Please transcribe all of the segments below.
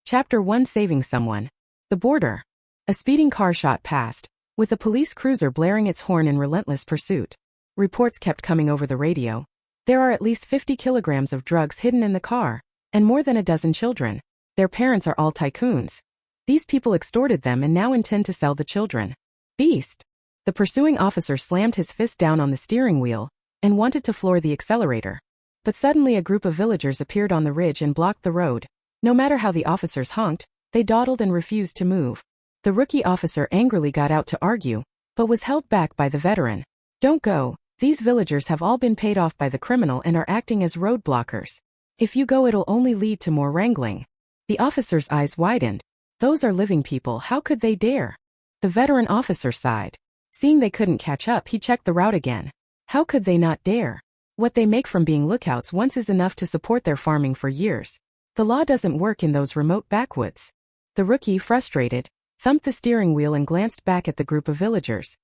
Chapter 1: Saving Someone. The border. A speeding car shot past, with a police cruiser blaring its horn in relentless pursuit. Reports kept coming over the radio. There are at least 50 kilograms of drugs hidden in the car, and more than a dozen children. Their parents are all tycoons. These people extorted them and now intend to sell the children. Beast! The pursuing officer slammed his fist down on the steering wheel and wanted to floor the accelerator. But suddenly a group of villagers appeared on the ridge and blocked the road. No matter how the officers honked, they dawdled and refused to move. The rookie officer angrily got out to argue, but was held back by the veteran. Don't go, these villagers have all been paid off by the criminal and are acting as road blockers. If you go, it'll only lead to more wrangling. The officer's eyes widened. Those are living people, how could they dare? The veteran officer sighed. Seeing they couldn't catch up, he checked the route again. How could they not dare? What they make from being lookouts once is enough to support their farming for years. The law doesn't work in those remote backwoods. The rookie, frustrated, thumped the steering wheel and glanced back at the group of villagers.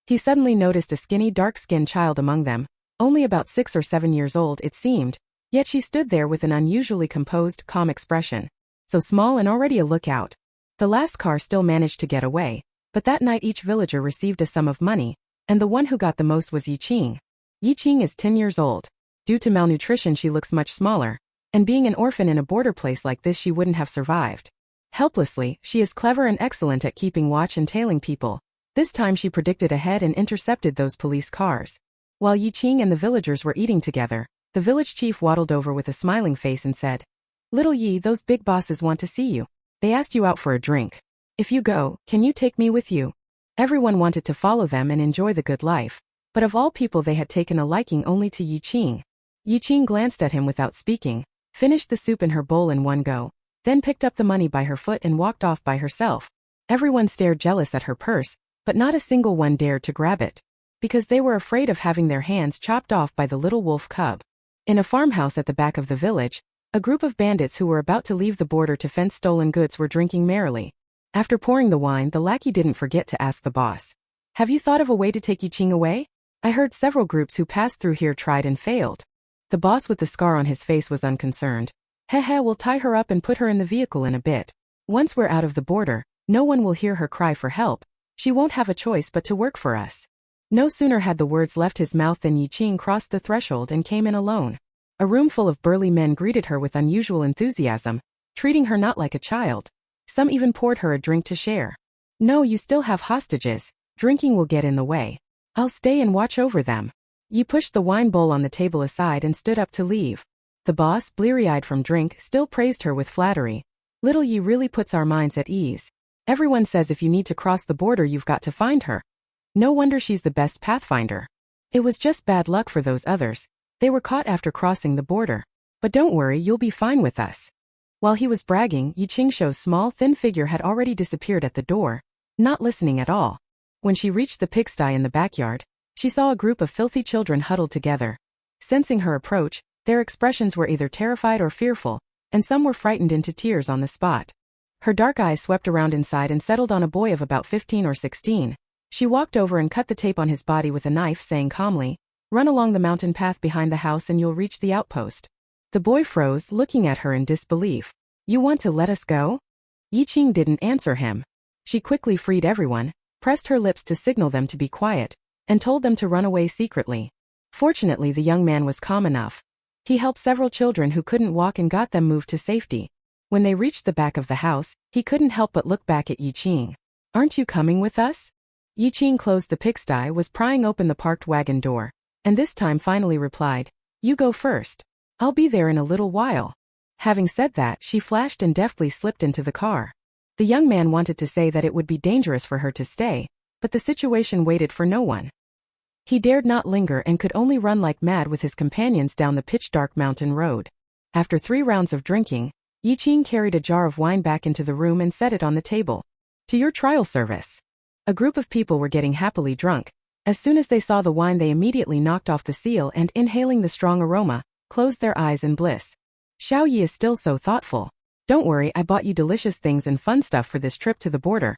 He suddenly noticed a skinny, dark-skinned child among them, only about 6 or 7 years old it seemed, yet she stood there with an unusually composed, calm expression. So small and already a lookout. The last car still managed to get away, but that night each villager received a sum of money, and the one who got the most was Qing. Qing is 10 years old. Due to malnutrition she looks much smaller, and being an orphan in a border place like this she wouldn't have survived. Helplessly, she is clever and excellent at keeping watch and tailing people. This time she predicted ahead and intercepted those police cars. While Qing and the villagers were eating together, the village chief waddled over with a smiling face and said, "Little Yi, those big bosses want to see you. They asked you out for a drink. If you go, can you take me with you?" Everyone wanted to follow them and enjoy the good life, but of all people they had taken a liking only to Qing. Qing glanced at him without speaking, finished the soup in her bowl in one go, then picked up the money by her foot and walked off by herself. Everyone stared jealous at her purse, but not a single one dared to grab it, because they were afraid of having their hands chopped off by the little wolf cub. In a farmhouse at the back of the village, a group of bandits who were about to leave the border to fence stolen goods were drinking merrily. After pouring the wine, the lackey didn't forget to ask the boss, "Have you thought of a way to take Qing away? I heard several groups who passed through here tried and failed." The boss with the scar on his face was unconcerned. "Heh, we'll tie her up and put her in the vehicle in a bit. Once we're out of the border, no one will hear her cry for help. She won't have a choice but to work for us." No sooner had the words left his mouth than Qing crossed the threshold and came in alone. A room full of burly men greeted her with unusual enthusiasm, treating her not like a child. Some even poured her a drink to share. "No, you still have hostages. Drinking will get in the way. I'll stay and watch over them." Yi pushed the wine bowl on the table aside and stood up to leave. The boss, bleary-eyed from drink, still praised her with flattery. "Little Yi really puts our minds at ease. Everyone says if you need to cross the border you've got to find her. No wonder she's the best pathfinder. It was just bad luck for those others. They were caught after crossing the border. But don't worry, you'll be fine with us." While he was bragging, Qing's small, thin figure had already disappeared at the door, not listening at all. When she reached the pigsty in the backyard, she saw a group of filthy children huddled together. Sensing her approach, their expressions were either terrified or fearful, and some were frightened into tears on the spot. Her dark eyes swept around inside and settled on a boy of about 15 or 16. She walked over and cut the tape on his body with a knife, saying calmly, "Run along the mountain path behind the house and you'll reach the outpost." The boy froze, looking at her in disbelief. "You want to let us go?" Qing didn't answer him. She quickly freed everyone, pressed her lips to signal them to be quiet, and told them to run away secretly. Fortunately, the young man was calm enough. He helped several children who couldn't walk and got them moved to safety. When they reached the back of the house, he couldn't help but look back at Qing. "Aren't you coming with us?" Qing closed the pigsty, was prying open the parked wagon door, and this time finally replied, "You go first. I'll be there in a little while." Having said that, she flashed and deftly slipped into the car. The young man wanted to say that it would be dangerous for her to stay, but the situation waited for no one. He dared not linger and could only run like mad with his companions down the pitch-dark mountain road. After 3 rounds of drinking, Qing carried a jar of wine back into the room and set it on the table. "To your trial service." A group of people were getting happily drunk. As soon as they saw the wine they immediately knocked off the seal and, inhaling the strong aroma, closed their eyes in bliss. "Xiao Yi is still so thoughtful. Don't worry, I bought you delicious things and fun stuff for this trip to the border.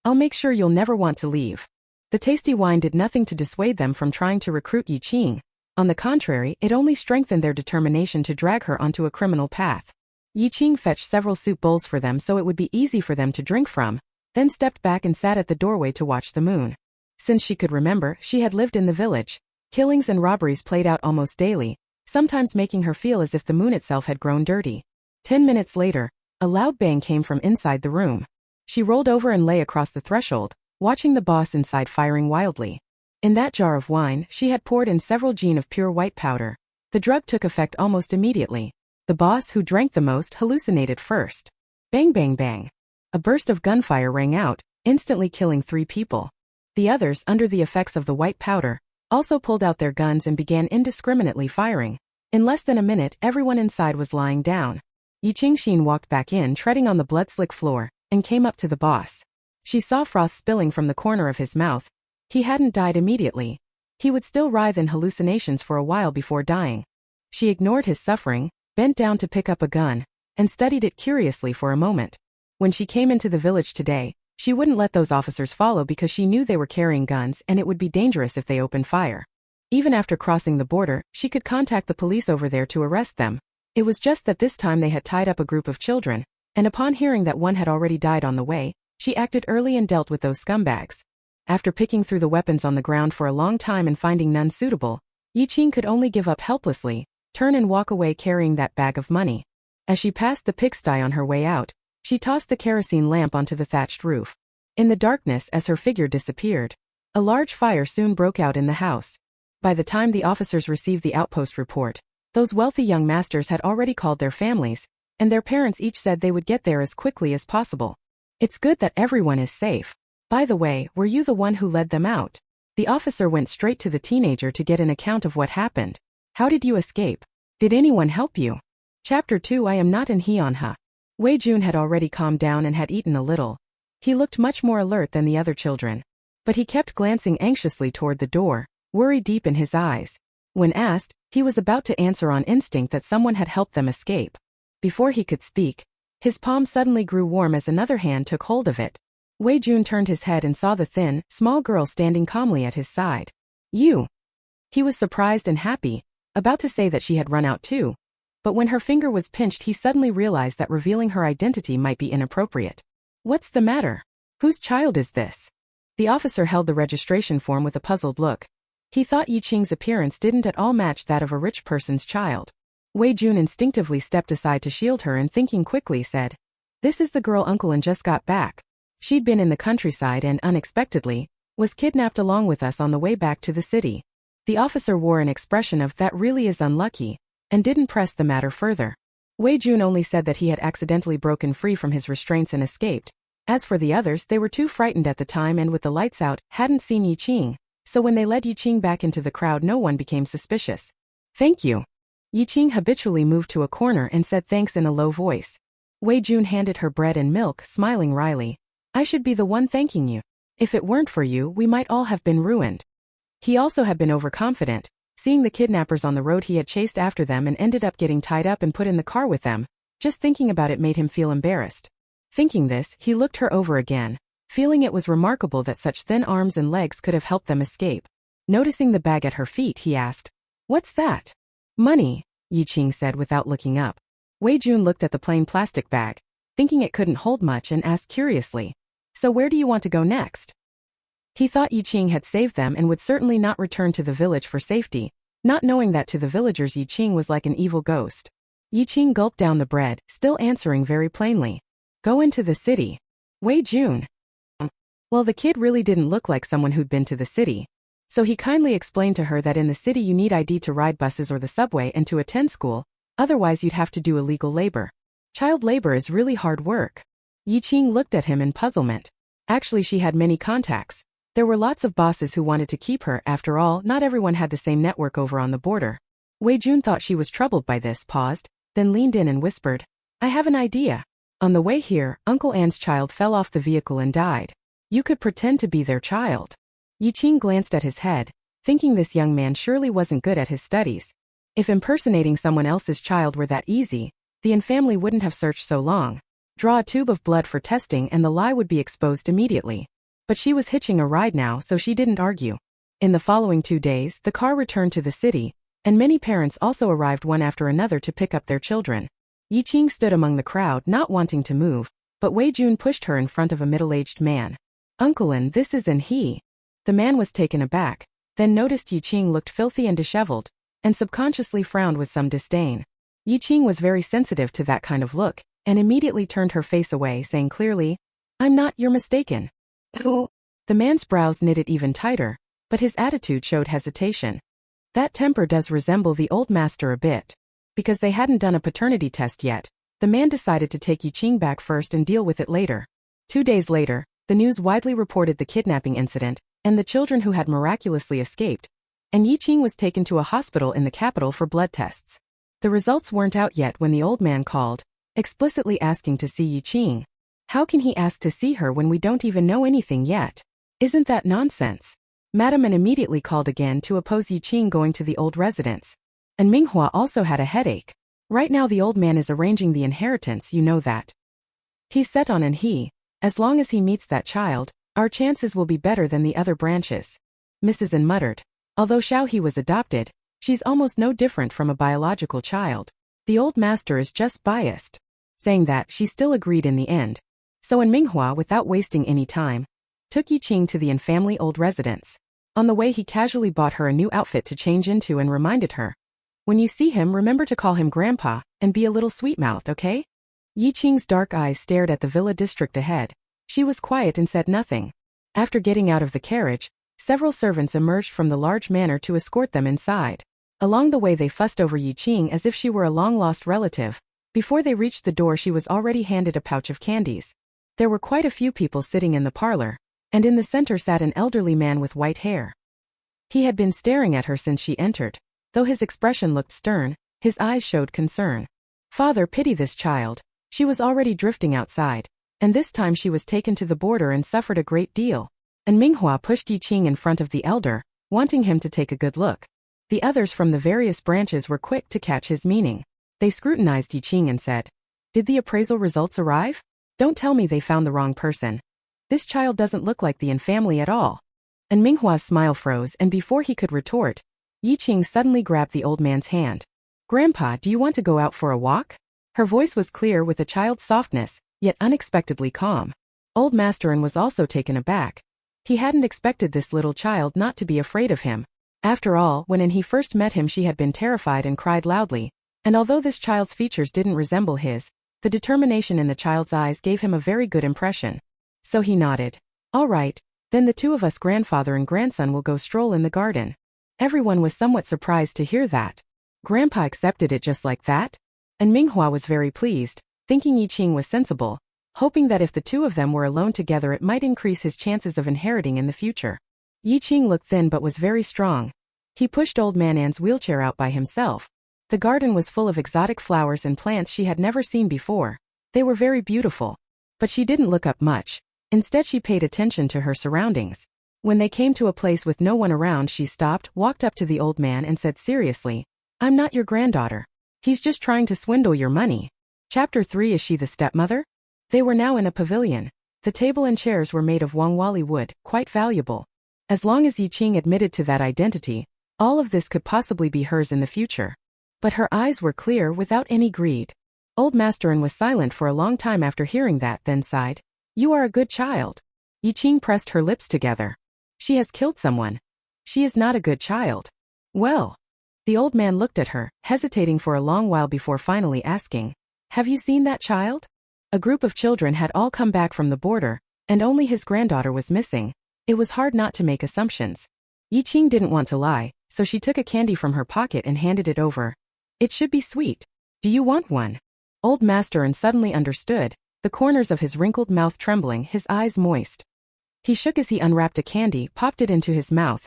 I'll make sure you'll never want to leave." The tasty wine did nothing to dissuade them from trying to recruit Qing. On the contrary, it only strengthened their determination to drag her onto a criminal path. Qing fetched several soup bowls for them so it would be easy for them to drink from, then stepped back and sat at the doorway to watch the moon. Since she could remember, she had lived in the village. Killings and robberies played out almost daily, sometimes making her feel as if the moon itself had grown dirty. 10 minutes later, a loud bang came from inside the room. She rolled over and lay across the threshold, watching the boss inside firing wildly. In that jar of wine, she had poured in several gin of pure white powder. The drug took effect almost immediately. The boss, who drank the most, hallucinated first. Bang bang bang. A burst of gunfire rang out, instantly killing 3 people. The others, under the effects of the white powder, also pulled out their guns and began indiscriminately firing. In less than a minute, everyone inside was lying down. Qing walked back in, treading on the blood-slick floor, and came up to the boss. She saw froth spilling from the corner of his mouth. He hadn't died immediately. He would still writhe in hallucinations for a while before dying. She ignored his suffering, bent down to pick up a gun, and studied it curiously for a moment. When she came into the village today, she wouldn't let those officers follow because she knew they were carrying guns and it would be dangerous if they opened fire. Even after crossing the border, she could contact the police over there to arrest them. It was just that this time they had tied up a group of children, and upon hearing that one had already died on the way, she acted early and dealt with those scumbags. After picking through the weapons on the ground for a long time and finding none suitable, Qing could only give up helplessly, turn and walk away carrying that bag of money. As she passed the pigsty on her way out, she tossed the kerosene lamp onto the thatched roof. In the darkness, as her figure disappeared, a large fire soon broke out in the house. By the time the officers received the outpost report, those wealthy young masters had already called their families, and their parents each said they would get there as quickly as possible. It's good that everyone is safe. By the way, were you the one who led them out? The officer went straight to the teenager to get an account of what happened. How did you escape? Did anyone help you? Chapter 2. I am not in Heianha. Wei Jun had already calmed down and had eaten a little. He looked much more alert than the other children. But he kept glancing anxiously toward the door, worry deep in his eyes. When asked, he was about to answer on instinct that someone had helped them escape. Before he could speak, his palm suddenly grew warm as another hand took hold of it. Wei Jun turned his head and saw the thin, small girl standing calmly at his side. You. He was surprised and happy, about to say that she had run out too. But when her finger was pinched, he suddenly realized that revealing her identity might be inappropriate. What's the matter? Whose child is this? The officer held the registration form with a puzzled look. He thought Qing's appearance didn't at all match that of a rich person's child. Wei Jun instinctively stepped aside to shield her and thinking quickly said, "This is the girl Uncle and just got back. She'd been in the countryside and, unexpectedly, was kidnapped along with us on the way back to the city." The officer wore an expression of "that really is unlucky," and didn't press the matter further. Wei Jun only said that he had accidentally broken free from his restraints and escaped. As for the others, they were too frightened at the time and with the lights out, hadn't seen Qing, so when they led Qing back into the crowd no one became suspicious. "Thank you." Qing habitually moved to a corner and said thanks in a low voice. Wei Jun handed her bread and milk, smiling wryly. "I should be the one thanking you. If it weren't for you, we might all have been ruined." He also had been overconfident. Seeing the kidnappers on the road, he had chased after them and ended up getting tied up and put in the car with them. Just thinking about it made him feel embarrassed. Thinking this, he looked her over again, feeling it was remarkable that such thin arms and legs could have helped them escape. Noticing the bag at her feet, he asked, "What's that?" "Money," Qing said without looking up. Wei Jun looked at the plain plastic bag, thinking it couldn't hold much, and asked curiously, "So where do you want to go next?" He thought Qing had saved them and would certainly not return to the village for safety, not knowing that to the villagers Qing was like an evil ghost. Qing gulped down the bread, still answering very plainly, "Go into the city." Wei Jun. Well, the kid really didn't look like someone who'd been to the city. So he kindly explained to her that in the city you need ID to ride buses or the subway and to attend school, otherwise you'd have to do illegal labor. Child labor is really hard work. Qing looked at him in puzzlement. Actually, she had many contacts. There were lots of bosses who wanted to keep her. After all, not everyone had the same network over on the border. Wei Jun thought she was troubled by this, paused, then leaned in and whispered, "I have an idea. On the way here, Uncle Anne's child fell off the vehicle and died. You could pretend to be their child." Qing glanced at his head, thinking this young man surely wasn't good at his studies. If impersonating someone else's child were that easy, the An family wouldn't have searched so long. Draw a tube of blood for testing and the lie would be exposed immediately. But she was hitching a ride now, so she didn't argue. In the following 2 days, the car returned to the city, and many parents also arrived one after another to pick up their children. Yi Qing stood among the crowd, not wanting to move, but Wei Jun pushed her in front of a middle-aged man. "Uncle, and this is and he." The man was taken aback, then noticed Yi Qing looked filthy and disheveled, and subconsciously frowned with some disdain. Yi Qing was very sensitive to that kind of look, and immediately turned her face away, saying clearly, "I'm not, you're mistaken." The man's brows knitted even tighter, but his attitude showed hesitation. That temper does resemble the old master a bit. Because they hadn't done a paternity test yet, the man decided to take Yi Qing back first and deal with it later. 2 days later, the news widely reported the kidnapping incident, and the children who had miraculously escaped, and Yi Qing was taken to a hospital in the capital for blood tests. The results weren't out yet when the old man called, explicitly asking to see Yi Qing. How can he ask to see her when we don't even know anything yet? Isn't that nonsense? Madame An immediately called again to oppose Yi Qing going to the old residence. And Manhwa also had a headache. Right now the old man is arranging the inheritance, you know that. He's set on, and as long as he meets that child, our chances will be better than the other branches. Mrs. An muttered. Although Xiaohe was adopted, she's almost no different from a biological child. The old master is just biased. Saying that, she still agreed in the end. So An Manhwa, without wasting any time, took Yi Qing to the An family old residence. On the way he casually bought her a new outfit to change into and reminded her, "When you see him, remember to call him Grandpa, and be a little sweet-mouthed, okay?" Yi Qing's dark eyes stared at the villa district ahead. She was quiet and said nothing. After getting out of the carriage, several servants emerged from the large manor to escort them inside. Along the way they fussed over Yi Qing as if she were a long-lost relative. Before they reached the door she was already handed a pouch of candies. There were quite a few people sitting in the parlor, and in the center sat an elderly man with white hair. He had been staring at her since she entered. Though his expression looked stern, his eyes showed concern. "Father, pity this child." She was already drifting outside, and this time she was taken to the border and suffered a great deal. And Manhwa pushed Yi Qing in front of the elder, wanting him to take a good look. The others from the various branches were quick to catch his meaning. They scrutinized Yi Qing and said, "Did the appraisal results arrive? Don't tell me they found the wrong person. This child doesn't look like the An family at all." And Manhwa's smile froze, and before he could retort, Yi Qing suddenly grabbed the old man's hand. "Grandpa, do you want to go out for a walk?" Her voice was clear with a child's softness, yet unexpectedly calm. Old Master An was also taken aback. He hadn't expected this little child not to be afraid of him. After all, when he first met him she had been terrified and cried loudly, and although this child's features didn't resemble his, the determination in the child's eyes gave him a very good impression. So he nodded. "All right, then the two of us, grandfather and grandson, will go stroll in the garden." Everyone was somewhat surprised to hear that. Grandpa accepted it just like that? And Manhwa was very pleased, thinking Yi Qing was sensible, hoping that if the two of them were alone together it might increase his chances of inheriting in the future. Yi Qing looked thin but was very strong. He pushed Old Man An's wheelchair out by himself. The garden was full of exotic flowers and plants she had never seen before. They were very beautiful. But she didn't look up much. Instead she paid attention to her surroundings. When they came to a place with no one around she stopped, walked up to the old man and said seriously, "I'm not your granddaughter. He's just trying to swindle your money." Chapter 3. Is she the stepmother? They were now in a pavilion. The table and chairs were made of Wangwali wood, quite valuable. As long as Yi Qing admitted to that identity, all of this could possibly be hers in the future. But her eyes were clear without any greed. Old Master An was silent for a long time after hearing that, then sighed. "You are a good child." Yi Qing pressed her lips together. "She has killed someone. She is not a good child." "Well." The old man looked at her, hesitating for a long while before finally asking, "Have you seen that child?" A group of children had all come back from the border, and only his granddaughter was missing. It was hard not to make assumptions. Yi Qing didn't want to lie, so she took a candy from her pocket and handed it over. "It should be sweet. Do you want one?" Old Master An suddenly understood, the corners of his wrinkled mouth trembling, his eyes moist. He shook as he unwrapped a candy, popped it into his mouth.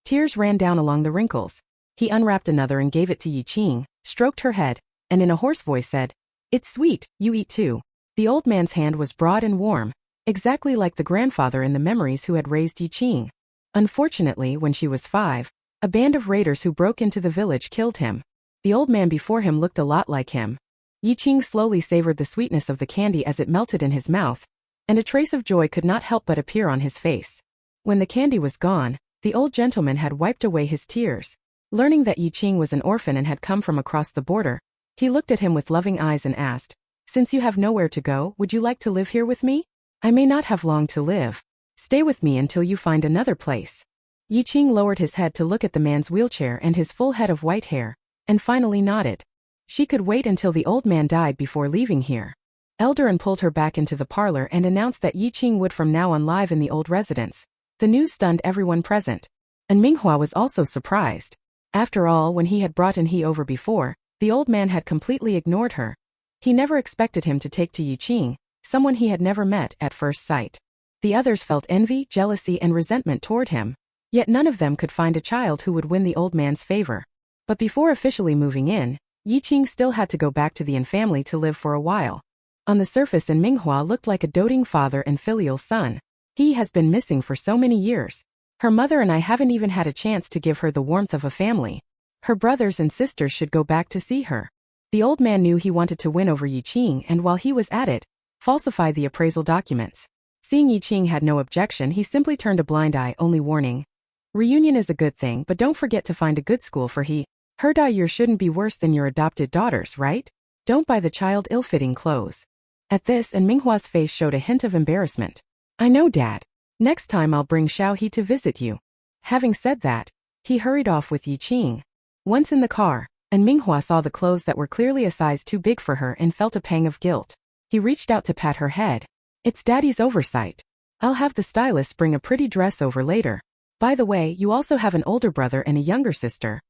Tears ran down along the wrinkles. He unwrapped another and gave it to Yi Qing, stroked her head, and in a hoarse voice said, "It's sweet, you eat too." The old man's hand was broad and warm, exactly like the grandfather in the memories who had raised Yi Qing. Unfortunately, when she was 5, a band of raiders who broke into the village killed him. The old man before him looked a lot like him. Yi Qing slowly savored the sweetness of the candy as it melted in his mouth, and a trace of joy could not help but appear on his face. When the candy was gone, the old gentleman had wiped away his tears. Learning that Yi Qing was an orphan and had come from across the border, He looked at him with loving eyes and asked, "Since you have nowhere to go, would you like to live here with me? I may not have long to live. Stay with me until you find another place." Qing lowered his head to look at the man's wheelchair and his full head of white hair, and finally nodded. She could wait until the old man died before leaving here. Eldarin pulled her back into the parlor and announced that Qing would from now on live in the old residence. The news stunned everyone present. And Manhwa was also surprised. After all, when he had brought in he over before, the old man had completely ignored her. He never expected him to take to Qing, someone he had never met at first sight. The others felt envy, jealousy, and resentment toward him. Yet none of them could find a child who would win the old man's favor. But before officially moving in, Qing still had to go back to the Yin family to live for a while. On the surface, Manhwa looked like a doting father and filial son. He has been missing for so many years. Her mother and I haven't even had a chance to give her the warmth of a family. Her brothers and sisters should go back to see her. The old man knew he wanted to win over Qing, and while he was at it, falsify the appraisal documents. Seeing Qing had no objection, he simply turned a blind eye, only warning, "Reunion is a good thing, but don't forget to find a good school for her. Your shouldn't be worse than your adopted daughter's, right? Don't buy the child ill-fitting clothes." At this, and Manhwa's face showed a hint of embarrassment. "I know, Dad. Next time I'll bring Xiao He to visit you." Having said that, he hurried off with Qing. Once in the car, and Manhwa saw the clothes that were clearly a size too big for her and felt a pang of guilt. He reached out to pat her head. "It's Daddy's oversight. I'll have the stylist bring a pretty dress over later. By the way, you also have an older brother and a younger sister.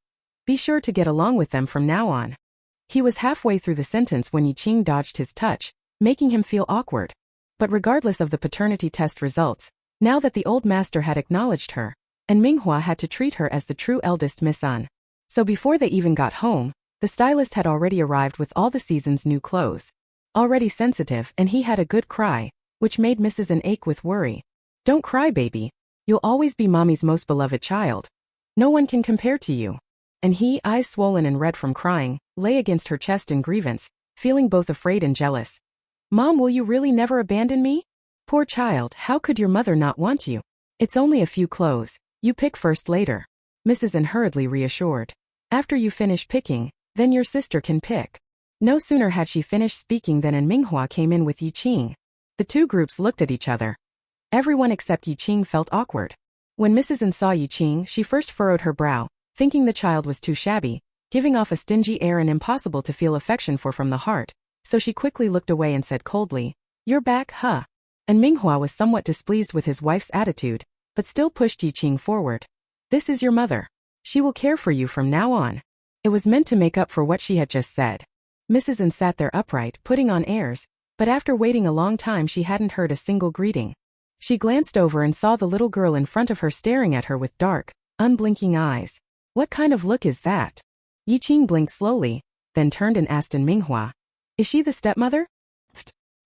Be sure to get along with them from now on." He was halfway through the sentence when Qing dodged his touch, making him feel awkward. But regardless of the paternity test results, now that the old master had acknowledged her, and Manhwa had to treat her as the true eldest Miss-un. So before they even got home, the stylist had already arrived with all the season's new clothes. Already sensitive, and he had a good cry, which made Mrs. An ache with worry. "Don't cry, baby. You'll always be Mommy's most beloved child. No one can compare to you." And he, eyes swollen and red from crying, lay against her chest in grievance, feeling both afraid and jealous. "Mom, will you really never abandon me? Poor child, how could your mother not want you? It's only a few clothes. You pick first later." Mrs. An hurriedly reassured. "After you finish picking, then your sister can pick." No sooner had she finished speaking than Manhwa came in with Qing. The two groups looked at each other. Everyone except Qing felt awkward. When Mrs. An saw Qing, she first furrowed her brow, thinking the child was too shabby, giving off a stingy air and impossible to feel affection for from the heart, so she quickly looked away and said coldly, "You're back, huh?" And Manhwa was somewhat displeased with his wife's attitude, but still pushed Qing forward. "This is your mother. She will care for you from now on." It was meant to make up for what she had just said. Mrs. An sat there upright, putting on airs, but after waiting a long time she hadn't heard a single greeting. She glanced over and saw the little girl in front of her staring at her with dark, unblinking eyes. What kind of look is that? Qing blinked slowly, then turned and asked in Manhwa, "Is she the stepmother?"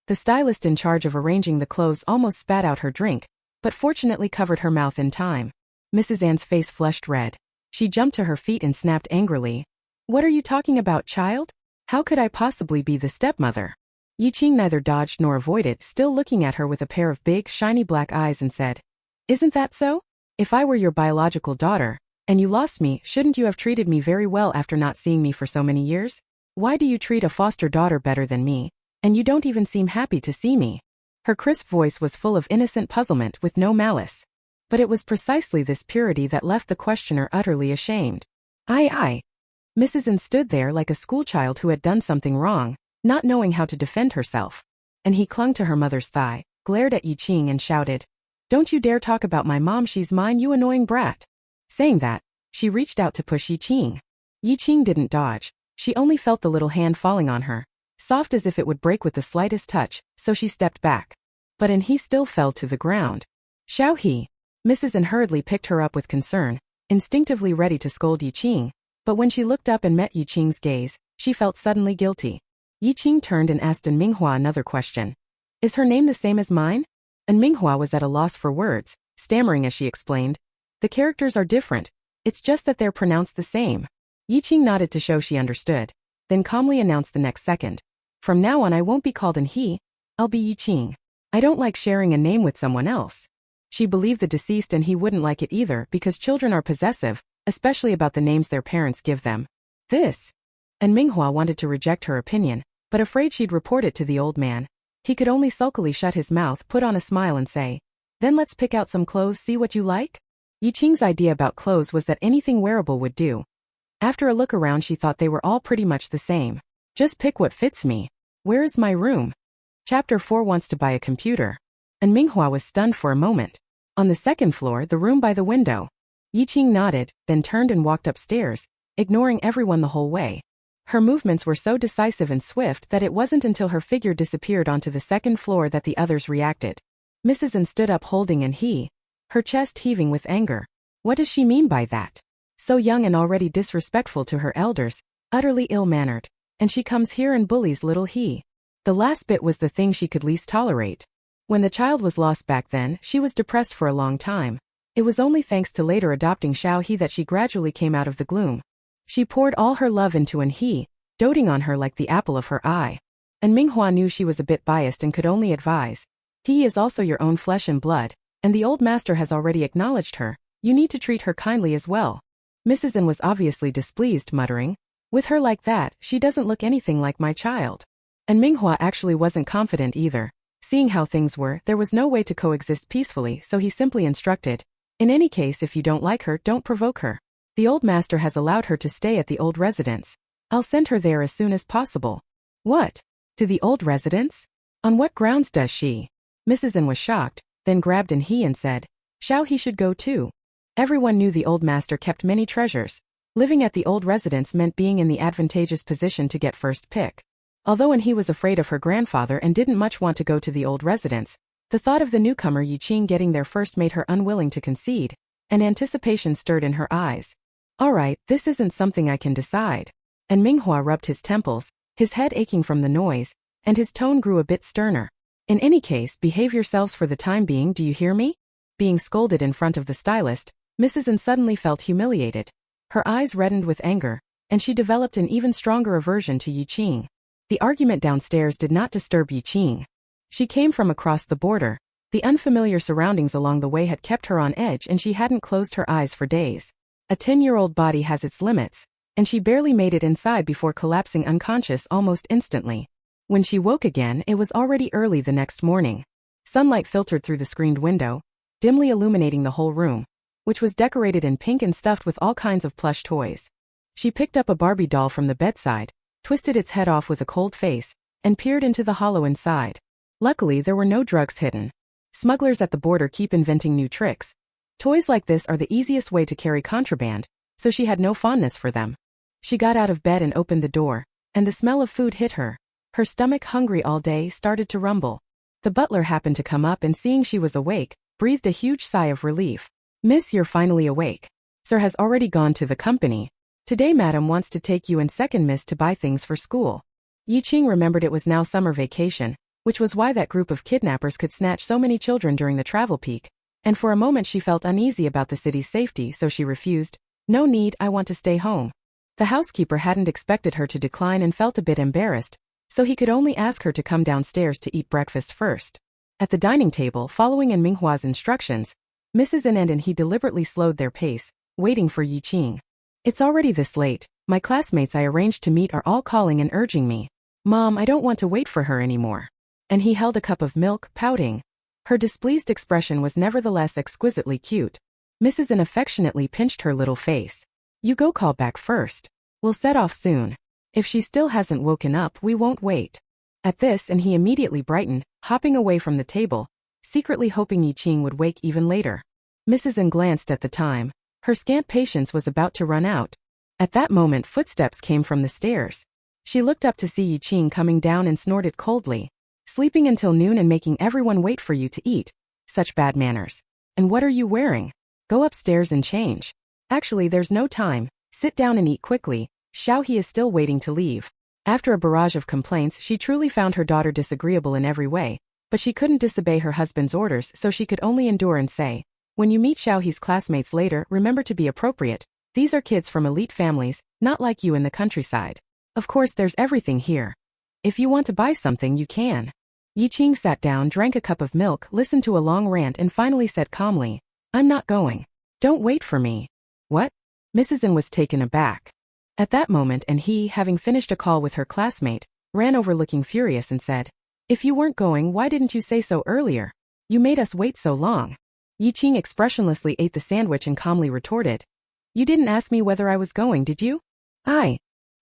The stylist in charge of arranging the clothes almost spat out her drink, but fortunately covered her mouth in time. Mrs. An's face flushed red. She jumped to her feet and snapped angrily, "What are you talking about, child? How could I possibly be the stepmother?" Qing neither dodged nor avoided, still looking at her with a pair of big, shiny black eyes and said, "Isn't that so? If I were your biological daughter, and you lost me, shouldn't you have treated me very well after not seeing me for so many years? Why do you treat a foster daughter better than me, and you don't even seem happy to see me?" Her crisp voice was full of innocent puzzlement with no malice. But it was precisely this purity that left the questioner utterly ashamed. "Aye. Mrs. An stood there like a schoolchild who had done something wrong, not knowing how to defend herself. And he clung to her mother's thigh, glared at Qing and shouted, "Don't you dare talk about my mom, she's mine, you annoying brat." Saying that, she reached out to push Qing. Qing didn't dodge, she only felt the little hand falling on her, soft as if it would break with the slightest touch, so she stepped back. But he still fell to the ground. "Xiao He." Mrs. An hurriedly picked her up with concern, instinctively ready to scold Qing, but when she looked up and met Qing's gaze, she felt suddenly guilty. Qing turned and asked in Manhwa another question. "Is her name the same as mine?" And Manhwa was at a loss for words, stammering as she explained, "The characters are different, it's just that they're pronounced the same." Qing nodded to show she understood, then calmly announced the next second, "From now on I won't be called an he, I'll be Qing. I don't like sharing a name with someone else." She believed the deceased and he wouldn't like it either because children are possessive, especially about the names their parents give them. This and Manhwa wanted to reject her opinion, but afraid she'd report it to the old man. He could only sulkily shut his mouth, put on a smile and say, "Then let's pick out some clothes, see what you like?" Yiqing's idea about clothes was that anything wearable would do. After a look around, she thought they were all pretty much the same. Just pick what fits me. Where is my room? Chapter 4 wants to buy a computer. And Manhwa was stunned for a moment. On the second floor, the room by the window. Yiqing nodded, then turned and walked upstairs, ignoring everyone the whole way. Her movements were so decisive and swift that it wasn't until her figure disappeared onto the second floor that the others reacted. Mrs. N stood up holding an he, her chest heaving with anger. What does she mean by that? So young and already disrespectful to her elders, utterly ill-mannered, and she comes here and bullies little he. The last bit was the thing she could least tolerate. When the child was lost back then, she was depressed for a long time. It was only thanks to later adopting Xiao He that she gradually came out of the gloom. She poured all her love into an he, doting on her like the apple of her eye. And Manhwa knew she was a bit biased and could only advise. He is also your own flesh and blood, and the old master has already acknowledged her. You need to treat her kindly as well. Mrs. N was obviously displeased, muttering, "With her like that, she doesn't look anything like my child." And Manhwa actually wasn't confident either. Seeing how things were, there was no way to coexist peacefully, so he simply instructed, "In any case, if you don't like her, don't provoke her. The old master has allowed her to stay at the old residence. I'll send her there as soon as possible." "What? To the old residence? On what grounds does she?" Mrs. N was shocked, then grabbed an he and said, "Xiao He should go too." Everyone knew the old master kept many treasures. Living at the old residence meant being in the advantageous position to get first pick. Although he was afraid of her grandfather and didn't much want to go to the old residence, the thought of the newcomer Yiqing getting there first made her unwilling to concede, and anticipation stirred in her eyes. "All right, this isn't something I can decide." And Manhwa rubbed his temples, his head aching from the noise, and his tone grew a bit sterner. "In any case, behave yourselves for the time being, do you hear me?" Being scolded in front of the stylist, Mrs. N suddenly felt humiliated. Her eyes reddened with anger, and she developed an even stronger aversion to Yiqing. The argument downstairs did not disturb Yiqing. She came from across the border. The unfamiliar surroundings along the way had kept her on edge, and she hadn't closed her eyes for days. A 10-year-old body has its limits, and she barely made it inside before collapsing unconscious almost instantly. When she woke again, it was already early the next morning. Sunlight filtered through the screened window, dimly illuminating the whole room, which was decorated in pink and stuffed with all kinds of plush toys. She picked up a Barbie doll from the bedside, twisted its head off with a cold face, and peered into the hollow inside. Luckily, there were no drugs hidden. Smugglers at the border keep inventing new tricks. Toys like this are the easiest way to carry contraband, so she had no fondness for them. She got out of bed and opened the door, and the smell of food hit her. Her stomach, hungry all day, started to rumble. The butler happened to come up and seeing she was awake, breathed a huge sigh of relief. "Miss, you're finally awake. Sir has already gone to the company. Today Madam wants to take you and second Miss to buy things for school." Yiqing remembered it was now summer vacation, which was why that group of kidnappers could snatch so many children during the travel peak, and for a moment she felt uneasy about the city's safety, so she refused. "No need, I want to stay home." The housekeeper hadn't expected her to decline and felt a bit embarrassed, so he could only ask her to come downstairs to eat breakfast first. At the dining table, following in Manhwa's instructions, Mrs. N and he deliberately slowed their pace, waiting for Yiqing. "It's already this late. My classmates I arranged to meet are all calling and urging me. Mom, I don't want to wait for her anymore." And he held a cup of milk, pouting. Her displeased expression was nevertheless exquisitely cute. Mrs. N affectionately pinched her little face. "You go call back first. We'll set off soon. If she still hasn't woken up, we won't wait." At this, and he immediately brightened, hopping away from the table, secretly hoping Yiqing would wake even later. Mrs. N glanced at the time. Her scant patience was about to run out. At that moment, footsteps came from the stairs. She looked up to see Yiqing coming down and snorted coldly. "Sleeping until noon and making everyone wait for you to eat. Such bad manners. And what are you wearing? Go upstairs and change. Actually, there's no time. Sit down and eat quickly. Xiao He is still waiting to leave." After a barrage of complaints, she truly found her daughter disagreeable in every way, but she couldn't disobey her husband's orders, so she could only endure and say, "When you meet Xiao He's classmates later, remember to be appropriate. These are kids from elite families, not like you in the countryside. Of course, there's everything here. If you want to buy something, you can." Yiqing sat down, drank a cup of milk, listened to a long rant and finally said calmly, "I'm not going. Don't wait for me." "What?" Mrs. N was taken aback. At that moment, and he, having finished a call with her classmate, ran over looking furious and said, "If you weren't going, why didn't you say so earlier? You made us wait so long." Qing expressionlessly ate the sandwich and calmly retorted, "You didn't ask me whether I was going, did you?" "I."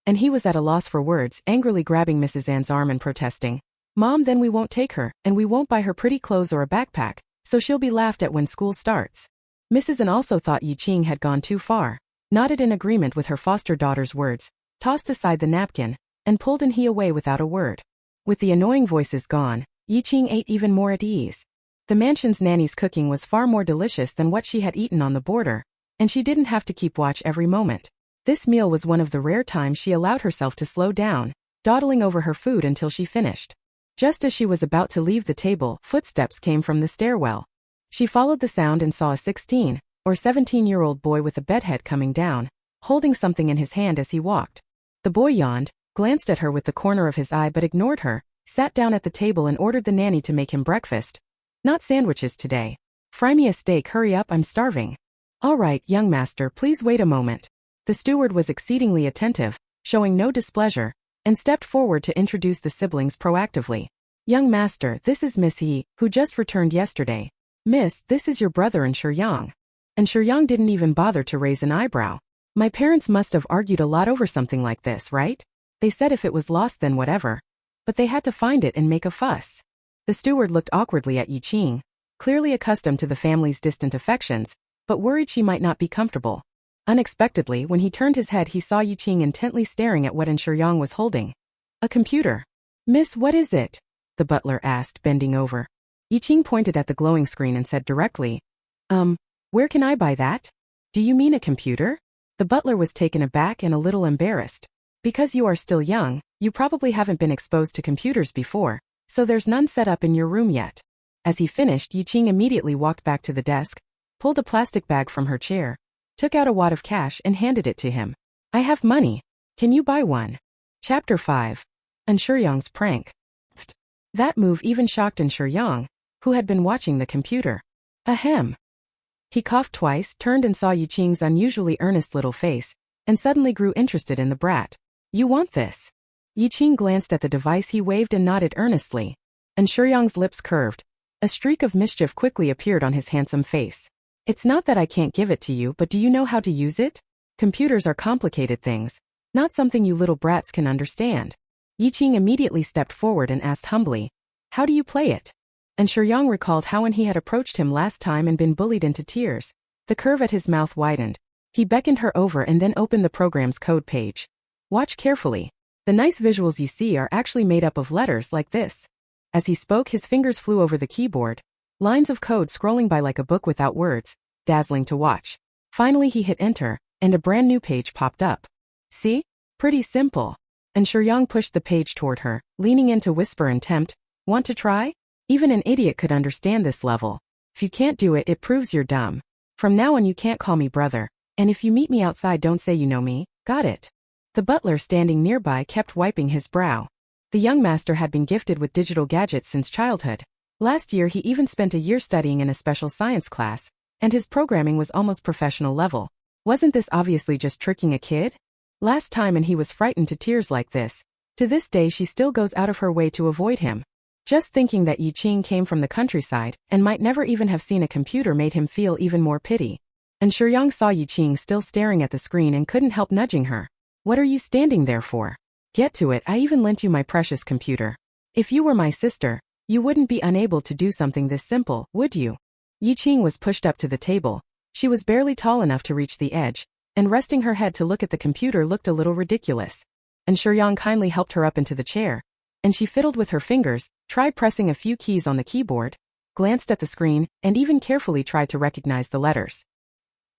And he was at a loss for words, angrily grabbing Mrs. Ann's arm and protesting, "Mom, then we won't take her, and we won't buy her pretty clothes or a backpack, so she'll be laughed at when school starts." Mrs. Ann also thought Qing had gone too far, nodded in agreement with her foster daughter's words, tossed aside the napkin, and pulled he away without a word. With the annoying voices gone, Qing ate even more at ease. The mansion's nanny's cooking was far more delicious than what she had eaten on the border, and she didn't have to keep watch every moment. This meal was one of the rare times she allowed herself to slow down, dawdling over her food until she finished. Just as she was about to leave the table, footsteps came from the stairwell. She followed the sound and saw a 16 or 17-year-old boy with a bedhead coming down, holding something in his hand as he walked. The boy yawned, glanced at her with the corner of his eye but ignored her, sat down at the table and ordered the nanny to make him breakfast. "Not sandwiches today. Fry me a steak, hurry up, I'm starving." "All right, young master, please wait a moment." The steward was exceedingly attentive, showing no displeasure, and stepped forward to introduce the siblings proactively. "Young master, this is Miss He, who just returned yesterday. Miss, this is your brother and Shuyang." And Shuyang didn't even bother to raise an eyebrow. "My parents must have argued a lot over something like this, right? They said if it was lost then whatever. But they had to find it and make a fuss." The steward looked awkwardly at Qing, clearly accustomed to the family's distant affections, but worried she might not be comfortable. Unexpectedly, when he turned his head, he saw Qing intently staring at what Shuyang was holding. "A computer." "Miss, what is it?" the butler asked, bending over. Qing pointed at the glowing screen and said directly, Where can I buy that?" "Do you mean a computer?" The butler was taken aback and a little embarrassed. "Because you are still young, you probably haven't been exposed to computers before, so there's none set up in your room yet." As he finished, Qing immediately walked back to the desk, pulled a plastic bag from her chair, took out a wad of cash and handed it to him. "I have money. Can you buy one?" Chapter 5. Shuyang's prank. That move even shocked Shuyang, who had been watching the computer. Ahem. He coughed twice, turned and saw Qing's unusually earnest little face, and suddenly grew interested in the brat. "You want this?" Qing glanced at the device he waved and nodded earnestly. Shuyang's lips curved. A streak of mischief quickly appeared on his handsome face. "It's not that I can't give it to you, but do you know how to use it? Computers are complicated things, not something you little brats can understand." Qing immediately stepped forward and asked humbly, "How do you play it?" Shuyang recalled how when he had approached him last time and been bullied into tears. The curve at his mouth widened. He beckoned her over and then opened the program's code page. "Watch carefully. The nice visuals you see are actually made up of letters like this." As he spoke, his fingers flew over the keyboard, lines of code scrolling by like a book without words, dazzling to watch. Finally he hit enter, and a brand new page popped up. "See? Pretty simple." Shuyang pushed the page toward her, leaning in to whisper and tempt, "Want to try? Even an idiot could understand this level. If you can't do it, it proves you're dumb. From now on you can't call me brother, and if you meet me outside don't say you know me, got it?" The butler standing nearby kept wiping his brow. The young master had been gifted with digital gadgets since childhood. Last year he even spent a year studying in a special science class, and his programming was almost professional level. Wasn't this obviously just tricking a kid? Last time and he was frightened to tears like this. To this day she still goes out of her way to avoid him. Just thinking that Qing came from the countryside and might never even have seen a computer made him feel even more pity. Shuyang saw Qing still staring at the screen and couldn't help nudging her. "What are you standing there for? Get to it, I even lent you my precious computer. If you were my sister, you wouldn't be unable to do something this simple, would you?" Qing was pushed up to the table. She was barely tall enough to reach the edge, and resting her head to look at the computer looked a little ridiculous. Shuyang kindly helped her up into the chair, and she fiddled with her fingers, tried pressing a few keys on the keyboard, glanced at the screen, and even carefully tried to recognize the letters.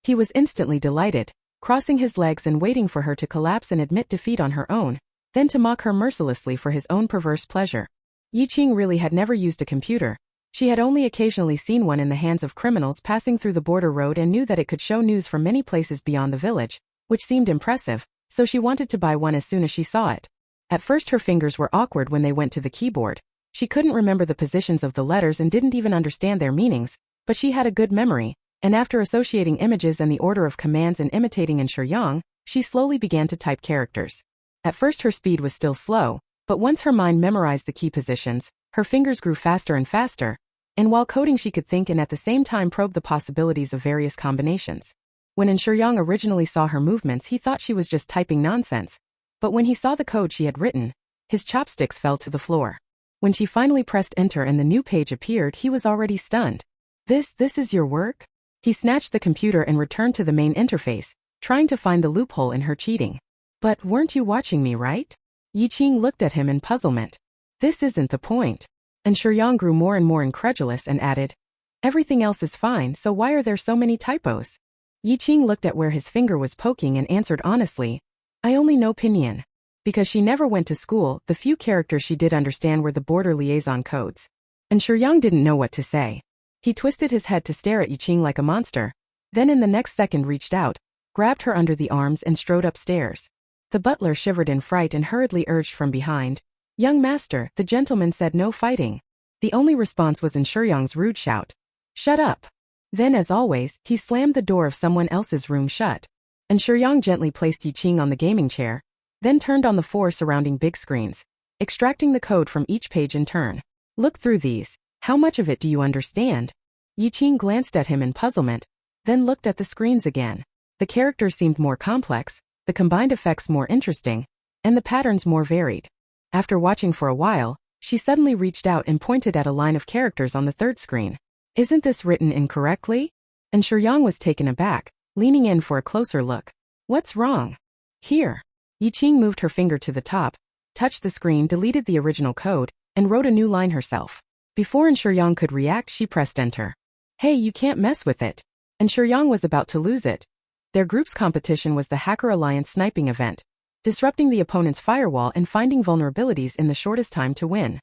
He was instantly delighted, crossing his legs and waiting for her to collapse and admit defeat on her own, then to mock her mercilessly for his own perverse pleasure. Qing really had never used a computer. She had only occasionally seen one in the hands of criminals passing through the border road and knew that it could show news from many places beyond the village, which seemed impressive, so she wanted to buy one as soon as she saw it. At first her fingers were awkward when they went to the keyboard. She couldn't remember the positions of the letters and didn't even understand their meanings, but she had a good memory, and after associating images and the order of commands and imitating Shuyang, She slowly began to type characters. At first her speed was still slow, but once her mind memorized the key positions, her fingers grew faster and faster, and while coding she could think and at the same time probe the possibilities of various combinations. When Yang originally saw her movements, he thought she was just typing nonsense, but when he saw the code she had written, his chopsticks fell to the floor. When she finally pressed enter and the new page appeared, he was already stunned. This is your work? He snatched the computer and returned to the main interface, trying to find the loophole in her cheating. But weren't you watching me, right? Qing looked at him in puzzlement. This isn't the point. Yang grew more and more incredulous and added, everything else is fine, so why are there so many typos? Qing looked at where his finger was poking and answered honestly, I only know pinyin. Because she never went to school, the few characters she did understand were the border liaison codes. Yang didn't know what to say. He twisted his head to stare at Qing like a monster, then in the next second reached out, grabbed her under the arms and strode upstairs. The butler shivered in fright and hurriedly urged from behind, young master, the gentleman said no fighting. The only response was Yang's rude shout, shut up. Then as always, he slammed the door of someone else's room shut. Yang gently placed Qing on the gaming chair, then turned on the 4 surrounding big screens, extracting the code from each page in turn. Look through these. How much of it do you understand? Qing glanced at him in puzzlement, then looked at the screens again. The characters seemed more complex, the combined effects more interesting, and the patterns more varied. After watching for a while, she suddenly reached out and pointed at a line of characters on the 3rd screen. Isn't this written incorrectly? Yang was taken aback, leaning in for a closer look. What's wrong? Here. Qing moved her finger to the top, touched the screen, deleted the original code, and wrote a new line herself. Before Yang could react, she pressed enter. Hey, you can't mess with it. Yang was about to lose it. Their group's competition was the Hacker Alliance sniping event, disrupting the opponent's firewall and finding vulnerabilities in the shortest time to win.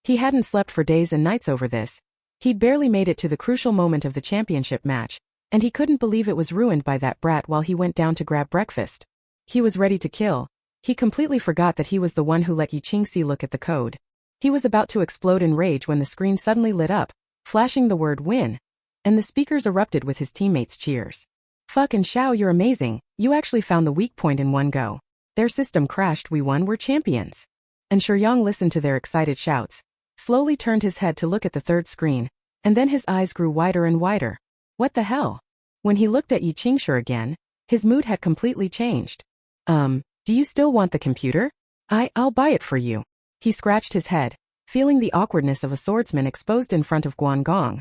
He hadn't slept for days and nights over this. He'd barely made it to the crucial moment of the championship match, and he couldn't believe it was ruined by that brat while he went down to grab breakfast. He was ready to kill. He completely forgot that he was the one who let Qing see look at the code. He was about to explode in rage when the screen suddenly lit up, flashing the word win, and the speakers erupted with his teammates' cheers. Fuck and Xiao, you're amazing, you actually found the weak point in one go. Their system crashed, we won, we're champions. Yang listened to their excited shouts, slowly turned his head to look at the 3rd screen, and then his eyes grew wider and wider. What the hell? When he looked at Qing again, his mood had completely changed. Do you still want the computer? I'll buy it for you. He scratched his head, feeling the awkwardness of a swordsman exposed in front of Guangong.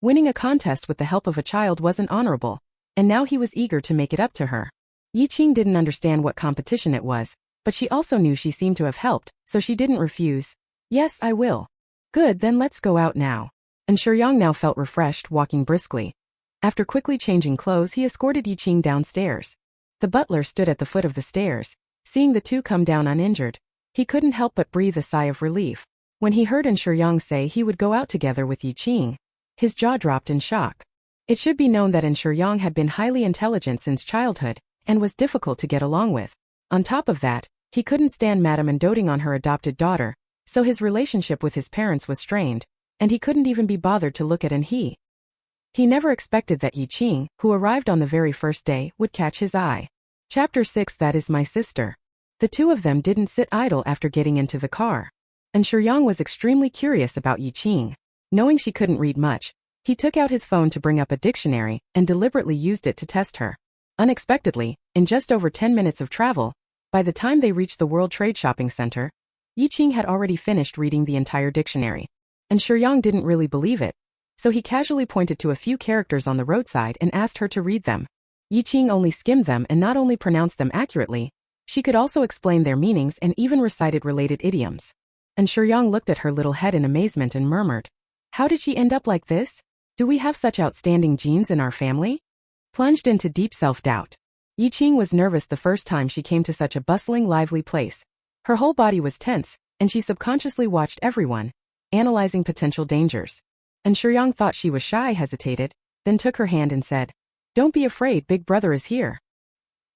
Winning a contest with the help of a child wasn't honorable, and now he was eager to make it up to her. Qing didn't understand what competition it was, but she also knew she seemed to have helped, so she didn't refuse. Yes, I will. Good, then let's go out now. Yang now felt refreshed, walking briskly. After quickly changing clothes, he escorted Qing downstairs. The butler stood at the foot of the stairs, seeing the two come down uninjured. He couldn't help but breathe a sigh of relief. When he heard Yang say he would go out together with Qing, his jaw dropped in shock. It should be known that Yang had been highly intelligent since childhood, and was difficult to get along with. On top of that, he couldn't stand Madame and doting on her adopted daughter, so his relationship with his parents was strained, and he couldn't even be bothered to look at He never expected that Qing, who arrived on the very first day, would catch his eye. Chapter 6, That is my sister. The two of them didn't sit idle after getting into the car. Yang was extremely curious about Qing. Knowing she couldn't read much, he took out his phone to bring up a dictionary and deliberately used it to test her. Unexpectedly, in just over 10 minutes of travel, by the time they reached the World Trade Shopping Center, Qing had already finished reading the entire dictionary. Yang didn't really believe it, so he casually pointed to a few characters on the roadside and asked her to read them. Qing only skimmed them and not only pronounced them accurately, she could also explain their meanings and even recited related idioms. Yang looked at her little head in amazement and murmured, how did she end up like this? Do we have such outstanding genes in our family? Plunged into deep self-doubt. Qing was nervous the first time she came to such a bustling, lively place. Her whole body was tense, and she subconsciously watched everyone, analyzing potential dangers. Yang thought she was shy, hesitated, then took her hand and said, don't be afraid, big brother is here.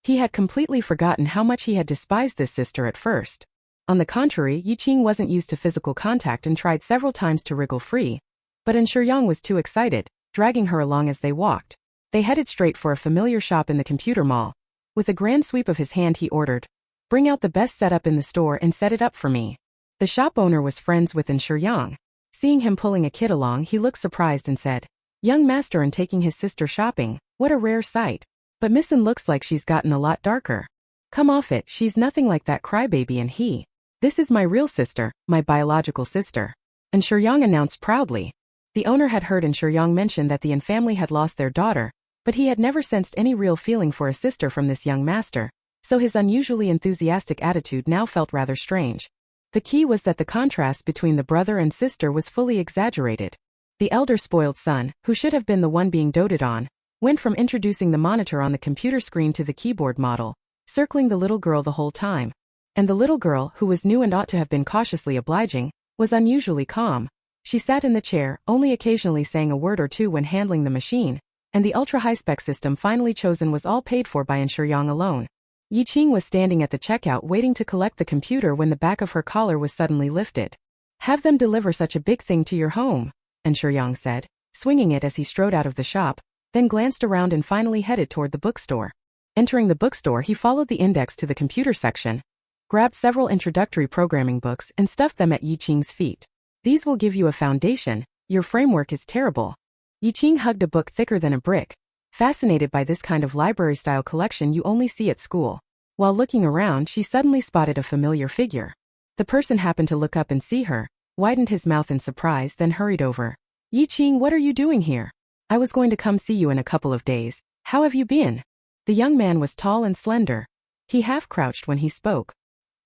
He had completely forgotten how much he had despised this sister at first. On the contrary, Qing wasn't used to physical contact and tried several times to wriggle free, but Yang was too excited, dragging her along as they walked. They headed straight for a familiar shop in the computer mall. With a grand sweep of his hand he ordered, "Bring out the best setup in the store and set it up for me." The shop owner was friends with Yang. Seeing him pulling a kid along, he looked surprised and said, "Young master and taking his sister shopping, what a rare sight. But Missin looks like she's gotten a lot darker. Come off it, she's nothing like that crybaby and he. This is my real sister, my biological sister." And Yang announced proudly. The owner had heard Yang mention that the Yin family had lost their daughter, but he had never sensed any real feeling for a sister from this young master, so his unusually enthusiastic attitude now felt rather strange. The key was that the contrast between the brother and sister was fully exaggerated. The elder spoiled son, who should have been the one being doted on, went from introducing the monitor on the computer screen to the keyboard model, circling the little girl the whole time. And the little girl, who was new and ought to have been cautiously obliging, was unusually calm. She sat in the chair, only occasionally saying a word or two when handling the machine, and the ultra-high-spec system finally chosen was all paid for by Yang alone. Qing was standing at the checkout waiting to collect the computer when the back of her collar was suddenly lifted. "Have them deliver such a big thing to your home," Yang said, swinging it as he strode out of the shop, then glanced around and finally headed toward the bookstore. Entering the bookstore, he followed the index to the computer section, grabbed several introductory programming books and stuffed them at Qing's feet. "These will give you a foundation, your framework is terrible." Qing hugged a book thicker than a brick, fascinated by this kind of library-style collection you only see at school. While looking around, she suddenly spotted a familiar figure. The person happened to look up and see her, widened his mouth in surprise, then hurried over. "Qing, what are you doing here? I was going to come see you in a couple of days. How have you been?" The young man was tall and slender. He half-crouched when he spoke.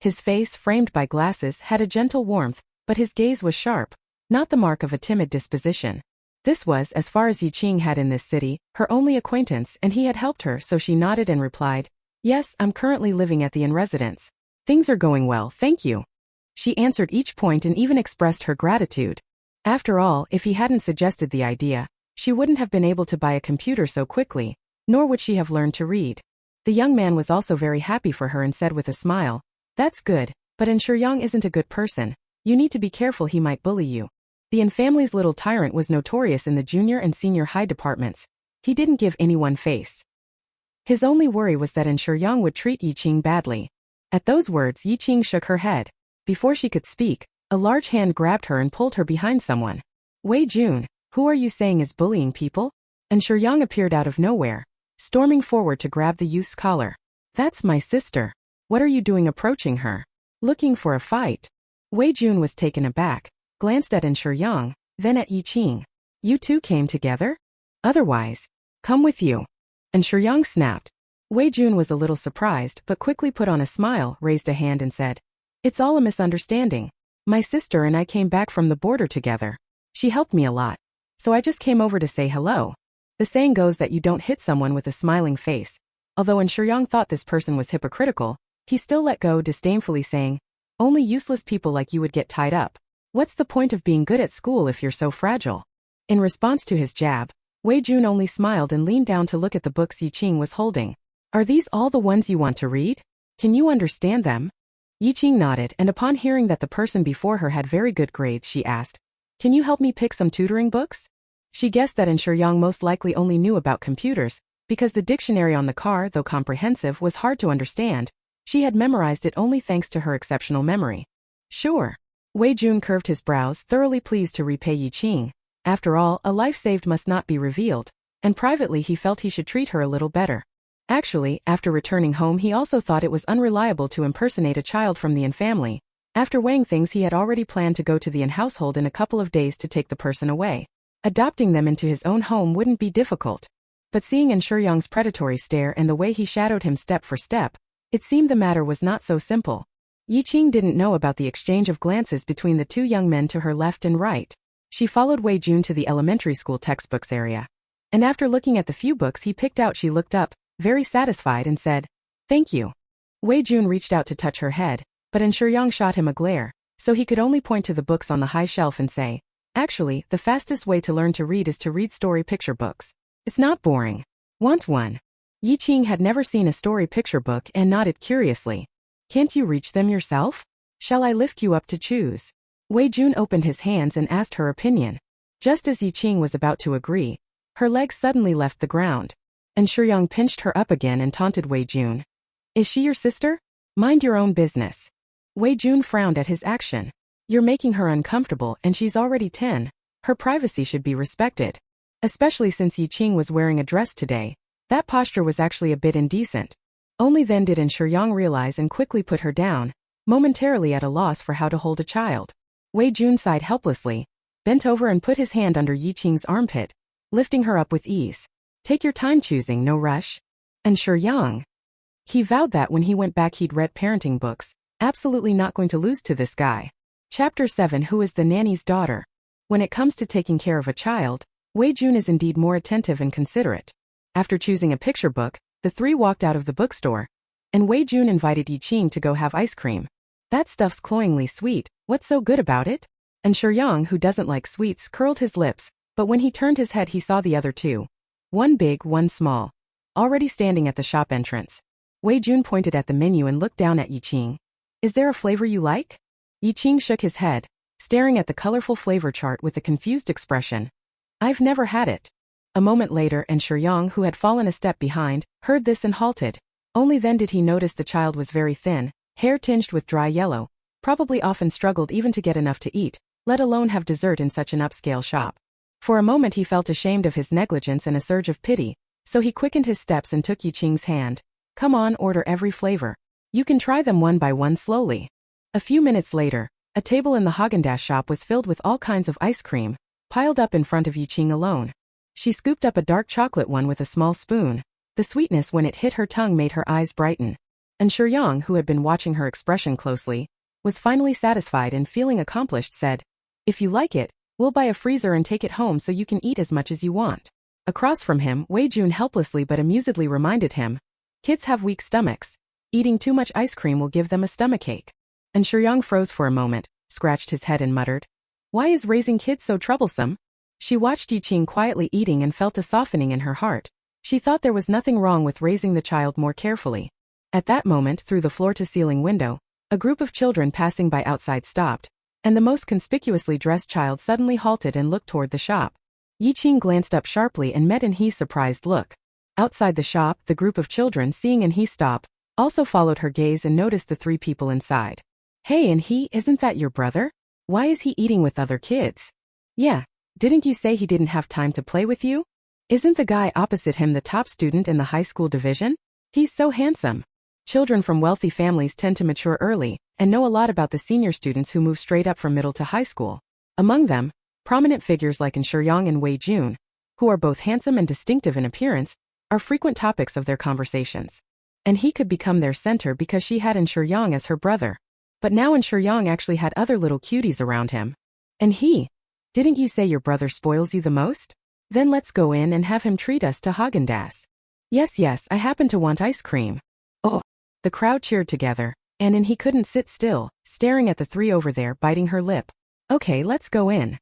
His face, framed by glasses, had a gentle warmth, but his gaze was sharp, not the mark of a timid disposition. This was, as far as Qing had in this city, her only acquaintance, and he had helped her, so she nodded and replied, "Yes, I'm currently living at the Inn residence. Things are going well, thank you." She answered each point and even expressed her gratitude. After all, if he hadn't suggested the idea, she wouldn't have been able to buy a computer so quickly, nor would she have learned to read. The young man was also very happy for her and said with a smile, "That's good, but Yang isn't a good person. You need to be careful, he might bully you." The Yin family's little tyrant was notorious in the junior and senior high departments. He didn't give anyone face. His only worry was that Yang would treat Qing badly. At those words, Qing shook her head. Before she could speak, a large hand grabbed her and pulled her behind someone. "Wei Jun, who are you saying is bullying people?" Yang appeared out of nowhere, storming forward to grab the youth's collar. "That's my sister. What are you doing approaching her? Looking for a fight?" Wei Jun was taken aback, glanced at Yang, then at Qing. "You two came together? Otherwise, come with you." Yang snapped. Wei Jun was a little surprised but quickly put on a smile, raised a hand and said, "It's all a misunderstanding. My sister and I came back from the border together. She helped me a lot. So I just came over to say hello." The saying goes that you don't hit someone with a smiling face. Although Yang thought this person was hypocritical, he still let go, disdainfully saying, "Only useless people like you would get tied up. What's the point of being good at school if you're so fragile?" In response to his jab, Wei Jun only smiled and leaned down to look at the books Qing was holding. "Are these all the ones you want to read? Can you understand them?" Qing nodded, and upon hearing that the person before her had very good grades, she asked, "Can you help me pick some tutoring books?" She guessed that Yang most likely only knew about computers, because the dictionary on the car, though comprehensive, was hard to understand. She had memorized it only thanks to her exceptional memory. "Sure." Wei Jun curved his brows, thoroughly pleased to repay Qing. After all, a life saved must not be revealed, and privately he felt he should treat her a little better. Actually, after returning home he also thought it was unreliable to impersonate a child from the Yin family. After weighing things, he had already planned to go to the Yin household in a couple of days to take the person away. Adopting them into his own home wouldn't be difficult. But seeing Yang's predatory stare and the way he shadowed him step for step, it seemed the matter was not so simple. Qing didn't know about the exchange of glances between the two young men to her left and right. She followed Wei Jun to the elementary school textbooks area. And after looking at the few books he picked out, she looked up, very satisfied, and said, "Thank you." Wei Jun reached out to touch her head, but Yang shot him a glare, so he could only point to the books on the high shelf and say, "Actually, the fastest way to learn to read is to read story picture books. It's not boring. Want one?" Qing had never seen a story picture book and nodded curiously. "Can't you reach them yourself? Shall I lift you up to choose?" Wei Jun opened his hands and asked her opinion. Just as Qing was about to agree, her legs suddenly left the ground. and Shuyang pinched her up again and taunted Wei Jun. Is she your sister? Mind your own business. Wei Jun frowned at his action. You're making her uncomfortable and she's already 10. Her privacy should be respected. Especially since Yi Qing was wearing a dress today. That posture was actually a bit indecent. Only then did Shuyang realize and quickly put her down, momentarily at a loss for how to hold a child. Wei Jun sighed helplessly, bent over and put his hand under Yi Qing's armpit, lifting her up with ease. Take your time choosing, no rush. And Shuyang. He vowed that when he went back he'd read parenting books, absolutely not going to lose to this guy. Chapter 7 Who is the nanny's daughter? When it comes to taking care of a child, Wei Jun is indeed more attentive and considerate. After choosing a picture book, the three walked out of the bookstore, and Wei Jun invited Yi Qing to go have ice cream. That stuff's cloyingly sweet, what's so good about it? And Shuyang, who doesn't like sweets, curled his lips, but when he turned his head he saw the other two. One big, one small. Already standing at the shop entrance. Wei Jun pointed at the menu and looked down at Yi Qing. Is there a flavor you like? Yi Qing shook his head, staring at the colorful flavor chart with a confused expression. I've never had it. A moment later and Shuyang, who had fallen a step behind, heard this and halted. Only then did he notice the child was very thin, hair tinged with dry yellow, probably often struggled even to get enough to eat, let alone have dessert in such an upscale shop. For a moment he felt ashamed of his negligence and a surge of pity, so he quickened his steps and took Yi Qing's hand. Come on, order every flavor. You can try them one by one slowly. A few minutes later, a table in the Häagen-Dazs shop was filled with all kinds of ice cream, piled up in front of Yi Qing alone. She scooped up a dark chocolate one with a small spoon. The sweetness when it hit her tongue made her eyes brighten. And Shuyang, who had been watching her expression closely, was finally satisfied and feeling accomplished said, If you like it, we'll buy a freezer and take it home so you can eat as much as you want. Across from him, Wei Jun helplessly but amusedly reminded him, Kids have weak stomachs. Eating too much ice cream will give them a stomachache. And Shuyang froze for a moment, scratched his head and muttered, Why is raising kids so troublesome? She watched Yi Qing quietly eating and felt a softening in her heart. She thought there was nothing wrong with raising the child more carefully. At that moment, through the floor-to-ceiling window, a group of children passing by outside stopped, and the most conspicuously dressed child suddenly halted and looked toward the shop. Yi Qing glanced up sharply and met He's surprised look. Outside the shop, the group of children, seeing He stop, also followed her gaze and noticed the three people inside. Hey, He, isn't that your brother? Why is he eating with other kids? Yeah, didn't you say he didn't have time to play with you? Isn't the guy opposite him the top student in the high school division? He's so handsome. Children from wealthy families tend to mature early and know a lot about the senior students who move straight up from middle to high school. Among them, prominent figures like Shuyang and Wei Jun, who are both handsome and distinctive in appearance, are frequent topics of their conversations. And he could become their center because she had Shuyang as her brother. But now Shuyang actually had other little cuties around him. And he, didn't you say your brother spoils you the most? Then let's go in and have him treat us to Häagen-Dazs. Yes, I happen to want ice cream. Oh. The crowd cheered together, and He couldn't sit still, staring at the three over there biting her lip. Okay, let's go in.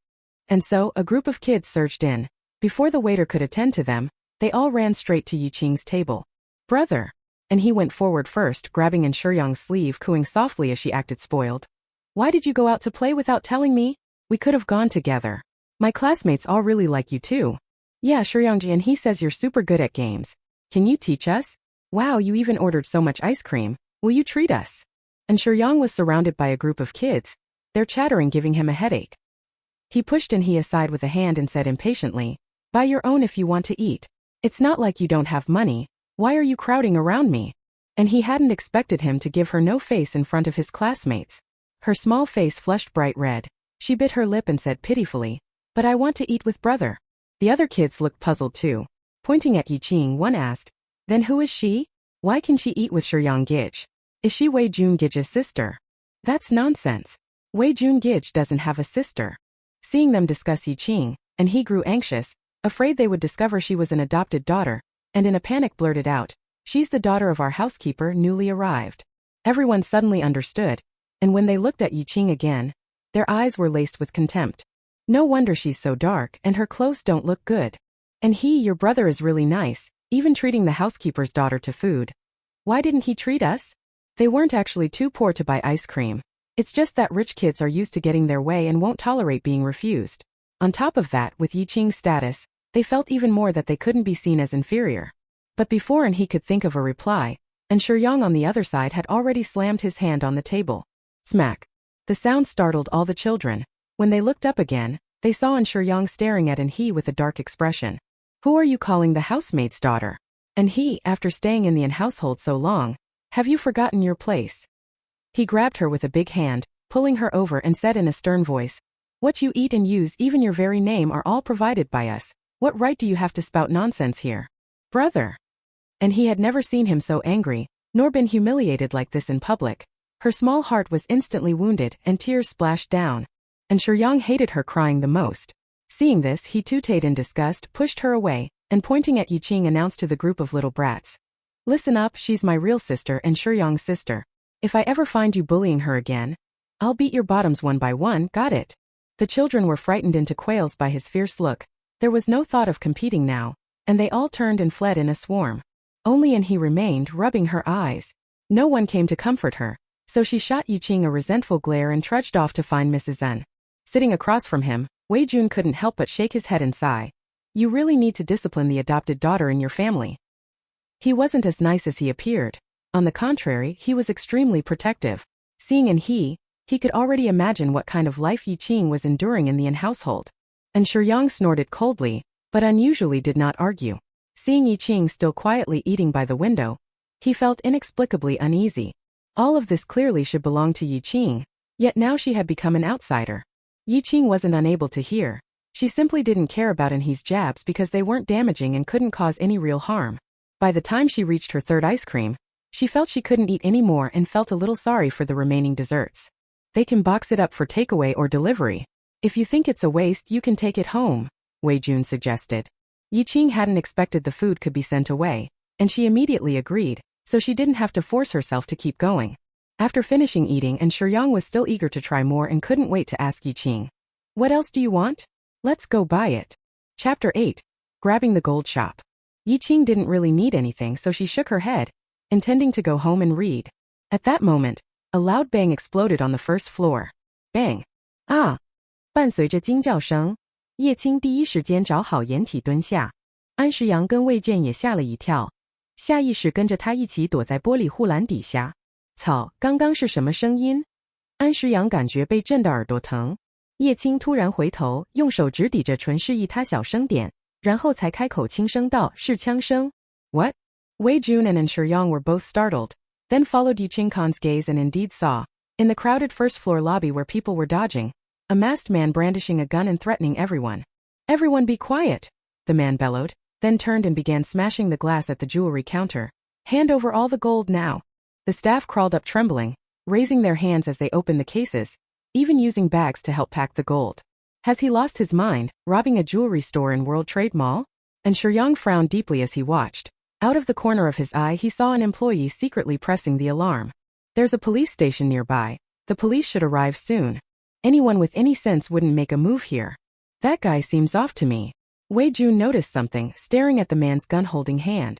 And so, a group of kids surged in. Before the waiter could attend to them, they all ran straight to Yi Qing's table. Brother. And he went forward first, grabbing Shuyang's sleeve, cooing softly as she acted spoiled. Why did you go out to play without telling me? We could have gone together. My classmates all really like you too. Yeah, Shuyangji, and he says you're super good at games. Can you teach us? Wow, you even ordered so much ice cream. Will you treat us? And Shuyang was surrounded by a group of kids, their chattering giving him a headache. He pushed He aside with a hand and said impatiently, Buy your own if you want to eat. It's not like you don't have money. Why are you crowding around me? And he hadn't expected him to give her no face in front of his classmates. Her small face flushed bright red. She bit her lip and said pitifully, But I want to eat with brother. The other kids looked puzzled too. Pointing at Yi Qing, one asked, Then who is she? Why can she eat with Shuyang Gij? Is she Wei Jun Gij's sister? That's nonsense. Wei Jun Gij doesn't have a sister. Seeing them discuss Yi Qing, and he grew anxious, afraid they would discover she was an adopted daughter, and in a panic blurted out, She's the daughter of our housekeeper newly arrived. Everyone suddenly understood, and when they looked at Yi Qing again, their eyes were laced with contempt. No wonder she's so dark and her clothes don't look good. And your brother is really nice, even treating the housekeeper's daughter to food. Why didn't he treat us? They weren't actually too poor to buy ice cream. It's just that rich kids are used to getting their way and won't tolerate being refused. On top of that, with Yi Qing's status, they felt even more that they couldn't be seen as inferior. But before he could think of a reply, and Shuyang on the other side had already slammed his hand on the table. Smack. The sound startled all the children. When they looked up again, they saw Shuyang staring at he with a dark expression. Who are you calling the housemaid's daughter? And he, after staying in the household so long, have you forgotten your place? He grabbed her with a big hand, pulling her over and said in a stern voice, what you eat and use, even your very name, are all provided by us. What right do you have to spout nonsense here? Brother. And he had never seen him so angry, nor been humiliated like this in public. Her small heart was instantly wounded and tears splashed down. And Shuyang hated her crying the most. Seeing this, he tooted in disgust, pushed her away, and pointing at Qing announced to the group of little brats. Listen up, she's my real sister and Shuyang's sister. If I ever find you bullying her again, I'll beat your bottoms one by one, got it? The children were frightened into quails by his fierce look. There was no thought of competing now, and they all turned and fled in a swarm. Only he remained, rubbing her eyes. No one came to comfort her, so she shot Qing a resentful glare and trudged off to find Mrs. N. Sitting across from him, Wei Jun couldn't help but shake his head and sigh. You really need to discipline the adopted daughter in your family. He wasn't as nice as he appeared. On the contrary, he was extremely protective. Seeing he could already imagine what kind of life Qing was enduring in the household. And Shuyang snorted coldly, but unusually did not argue. Seeing Qing still quietly eating by the window, he felt inexplicably uneasy. All of this clearly should belong to Qing, yet now she had become an outsider. Qing wasn't unable to hear. She simply didn't care about his jabs because they weren't damaging and couldn't cause any real harm. By the time she reached her third ice cream, she felt she couldn't eat any more and felt a little sorry for the remaining desserts. They can box it up for takeaway or delivery. If you think it's a waste, you can take it home, Wei Jun suggested. Qing hadn't expected the food could be sent away, and she immediately agreed, so she didn't have to force herself to keep going. After finishing eating, and Shuyang was still eager to try more and couldn't wait to ask Qing. What else do you want? Let's go buy it. Chapter 8. Grabbing the gold shop. Qing didn't really need anything, so she shook her head, intending to go home and read. At that moment, a loud bang exploded on the first floor. Bang. Ah! 伴随着惊叫声，叶青第一时间找好掩体蹲下。安石阳跟魏健也吓了一跳，下意识跟着他一起躲在玻璃护栏底下。操，刚刚是什么声音？安石阳感觉被震得耳朵疼。叶青突然回头，用手指抵着唇示意他小声点，然后才开口轻声道：“是枪声。” What? Wei Jun and Shuyang were both startled, then followed Qing Khan's gaze and indeed saw, in the crowded first-floor lobby where people were dodging, a masked man brandishing a gun and threatening everyone. Everyone be quiet, the man bellowed, then turned and began smashing the glass at the jewelry counter. Hand over all the gold now. The staff crawled up trembling, raising their hands as they opened the cases, even using bags to help pack the gold. Has he lost his mind, robbing a jewelry store in World Trade Mall? And Shuyang frowned deeply as he watched. Out of the corner of his eye he saw an employee secretly pressing the alarm. There's a police station nearby. The police should arrive soon. Anyone with any sense wouldn't make a move here. That guy seems off to me. Wei Jun noticed something, staring at the man's gun-holding hand.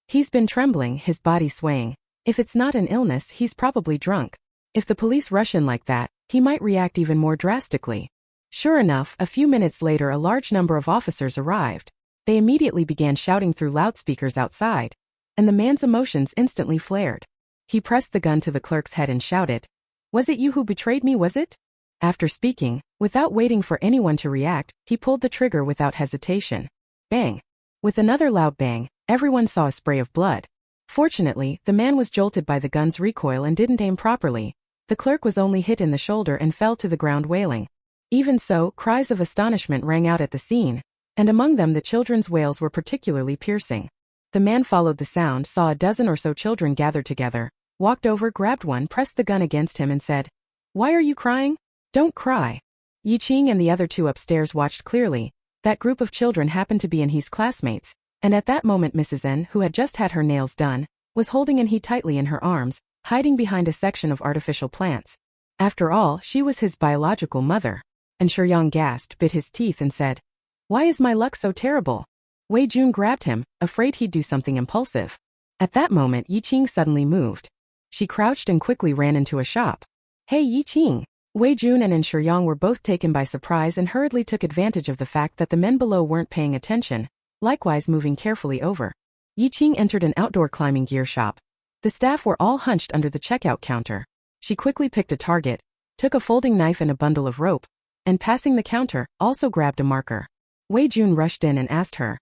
He's been trembling, his body swaying. If it's not an illness, he's probably drunk. If the police rush in like that, he might react even more drastically. Sure enough, a few minutes later a large number of officers arrived. They immediately began shouting through loudspeakers outside, and the man's emotions instantly flared. He pressed the gun to the clerk's head and shouted, "Was it you who betrayed me, was it?" After speaking, without waiting for anyone to react, he pulled the trigger without hesitation. Bang! With another loud bang, everyone saw a spray of blood. Fortunately, the man was jolted by the gun's recoil and didn't aim properly. The clerk was only hit in the shoulder and fell to the ground wailing. Even so, cries of astonishment rang out at the scene, and among them the children's wails were particularly piercing. The man followed the sound, saw a dozen or so children gathered together, walked over, grabbed one, pressed the gun against him and said, "Why are you crying? Don't cry." Qing and the other two upstairs watched clearly. That group of children happened to be his classmates, and at that moment Mrs. N, who had just had her nails done, was holding he tightly in her arms, hiding behind a section of artificial plants. After all, she was his biological mother. And Shuyang gasped, bit his teeth and said, "Why is my luck so terrible?" Wei Jun grabbed him, afraid he'd do something impulsive. At that moment Qing suddenly moved. She crouched and quickly ran into a shop. "Hey Qing!" Wei Jun and Shuyang were both taken by surprise and hurriedly took advantage of the fact that the men below weren't paying attention, likewise moving carefully over. Yi Qing entered an outdoor climbing gear shop. The staff were all hunched under the checkout counter. She quickly picked a target, took a folding knife and a bundle of rope, and passing the counter, also grabbed a marker. Wei Jun rushed in and asked her,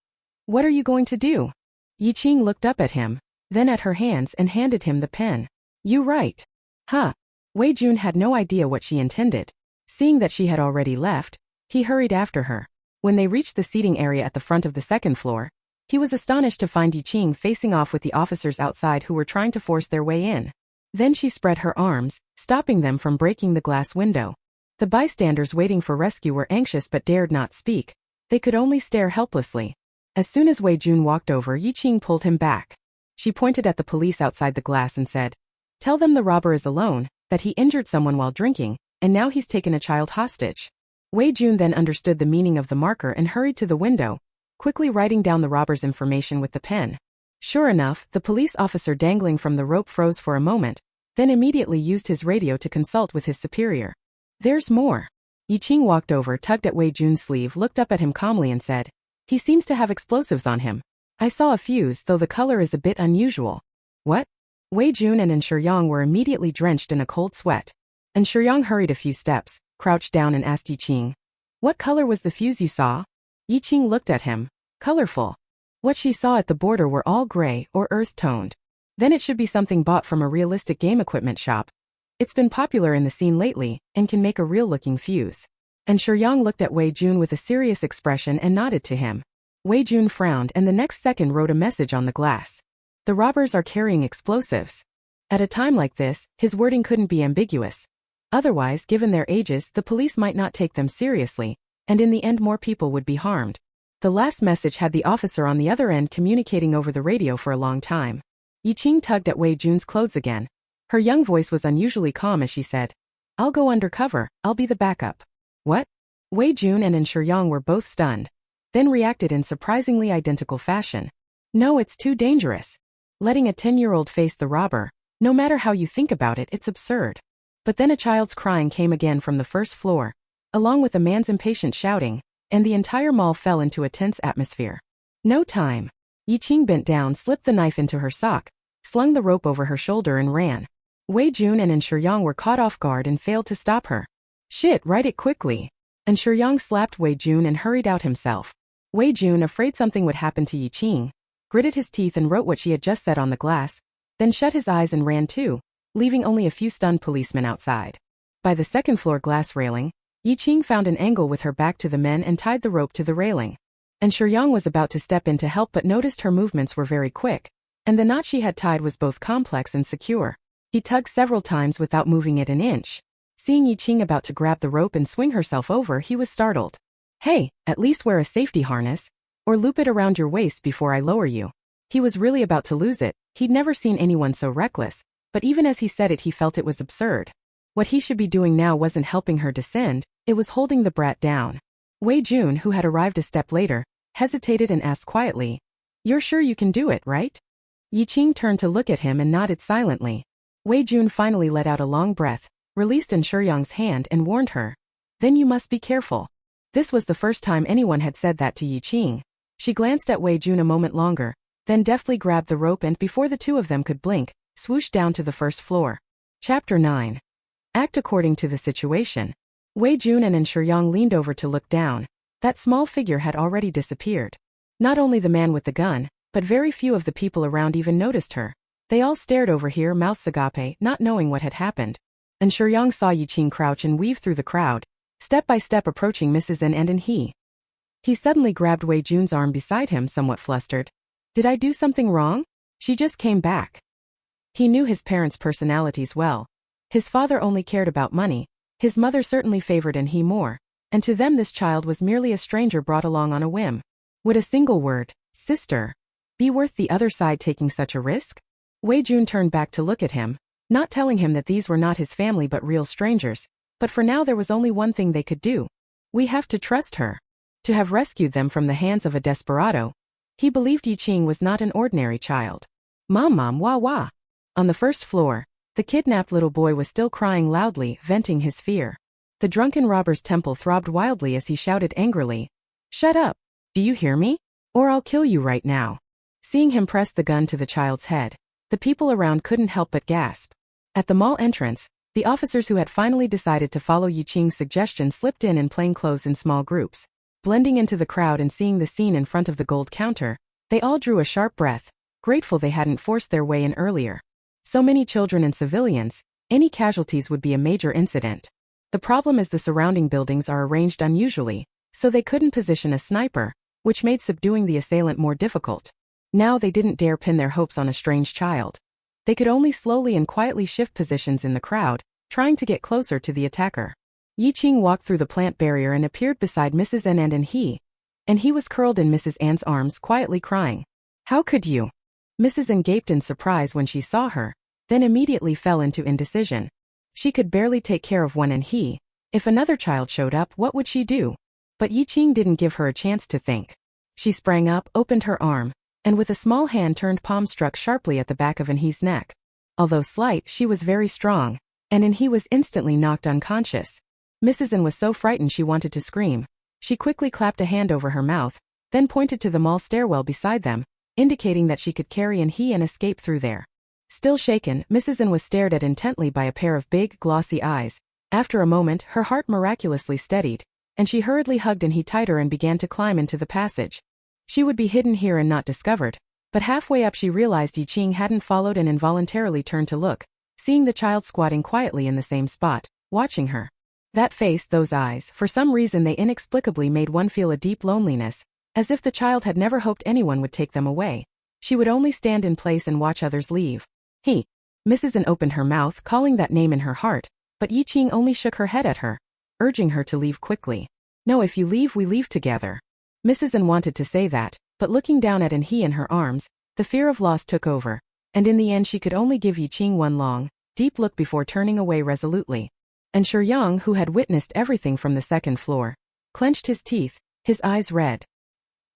"What are you going to do?" Yi Qing looked up at him, then at her hands and handed him the pen. "You write." "Huh." Wei Jun had no idea what she intended. Seeing that she had already left, he hurried after her. When they reached the seating area at the front of the second floor, he was astonished to find Yi Qing facing off with the officers outside who were trying to force their way in. Then she spread her arms, stopping them from breaking the glass window. The bystanders waiting for rescue were anxious but dared not speak. They could only stare helplessly. As soon as Wei Jun walked over, Yi Qing pulled him back. She pointed at the police outside the glass and said, "Tell them the robber is alone, that he injured someone while drinking, and now he's taken a child hostage." Wei Jun then understood the meaning of the marker and hurried to the window, quickly writing down the robber's information with the pen. Sure enough, the police officer dangling from the rope froze for a moment, then immediately used his radio to consult with his superior. "There's more." Yi Qing walked over, tugged at Wei Jun's sleeve, looked up at him calmly and said, "He seems to have explosives on him. I saw a fuse, though the color is a bit unusual." "What?" Wei Jun and Shiryang were immediately drenched in a cold sweat. Shiryang hurried a few steps, crouched down and asked Yi Qing, "What color was the fuse you saw?" Yi Qing looked at him. "Colorful." What she saw at the border were all gray or earth-toned. Then it should be something bought from a realistic game equipment shop. It's been popular in the scene lately, and can make a real-looking fuse. Shiryang looked at Wei Jun with a serious expression and nodded to him. Wei Jun frowned and the next second wrote a message on the glass. "The robbers are carrying explosives." At a time like this, his wording couldn't be ambiguous. Otherwise, given their ages, the police might not take them seriously, and in the end more people would be harmed. The last message had the officer on the other end communicating over the radio for a long time. Yi Qing tugged at Wei Jun's clothes again. Her young voice was unusually calm as she said, "I'll go undercover, I'll be the backup." "What?" Wei Jun and Shiryang were both stunned, then reacted in surprisingly identical fashion. "No, it's too dangerous. Letting a 10-year-old face the robber, no matter how you think about it, it's absurd." But then a child's crying came again from the first floor, along with a man's impatient shouting, and the entire mall fell into a tense atmosphere. "No time." Yi Qing bent down, slipped the knife into her sock, slung the rope over her shoulder and ran. Wei Jun and Shiryang were caught off guard and failed to stop her. "Shit, write it quickly." Shiryang slapped Wei Jun and hurried out himself. Wei Jun, afraid something would happen to Yi Qing, gritted his teeth and wrote what she had just said on the glass, then shut his eyes and ran too, leaving only a few stunned policemen outside. By the second-floor glass railing, Yi Qing found an angle with her back to the men and tied the rope to the railing. Shiryang was about to step in to help but noticed her movements were very quick, and the knot she had tied was both complex and secure. He tugged several times without moving it an inch. Seeing Yi Qing about to grab the rope and swing herself over, he was startled. "Hey, at least wear a safety harness, or loop it around your waist before I lower you." He was really about to lose it. He'd never seen anyone so reckless, but even as he said it he felt it was absurd. What he should be doing now wasn't helping her descend, it was holding the brat down. Wei Jun, who had arrived a step later, hesitated and asked quietly, "You're sure you can do it, right?" Yi Qing turned to look at him and nodded silently. Wei Jun finally let out a long breath, released Shiryang's hand and warned her, "Then you must be careful." This was the first time anyone had said that to Yi Qing. She glanced at Wei Jun a moment longer, then deftly grabbed the rope and before the two of them could blink, swooshed down to the first floor. Chapter 9. Act according to the situation. Wei Jun and Shiryang leaned over to look down. That small figure had already disappeared. Not only the man with the gun, but very few of the people around even noticed her. They all stared over here, mouths agape, not knowing what had happened. Shiryang saw Yi Qing crouch and weave through the crowd, step by step approaching Mrs. N and he. He suddenly grabbed Wei Jun's arm beside him, somewhat flustered. "Did I do something wrong? She just came back." He knew his parents' personalities well. His father only cared about money, his mother certainly favored he more, and to them this child was merely a stranger brought along on a whim. Would a single word, "sister," be worth the other side taking such a risk? Wei Jun turned back to look at him, not telling him that these were not his family but real strangers, but for now there was only one thing they could do. We have to trust her. To have rescued them from the hands of a desperado, he believed Yi Qing was not an ordinary child. Mom, wah wah. On the first floor, the kidnapped little boy was still crying loudly, venting his fear. The drunken robber's temple throbbed wildly as he shouted angrily, "Shut up! Do you hear me? Or I'll kill you right now." Seeing him press the gun to the child's head, the people around couldn't help but gasp. At the mall entrance, the officers who had finally decided to follow Yi Qing's suggestion slipped in plain clothes in small groups. Blending into the crowd and seeing the scene in front of the gold counter, they all drew a sharp breath, grateful they hadn't forced their way in earlier. So many children and civilians, any casualties would be a major incident. The problem is the surrounding buildings are arranged unusually, so they couldn't position a sniper, which made subduing the assailant more difficult. Now they didn't dare pin their hopes on a strange child. They could only slowly and quietly shift positions in the crowd, trying to get closer to the attacker. Yi Qing walked through the plant barrier and appeared beside Mrs. N and he was curled in Mrs. N's arms quietly crying. "How could you?" Mrs. N gaped in surprise when she saw her, then immediately fell into indecision. She could barely take care of one and if another child showed up, what would she do? But Yi Qing didn't give her a chance to think. She sprang up, opened her arm, and with a small hand-turned palm struck sharply at the back of He's neck. Although slight, she was very strong, and He was instantly knocked unconscious. Mrs. N was so frightened she wanted to scream. She quickly clapped a hand over her mouth, then pointed to the mall stairwell beside them, indicating that she could carry He and escape through there. Still shaken, Mrs. N was stared at intently by a pair of big, glossy eyes. After a moment, her heart miraculously steadied, and she hurriedly hugged He tighter and began to climb into the passage. She would be hidden here and not discovered, but halfway up she realized Yi Qing hadn't followed and involuntarily turned to look, seeing the child squatting quietly in the same spot, watching her. That face, those eyes, for some reason they inexplicably made one feel a deep loneliness, as if the child had never hoped anyone would take them away. She would only stand in place and watch others leave. Mrs. N opened her mouth, calling that name in her heart, but Yi Qing only shook her head at her, urging her to leave quickly. "No, if you leave, we leave together." Mrs. N wanted to say that, but looking down at He in her arms, the fear of loss took over, and in the end she could only give Yi Qing one long, deep look before turning away resolutely. And Yang, who had witnessed everything from the second floor, clenched his teeth, his eyes red.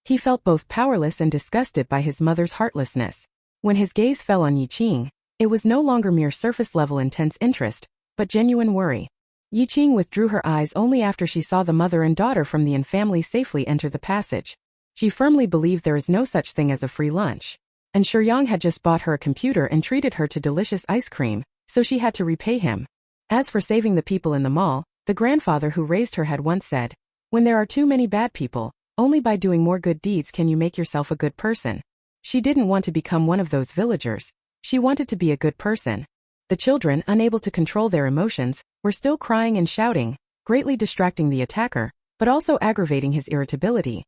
He felt both powerless and disgusted by his mother's heartlessness. When his gaze fell on Yi Qing, it was no longer mere surface-level intense interest, but genuine worry. Yi Qing withdrew her eyes only after she saw the mother and daughter from the Yin family safely enter the passage. She firmly believed there is no such thing as a free lunch. And Yang had just bought her a computer and treated her to delicious ice cream, so she had to repay him. As for saving the people in the mall, the grandfather who raised her had once said, "When there are too many bad people, only by doing more good deeds can you make yourself a good person." She didn't want to become one of those villagers. She wanted to be a good person. The children, unable to control their emotions, were still crying and shouting, greatly distracting the attacker, but also aggravating his irritability.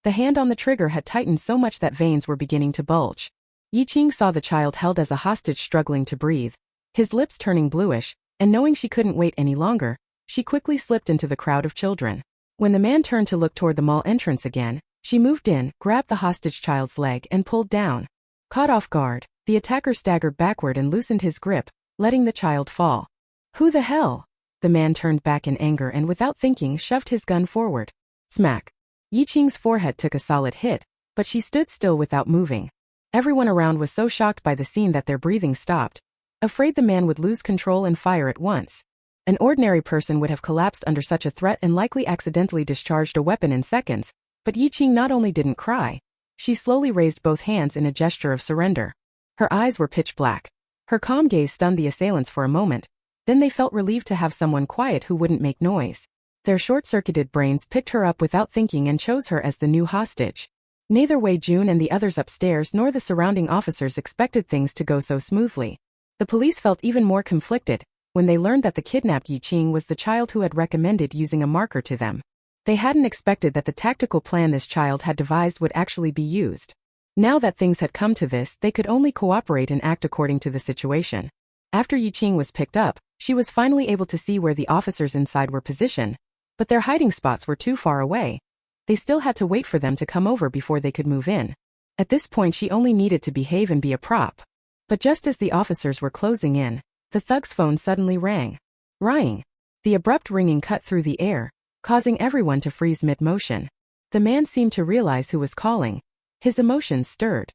The hand on the trigger had tightened so much that veins were beginning to bulge. Yi Qing saw the child held as a hostage struggling to breathe, his lips turning bluish, and knowing she couldn't wait any longer, she quickly slipped into the crowd of children. When the man turned to look toward the mall entrance again, she moved in, grabbed the hostage child's leg and pulled down. Caught off guard, the attacker staggered backward and loosened his grip, letting the child fall. "Who the hell?" The man turned back in anger and without thinking shoved his gun forward. Smack. Yi Qing's forehead took a solid hit, but she stood still without moving. Everyone around was so shocked by the scene that their breathing stopped, afraid the man would lose control and fire at once. An ordinary person would have collapsed under such a threat and likely accidentally discharged a weapon in seconds, but Yi Qing not only didn't cry, she slowly raised both hands in a gesture of surrender. Her eyes were pitch black. Her calm gaze stunned the assailants for a moment, then they felt relieved to have someone quiet who wouldn't make noise. Their short-circuited brains picked her up without thinking and chose her as the new hostage. Neither Wei Jun and the others upstairs nor the surrounding officers expected things to go so smoothly. The police felt even more conflicted when they learned that the kidnapped Yi Qing was the child who had recommended using a marker to them. They hadn't expected that the tactical plan this child had devised would actually be used. Now that things had come to this, they could only cooperate and act according to the situation. After Yi Qing was picked up, she was finally able to see where the officers inside were positioned, but their hiding spots were too far away. They still had to wait for them to come over before they could move in. At this point she only needed to behave and be a prop. But just as the officers were closing in, the thug's phone suddenly rang. Ring. The abrupt ringing cut through the air, causing everyone to freeze mid-motion. The man seemed to realize who was calling. His emotions stirred.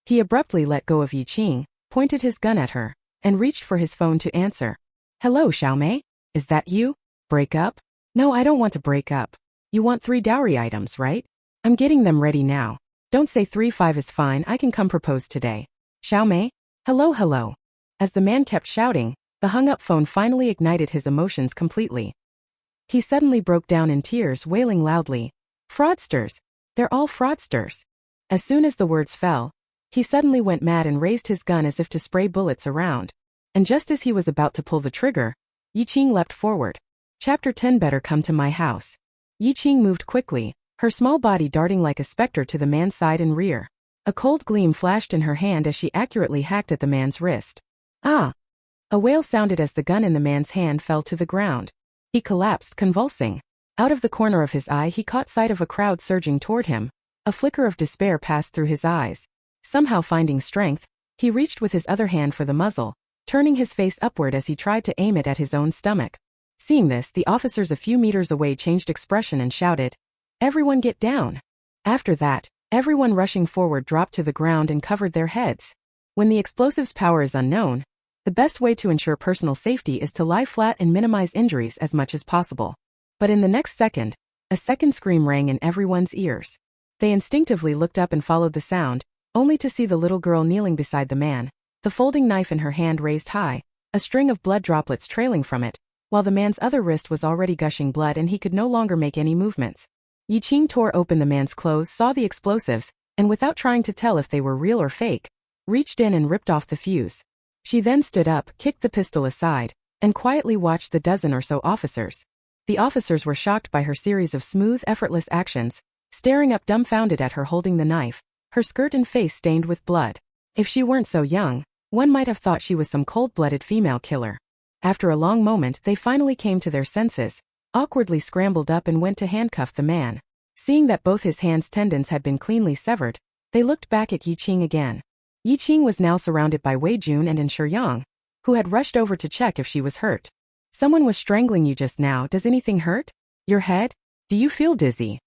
He abruptly let go of Yi Qing, pointed his gun at her, and reached for his phone to answer. "Hello, Xiaomei? Is that you? Break up?" "No, I don't want to break up. You want 3 dowry items, right? I'm getting them ready now." Don't say 3-5 is fine, I can come propose today. Xiao Mei? Hello, hello. As the man kept shouting, the hung-up phone finally ignited his emotions completely. He suddenly broke down in tears, wailing loudly, "Fraudsters! They're all fraudsters!" As soon as the words fell, he suddenly went mad and raised his gun as if to spray bullets around. And just as he was about to pull the trigger, Yi Qing leapt forward. Chapter 10. Better come to my house. Yi Qing moved quickly, her small body darting like a specter to the man's side and rear. A cold gleam flashed in her hand as she accurately hacked at the man's wrist. Ah! A wail sounded as the gun in the man's hand fell to the ground. He collapsed, convulsing. Out of the corner of his eye he caught sight of a crowd surging toward him. A flicker of despair passed through his eyes. Somehow finding strength, he reached with his other hand for the muzzle, turning his face upward as he tried to aim it at his own stomach. Seeing this, the officers a few meters away changed expression and shouted, "Everyone get down!" After that, everyone rushing forward dropped to the ground and covered their heads. When the explosive's power is unknown, the best way to ensure personal safety is to lie flat and minimize injuries as much as possible. But in the next second, a second scream rang in everyone's ears. They instinctively looked up and followed the sound, only to see the little girl kneeling beside the man, the folding knife in her hand raised high, a string of blood droplets trailing from it, while the man's other wrist was already gushing blood and he could no longer make any movements. Yi Qing tore open the man's clothes, saw the explosives, and without trying to tell if they were real or fake, reached in and ripped off the fuse. She then stood up, kicked the pistol aside, and quietly watched the dozen or so officers. The officers were shocked by her series of smooth, effortless actions, staring up dumbfounded at her holding the knife, her skirt and face stained with blood. If she weren't so young, one might have thought she was some cold-blooded female killer. After a long moment they finally came to their senses, awkwardly scrambled up and went to handcuff the man. Seeing that both his hands' tendons had been cleanly severed, they looked back at Yi Qing again. Yi Qing was now surrounded by Wei Jun and Shuyang, who had rushed over to check if she was hurt. "Someone was strangling you just now, does anything hurt? Your head? Do you feel dizzy?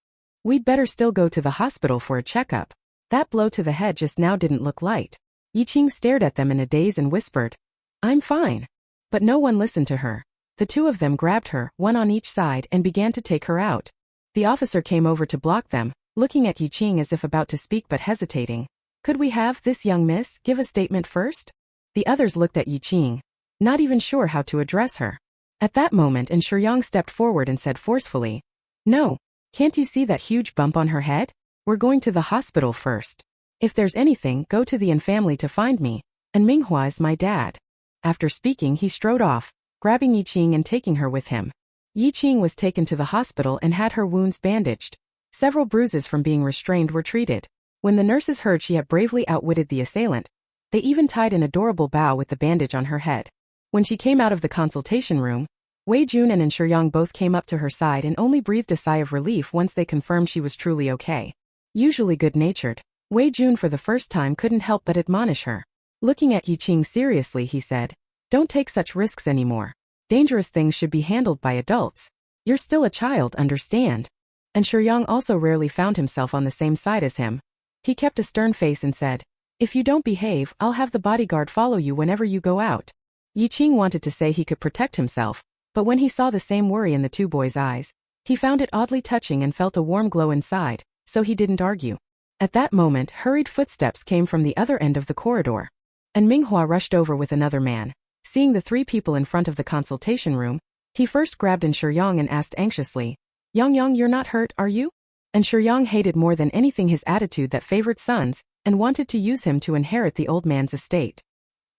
We'd better still go to the hospital for a checkup. That blow to the head just now didn't look light." Yi Qing stared at them in a daze and whispered, "I'm fine." But no one listened to her. The two of them grabbed her, one on each side, and began to take her out. The officer came over to block them, looking at Yi Qing as if about to speak but hesitating. "Could we have this young miss give a statement first?" The others looked at Yi Qing, not even sure how to address her. At that moment, Shuyang stepped forward and said forcefully, "No, can't you see that huge bump on her head? We're going to the hospital first. If there's anything, go to the An family to find me, and Manhwa is my dad." After speaking, he strode off, grabbing Yi Qing and taking her with him. Yi Qing was taken to the hospital and had her wounds bandaged. Several bruises from being restrained were treated. When the nurses heard she had bravely outwitted the assailant, they even tied an adorable bow with the bandage on her head. When she came out of the consultation room, Wei Jun and Shuyang both came up to her side and only breathed a sigh of relief once they confirmed she was truly okay. Usually good-natured, Wei Jun for the first time couldn't help but admonish her. Looking at Yi Qing seriously, he said, "Don't take such risks anymore. Dangerous things should be handled by adults. You're still a child, understand?" And Shuyang also rarely found himself on the same side as him. He kept a stern face and said, "If you don't behave, I'll have the bodyguard follow you whenever you go out." Yi Qing wanted to say he could protect himself, but when he saw the same worry in the two boys' eyes, he found it oddly touching and felt a warm glow inside, so he didn't argue. At that moment, hurried footsteps came from the other end of the corridor, and Manhwa rushed over with another man. Seeing the three people in front of the consultation room, he first grabbed Shuyang and asked anxiously, "Yang, you're not hurt, are you?" And Shuyang hated more than anything his attitude that favored sons, and wanted to use him to inherit the old man's estate.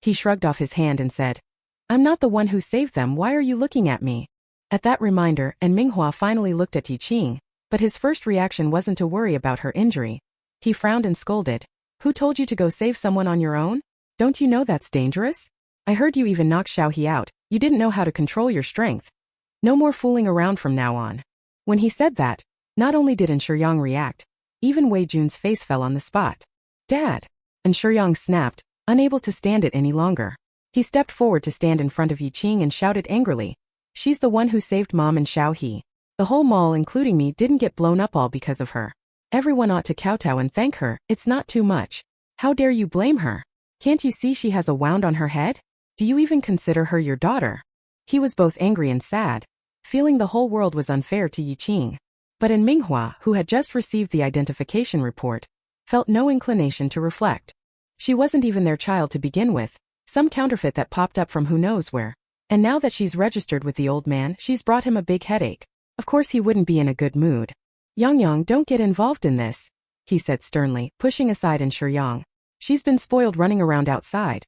He shrugged off his hand and said, "I'm not the one who saved them, why are you looking at me?" At that reminder, Manhwa finally looked at Yi Qing, but his first reaction wasn't to worry about her injury. He frowned and scolded, "Who told you to go save someone on your own? Don't you know that's dangerous? I heard you even knocked Xiaohe out, you didn't know how to control your strength. No more fooling around from now on." When he said that, not only did Shuyang react, even Wei Jun's face fell on the spot. "Dad!" And Shuyang snapped, unable to stand it any longer. He stepped forward to stand in front of Yi Qing and shouted angrily, "She's the one who saved Mom and Xiaohe. The whole mall, including me, didn't get blown up all because of her. Everyone ought to kowtow and thank her, it's not too much. How dare you blame her? Can't you see she has a wound on her head? Do you even consider her your daughter?" He was both angry and sad, feeling the whole world was unfair to Yi Qing. But Manhwa, who had just received the identification report, felt no inclination to reflect. She wasn't even their child to begin with, some counterfeit that popped up from who knows where. And now that she's registered with the old man, she's brought him a big headache. Of course he wouldn't be in a good mood. Yang, don't get involved in this, he said sternly, pushing aside Yang. She's been spoiled running around outside.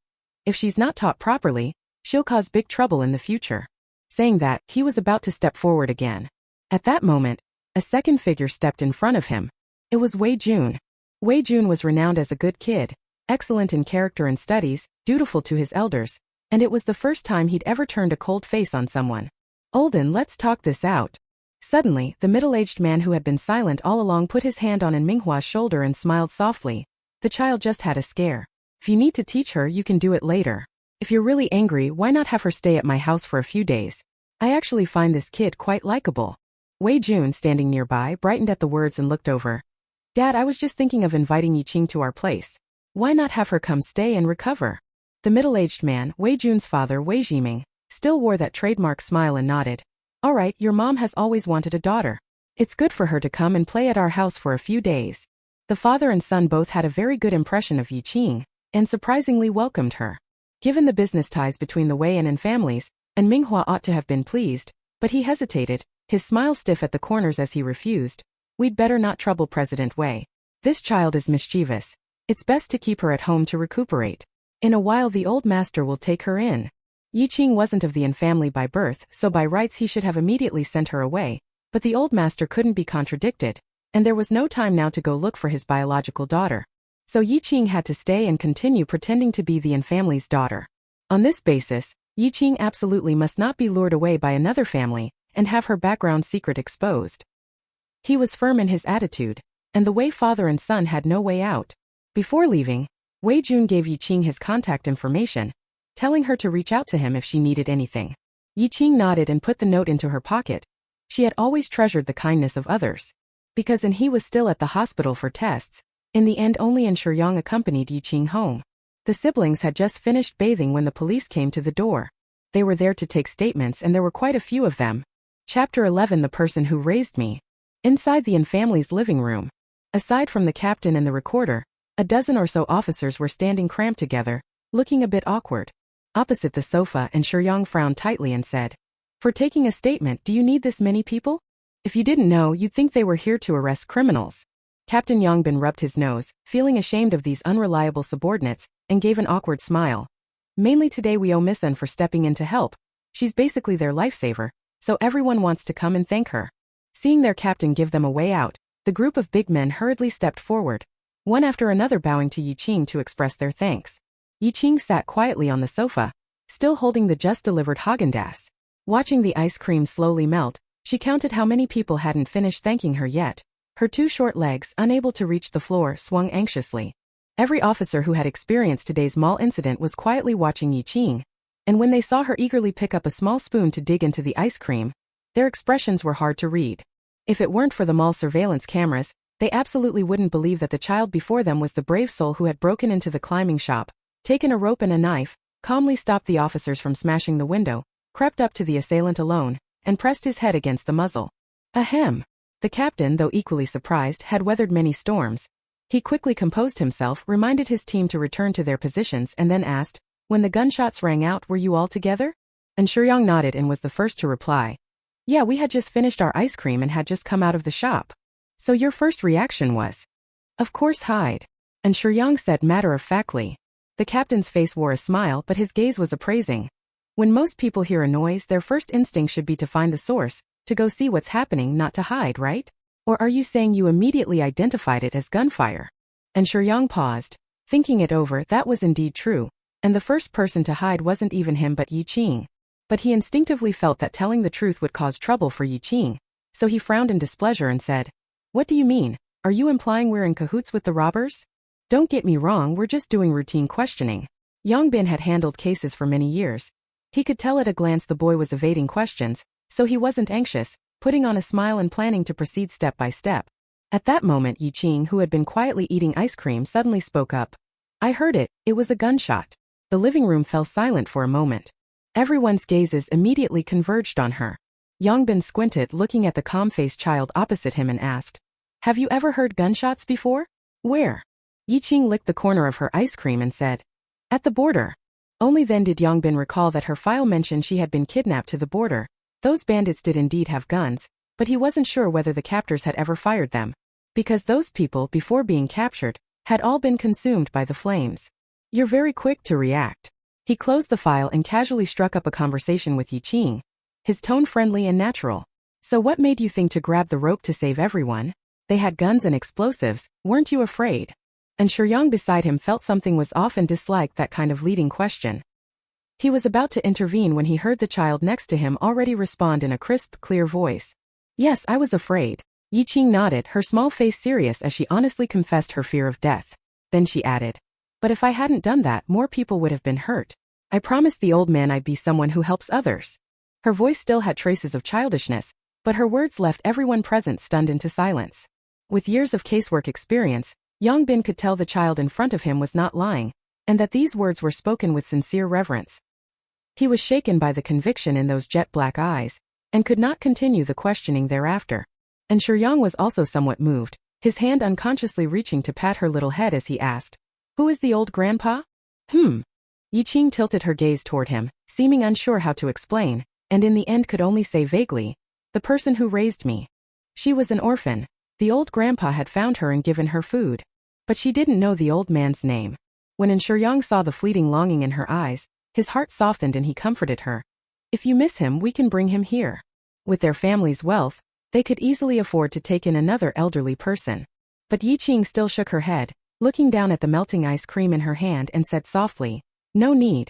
If she's not taught properly, she'll cause big trouble in the future. Saying that, he was about to step forward again. At that moment, a second figure stepped in front of him. It was Wei Jun. Wei Jun was renowned as a good kid, excellent in character and studies, dutiful to his elders, and it was the first time he'd ever turned a cold face on someone. Olden, let's talk this out. Suddenly, the middle-aged man who had been silent all along put his hand on Minhua's shoulder and smiled softly. The child just had a scare. If you need to teach her, you can do it later. If you're really angry, why not have her stay at my house for a few days? I actually find this kid quite likable. Wei Jun, standing nearby, brightened at the words and looked over. Dad, I was just thinking of inviting Yiqing to our place. Why not have her come stay and recover? The middle-aged man, Wei Jun's father Wei Jiming, still wore that trademark smile and nodded. All right, your mom has always wanted a daughter. It's good for her to come and play at our house for a few days. The father and son both had a very good impression of Yiqing, and surprisingly welcomed her. Given the business ties between the Wei and families, and Minhwa ought to have been pleased, but he hesitated, his smile stiff at the corners as he refused. We'd better not trouble President Wei. This child is mischievous. It's best to keep her at home to recuperate. In a while the old master will take her in. Yiqing wasn't of the Yin family by birth, so by rights he should have immediately sent her away, but the old master couldn't be contradicted, and there was no time now to go look for his biological daughter. So Yiqing had to stay and continue pretending to be the Yin family's daughter. On this basis, Yiqing absolutely must not be lured away by another family, and have her background secret exposed. He was firm in his attitude, and the Wei father and son had no way out. Before leaving, Wei Jun gave Yiqing his contact information, telling her to reach out to him if she needed anything. Yiqing nodded and put the note into her pocket. She had always treasured the kindness of others. Because he was still at the hospital for tests, in the end only Yang accompanied Yiqing home. The siblings had just finished bathing when the police came to the door. They were there to take statements and there were quite a few of them. Chapter 11 The Person Who Raised Me. Inside the Yin family's living room, aside from the captain and the recorder, a dozen or so officers were standing cramped together, looking a bit awkward. Opposite the sofa, Yang frowned tightly and said, "For taking a statement, do you need this many people? If you didn't know, you'd think they were here to arrest criminals." Captain Yangbin rubbed his nose, feeling ashamed of these unreliable subordinates, and gave an awkward smile. "Mainly today we owe Miss N for stepping in to help. She's basically their lifesaver, so everyone wants to come and thank her." Seeing their captain give them a way out, the group of big men hurriedly stepped forward, one after another bowing to Yiqing to express their thanks. Yiqing sat quietly on the sofa, still holding the just-delivered Häagen-Dazs. Watching the ice cream slowly melt, she counted how many people hadn't finished thanking her yet. Her two short legs, unable to reach the floor, swung anxiously. Every officer who had experienced today's mall incident was quietly watching Yiqing, and when they saw her eagerly pick up a small spoon to dig into the ice cream, their expressions were hard to read. If it weren't for the mall surveillance cameras, they absolutely wouldn't believe that the child before them was the brave soul who had broken into the climbing shop, taken a rope and a knife, calmly stopped the officers from smashing the window, crept up to the assailant alone, and pressed his head against the muzzle. Ahem. The captain, though equally surprised, had weathered many storms. He quickly composed himself, reminded his team to return to their positions and then asked, "When the gunshots rang out, were you all together?" And Yang nodded and was the first to reply. "Yeah, we had just finished our ice cream and had just come out of the shop." "So your first reaction was?" "Of course, hide." And Yang said matter-of-factly. The captain's face wore a smile, but his gaze was appraising. When most people hear a noise, their first instinct should be to find the source, to go see what's happening, not to hide, right? Or are you saying you immediately identified it as gunfire? And Yang paused. Thinking it over, that was indeed true, and the first person to hide wasn't even him but Yiqing. But he instinctively felt that telling the truth would cause trouble for Yiqing, so he frowned in displeasure and said, "What do you mean? Are you implying we're in cahoots with the robbers?" "Don't get me wrong, we're just doing routine questioning." Yangbin had handled cases for many years. He could tell at a glance the boy was evading questions, so he wasn't anxious, putting on a smile and planning to proceed step by step. At that moment Yiqing, who had been quietly eating ice cream, suddenly spoke up. "I heard it, it was a gunshot." The living room fell silent for a moment. Everyone's gazes immediately converged on her. Yangbin squinted, looking at the calm-faced child opposite him and asked, "Have you ever heard gunshots before?" Where? Yi Qing licked the corner of her ice cream and said, At the border. Only then did Yongbin recall that her file mentioned she had been kidnapped to the border. Those bandits did indeed have guns, but he wasn't sure whether the captors had ever fired them. Because those people, before being captured, had all been consumed by the flames. You're very quick to react. He closed the file and casually struck up a conversation with Yi Qing, his tone friendly and natural. So what made you think to grab the rope to save everyone? They had guns and explosives, weren't you afraid? And Shuyang beside him felt something was off and disliked that kind of leading question. He was about to intervene when he heard the child next to him already respond in a crisp, clear voice. Yes, I was afraid. Yi Qing nodded, her small face serious as she honestly confessed her fear of death. Then she added, But if I hadn't done that, more people would have been hurt. I promised the old man I'd be someone who helps others. Her voice still had traces of childishness, but her words left everyone present stunned into silence. With years of casework experience, Yongbin could tell the child in front of him was not lying, and that these words were spoken with sincere reverence. He was shaken by the conviction in those jet-black eyes, and could not continue the questioning thereafter. And Shuyang was also somewhat moved, his hand unconsciously reaching to pat her little head as he asked, Who is the old grandpa? Yi Qing tilted her gaze toward him, seeming unsure how to explain, and in the end could only say vaguely, The person who raised me. She was an orphan. The old grandpa had found her and given her food. But she didn't know the old man's name. When Shuyang saw the fleeting longing in her eyes, his heart softened and he comforted her. If you miss him, we can bring him here. With their family's wealth, they could easily afford to take in another elderly person. But Yi Qing still shook her head, looking down at the melting ice cream in her hand and said softly, No need.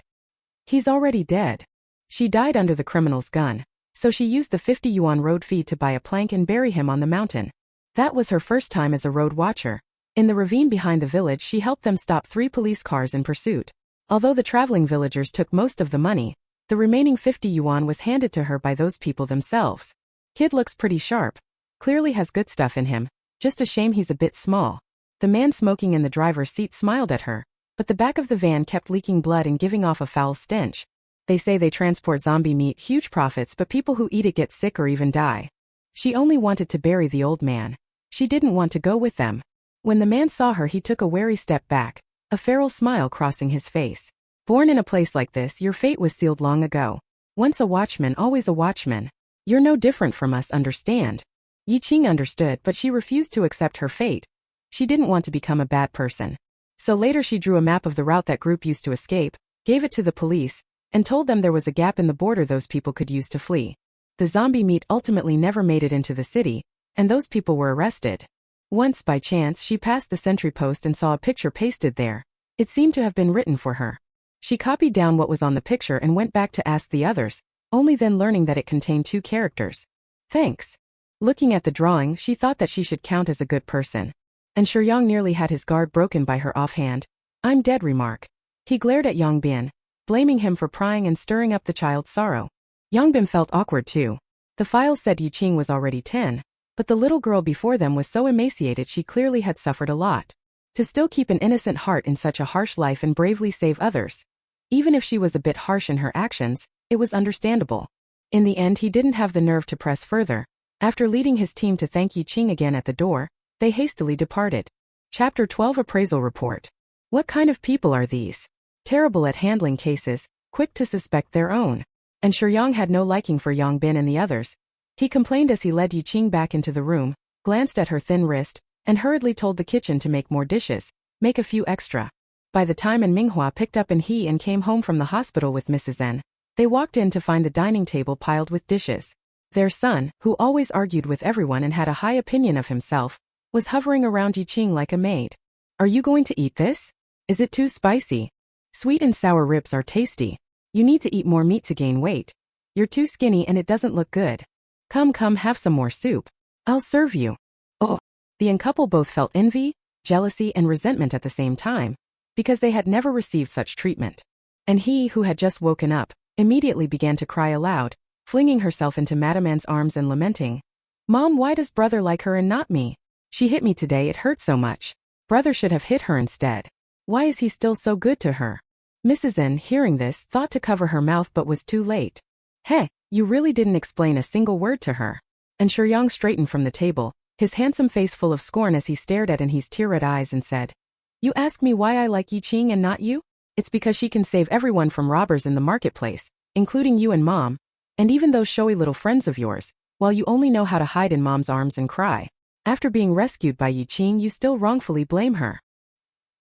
He's already dead. She died under the criminal's gun, so she used the 50 yuan road fee to buy a plank and bury him on the mountain. That was her first time as a road watcher. In the ravine behind the village she helped them stop 3 police cars in pursuit. Although the traveling villagers took most of the money, the remaining 50 yuan was handed to her by those people themselves. Kid looks pretty sharp. Clearly has good stuff in him, just a shame he's a bit small. The man smoking in the driver's seat smiled at her, but the back of the van kept leaking blood and giving off a foul stench. They say they transport zombie meat, huge profits, but people who eat it get sick or even die. She only wanted to bury the old man. She didn't want to go with them. When the man saw her he took a wary step back, a feral smile crossing his face. Born in a place like this, your fate was sealed long ago. Once a watchman, always a watchman. You're no different from us, understand? Yi Qing understood, but she refused to accept her fate. She didn't want to become a bad person. So later she drew a map of the route that group used to escape, gave it to the police, and told them there was a gap in the border those people could use to flee. The zombie meat ultimately never made it into the city, and those people were arrested. Once by chance she passed the sentry post and saw a picture pasted there. It seemed to have been written for her. She copied down what was on the picture and went back to ask the others, only then learning that it contained 2 characters. Thanks. Looking at the drawing, she thought that she should count as a good person. And Shuyang nearly had his guard broken by her offhand, I'm dead remark. He glared at Yongbin, blaming him for prying and stirring up the child's sorrow. Yongbin felt awkward too. The files said Yi Qing was already 10, but the little girl before them was so emaciated she clearly had suffered a lot. To still keep an innocent heart in such a harsh life and bravely save others. Even if she was a bit harsh in her actions, it was understandable. In the end he didn't have the nerve to press further. After leading his team to thank Yi Qing again at the door, they hastily departed. Chapter 12 Appraisal Report. What kind of people are these? Terrible at handling cases, quick to suspect their own. And Shuyang had no liking for Yongbin and the others. He complained as he led Yi Qing back into the room, glanced at her thin wrist, and hurriedly told the kitchen to make more dishes, make a few extra. By the time Manhwa picked up and came home from the hospital with Mrs. N, they walked in to find the dining table piled with dishes. Their son, who always argued with everyone and had a high opinion of himself, was hovering around Yi Qing like a maid. Are you going to eat this? Is it too spicy? Sweet and sour ribs are tasty. You need to eat more meat to gain weight. You're too skinny and it doesn't look good. Come, have some more soup. I'll serve you. Oh. The young couple both felt envy, jealousy and resentment at the same time, because they had never received such treatment. And he, who had just woken up, immediately began to cry aloud, flinging herself into Madame Anne's arms and lamenting. Mom, why does brother like her and not me? She hit me today, it hurt so much. Brother should have hit her instead. Why is he still so good to her? Mrs. N, hearing this, thought to cover her mouth but was too late. Heh, you really didn't explain a single word to her. And Shuyang straightened from the table, his handsome face full of scorn as he stared at Anhe's tear-red eyes and said, "You ask me why I like Yi Qing and not you? It's because she can save everyone from robbers in the marketplace, including you and Mom, and even those showy little friends of yours, while you only know how to hide in Mom's arms and cry. After being rescued by Yi Qing, you still wrongfully blame her."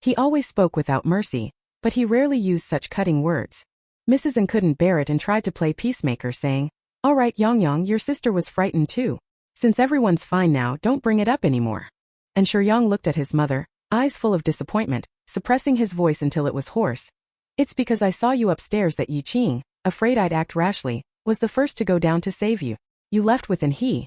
He always spoke without mercy, but he rarely used such cutting words. Mrs. N couldn't bear it and tried to play peacemaker, saying, "All right, Yang, your sister was frightened too. Since everyone's fine now, don't bring it up anymore." And Yang looked at his mother, eyes full of disappointment, suppressing his voice until it was hoarse. "It's because I saw you upstairs that Yi Qing, afraid I'd act rashly, was the first to go down to save you. You left with Anhe.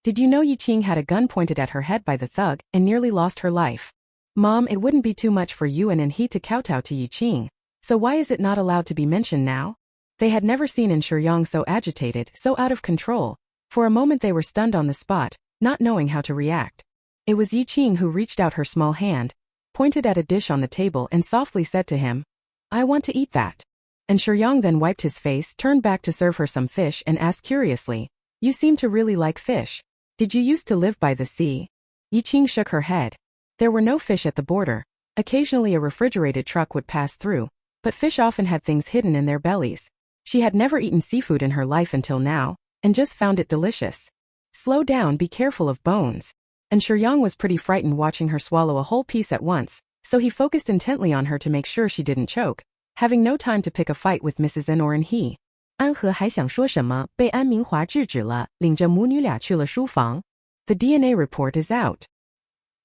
Did you know Yi Qing had a gun pointed at her head by the thug and nearly lost her life? Mom, it wouldn't be too much for you and Anhe to kowtow to Yi Qing, so why is it not allowed to be mentioned now?" They had never seen Yang so agitated, so out of control. For a moment they were stunned on the spot, not knowing how to react. It was Yi Qing who reached out her small hand, pointed at a dish on the table and softly said to him, "I want to eat that." And Yang then wiped his face, turned back to serve her some fish and asked curiously, "You seem to really like fish. Did you used to live by the sea?" Yi Qing shook her head. There were no fish at the border. Occasionally a refrigerated truck would pass through, but fish often had things hidden in their bellies. She had never eaten seafood in her life until now, and just found it delicious. "Slow down, be careful of bones." And Yang was pretty frightened watching her swallow a whole piece at once, so he focused intently on her to make sure she didn't choke, having no time to pick a fight with Mrs. N or Anhe. 安和还想说什么，被安明华制止了，领着母女俩去了书房。The DNA report is out.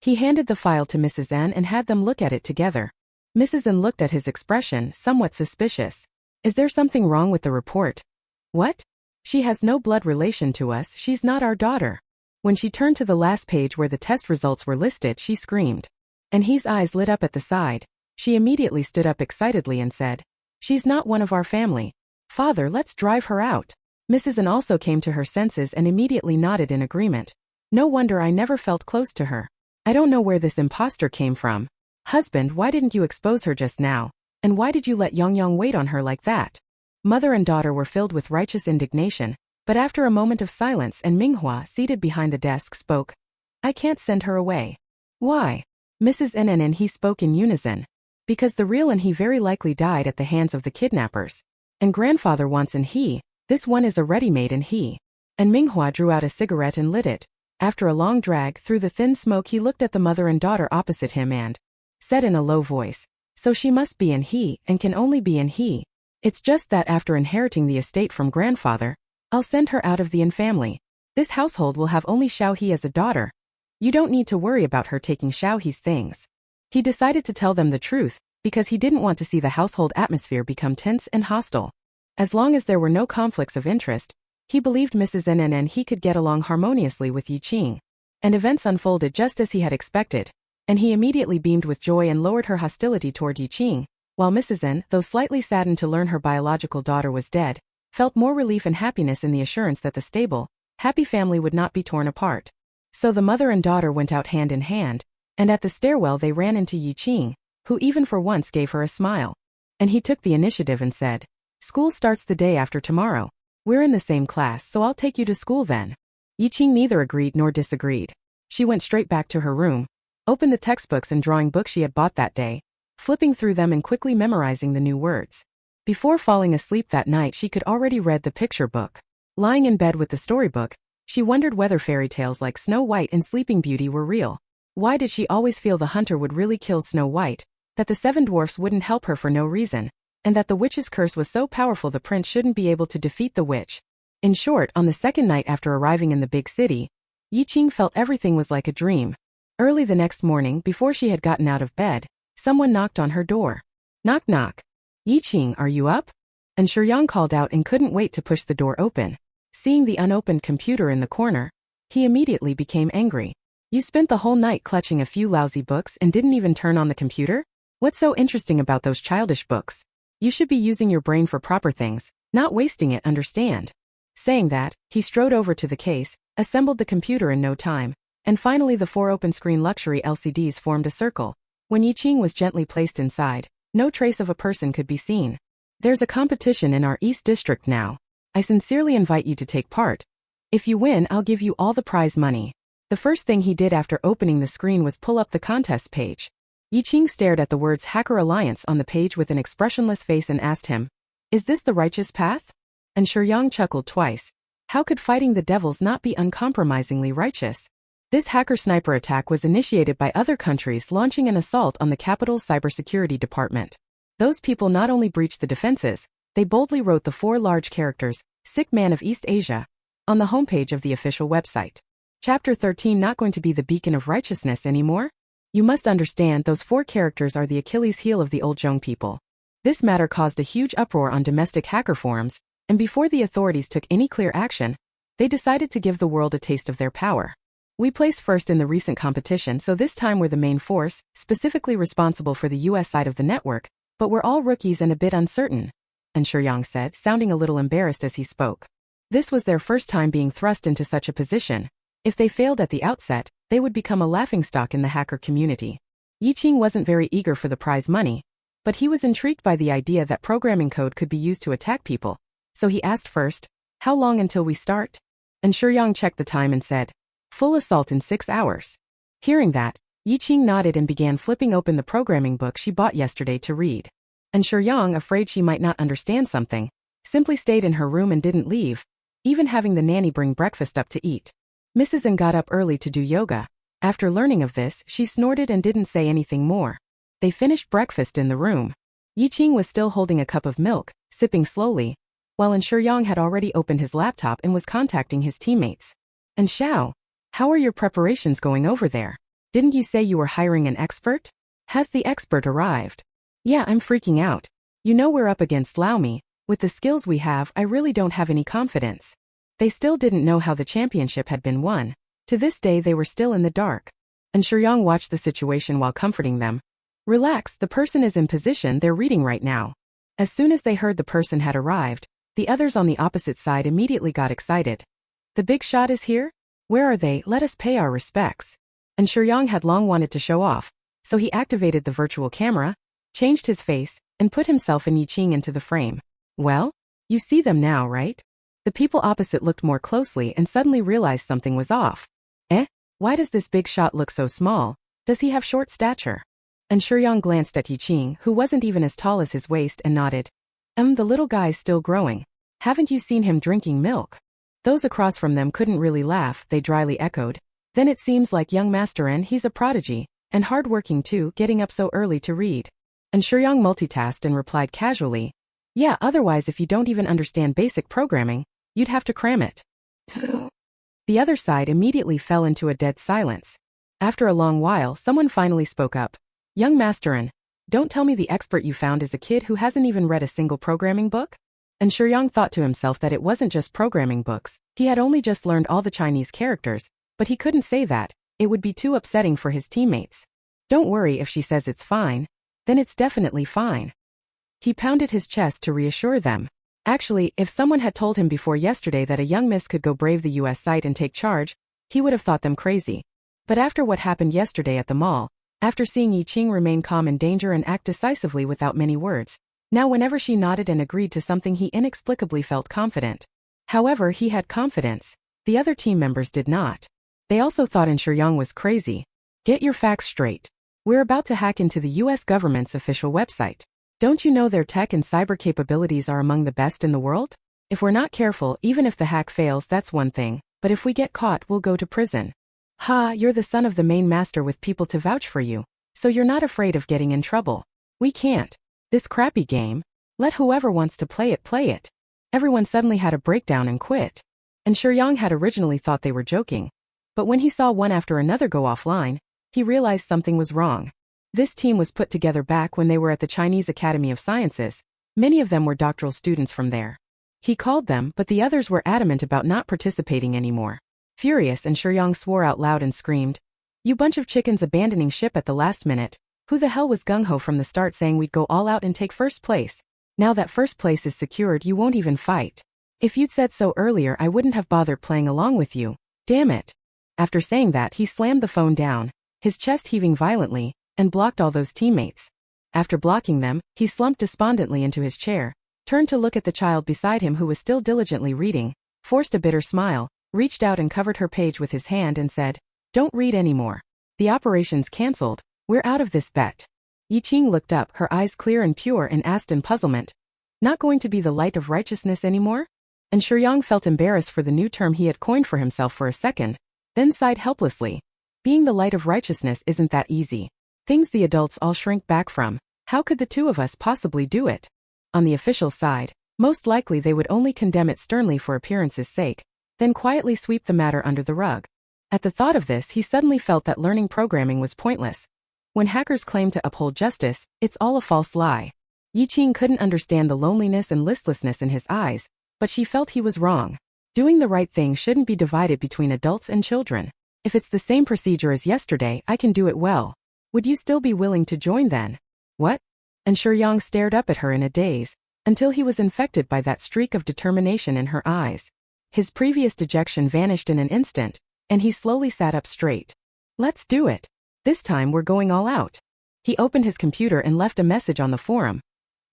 He handed the file to Mrs. N and had them look at it together. Mrs. N looked at his expression, somewhat suspicious. "Is there something wrong with the report?" "What? She has no blood relation to us, she's not our daughter." When she turned to the last page where the test results were listed, she screamed. Anhe's eyes lit up at the side. She immediately stood up excitedly and said, "She's not one of our family. Father, let's drive her out." Mrs. N also came to her senses and immediately nodded in agreement. "No wonder I never felt close to her. I don't know where this imposter came from. Husband, why didn't you expose her just now? And why did you let Yang wait on her like that?" Mother and daughter were filled with righteous indignation, but after a moment of silence and Manhwa, seated behind the desk, spoke, "I can't send her away." "Why?" Mrs. N and Anhe spoke in unison. "Because the real Anhe very likely died at the hands of the kidnappers. And grandfather wants Anhe, this one is a ready-made Anhe." And Manhwa drew out a cigarette and lit it. After a long drag through the thin smoke, he looked at the mother and daughter opposite him and said in a low voice, "So she must be Anhe and can only be Anhe. It's just that after inheriting the estate from grandfather, I'll send her out of the N family. This household will have only Xiaohe as a daughter. You don't need to worry about her taking Xiaohe's things." He decided to tell them the truth, because he didn't want to see the household atmosphere become tense and hostile. As long as there were no conflicts of interest, he believed Mrs. N and he could get along harmoniously with Yi Qing. And events unfolded just as he had expected, and he immediately beamed with joy and lowered her hostility toward Yi Qing, while Mrs. N, though slightly saddened to learn her biological daughter was dead, felt more relief and happiness in the assurance that the stable, happy family would not be torn apart. So the mother and daughter went out hand in hand, and at the stairwell they ran into Yi Qing, who even for once gave her a smile. And he took the initiative and said, "School starts the day after tomorrow. We're in the same class, so I'll take you to school then." Yi Qing neither agreed nor disagreed. She went straight back to her room, opened the textbooks and drawing book she had bought that day, flipping through them and quickly memorizing the new words. Before falling asleep that night, she could already read the picture book. Lying in bed with the storybook, she wondered whether fairy tales like Snow White and Sleeping Beauty were real. Why did she always feel the hunter would really kill Snow White, that the 7 dwarfs wouldn't help her for no reason, and that the witch's curse was so powerful the prince shouldn't be able to defeat the witch? In short, on the second night after arriving in the big city, Yi Qing felt everything was like a dream. Early the next morning, before she had gotten out of bed, someone knocked on her door. "Knock knock. Yi Qing, are you up?" And Yang called out and couldn't wait to push the door open. Seeing the unopened computer in the corner, he immediately became angry. "You spent the whole night clutching a few lousy books and didn't even turn on the computer? What's so interesting about those childish books? You should be using your brain for proper things, not wasting it, understand?" Saying that, he strode over to the case, assembled the computer in no time, and finally the 4 open-screen luxury LCDs formed a circle. When Yi Qing was gently placed inside, no trace of a person could be seen. "There's a competition in our East District now. I sincerely invite you to take part. If you win, I'll give you all the prize money. The first thing he did after opening the screen was pull up the contest page. Qing stared at the words Hacker Alliance on the page with an expressionless face and asked him, "Is this the righteous path?" And Yang chuckled twice. How could fighting the devils not be uncompromisingly righteous? This hacker sniper attack was initiated by other countries launching an assault on the capital's cybersecurity department. Those people not only breached the defenses, they boldly wrote the 4 large characters, "Sick Man of East Asia," on the homepage of the official website. Chapter 13 not going to be the beacon of righteousness anymore? You must understand those 4 characters are the Achilles heel of the old Zhong people. This matter caused a huge uproar on domestic hacker forums, and before the authorities took any clear action, they decided to give the world a taste of their power. We placed first in the recent competition, so this time we're the main force, specifically responsible for the US side of the network, but we're all rookies and a bit uncertain, and Yang said, sounding a little embarrassed as he spoke. This was their first time being thrust into such a position. If they failed at the outset, they would become a laughingstock in the hacker community. Qing wasn't very eager for the prize money, but he was intrigued by the idea that programming code could be used to attack people, so he asked first, "How long until we start?" And Yang checked the time and said, "Full assault in 6 hours." Hearing that, Qing nodded and began flipping open the programming book she bought yesterday to read. And Yang, afraid she might not understand something, simply stayed in her room and didn't leave, even having the nanny bring breakfast up to eat. Mrs. N got up early to do yoga. After learning of this, she snorted and didn't say anything more. They finished breakfast in the room. Qing was still holding a cup of milk, sipping slowly, while Yang had already opened his laptop and was contacting his teammates. "And Xiao, how are your preparations going over there? Didn't you say you were hiring an expert? Has the expert arrived?" "Yeah, I'm freaking out. You know we're up against Laomi. With the skills we have, I really don't have any confidence." They still didn't know how the championship had been won. To this day they were still in the dark. And Yang watched the situation while comforting them. "Relax, the person is in position they're reading right now." As soon as they heard the person had arrived, the others on the opposite side immediately got excited. "The big shot is here? Where are they? Let us pay our respects." And Yang had long wanted to show off, so he activated the virtual camera, changed his face, and put himself and Qing into the frame. "Well, you see them now, right?" The people opposite looked more closely and suddenly realized something was off. Why does this big shot look so small? Does he have short stature? And Yang glanced at Qing, who wasn't even as tall as his waist, and nodded. The little guy's still growing. Haven't you seen him drinking milk?" Those across from them couldn't really laugh, they dryly echoed. "Then it seems like young Master N, he's a prodigy, and hard-working too, getting up so early to read." And Yang multitasked and replied casually, "Yeah, otherwise if you don't even understand basic programming, you'd have to cram it." The other side immediately fell into a dead silence. After a long while, someone finally spoke up. "Young Master N, don't tell me the expert you found is a kid who hasn't even read a single programming book?" And Yang thought to himself that it wasn't just programming books. He had only just learned all the Chinese characters, but he couldn't say that. It would be too upsetting for his teammates. "Don't worry, if she says it's fine, then it's definitely fine." He pounded his chest to reassure them. Actually, if someone had told him before yesterday that a young miss could go brave the US site and take charge, he would have thought them crazy. But after what happened yesterday at the mall, after seeing Qing remain calm in danger and act decisively without many words, now whenever she nodded and agreed to something he inexplicably felt confident. However, he had confidence. The other team members did not. They also thought Yang was crazy. "Get your facts straight. We're about to hack into the US government's official website. Don't you know their tech and cyber capabilities are among the best in the world? If we're not careful, even if the hack fails, that's one thing, but if we get caught, we'll go to prison." "Ha, you're the son of the main master with people to vouch for you, so you're not afraid of getting in trouble." "We can't. This crappy game. Let whoever wants to play it play it." Everyone suddenly had a breakdown and quit. And Yang had originally thought they were joking, but when he saw one after another go offline, he realized something was wrong. This team was put together back when they were at the Chinese Academy of Sciences. Many of them were doctoral students from there. He called them, but the others were adamant about not participating anymore. Furious, and Yang swore out loud and screamed, "You bunch of chickens abandoning ship at the last minute. Who the hell was gung-ho from the start saying we'd go all out and take first place? Now that first place is secured, you won't even fight. If you'd said so earlier, I wouldn't have bothered playing along with you. Damn it." After saying that, he slammed the phone down, his chest heaving violently, and blocked all those teammates. After blocking them, he slumped despondently into his chair, turned to look at the child beside him who was still diligently reading, forced a bitter smile, reached out and covered her page with his hand and said, Don't read anymore. The operation's cancelled. We're out of this bet. Qing looked up, her eyes clear and pure, and asked in puzzlement. Not going to be the light of righteousness anymore? And Yang felt embarrassed for the new term he had coined for himself for a second, then sighed helplessly. Being the light of righteousness isn't that easy. Things the adults all shrink back from. How could the two of us possibly do it? On the official side, most likely they would only condemn it sternly for appearance's sake, then quietly sweep the matter under the rug. At the thought of this, he suddenly felt that learning programming was pointless. When hackers claim to uphold justice, it's all a false lie. Qing couldn't understand the loneliness and listlessness in his eyes, but she felt he was wrong. Doing the right thing shouldn't be divided between adults and children. If it's the same procedure as yesterday, I can do it well. Would you still be willing to join then? What? And Yang stared up at her in a daze, until he was infected by that streak of determination in her eyes. His previous dejection vanished in an instant, and he slowly sat up straight. Let's do it. This time we're going all out. He opened his computer and left a message on the forum.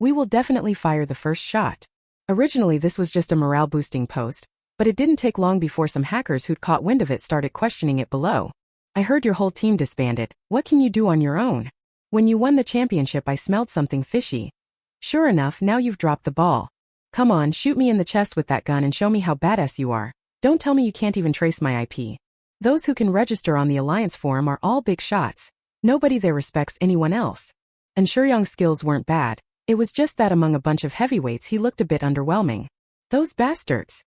We will definitely fire the first shot. Originally this was just a morale-boosting post, but it didn't take long before some hackers who'd caught wind of it started questioning it below. I heard your whole team disbanded. What can you do on your own? When you won the championship I smelled something fishy. Sure enough, now you've dropped the ball. Come on, shoot me in the chest with that gun and show me how badass you are. Don't tell me you can't even trace my IP. Those who can register on the Alliance forum are all big shots. Nobody there respects anyone else. And Yang's skills weren't bad. It was just that among a bunch of heavyweights he looked a bit underwhelming. Those bastards.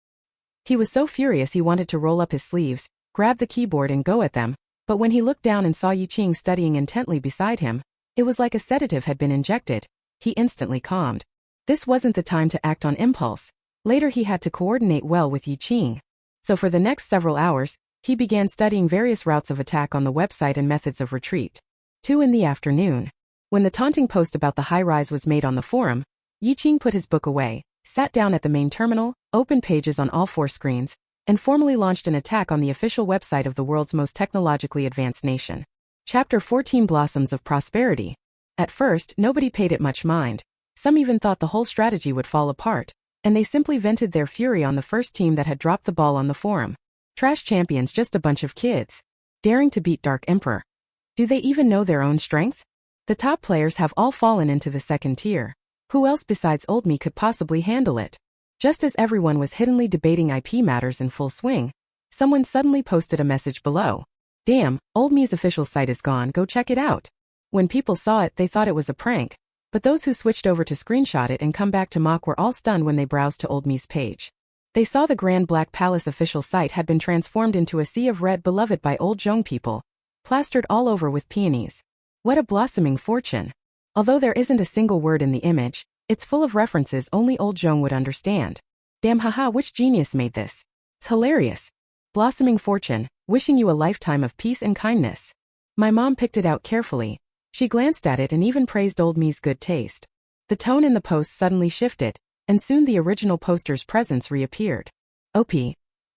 He was so furious he wanted to roll up his sleeves, grab the keyboard and go at them, but when he looked down and saw Qing studying intently beside him, it was like a sedative had been injected. He instantly calmed. This wasn't the time to act on impulse. Later he had to coordinate well with Qing. So for the next several hours, he began studying various routes of attack on the website and methods of retreat. 2 in the afternoon. When the taunting post about the high-rise was made on the forum, Qing put his book away, sat down at the main terminal, opened Pages on all 4 screens, and formally launched an attack on the official website of the world's most technologically advanced nation. Chapter 14 Blossoms of Prosperity. At first, nobody paid it much mind. Some even thought the whole strategy would fall apart, and they simply vented their fury on the first team that had dropped the ball on the forum. Trash champions, just a bunch of kids. Daring to beat Dark Emperor. Do they even know their own strength? The top players have all fallen into the second tier. Who else besides Old Me could possibly handle it? Just as everyone was hiddenly debating IP matters in full swing, someone suddenly posted a message below. Damn, Old Me's official site is gone, go check it out. When people saw it, they thought it was a prank, but those who switched over to screenshot it and come back to mock were all stunned when they browsed to Old Me's page. They saw the Grand Black Palace official site had been transformed into a sea of red beloved by old Zhong people, plastered all over with peonies. What a blossoming fortune. Although there isn't a single word in the image, it's full of references only old Zhong would understand. Damn, haha, which genius made this? It's hilarious. Blossoming fortune, wishing you a lifetime of peace and kindness. My mom picked it out carefully. She glanced at it and even praised Old Me's good taste. The tone in the post suddenly shifted, and soon the original poster's presence reappeared. OP.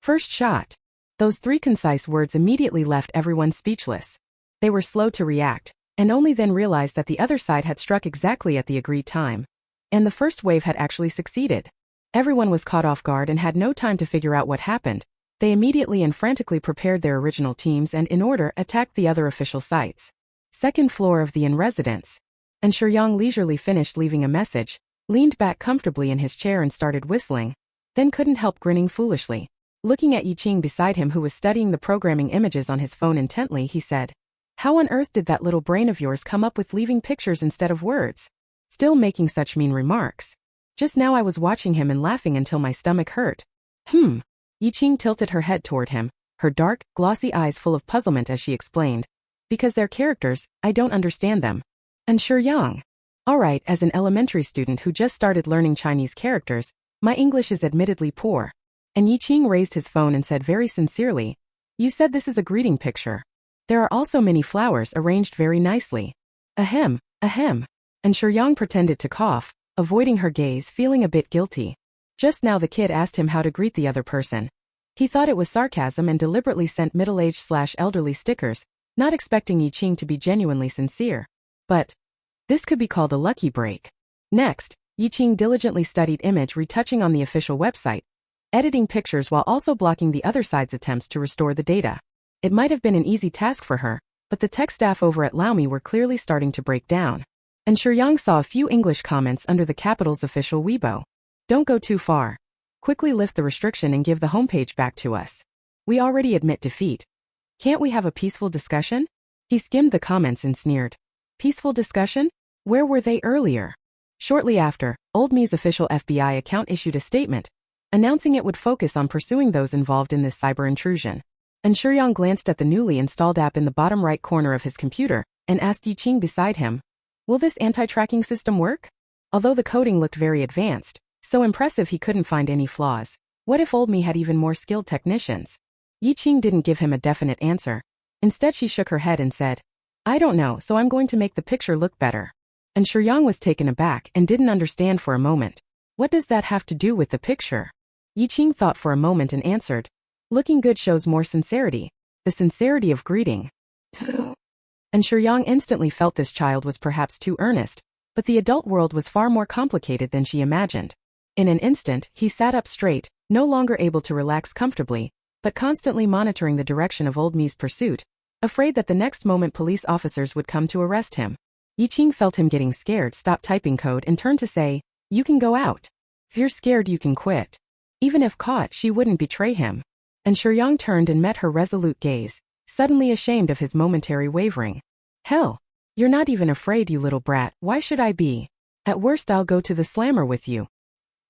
First shot. Those 3 concise words immediately left everyone speechless. They were slow to react, and only then realized that the other side had struck exactly at the agreed time. And the first wave had actually succeeded. Everyone was caught off guard and had no time to figure out what happened. They immediately and frantically prepared their original teams and in order attacked the other official sites. Second floor of the inn residence. And Yang leisurely finished leaving a message, leaned back comfortably in his chair and started whistling, then couldn't help grinning foolishly. Looking at Qing beside him who was studying the programming images on his phone intently, he said, "How on earth did that little brain of yours come up with leaving pictures instead of words? Still making such mean remarks. Just now I was watching him and laughing until my stomach hurt." Qing tilted her head toward him, her dark, glossy eyes full of puzzlement as she explained. Because they're characters, I don't understand them. And Yang. Alright, as an elementary student who just started learning Chinese characters, my English is admittedly poor. And Qing raised his phone and said very sincerely, "You said this is a greeting picture. There are also many flowers arranged very nicely." Ahem, ahem. And Yang pretended to cough, avoiding her gaze, feeling a bit guilty. Just now the kid asked him how to greet the other person. He thought it was sarcasm and deliberately sent middle-aged/elderly stickers, not expecting Qing to be genuinely sincere. But this could be called a lucky break. Next, Qing diligently studied image retouching on the official website, editing pictures while also blocking the other side's attempts to restore the data. It might have been an easy task for her, but the tech staff over at Laomi were clearly starting to break down. And Yang saw a few English comments under the capital's official Weibo. Don't go too far. Quickly lift the restriction and give the homepage back to us. We already admit defeat. Can't we have a peaceful discussion? He skimmed the comments and sneered. Peaceful discussion? Where were they earlier? Shortly after, Old Me's official FBI account issued a statement, announcing it would focus on pursuing those involved in this cyber intrusion. And Yang glanced at the newly installed app in the bottom right corner of his computer and asked Qing beside him, will this anti-tracking system work? Although the coding looked very advanced, so impressive he couldn't find any flaws. What if Old Me had even more skilled technicians? Qing didn't give him a definite answer. Instead she shook her head and said, I don't know, so I'm going to make the picture look better. And Yang was taken aback and didn't understand for a moment. What does that have to do with the picture? Qing thought for a moment and answered, looking good shows more sincerity. The sincerity of greeting. And Yang instantly felt this child was perhaps too earnest, but the adult world was far more complicated than she imagined. In an instant, he sat up straight, no longer able to relax comfortably, but constantly monitoring the direction of Old Me's pursuit, afraid that the next moment police officers would come to arrest him. Qing felt him getting scared, stopped typing code and turned to say, you can go out. If you're scared you can quit. Even if caught, she wouldn't betray him. And Yang turned and met her resolute gaze, suddenly ashamed of his momentary wavering. Hell, you're not even afraid, you little brat, why should I be? At worst I'll go to the slammer with you.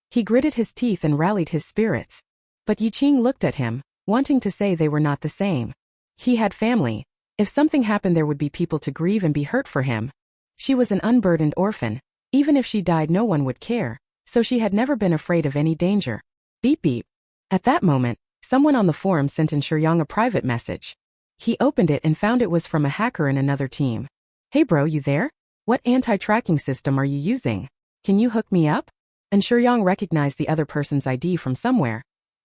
He gritted his teeth and rallied his spirits. But Qing looked at him, wanting to say they were not the same. He had family. If something happened there would be people to grieve and be hurt for him. She was an unburdened orphan. Even if she died no one would care, so she had never been afraid of any danger. Beep beep. At that moment, someone on the forum sent Yang a private message. He opened it and found it was from a hacker in another team. Hey bro, you there? What anti-tracking system are you using? Can you hook me up? And Yang recognized the other person's ID from somewhere.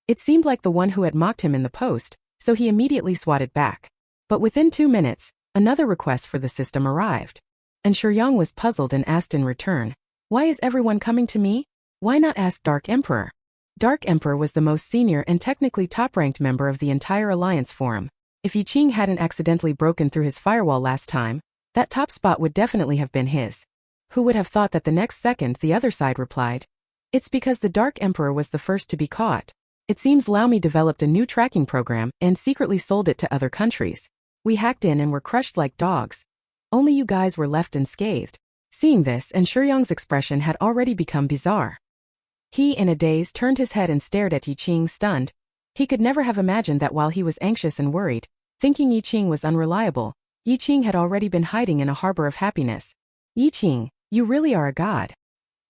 It seemed like the one who had mocked him in the post, so he immediately swatted back. But within 2 minutes, another request for the system arrived. And Yang was puzzled and asked in return, why is everyone coming to me? Why not ask Dark Emperor? Dark Emperor was the most senior and technically top-ranked member of the entire Alliance Forum. If Qing hadn't accidentally broken through his firewall last time, that top spot would definitely have been his. Who would have thought that the next second the other side replied? It's because the Dark Emperor was the first to be caught. It seems Laomi developed a new tracking program and secretly sold it to other countries. We hacked in and were crushed like dogs. Only you guys were left unscathed. Seeing this, and Yang's expression had already become bizarre. He, in a daze, turned his head and stared at Qing, stunned. He could never have imagined that while he was anxious and worried, thinking Qing was unreliable, Qing had already been hiding in a harbor of happiness. Qing, you really are a god.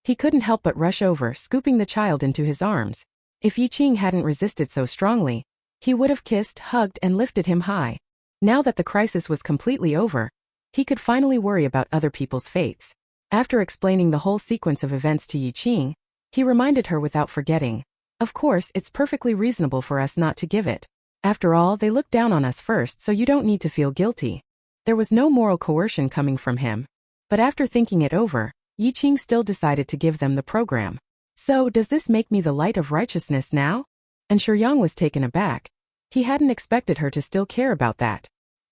He couldn't help but rush over, scooping the child into his arms. If Qing hadn't resisted so strongly, he would have kissed, hugged, and lifted him high. Now that the crisis was completely over, he could finally worry about other people's fates. After explaining the whole sequence of events to Qing, he reminded her without forgetting, of course, it's perfectly reasonable for us not to give it. After all, they looked down on us first, so you don't need to feel guilty. There was no moral coercion coming from him. But after thinking it over, Qing still decided to give them the program. So, does this make me the light of righteousness now? And Yang was taken aback. He hadn't expected her to still care about that.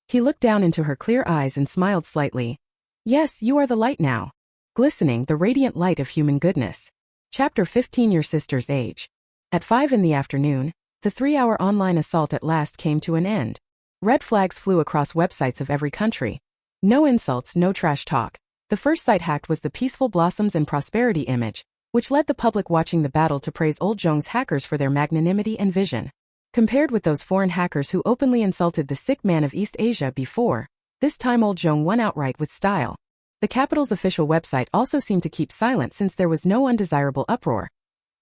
He looked down into her clear eyes and smiled slightly. Yes, you are the light now. Glistening, the radiant light of human goodness. Chapter 15, Your Sister's Age. At 5 in the afternoon, the 3-hour online assault at last came to an end. Red flags flew across websites of every country. No insults, no trash talk. The first site hacked was the Peaceful Blossoms and Prosperity image, which led the public watching the battle to praise Old Zhong's hackers for their magnanimity and vision. Compared with those foreign hackers who openly insulted the sick man of East Asia before, this time Old Zhong won outright with style. The capital's official website also seemed to keep silent since there was no undesirable uproar.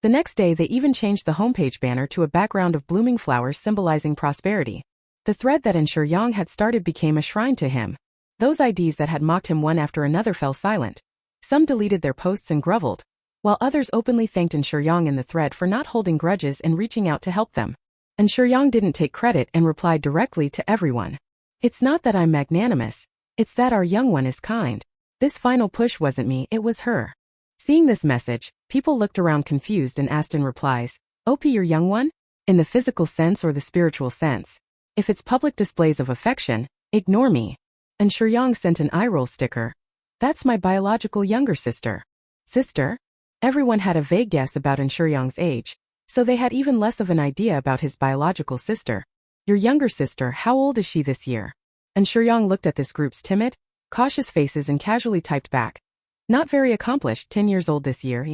The next day they even changed the homepage banner to a background of blooming flowers symbolizing prosperity. The thread that Yang had started became a shrine to him. Those IDs that had mocked him one after another fell silent. Some deleted their posts and groveled, while others openly thanked Yang in the thread for not holding grudges and reaching out to help them. And Yang didn't take credit and replied directly to everyone. It's not that I'm magnanimous, it's that our young one is kind. This final push wasn't me, it was her. Seeing this message, people looked around confused and asked in replies, OP your young one? In the physical sense or the spiritual sense? If it's public displays of affection, ignore me. And Shuyang sent an eye-roll sticker. That's my biological younger sister. Sister? Everyone had a vague guess about Shuyang's age, so they had even less of an idea about his biological sister. Your younger sister, how old is she this year? And Shuyang looked at this group's timid, cautious faces and casually typed back. Not very accomplished, 10 years old this year.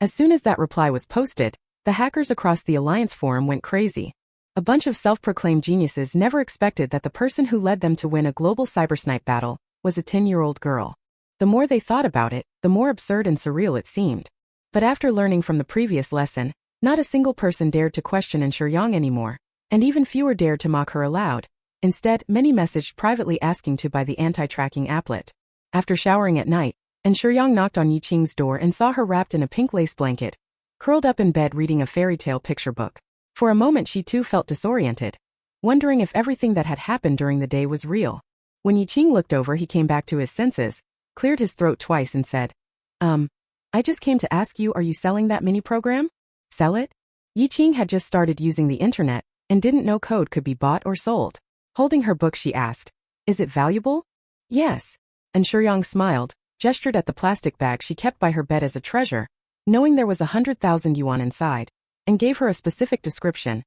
As soon as that reply was posted, the hackers across the Alliance forum went crazy. A bunch of self-proclaimed geniuses never expected that the person who led them to win a global cybersnipe battle was a 10-year-old girl. The more they thought about it, the more absurd and surreal it seemed. But after learning from the previous lesson, not a single person dared to question Shuyang anymore, and even fewer dared to mock her aloud. Instead, many messaged privately asking to buy the anti-tracking applet. After showering at night, Shuyang knocked on Yi Qing's door and saw her wrapped in a pink lace blanket, curled up in bed reading a fairy tale picture book. For a moment she too felt disoriented, wondering if everything that had happened during the day was real. When Yi Qing looked over, he came back to his senses, cleared his throat twice and said, I just came to ask you, are you selling that mini program? Sell it? Yi Qing had just started using the internet and didn't know code could be bought or sold. Holding her book she asked, is it valuable? Yes. And Shuyang smiled, gestured at the plastic bag she kept by her bed as a treasure, knowing there was 100,000 yuan inside, and gave her a specific description.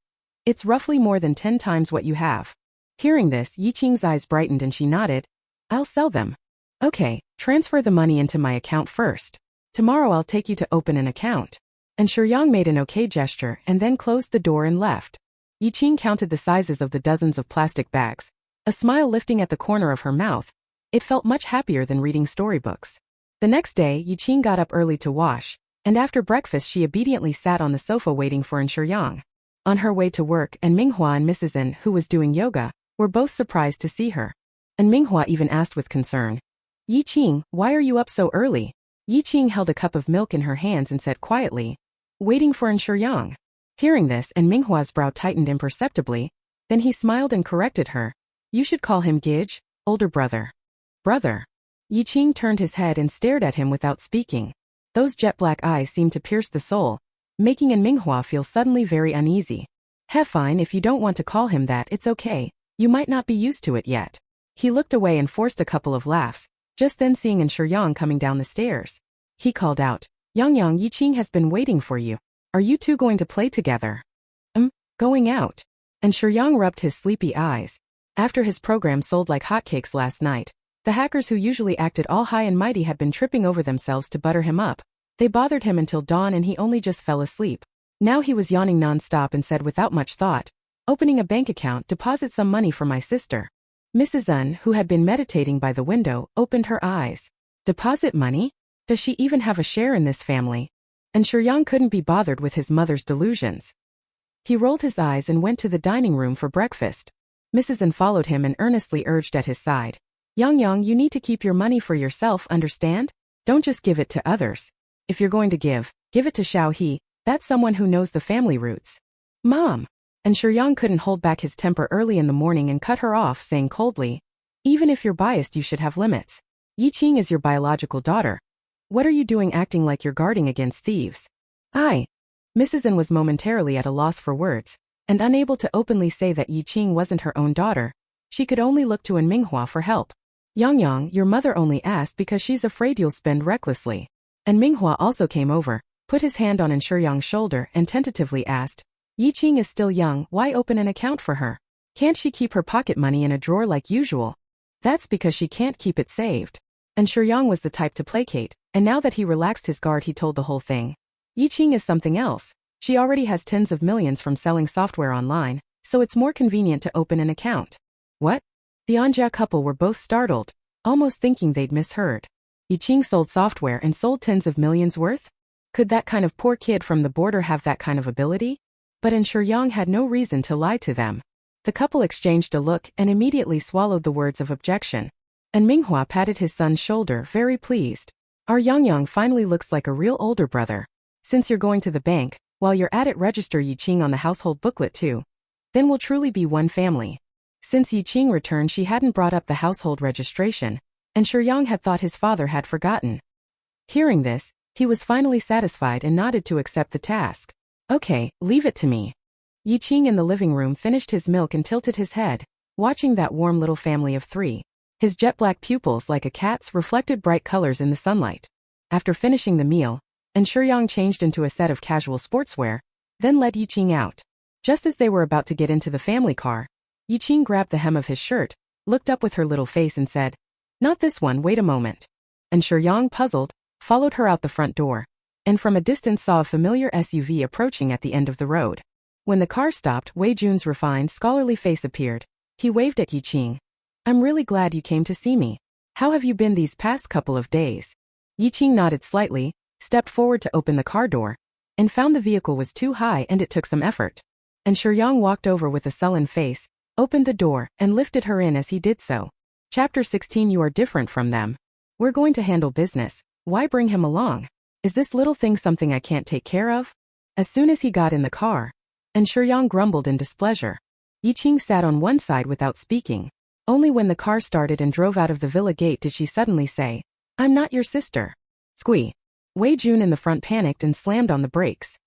It's roughly more than 10 times what you have. Hearing this, Yi Qing's eyes brightened and she nodded. I'll sell them. Okay, transfer the money into my account first. Tomorrow I'll take you to open an account. And Shuyang made an okay gesture and then closed the door and left. Yi Qing counted the sizes of the dozens of plastic bags, a smile lifting at the corner of her mouth. It felt much happier than reading storybooks. The next day, Yi Qing got up early to wash, and after breakfast she obediently sat on the sofa waiting for Shuyang. On her way to work, and Manhwa and Mrs. N, who was doing yoga, were both surprised to see her. And Manhwa even asked with concern, Yi Qing, why are you up so early? Yi Qing held a cup of milk in her hands and said quietly, waiting for Shuyang. Hearing this, and Manhwa's brow tightened imperceptibly, then he smiled and corrected her. You should call him Gij, older brother. Brother. Yi Qing turned his head and stared at him without speaking. Those jet-black eyes seemed to pierce the soul, making Manhwa feel suddenly very uneasy. Fine, if you don't want to call him that, it's okay. You might not be used to it yet. He looked away and forced a couple of laughs, just then seeing Shuyang coming down the stairs. He called out, Yang, Yi Qing has been waiting for you. Are you two going to play together? Going out. And Shuyang rubbed his sleepy eyes. After his program sold like hotcakes last night, the hackers who usually acted all high and mighty had been tripping over themselves to butter him up. They bothered him until dawn and he only just fell asleep. Now he was yawning non-stop and said without much thought, opening a bank account, deposit some money for my sister. Mrs. N, who had been meditating by the window, opened her eyes. Deposit money? Does she even have a share in this family? And Shuyang couldn't be bothered with his mother's delusions. He rolled his eyes and went to the dining room for breakfast. Mrs. N followed him and earnestly urged at his side. Yang, you need to keep your money for yourself, understand? Don't just give it to others. If you're going to give it to Xiao He, that's someone who knows the family roots. Mom. And Shuyang couldn't hold back his temper early in the morning and cut her off, saying coldly, even if you're biased you should have limits. Yi Qing is your biological daughter. What are you doing acting like you're guarding against thieves? Mrs. N was momentarily at a loss for words, and unable to openly say that Yi Qing wasn't her own daughter. She could only look to Manhwa for help. Yang, your mother only asked because she's afraid you'll spend recklessly. And Manhwa also came over, put his hand on Shuyang's shoulder and tentatively asked, Yi Qing is still young, why open an account for her? Can't she keep her pocket money in a drawer like usual? That's because she can't keep it saved. And Shuyang was the type to placate, and now that he relaxed his guard he told the whole thing. Yi Qing is something else. She already has tens of millions from selling software online, so it's more convenient to open an account. What? The Anja couple were both startled, almost thinking they'd misheard. Yi Qing sold software and sold tens of millions worth? Could that kind of poor kid from the border have that kind of ability? But Shuyang had no reason to lie to them. The couple exchanged a look and immediately swallowed the words of objection. And Manhwa patted his son's shoulder, very pleased. Our Yang finally looks like a real older brother. Since you're going to the bank, while you're at it register Yi Qing on the household booklet too. Then we'll truly be one family. Since Yi Qing returned she hadn't brought up the household registration, and Shuyang had thought his father had forgotten. Hearing this, he was finally satisfied and nodded to accept the task. Okay, leave it to me. Yi Qing in the living room finished his milk and tilted his head, watching that warm little family of three. His jet-black pupils like a cat's reflected bright colors in the sunlight. After finishing the meal, and Shuyang changed into a set of casual sportswear, then led Yi Qing out. Just as they were about to get into the family car, Yi Qing grabbed the hem of his shirt, looked up with her little face and said, "Not this one, wait a moment." And Shuyang, puzzled, followed her out the front door, and from a distance saw a familiar SUV approaching at the end of the road. When the car stopped, Wei Jun's refined, scholarly face appeared. He waved at Yi Qing. "I'm really glad you came to see me. How have you been these past couple of days?" Yi Qing nodded slightly, stepped forward to open the car door, and found the vehicle was too high and it took some effort. And Shuyang walked over with a sullen face, opened the door, and lifted her in as he did so. Chapter 16. You are different from them. We're going to handle business. Why bring him along? Is this little thing something I can't take care of? As soon as he got in the car, and Shuyang grumbled in displeasure. Yi Qing sat on one side without speaking. Only when the car started and drove out of the villa gate did she suddenly say, "I'm not your sister." Squee. Wei Jun in the front panicked and slammed on the brakes.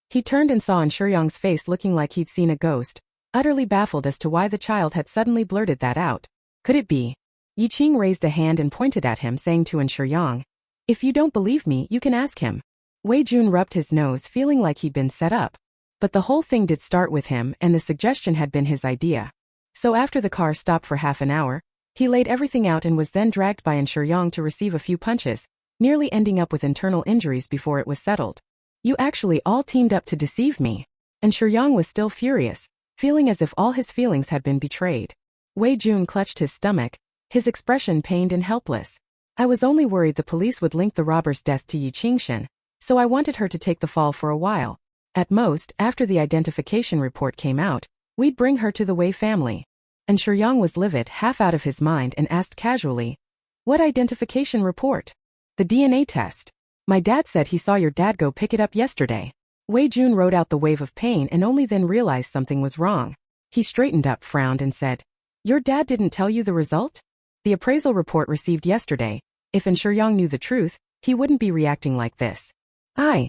He turned and saw Shuyang's face looking like he'd seen a ghost, utterly baffled as to why the child had suddenly blurted that out. Could it be? Yi Qing raised a hand and pointed at him, saying to Shuyang, "If you don't believe me, you can ask him." Wei Jun rubbed his nose, feeling like he'd been set up. But the whole thing did start with him, and the suggestion had been his idea. So after the car stopped for half an hour, he laid everything out and was then dragged by Shuyang to receive a few punches, nearly ending up with internal injuries before it was settled. "You actually all teamed up to deceive me." And Shuyang was still furious, feeling as if all his feelings had been betrayed. Wei Jun clutched his stomach, his expression pained and helpless. "I was only worried the police would link the robber's death to Yi Qingshan, so I wanted her to take the fall for a while. At most, after the identification report came out, we'd bring her to the Wei family." And Shuyang was livid, half out of his mind, and asked casually, "What identification report?" "The DNA test. My dad said he saw your dad go pick it up yesterday." Wei Jun rode out the wave of pain and only then realized something was wrong. He straightened up, frowned, and said, "Your dad didn't tell you the result? The appraisal report received yesterday. If Shuyang knew the truth, he wouldn't be reacting like this." "I."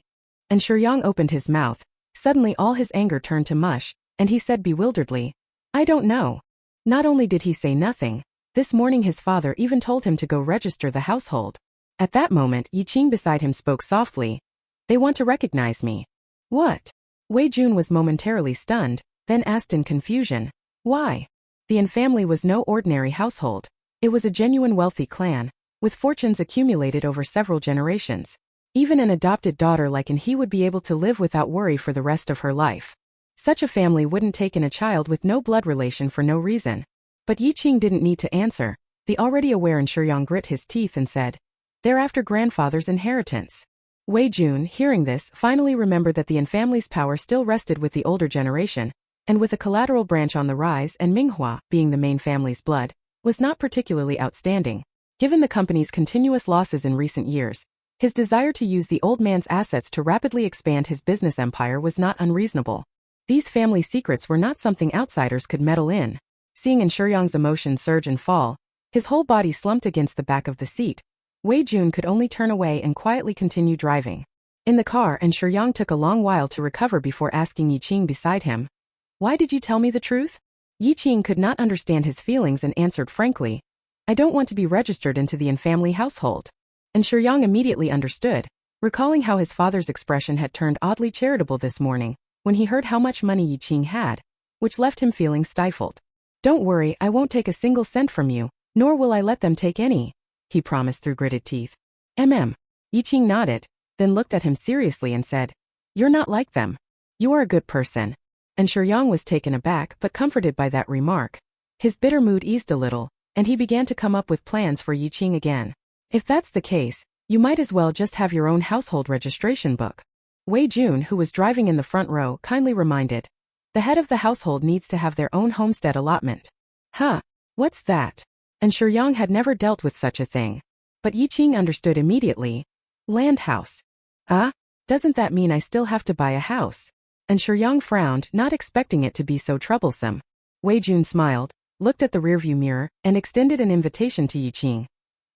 And Shuyang opened his mouth. Suddenly all his anger turned to mush, and he said bewilderedly, "I don't know." Not only did he say nothing, this morning his father even told him to go register the household. At that moment, Yi Qing beside him spoke softly, "They want to recognize me." "What?" Wei Jun was momentarily stunned, then asked in confusion, "Why?" The Yin family was no ordinary household. It was a genuine wealthy clan, with fortunes accumulated over several generations. Even an adopted daughter like he would be able to live without worry for the rest of her life. Such a family wouldn't take in a child with no blood relation for no reason. But Yi Qing didn't need to answer. The already aware Shuyang grit his teeth and said, "They're after grandfather's inheritance." Wei Jun, hearing this, finally remembered that the Yin family's power still rested with the older generation, and with a collateral branch on the rise and Manhwa, being the main family's blood, was not particularly outstanding. Given the company's continuous losses in recent years, his desire to use the old man's assets to rapidly expand his business empire was not unreasonable. These family secrets were not something outsiders could meddle in. Seeing Shuyang's emotions surge and fall, his whole body slumped against the back of the seat, Wei Jun could only turn away and quietly continue driving. In the car, Shuyang took a long while to recover before asking Yi Qing beside him, "Why did you tell me the truth?" Yi Qing could not understand his feelings and answered frankly, "I don't want to be registered into the Yin family household." And Shuyang immediately understood, recalling how his father's expression had turned oddly charitable this morning, when he heard how much money Yi Qing had, which left him feeling stifled. "Don't worry, I won't take a single cent from you, nor will I let them take any," he promised through gritted teeth. Yi Qing nodded, then looked at him seriously and said, "You're not like them. You are a good person." And Shuyang was taken aback but comforted by that remark. His bitter mood eased a little, and he began to come up with plans for Yi Qing again. "If that's the case, you might as well just have your own household registration book." Wei Jun, who was driving in the front row, kindly reminded, "The head of the household needs to have their own homestead allotment." "Huh? What's that?" And Shuyang had never dealt with such a thing. But Yi Qing understood immediately. "Land house." Doesn't that mean I still have to buy a house?" And Shuyang frowned, not expecting it to be so troublesome. Wei Jun smiled, looked at the rearview mirror, and extended an invitation to Yi Qing.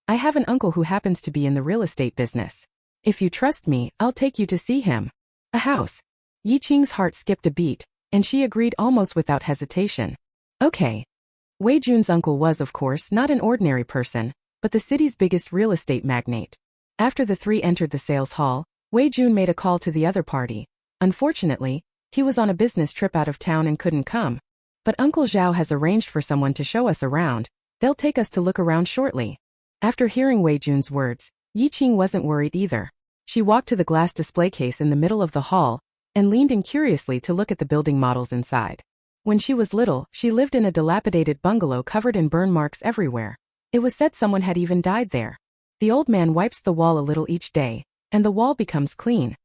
"I have an uncle who happens to be in the real estate business. If you trust me, I'll take you to see him." A house. Yi Qing's heart skipped a beat, and she agreed almost without hesitation. Okay. Wei Jun's uncle was, of course, not an ordinary person, but the city's biggest real estate magnate. After the three entered the sales hall, Wei Jun made a call to the other party. Unfortunately, he was on a business trip out of town and couldn't come. But Uncle Zhao has arranged for someone to show us around. They'll take us to look around shortly. After hearing Wei Jun's words, Yi Qing wasn't worried either. She walked to the glass display case in the middle of the hall and leaned in curiously to look at the building models inside. When she was little, she lived in a dilapidated bungalow covered in burn marks everywhere. It was said someone had even died there. The old man wipes the wall a little each day, and the wall becomes clean.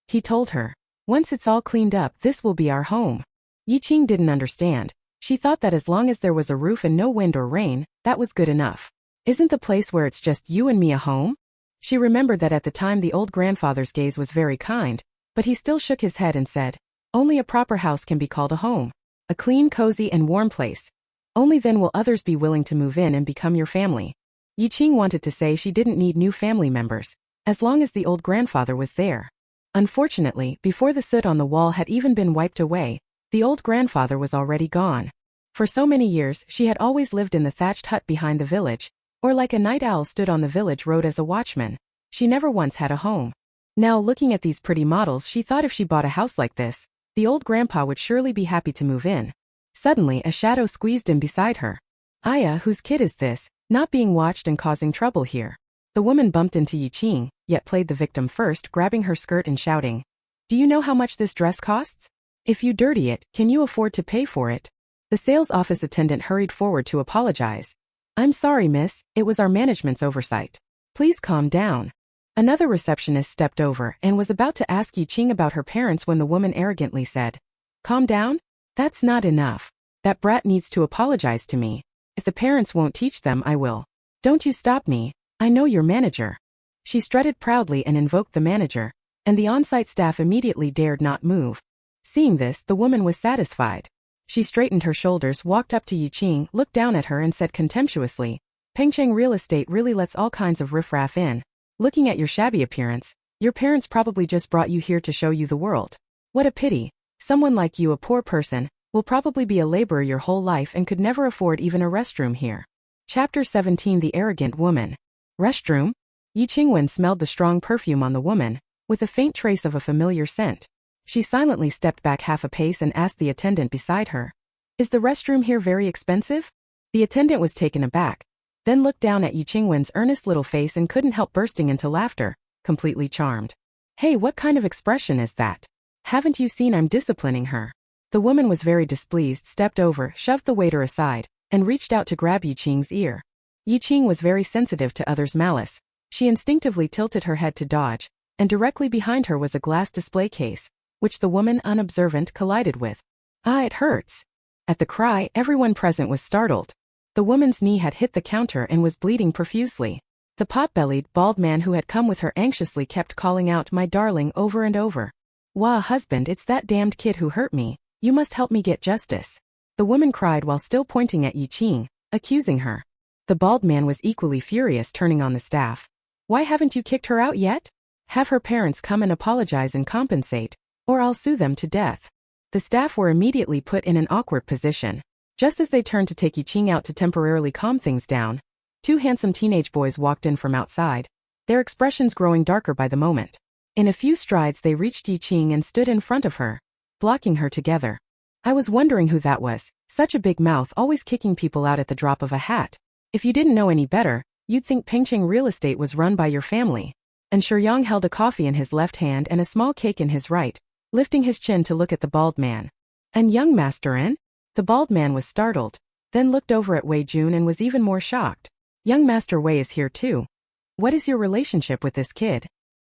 He told her, "Once it's all cleaned up, this will be our home." Yi Qing didn't understand. She thought that as long as there was a roof and no wind or rain, that was good enough. Isn't the place where it's just you and me a home? She remembered that at the time the old grandfather's gaze was very kind, but he still shook his head and said, "Only a proper house can be called a home. A clean, cozy, and warm place. Only then will others be willing to move in and become your family." Yi Qing wanted to say she didn't need new family members, as long as the old grandfather was there. Unfortunately, before the soot on the wall had even been wiped away, the old grandfather was already gone. For so many years, she had always lived in the thatched hut behind the village, or like a night owl stood on the village road as a watchman. She never once had a home. Now, looking at these pretty models, she thought if she bought a house like this, the old grandpa would surely be happy to move in. Suddenly, a shadow squeezed in beside her. "Aya, whose kid is this, not being watched and causing trouble here?" The woman bumped into Yi Qing, yet played the victim first, grabbing her skirt and shouting, "Do you know how much this dress costs? If you dirty it, can you afford to pay for it?" The sales office attendant hurried forward to apologize. "I'm sorry, miss, it was our management's oversight. Please calm down." Another receptionist stepped over and was about to ask Yi Qing about her parents when the woman arrogantly said, "Calm down? That's not enough. That brat needs to apologize to me. If the parents won't teach them, I will. Don't you stop me. I know your manager." She strutted proudly and invoked the manager, and the on-site staff immediately dared not move. Seeing this, the woman was satisfied. She straightened her shoulders, walked up to Yi Qing, looked down at her and said contemptuously, "Pengcheng Real Estate really lets all kinds of riffraff in. Looking at your shabby appearance, your parents probably just brought you here to show you the world. What a pity. Someone like you, a poor person, will probably be a laborer your whole life and could never afford even a restroom here." Chapter 17. The Arrogant Woman. Restroom? Yi Qingwen smelled the strong perfume on the woman, with a faint trace of a familiar scent. She silently stepped back half a pace and asked the attendant beside her, "Is the restroom here very expensive?" The attendant was taken aback, then looked down at Yi Qingwen's earnest little face and couldn't help bursting into laughter, completely charmed. "Hey, what kind of expression is that? Haven't you seen I'm disciplining her?" The woman was very displeased, stepped over, shoved the waiter aside, and reached out to grab Yi Qing's ear. Yi Qing was very sensitive to others' malice. She instinctively tilted her head to dodge, and directly behind her was a glass display case, which the woman, unobservant, collided with. "Ah, it hurts." At the cry, everyone present was startled. The woman's knee had hit the counter and was bleeding profusely. The pot-bellied, bald man who had come with her anxiously kept calling out, "My darling," over and over. "Wah, husband, it's that damned kid who hurt me. You must help me get justice." The woman cried while still pointing at Yi Qing, accusing her. The bald man was equally furious, turning on the staff. "Why haven't you kicked her out yet? Have her parents come and apologize and compensate, or I'll sue them to death." The staff were immediately put in an awkward position. Just as they turned to take Yi Qing out to temporarily calm things down, two handsome teenage boys walked in from outside, their expressions growing darker by the moment. In a few strides they reached Yi Qing and stood in front of her, blocking her together. "I was wondering who that was. Such a big mouth, always kicking people out at the drop of a hat. If you didn't know any better, you'd think Pengcheng Real Estate was run by your family." And Shuyang held a coffee in his left hand and a small cake in his right, lifting his chin to look at the bald man. "And young Master N?" The bald man was startled, then looked over at Wei Jun and was even more shocked. "Young Master Wei is here too. What is your relationship with this kid?"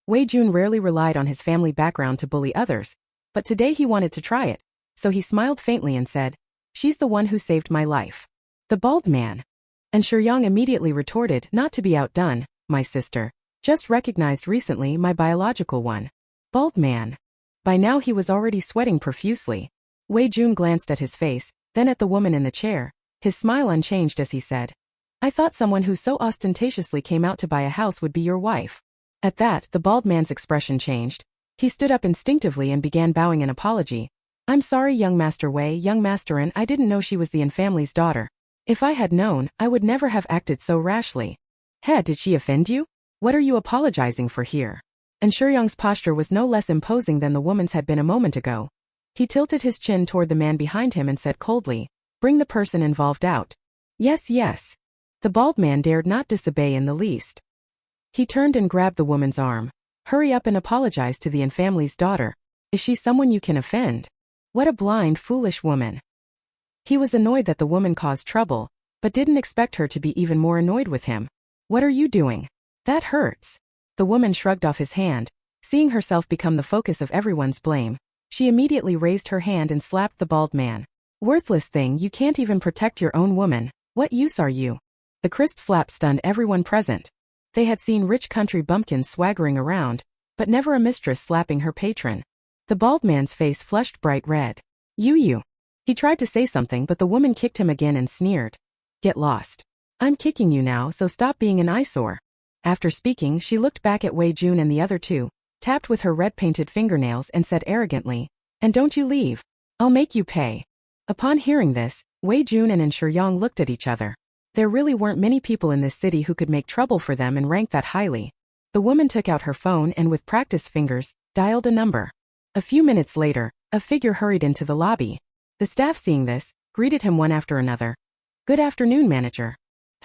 Wei Jun rarely relied on his family background to bully others, but today he wanted to try it, so he smiled faintly and said, "She's the one who saved my life." The bald man. And Shuyang immediately retorted, not to be outdone, "My sister. Just recognized recently, my biological one." Bald man. By now he was already sweating profusely. Wei Jun glanced at his face, then at the woman in the chair, his smile unchanged as he said, "I thought someone who so ostentatiously came out to buy a house would be your wife." At that, the bald man's expression changed. He stood up instinctively and began bowing an apology. I'm sorry, young Master Wei, young Masterin, I didn't know she was the infamily's daughter. If I had known, I would never have acted so rashly. Did she offend you? What are you apologizing for here? And Shuyang's posture was no less imposing than the woman's had been a moment ago. He tilted his chin toward the man behind him and said coldly, bring the person involved out. Yes, yes. The bald man dared not disobey in the least. He turned and grabbed the woman's arm. Hurry up and apologize to the infamily's daughter. Is she someone you can offend? What a blind, foolish woman. He was annoyed that the woman caused trouble, but didn't expect her to be even more annoyed with him. What are you doing? That hurts. The woman shrugged off his hand. Seeing herself become the focus of everyone's blame, she immediately raised her hand and slapped the bald man. Worthless thing, you can't even protect your own woman. What use are you? The crisp slap stunned everyone present. They had seen rich country bumpkins swaggering around, but never a mistress slapping her patron. The bald man's face flushed bright red. You. He tried to say something, but the woman kicked him again and sneered. Get lost. I'm kicking you now, so stop being an eyesore. After speaking, she looked back at Wei Jun and the other two, tapped with her red-painted fingernails and said arrogantly, and don't you leave. I'll make you pay. Upon hearing this, Wei Jun and Shuyang looked at each other. There really weren't many people in this city who could make trouble for them and rank that highly. The woman took out her phone and with practiced fingers, dialed a number. A few minutes later, a figure hurried into the lobby. The staff, seeing this, greeted him one after another. Good afternoon, manager.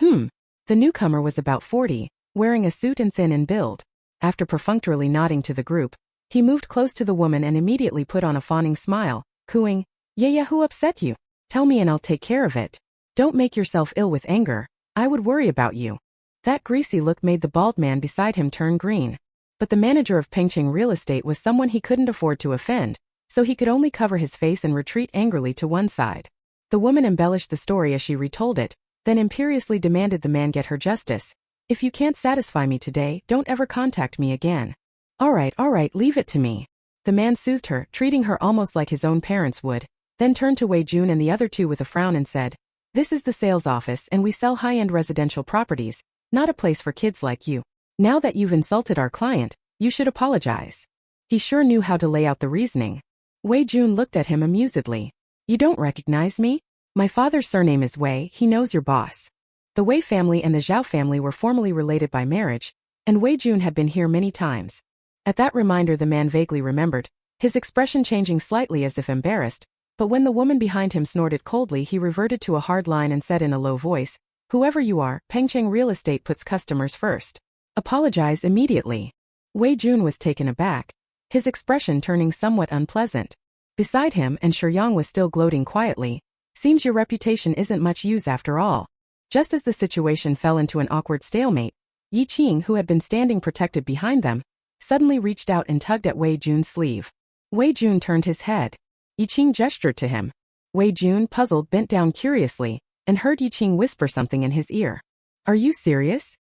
The newcomer was about 40, wearing a suit and thin in build. After perfunctorily nodding to the group, he moved close to the woman and immediately put on a fawning smile, cooing, Yeah, who upset you? Tell me and I'll take care of it. Don't make yourself ill with anger. I would worry about you. That greasy look made the bald man beside him turn green. But the manager of Peking Real Estate was someone he couldn't afford to offend, so he could only cover his face and retreat angrily to one side. The woman embellished the story as she retold it, then imperiously demanded the man get her justice. If you can't satisfy me today, don't ever contact me again. All right, leave it to me. The man soothed her, treating her almost like his own parents would, then turned to Wei Jun and the other two with a frown and said, This is the sales office and we sell high-end residential properties, not a place for kids like you. Now that you've insulted our client, you should apologize. He sure knew how to lay out the reasoning. Wei Jun looked at him amusedly. You don't recognize me? My father's surname is Wei, he knows your boss. The Wei family and the Zhao family were formally related by marriage, and Wei Jun had been here many times. At that reminder the man vaguely remembered, his expression changing slightly as if embarrassed, but when the woman behind him snorted coldly he reverted to a hard line and said in a low voice, Whoever you are, Peking Real Estate puts customers first. Apologize immediately. Wei Jun was taken aback, his expression turning somewhat unpleasant. Beside him and Shuyang was still gloating quietly. Seems your reputation isn't much use after all. Just as the situation fell into an awkward stalemate, Yi Qing, who had been standing protected behind them, suddenly reached out and tugged at Wei Jun's sleeve. Wei Jun turned his head. Yi Qing gestured to him. Wei Jun, puzzled, bent down curiously, and heard Yi Qing whisper something in his ear. Are you serious?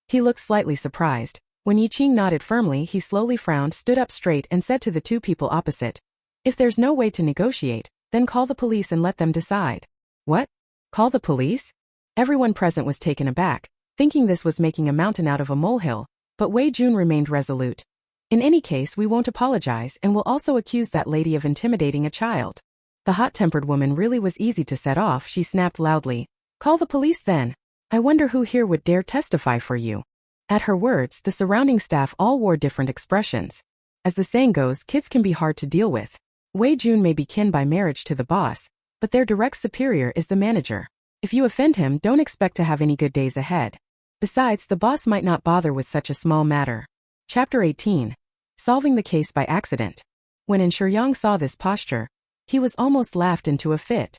He looked slightly surprised. When Yi Qing nodded firmly he slowly frowned, stood up straight and said to the two people opposite, If there's no way to negotiate, then call the police and let them decide. What? Call the police? Everyone present was taken aback, thinking this was making a mountain out of a molehill, but Wei Jun remained resolute. In any case we won't apologize and will also accuse that lady of intimidating a child. The hot-tempered woman really was easy to set off. She snapped loudly, Call the police then. I wonder who here would dare testify for you. At her words the surrounding staff all wore different expressions. As the saying goes, kids can be hard to deal with. Wei Jun may be kin by marriage to the boss, but their direct superior is the manager. If you offend him, don't expect to have any good days ahead. Besides, the boss might not bother with such a small matter. Chapter 18. Solving the case by accident. When Shuyang saw this posture, he was almost laughed into a fit.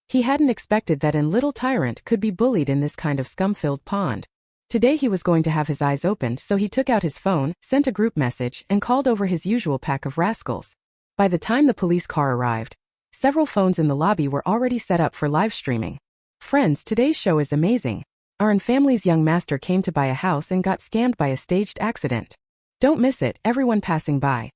He hadn't expected that little tyrant could be bullied in this kind of scum-filled pond. Today he was going to have his eyes opened, so he took out his phone, sent a group message, and called over his usual pack of rascals. By the time the police car arrived, several phones in the lobby were already set up for live streaming. Friends, today's show is amazing. Our family's young master came to buy a house and got scammed by a staged accident. Don't miss it, everyone passing by.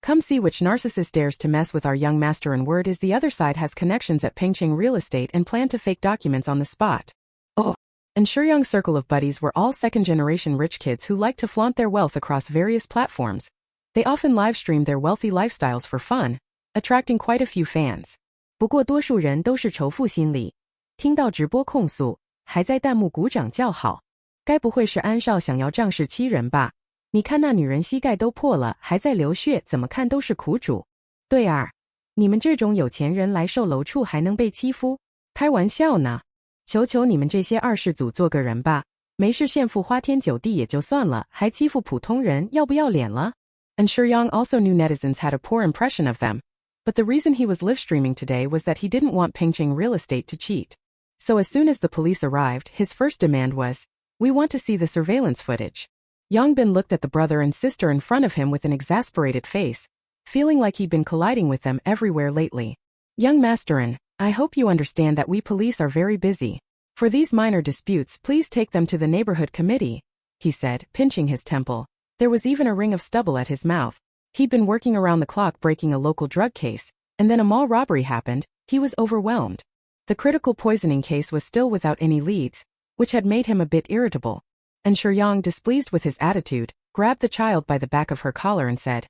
Come see which narcissist dares to mess with our young master, and word is the other side has connections at Peking Real Estate and plan to fake documents on the spot. Oh. And Shuyang's circle of buddies were all second-generation rich kids who liked to flaunt their wealth across various platforms. They often live-streamed their wealthy lifestyles for fun, attracting quite a few fans. 不过多数人都是仇富心理，听到直播控诉，还在弹幕鼓掌叫好。该不会是安少想要仗势欺人吧？你看那女人膝盖都破了，还在流血，怎么看都是苦主。对啊，你们这种有钱人来售楼处还能被欺负？开玩笑呢！求求你们这些二世祖做个人吧，没事献富花天酒地也就算了，还欺负普通人，要不要脸了？ And Shuyang also knew netizens had a poor impression of them. But the reason he was live streaming today was that he didn't want Qing real estate to cheat. So as soon as the police arrived, his first demand was, "We want to see the surveillance footage." Yangbin looked at the brother and sister in front of him with an exasperated face, feeling like he'd been colliding with them everywhere lately. Young Masterin, I hope you understand that we police are very busy. For these minor disputes, please take them to the neighborhood committee, he said, pinching his temple. There was even a ring of stubble at his mouth. He'd been working around the clock breaking a local drug case, and then a mall robbery happened. He was overwhelmed. The critical poisoning case was still without any leads, which had made him a bit irritable. And Shuyang, displeased with his attitude, grabbed the child by the back of her collar and said,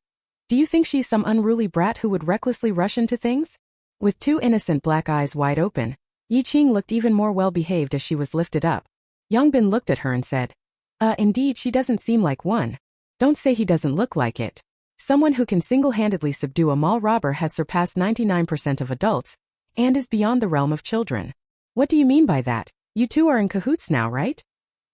"Do you think she's some unruly brat who would recklessly rush into things?" With two innocent black eyes wide open, Qing looked even more well-behaved as she was lifted up. Yangbin looked at her and said, Indeed she doesn't seem like one. Don't say he doesn't look like it. Someone who can single-handedly subdue a mall robber has surpassed 99% of adults, and is beyond the realm of children. What do you mean by that? You two are in cahoots now, right?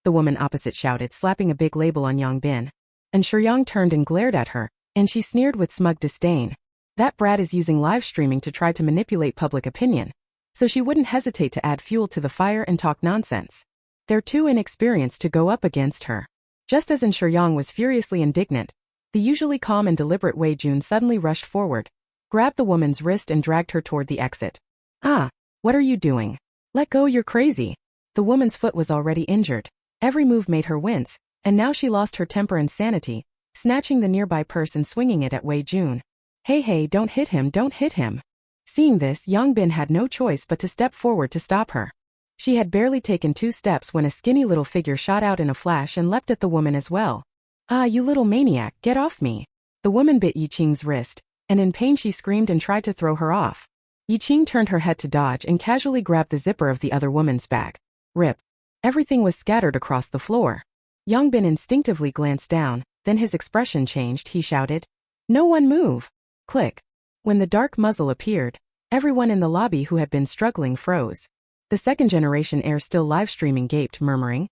The woman opposite shouted, slapping a big label on Yangbin. And Shuyang turned and glared at her, and she sneered with smug disdain. That brat is using live streaming to try to manipulate public opinion, so she wouldn't hesitate to add fuel to the fire and talk nonsense. They're too inexperienced to go up against her. Just as Shuyang was furiously indignant, the usually calm and deliberate Wei Jun suddenly rushed forward, grabbed the woman's wrist and dragged her toward the exit. Ah, what are you doing? Let go, you're crazy. The woman's foot was already injured. Every move made her wince, and now she lost her temper and sanity, snatching the nearby purse and swinging it at Wei Jun. Hey, don't hit him, don't hit him. Seeing this, Yangbin had no choice but to step forward to stop her. She had barely taken 2 steps when a skinny little figure shot out in a flash and leapt at the woman as well. Ah, you little maniac, get off me. The woman bit Qing's wrist, and in pain she screamed and tried to throw her off. Qing turned her head to dodge and casually grabbed the zipper of the other woman's bag. Rip. Everything was scattered across the floor. Yangbin instinctively glanced down, then his expression changed. He shouted, "No one move!" Click. When the dark muzzle appeared, everyone in the lobby who had been struggling froze. The second-generation heir still live-streaming gaped, murmuring,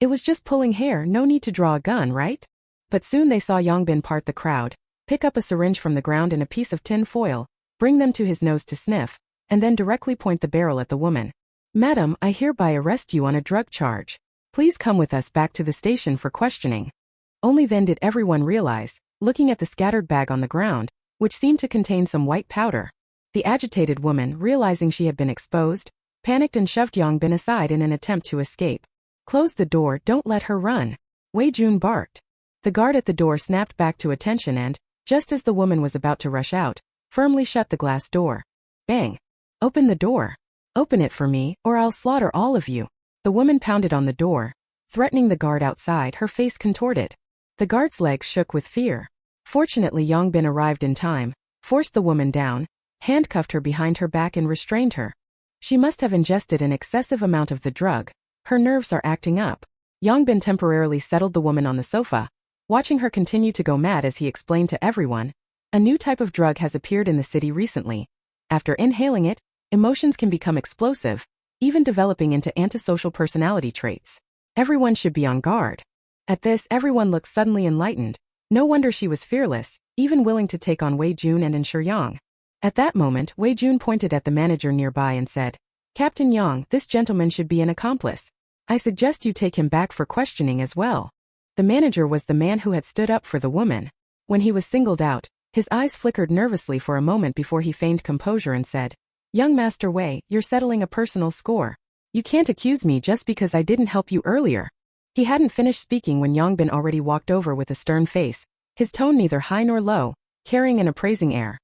"It was just pulling hair, no need to draw a gun, right?" But soon they saw Yangbin part the crowd, pick up a syringe from the ground and a piece of tin foil, bring them to his nose to sniff, and then directly point the barrel at the woman. "Madam, I hereby arrest you on a drug charge. Please come with us back to the station for questioning." Only then did everyone realize, looking at the scattered bag on the ground, which seemed to contain some white powder. The agitated woman, realizing she had been exposed, panicked and shoved Yangbin aside in an attempt to escape. "Close the door, don't let her run," Wei Jun barked. The guard at the door snapped back to attention and, just as the woman was about to rush out, firmly shut the glass door. Bang! "Open the door. Open it for me, or I'll slaughter all of you." The woman pounded on the door, threatening the guard outside, her face contorted. The guard's legs shook with fear. Fortunately, Yangbin arrived in time, forced the woman down, handcuffed her behind her back and restrained her. She must have ingested an excessive amount of the drug. Her nerves are acting up. Yangbin temporarily settled the woman on the sofa, watching her continue to go mad as he explained to everyone, "A new type of drug has appeared in the city recently. After inhaling it, emotions can become explosive, even developing into antisocial personality traits. Everyone should be on guard." At this, everyone looked suddenly enlightened. No wonder she was fearless, even willing to take on Wei Jun and Shuyang. At that moment, Wei Jun pointed at the manager nearby and said, "Captain Yang, this gentleman should be an accomplice. I suggest you take him back for questioning as well." The manager was the man who had stood up for the woman. When he was singled out, his eyes flickered nervously for a moment before he feigned composure and said, "Young Master Wei, you're settling a personal score. You can't accuse me just because I didn't help you earlier." He hadn't finished speaking when Yangbin already walked over with a stern face, his tone neither high nor low, carrying an appraising air.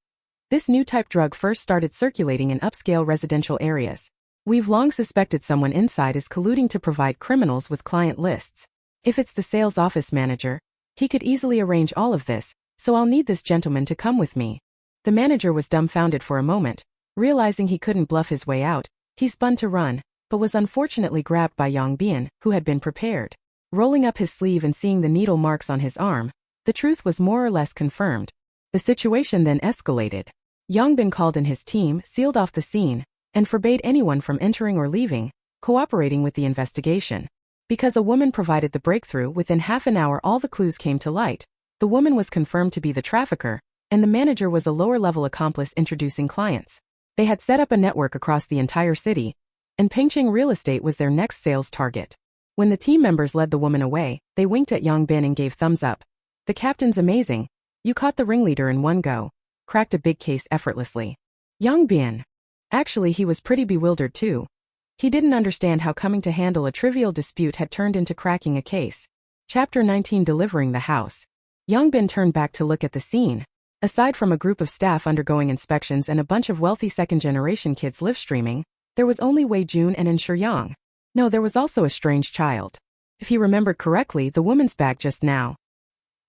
"This new type drug first started circulating in upscale residential areas. We've long suspected someone inside is colluding to provide criminals with client lists. If it's the sales office manager, he could easily arrange all of this, so I'll need this gentleman to come with me." The manager was dumbfounded for a moment. Realizing he couldn't bluff his way out, he spun to run, but was unfortunately grabbed by Yang Bian, who had been prepared. Rolling up his sleeve and seeing the needle marks on his arm, the truth was more or less confirmed. The situation then escalated. Yang Bin called in his team, sealed off the scene, and forbade anyone from entering or leaving, cooperating with the investigation. Because a woman provided the breakthrough, within half an hour all the clues came to light. The woman was confirmed to be the trafficker, and the manager was a lower-level accomplice introducing clients. They had set up a network across the entire city, and Pengqing real estate was their next sales target. When the team members led the woman away, they winked at Yang Bin and gave thumbs up. The captain's amazing. You caught the ringleader in one go. Cracked a big case effortlessly. Yang Bin. Actually, he was pretty bewildered too. He didn't understand how coming to handle a trivial dispute had turned into cracking a case. Chapter 19, Delivering the House. Yang Bin turned back to look at the scene. Aside from a group of staff undergoing inspections and a bunch of wealthy second-generation kids live-streaming, there was only Wei Jun and Yang. No, there was also a strange child. If he remembered correctly, the woman's bag just now.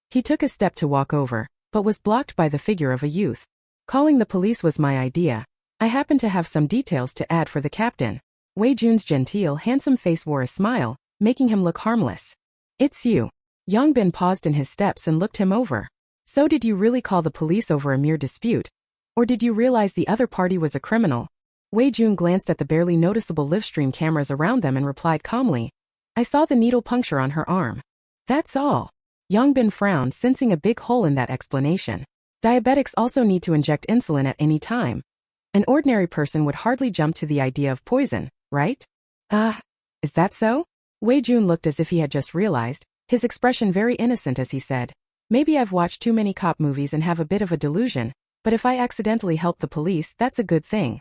He took a step to walk over, but was blocked by the figure of a youth. Calling the police was my idea. I happen to have some details to add for the captain. Wei Jun's genteel, handsome face wore a smile, making him look harmless. It's you. Yang Bin paused in his steps and looked him over. So did you really call the police over a mere dispute? Or did you realize the other party was a criminal? Wei Jun glanced at the barely noticeable livestream cameras around them and replied calmly. I saw the needle puncture on her arm. That's all. Yang Bin frowned, sensing a big hole in that explanation. Diabetics also need to inject insulin at any time. An ordinary person would hardly jump to the idea of poison, right? Is that so? Wei Jun looked as if he had just realized, his expression very innocent as he said, maybe I've watched too many cop movies and have a bit of a delusion, but if I accidentally help the police, that's a good thing.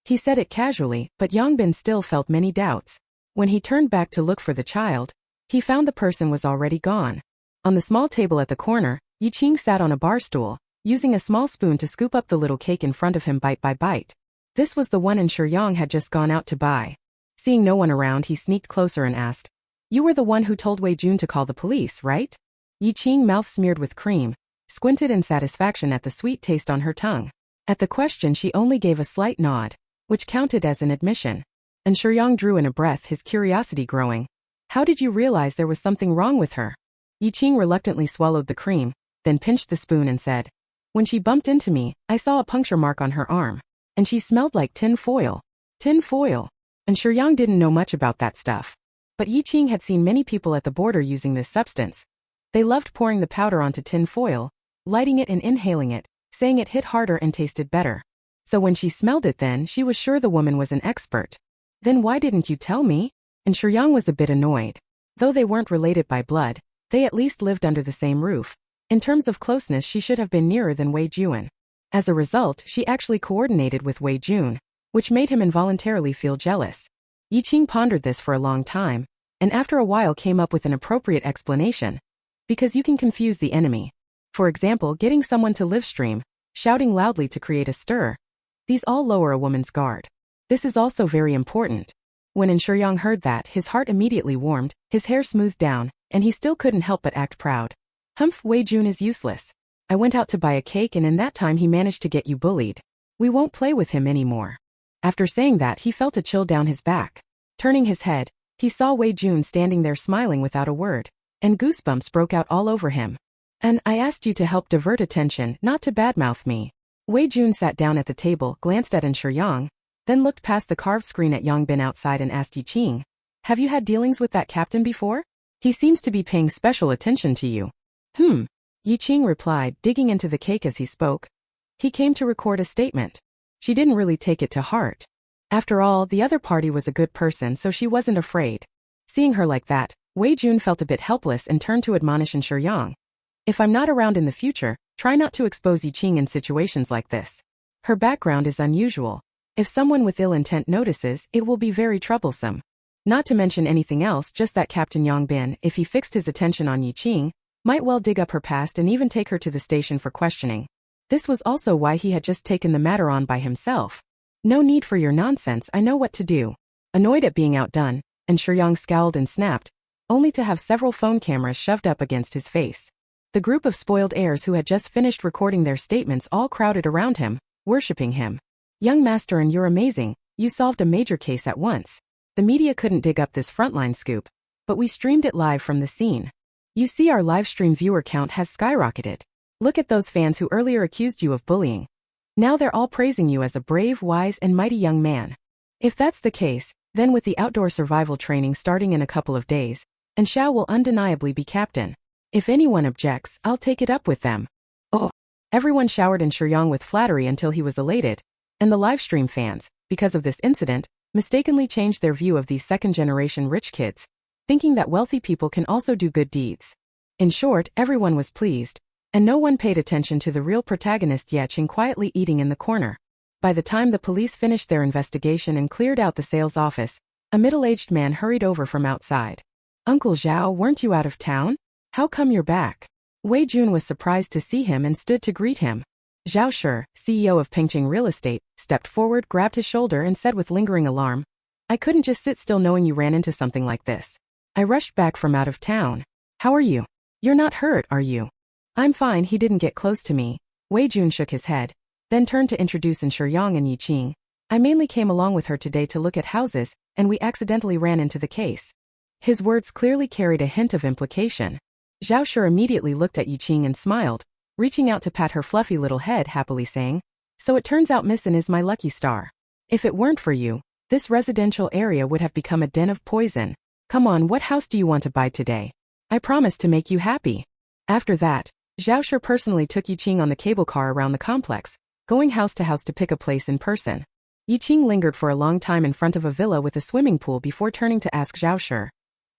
He said it casually, but Yang Bin still felt many doubts. When he turned back to look for the child, he found the person was already gone. On the small table at the corner, Qing sat on a bar stool, using a small spoon to scoop up the little cake in front of him bite by bite. This was the one Yang had just gone out to buy. Seeing no one around, he sneaked closer and asked, You were the one who told Wei Jun to call the police, right? Qing, mouth smeared with cream, squinted in satisfaction at the sweet taste on her tongue. At the question she only gave a slight nod, which counted as an admission. And Yang drew in a breath, his curiosity growing. How did you realize there was something wrong with her? Qing reluctantly swallowed the cream, then pinched the spoon and said, When she bumped into me, I saw a puncture mark on her arm. And she smelled like tin foil. Tin foil. And Yang didn't know much about that stuff. But Qing had seen many people at the border using this substance. They loved pouring the powder onto tin foil, lighting it and inhaling it, saying it hit harder and tasted better. So when she smelled it then, she was sure the woman was an expert. Then why didn't you tell me? And Yang was a bit annoyed. Though they weren't related by blood, they at least lived under the same roof. In terms of closeness, she should have been nearer than Wei Jun. As a result, she actually coordinated with Wei Jun, which made him involuntarily feel jealous. Qing pondered this for a long time, and after a while came up with an appropriate explanation. Because you can confuse the enemy. For example, getting someone to live stream, shouting loudly to create a stir. These all lower a woman's guard. This is also very important. When Yang heard that, his heart immediately warmed, his hair smoothed down, and he still couldn't help but act proud. Humph, Wei Jun is useless. I went out to buy a cake and in that time he managed to get you bullied. We won't play with him anymore. After saying that, he felt a chill down his back. Turning his head, he saw Wei Jun standing there smiling without a word, and goosebumps broke out all over him. And I asked you to help divert attention, not to badmouth me. Wei Jun sat down at the table, glanced at Yang, then looked past the carved screen at Yang Bin outside and asked Qing, Have you had dealings with that captain before? He seems to be paying special attention to you. Qing replied, digging into the cake as he spoke. He came to record a statement. She didn't really take it to heart. After all, the other party was a good person, so she wasn't afraid. Seeing her like that, Wei Jun felt a bit helpless and turned to admonish Yang. If I'm not around in the future, try not to expose Qing in situations like this. Her background is unusual. If someone with ill intent notices, it will be very troublesome. Not to mention anything else, just that Captain Yang Bin, if he fixed his attention on Qing, might well dig up her past and even take her to the station for questioning. This was also why he had just taken the matter on by himself. No need for your nonsense, I know what to do. Annoyed at being outdone, Yang scowled and snapped, only to have several phone cameras shoved up against his face. The group of spoiled heirs who had just finished recording their statements all crowded around him, worshipping him. Young master, and you're amazing, you solved a major case at once. The media couldn't dig up this frontline scoop, but we streamed it live from the scene. You see, our livestream viewer count has skyrocketed. Look at those fans who earlier accused you of bullying. Now they're all praising you as a brave, wise, and mighty young man. If that's the case, then with the outdoor survival training starting in a couple of days, and Xiao will undeniably be captain. If anyone objects, I'll take it up with them. Oh. Everyone showered in Shuyang with flattery until he was elated, and the livestream fans, because of this incident, mistakenly changed their view of these second-generation rich kids, thinking that wealthy people can also do good deeds. In short, everyone was pleased, and no one paid attention to the real protagonist Qing quietly eating in the corner. By the time the police finished their investigation and cleared out the sales office, a middle-aged man hurried over from outside. Uncle Zhao, weren't you out of town? How come you're back? Wei Jun was surprised to see him and stood to greet him. Zhao Shi, CEO of Peking Real Estate, stepped forward, grabbed his shoulder and said with lingering alarm, I couldn't just sit still knowing you ran into something like this. I rushed back from out of town. How are you? You're not hurt, are you? I'm fine. He didn't get close to me. Wei Jun shook his head, then turned to introduce Shuyang and Qing. I mainly came along with her today to look at houses, and we accidentally ran into the case. His words clearly carried a hint of implication. Zhao Shi immediately looked at Qing and smiled, reaching out to pat her fluffy little head, happily saying, So it turns out Missin is my lucky star. If it weren't for you, this residential area would have become a den of poison. Come on, what house do you want to buy today? I promise to make you happy. After that, Zhao Shi personally took Qing on the cable car around the complex, going house to house to pick a place in person. Qing lingered for a long time in front of a villa with a swimming pool before turning to ask Zhao Shi,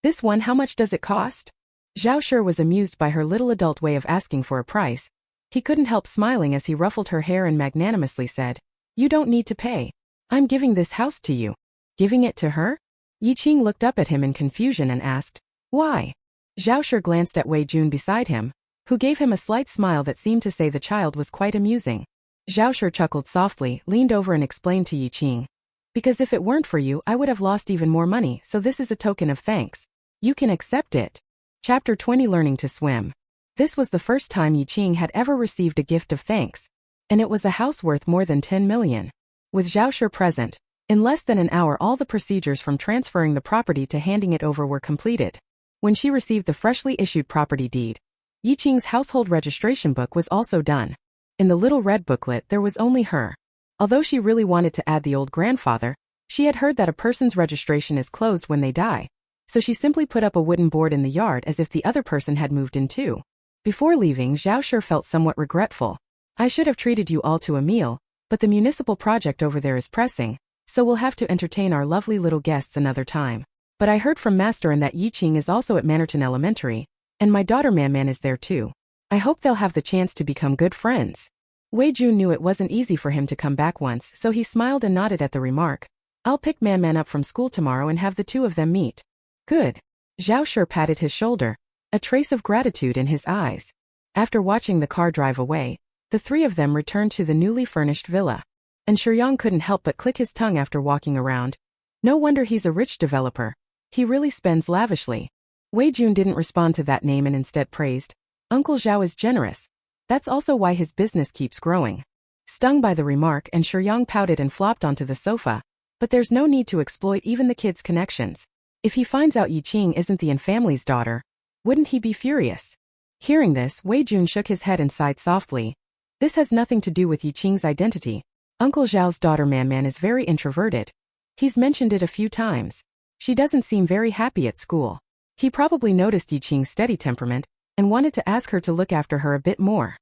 This one, how much does it cost? Zhao Shi was amused by her little adult way of asking for a price. He couldn't help smiling as he ruffled her hair and magnanimously said, You don't need to pay. I'm giving this house to you. Giving it to her? Qing looked up at him in confusion and asked, Why? Zhao Shi glanced at Wei Jun beside him, who gave him a slight smile that seemed to say the child was quite amusing. Zhao Shi chuckled softly, leaned over and explained to Qing, Because if it weren't for you, I would have lost even more money, so this is a token of thanks. You can accept it. Chapter 20, Learning to Swim. This was the first time Qing had ever received a gift of thanks, and it was a house worth more than 10 million. With Zhao Shi present, in less than an hour all the procedures from transferring the property to handing it over were completed. When she received the freshly issued property deed, Qing's household registration book was also done. In the little red booklet there was only her. Although she really wanted to add the old grandfather, she had heard that a person's registration is closed when they die, so she simply put up a wooden board in the yard as if the other person had moved in too. Before leaving, Zhao Shi felt somewhat regretful. I should have treated you all to a meal, but the municipal project over there is pressing, so we'll have to entertain our lovely little guests another time. But I heard from Master and that Qing is also at Mannerton Elementary, and my daughter Man is there too. I hope they'll have the chance to become good friends. Wei Jun knew it wasn't easy for him to come back once, so he smiled and nodded at the remark. I'll pick Man up from school tomorrow and have the two of them meet. Good. Zhao Shi patted his shoulder, a trace of gratitude in his eyes. After watching the car drive away, the three of them returned to the newly furnished villa. And Shuyang couldn't help but click his tongue after walking around. No wonder he's a rich developer. He really spends lavishly. Wei Jun didn't respond to that name and instead praised, Uncle Zhao is generous. That's also why his business keeps growing. Stung by the remark, and Shuyang pouted and flopped onto the sofa. But there's no need to exploit even the kid's connections. If he finds out Qing isn't the family's daughter, wouldn't he be furious? Hearing this, Wei Jun shook his head and sighed softly. This has nothing to do with Qing's identity. Uncle Zhao's daughter Man is very introverted. He's mentioned it a few times. She doesn't seem very happy at school. He probably noticed Qing's steady temperament and wanted to ask her to look after her a bit more.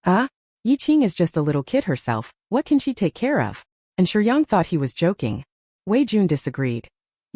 Qing is just a little kid herself, what can she take care of? And Shuyang thought he was joking. Wei Jun disagreed.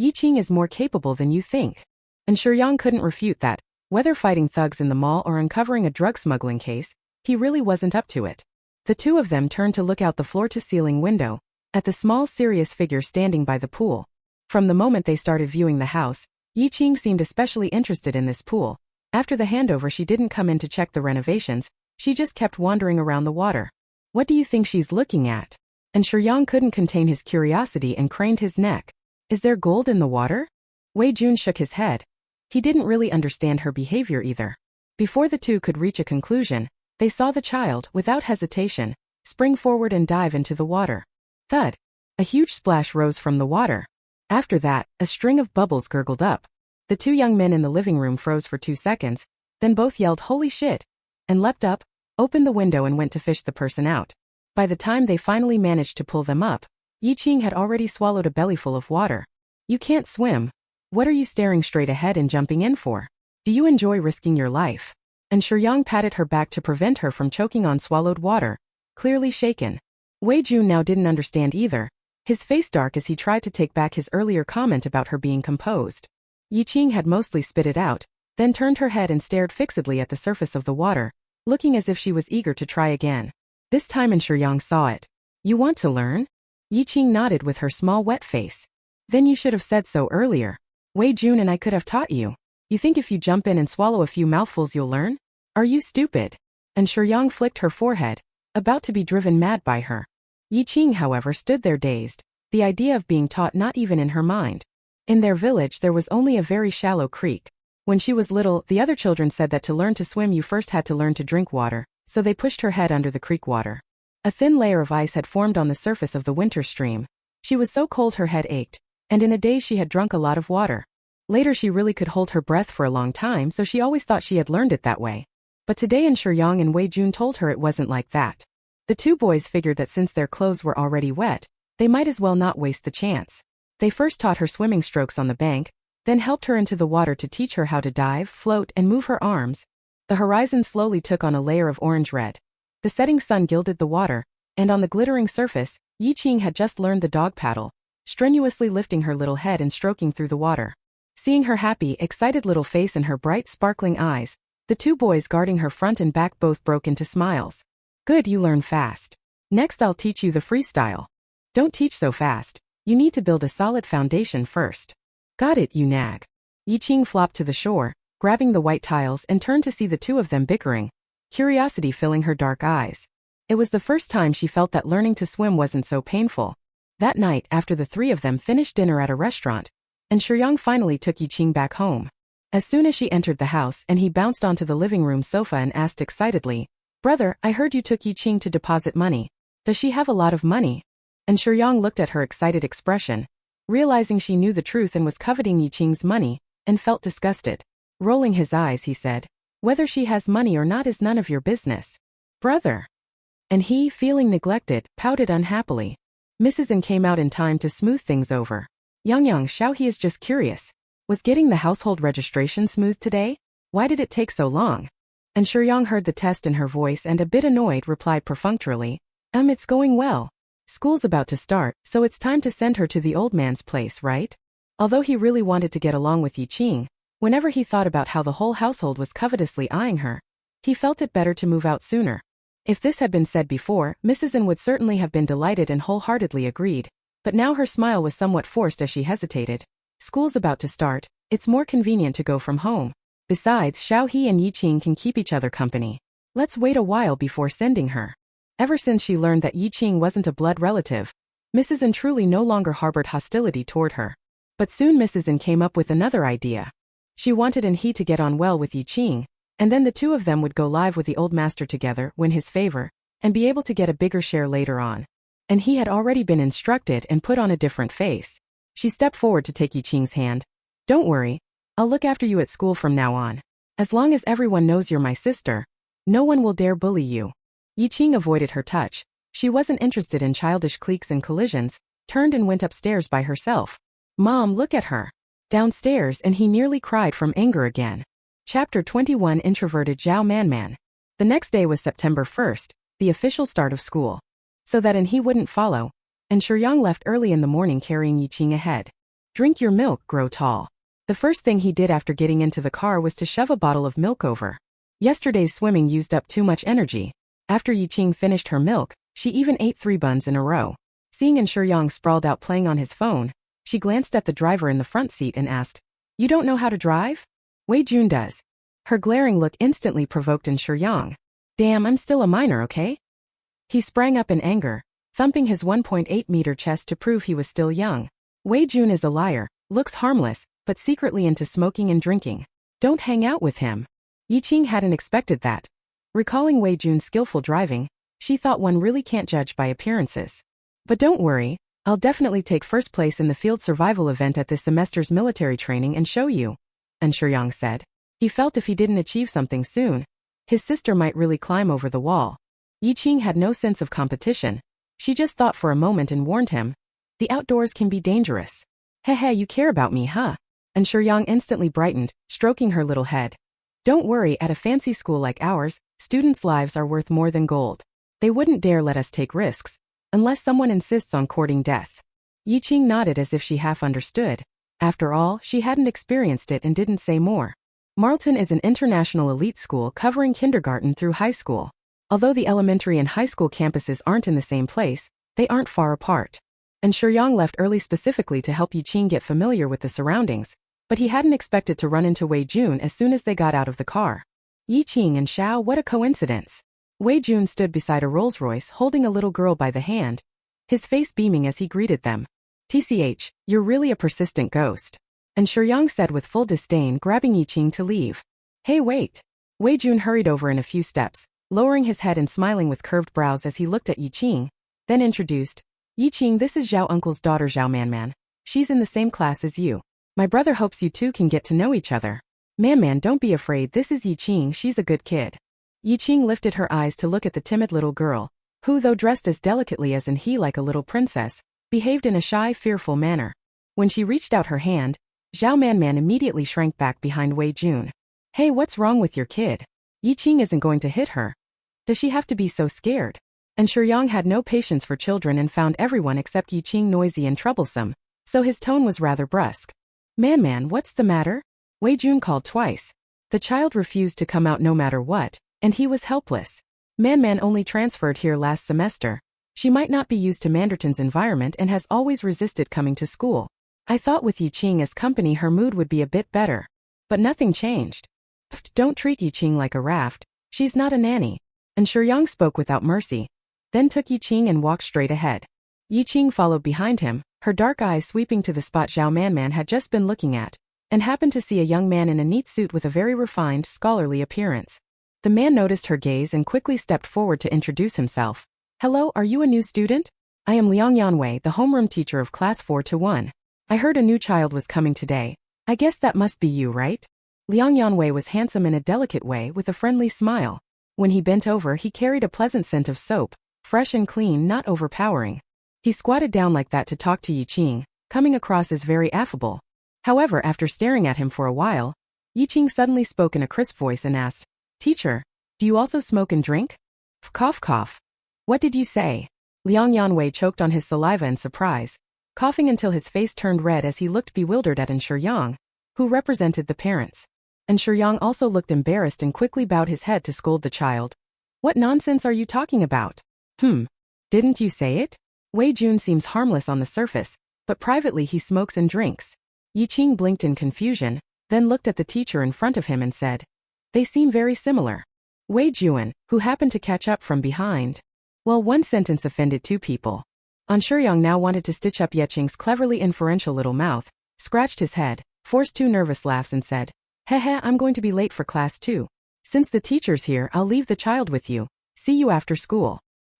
Qing is more capable than you think. And Shuyang couldn't refute that, whether fighting thugs in the mall or uncovering a drug smuggling case, he really wasn't up to it. The two of them turned to look out the floor-to-ceiling window, at the small serious figure standing by the pool. From the moment they started viewing the house, Qing seemed especially interested in this pool. After the handover she didn't come in to check the renovations, she just kept wandering around the water. What do you think she's looking at? And Shuyang couldn't contain his curiosity and craned his neck. Is there gold in the water? Wei Jun shook his head. He didn't really understand her behavior either. Before the two could reach a conclusion, they saw the child, without hesitation, spring forward and dive into the water. Thud! A huge splash rose from the water. After that, a string of bubbles gurgled up. The two young men in the living room froze for 2 seconds, then both yelled "Holy shit!" and leapt up, opened the window and went to fish the person out. By the time they finally managed to pull them up, Qing had already swallowed a bellyful of water. You can't swim. What are you staring straight ahead and jumping in for? Do you enjoy risking your life? And Yang patted her back to prevent her from choking on swallowed water, clearly shaken. Wei Jun now didn't understand either, his face dark as he tried to take back his earlier comment about her being composed. Qing had mostly spit it out, then turned her head and stared fixedly at the surface of the water, looking as if she was eager to try again. This time Yang saw it. You want to learn? Qing nodded with her small wet face. Then you should have said so earlier. Wei Jun and I could have taught you. You think if you jump in and swallow a few mouthfuls you'll learn? Are you stupid? And Yang flicked her forehead, about to be driven mad by her. Qing, however, stood there dazed, the idea of being taught not even in her mind. In their village there was only a very shallow creek. When she was little, the other children said that to learn to swim you first had to learn to drink water, so they pushed her head under the creek water. A thin layer of ice had formed on the surface of the winter stream. She was so cold her head ached, and in a day she had drunk a lot of water. Later she really could hold her breath for a long time, so she always thought she had learned it that way. But today Yang and Wei Jun told her it wasn't like that. The two boys figured that since their clothes were already wet, they might as well not waste the chance. They first taught her swimming strokes on the bank, then helped her into the water to teach her how to dive, float, and move her arms. The horizon slowly took on a layer of orange-red. The setting sun gilded the water, and on the glittering surface, Qing had just learned the dog paddle, strenuously lifting her little head and stroking through the water. Seeing her happy, excited little face and her bright, sparkling eyes, the two boys guarding her front and back both broke into smiles. Good, you learn fast. Next I'll teach you the freestyle. Don't teach so fast. You need to build a solid foundation first. Got it, you nag. Qing flopped to the shore, grabbing the white tiles and turned to see the two of them bickering, curiosity filling her dark eyes. It was the first time she felt that learning to swim wasn't so painful. That night, after the three of them finished dinner at a restaurant, and Yang finally took Qing back home. As soon as she entered the house and he bounced onto the living room sofa and asked excitedly, "Brother, I heard you took Qing to deposit money. Does she have a lot of money?" And Yang looked at her excited expression, realizing she knew the truth and was coveting Qing's money, and felt disgusted. Rolling his eyes, he said, "Whether she has money or not is none of your business. Brother." And he, feeling neglected, pouted unhappily. Mrs. N came out in time to smooth things over. "Yang Xiao, he is just curious. Was getting the household registration smooth today? Why did it take so long?" And Yang heard the test in her voice and, a bit annoyed, replied perfunctorily, It's going well. School's about to start, so it's time to send her to the old man's place, right?" Although he really wanted to get along with Qing, whenever he thought about how the whole household was covetously eyeing her, he felt it better to move out sooner. If this had been said before, Mrs. N would certainly have been delighted and wholeheartedly agreed, but now her smile was somewhat forced as she hesitated. School's about to start, it's more convenient to go from home. Besides, Xiaohe and Qing can keep each other company. Let's wait a while before sending her. Ever since she learned that Qing wasn't a blood relative, Mrs. N truly no longer harbored hostility toward her. But soon Mrs. N came up with another idea. She wanted he to get on well with Qing, and then the two of them would go live with the old master together, win his favor, and be able to get a bigger share later on. And he had already been instructed and put on a different face. She stepped forward to take Qing's hand. "Don't worry, I'll look after you at school from now on. As long as everyone knows you're my sister, no one will dare bully you." Qing avoided her touch. She wasn't interested in childish cliques and collisions, turned and went upstairs by herself. "Mom, look at her." Downstairs, and he nearly cried from anger again. Chapter 21. Introverted Zhao Manman. The next day was September 1st, the official start of school. So that he wouldn't follow, and Yang left early in the morning carrying Qing ahead. "Drink your milk, grow tall." The first thing he did after getting into the car was to shove a bottle of milk over. Yesterday's swimming used up too much energy. After Qing finished her milk, she even ate 3 buns in a row. Seeing Yang sprawled out playing on his phone, she glanced at the driver in the front seat and asked, "You don't know how to drive?" "Wei Jun does." Her glaring look instantly provoked Yang. "Damn, I'm still a minor, okay?" He sprang up in anger, thumping his 1.8-meter chest to prove he was still young. "Wei Jun is a liar, looks harmless, but secretly into smoking and drinking. Don't hang out with him." Qing hadn't expected that. Recalling Wei Jun's skillful driving, she thought one really can't judge by appearances. But don't worry, I'll definitely take first place in the field survival event at this semester's military training and show you, Yang said. He felt if he didn't achieve something soon, his sister might really climb over the wall. Qing had no sense of competition. She just thought for a moment and warned him, the outdoors can be dangerous. Heh, you care about me, huh? Yang instantly brightened, stroking her little head. Don't worry, at a fancy school like ours, students' lives are worth more than gold. They wouldn't dare let us take risks, unless someone insists on courting death. Qing nodded as if she half understood. After all, she hadn't experienced it and didn't say more. Marlton is an international elite school covering kindergarten through high school. Although the elementary and high school campuses aren't in the same place, they aren't far apart. Yang left early specifically to help Qing get familiar with the surroundings, but he hadn't expected to run into Wei Jun as soon as they got out of the car. Qing and Xiao, what a coincidence. Wei Jun stood beside a Rolls-Royce holding a little girl by the hand, his face beaming as he greeted them. TCH, you're really a persistent ghost. Yang said with full disdain, grabbing Qing to leave. Hey, wait. Wei Jun hurried over in a few steps, lowering his head and smiling with curved brows as he looked at Qing, then introduced, Qing, this is Zhao Uncle's daughter Zhao Man. She's in the same class as you. My brother hopes you two can get to know each other. Man, don't be afraid, this is Qing, she's a good kid. Qing lifted her eyes to look at the timid little girl, who, though dressed as delicately as in he like a little princess, behaved in a shy, fearful manner. When she reached out her hand, Zhao Man immediately shrank back behind Wei Jun. Hey, what's wrong with your kid? Qing isn't going to hit her. Does she have to be so scared? Yang had no patience for children and found everyone except Qing noisy and troublesome, so his tone was rather brusque. Man, what's the matter? Wei Jun called twice. The child refused to come out no matter what, and he was helpless. Man only transferred here last semester. She might not be used to Manderton's environment and has always resisted coming to school. I thought with Qing as company her mood would be a bit better. But nothing changed. Don't treat Qing like a raft, she's not a nanny. Yang spoke without mercy, then took Qing and walked straight ahead. Qing followed behind him, her dark eyes sweeping to the spot Zhao Man had just been looking at, and happened to see a young man in a neat suit with a very refined, scholarly appearance. The man noticed her gaze and quickly stepped forward to introduce himself. Hello, are you a new student? I am Liang Yanwei, the homeroom teacher of class 4-1. I heard a new child was coming today. I guess that must be you, right? Liang Yanwei was handsome in a delicate way with a friendly smile. When he bent over, he carried a pleasant scent of soap, fresh and clean, not overpowering. He squatted down like that to talk to Qing, coming across as very affable. However, after staring at him for a while, Qing suddenly spoke in a crisp voice and asked, Teacher, do you also smoke and drink? Cough. What did you say? Liang Yanwei choked on his saliva in surprise, coughing until his face turned red as he looked bewildered at Yang, who represented the parents. Yang also looked embarrassed and quickly bowed his head to scold the child. What nonsense are you talking about? Didn't you say it? Wei Jun seems harmless on the surface, but privately he smokes and drinks. Qing blinked in confusion, then looked at the teacher in front of him and said, they seem very similar. Wei Jun, who happened to catch up from behind. Well, one sentence offended two people. Yang now wanted to stitch up Qing's cleverly inferential little mouth, scratched his head, forced two nervous laughs and said, Heh, I'm going to be late for class 2. Since the teacher's here, I'll leave the child with you. See you after school.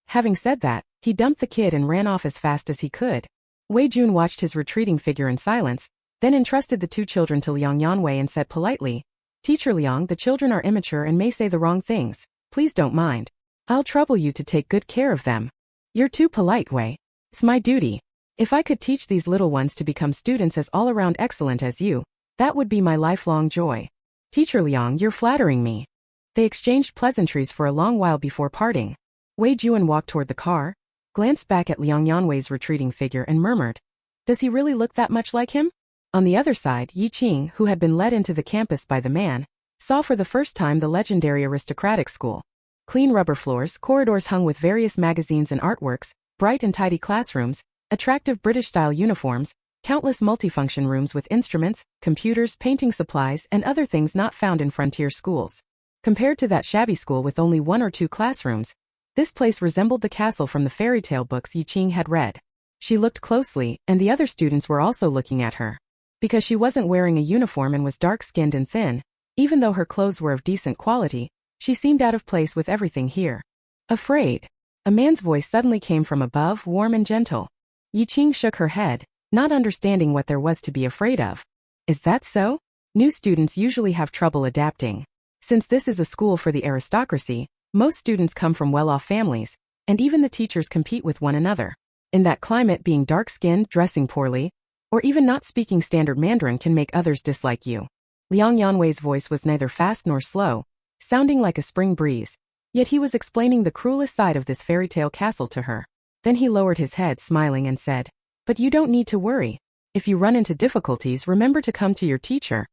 Having said that, he dumped the kid and ran off as fast as he could. Wei Jun watched his retreating figure in silence, then entrusted the two children to Liang Yanwei and said politely, Teacher Liang, the children are immature and may say the wrong things. Please don't mind. I'll trouble you to take good care of them. You're too polite, Wei. It's my duty. If I could teach these little ones to become students as all-around excellent as you, that would be my lifelong joy. Teacher Liang, you're flattering me. They exchanged pleasantries for a long while before parting. Wei Jun walked toward the car, glanced back at Liang Yanwei's retreating figure and murmured, Does he really look that much like him? On the other side, Qing, who had been led into the campus by the man, saw for the first time the legendary aristocratic school. Clean rubber floors, corridors hung with various magazines and artworks, bright and tidy classrooms, attractive British-style uniforms, countless multifunction rooms with instruments, computers, painting supplies, and other things not found in frontier schools. Compared to that shabby school with only 1 or 2 classrooms, this place resembled the castle from the fairy tale books Qing had read. She looked closely, and the other students were also looking at her. Because she wasn't wearing a uniform and was dark-skinned and thin, Even though her clothes were of decent quality, she seemed out of place with everything here. Afraid. A man's voice suddenly came from above, warm and gentle. Qing shook her head, not understanding what there was to be afraid of. Is that so? New students usually have trouble adapting. Since this is a school for the aristocracy, most students come from well-off families, and even the teachers compete with one another. In that climate, being dark-skinned, dressing poorly, or even not speaking standard Mandarin can make others dislike you. Liang Yanwei's voice was neither fast nor slow, sounding like a spring breeze, yet he was explaining the cruelest side of this fairy tale castle to her. Then he lowered his head, smiling, and said, "But you don't need to worry. If you run into difficulties, remember to come to your teacher.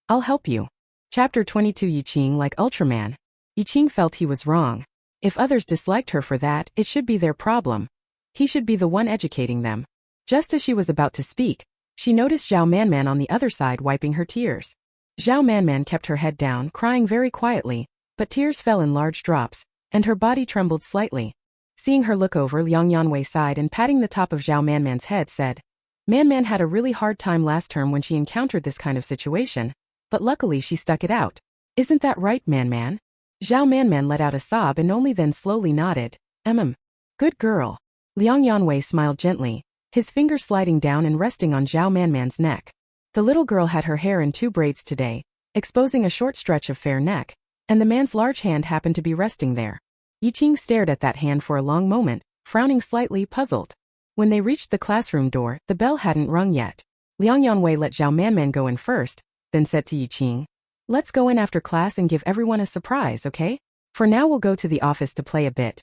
I'll help you." Chapter 22. Qing like Ultraman. Qing felt he was wrong. If others disliked her for that, it should be their problem. He should be the one educating them. Just as she was about to speak, she noticed Zhao Manman on the other side wiping her tears. Zhao Manman kept her head down, crying very quietly, but tears fell in large drops, and her body trembled slightly. Seeing her look over, Liang Yanwei sighed and patting the top of Zhao Manman's head said, "Manman had a really hard time last term when she encountered this kind of situation, but luckily she stuck it out. Isn't that right, Manman?" Zhao Manman let out a sob and only then slowly nodded. Good girl." Liang Yanwei smiled gently, his fingers sliding down and resting on Zhao Manman's neck. The little girl had her hair in 2 braids today, exposing a short stretch of fair neck, and the man's large hand happened to be resting there. Qing stared at that hand for a long moment, frowning slightly, puzzled. When they reached the classroom door, the bell hadn't rung yet. Liang Yanwei let Zhao Manman go in first, then said to Qing, "Let's go in after class and give everyone a surprise, okay? For now we'll go to the office to play a bit.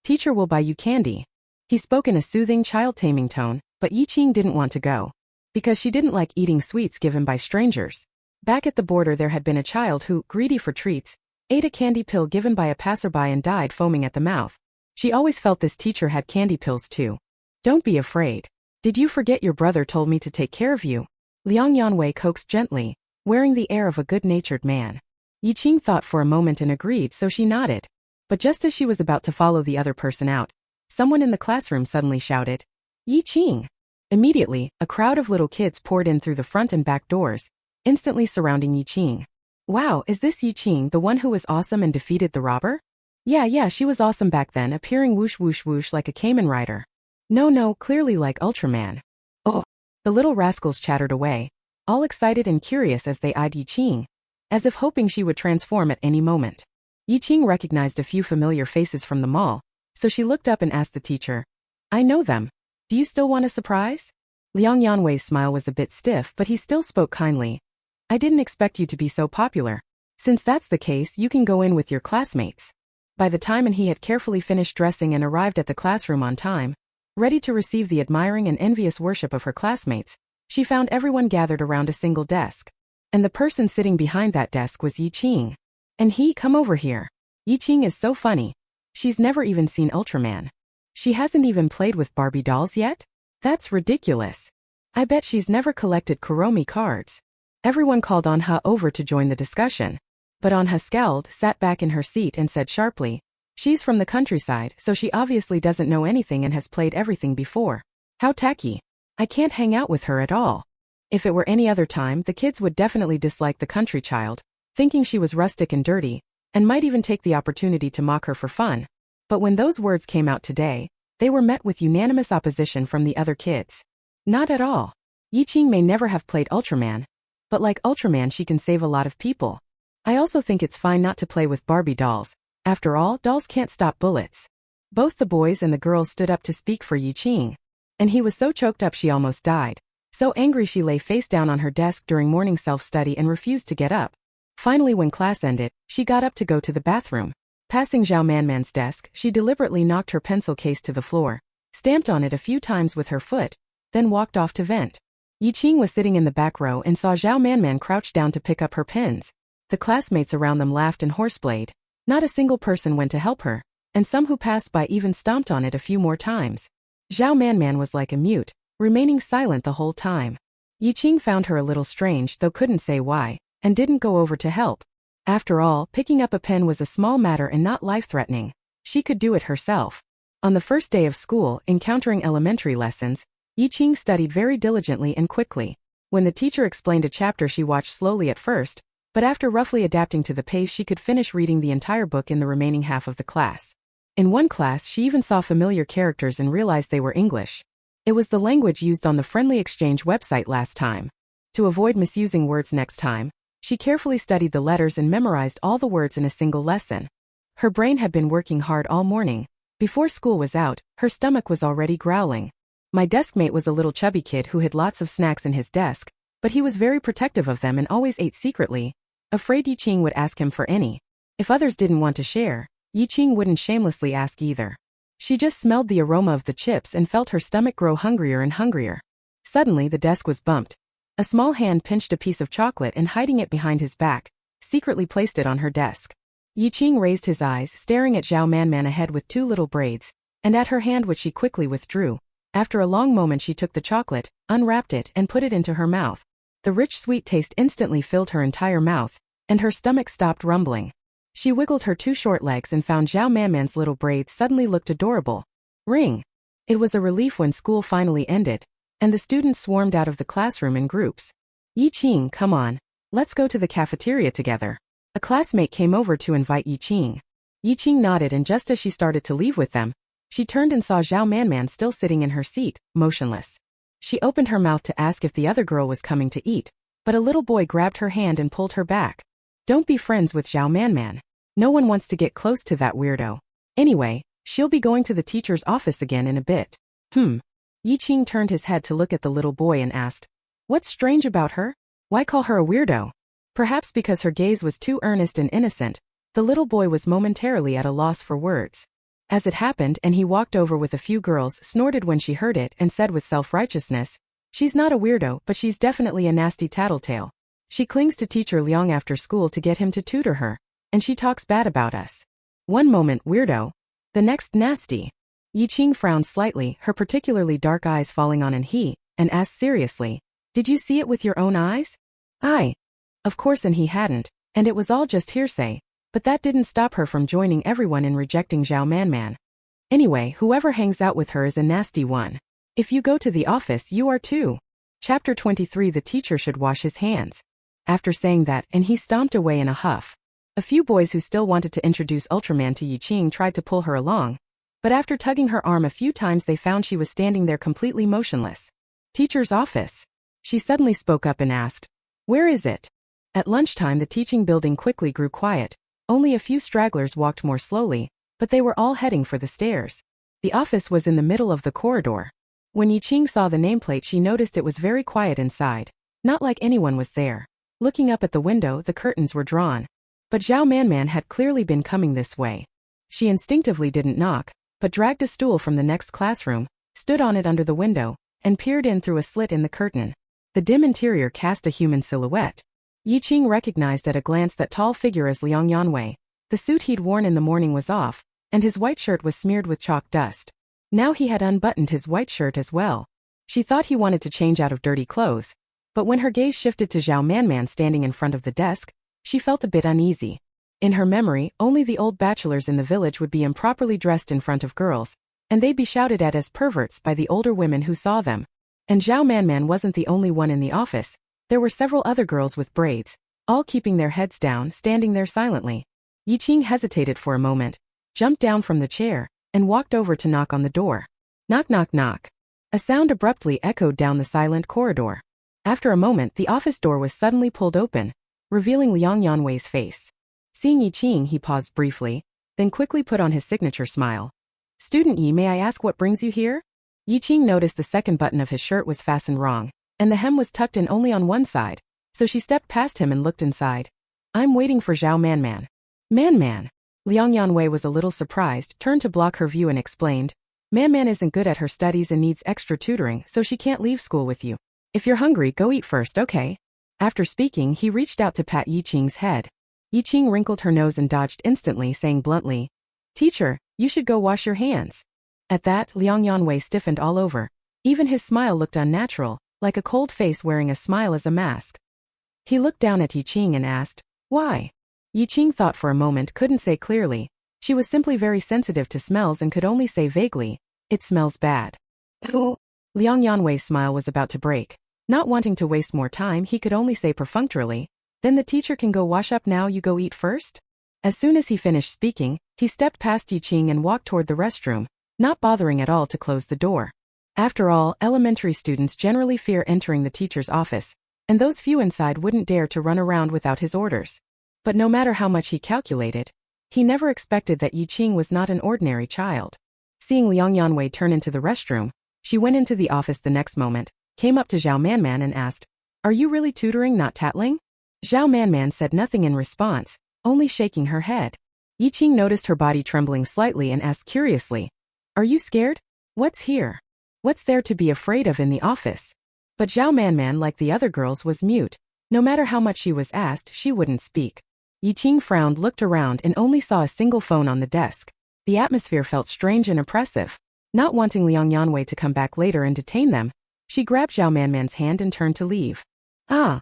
Teacher will buy you candy." He spoke in a soothing, child-taming tone, but Qing didn't want to go, because she didn't like eating sweets given by strangers. Back at the border there had been a child who, greedy for treats, ate a candy pill given by a passerby and died foaming at the mouth. She always felt this teacher had candy pills too. "Don't be afraid. Did you forget your brother told me to take care of you?" Liang Yanwei coaxed gently, wearing the air of a good-natured man. Qing thought for a moment and agreed, so she nodded. But just as she was about to follow the other person out, someone in the classroom suddenly shouted, "Qing!" Immediately, a crowd of little kids poured in through the front and back doors, instantly surrounding Qing. "Wow, is this Qing, the one who was awesome and defeated the robber?" Yeah, she was awesome back then, appearing whoosh whoosh whoosh like a Kamen Rider. No, clearly like Ultraman." "Oh." The little rascals chattered away, all excited and curious as they eyed Qing, as if hoping she would transform at any moment. Qing recognized a few familiar faces from the mall, so she looked up and asked the teacher, "I know them. Do you still want a surprise?" Liang Yanwei's smile was a bit stiff, but he still spoke kindly. "I didn't expect you to be so popular. Since that's the case, you can go in with your classmates." By the time he had carefully finished dressing and arrived at the classroom on time, ready to receive the admiring and envious worship of her classmates, she found everyone gathered around a single desk. And the person sitting behind that desk was Qing. And come over here. Qing is so funny. She's never even seen Ultraman. She hasn't even played with Barbie dolls yet? That's ridiculous. I bet she's never collected Kuromi cards. Everyone called Anha over to join the discussion. But Anha scowled, sat back in her seat and said sharply, "She's from the countryside, so she obviously doesn't know anything and has played everything before. How tacky. I can't hang out with her at all." If it were any other time, the kids would definitely dislike the country child, thinking she was rustic and dirty, and might even take the opportunity to mock her for fun. But when those words came out today, they were met with unanimous opposition from the other kids. Not at all. Qing may never have played Ultraman, but like Ultraman she can save a lot of people. I also think it's fine not to play with Barbie dolls. After all, dolls can't stop bullets. Both the boys and the girls stood up to speak for Qing. And he was so choked up she almost died. So angry she lay face down on her desk during morning self-study and refused to get up. Finally, when class ended, she got up to go to the bathroom. Passing Zhao Manman's desk, she deliberately knocked her pencil case to the floor, stamped on it a few times with her foot, then walked off to vent. Qing was sitting in the back row and saw Zhao Manman crouch down to pick up her pens. The classmates around them laughed and horseplayed. Not a single person went to help her, and some who passed by even stomped on it a few more times. Zhao Manman was like a mute, remaining silent the whole time. Qing found her a little strange, though couldn't say why, and didn't go over to help. After all, picking up a pen was a small matter and not life-threatening. She could do it herself. On the first day of school, encountering elementary lessons, Qing studied very diligently and quickly. When the teacher explained a chapter she watched slowly at first, But after roughly adapting to the pace, she could finish reading the entire book in the remaining half of the class. In one class, she even saw familiar characters and realized they were English. It was the language used on the Friendly Exchange website last time. To avoid misusing words next time, she carefully studied the letters and memorized all the words in a single lesson. Her brain had been working hard all morning. Before school was out, her stomach was already growling. My deskmate was a little chubby kid who hid lots of snacks in his desk, but he was very protective of them and always ate secretly, afraid Qing would ask him for any. If others didn't want to share, Qing wouldn't shamelessly ask either. She just smelled the aroma of the chips and felt her stomach grow hungrier and hungrier. Suddenly the desk was bumped. A small hand pinched a piece of chocolate and, hiding it behind his back, secretly placed it on her desk. Qing raised his eyes, staring at Zhao Manman ahead with two little braids, and at her hand, which she quickly withdrew. After a long moment she took the chocolate, unwrapped it and put it into her mouth. The rich sweet taste instantly filled her entire mouth, and her stomach stopped rumbling. She wiggled her two short legs and found Zhao Manman's little braids suddenly looked adorable. Ring! It was a relief when school finally ended, and the students swarmed out of the classroom in groups. Qing, come on, let's go to the cafeteria together. A classmate came over to invite Qing. Qing nodded, and just as she started to leave with them, she turned and saw Zhao Manman still sitting in her seat, motionless. She opened her mouth to ask if the other girl was coming to eat, but a little boy grabbed her hand and pulled her back. Don't be friends with Zhao Manman. No one wants to get close to that weirdo. Anyway, she'll be going to the teacher's office again in a bit. Qing turned his head to look at the little boy and asked, what's strange about her? Why call her a weirdo? Perhaps because her gaze was too earnest and innocent, the little boy was momentarily at a loss for words. As it happened, and he walked over with a few girls, snorted when she heard it and said with self-righteousness, she's not a weirdo, but she's definitely a nasty tattletale. She clings to teacher Liang after school to get him to tutor her, and she talks bad about us. One moment weirdo, the next nasty. Qing frowned slightly, her particularly dark eyes falling on he, and asked seriously, did you see it with your own eyes? Of course, and he hadn't, and it was all just hearsay, but that didn't stop her from joining everyone in rejecting Zhao Manman. Anyway, whoever hangs out with her is a nasty one. If you go to the office, you are too. Chapter 23. The teacher should wash his hands. After saying that, and he stomped away in a huff. A few boys who still wanted to introduce Ultraman to Qing tried to pull her along, but after tugging her arm a few times they found she was standing there completely motionless. Teacher's office. She suddenly spoke up and asked, where is it? At lunchtime the teaching building quickly grew quiet. Only a few stragglers walked more slowly, but they were all heading for the stairs. The office was in the middle of the corridor. When Qing saw the nameplate she noticed it was very quiet inside. Not like anyone was there. Looking up at the window, the curtains were drawn. But Zhao Manman had clearly been coming this way. She instinctively didn't knock, but dragged a stool from the next classroom, stood on it under the window, and peered in through a slit in the curtain. The dim interior cast a human silhouette. Qing recognized at a glance that tall figure as Liang Yanwei. The suit he'd worn in the morning was off, and his white shirt was smeared with chalk dust. Now he had unbuttoned his white shirt as well. She thought he wanted to change out of dirty clothes, but when her gaze shifted to Zhao Manman standing in front of the desk, she felt a bit uneasy. In her memory, only the old bachelors in the village would be improperly dressed in front of girls, and they'd be shouted at as perverts by the older women who saw them. And Zhao Manman wasn't the only one in the office. There were several other girls with braids, all keeping their heads down, standing there silently. Qing hesitated for a moment, jumped down from the chair, and walked over to knock on the door. Knock, knock, knock. A sound abruptly echoed down the silent corridor. After a moment the office door was suddenly pulled open, revealing Liang Yanwei's face. Seeing Qing he paused briefly, then quickly put on his signature smile. Student Yi, may I ask what brings you here? Qing noticed the second button of his shirt was fastened wrong, and the hem was tucked in only on one side, so she stepped past him and looked inside. I'm waiting for Zhao Manman. Man. Liang Yanwei was a little surprised, turned to block her view and explained, Man isn't good at her studies and needs extra tutoring, so she can't leave school with you. If you're hungry, go eat first, okay? After speaking, he reached out to pat Qing's head. Qing wrinkled her nose and dodged instantly, saying bluntly, Teacher, you should go wash your hands. At that, Liang Yanwei stiffened all over. Even his smile looked unnatural, like a cold face wearing a smile as a mask. He looked down at Qing and asked, why? Qing thought for a moment, couldn't say clearly. She was simply very sensitive to smells and could only say vaguely, it smells bad. Oh. Liang Yanwei's smile was about to break. Not wanting to waste more time, he could only say perfunctorily, Then the teacher can go wash up now, you go eat first? As soon as he finished speaking, he stepped past Qing and walked toward the restroom, not bothering at all to close the door. After all, elementary students generally fear entering the teacher's office, and those few inside wouldn't dare to run around without his orders. But no matter how much he calculated, he never expected that Qing was not an ordinary child. Seeing Liang Yanwei turn into the restroom, she went into the office the next moment, came up to Zhao Manman and asked, "Are you really tutoring, not tattling?" Zhao Manman said nothing in response, only shaking her head. Qing noticed her body trembling slightly and asked curiously, "Are you scared? What's here? What's there to be afraid of in the office?" But Zhao Manman, like the other girls, was mute. No matter how much she was asked, she wouldn't speak. Qing frowned, looked around, and only saw a single phone on the desk. The atmosphere felt strange and oppressive. Not wanting Liang Yanwei to come back later and detain them, she grabbed Zhao Manman's hand and turned to leave. "Ah!"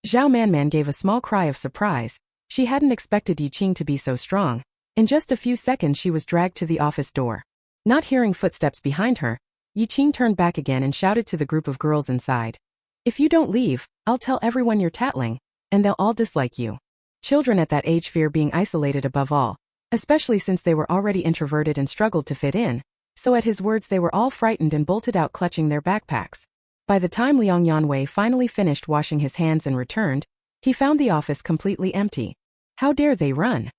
Zhao Manman gave a small cry of surprise. She hadn't expected Qing to be so strong. In just a few seconds she was dragged to the office door. Not hearing footsteps behind her, Qing turned back again and shouted to the group of girls inside, "If you don't leave, I'll tell everyone you're tattling, and they'll all dislike you." Children at that age fear being isolated above all, especially since they were already introverted and struggled to fit in, so at his words they were all frightened and bolted out clutching their backpacks. By the time Liang Yanwei finally finished washing his hands and returned, he found the office completely empty. How dare they run?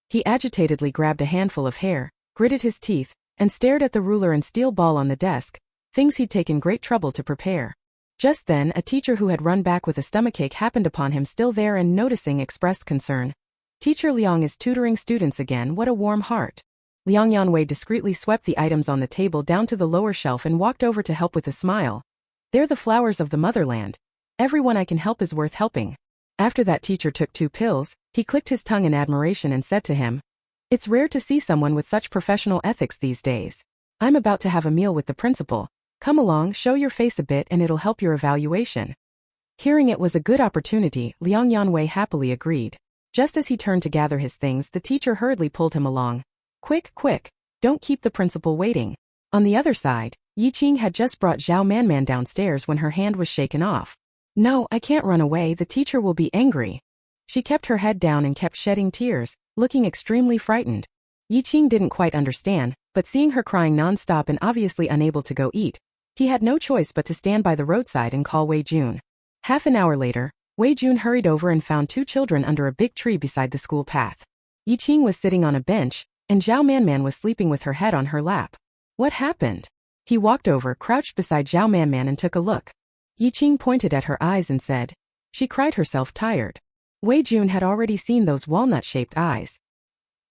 He agitatedly grabbed a handful of hair, gritted his teeth, and stared at the ruler and steel ball on the desk, things he'd taken great trouble to prepare. Just then, a teacher who had run back with a stomachache happened upon him still there and noticing expressed concern. "Teacher Liang is tutoring students again, what a warm heart." Liang Yanwei discreetly swept the items on the table down to the lower shelf and walked over to help with a smile. "They're the flowers of the motherland. Everyone I can help is worth helping." After that teacher took 2 pills, he clicked his tongue in admiration and said to him, "It's rare to see someone with such professional ethics these days. I'm about to have a meal with the principal. Come along, show your face a bit and it'll help your evaluation." Hearing it was a good opportunity, Liang Yanwei happily agreed. Just as he turned to gather his things, the teacher hurriedly pulled him along. "Quick, quick, don't keep the principal waiting." On the other side, Qing had just brought Zhao Manman downstairs when her hand was shaken off. "No, I can't run away, the teacher will be angry." She kept her head down and kept shedding tears, looking extremely frightened. Qing didn't quite understand, but seeing her crying non-stop and obviously unable to go eat, he had no choice but to stand by the roadside and call Wei Jun. Half an hour later, Wei Jun hurried over and found 2 children under a big tree beside the school path. Qing was sitting on a bench, and Zhao Manman was sleeping with her head on her lap. What happened? He walked over, crouched beside Zhao Manman and took a look. Qing pointed at her eyes and said, "She cried herself tired." Wei Jun had already seen those walnut-shaped eyes.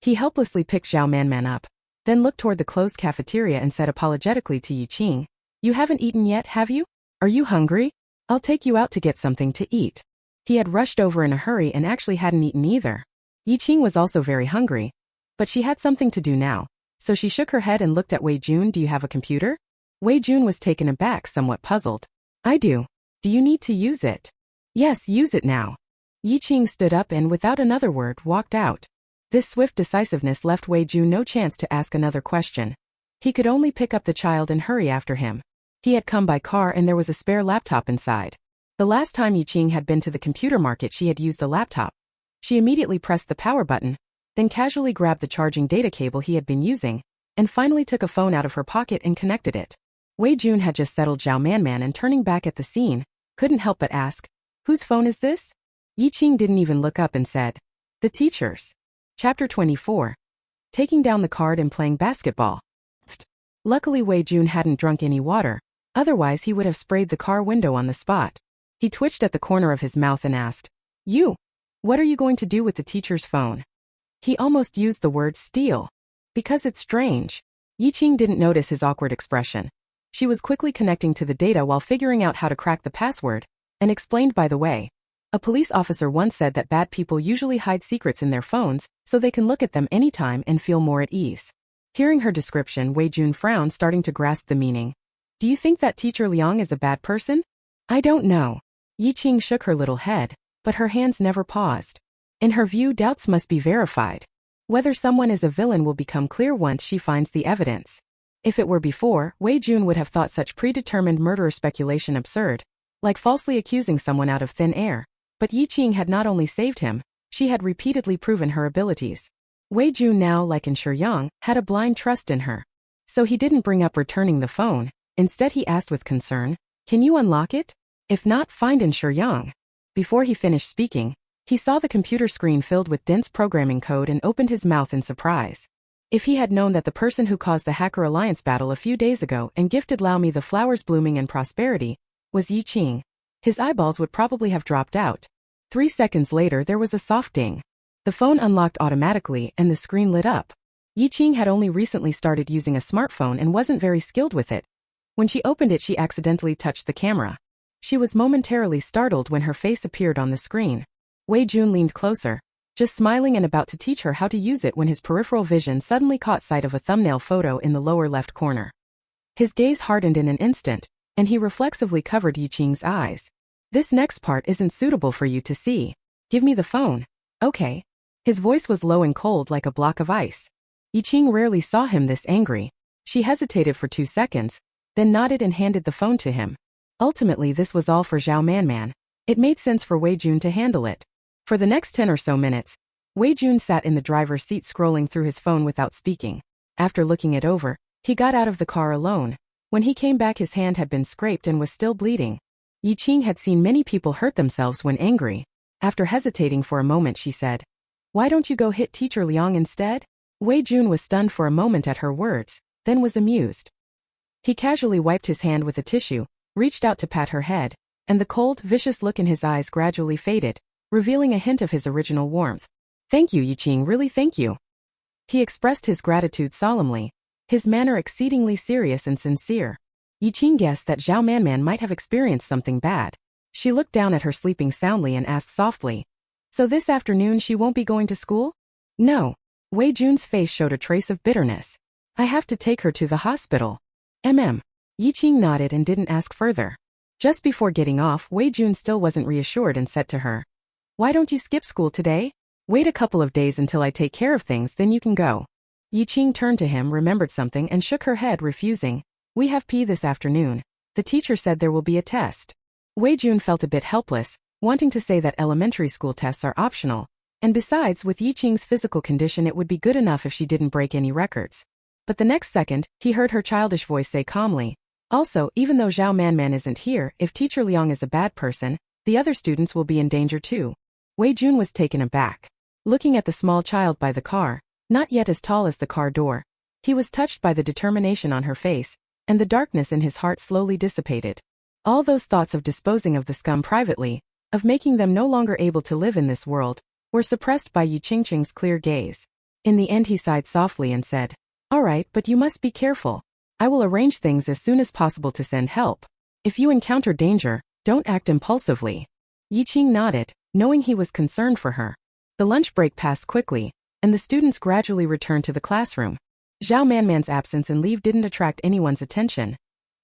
He helplessly picked Zhao Manman up, then looked toward the closed cafeteria and said apologetically to Qing, "You haven't eaten yet, have you? Are you hungry? I'll take you out to get something to eat." He had rushed over in a hurry and actually hadn't eaten either. Qing was also very hungry, but she had something to do now, so she shook her head and looked at Wei Jun. "Do you have a computer?" Wei Jun was taken aback, somewhat puzzled. "I do. Do you need to use it?" "Yes, use it now." Qing stood up and without another word walked out. This swift decisiveness left Wei Jun no chance to ask another question. He could only pick up the child and hurry after him. He had come by car and there was a spare laptop inside. The last time Qing had been to the computer market she had used a laptop. She immediately pressed the power button, then casually grabbed the charging data cable he had been using, and finally took a phone out of her pocket and connected it. Wei Jun had just settled Zhao Manman and turning back at the scene, couldn't help but ask, "Whose phone is this?" Qing didn't even look up and said, "The teacher's." Chapter 24. Taking down the card and playing basketball. Luckily Wei Jun hadn't drunk any water, otherwise he would have sprayed the car window on the spot. He twitched at the corner of his mouth and asked, "You? What are you going to do with the teacher's phone?" He almost used the word steal. Because it's strange. Qing didn't notice his awkward expression. She was quickly connecting to the data while figuring out how to crack the password, and explained, "By the way, a police officer once said that bad people usually hide secrets in their phones so they can look at them anytime and feel more at ease." Hearing her description, Wei Jun frowned, starting to grasp the meaning. "Do you think that teacher Liang is a bad person?" "I don't know." Qing shook her little head, but her hands never paused. In her view, doubts must be verified. Whether someone is a villain will become clear once she finds the evidence. If it were before, Wei Jun would have thought such predetermined murderer speculation absurd, like falsely accusing someone out of thin air. But Yi Qing had not only saved him, she had repeatedly proven her abilities. Wei Jun now, like in Shiyang, had a blind trust in her. So he didn't bring up returning the phone. Instead he asked with concern, "Can you unlock it? If not, find in Shiyang." Before he finished speaking, he saw the computer screen filled with dense programming code and opened his mouth in surprise. If he had known that the person who caused the Hacker Alliance battle a few days ago and gifted Lao Mi the flowers blooming and prosperity was Yi Qing, his eyeballs would probably have dropped out. 3 seconds later there was a soft ding. The phone unlocked automatically and the screen lit up. Yi Qing had only recently started using a smartphone and wasn't very skilled with it. When she opened it she accidentally touched the camera. She was momentarily startled when her face appeared on the screen. Wei Jun leaned closer, just smiling and about to teach her how to use it when his peripheral vision suddenly caught sight of a thumbnail photo in the lower left corner. His gaze hardened in an instant, and he reflexively covered Yi Qing's eyes. "This next part isn't suitable for you to see. Give me the phone." "Okay." His voice was low and cold like a block of ice. Yi Qing rarely saw him this angry. She hesitated for 2 seconds, then nodded and handed the phone to him. Ultimately this was all for Zhao Manman. It made sense for Wei Jun to handle it. For the next 10 or so minutes, Wei Jun sat in the driver's seat scrolling through his phone without speaking. After looking it over, he got out of the car alone. When he came back his hand had been scraped and was still bleeding. Yi Qing had seen many people hurt themselves when angry. After hesitating for a moment she said, "Why don't you go hit Teacher Liang instead?" Wei Jun was stunned for a moment at her words, then was amused. He casually wiped his hand with a tissue, reached out to pat her head, and the cold, vicious look in his eyes gradually faded, revealing a hint of his original warmth. "Thank you, Yi Qing, really thank you." He expressed his gratitude solemnly, his manner exceedingly serious and sincere. Yi Qing guessed that Zhao Manman might have experienced something bad. She looked down at her sleeping soundly and asked softly, "So this afternoon she won't be going to school?" "No." Wei Jun's face showed a trace of bitterness. "I have to take her to the hospital." Yi Qing nodded and didn't ask further. Just before getting off, Wei Jun still wasn't reassured and said to her, "Why don't you skip school today? Wait a couple of days until I take care of things, then you can go." Yi Qing turned to him, remembered something and shook her head, refusing. "We have PE this afternoon. The teacher said there will be a test." Wei Jun felt a bit helpless, wanting to say that elementary school tests are optional, and besides, with Yi Qing's physical condition it would be good enough if she didn't break any records. But the next second, he heard her childish voice say calmly, "Also, even though Zhao Manman isn't here, if Teacher Liang is a bad person, the other students will be in danger too." Wei Jun was taken aback. Looking at the small child by the car, not yet as tall as the car door, he was touched by the determination on her face, and the darkness in his heart slowly dissipated. All those thoughts of disposing of the scum privately, of making them no longer able to live in this world, were suppressed by Yi Qing's clear gaze. In the end he sighed softly and said, "All right, but you must be careful. I will arrange things as soon as possible to send help. If you encounter danger, don't act impulsively." Yi Qing nodded, knowing he was concerned for her. The lunch break passed quickly, and the students gradually returned to the classroom. Zhao Manman's absence and leave didn't attract anyone's attention.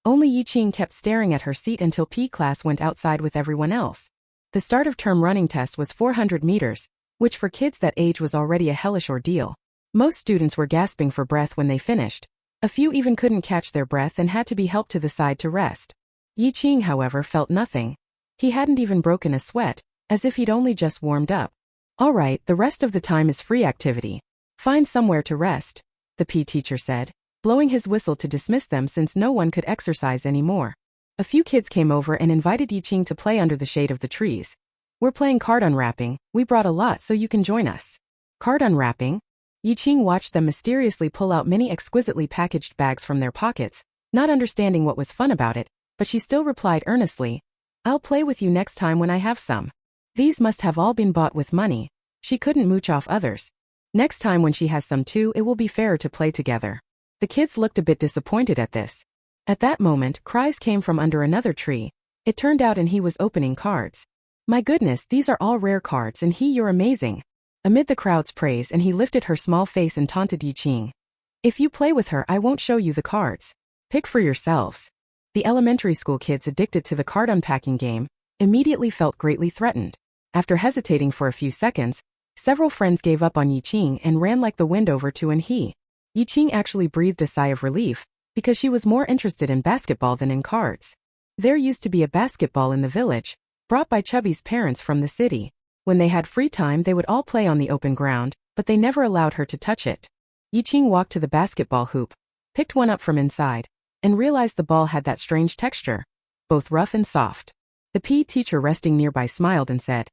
Only Yi Qing kept staring at her seat until PE class went outside with everyone else. The start of term running test was 400 meters, which for kids that age was already a hellish ordeal. Most students were gasping for breath when they finished. A few even couldn't catch their breath and had to be helped to the side to rest. Yi Qing, however, felt nothing. He hadn't even broken a sweat, as if he'd only just warmed up. "All right, the rest of the time is free activity. Find somewhere to rest," the PE teacher said, blowing his whistle to dismiss them since no one could exercise anymore. A few kids came over and invited Yi Qing to play under the shade of the trees. "We're playing card unwrapping. We brought a lot so you can join us." "Card unwrapping?" Yi Qing watched them mysteriously pull out many exquisitely packaged bags from their pockets, not understanding what was fun about it, but she still replied earnestly, "I'll play with you next time when I have some." These must have all been bought with money. She couldn't mooch off others. Next time when she has some too, it will be fairer to play together. The kids looked a bit disappointed at this. At that moment, cries came from under another tree. It turned out and he was opening cards. "My goodness, these are all rare cards and you're amazing." Amid the crowd's praise and he lifted her small face and taunted Yi Qing. "If you play with her I won't show you the cards. Pick for yourselves." The elementary school kids addicted to the card unpacking game immediately felt greatly threatened. After hesitating for a few seconds, several friends gave up on Yi Qing and ran like the wind over to Yi Qing actually breathed a sigh of relief, because she was more interested in basketball than in cards. There used to be a basketball in the village, brought by Chubby's parents from the city. When they had free time they would all play on the open ground, but they never allowed her to touch it. Yiqing walked to the basketball hoop, picked one up from inside, and realized the ball had that strange texture, both rough and soft. The PE teacher resting nearby smiled and said,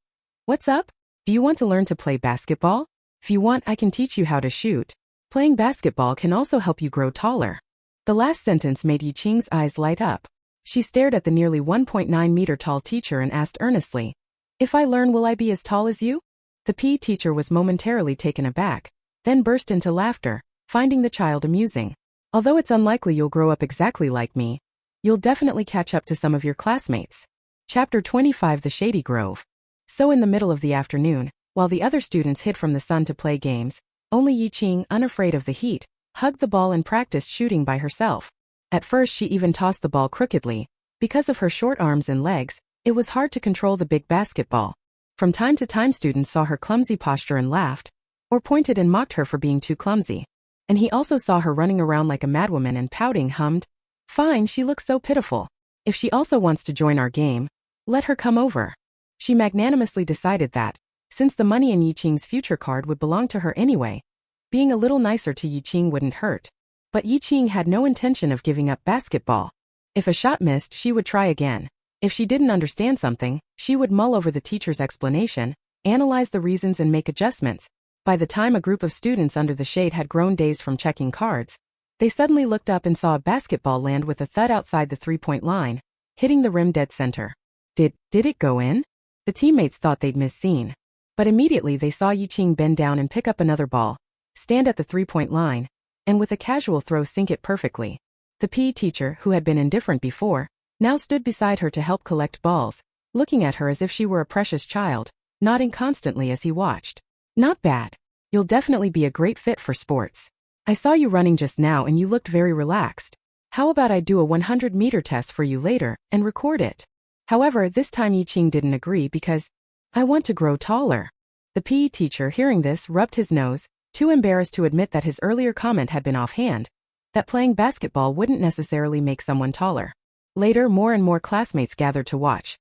"What's up? Do you want to learn to play basketball? If you want, I can teach you how to shoot. Playing basketball can also help you grow taller." The last sentence made Yiqing's eyes light up. She stared at the nearly 1.9-meter tall teacher and asked earnestly, "If I learn, will I be as tall as you?" The PE teacher was momentarily taken aback, then burst into laughter, finding the child amusing. "Although it's unlikely you'll grow up exactly like me, you'll definitely catch up to some of your classmates." Chapter 25: The Shady Grove. So in the middle of the afternoon, while the other students hid from the sun to play games, only Yiqing, unafraid of the heat, hugged the ball and practiced shooting by herself. At first she even tossed the ball crookedly. Because of her short arms and legs, it was hard to control the big basketball. From time to time students saw her clumsy posture and laughed, or pointed and mocked her for being too clumsy. And he also saw her running around like a madwoman and pouting hummed, "Fine, she looks so pitiful. If she also wants to join our game, let her come over." She magnanimously decided that, since the money in Yiqing's future card would belong to her anyway, being a little nicer to Yiqing wouldn't hurt. But Yiqing had no intention of giving up basketball. If a shot missed, she would try again. If she didn't understand something, she would mull over the teacher's explanation, analyze the reasons and make adjustments. By the time a group of students under the shade had grown dazed from checking cards, they suddenly looked up and saw a basketball land with a thud outside the three-point line, hitting the rim dead center. Did it go in? The teammates thought they'd miss scene. But immediately they saw Yiqing bend down and pick up another ball, stand at the three-point line, and with a casual throw sink it perfectly. The PE teacher, who had been indifferent before, now stood beside her to help collect balls, looking at her as if she were a precious child, nodding constantly as he watched. "Not bad. You'll definitely be a great fit for sports. I saw you running just now and you looked very relaxed. How about I do a 100-meter test for you later and record it?" However, this time Yiqing didn't agree because, "I want to grow taller." The PE teacher, hearing this, rubbed his nose, too embarrassed to admit that his earlier comment had been offhand, that playing basketball wouldn't necessarily make someone taller. Later, more and more classmates gathered to watch.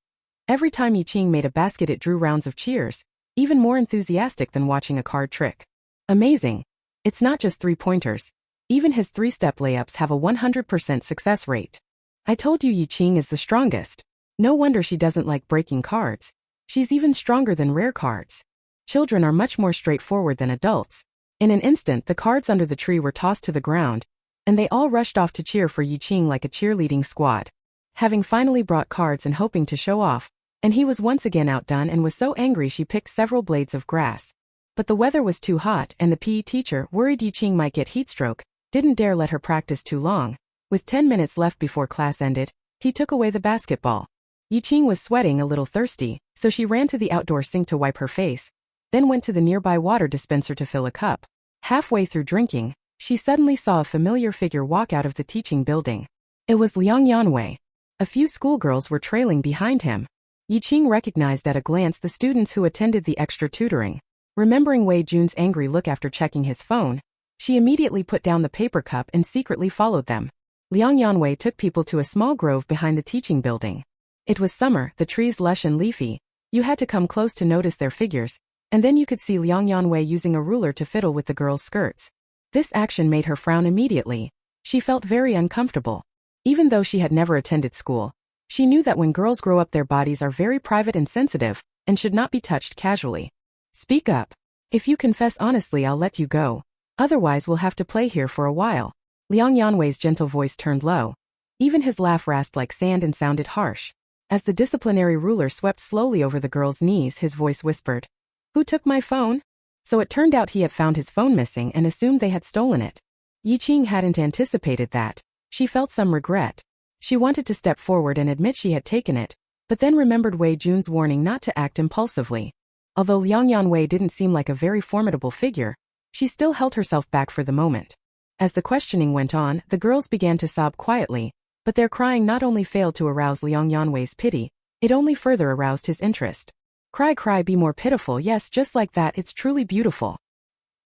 Every time Yiqing made a basket it drew rounds of cheers, even more enthusiastic than watching a card trick. Amazing. It's not just three-pointers. Even his three-step layups have a 100% success rate. I told you Yiqing is the strongest. No wonder she doesn't like breaking cards. She's even stronger than rare cards. Children are much more straightforward than adults. In an instant the cards under the tree were tossed to the ground, and they all rushed off to cheer for Yiqing like a cheerleading squad. Having finally brought cards and hoping to show off, and he was once again outdone and was so angry she picked several blades of grass. But the weather was too hot and the PE teacher, worried Yiqing might get heatstroke, didn't dare let her practice too long. With 10 minutes left before class ended, he took away the basketball. Yiqing was sweating, a little thirsty, so she ran to the outdoor sink to wipe her face, then went to the nearby water dispenser to fill a cup. Halfway through drinking, she suddenly saw a familiar figure walk out of the teaching building. It was Liang Yanwei. A few schoolgirls were trailing behind him. Yiqing recognized at a glance the students who attended the extra tutoring. Remembering Wei Jun's angry look after checking his phone, she immediately put down the paper cup and secretly followed them. Liang Yanwei took people to a small grove behind the teaching building. It was summer, the trees lush and leafy. You had to come close to notice their figures, and then you could see Liang Yanwei using a ruler to fiddle with the girls' skirts. This action made her frown immediately. She felt very uncomfortable. Even though she had never attended school, she knew that when girls grow up their bodies are very private and sensitive, and should not be touched casually. "Speak up. If you confess honestly I'll let you go. Otherwise we'll have to play here for a while." Liang Yanwei's gentle voice turned low. Even his laugh rasped like sand and sounded harsh. As the disciplinary ruler swept slowly over the girl's knees, his voice whispered, "Who took my phone?" So it turned out he had found his phone missing and assumed they had stolen it. Yiqing hadn't anticipated that. She felt some regret. She wanted to step forward and admit she had taken it, but then remembered Wei Jun's warning not to act impulsively. Although Liang Yanwei didn't seem like a very formidable figure, she still held herself back for the moment. As the questioning went on, the girls began to sob quietly, but their crying not only failed to arouse Liang Yanwei's pity, it only further aroused his interest. "Cry, cry, be more pitiful, yes, just like that, it's truly beautiful."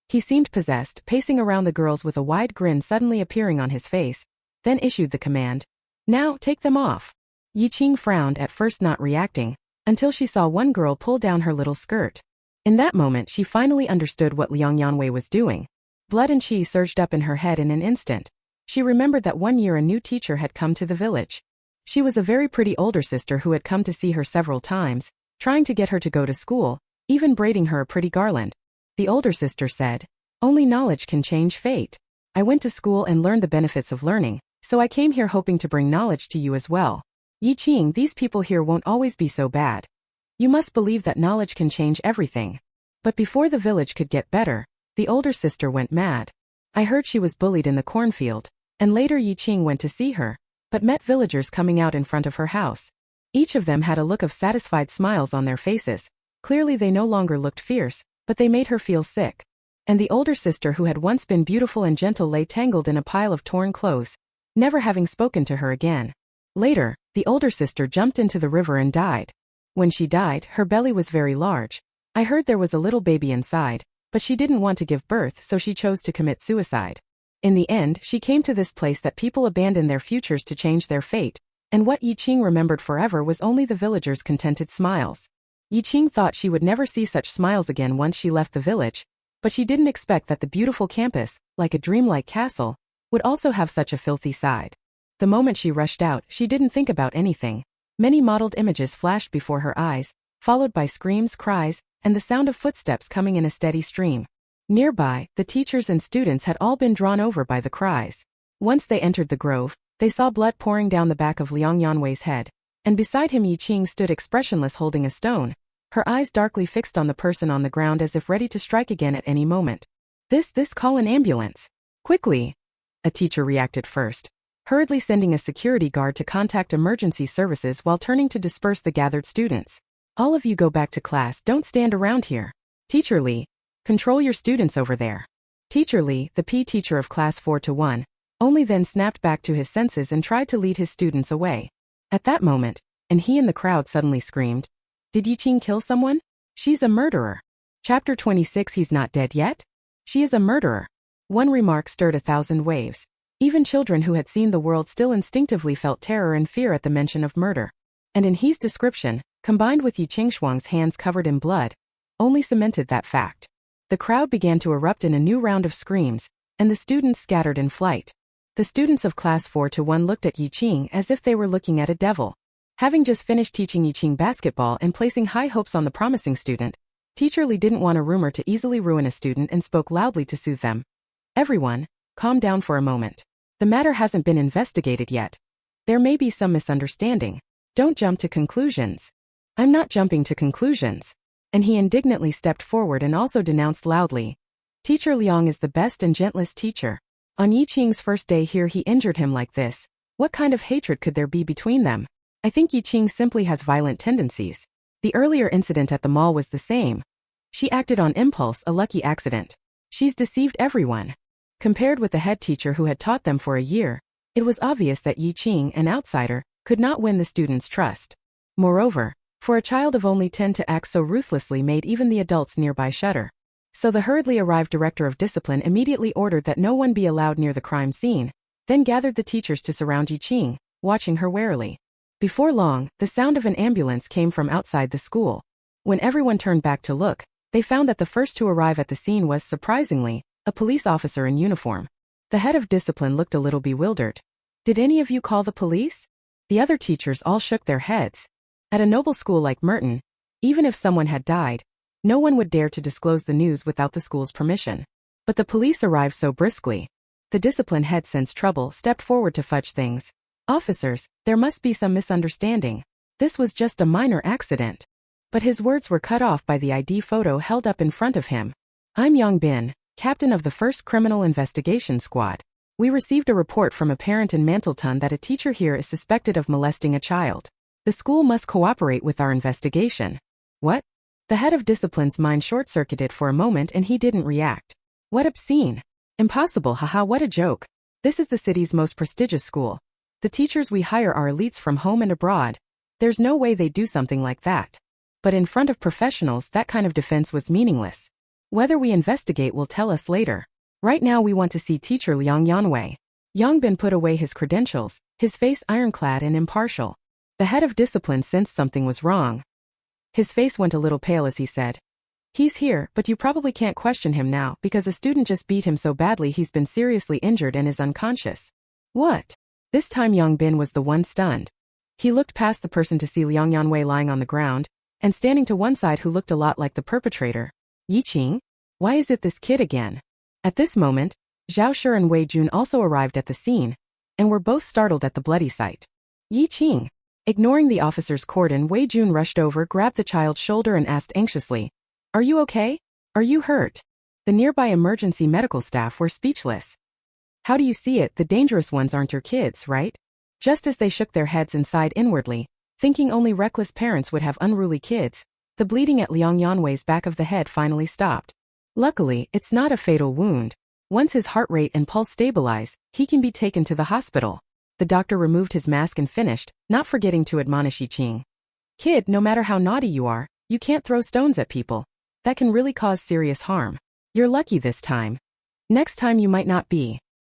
He seemed possessed, pacing around the girls with a wide grin suddenly appearing on his face, then issued the command, "Now, take them off." Yiqing frowned, at first not reacting, until she saw one girl pull down her little skirt. In that moment she finally understood what Liang Yanwei was doing. Blood and qi surged up in her head in an instant. She remembered that one year a new teacher had come to the village. She was a very pretty older sister who had come to see her several times, trying to get her to go to school, even braiding her a pretty garland. The older sister said, "Only knowledge can change fate. I went to school and learned the benefits of learning, so I came here hoping to bring knowledge to you as well. Yi Qing, these people here won't always be so bad. You must believe that knowledge can change everything." But before the village could get better, the older sister went mad. I heard she was bullied in the cornfield, and later Yi Qing went to see her, but met villagers coming out in front of her house. Each of them had a look of satisfied smiles on their faces. Clearly they no longer looked fierce, but they made her feel sick. And the older sister who had once been beautiful and gentle lay tangled in a pile of torn clothes, never having spoken to her again. Later, the older sister jumped into the river and died. When she died, her belly was very large. I heard there was a little baby inside, but she didn't want to give birth, so she chose to commit suicide. In the end, she came to this place that people abandon their futures to change their fate, and what Yi Qing remembered forever was only the villagers' contented smiles. Yi Qing thought she would never see such smiles again once she left the village, but she didn't expect that the beautiful campus, like a dreamlike castle, would also have such a filthy side. The moment she rushed out, she didn't think about anything. Many modeled images flashed before her eyes, followed by screams, cries, and the sound of footsteps coming in a steady stream. Nearby, the teachers and students had all been drawn over by the cries. Once they entered the grove, they saw blood pouring down the back of Liang Yanwei's head, and beside him Yi Qing stood expressionless holding a stone, her eyes darkly fixed on the person on the ground as if ready to strike again at any moment. This call an ambulance. Quickly! A teacher reacted first, hurriedly sending a security guard to contact emergency services while turning to disperse the gathered students. All of you go back to class, don't stand around here. Teacher Li, control your students over there. Teacher Li, the P teacher of class 4-1, only then snapped back to his senses and tried to lead his students away. At that moment, and he and the crowd suddenly screamed, "Did Yi Qing kill someone? She's a murderer." Chapter 26. He's not dead yet? She is a murderer. One remark stirred 1,000 waves. Even children who had seen the world still instinctively felt terror and fear at the mention of murder. And in He's description, combined with Yi Qingshuang's hands covered in blood, only cemented that fact. The crowd began to erupt in a new round of screams, and the students scattered in flight. The students of class 4-1 looked at Yi Qing as if they were looking at a devil. Having just finished teaching Yi Qing basketball and placing high hopes on the promising student, Teacher Li didn't want a rumor to easily ruin a student and spoke loudly to soothe them. "Everyone, calm down for a moment. The matter hasn't been investigated yet. There may be some misunderstanding. Don't jump to conclusions." "I'm not jumping to conclusions." And he indignantly stepped forward and also denounced loudly, "Teacher Liang is the best and gentlest teacher. On Yi Qing's first day here he injured him like this. What kind of hatred could there be between them? I think Yi Qing simply has violent tendencies. The earlier incident at the mall was the same. She acted on impulse, a lucky accident. She's deceived everyone." Compared with the head teacher who had taught them for a year, it was obvious that Yi Qing, an outsider, could not win the students' trust. Moreover, for a child of only 10 to act so ruthlessly made even the adults nearby shudder. So the hurriedly arrived director of discipline immediately ordered that no one be allowed near the crime scene, then gathered the teachers to surround Yi Qing, watching her warily. Before long, the sound of an ambulance came from outside the school. When everyone turned back to look, they found that the first to arrive at the scene was, surprisingly, a police officer in uniform. The head of discipline looked a little bewildered. "Did any of you call the police?" The other teachers all shook their heads. At a noble school like Merton, even if someone had died, no one would dare to disclose the news without the school's permission. But the police arrived so briskly. The discipline head sensed trouble, stepped forward to fudge things. "Officers, there must be some misunderstanding. This was just a minor accident." But his words were cut off by the ID photo held up in front of him. "I'm Yang Bin, captain of the 1st Criminal Investigation Squad. We received a report from a parent in Mantleton that a teacher here is suspected of molesting a child. The school must cooperate with our investigation." "What?" The head of discipline's mind short-circuited for a moment and he didn't react. "What obscene. Impossible, haha, what a joke. This is the city's most prestigious school. The teachers we hire are elites from home and abroad. There's no way they'd do something like that." But in front of professionals that kind of defense was meaningless. "Whether we investigate will tell us later. Right now we want to see teacher Liang Yanwei." Yang Bin put away his credentials, his face ironclad and impartial. The head of discipline sensed something was wrong. His face went a little pale as he said, "He's here, but you probably can't question him now because a student just beat him so badly he's been seriously injured and is unconscious." "What?" This time Yang Bin was the one stunned. He looked past the person to see Liang Yanwei lying on the ground, and standing to one side who looked a lot like the perpetrator. Yi Qing? Why is it this kid again? At this moment, Zhao Shi and Wei Jun also arrived at the scene, and were both startled at the bloody sight. Yi Qing. Ignoring the officer's cordon, Wei Jun rushed over, grabbed the child's shoulder and asked anxiously, "Are you okay? Are you hurt?" The nearby emergency medical staff were speechless. "How do you see it? The dangerous ones aren't your kids, right?" Just as they shook their heads and sighed inwardly, thinking only reckless parents would have unruly kids, the bleeding at Liang Yanwei's back of the head finally stopped. Luckily, it's not a fatal wound. Once his heart rate and pulse stabilize, he can be taken to the hospital. The doctor removed his mask and finished, not forgetting to admonish Yi Qing. "Kid, no matter how naughty you are, you can't throw stones at people. That can really cause serious harm. You're lucky this time. Next time you might not be."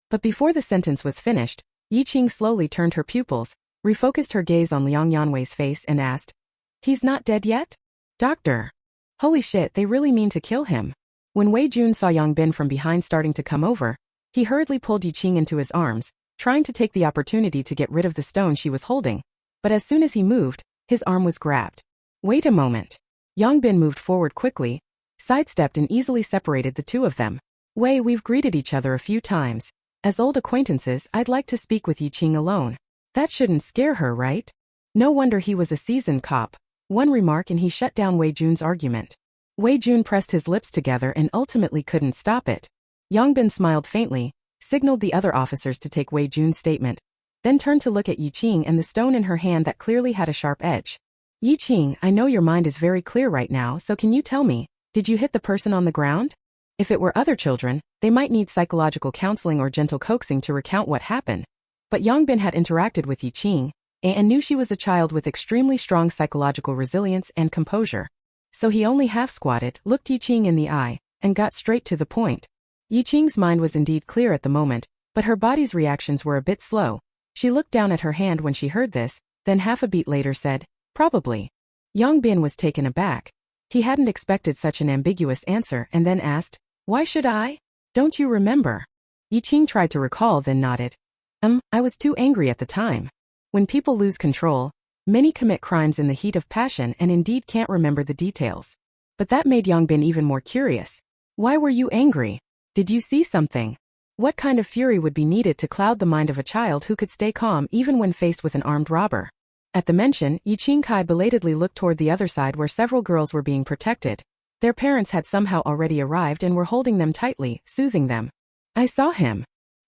But before the sentence was finished, Yi Qing slowly turned her pupils, refocused her gaze on Liang Yanwei's face and asked, "He's not dead yet? Doctor? Holy shit, they really mean to kill him." When Wei Jun saw Yang Bin from behind starting to come over, he hurriedly pulled Yi Qing into his arms, trying to take the opportunity to get rid of the stone she was holding. But as soon as he moved, his arm was grabbed. "Wait a moment." Yang Bin moved forward quickly, sidestepped and easily separated the two of them. "Wei, we've greeted each other a few times. As old acquaintances, I'd like to speak with Yi Qing alone." That shouldn't scare her, right? No wonder he was a seasoned cop. One remark and he shut down Wei Jun's argument. Wei Jun pressed his lips together and ultimately couldn't stop it. Yang Bin smiled faintly, signaled the other officers to take Wei Jun's statement, then turned to look at Yi Qing and the stone in her hand that clearly had a sharp edge. "Yi Qing, I know your mind is very clear right now, so can you tell me, did you hit the person on the ground? If it were other children, they might need psychological counseling or gentle coaxing to recount what happened." But Yang Bin had interacted with Yi Qing, and knew she was a child with extremely strong psychological resilience and composure. So he only half-squatted, looked Yi Qing in the eye, and got straight to the point. Yi Qing's mind was indeed clear at the moment, but her body's reactions were a bit slow. She looked down at her hand when she heard this, then half a beat later said, "Probably." Yang Bin was taken aback. He hadn't expected such an ambiguous answer and then asked, "Why should I? Don't you remember?" Yi Qing tried to recall, then nodded. I was too angry at the time. When people lose control, many commit crimes in the heat of passion and indeed can't remember the details." But that made Yang Bin even more curious. "Why were you angry? Did you see something? What kind of fury would be needed to cloud the mind of a child who could stay calm even when faced with an armed robber?" At the mention, Yi Qing Kai belatedly looked toward the other side where several girls were being protected. Their parents had somehow already arrived and were holding them tightly, soothing them. "I saw him."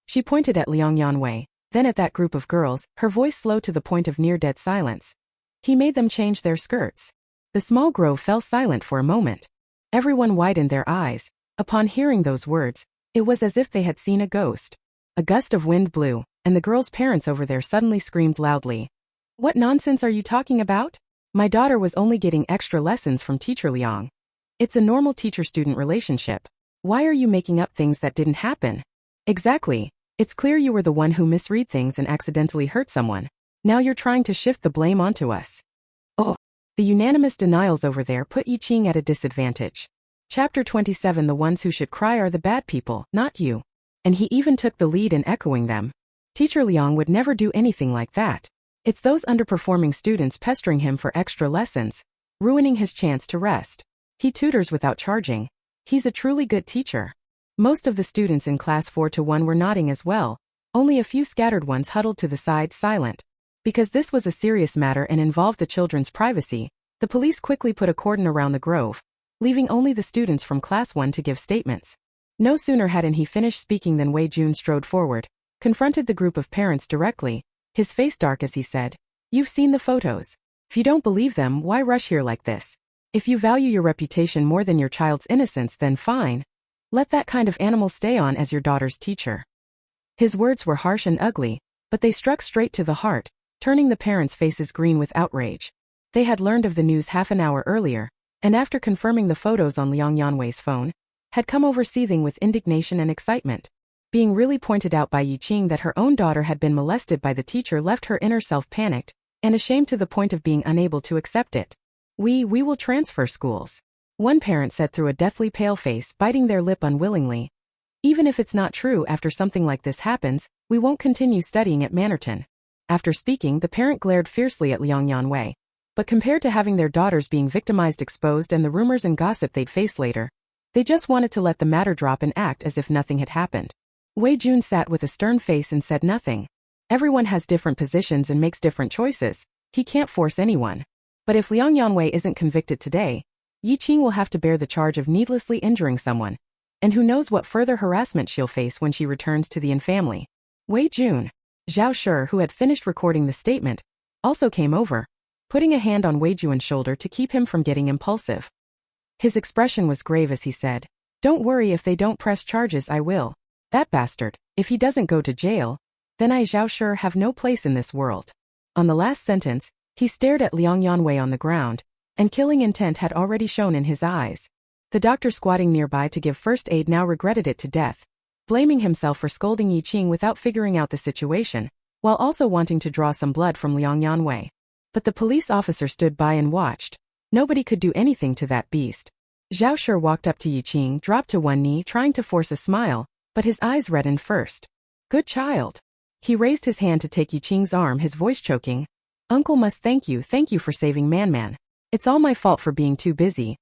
She pointed at Liang Yanwei, then at that group of girls, her voice slow to the point of near-dead silence. "He made them change their skirts." The small grove fell silent for a moment. Everyone widened their eyes. Upon hearing those words, it was as if they had seen a ghost. A gust of wind blew, and the girls' parents over there suddenly screamed loudly. "What nonsense are you talking about? My daughter was only getting extra lessons from Teacher Liang. It's a normal teacher-student relationship. Why are you making up things that didn't happen?" "Exactly. It's clear you were the one who misread things and accidentally hurt someone. Now you're trying to shift the blame onto us." Oh. The unanimous denials over there put Yi Qing at a disadvantage. Chapter 27. The ones who should cry are the bad people, not you. And he even took the lead in echoing them. Teacher Liang would never do anything like that. It's those underperforming students pestering him for extra lessons, ruining his chance to rest. He tutors without charging. He's a truly good teacher. Most of the students in class 4-1 were nodding as well, only a few scattered ones huddled to the side, silent. Because this was a serious matter and involved the children's privacy, the police quickly put a cordon around the grove, leaving only the students from class 1 to give statements. No sooner hadn't he finished speaking than Wei Jun strode forward, confronted the group of parents directly, his face dark as he said, "You've seen the photos. If you don't believe them, why rush here like this? If you value your reputation more than your child's innocence, then fine. Let that kind of animal stay on as your daughter's teacher." His words were harsh and ugly, but they struck straight to the heart, turning the parents' faces green with outrage. They had learned of the news half an hour earlier, and after confirming the photos on Liang Yanwei's phone, had come over seething with indignation and excitement. Being really pointed out by Yi Qing that her own daughter had been molested by the teacher left her inner self panicked, and ashamed to the point of being unable to accept it. We will transfer schools. One parent said through a deathly pale face, biting their lip unwillingly. Even if it's not true, after something like this happens, we won't continue studying at Mannerton. After speaking, the parent glared fiercely at Liang Yanwei. But compared to having their daughters being victimized, exposed, and the rumors and gossip they'd face later, they just wanted to let the matter drop and act as if nothing had happened. Wei Jun sat with a stern face and said nothing. Everyone has different positions and makes different choices. He can't force anyone. But if Liang Yanwei isn't convicted today, Yi Qing will have to bear the charge of needlessly injuring someone. And who knows what further harassment she'll face when she returns to the Yin family. Wei Jun. Zhao Shi, who had finished recording the statement, also came over, putting a hand on Wei Jun's shoulder to keep him from getting impulsive. His expression was grave as he said, "Don't worry, if they don't press charges, I will. That bastard, if he doesn't go to jail, then I, Zhao Shi, have no place in this world." On the last sentence, he stared at Liang Yanwei on the ground, and killing intent had already shown in his eyes. The doctor squatting nearby to give first aid now regretted it to death, blaming himself for scolding Yi Qing without figuring out the situation, while also wanting to draw some blood from Liang Yanwei. But the police officer stood by and watched. Nobody could do anything to that beast. Zhao Shi walked up to Yi Qing, dropped to one knee, trying to force a smile, but his eyes reddened first. "Good child." He raised his hand to take Yi Qing's arm, his voice choking. "Uncle must thank you for saving Man. It's all my fault for being too busy.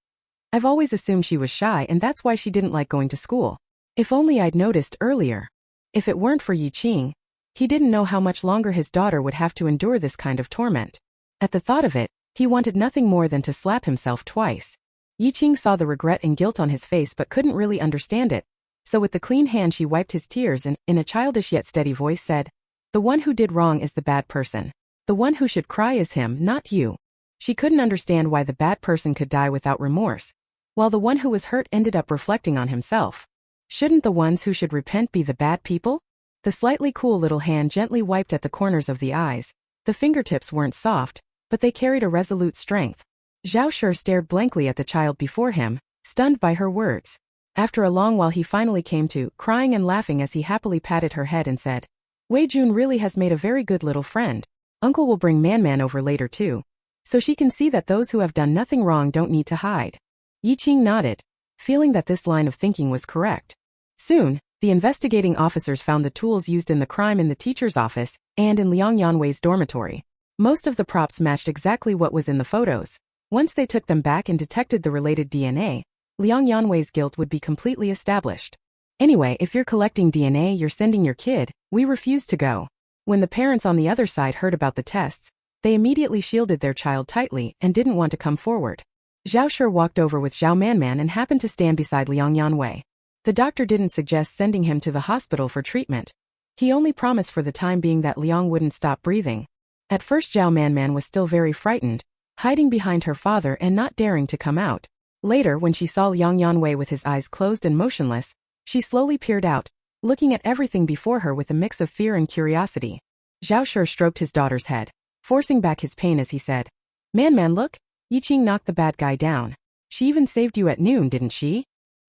I've always assumed she was shy and that's why she didn't like going to school. If only I'd noticed earlier. If it weren't for Yi Qing, he didn't know how much longer his daughter would have to endure this kind of torment." At the thought of it, he wanted nothing more than to slap himself twice. Yi Qing saw the regret and guilt on his face but couldn't really understand it, so with the clean hand she wiped his tears and, in a childish yet steady voice, said, "The one who did wrong is the bad person. The one who should cry is him, not you." She couldn't understand why the bad person could die without remorse, while the one who was hurt ended up reflecting on himself. Shouldn't the ones who should repent be the bad people? The slightly cool little hand gently wiped at the corners of the eyes. The fingertips weren't soft, but they carried a resolute strength. Zhao Shi stared blankly at the child before him, stunned by her words. After a long while he finally came to, crying and laughing as he happily patted her head and said, "Wei Jun really has made a very good little friend. Uncle will bring Man over later too, so she can see that those who have done nothing wrong don't need to hide." Yi Qing nodded, feeling that this line of thinking was correct. Soon, the investigating officers found the tools used in the crime in the teacher's office and in Liang Yanwei's dormitory. Most of the props matched exactly what was in the photos. Once they took them back and detected the related DNA, Liang Yanwei's guilt would be completely established. "Anyway, if you're collecting DNA, you're sending your kid, we refuse to go." When the parents on the other side heard about the tests, they immediately shielded their child tightly and didn't want to come forward. Zhao Shi walked over with Zhao Man and happened to stand beside Liang Yanwei. The doctor didn't suggest sending him to the hospital for treatment. He only promised for the time being that Liang wouldn't stop breathing. At first Zhao Man was still very frightened, hiding behind her father and not daring to come out. Later, when she saw Liang Yanwei with his eyes closed and motionless, she slowly peered out, looking at everything before her with a mix of fear and curiosity. Zhao Shi stroked his daughter's head, forcing back his pain as he said, Man, look, Yi Qing knocked the bad guy down. She even saved you at noon, didn't she?"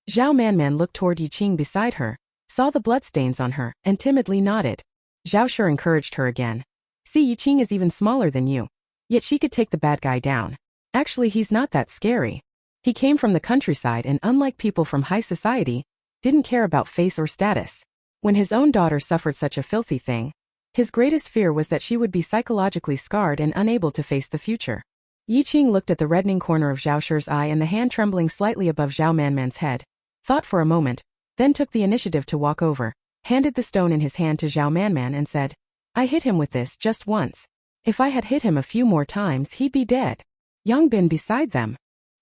Zhao Man looked toward Yi Qing beside her, saw the bloodstains on her, and timidly nodded. Zhao Shi encouraged her again. "See, Yi Qing is even smaller than you. Yet she could take the bad guy down. Actually, he's not that scary. He came from the countryside and, unlike people from high society, didn't care about face or status. When his own daughter suffered such a filthy thing, his greatest fear was that she would be psychologically scarred and unable to face the future." Yi Qing looked at the reddening corner of Zhao Shi's eye and the hand trembling slightly above Zhao Man's head, thought for a moment, then took the initiative to walk over, handed the stone in his hand to Zhao Man and said, "I hit him with this just once. If I had hit him a few more times, he'd be dead." Yang Bin beside them.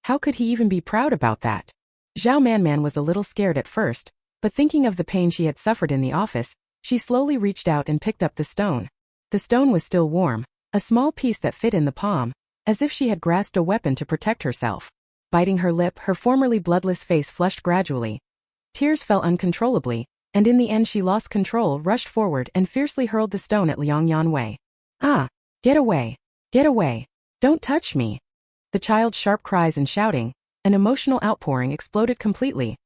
How could he even be proud about that? Zhao Man was a little scared at first, but thinking of the pain she had suffered in the office, she slowly reached out and picked up the stone. The stone was still warm, a small piece that fit in the palm, as if she had grasped a weapon to protect herself. Biting her lip, her formerly bloodless face flushed gradually. Tears fell uncontrollably, and in the end she lost control, rushed forward and fiercely hurled the stone at Liang Yanwei. "Ah! Get away! Get away! Don't touch me!" The child's sharp cries and shouting, an emotional outpouring, exploded completely.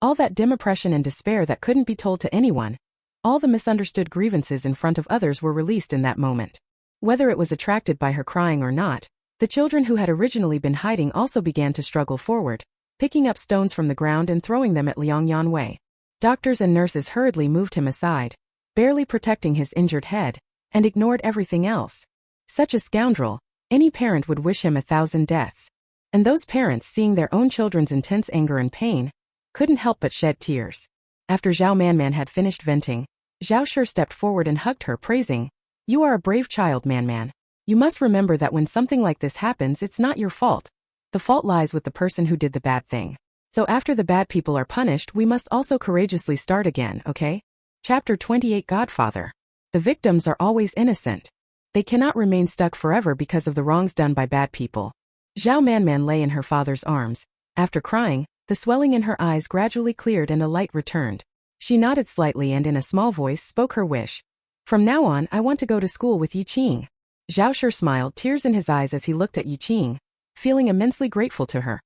All that dim oppression and despair that couldn't be told to anyone, all the misunderstood grievances in front of others were released in that moment. Whether it was attracted by her crying or not, The children who had originally been hiding also began to struggle forward, picking up stones from the ground and throwing them at Liang Yanwei. Doctors and nurses hurriedly moved him aside, barely protecting his injured head, and ignored everything else. Such a scoundrel, any parent would wish him 1,000 deaths. And those parents, seeing their own children's intense anger and pain, couldn't help but shed tears. After Zhao Manman had finished venting, Zhao Shi stepped forward and hugged her, praising, "You are a brave child, Manman. You must remember that when something like this happens, it's not your fault. The fault lies with the person who did the bad thing. So after the bad people are punished, we must also courageously start again, okay?" Chapter 28 Godfather. The victims are always innocent. They cannot remain stuck forever because of the wrongs done by bad people. Zhao Manman lay in her father's arms. After crying, the swelling in her eyes gradually cleared and a light returned. She nodded slightly and in a small voice spoke her wish. "From now on, I want to go to school with Yi Qing." Zhao Shi smiled, tears in his eyes as he looked at Yi Qing, feeling immensely grateful to her.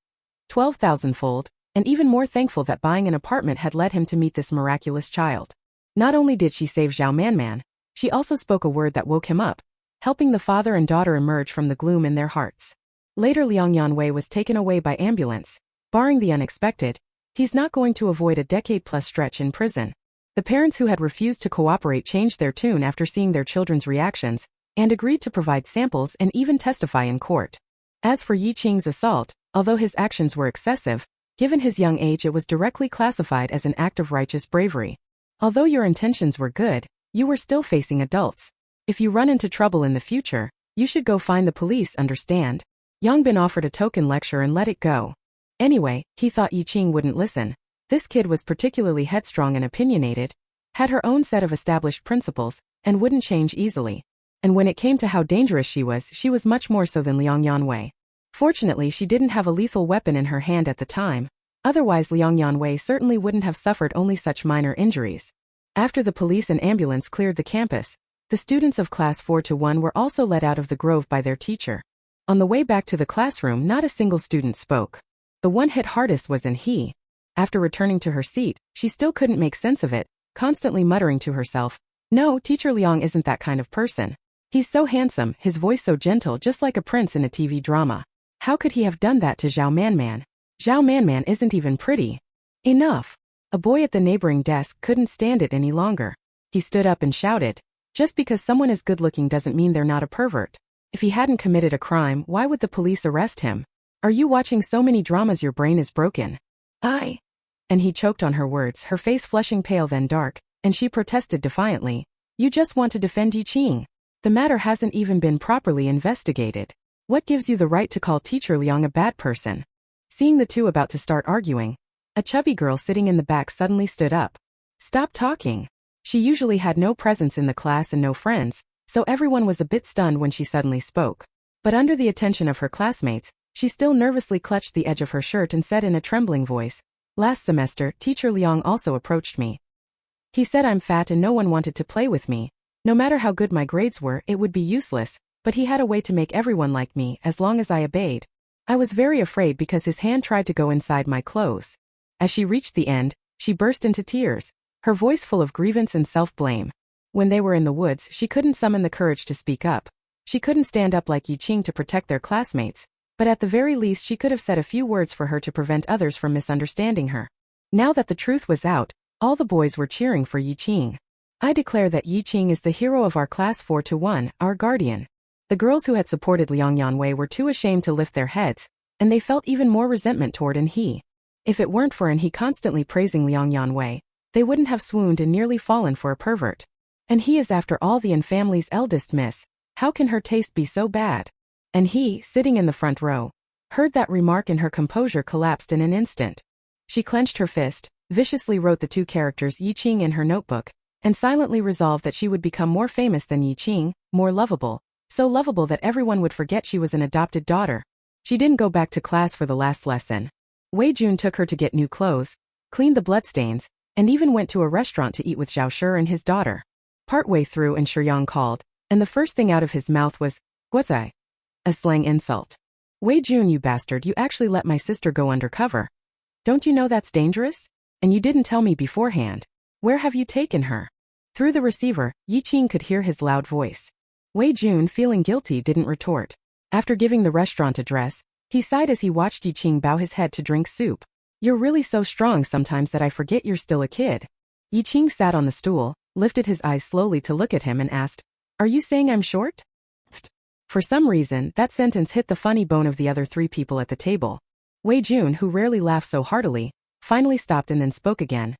12,000-fold, and even more thankful that buying an apartment had led him to meet this miraculous child. Not only did she save Zhao Manman, she also spoke a word that woke him up, helping the father and daughter emerge from the gloom in their hearts. Later Liang Yanwei was taken away by ambulance. Barring the unexpected, he's not going to avoid a decade-plus stretch in prison. The parents who had refused to cooperate changed their tune after seeing their children's reactions, and agreed to provide samples and even testify in court. As for Yi Qing's assault, although his actions were excessive, given his young age it was directly classified as an act of righteous bravery. Although your intentions were good, you were still facing adults. If you run into trouble in the future, you should go find the police, understand? Yang Bin offered a token lecture and let it go. Anyway, he thought Yi Qing wouldn't listen. This kid was particularly headstrong and opinionated, had her own set of established principles, and wouldn't change easily. And when it came to how dangerous she was much more so than Liang Yanwei. Fortunately, she didn't have a lethal weapon in her hand at the time, otherwise Liang Yanwei certainly wouldn't have suffered only such minor injuries. After the police and ambulance cleared the campus, the students of class 4-1 were also led out of the grove by their teacher. On the way back to the classroom, not a single student spoke. The one hit hardest was He. After returning to her seat, she still couldn't make sense of it, constantly muttering to herself, "No, Teacher Liang isn't that kind of person. He's so handsome, his voice so gentle, just like a prince in a TV drama. How could he have done that to Zhao Manman? Zhao Manman isn't even pretty." Enough. A boy at the neighboring desk couldn't stand it any longer. He stood up and shouted, "Just because someone is good-looking doesn't mean they're not a pervert. If he hadn't committed a crime, why would the police arrest him? Are you watching so many dramas your brain is broken?" And he choked on her words, her face flushing pale then dark, and she protested defiantly, "You just want to defend Yi Qing. The matter hasn't even been properly investigated. What gives you the right to call Teacher Liang a bad person?" Seeing the two about to start arguing, a chubby girl sitting in the back suddenly stood up. "Stop talking." She usually had no presence in the class and no friends, so everyone was a bit stunned when she suddenly spoke. But under the attention of her classmates, she still nervously clutched the edge of her shirt and said in a trembling voice, "Last semester, Teacher Liang also approached me. He said I'm fat and no one wanted to play with me. No matter how good my grades were, it would be useless, but he had a way to make everyone like me as long as I obeyed. I was very afraid because his hand tried to go inside my clothes." As she reached the end, she burst into tears, her voice full of grievance and self-blame. When they were in the woods, she couldn't summon the courage to speak up. She couldn't stand up like Yi Qing to protect their classmates, but at the very least she could have said a few words for her to prevent others from misunderstanding her. Now that the truth was out, all the boys were cheering for Yi Qing. "I declare that Yi Qing is the hero of our class 4-1, our guardian." The girls who had supported Liang Yanwei were too ashamed to lift their heads, and they felt even more resentment toward He. If it weren't for He constantly praising Liang Yanwei, they wouldn't have swooned and nearly fallen for a pervert. And He is after all the family's eldest miss. How can her taste be so bad? And He, sitting in the front row, heard that remark and her composure collapsed in an instant. She clenched her fist, viciously wrote the two characters Yi Qing in her notebook, and silently resolved that she would become more famous than Yi Qing, more lovable, so lovable that everyone would forget she was an adopted daughter. She didn't go back to class for the last lesson. Wei Jun took her to get new clothes, cleaned the bloodstains, and even went to a restaurant to eat with Zhao Shi and his daughter. Partway through and Shiyang called, and the first thing out of his mouth was, "Guozai," a slang insult. "Wei Jun, you bastard, you actually let my sister go undercover. Don't you know that's dangerous? And you didn't tell me beforehand. Where have you taken her?" Through the receiver, Yi Qing could hear his loud voice. Wei Jun, feeling guilty, didn't retort. After giving the restaurant address, he sighed as he watched Yi Qing bow his head to drink soup. You're really so strong sometimes that I forget you're still a kid. Yi Qing sat on the stool, lifted his eyes slowly to look at him and asked, Are you saying I'm short? For some reason, that sentence hit the funny bone of the other three people at the table. Wei Jun, who rarely laughed so heartily, finally stopped and then spoke again.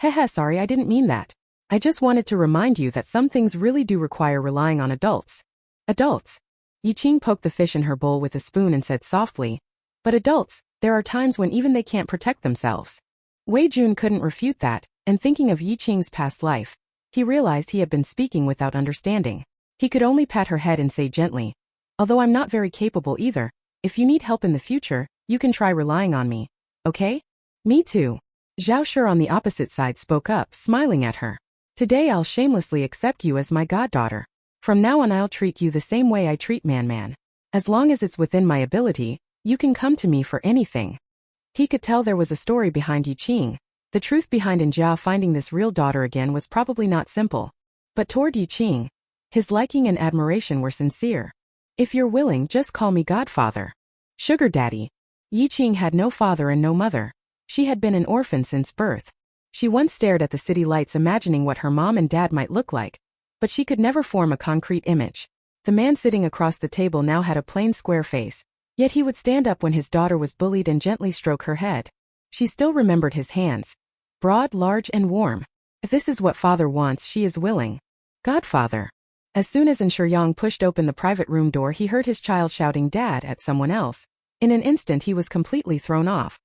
Heh, sorry, I didn't mean that. I just wanted to remind you that some things really do require relying on adults. Adults. Yi Qing poked the fish in her bowl with a spoon and said softly, But adults, there are times when even they can't protect themselves. Wei Jun couldn't refute that, and thinking of Yi Qing's past life, he realized he had been speaking without understanding. He could only pat her head and say gently, Although I'm not very capable either, if you need help in the future, you can try relying on me. Okay? Me too. Zhao Shi on the opposite side spoke up, smiling at her. Today I'll shamelessly accept you as my goddaughter. From now on I'll treat you the same way I treat Man. As long as it's within my ability, you can come to me for anything. He could tell there was a story behind Yi Qing. The truth behind Jia finding this real daughter again was probably not simple. But toward Yi Qing, his liking and admiration were sincere. If you're willing, just call me Godfather. Sugar Daddy. Yi Qing had no father and no mother. She had been an orphan since birth. She once stared at the city lights imagining what her mom and dad might look like, but she could never form a concrete image. The man sitting across the table now had a plain square face, yet he would stand up when his daughter was bullied and gently stroke her head. She still remembered his hands. Broad, large, and warm. If this is what father wants, she is willing. Godfather. As soon as Yang pushed open the private room door, he heard his child shouting Dad at someone else. In an instant he was completely thrown off.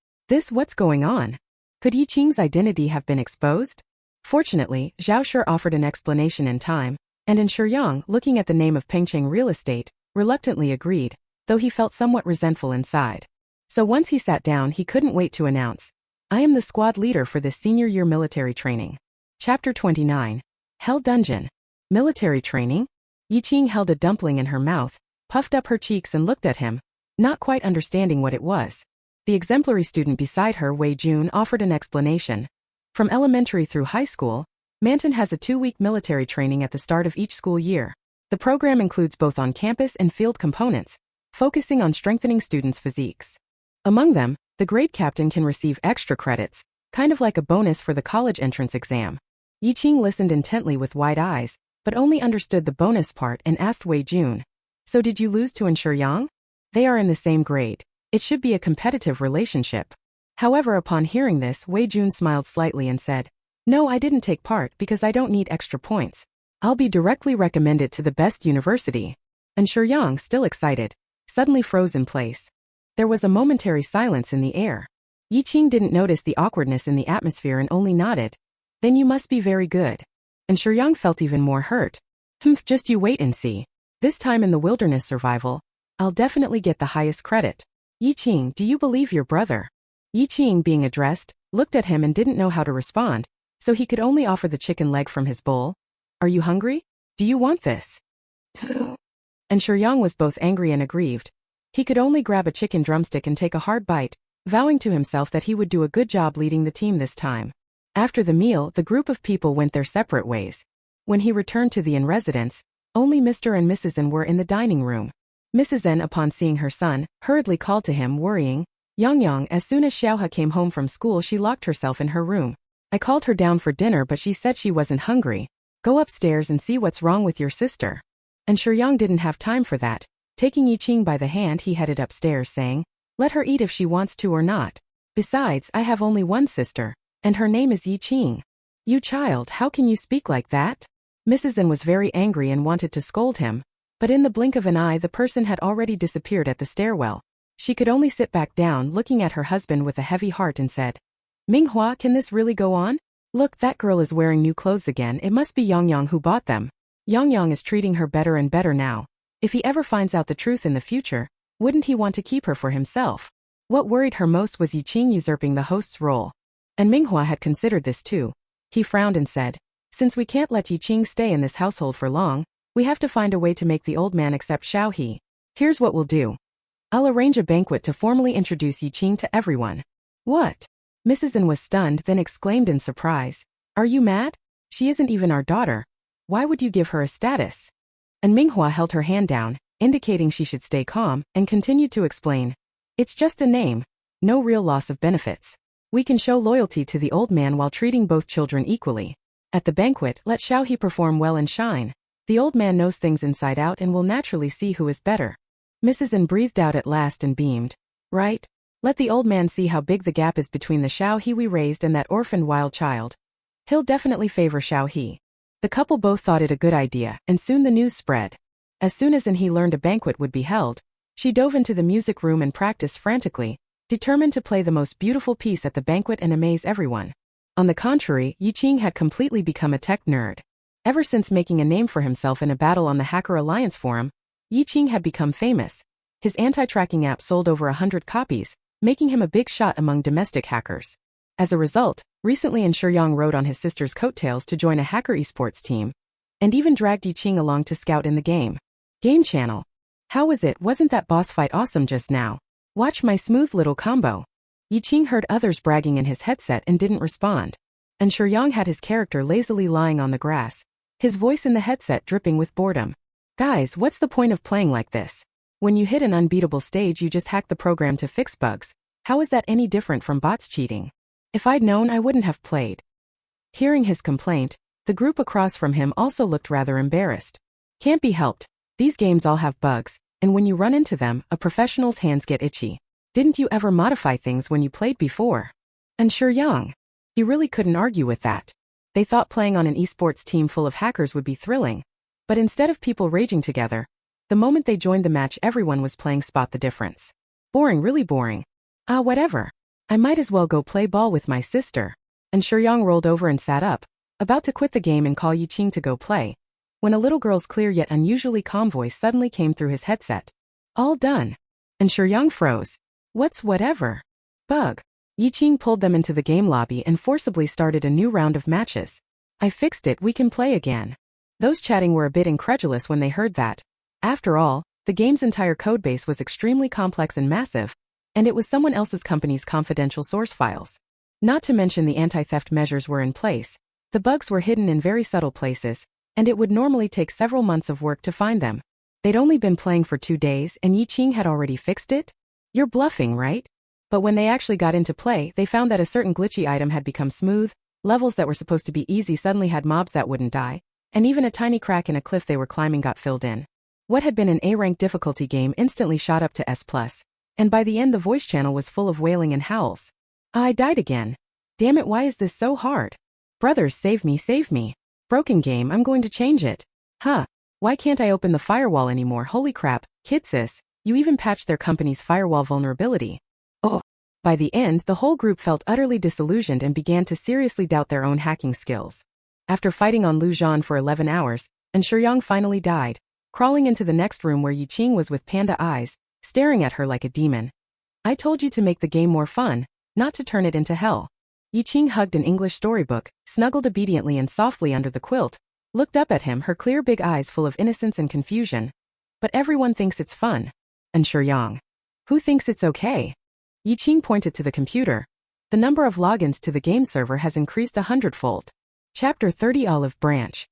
What's going on? Could Yi Qing's identity have been exposed? Fortunately, Zhao Shi offered an explanation in time, and Yang, looking at the name of Pengcheng Real Estate, reluctantly agreed, though he felt somewhat resentful inside. So once he sat down, he couldn't wait to announce, I am the squad leader for this senior year military training. Chapter 29. Hell Dungeon. Military training? Yi Qing held a dumpling in her mouth, puffed up her cheeks and looked at him, not quite understanding what it was. The exemplary student beside her, Wei Jun, offered an explanation. From elementary through high school, Manton has a 2-week military training at the start of each school year. The program includes both on-campus and field components, focusing on strengthening students' physiques. Among them, the grade captain can receive extra credits, kind of like a bonus for the college entrance exam. Yi Qing listened intently with wide eyes, but only understood the bonus part and asked Wei Jun, So did you lose to Yang? They are in the same grade. It should be a competitive relationship. However, upon hearing this, Wei Jun smiled slightly and said, No, I didn't take part because I don't need extra points. I'll be directly recommended to the best university. Yang, still excited, suddenly froze in place. There was a momentary silence in the air. Yi Qing didn't notice the awkwardness in the atmosphere and only nodded. Then you must be very good. Yang felt even more hurt. Just you wait and see. This time in the wilderness survival, I'll definitely get the highest credit. Yi Qing, do you believe your brother? Yi Qing, being addressed, looked at him and didn't know how to respond, so he could only offer the chicken leg from his bowl. Are you hungry? Do you want this? Yang was both angry and aggrieved. He could only grab a chicken drumstick and take a hard bite, vowing to himself that he would do a good job leading the team this time. After the meal, the group of people went their separate ways. When he returned to the inn residence, only Mr. and Mrs. N were in the dining room. Mrs. N, upon seeing her son, hurriedly called to him, worrying, Yang. As soon as Xiaohe came home from school, she locked herself in her room. I called her down for dinner, but she said she wasn't hungry. Go upstairs and see what's wrong with your sister. Yang didn't have time for that. Taking Yi Qing by the hand, he headed upstairs, saying, Let her eat if she wants to or not. Besides, I have only one sister, and her name is Yi Qing. You child, how can you speak like that? Mrs. N was very angry and wanted to scold him, but in the blink of an eye the person had already disappeared at the stairwell. She could only sit back down, looking at her husband with a heavy heart, and said, Manhwa, can this really go on? Look, that girl is wearing new clothes again. It must be Yang who bought them. Yang is treating her better and better now. If he ever finds out the truth in the future, wouldn't he want to keep her for himself? What worried her most was Yi Qing usurping the host's role. And Manhwa had considered this too. He frowned and said, Since we can't let Yi Qing stay in this household for long, we have to find a way to make the old man accept Xiaohe. Here's what we'll do. I'll arrange a banquet to formally introduce Yi Qing to everyone. What? Mrs. N was stunned, then exclaimed in surprise. Are you mad? She isn't even our daughter. Why would you give her a status? And Manhwa held her hand down, indicating she should stay calm, and continued to explain. It's just a name. No real loss of benefits. We can show loyalty to the old man while treating both children equally. At the banquet, let Xiaohe perform well and shine. The old man knows things inside out and will naturally see who is better. Mrs. N breathed out at last and beamed. Right? Let the old man see how big the gap is between the Xiaohe we raised and that orphaned wild child. He'll definitely favor Xiaohe. The couple both thought it a good idea, and soon the news spread. As soon as He learned a banquet would be held, she dove into the music room and practiced frantically, determined to play the most beautiful piece at the banquet and amaze everyone. On the contrary, Qing had completely become a tech nerd. Ever since making a name for himself in a battle on the Hacker Alliance forum, Qing had become famous. His anti-tracking app sold over 100 copies, making him a big shot among domestic hackers. As a result, recently Shuyang rode on his sister's coattails to join a hacker esports team, and even dragged Qing along to scout in the game. Game channel. How was it? Wasn't that boss fight awesome just now? Watch my smooth little combo. Qing heard others bragging in his headset and didn't respond. Shuyang had his character lazily lying on the grass, his voice in the headset dripping with boredom. Guys, what's the point of playing like this? When you hit an unbeatable stage you just hack the program to fix bugs. How is that any different from bots cheating? If I'd known I wouldn't have played. Hearing his complaint, the group across from him also looked rather embarrassed. Can't be helped. These games all have bugs, and when you run into them, a professional's hands get itchy. Didn't you ever modify things when you played before? Shuyang. He really couldn't argue with that. They thought playing on an esports team full of hackers would be thrilling. But instead of people raging together, the moment they joined the match everyone was playing Spot the Difference. Boring, really boring. Whatever. I might as well go play ball with my sister. Shuyang rolled over and sat up, about to quit the game and call Qing to go play, when a little girl's clear yet unusually calm voice suddenly came through his headset. All done. Shuyang froze. What's whatever? Bug. Qing pulled them into the game lobby and forcibly started a new round of matches. I fixed it, we can play again. Those chatting were a bit incredulous when they heard that. After all, the game's entire codebase was extremely complex and massive, and it was someone else's company's confidential source files. Not to mention the anti-theft measures were in place. The bugs were hidden in very subtle places, and it would normally take several months of work to find them. They'd only been playing for 2 days and Qing had already fixed it? You're bluffing, right? But when they actually got into play, they found that a certain glitchy item had become smooth, levels that were supposed to be easy suddenly had mobs that wouldn't die, and even a tiny crack in a cliff they were climbing got filled in. What had been an A-rank difficulty game instantly shot up to S+, and by the end the voice channel was full of wailing and howls. I died again. Damn it, why is this so hard? Brothers, save me, save me. Broken game, I'm going to change it. Why can't I open the firewall anymore? Holy crap, Kidsis, you even patched their company's firewall vulnerability. Oh. By the end, the whole group felt utterly disillusioned and began to seriously doubt their own hacking skills. After fighting on Lu Zhan for 11 hours, Shuyang finally died, crawling into the next room where Qing was with panda eyes, staring at her like a demon. I told you to make the game more fun, not to turn it into hell. Qing hugged an English storybook, snuggled obediently and softly under the quilt, looked up at him, her clear big eyes full of innocence and confusion. But everyone thinks it's fun. Shuyang. Who thinks it's okay? Qing pointed to the computer. The number of logins to the game server has increased 100-fold. Chapter 30 Olive Branch.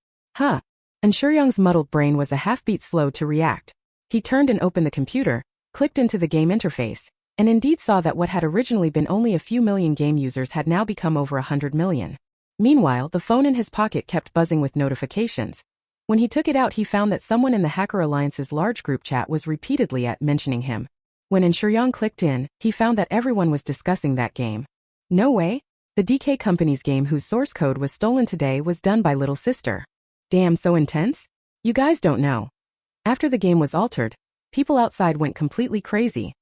Shuyang's muddled brain was a half-beat slow to react. He turned and opened the computer, clicked into the game interface, and indeed saw that what had originally been only a few million game users had now become over 100 million. Meanwhile, the phone in his pocket kept buzzing with notifications. When he took it out he found that someone in the Hacker Alliance's large group chat was repeatedly mentioning him. When Shuyang clicked in, he found that everyone was discussing that game. No way! The DK Company's game whose source code was stolen today was done by Little Sister. Damn, so intense? You guys don't know. After the game was altered, people outside went completely crazy.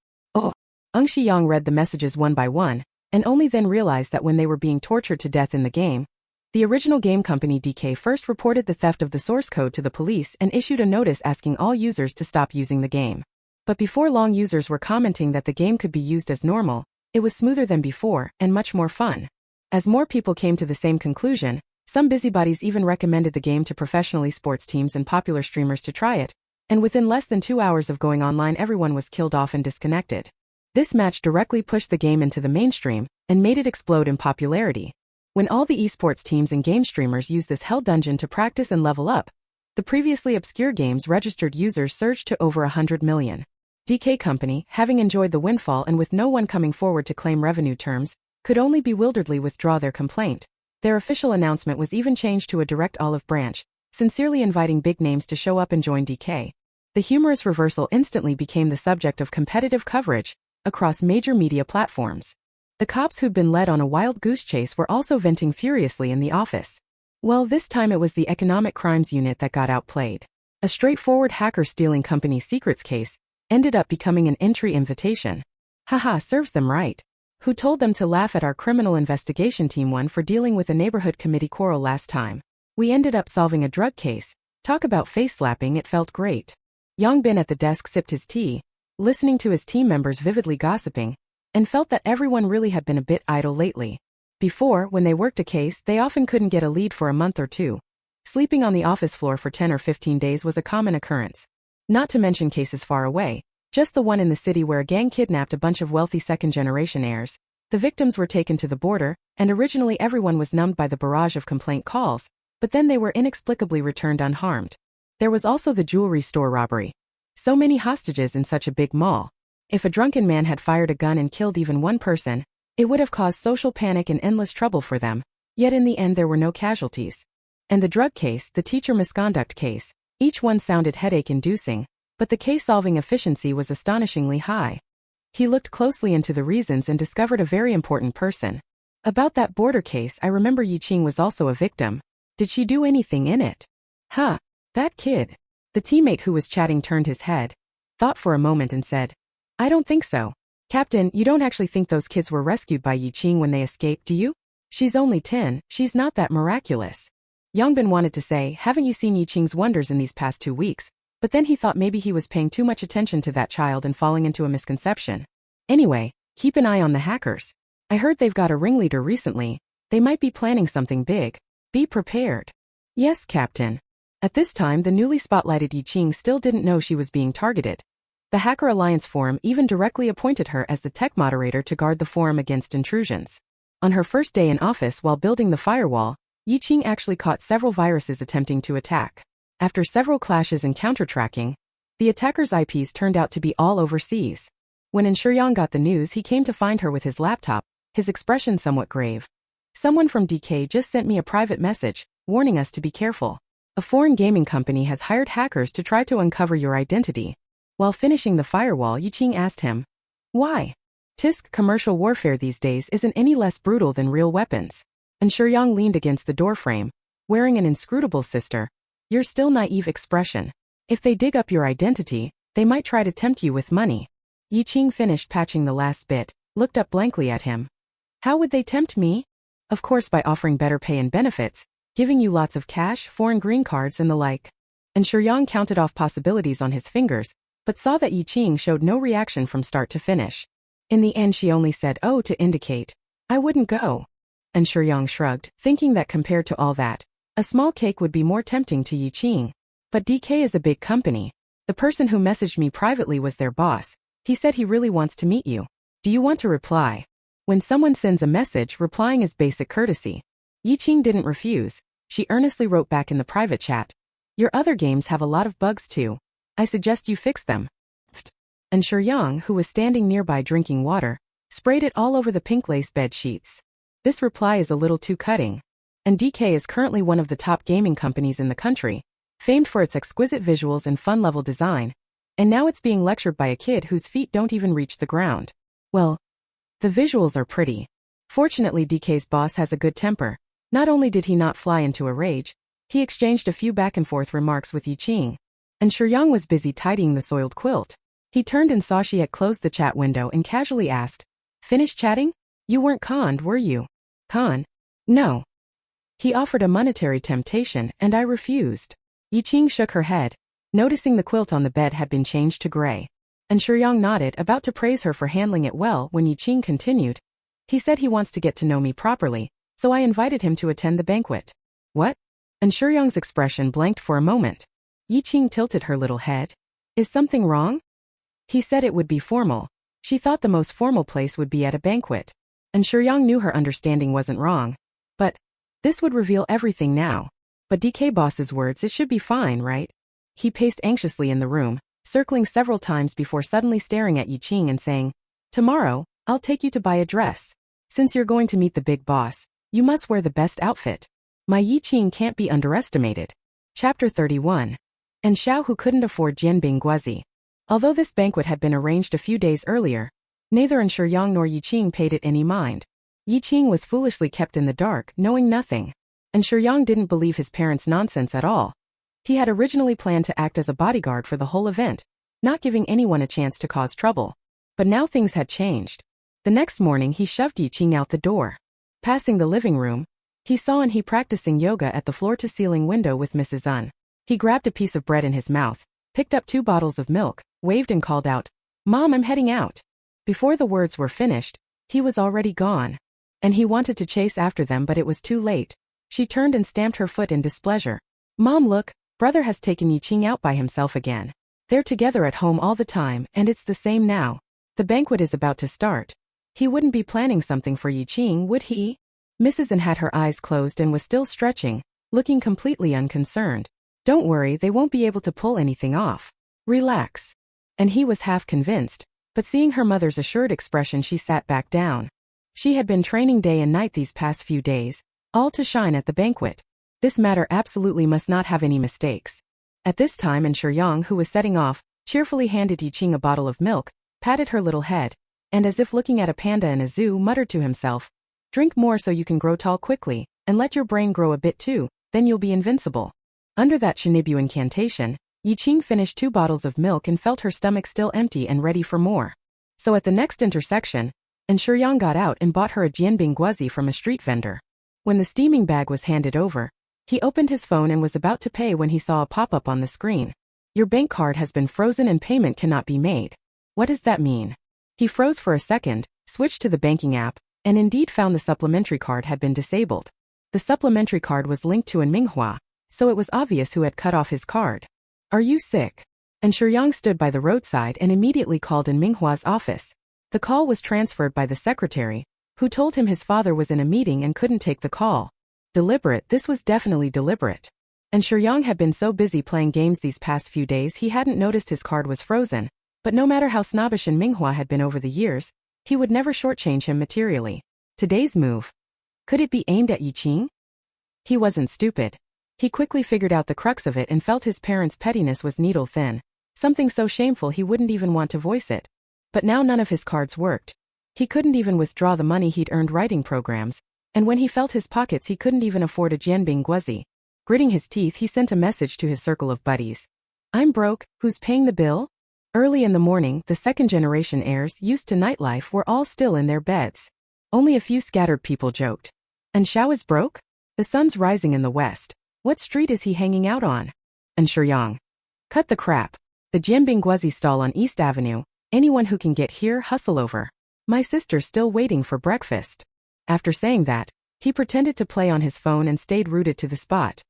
Shuyang read the messages one by one, and only then realized that when they were being tortured to death in the game, the original game company DK first reported the theft of the source code to the police and issued a notice asking all users to stop using the game. But before long users were commenting that the game could be used as normal, it was smoother than before, and much more fun. As more people came to the same conclusion, some busybodies even recommended the game to professional esports teams and popular streamers to try it, and within less than 2 hours of going online everyone was killed off and disconnected. This match directly pushed the game into the mainstream, and made it explode in popularity. When all the esports teams and game streamers used this hell dungeon to practice and level up, The previously obscure game's registered users surged to over 100 million. DK Company, having enjoyed the windfall and with no one coming forward to claim revenue terms, could only bewilderedly withdraw their complaint. Their official announcement was even changed to a direct olive branch, sincerely inviting big names to show up and join DK. The humorous reversal instantly became the subject of competitive coverage across major media platforms. The cops who'd been led on a wild goose chase were also venting furiously in the office. Well, this time it was the Economic Crimes Unit that got outplayed. A straightforward hacker stealing company secrets case ended up becoming an entry invitation. Haha, serves them right. Who told them to laugh at our criminal investigation team one for dealing with a neighborhood committee quarrel last time? We ended up solving a drug case. Talk about face-slapping, it felt great. Yongbin at the desk sipped his tea, listening to his team members vividly gossiping, and felt that everyone really had been a bit idle lately. Before, when they worked a case, they often couldn't get a lead for a month or two. Sleeping on the office floor for 10 or 15 days was a common occurrence. Not to mention cases far away, just the one in the city where a gang kidnapped a bunch of wealthy second-generation heirs. The victims were taken to the border, and originally everyone was numbed by the barrage of complaint calls, but then they were inexplicably returned unharmed. There was also the jewelry store robbery. So many hostages in such a big mall. If a drunken man had fired a gun and killed even one person, it would have caused social panic and endless trouble for them, yet in the end there were no casualties. And the drug case, the teacher misconduct case, each one sounded headache-inducing, but the case-solving efficiency was astonishingly high. He looked closely into the reasons and discovered a very important person. About that border case, I remember Qing was also a victim. Did she do anything in it? Huh, that kid. The teammate who was chatting turned his head, thought for a moment and said, I don't think so. Captain, you don't actually think those kids were rescued by Qing when they escaped, do you? She's only 10, she's not that miraculous. Yongbin wanted to say, haven't you seen Qing's wonders in these past 2 weeks? But then he thought maybe he was paying too much attention to that child and falling into a misconception. Anyway, keep an eye on the hackers. I heard they've got a ringleader recently. They might be planning something big. Be prepared. Yes, Captain. At this time, the newly spotlighted Qing still didn't know she was being targeted. The Hacker Alliance Forum even directly appointed her as the tech moderator to guard the forum against intrusions. On her first day in office while building the firewall, Qing actually caught several viruses attempting to attack. After several clashes and counter-tracking, the attackers' IPs turned out to be all overseas. When Enshuyang got the news, he came to find her with his laptop, his expression somewhat grave. Someone from DK just sent me a private message, warning us to be careful. A foreign gaming company has hired hackers to try to uncover your identity. While finishing the firewall, Qing asked him, why? Tisk, commercial warfare these days isn't any less brutal than real weapons. Enshuyang leaned against the doorframe, wearing an inscrutable sister, you're still naive expression. If they dig up your identity, they might try to tempt you with money. Qing finished patching the last bit, looked up blankly at him. How would they tempt me? Of course by offering better pay and benefits, giving you lots of cash, foreign green cards and the like. Enshuyang counted off possibilities on his fingers, but saw that Qing showed no reaction from start to finish. In the end she only said oh to indicate, I wouldn't go. Enshuyang shrugged, thinking that compared to all that, a small cake would be more tempting to Qing. But DK is a big company. The person who messaged me privately was their boss. He said he really wants to meet you. Do you want to reply? When someone sends a message, replying is basic courtesy. Qing didn't refuse. She earnestly wrote back in the private chat. Your other games have a lot of bugs too. I suggest you fix them. Enshuyang, who was standing nearby drinking water, sprayed it all over the pink lace bed sheets. This reply is a little too cutting. And DK is currently one of the top gaming companies in the country, famed for its exquisite visuals and fun-level design, and now it's being lectured by a kid whose feet don't even reach the ground. Well, the visuals are pretty. Fortunately, DK's boss has a good temper. Not only did he not fly into a rage, he exchanged a few back-and-forth remarks with Qing. Enshuyang was busy tidying the soiled quilt. He turned and saw she had closed the chat window and casually asked, finished chatting? You weren't conned, were you? Con? No. He offered a monetary temptation, and I refused. Qing shook her head, noticing the quilt on the bed had been changed to gray. Enshuyang nodded, about to praise her for handling it well when Qing continued. He said he wants to get to know me properly, so I invited him to attend the banquet. What? Enshuyang's expression blanked for a moment. Qing tilted her little head. Is something wrong? He said it would be formal. She thought the most formal place would be at a banquet. Enshuyang knew her understanding wasn't wrong. But this would reveal everything now. But DK boss's words, it should be fine, right? He paced anxiously in the room, circling several times before suddenly staring at Qing and saying, "Tomorrow, I'll take you to buy a dress. Since you're going to meet the big boss, you must wear the best outfit." My Qing can't be underestimated. Chapter 31. And Xiao, who couldn't afford Jianbing Guozi. Although this banquet had been arranged a few days earlier, neither Shiyang nor Qing paid it any mind. Qing was foolishly kept in the dark, knowing nothing. And Shiyang didn't believe his parents' nonsense at all. He had originally planned to act as a bodyguard for the whole event, not giving anyone a chance to cause trouble. But now things had changed. The next morning he shoved Qing out the door. Passing the living room, he saw he practicing yoga at the floor-to-ceiling window with Mrs. Un. He grabbed a piece of bread in his mouth, picked up 2 bottles of milk, waved and called out, "Mom, I'm heading out." Before the words were finished, he was already gone. And he wanted to chase after them, but it was too late. She turned and stamped her foot in displeasure. "Mom, look, brother has taken Qing out by himself again. They're together at home all the time, and it's the same now. The banquet is about to start. He wouldn't be planning something for Qing, would he?" Mrs. N had her eyes closed and was still stretching, looking completely unconcerned. "Don't worry, they won't be able to pull anything off. Relax." And he was half convinced, but seeing her mother's assured expression, she sat back down. She had been training day and night these past few days, all to shine at the banquet. This matter absolutely must not have any mistakes. At this time, Shiyang, who was setting off, cheerfully handed Qing a bottle of milk, patted her little head, and as if looking at a panda in a zoo, muttered to himself, "Drink more so you can grow tall quickly, and let your brain grow a bit too, then you'll be invincible." Under that Shinibu incantation, Qing finished 2 bottles of milk and felt her stomach still empty and ready for more. So at the next intersection, Shiyang got out and bought her a Jianbing Guozi from a street vendor. When the steaming bag was handed over, he opened his phone and was about to pay when he saw a pop-up on the screen. "Your bank card has been frozen and payment cannot be made." What does that mean? He froze for a second, switched to the banking app, and indeed found the supplementary card had been disabled. The supplementary card was linked to an manhwa, so it was obvious who had cut off his card. "Are you sick?" And Shiyang stood by the roadside and immediately called in Minghwa's office. The call was transferred by the secretary, who told him his father was in a meeting and couldn't take the call. Deliberate, this was definitely deliberate. And Shiyang had been so busy playing games these past few days he hadn't noticed his card was frozen, but no matter how snobbish Minghwa had been over the years, he would never shortchange him materially. Today's move. Could it be aimed at Qing? He wasn't stupid. He quickly figured out the crux of it and felt his parents' pettiness was needle thin, something so shameful he wouldn't even want to voice it. But now none of his cards worked. He couldn't even withdraw the money he'd earned writing programs, and when he felt his pockets he couldn't even afford a Jianbing Guozi. Gritting his teeth, he sent a message to his circle of buddies. "I'm broke, who's paying the bill?" Early in the morning, the second-generation heirs used to nightlife were all still in their beds. Only a few scattered people joked. "And Xiao is broke? The sun's rising in the west. What street is he hanging out on?" And Shiyang. "Cut the crap. The Jianbing Guozi stall on East Avenue. Anyone who can get here, hustle over. My sister's still waiting for breakfast." After saying that, he pretended to play on his phone and stayed rooted to the spot.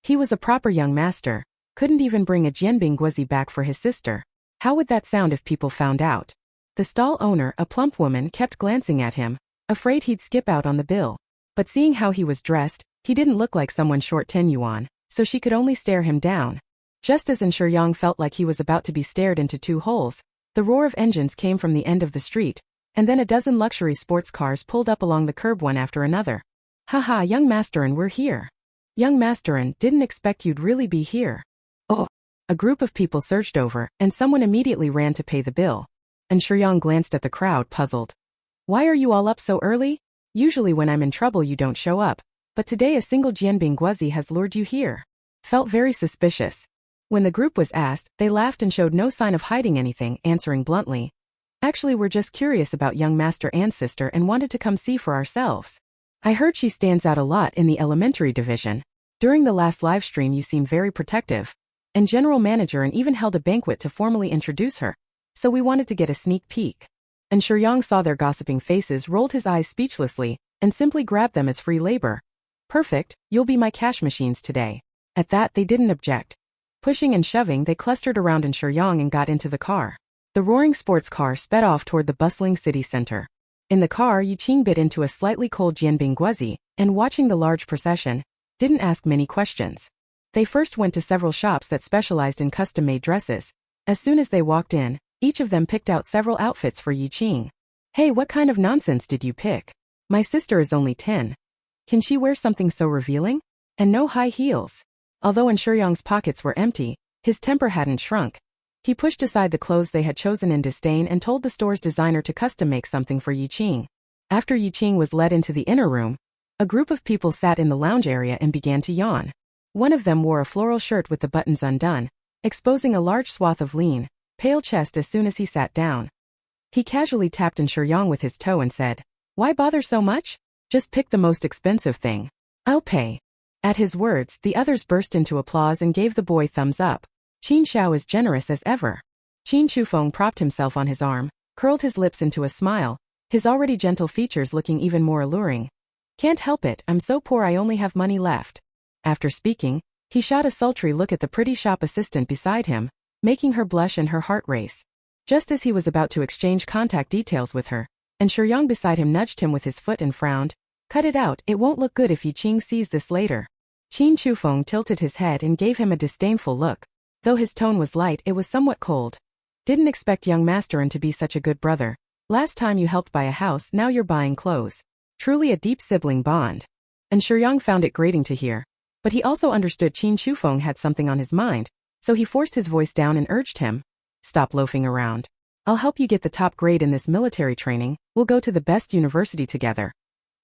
He was a proper young master, couldn't even bring a Jianbing Guozi back for his sister. How would that sound if people found out? The stall owner, a plump woman, kept glancing at him, afraid he'd skip out on the bill. But seeing how he was dressed, he didn't look like someone short 10 yuan, so she could only stare him down. Just as Shiyang felt like he was about to be stared into 2 holes, the roar of engines came from the end of the street, and then a dozen luxury sports cars pulled up along the curb one after another. "Haha, young masterin, we're here." "Young masterin, didn't expect you'd really be here." "Oh." A group of people surged over, and someone immediately ran to pay the bill. And Shiyang glanced at the crowd, puzzled. "Why are you all up so early? Usually when I'm in trouble you don't show up, but today a single Jianbing Guozi has lured you here." Felt very suspicious. When the group was asked, they laughed and showed no sign of hiding anything, answering bluntly, "Actually, we're just curious about young Master Anne's sister and wanted to come see for ourselves. I heard she stands out a lot in the elementary division. During the last live stream you seemed very protective, and general manager and even held a banquet to formally introduce her. So we wanted to get a sneak peek." And Shiyang saw their gossiping faces, rolled his eyes speechlessly, and simply grabbed them as free labor. "Perfect, you'll be my cash machines today." At that they didn't object. Pushing and shoving, they clustered around Shiyang and got into the car. The roaring sports car sped off toward the bustling city center. In the car, Qing bit into a slightly cold Jianbing Guozi, and watching the large procession, didn't ask many questions. They first went to several shops that specialized in custom-made dresses. As soon as they walked in, each of them picked out several outfits for Yi Qing. Hey, what kind of nonsense did you pick? My sister is only 10. Can she wear something so revealing? And no high heels. Although Shuryong's pockets were empty, his temper hadn't shrunk. He pushed aside the clothes they had chosen in disdain and told the store's designer to custom-make something for Yi Qing. After Yi Qing was led into the inner room, a group of people sat in the lounge area and began to yawn. One of them wore a floral shirt with the buttons undone, exposing a large swath of lean, pale chest as soon as he sat down. He casually tapped Shuryong with his toe and said, "Why bother so much? Just pick the most expensive thing. I'll pay." At his words, the others burst into applause and gave the boy thumbs up. Qin Xiao is generous as ever. Qin Chufeng propped himself on his arm, curled his lips into a smile, his already gentle features looking even more alluring. "Can't help it, I'm so poor I only have money left." After speaking, he shot a sultry look at the pretty shop assistant beside him, making her blush and her heart race. Just as he was about to exchange contact details with her, Shuryong beside him nudged him with his foot and frowned. "Cut it out, it won't look good if Yi Qing sees this later." Qin Chufeng tilted his head and gave him a disdainful look. Though his tone was light, it was somewhat cold. "Didn't expect young Masterin to be such a good brother. Last time you helped buy a house, now you're buying clothes. Truly a deep sibling bond." Shuryong found it grating to hear. But he also understood Qin Chufeng had something on his mind, so he forced his voice down and urged him, "Stop loafing around. I'll help you get the top grade in this military training, we'll go to the best university together.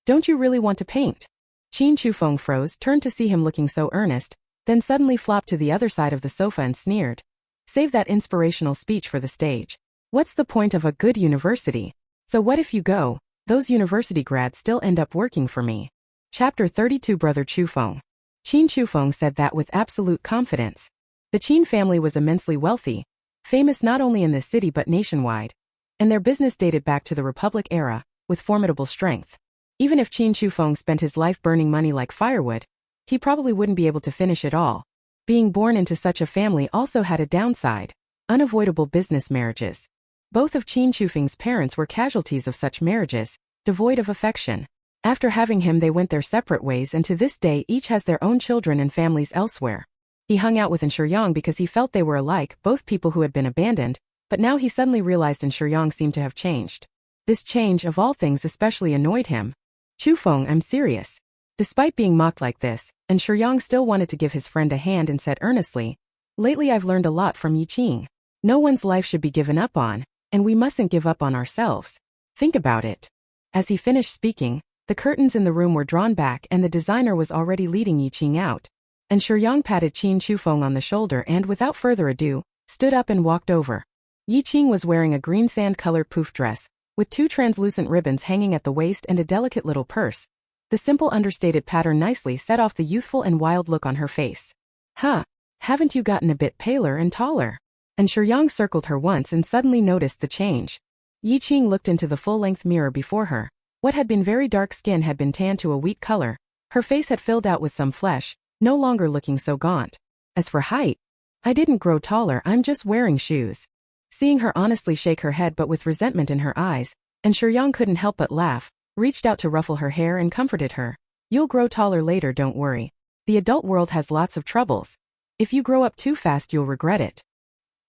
Don't you really want to paint?" Qin Chufeng froze, turned to see him looking so earnest, then suddenly flopped to the other side of the sofa and sneered. "Save that inspirational speech for the stage. What's the point of a good university? So what if you go? Those university grads still end up working for me." Chapter 32 Brother Chufeng. Qin Chufeng said that with absolute confidence. The Qin family was immensely wealthy, famous not only in this city but nationwide, and their business dated back to the Republic era, with formidable strength. Even if Qin Chufeng spent his life burning money like firewood, he probably wouldn't be able to finish it all. Being born into such a family also had a downside: unavoidable business marriages. Both of Qin Chufeng's parents were casualties of such marriages, devoid of affection. After having him, they went their separate ways, and to this day each has their own children and families elsewhere. He hung out with Shuryong because he felt they were alike, both people who had been abandoned, but now he suddenly realized Shuryong seemed to have changed. This change, of all things, especially annoyed him. "Chufeng, I'm serious." Despite being mocked like this, Shuryong still wanted to give his friend a hand and said earnestly, "Lately I've learned a lot from Yi Qing. No one's life should be given up on, and we mustn't give up on ourselves. Think about it." As he finished speaking, the curtains in the room were drawn back and the designer was already leading Yi Qing out. Shuryong patted Qin Chufeng on the shoulder and, without further ado, stood up and walked over. Yi Qing was wearing a green sand-colored poof dress, with 2 translucent ribbons hanging at the waist and a delicate little purse. The simple understated pattern nicely set off the youthful and wild look on her face. "Huh, haven't you gotten a bit paler and taller?" Shuryong circled her once and suddenly noticed the change. Yi Qing looked into the full-length mirror before her. What had been very dark skin had been tanned to a weak color. Her face had filled out with some flesh, no longer looking so gaunt. As for height, "I didn't grow taller, I'm just wearing shoes." Seeing her honestly shake her head but with resentment in her eyes, Shuryong couldn't help but laugh, reached out to ruffle her hair and comforted her. "You'll grow taller later, don't worry. The adult world has lots of troubles. If you grow up too fast you'll regret it."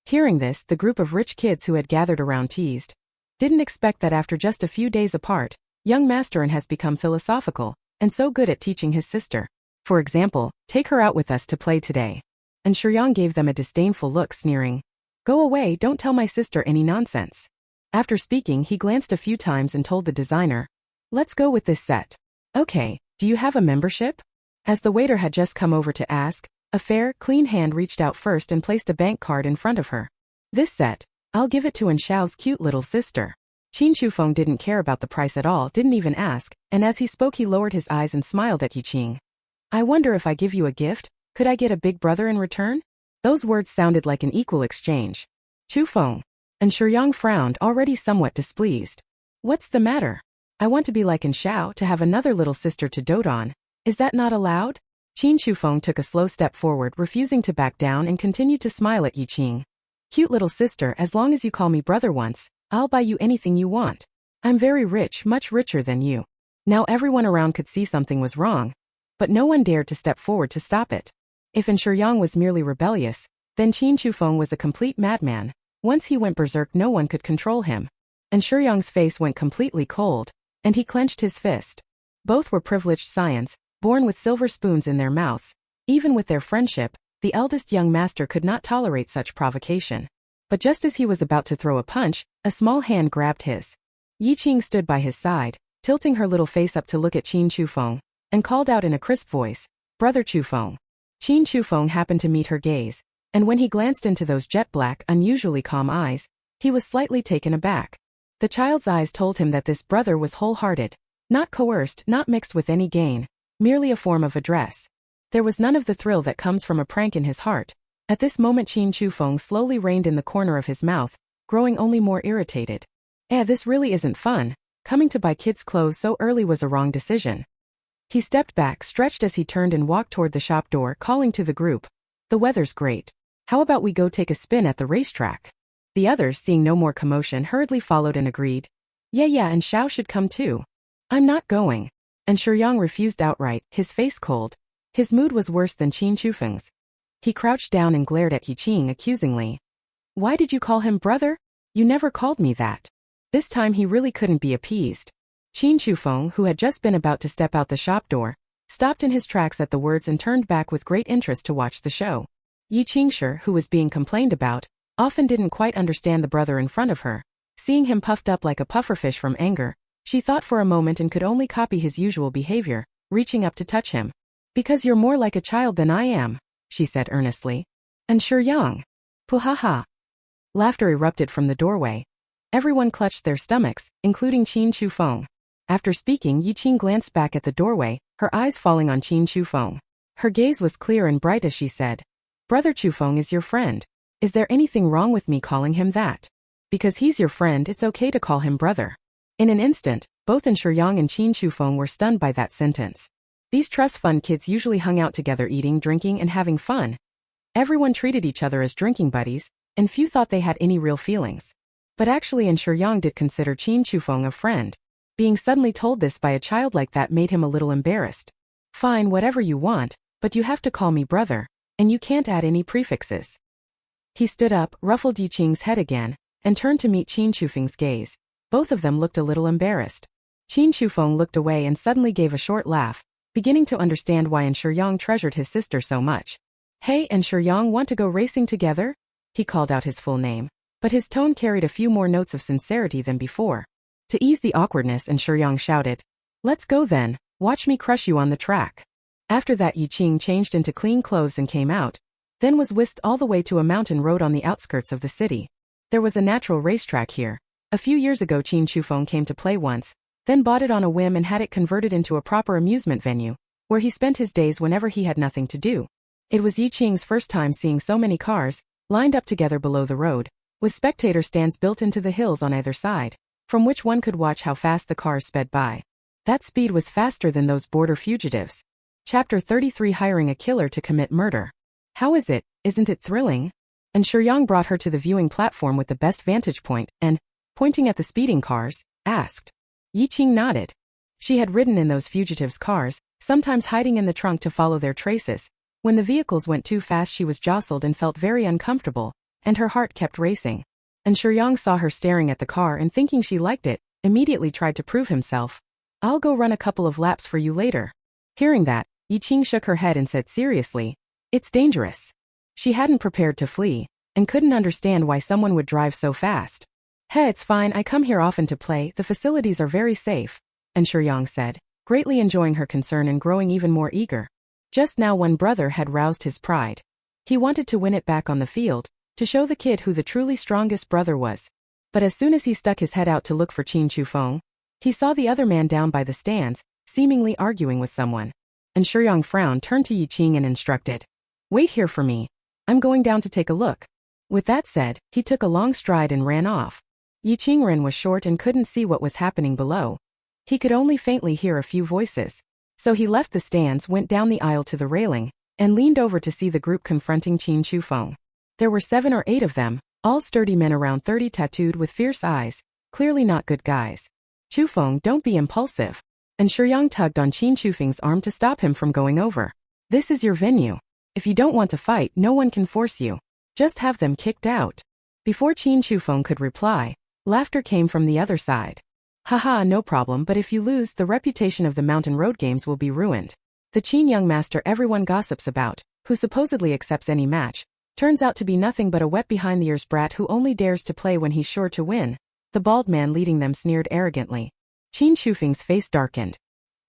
Hearing this, the group of rich kids who had gathered around teased. "Didn't expect that after just a few days apart, young Masterin has become philosophical, and so good at teaching his sister. For example, take her out with us to play today." Shuryong gave them a disdainful look, sneering, "Go away, don't tell my sister any nonsense." After speaking, he glanced a few times and told the designer, "Let's go with this set." "Okay, do you have a membership?" As the waiter had just come over to ask, a fair, clean hand reached out first and placed a bank card in front of her. "This set, I'll give it to Xiao's cute little sister." Qin Chufeng didn't care about the price at all, didn't even ask, and as he spoke he lowered his eyes and smiled at Yi Qing. "I wonder if I give you a gift, could I get a big brother in return?" Those words sounded like an equal exchange. "Chufeng." Shuryong frowned, already somewhat displeased. "What's the matter? I want to be like Xiao, to have another little sister to dote on. Is that not allowed?" Qin Chufeng took a slow step forward, refusing to back down, and continued to smile at Yi Qing. "Cute little sister, as long as you call me brother once, I'll buy you anything you want. I'm very rich, much richer than you." Now everyone around could see something was wrong. but no one dared to step forward to stop it. If Yang was merely rebellious, then Qin Chufeng was a complete madman. Once he went berserk, no one could control him. Yang's face went completely cold, and he clenched his fist. Both were privileged scions, born with silver spoons in their mouths. Even with their friendship, the eldest young master could not tolerate such provocation. But just as he was about to throw a punch, a small hand grabbed his. Yi Qing stood by his side, tilting her little face up to look at Qin Chufeng, and called out in a crisp voice, "Brother Chufeng." Qin Chufeng happened to meet her gaze, and when he glanced into those jet-black, unusually calm eyes, he was slightly taken aback. The child's eyes told him that this brother was wholehearted, not coerced, not mixed with any gain, merely a form of address. There was none of the thrill that comes from a prank in his heart. At this moment Qin Chufeng slowly reined in the corner of his mouth, growing only more irritated. This really isn't fun. Coming to buy kids' clothes so early was a wrong decision. He stepped back, stretched as he turned and walked toward the shop door, calling to the group. "The weather's great. How about we go take a spin at the racetrack?" The others, seeing no more commotion, hurriedly followed and agreed. Yeah, and Xiao should come too." "I'm not going." And Yang refused outright, his face cold. His mood was worse than Qin Chufeng's. He crouched down and glared at Yi Qing accusingly. "Why did you call him brother? You never called me that." This time he really couldn't be appeased. Qin Chufeng, who had just been about to step out the shop door, stopped in his tracks at the words and turned back with great interest to watch the show. Yi Qingshi, who was being complained about, often didn't quite understand the brother in front of her. Seeing him puffed up like a pufferfish from anger, she thought for a moment and could only copy his usual behavior, reaching up to touch him. "Because you're more like a child than I am," she said earnestly. "And Yang." Puhaha. Laughter erupted from the doorway. Everyone clutched their stomachs, including Qin Chufeng. After speaking, Yi Qing glanced back at the doorway, her eyes falling on Qin Chufeng. Her gaze was clear and bright as she said, "Brother Chufeng is your friend. Is there anything wrong with me calling him that? Because he's your friend, it's okay to call him brother." In an instant, both Yang and Qin Chufeng were stunned by that sentence. These trust fund kids usually hung out together eating, drinking, and having fun. Everyone treated each other as drinking buddies, and few thought they had any real feelings. But actually Yang did consider Qin Chufeng a friend. Being suddenly told this by a child like that made him a little embarrassed. "Fine, whatever you want, but you have to call me brother, and you can't add any prefixes." He stood up, ruffled Yi Qing's head again, and turned to meet Qin Chufeng's gaze. Both of them looked a little embarrassed. Qin Chufeng looked away and suddenly gave a short laugh, beginning to understand why Yang treasured his sister so much. "Hey, Yang, want to go racing together?" He called out his full name, but his tone carried a few more notes of sincerity than before. To ease the awkwardness, Yang shouted, "Let's go then, watch me crush you on the track." After that Yi Qing changed into clean clothes and came out, then was whisked all the way to a mountain road on the outskirts of the city. There was a natural racetrack here. A few years ago Qin Chufeng came to play once, then bought it on a whim and had it converted into a proper amusement venue, where he spent his days whenever he had nothing to do. It was Yi Qing's first time seeing so many cars, lined up together below the road, with spectator stands built into the hills on either side, from which one could watch how fast the cars sped by. That speed was faster than those border fugitives. Chapter 33: Hiring a Killer to Commit Murder. "How is it? Isn't it thrilling?" And Yang brought her to the viewing platform with the best vantage point and, pointing at the speeding cars, asked. Yi Qing nodded. She had ridden in those fugitives' cars, sometimes hiding in the trunk to follow their traces. When the vehicles went too fast she was jostled and felt very uncomfortable, and her heart kept racing. And Yang saw her staring at the car and thinking she liked it, immediately tried to prove himself. "I'll go run a couple of laps for you later." Hearing that, Yi Qing shook her head and said seriously, "It's dangerous." She hadn't prepared to flee, and couldn't understand why someone would drive so fast. "Hey, it's fine, I come here often to play, the facilities are very safe," and Yang said, greatly enjoying her concern and growing even more eager. Just now one brother had roused his pride. He wanted to win it back on the field, to show the kid who the truly strongest brother was. But as soon as he stuck his head out to look for Qin Chufeng, he saw the other man down by the stands, seemingly arguing with someone. And Yang frowned, turned to Yi Qing and instructed, "Wait here for me. I'm going down to take a look." With that said, he took a long stride and ran off. Yi Qingren was short and couldn't see what was happening below. He could only faintly hear a few voices. So he left the stands, went down the aisle to the railing, and leaned over to see the group confronting Qin Chufeng. There were 7 or 8 of them, all sturdy men around 30, tattooed with fierce eyes, clearly not good guys. "Chufeng, don't be impulsive." and Shuyang tugged on Qin Shufeng's arm to stop him from going over. This is your venue. If you don't want to fight, no one can force you. Just have them kicked out. Before Qin Shufeng could reply, laughter came from the other side. Haha, no problem, but if you lose, the reputation of the Mountain Road Games will be ruined. The Qin young master everyone gossips about, who supposedly accepts any match, turns out to be nothing but a wet behind-the-ears brat who only dares to play when he's sure to win. The bald man leading them sneered arrogantly. Qin Shufeng's face darkened.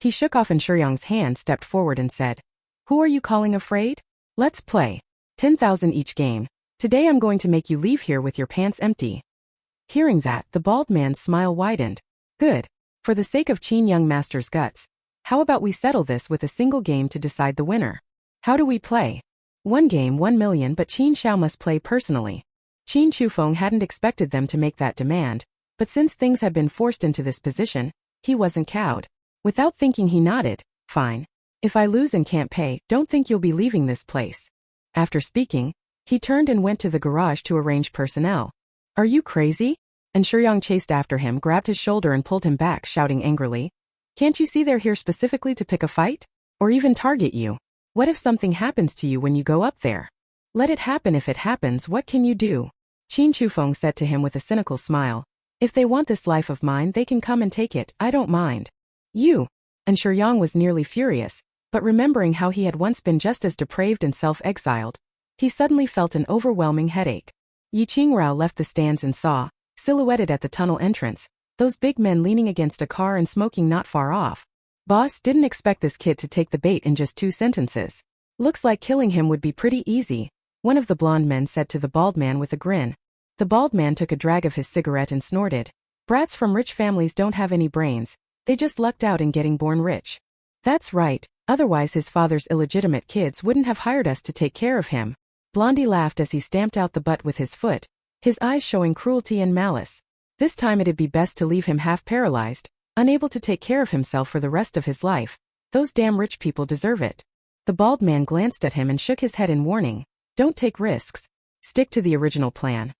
He shook off Shuyang's hand, stepped forward and said, "Who are you calling afraid? Let's play. 10,000 each game. Today I'm going to make you leave here with your pants empty." Hearing that, the bald man's smile widened. Good. For the sake of Qin young master's guts, how about we settle this with a single game to decide the winner? How do we play? One game, 1 million, but Qin Shao must play personally. Qin Shufeng hadn't expected them to make that demand, but since things had been forced into this position, he wasn't cowed. Without thinking he nodded, "Fine. If I lose and can't pay, don't think you'll be leaving this place." After speaking, he turned and went to the garage to arrange personnel. "Are you crazy?" And Shuyang chased after him, grabbed his shoulder and pulled him back, shouting angrily, "Can't you see they're here specifically to pick a fight? Or even target you? What if something happens to you when you go up there? Let it happen. If it happens, what can you do?" Qin Shufeng said to him with a cynical smile, "If they want this life of mine, they can come and take it, I don't mind." "You?" And Shuyang was nearly furious, but remembering how he had once been just as depraved and self-exiled, he suddenly felt an overwhelming headache. Yi Qingrao left the stands and saw, silhouetted at the tunnel entrance, those big men leaning against a car and smoking not far off. Boss didn't expect this kid to take the bait in just 2 sentences. Looks like killing him would be pretty easy, one of the blonde men said to the bald man with a grin. The bald man took a drag of his cigarette and snorted. Brats from rich families don't have any brains, they just lucked out in getting born rich. That's right, otherwise his father's illegitimate kids wouldn't have hired us to take care of him. Blondie laughed as he stamped out the butt with his foot, his eyes showing cruelty and malice. This time it'd be best to leave him half paralyzed, unable to take care of himself for the rest of his life. Those damn rich people deserve it. The bald man glanced at him and shook his head in warning. Don't take risks. Stick to the original plan.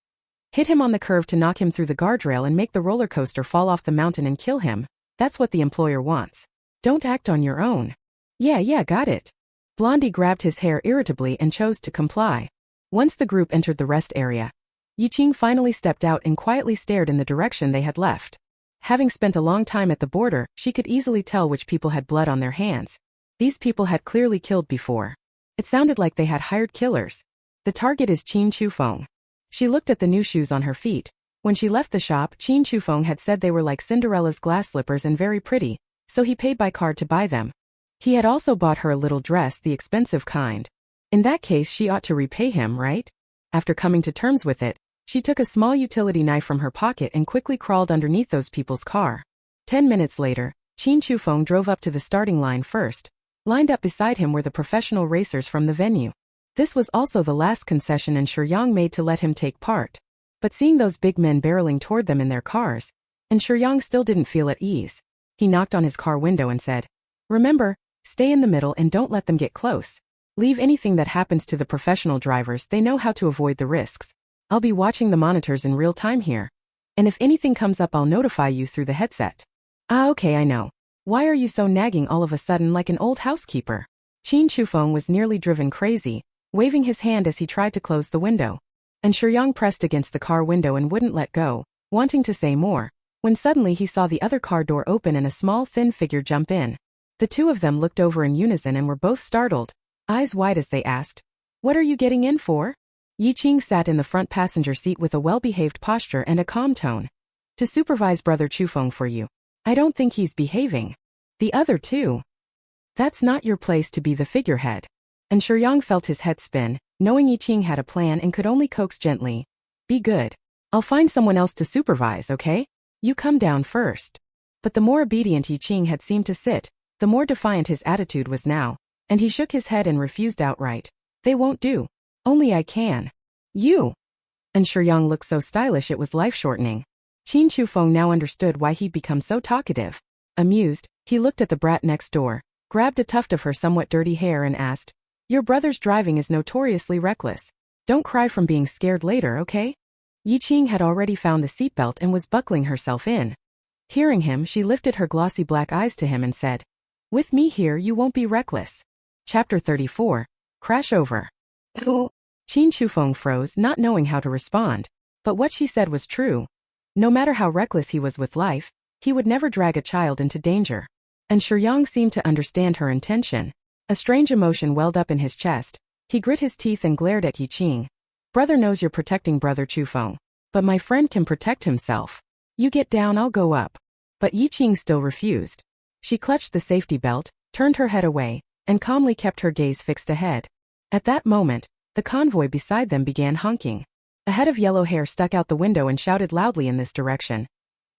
Hit him on the curve to knock him through the guardrail and make the roller coaster fall off the mountain and kill him. That's what the employer wants. Don't act on your own. Yeah, got it. Blondie grabbed his hair irritably and chose to comply. Once the group entered the rest area, Yi Qing finally stepped out and quietly stared in the direction they had left. Having spent a long time at the border, she could easily tell which people had blood on their hands. These people had clearly killed before. It sounded like they had hired killers. The target is Qin Shufeng. She looked at the new shoes on her feet. When she left the shop, Qin Shufeng had said they were like Cinderella's glass slippers and very pretty, so he paid by card to buy them. He had also bought her a little dress, the expensive kind. In that case, she ought to repay him, right? After coming to terms with it, she took a small utility knife from her pocket and quickly crawled underneath those people's car. 10 minutes later, Qin Shufeng drove up to the starting line first. Lined up beside him were the professional racers from the venue. This was also the last concession Shuyang made to let him take part. But seeing those big men barreling toward them in their cars, Shuyang still didn't feel at ease. He knocked on his car window and said, "Remember, stay in the middle and don't let them get close. Leave anything that happens to the professional drivers, they know how to avoid the risks. I'll be watching the monitors in real time here. And if anything comes up, I'll notify you through the headset." "Ah, okay, I know. Why are you so nagging all of a sudden like an old housekeeper?" Qin Shufeng was nearly driven crazy, waving his hand as he tried to close the window. Shuyang pressed against the car window and wouldn't let go, wanting to say more, when suddenly he saw the other car door open and a small thin figure jump in. The two of them looked over in unison and were both startled, eyes wide as they asked, "What are you getting in for?" Yi Qing sat in the front passenger seat with a well-behaved posture and a calm tone. "To supervise Brother Chufeng for you. I don't think he's behaving." "The other two." "That's not your place to be the figurehead." Shuyang felt his head spin, knowing Yi Qing had a plan and could only coax gently. "Be good. I'll find someone else to supervise, okay? You come down first." But the more obedient Yi Qing had seemed to sit, the more defiant his attitude was now, and he shook his head and refused outright. "They won't do. Only I can." "You." Shuyang looked so stylish it was life-shortening. Qin Shufeng now understood why he'd become so talkative. Amused, he looked at the brat next door, grabbed a tuft of her somewhat dirty hair and asked, "Your brother's driving is notoriously reckless. Don't cry from being scared later, okay?" Yi Qing had already found the seatbelt and was buckling herself in. Hearing him, she lifted her glossy black eyes to him and said, "With me here you won't be reckless." Chapter 34. Crash Over. Qin Shufeng froze, not knowing how to respond. But what she said was true. No matter how reckless he was with life, he would never drag a child into danger. And Shuyang seemed to understand her intention. A strange emotion welled up in his chest. He grit his teeth and glared at Yiqing. "Brother knows you're protecting brother Chufeng. But my friend can protect himself. You get down, I'll go up." But Yiqing still refused. She clutched the safety belt, turned her head away, and calmly kept her gaze fixed ahead. At that moment, the convoy beside them began honking. A head of yellow hair stuck out the window and shouted loudly in this direction.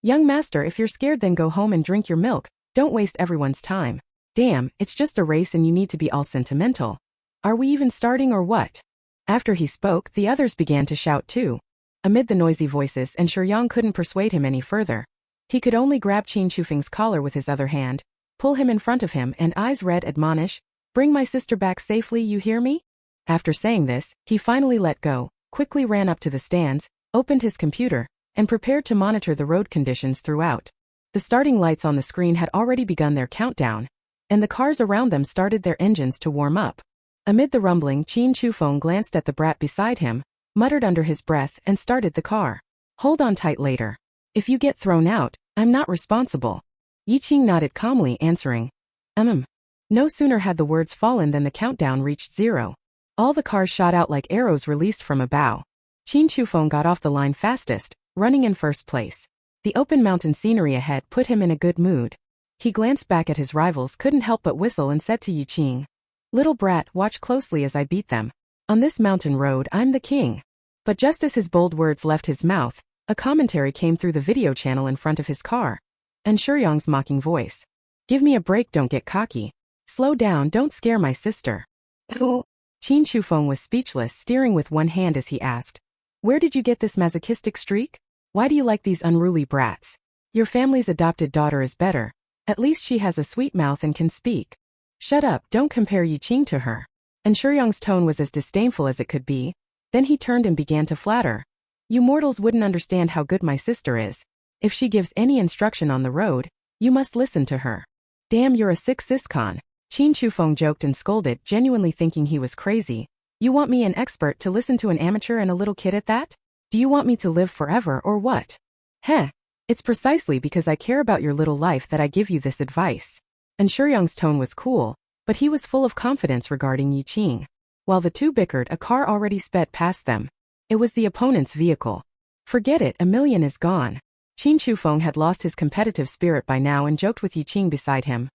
"Young master, if you're scared then go home and drink your milk. Don't waste everyone's time. Damn, it's just a race and you need to be all sentimental. Are we even starting or what?" After he spoke, the others began to shout too. Amid the noisy voices, and Shuyang couldn't persuade him any further. He could only grab Qin Shufeng's collar with his other hand, pull him in front of him and eyes red admonish, "Bring my sister back safely, you hear me?" After saying this, he finally let go, quickly ran up to the stands, opened his computer, and prepared to monitor the road conditions throughout. The starting lights on the screen had already begun their countdown, and the cars around them started their engines to warm up. Amid the rumbling, Qin Shufeng glanced at the brat beside him, muttered under his breath and started the car. "Hold on tight later. If you get thrown out, I'm not responsible." Yiqing nodded calmly, answering, No sooner had the words fallen than the countdown reached 0. All the cars shot out like arrows released from a bow. Qin Shufeng got off the line fastest, running in first place. The open mountain scenery ahead put him in a good mood. He glanced back at his rivals, couldn't help but whistle, and said to Yiqing, "Little brat, watch closely as I beat them. On this mountain road, I'm the king." But just as his bold words left his mouth, a commentary came through the video channel in front of his car. And Shuyang's mocking voice. "Give me a break, don't get cocky. Slow down, don't scare my sister." Qin Shufeng was speechless, steering with one hand as he asked, "Where did you get this masochistic streak? Why do you like these unruly brats? Your family's adopted daughter is better. At least she has a sweet mouth and can speak." "Shut up, don't compare Yiqing to her." And Shuyang's tone was as disdainful as it could be. Then he turned and began to flatter. "You mortals wouldn't understand how good my sister is. If she gives any instruction on the road, you must listen to her." "Damn, you're a sick siscon." Qin Shufeng joked and scolded, genuinely thinking he was crazy. "You want me, an expert, to listen to an amateur and a little kid at that? Do you want me to live forever or what?" "Heh. It's precisely because I care about your little life that I give you this advice." And Shuyang's tone was cool, but he was full of confidence regarding Yiqing. While the two bickered, a car already sped past them. It was the opponent's vehicle. "Forget it, $1 million is gone." Qin Shufeng had lost his competitive spirit by now and joked with Yiqing beside him.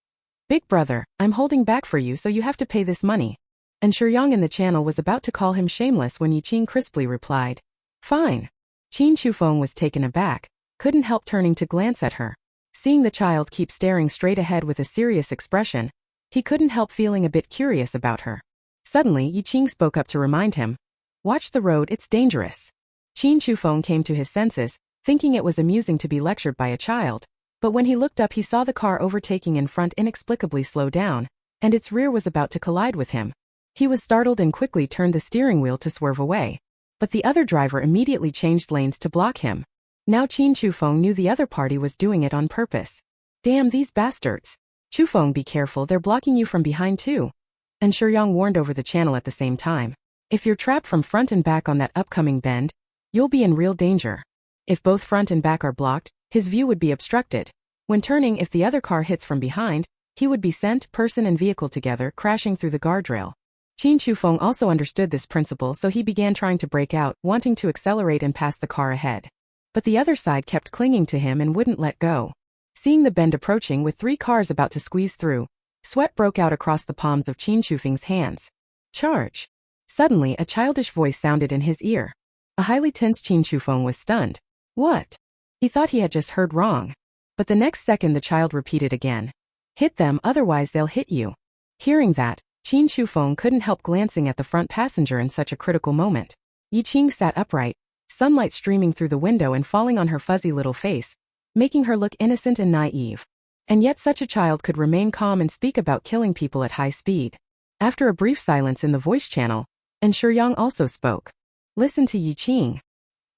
"Big brother, I'm holding back for you, so you have to pay this money." And Shuyang in the channel was about to call him shameless when Yiqing crisply replied, "Fine." Qin Shufeng was taken aback, couldn't help turning to glance at her. Seeing the child keep staring straight ahead with a serious expression, he couldn't help feeling a bit curious about her. Suddenly, Yiqing spoke up to remind him, "Watch the road, it's dangerous." Qin Shufeng came to his senses, thinking it was amusing to be lectured by a child. But when he looked up, he saw the car overtaking in front inexplicably slow down, and its rear was about to collide with him. He was startled and quickly turned the steering wheel to swerve away. But the other driver immediately changed lanes to block him. Now Qin Shufeng knew the other party was doing it on purpose. "Damn these bastards. Shufeng, be careful, they're blocking you from behind too." And Shuyang warned over the channel at the same time. "If you're trapped from front and back on that upcoming bend, you'll be in real danger." If both front and back are blocked, his view would be obstructed. When turning, if the other car hits from behind, he would be sent, person and vehicle together, crashing through the guardrail. Qin Shufeng also understood this principle, so he began trying to break out, wanting to accelerate and pass the car ahead. But the other side kept clinging to him and wouldn't let go. Seeing the bend approaching with 3 cars about to squeeze through, sweat broke out across the palms of Qin Shufeng's hands. "Charge!" Suddenly, a childish voice sounded in his ear. A highly tense Qin Shufeng was stunned. What? He thought he had just heard wrong. But the next second the child repeated again. "Hit them, otherwise they'll hit you." Hearing that, Qin Shufeng couldn't help glancing at the front passenger in such a critical moment. Yiqing sat upright, sunlight streaming through the window and falling on her fuzzy little face, making her look innocent and naive. And yet such a child could remain calm and speak about killing people at high speed. After a brief silence in the voice channel, and Shuyang also spoke. "Listen to Yiqing."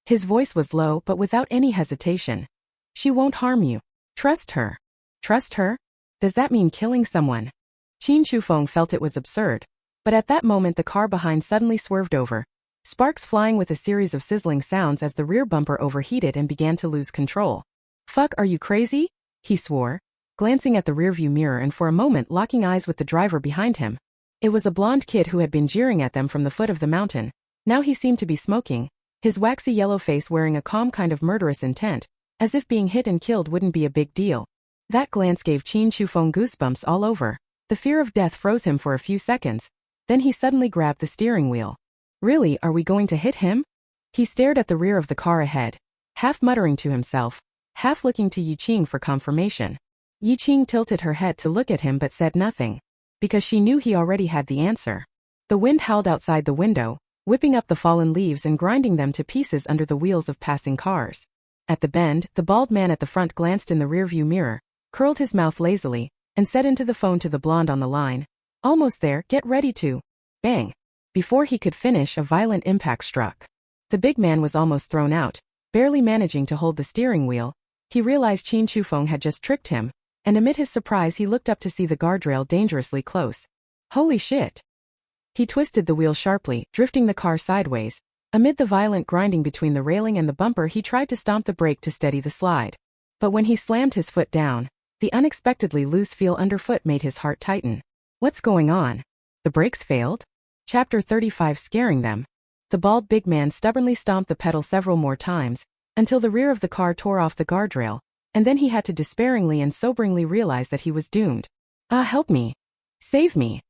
His voice was low but without any hesitation. "She won't harm you. Trust her. Trust her? Does that mean killing someone? Qin Shufeng felt it was absurd. But at that moment the car behind suddenly swerved over, sparks flying with a series of sizzling sounds as the rear bumper overheated and began to lose control. Fuck, are you crazy? He swore, glancing at the rearview mirror and for a moment locking eyes with the driver behind him. It was a blonde kid who had been jeering at them from the foot of the mountain. Now he seemed to be smoking, his waxy yellow face wearing a calm kind of murderous intent, as if being hit and killed wouldn't be a big deal. That glance gave Qin Shufeng goosebumps all over. The fear of death froze him for a few seconds. Then he suddenly grabbed the steering wheel. Really, are we going to hit him? He stared at the rear of the car ahead, half muttering to himself, half looking to Yi Qing for confirmation. Yi Qing tilted her head to look at him but said nothing, because she knew he already had the answer. The wind howled outside the window, whipping up the fallen leaves and grinding them to pieces under the wheels of passing cars. At the bend, the bald man at the front glanced in the rearview mirror, curled his mouth lazily, and said into the phone to the blonde on the line, "Almost there, get ready to..." Bang! Before he could finish, a violent impact struck. The big man was almost thrown out, barely managing to hold the steering wheel. He realized Qin Shufeng had just tricked him, and amid his surprise he looked up to see the guardrail dangerously close. Holy shit! He twisted the wheel sharply, drifting the car sideways. Amid the violent grinding between the railing and the bumper he tried to stomp the brake to steady the slide. But when he slammed his foot down, the unexpectedly loose feel underfoot made his heart tighten. What's going on? The brakes failed? Chapter 35, Scaring Them. The bald big man stubbornly stomped the pedal several more times, until the rear of the car tore off the guardrail, and then he had to despairingly and soberingly realize that he was doomed. Ah, help me. Save me.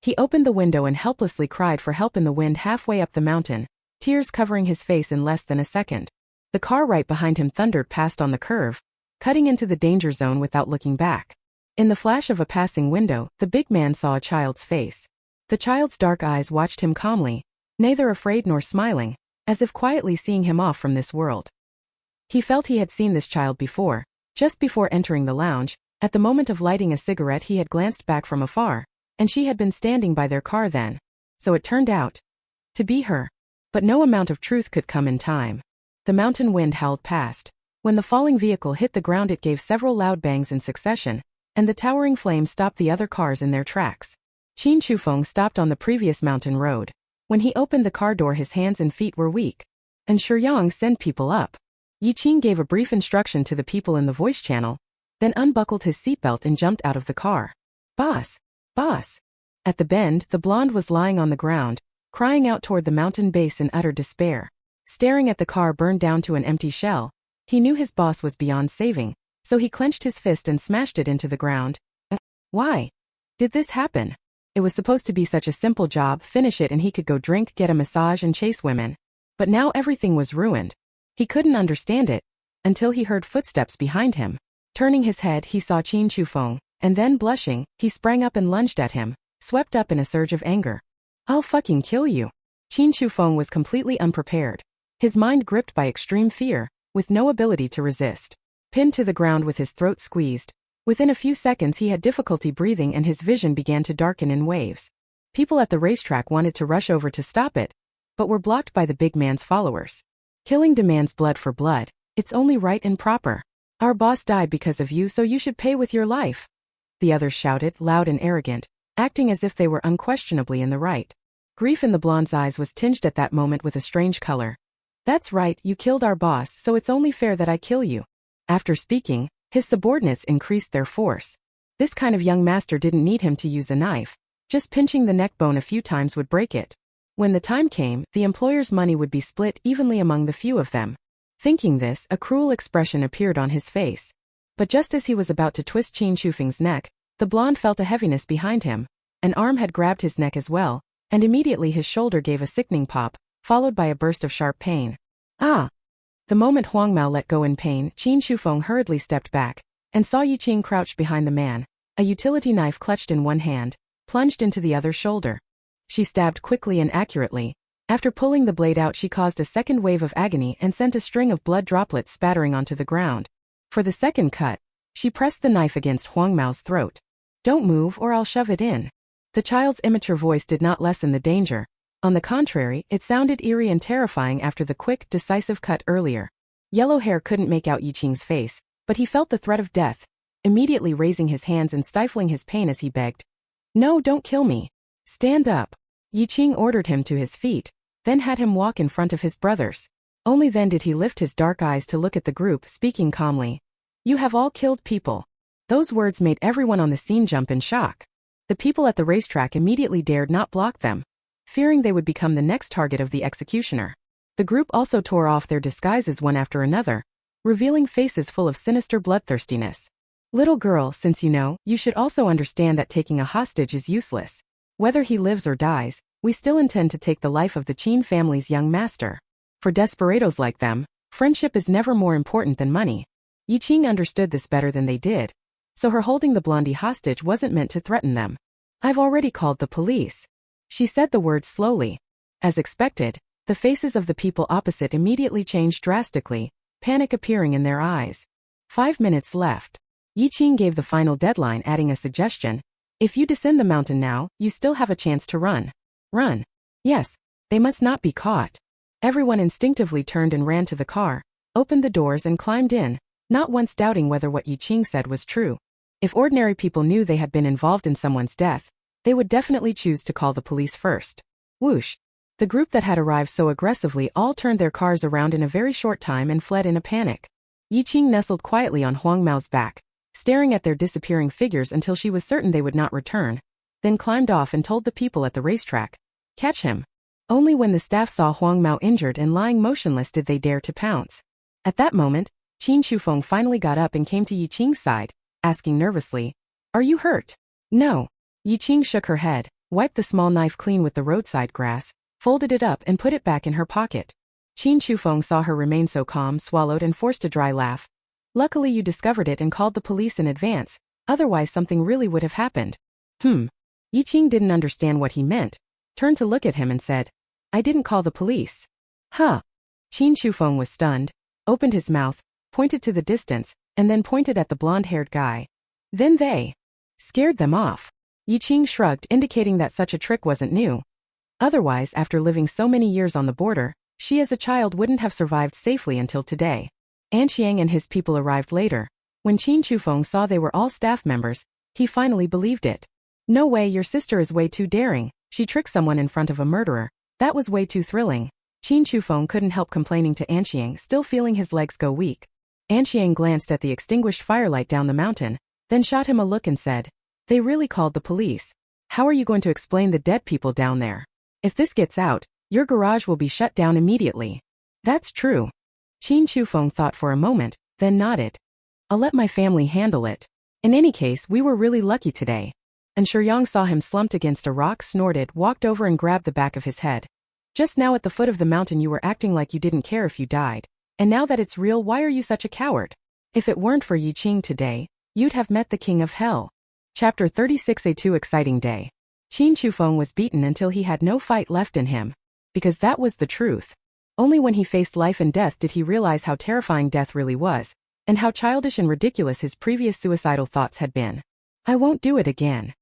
He opened the window and helplessly cried for help in the wind halfway up the mountain, tears covering his face in less than a second. The car right behind him thundered past on the curve, cutting into the danger zone without looking back. In the flash of a passing window, the big man saw a child's face. The child's dark eyes watched him calmly, neither afraid nor smiling, as if quietly seeing him off from this world. He felt he had seen this child before, just before entering the lounge. At the moment of lighting a cigarette he had glanced back from afar, and she had been standing by their car then. So it turned out to be her. But no amount of truth could come in time. The mountain wind howled past. When the falling vehicle hit the ground it gave several loud bangs in succession, and the towering flame stopped the other cars in their tracks. Qin Shufeng stopped on the previous mountain road. When he opened the car door his hands and feet were weak. And Shuyang, send people up. Yi Qing gave a brief instruction to the people in the voice channel, then unbuckled his seatbelt and jumped out of the car. Boss! Boss! At the bend, the blonde was lying on the ground, crying out toward the mountain base in utter despair. Staring at the car burned down to an empty shell, he knew his boss was beyond saving, so he clenched his fist and smashed it into the ground. Why did this happen? It was supposed to be such a simple job, finish it and he could go drink, get a massage and chase women. But now everything was ruined. He couldn't understand it, until he heard footsteps behind him. Turning his head he saw Qin Shufeng, and then blushing, he sprang up and lunged at him, swept up in a surge of anger. I'll fucking kill you. Qin Shufeng was completely unprepared. His mind gripped by extreme fear, with no ability to resist. Pinned to the ground with his throat squeezed. Within a few seconds he had difficulty breathing and his vision began to darken in waves. People at the racetrack wanted to rush over to stop it, but were blocked by the big man's followers. Killing demands blood for blood. It's only right and proper. Our boss died because of you, so you should pay with your life. The others shouted, loud and arrogant, acting as if they were unquestionably in the right. Grief in the blonde's eyes was tinged at that moment with a strange color. That's right, you killed our boss, so it's only fair that I kill you. After speaking, his subordinates increased their force. This kind of young master didn't need him to use a knife. Just pinching the neck bone a few times would break it. When the time came, the employer's money would be split evenly among the few of them. Thinking this, a cruel expression appeared on his face. But just as he was about to twist Qin Shufeng's neck, the blonde felt a heaviness behind him. An arm had grabbed his neck as well, and immediately his shoulder gave a sickening pop, followed by a burst of sharp pain. Ah! The moment Huang Mao let go in pain, Qin Shufeng hurriedly stepped back, and saw Yi Qing crouched behind the man, a utility knife clutched in one hand, plunged into the other shoulder. She stabbed quickly and accurately. After pulling the blade out she caused a second wave of agony and sent a string of blood droplets spattering onto the ground. For the second cut, she pressed the knife against Huang Mao's throat. Don't move or I'll shove it in. The child's immature voice did not lessen the danger. On the contrary, it sounded eerie and terrifying after the quick, decisive cut earlier. Yellow hair couldn't make out Yi Qing's face, but he felt the threat of death, immediately raising his hands and stifling his pain as he begged. No, don't kill me. Stand up. Qing ordered him to his feet, then had him walk in front of his brothers. Only then did he lift his dark eyes to look at the group, speaking calmly. You have all killed people. Those words made everyone on the scene jump in shock. The people at the racetrack immediately dared not block them, fearing they would become the next target of the executioner. The group also tore off their disguises one after another, revealing faces full of sinister bloodthirstiness. Little girl, since you know, you should also understand that taking a hostage is useless. Whether he lives or dies, we still intend to take the life of the Qing family's young master. For desperados like them, friendship is never more important than money. Qing understood this better than they did, so her holding the blondie hostage wasn't meant to threaten them. I've already called the police. She said the words slowly. As expected, the faces of the people opposite immediately changed drastically, panic appearing in their eyes. 5 minutes left. Qing gave the final deadline, adding a suggestion. If you descend the mountain now, you still have a chance to run. Run. Yes, they must not be caught. Everyone instinctively turned and ran to the car, opened the doors and climbed in, not once doubting whether what Qing said was true. If ordinary people knew they had been involved in someone's death, they would definitely choose to call the police first. Whoosh. The group that had arrived so aggressively all turned their cars around in a very short time and fled in a panic. Qing nestled quietly on Huang Mao's back, staring at their disappearing figures until she was certain they would not return, then climbed off and told the people at the racetrack, catch him. Only when the staff saw Huang Mao injured and lying motionless did they dare to pounce. At that moment, Qin Shufeng finally got up and came to Qing's side, asking nervously, are you hurt? No. Qing shook her head, wiped the small knife clean with the roadside grass, folded it up and put it back in her pocket. Qin Shufeng saw her remain so calm, swallowed and forced a dry laugh. Luckily you discovered it and called the police in advance, otherwise something really would have happened. Qing didn't understand what he meant, turned to look at him and said, I didn't call the police. Huh. Qin Shufeng was stunned, opened his mouth, pointed to the distance, and then pointed at the blonde-haired guy. Then they scared them off. Qing shrugged, indicating that such a trick wasn't new. Otherwise, after living so many years on the border, she as a child wouldn't have survived safely until today. Anxiang and his people arrived later. When Qin Shufeng saw they were all staff members, he finally believed it. No way, your sister is way too daring. She tricked someone in front of a murderer. That was way too thrilling. Qin Shufeng couldn't help complaining to Anxiang, still feeling his legs go weak. Anxiang glanced at the extinguished firelight down the mountain, then shot him a look and said, they really called the police. How are you going to explain the dead people down there? If this gets out, your garage will be shut down immediately. That's true. Qin Shufeng thought for a moment, then nodded. I'll let my family handle it. In any case, we were really lucky today. And Shuyang saw him slumped against a rock, snorted, walked over and grabbed the back of his head. Just now at the foot of the mountain you were acting like you didn't care if you died. And now that it's real, why are you such a coward? If it weren't for Qing today, you'd have met the king of hell. Chapter 36, A Too Exciting Day. Qin Shufeng was beaten until he had no fight left in him. Because that was the truth. Only when he faced life and death did he realize how terrifying death really was, and how childish and ridiculous his previous suicidal thoughts had been. I won't do it again.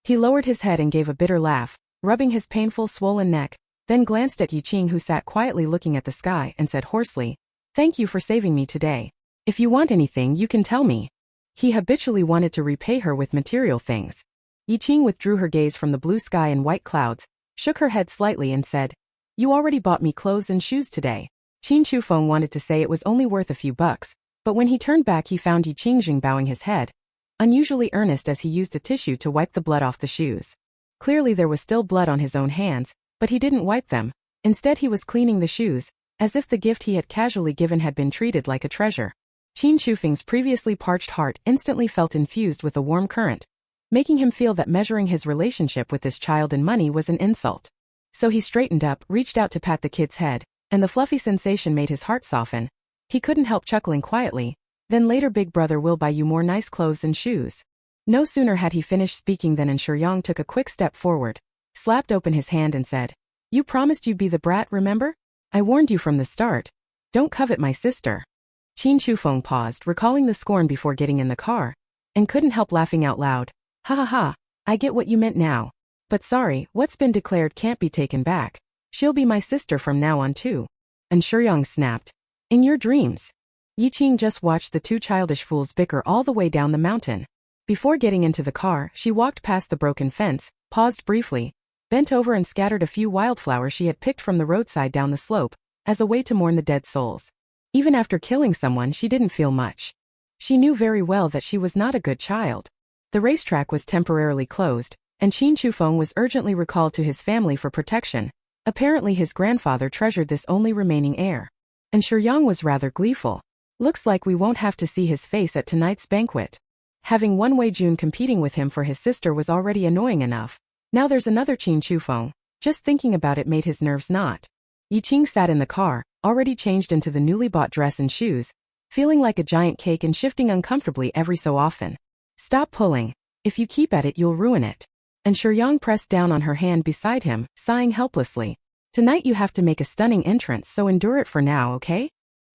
He lowered his head and gave a bitter laugh, rubbing his painful swollen neck, then glanced at Qing, who sat quietly looking at the sky, and said hoarsely, thank you for saving me today. If you want anything you can tell me. He habitually wanted to repay her with material things. Qing withdrew her gaze from the blue sky and white clouds, shook her head slightly and said, you already bought me clothes and shoes today. Qin Shufeng wanted to say it was only worth a few bucks, but when he turned back he found Qing bowing his head, unusually earnest as he used a tissue to wipe the blood off the shoes. Clearly there was still blood on his own hands, but he didn't wipe them. Instead he was cleaning the shoes, as if the gift he had casually given had been treated like a treasure. Qin Shufeng's previously parched heart instantly felt infused with a warm current, making him feel that measuring his relationship with this child in money was an insult. So he straightened up, reached out to pat the kid's head, and the fluffy sensation made his heart soften. He couldn't help chuckling quietly. Then later big brother will buy you more nice clothes and shoes. No sooner had he finished speaking than Shuyang took a quick step forward, slapped open his hand and said, you promised you'd be the brat, remember? I warned you from the start. Don't covet my sister. Qin Shufeng paused, recalling the scorn before getting in the car, and couldn't help laughing out loud. Ha ha ha, I get what you meant now. But sorry, what's been declared can't be taken back. She'll be my sister from now on too. And Shuyang snapped. In your dreams. Yi Qing just watched the two childish fools bicker all the way down the mountain. Before getting into the car, she walked past the broken fence, paused briefly, bent over and scattered a few wildflowers she had picked from the roadside down the slope, as a way to mourn the dead souls. Even after killing someone, she didn't feel much. She knew very well that she was not a good child. The racetrack was temporarily closed, and Qin Shufeng was urgently recalled to his family for protection. Apparently his grandfather treasured this only remaining heir. And Shuyang was rather gleeful. Looks like we won't have to see his face at tonight's banquet. Having one Wei Jun competing with him for his sister was already annoying enough. Now there's another Qin Shufeng. Just thinking about it made his nerves knot. Yi Qing sat in the car, already changed into the newly bought dress and shoes, feeling like a giant cake and shifting uncomfortably every so often. Stop pulling. If you keep at it, you'll ruin it. And Shuyang pressed down on her hand beside him, sighing helplessly. Tonight you have to make a stunning entrance, so endure it for now, okay?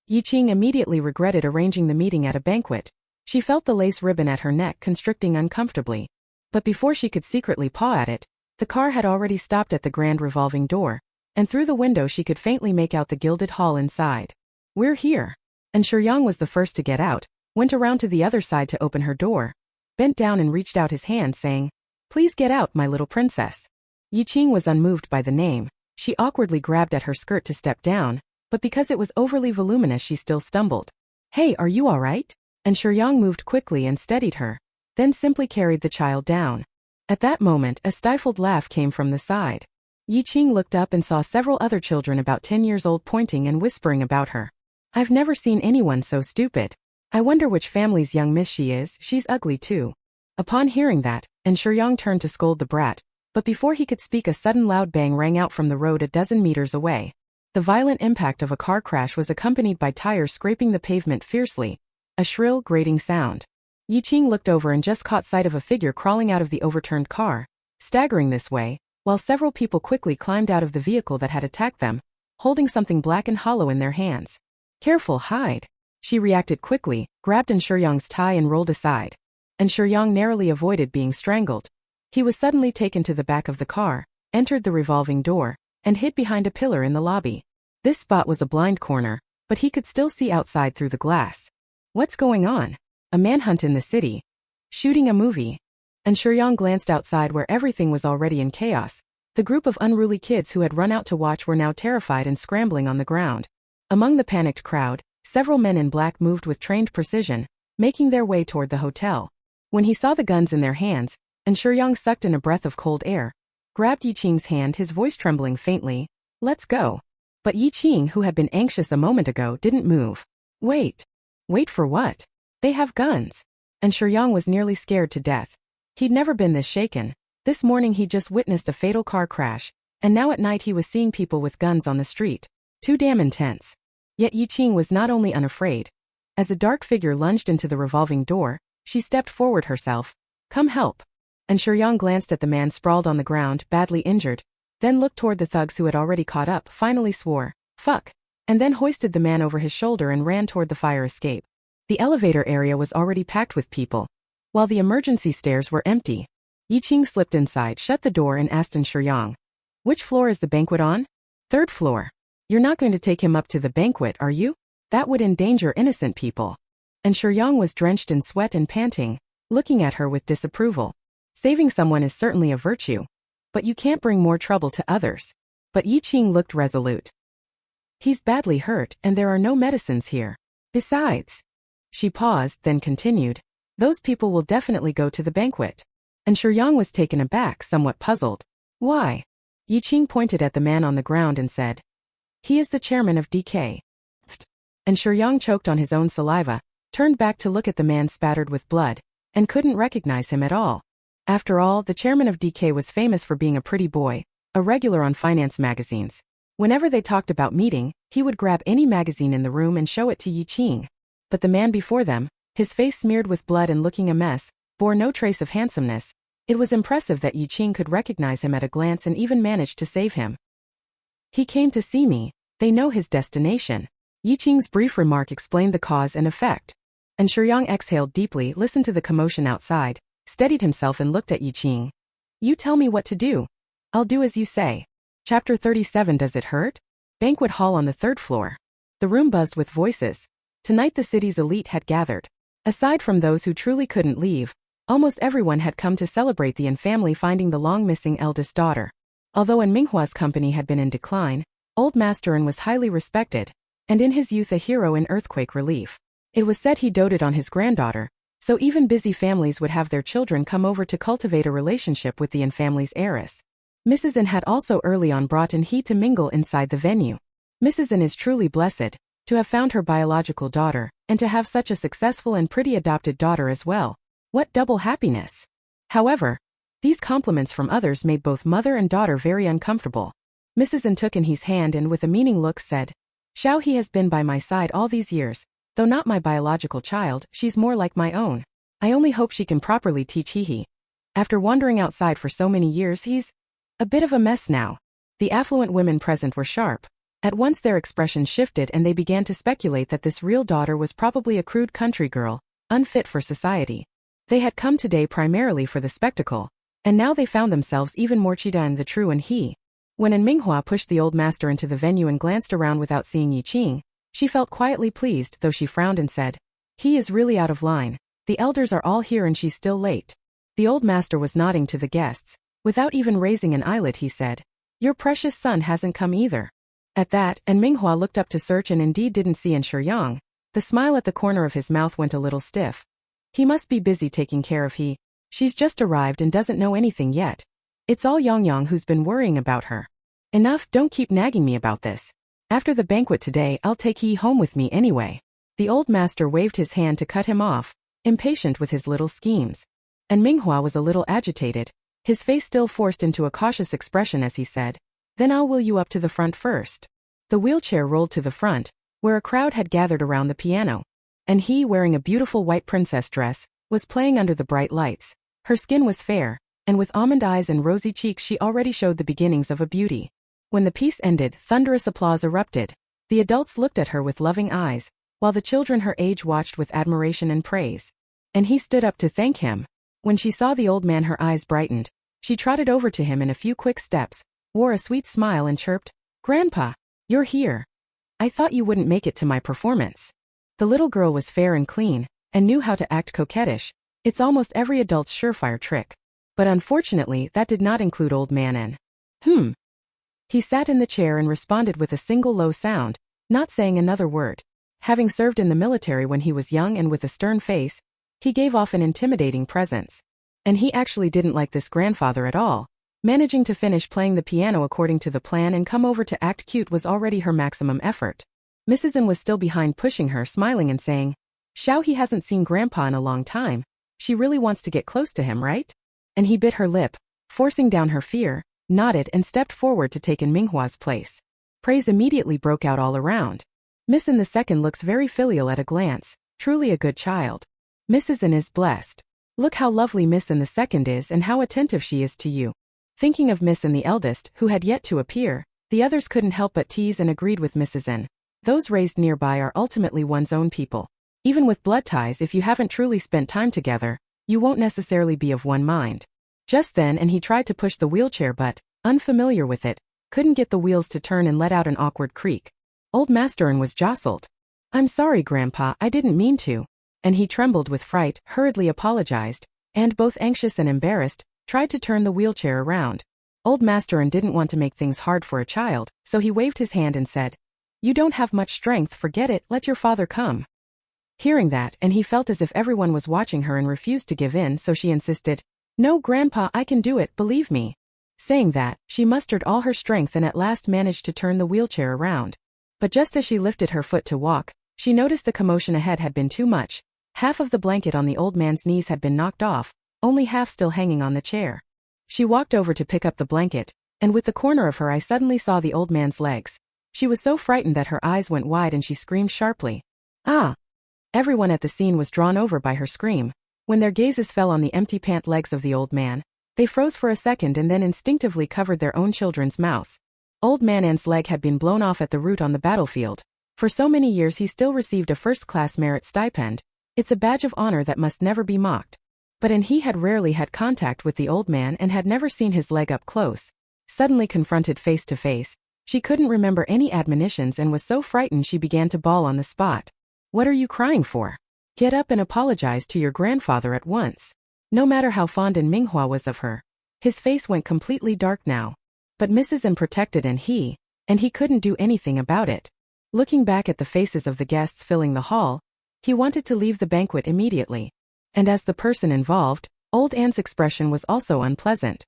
Yi Qing immediately regretted arranging the meeting at a banquet. She felt the lace ribbon at her neck constricting uncomfortably. But before she could secretly paw at it, the car had already stopped at the grand revolving door, and through the window she could faintly make out the gilded hall inside. We're here. And Shuyang was the first to get out, went around to the other side to open her door, bent down and reached out his hand saying, "Please get out, my little princess." Yi Qing was unmoved by the name. She awkwardly grabbed at her skirt to step down, but because it was overly voluminous she still stumbled. "Hey, are you all right?" And Shuyang moved quickly and steadied her, then simply carried the child down. At that moment, a stifled laugh came from the side. Yi Qing looked up and saw several other children about 10 years old pointing and whispering about her. "I've never seen anyone so stupid. I wonder which family's young miss she is, she's ugly too." Upon hearing that, and Shuyang turned to scold the brat, but before he could speak a sudden loud bang rang out from the road a dozen meters away. The violent impact of a car crash was accompanied by tires scraping the pavement fiercely, a shrill, grating sound. Yi Qing looked over and just caught sight of a figure crawling out of the overturned car, staggering this way, while several people quickly climbed out of the vehicle that had attacked them, holding something black and hollow in their hands. "Careful, hide." She reacted quickly, grabbed Shuyang's tie and rolled aside. And Shuyang narrowly avoided being strangled. He was suddenly taken to the back of the car, entered the revolving door, and hid behind a pillar in the lobby. This spot was a blind corner, but he could still see outside through the glass. What's going on? A manhunt in the city? Shooting a movie? And Shuyang glanced outside where everything was already in chaos. The group of unruly kids who had run out to watch were now terrified and scrambling on the ground. Among the panicked crowd, several men in black moved with trained precision, making their way toward the hotel. When he saw the guns in their hands, and Shuyang sucked in a breath of cold air, grabbed Yi Qing's hand, his voice trembling faintly, "Let's go." But Yi Qing, who had been anxious a moment ago, didn't move. Wait. Wait for what? They have guns. And Shuyang was nearly scared to death. He'd never been this shaken. This morning he just witnessed a fatal car crash, and now at night he was seeing people with guns on the street. Too damn intense. Yet Yi Qing was not only unafraid. As a dark figure lunged into the revolving door, she stepped forward herself. "Come help." And Shuyang glanced at the man sprawled on the ground, badly injured, then looked toward the thugs who had already caught up, finally swore, "Fuck," and then hoisted the man over his shoulder and ran toward the fire escape. The elevator area was already packed with people, while the emergency stairs were empty. Yi Qing slipped inside, shut the door and asked Shuyang, "Which floor is the banquet on?" "Third floor." "You're not going to take him up to the banquet, are you? That would endanger innocent people." And Shuyang was drenched in sweat and panting, looking at her with disapproval. Saving someone is certainly a virtue, but you can't bring more trouble to others. But Yi Qing looked resolute. "He's badly hurt, and there are no medicines here. Besides..." She paused, then continued, "Those people will definitely go to the banquet." And Shuyang was taken aback, somewhat puzzled. "Why?" Yi Qing pointed at the man on the ground and said, "He is the chairman of DK. And Shuyang choked on his own saliva, turned back to look at the man spattered with blood, and couldn't recognize him at all. After all, the chairman of DK was famous for being a pretty boy, a regular on finance magazines. Whenever they talked about meeting, he would grab any magazine in the room and show it to Yi Qing. But the man before them, his face smeared with blood and looking a mess, bore no trace of handsomeness. It was impressive that Yi Qing could recognize him at a glance and even managed to save him. "He came to see me. They know his destination." Yi Qing's brief remark explained the cause and effect. And Shuyang exhaled deeply, listened to the commotion outside, steadied himself and looked at Yi Qing. "You tell me what to do. I'll do as you say." Chapter 37. Does it hurt? Banquet hall on the third floor. The room buzzed with voices. Tonight the city's elite had gathered. Aside from those who truly couldn't leave, almost everyone had come to celebrate the An family finding the long-missing eldest daughter. Although An Minghwa's company had been in decline, Old Master An was highly respected, and in his youth a hero in earthquake relief. It was said he doted on his granddaughter, so even busy families would have their children come over to cultivate a relationship with the An family's heiress. Mrs. An had also early on brought in he to mingle inside the venue. Mrs. An is truly blessed to have found her biological daughter, and to have such a successful and pretty adopted daughter as well. What double happiness! However, these compliments from others made both mother and daughter very uncomfortable. Mrs. An took in his hand and with a meaning look said, "Xiao he has been by my side all these years, though not my biological child, she's more like my own. I only hope she can properly teach he. After wandering outside for so many years he's a bit of a mess now." The affluent women present were sharp. At once their expressions shifted and they began to speculate that this real daughter was probably a crude country girl, unfit for society. They had come today primarily for the spectacle, and now they found themselves even more cheetah the true and he. When An Minghwa pushed the old master into the venue and glanced around without seeing Yi Qing, she felt quietly pleased though she frowned and said, "He is really out of line. The elders are all here and she's still late." The old master was nodding to the guests. Without even raising an eyelid he said, "Your precious son hasn't come either." At that, An Minghwa looked up to search and indeed didn't see An Shiyang. The smile at the corner of his mouth went a little stiff. He must be busy taking care of he. She's just arrived and doesn't know anything yet. It's all Yang who's been worrying about her. Enough, don't keep nagging me about this. After the banquet today I'll take he home with me anyway. The old master waved his hand to cut him off, impatient with his little schemes. An Minghwa was a little agitated, his face still forced into a cautious expression as he said, "Then I'll wheel you up to the front first." The wheelchair rolled to the front, where a crowd had gathered around the piano. And he, wearing a beautiful white princess dress, was playing under the bright lights. Her skin was fair, and with almond eyes and rosy cheeks she already showed the beginnings of a beauty. When the piece ended, thunderous applause erupted. The adults looked at her with loving eyes, while the children her age watched with admiration and praise. And he stood up to thank him. When she saw the old man her eyes brightened. She trotted over to him in a few quick steps, wore a sweet smile and chirped, "Grandpa, you're here. I thought you wouldn't make it to my performance." The little girl was fair and clean, and knew how to act coquettish. It's almost every adult's surefire trick. But unfortunately that did not include Old Man An. He sat in the chair and responded with a single low sound, not saying another word. Having served in the military when he was young and with a stern face, he gave off an intimidating presence. And he actually didn't like this grandfather at all. Managing to finish playing the piano according to the plan and come over to act cute was already her maximum effort. Mrs. An was still behind pushing her, smiling and saying, "Xiao he hasn't seen Grandpa in a long time. She really wants to get close to him, right?" And he bit her lip, forcing down her fear, nodded and stepped forward to take An Minghwa's place. Praise immediately broke out all around. Miss An the second looks very filial at a glance, truly a good child. Mrs. An is blessed. Look how lovely Miss An the second is and how attentive she is to you. Thinking of Miss An the eldest, who had yet to appear, the others couldn't help but tease and agreed with Mrs. An. Those raised nearby are ultimately one's own people. Even with blood ties, if you haven't truly spent time together, you won't necessarily be of one mind. Just then and he tried to push the wheelchair but, unfamiliar with it, couldn't get the wheels to turn and let out an awkward creak. Old Master An was jostled. "I'm sorry, Grandpa, I didn't mean to." And he trembled with fright, hurriedly apologized, and both anxious and embarrassed, tried to turn the wheelchair around. Old Master An didn't want to make things hard for a child, so he waved his hand and said, "You don't have much strength, forget it, let your father come." Hearing that, and he felt as if everyone was watching her and refused to give in, so she insisted, "No, Grandpa, I can do it, believe me." Saying that, she mustered all her strength and at last managed to turn the wheelchair around. But just as she lifted her foot to walk, she noticed the commotion ahead had been too much. Half of the blanket on the old man's knees had been knocked off, only half still hanging on the chair. She walked over to pick up the blanket, and with the corner of her eye suddenly saw the old man's legs. She was so frightened that her eyes went wide and she screamed sharply, "Ah!" Everyone at the scene was drawn over by her scream. When their gazes fell on the empty pant legs of the old man, they froze for a second and then instinctively covered their own children's mouths. Old Man An's leg had been blown off at the root on the battlefield. For so many years he still received a first-class merit stipend. It's a badge of honor that must never be mocked. But he had rarely had contact with the old man and had never seen his leg up close. Suddenly confronted face to face, she couldn't remember any admonitions and was so frightened she began to bawl on the spot. What are you crying for? Get up and apologize to your grandfather at once. No matter how fond Manhwa was of her. His face went completely dark now. But Mrs. N protected and he couldn't do anything about it. Looking back at the faces of the guests filling the hall, he wanted to leave the banquet immediately. And as the person involved, Old Anne's expression was also unpleasant.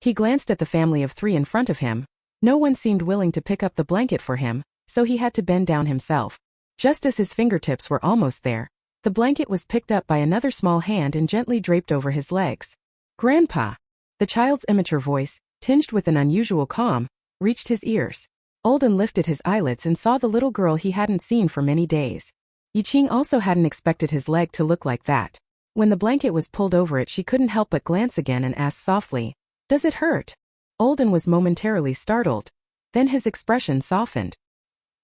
He glanced at the family of 3 in front of him. No one seemed willing to pick up the blanket for him, so he had to bend down himself. Just as his fingertips were almost there, the blanket was picked up by another small hand and gently draped over his legs. Grandpa! The child's immature voice, tinged with an unusual calm, reached his ears. Olden lifted his eyelids and saw the little girl he hadn't seen for many days. Qing also hadn't expected his leg to look like that. When the blanket was pulled over it, she couldn't help but glance again and ask softly, "Does it hurt?" Olden was momentarily startled. Then his expression softened.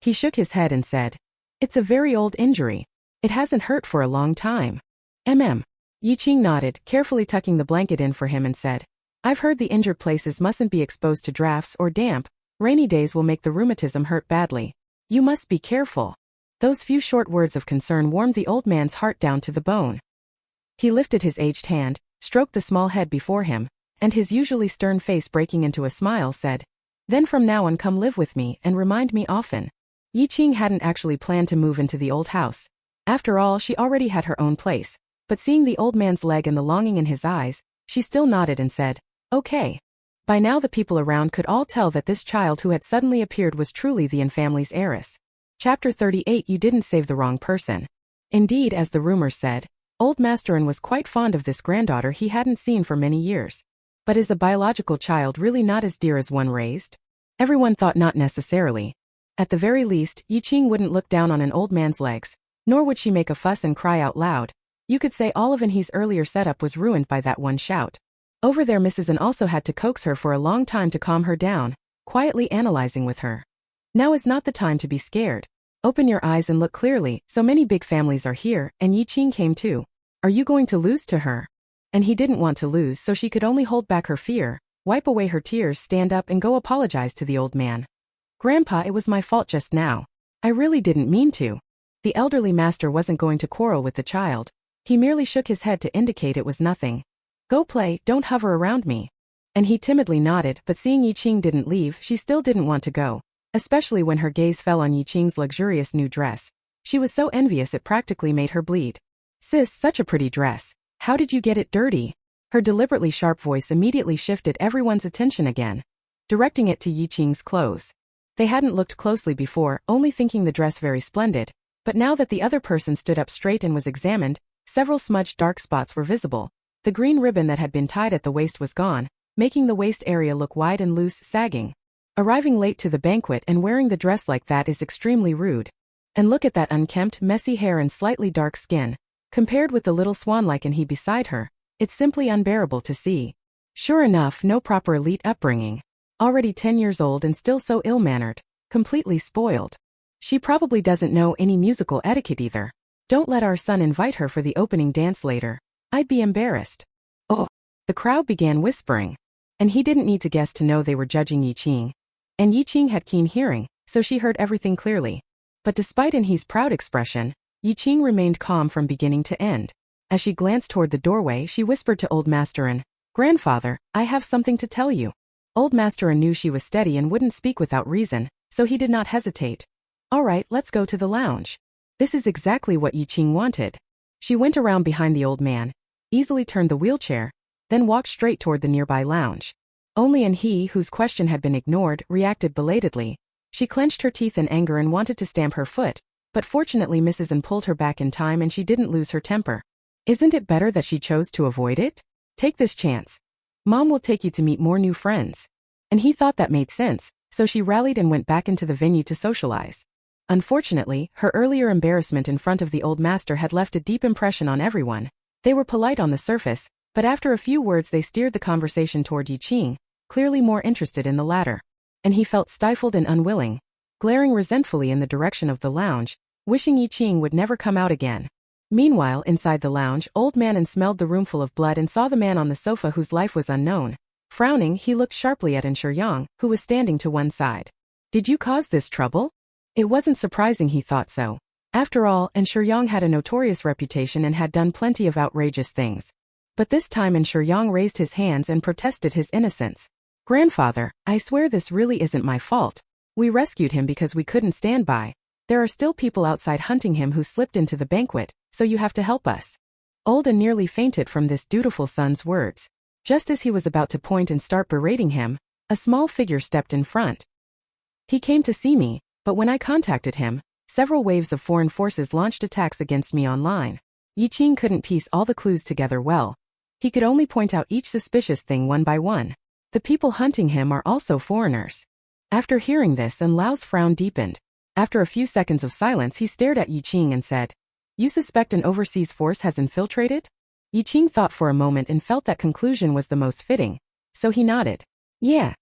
He shook his head and said, "It's a very old injury. It hasn't hurt for a long time." Qing nodded, carefully tucking the blanket in for him and said, "I've heard the injured places mustn't be exposed to drafts or damp. Rainy days will make the rheumatism hurt badly. You must be careful." Those few short words of concern warmed the old man's heart down to the bone. He lifted his aged hand, stroked the small head before him, and his usually stern face breaking into a smile said, "Then from now on come live with me and remind me often." Qing hadn't actually planned to move into the old house. After all, she already had her own place, but seeing the old man's leg and the longing in his eyes, she still nodded and said, "Okay." By now the people around could all tell that this child who had suddenly appeared was truly the N family's heiress. Chapter 38. You didn't save the wrong person. Indeed, as the rumors said, Old Masterin was quite fond of this granddaughter he hadn't seen for many years. But is a biological child really not as dear as one raised? Everyone thought not necessarily. At the very least, Qing wouldn't look down on an old man's legs, nor would she make a fuss and cry out loud. You could say all of He's earlier setup was ruined by that one shout. Over there Mrs. N also had to coax her for a long time to calm her down, quietly analyzing with her. Now is not the time to be scared. Open your eyes and look clearly, so many big families are here, and Qing came too. Are you going to lose to her? And he didn't want to lose, so she could only hold back her fear, wipe away her tears, stand up and go apologize to the old man. "Grandpa, it was my fault just now. I really didn't mean to." The elderly master wasn't going to quarrel with the child. He merely shook his head to indicate it was nothing. "Go play, don't hover around me." And he timidly nodded, but seeing Qing didn't leave, she still didn't want to go, especially when her gaze fell on Qing's luxurious new dress. She was so envious it practically made her bleed. "Sis, such a pretty dress. How did you get it dirty?" Her deliberately sharp voice immediately shifted everyone's attention again, directing it to Qing's clothes. They hadn't looked closely before, only thinking the dress very splendid, but now that the other person stood up straight and was examined, several smudged dark spots were visible. The green ribbon that had been tied at the waist was gone, making the waist area look wide and loose, sagging. Arriving late to the banquet and wearing the dress like that is extremely rude. And look at that unkempt, messy hair and slightly dark skin. Compared with the little swan-like He beside her, it's simply unbearable to see. Sure enough, no proper elite upbringing. Already 10 years old and still so ill-mannered, completely spoiled. She probably doesn't know any musical etiquette either. Don't let our son invite her for the opening dance later. I'd be embarrassed. Oh. The crowd began whispering. And he didn't need to guess to know they were judging Qing. And Qing had keen hearing, so she heard everything clearly. But despite He's proud expression, Qing remained calm from beginning to end. As she glanced toward the doorway, she whispered to Old Masterin, "Grandfather, I have something to tell you." Old Masterin knew she was steady and wouldn't speak without reason, so he did not hesitate. "All right, let's go to the lounge." This is exactly what Qing wanted. She went around behind the old man, easily turned the wheelchair, then walked straight toward the nearby lounge. Only he, whose question had been ignored, reacted belatedly. She clenched her teeth in anger and wanted to stamp her foot, but fortunately Mrs. N pulled her back in time and she didn't lose her temper. Isn't it better that she chose to avoid it? Take this chance. Mom will take you to meet more new friends. And he thought that made sense, so she rallied and went back into the venue to socialize. Unfortunately, her earlier embarrassment in front of the old master had left a deep impression on everyone. They were polite on the surface, but after a few words they steered the conversation toward Qing, clearly more interested in the latter. And he felt stifled and unwilling, glaring resentfully in the direction of the lounge, wishing Qing would never come out again. Meanwhile, inside the lounge, Old Man smelled the room full of blood and saw the man on the sofa whose life was unknown. Frowning, he looked sharply at Yang, who was standing to one side. "Did you cause this trouble?" It wasn't surprising he thought so. After all, Yang had a notorious reputation and had done plenty of outrageous things. But this time Yang raised his hands and protested his innocence. Grandfather, I swear this really isn't my fault. We rescued him because we couldn't stand by. There are still people outside hunting him who slipped into the banquet, so you have to help us. Olden nearly fainted from this dutiful son's words. Just as he was about to point and start berating him, a small figure stepped in front. He came to see me, but when I contacted him, several waves of foreign forces launched attacks against me online. Qing couldn't piece all the clues together well. He could only point out each suspicious thing one by one. The people hunting him are also foreigners. After hearing this, Lao's frown deepened. After a few seconds of silence, he stared at Qing and said, "You suspect an overseas force has infiltrated?" Qing thought for a moment and felt that conclusion was the most fitting, so he nodded. Yeah.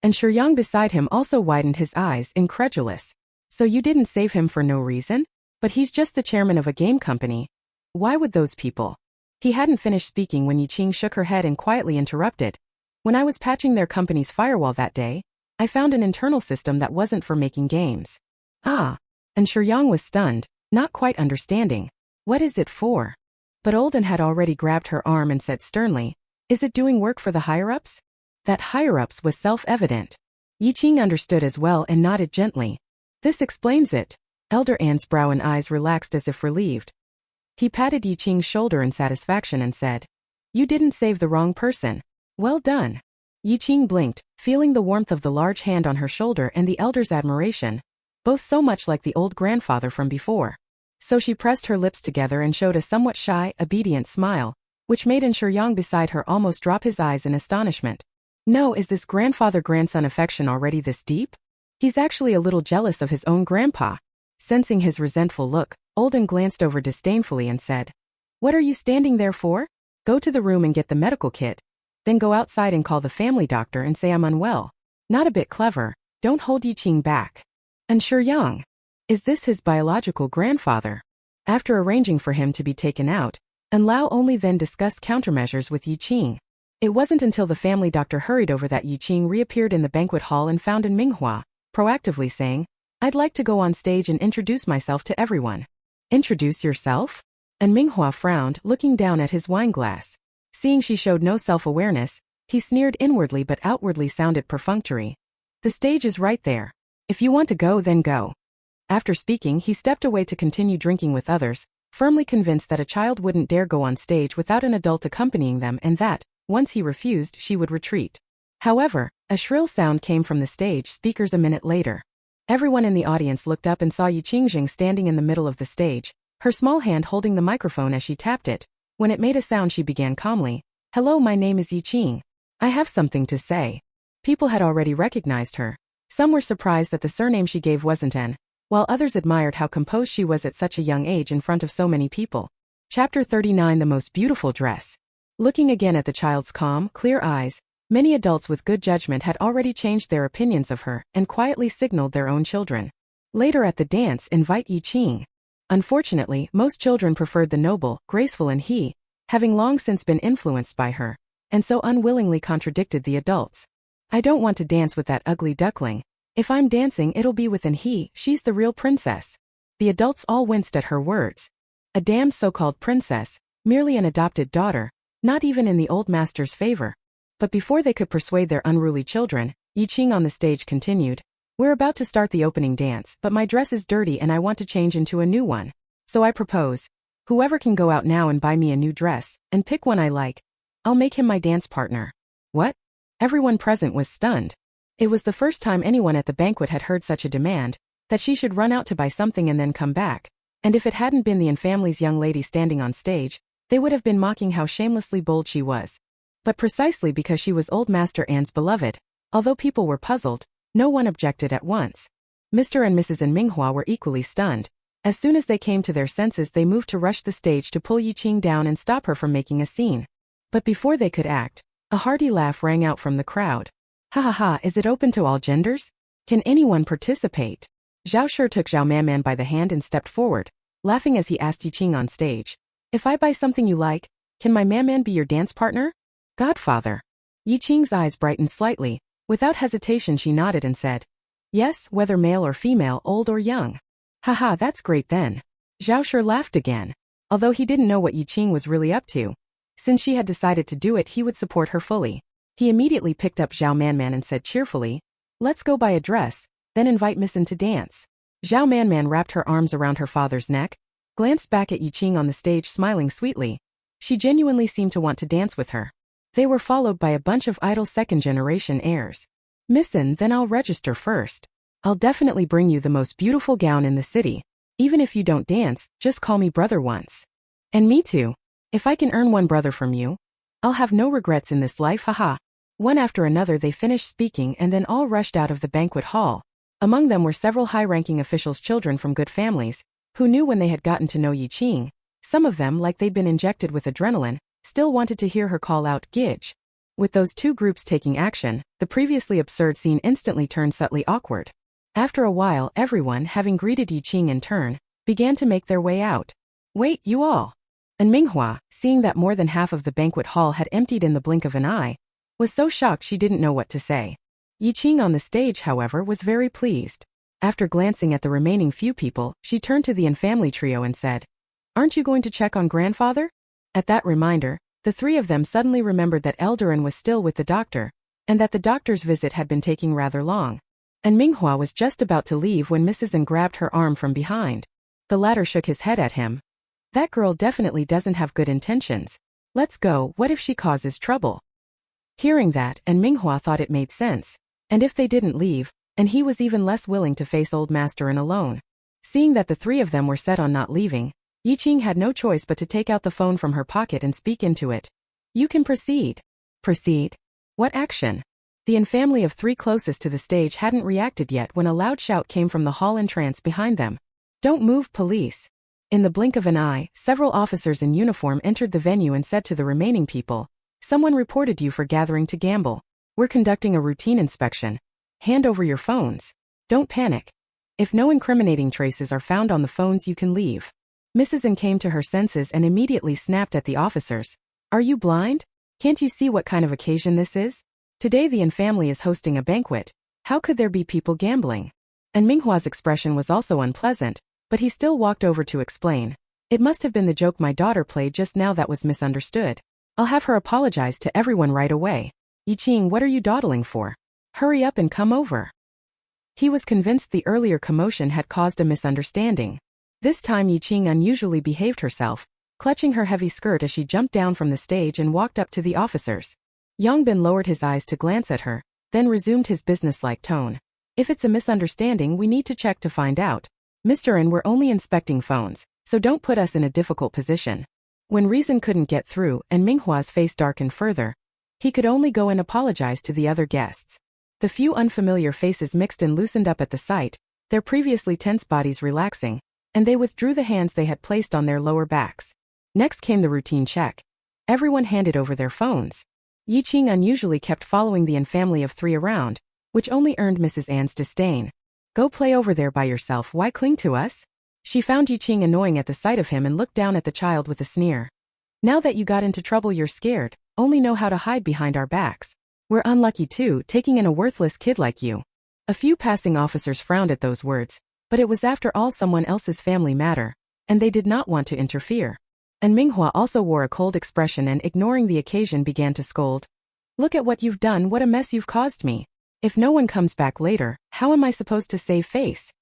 And Yang beside him also widened his eyes, incredulous. So you didn't save him for no reason? But he's just the chairman of a game company. Why would those people? He hadn't finished speaking when Qing shook her head and quietly interrupted. When I was patching their company's firewall that day, I found an internal system that wasn't for making games. Ah. And Yang was stunned, not quite understanding. What is it for? But Olden had already grabbed her arm and said sternly, "Is it doing work for the higher-ups?" That higher-ups was self-evident. Qing understood as well and nodded gently. This explains it. Elder An's brow and eyes relaxed as if relieved. He patted Qing's shoulder in satisfaction and said, "You didn't save the wrong person. Well done." Qing blinked, feeling the warmth of the large hand on her shoulder and the elder's admiration, both so much like the old grandfather from before. So she pressed her lips together and showed a somewhat shy, obedient smile, which made Yang beside her almost drop his eyes in astonishment. No, is this grandfather-grandson affection already this deep? He's actually a little jealous of his own grandpa. Sensing his resentful look, Olden glanced over disdainfully and said, "What are you standing there for? Go to the room and get the medical kit. Then go outside and call the family doctor and say I'm unwell." Not a bit clever. Don't hold Qing back. And Yang. Is this his biological grandfather? After arranging for him to be taken out, Lao only then discussed countermeasures with Qing. It wasn't until the family doctor hurried over that Qing reappeared in the banquet hall and found Manhwa, proactively saying, "I'd like to go on stage and introduce myself to everyone." Introduce yourself? And Manhwa frowned, looking down at his wineglass. Seeing she showed no self-awareness, he sneered inwardly but outwardly sounded perfunctory. The stage is right there. If you want to go, then go. After speaking, he stepped away to continue drinking with others, firmly convinced that a child wouldn't dare go on stage without an adult accompanying them and that, once he refused, she would retreat. However, a shrill sound came from the stage speakers a minute later. Everyone in the audience looked up and saw Qing standing in the middle of the stage, her small hand holding the microphone as she tapped it. When it made a sound, she began calmly, "Hello, my name is Qing. I have something to say." People had already recognized her. Some were surprised that the surname she gave wasn't N, while others admired how composed she was at such a young age in front of so many people. Chapter 39: The Most Beautiful Dress. Looking again at the child's calm, clear eyes, many adults with good judgment had already changed their opinions of her and quietly signaled their own children. Later at the dance, invite Qing. Unfortunately, most children preferred the noble, graceful, and he, having long since been influenced by her, and so unwillingly contradicted the adults. "I don't want to dance with that ugly duckling. If I'm dancing, it'll be with an he, she's the real princess." The adults all winced at her words. A damned so-called princess, merely an adopted daughter, not even in the old master's favor. But before they could persuade their unruly children, Qing on the stage continued, "We're about to start the opening dance, but my dress is dirty and I want to change into a new one. So I propose, whoever can go out now and buy me a new dress, and pick one I like, I'll make him my dance partner." What? Everyone present was stunned. It was the first time anyone at the banquet had heard such a demand, that she should run out to buy something and then come back, and if it hadn't been the An family's young lady standing on stage, they would have been mocking how shamelessly bold she was. But precisely because she was Old Master An's beloved, although people were puzzled, no one objected at once. Mr. and Mrs. and Manhwa were equally stunned. As soon as they came to their senses, they moved to rush the stage to pull Qing down and stop her from making a scene. But before they could act, a hearty laugh rang out from the crowd. "Ha ha ha, is it open to all genders? Can anyone participate?" Zhao Shi took Zhao Manman by the hand and stepped forward, laughing as he asked Qing on stage, "If I buy something you like, can my Manman be your dance partner?" "Godfather." Qing's eyes brightened slightly. Without hesitation she nodded and said, "Yes, whether male or female, old or young." Haha, that's great then. Zhao sure laughed again. Although he didn't know what Qing was really up to. Since she had decided to do it, he would support her fully. He immediately picked up Zhao Manman and said cheerfully, "Let's go buy a dress, then invite Missin to dance." Zhao Manman wrapped her arms around her father's neck, glanced back at Qing on the stage smiling sweetly. She genuinely seemed to want to dance with her. They were followed by a bunch of idle second-generation heirs. "Missin, then I'll register first. I'll definitely bring you the most beautiful gown in the city. Even if you don't dance, just call me brother once. And me too. If I can earn one brother from you, I'll have no regrets in this life, haha." One after another they finished speaking and then all rushed out of the banquet hall. Among them were several high-ranking officials' children from good families, who knew when they had gotten to know Qing. Some of them, like they'd been injected with adrenaline, still wanted to hear her call out, "Gidge." With those two groups taking action, the previously absurd scene instantly turned subtly awkward. After a while, everyone, having greeted Qing in turn, began to make their way out. "Wait, you all." And Manhwa, seeing that more than half of the banquet hall had emptied in the blink of an eye, was so shocked she didn't know what to say. Qing on the stage, however, was very pleased. After glancing at the remaining few people, she turned to the in-family trio and said, "Aren't you going to check on grandfather?" At that reminder, the three of them suddenly remembered that Eldarin was still with the doctor, and that the doctor's visit had been taking rather long. And Manhwa was just about to leave when Mrs. N grabbed her arm from behind. The latter shook his head at him. "That girl definitely doesn't have good intentions. Let's go, what if she causes trouble?" Hearing that, and Manhwa thought it made sense. And if they didn't leave, and he was even less willing to face old Master N alone. Seeing that the three of them were set on not leaving, Qing had no choice but to take out the phone from her pocket and speak into it. "You can proceed." "Proceed? What action?" The in-family of three closest to the stage hadn't reacted yet when a loud shout came from the hall entrance behind them. "Don't move, police." In the blink of an eye, several officers in uniform entered the venue and said to the remaining people, "Someone reported you for gathering to gamble. We're conducting a routine inspection. Hand over your phones. Don't panic. If no incriminating traces are found on the phones, you can leave." Mrs. N came to her senses and immediately snapped at the officers. "Are you blind? Can't you see what kind of occasion this is? Today the in-family is hosting a banquet. How could there be people gambling?" And Manhwa's expression was also unpleasant, but he still walked over to explain. "It must have been the joke my daughter played just now that was misunderstood. I'll have her apologize to everyone right away." "Qing, what are you dawdling for? Hurry up and come over." He was convinced the earlier commotion had caused a misunderstanding. This time Qing unusually behaved herself, clutching her heavy skirt as she jumped down from the stage and walked up to the officers. Yongbin lowered his eyes to glance at her, then resumed his businesslike tone. "If it's a misunderstanding, we need to check to find out. Mr. N, we're only inspecting phones, so don't put us in a difficult position." When reason couldn't get through and Manhwa's face darkened further, he could only go and apologize to the other guests. The few unfamiliar faces mixed and loosened up at the sight, their previously tense bodies relaxing, and they withdrew the hands they had placed on their lower backs. Next came the routine check. Everyone handed over their phones. Qing unusually kept following the in-family of three around, which only earned Mrs. Ann's disdain. "Go play over there by yourself, why cling to us?" She found Qing annoying at the sight of him and looked down at the child with a sneer. "Now that you got into trouble you're scared, only know how to hide behind our backs. We're unlucky too, taking in a worthless kid like you." A few passing officers frowned at those words, but it was after all someone else's family matter, and they did not want to interfere. And Manhwa also wore a cold expression and ignoring the occasion began to scold. "Look at what you've done, what a mess you've caused me. If no one comes back later, how am I supposed to save face?"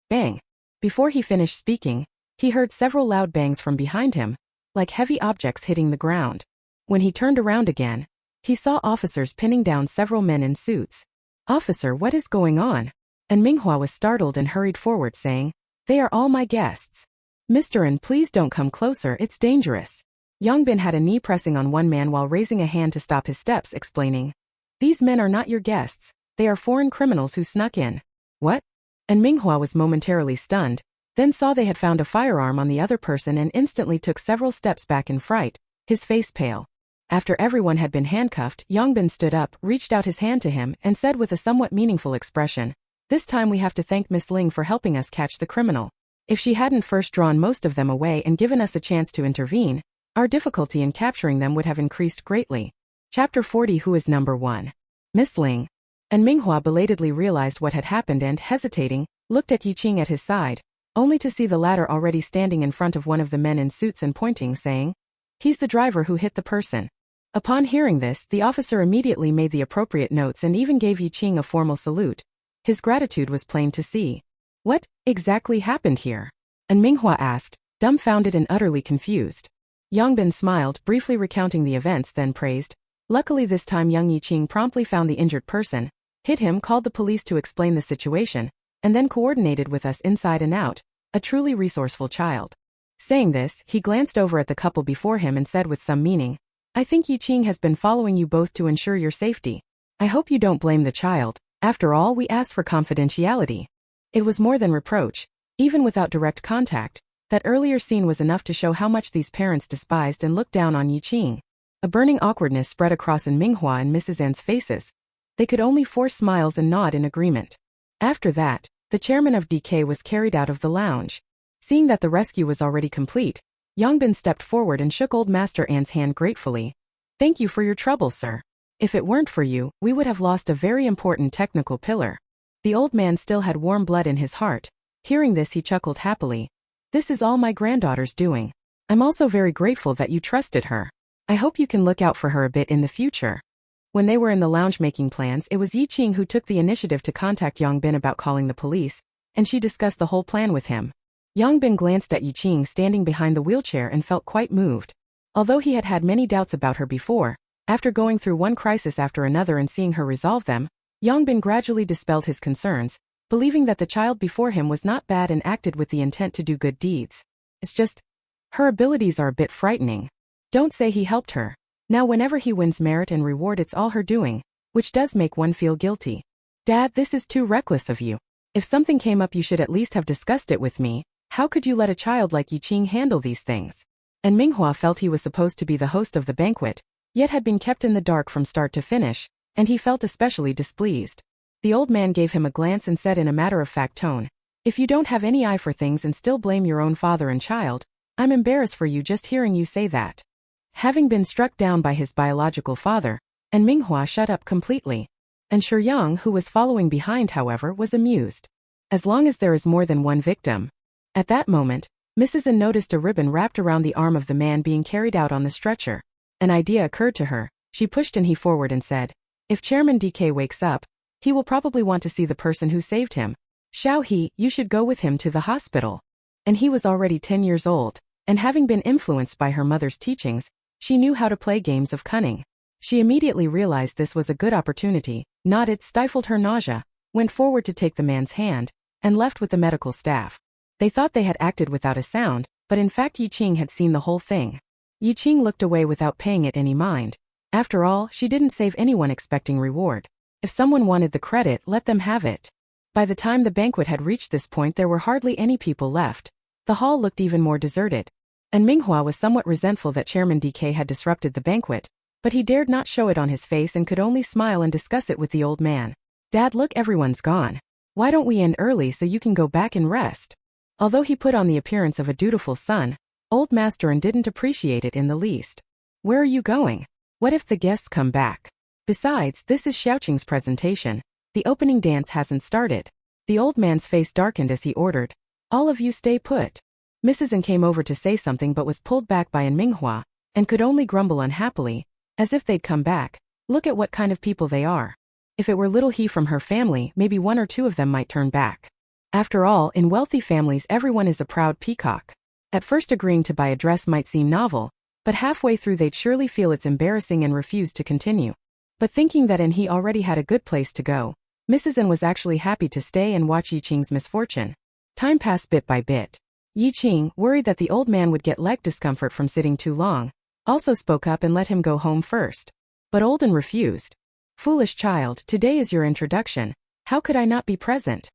Bang. Before he finished speaking, he heard several loud bangs from behind him, like heavy objects hitting the ground. When he turned around again, he saw officers pinning down several men in suits. "Officer, what is going on?" And Manhwa was startled and hurried forward saying, "They are all my guests. Mr. N, please don't come closer, it's dangerous." Yongbin had a knee pressing on one man while raising a hand to stop his steps, explaining, "These men are not your guests, they are foreign criminals who snuck in." "What?" And Manhwa was momentarily stunned, then saw they had found a firearm on the other person and instantly took several steps back in fright, his face pale. After everyone had been handcuffed, Yongbin stood up, reached out his hand to him, and said with a somewhat meaningful expression, "This time we have to thank Miss Ling for helping us catch the criminal. If she hadn't first drawn most of them away and given us a chance to intervene, our difficulty in capturing them would have increased greatly." Chapter 40 Who is Number 1? Miss Ling. And Manhwa belatedly realized what had happened and, hesitating, looked at Qing at his side. only to see the latter already standing in front of one of the men in suits and pointing, saying, "He's the driver who hit the person." Upon hearing this, the officer immediately made the appropriate notes and even gave Yi Qing a formal salute. His gratitude was plain to see. "What exactly happened here?" Manhwa asked, dumbfounded and utterly confused. Yongbin smiled, briefly recounting the events, then praised. Luckily this time young Yi Qing promptly found the injured person, hit him, called the police to explain the situation, and then coordinated with us inside and out, a truly resourceful child. Saying this, he glanced over at the couple before him and said with some meaning, "I think Yi Qing has been following you both to ensure your safety. I hope you don't blame the child. After all, we asked for confidentiality." It was more than reproach. Even without direct contact, that earlier scene was enough to show how much these parents despised and looked down on Yi Qing. A burning awkwardness spread across Manhwa and Mrs. N's faces. They could only force smiles and nod in agreement. After that, the chairman of DK was carried out of the lounge. Seeing that the rescue was already complete, Yongbin stepped forward and shook Old Master An's hand gratefully. "Thank you for your trouble, sir. If it weren't for you, we would have lost a very important technical pillar." The old man still had warm blood in his heart. Hearing this, he chuckled happily. "This is all my granddaughter's doing. I'm also very grateful that you trusted her. I hope you can look out for her a bit in the future." When they were in the lounge making plans, it was Yi Qing who took the initiative to contact Yongbin about calling the police, and she discussed the whole plan with him. Yongbin glanced at Yi Qing standing behind the wheelchair and felt quite moved. Although he had had many doubts about her before, after going through one crisis after another and seeing her resolve them, Yongbin gradually dispelled his concerns, believing that the child before him was not bad and acted with the intent to do good deeds. It's just, her abilities are a bit frightening. Don't say he helped her. Now whenever he wins merit and reward, it's all her doing, which does make one feel guilty. Dad, this is too reckless of you. If something came up, you should at least have discussed it with me. How could you let a child like Yi Qing handle these things? And Manhwa felt he was supposed to be the host of the banquet, yet had been kept in the dark from start to finish, and he felt especially displeased. The old man gave him a glance and said in a matter-of-fact tone, "If you don't have any eye for things and still blame your own father and child, I'm embarrassed for you just hearing you say that." Having been struck down by his biological father, and Manhwa shut up completely. And Shuyang, who was following behind, however, was amused. As long as there is more than one victim. At that moment, Mrs. N noticed a ribbon wrapped around the arm of the man being carried out on the stretcher. An idea occurred to her. She pushed he forward and said, "If Chairman DK wakes up, he will probably want to see the person who saved him. Xiao He, you should go with him to the hospital." And he was already 10 years old, and having been influenced by her mother's teachings, she knew how to play games of cunning. She immediately realized this was a good opportunity, nodded, stifled her nausea, went forward to take the man's hand, and left with the medical staff. They thought they had acted without a sound, but in fact Yi Qing had seen the whole thing. Yi Qing looked away without paying it any mind. After all, she didn't save anyone expecting reward. If someone wanted the credit, let them have it. By the time the banquet had reached this point, there were hardly any people left. The hall looked even more deserted. And Manhwa was somewhat resentful that Chairman DK had disrupted the banquet, but he dared not show it on his face and could only smile and discuss it with the old man. "Dad, look, everyone's gone. Why don't we end early so you can go back and rest?" Although he put on the appearance of a dutiful son, Old Master and didn't appreciate it in the least. "Where are you going? What if the guests come back? Besides, this is Xiaoqing's presentation. The opening dance hasn't started." The old man's face darkened as he ordered, "All of you stay put." Mrs. N came over to say something but was pulled back by Manhwa, and could only grumble unhappily, as if they'd come back. Look at what kind of people they are. If it were little He from her family, maybe one or two of them might turn back. After all, in wealthy families everyone is a proud peacock. At first agreeing to buy a dress might seem novel, but halfway through they'd surely feel it's embarrassing and refuse to continue. But thinking that He already had a good place to go, Mrs. N was actually happy to stay and watch Yi Qing's misfortune. Time passed bit by bit. Yi Qing, worried that the old man would get leg discomfort from sitting too long, also spoke up and let him go home first. But Olden refused. "Foolish child, today is your introduction. How could I not be present?"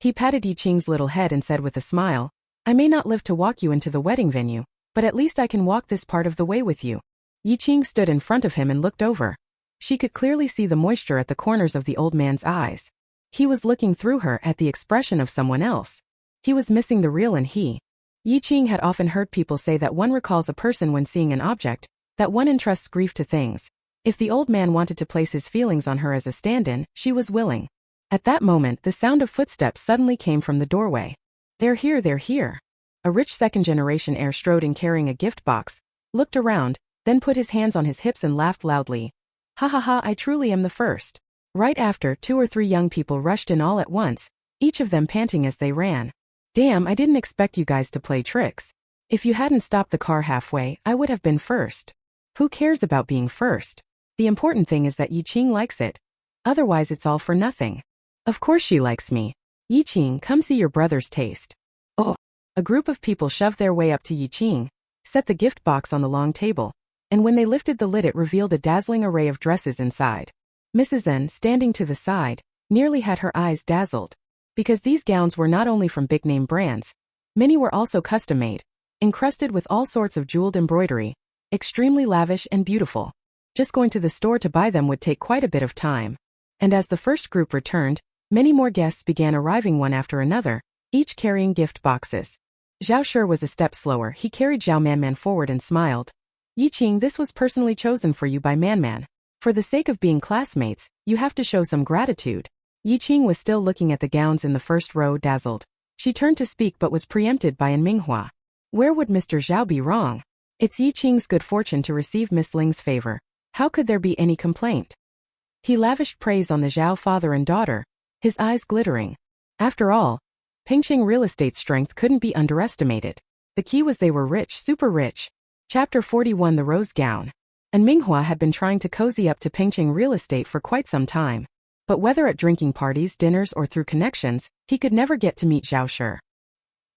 He patted Yi Qing's little head and said with a smile, "I may not live to walk you into the wedding venue, but at least I can walk this part of the way with you." Yi Qing stood in front of him and looked over. She could clearly see the moisture at the corners of the old man's eyes. He was looking through her at the expression of someone else. He was missing the real Yi Qing had often heard people say that one recalls a person when seeing an object, that one entrusts grief to things. If the old man wanted to place his feelings on her as a stand-in, she was willing. At that moment, the sound of footsteps suddenly came from the doorway. They're here, they're here. A rich second-generation heir strode in carrying a gift box, looked around, then put his hands on his hips and laughed loudly. Ha ha ha, I truly am the first. Right after, 2 or 3 young people rushed in all at once, each of them panting as they ran. Damn, I didn't expect you guys to play tricks. If you hadn't stopped the car halfway, I would have been first. Who cares about being first? The important thing is that Qing likes it. Otherwise it's all for nothing. Of course she likes me. Qing, come see your brother's taste. Oh. A group of people shoved their way up to Qing, set the gift box on the long table, and when they lifted the lid it revealed a dazzling array of dresses inside. Mrs. N, standing to the side, nearly had her eyes dazzled. Because these gowns were not only from big-name brands, many were also custom-made, encrusted with all sorts of jeweled embroidery, extremely lavish and beautiful. Just going to the store to buy them would take quite a bit of time. And as the first group returned, many more guests began arriving one after another, each carrying gift boxes. Zhao Shi was a step slower. He carried Zhao Manman forward and smiled. Qing, this was personally chosen for you by Manman. For the sake of being classmates, you have to show some gratitude. Qing was still looking at the gowns in the first row, dazzled. She turned to speak but was preempted by Manhwa. Where would Mr. Zhao be wrong? It's Qing's good fortune to receive Miss Ling's favor. How could there be any complaint? He lavished praise on the Zhao father and daughter, his eyes glittering. After all, Pengqing real estate strength couldn't be underestimated. The key was they were rich, super rich. Chapter 41, The Rose Gown. And Manhwa had been trying to cozy up to Pengqing real estate for quite some time. But whether at drinking parties, dinners, or through connections, he could never get to meet Zhao Shi.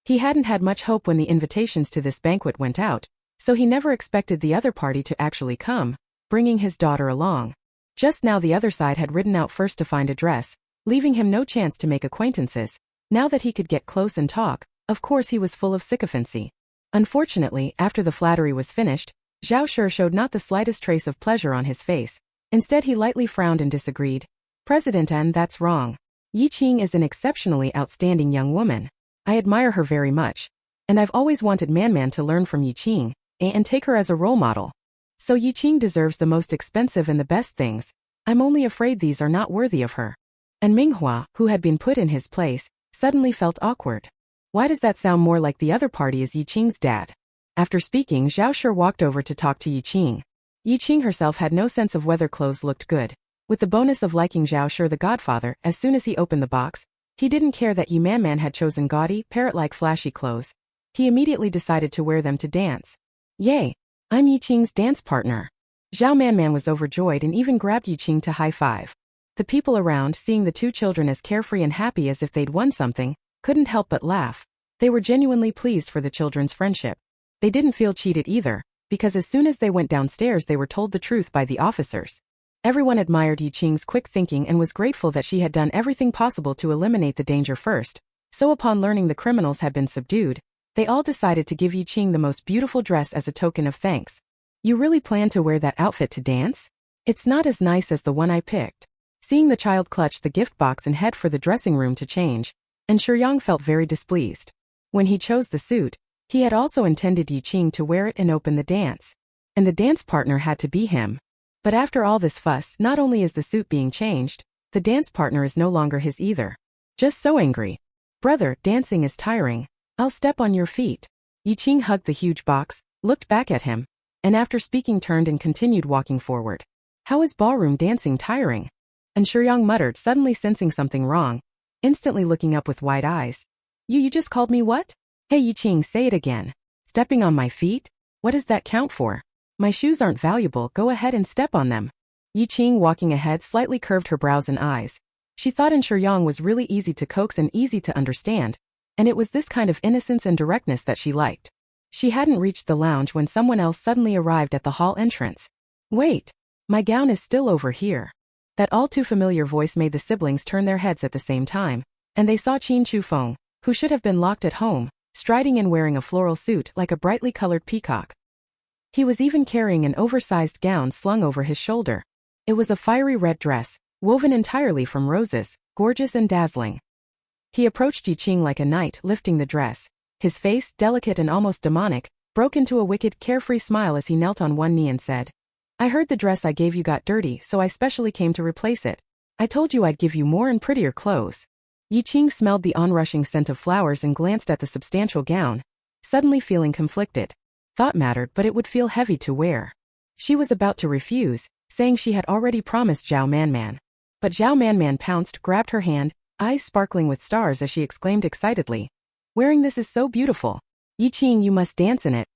He hadn't had much hope when the invitations to this banquet went out, so he never expected the other party to actually come, bringing his daughter along. Just now the other side had ridden out first to find a dress, leaving him no chance to make acquaintances. Now that he could get close and talk, of course he was full of sycophancy. Unfortunately, after the flattery was finished, Zhao Shi showed not the slightest trace of pleasure on his face. Instead he lightly frowned and disagreed. President N, that's wrong. Qing is an exceptionally outstanding young woman. I admire her very much. And I've always wanted Manman to learn from Qing, and take her as a role model. So Qing deserves the most expensive and the best things. I'm only afraid these are not worthy of her. And Manhwa, who had been put in his place, suddenly felt awkward. Why does that sound more like the other party is Qing's dad? After speaking, Zhao Shi walked over to talk to Qing. Qing herself had no sense of whether clothes looked good. With the bonus of liking Zhao Shi the godfather, as soon as he opened the box, he didn't care that Manman had chosen gaudy, parrot-like flashy clothes. He immediately decided to wear them to dance. Yay! I'm Qing's dance partner. Zhao Manman was overjoyed and even grabbed Qing to high-five. The people around, seeing the 2 children as carefree and happy as if they'd won something, couldn't help but laugh. They were genuinely pleased for the children's friendship. They didn't feel cheated either, because as soon as they went downstairs they were told the truth by the officers. Everyone admired Qing's quick thinking and was grateful that she had done everything possible to eliminate the danger first. So upon learning the criminals had been subdued, they all decided to give Qing the most beautiful dress as a token of thanks. You really plan to wear that outfit to dance? It's not as nice as the one I picked. Seeing the child clutch the gift box and head for the dressing room to change, and Shiyang felt very displeased. When he chose the suit, he had also intended Qing to wear it and open the dance. And the dance partner had to be him. But after all this fuss, not only is the suit being changed, the dance partner is no longer his either. Just so angry. Brother, dancing is tiring. I'll step on your feet. Qing hugged the huge box, looked back at him, and after speaking turned and continued walking forward. How is ballroom dancing tiring? And Shiyang muttered, suddenly sensing something wrong, instantly looking up with wide eyes. You just called me what? Hey Qing, say it again. Stepping on my feet? What does that count for? My shoes aren't valuable, go ahead and step on them. Qing, walking ahead, slightly curved her brows and eyes. She thought Shiyang was really easy to coax and easy to understand, and it was this kind of innocence and directness that she liked. She hadn't reached the lounge when someone else suddenly arrived at the hall entrance. Wait, my gown is still over here. That all too familiar voice made the siblings turn their heads at the same time, and they saw Qin Chufeng, who should have been locked at home, striding in wearing a floral suit like a brightly colored peacock. He was even carrying an oversized gown slung over his shoulder. It was a fiery red dress, woven entirely from roses, gorgeous and dazzling. He approached Qing like a knight, lifting the dress. His face, delicate and almost demonic, broke into a wicked, carefree smile as he knelt on one knee and said, I heard the dress I gave you got dirty, so I specially came to replace it. I told you I'd give you more and prettier clothes. Yi Qing smelled the onrushing scent of flowers and glanced at the substantial gown, suddenly feeling conflicted. Thought mattered, but it would feel heavy to wear. She was about to refuse, saying she had already promised Zhao Manman. But Zhao Manman pounced, grabbed her hand, eyes sparkling with stars as she exclaimed excitedly. Wearing this is so beautiful. Yi Qing, you must dance in it.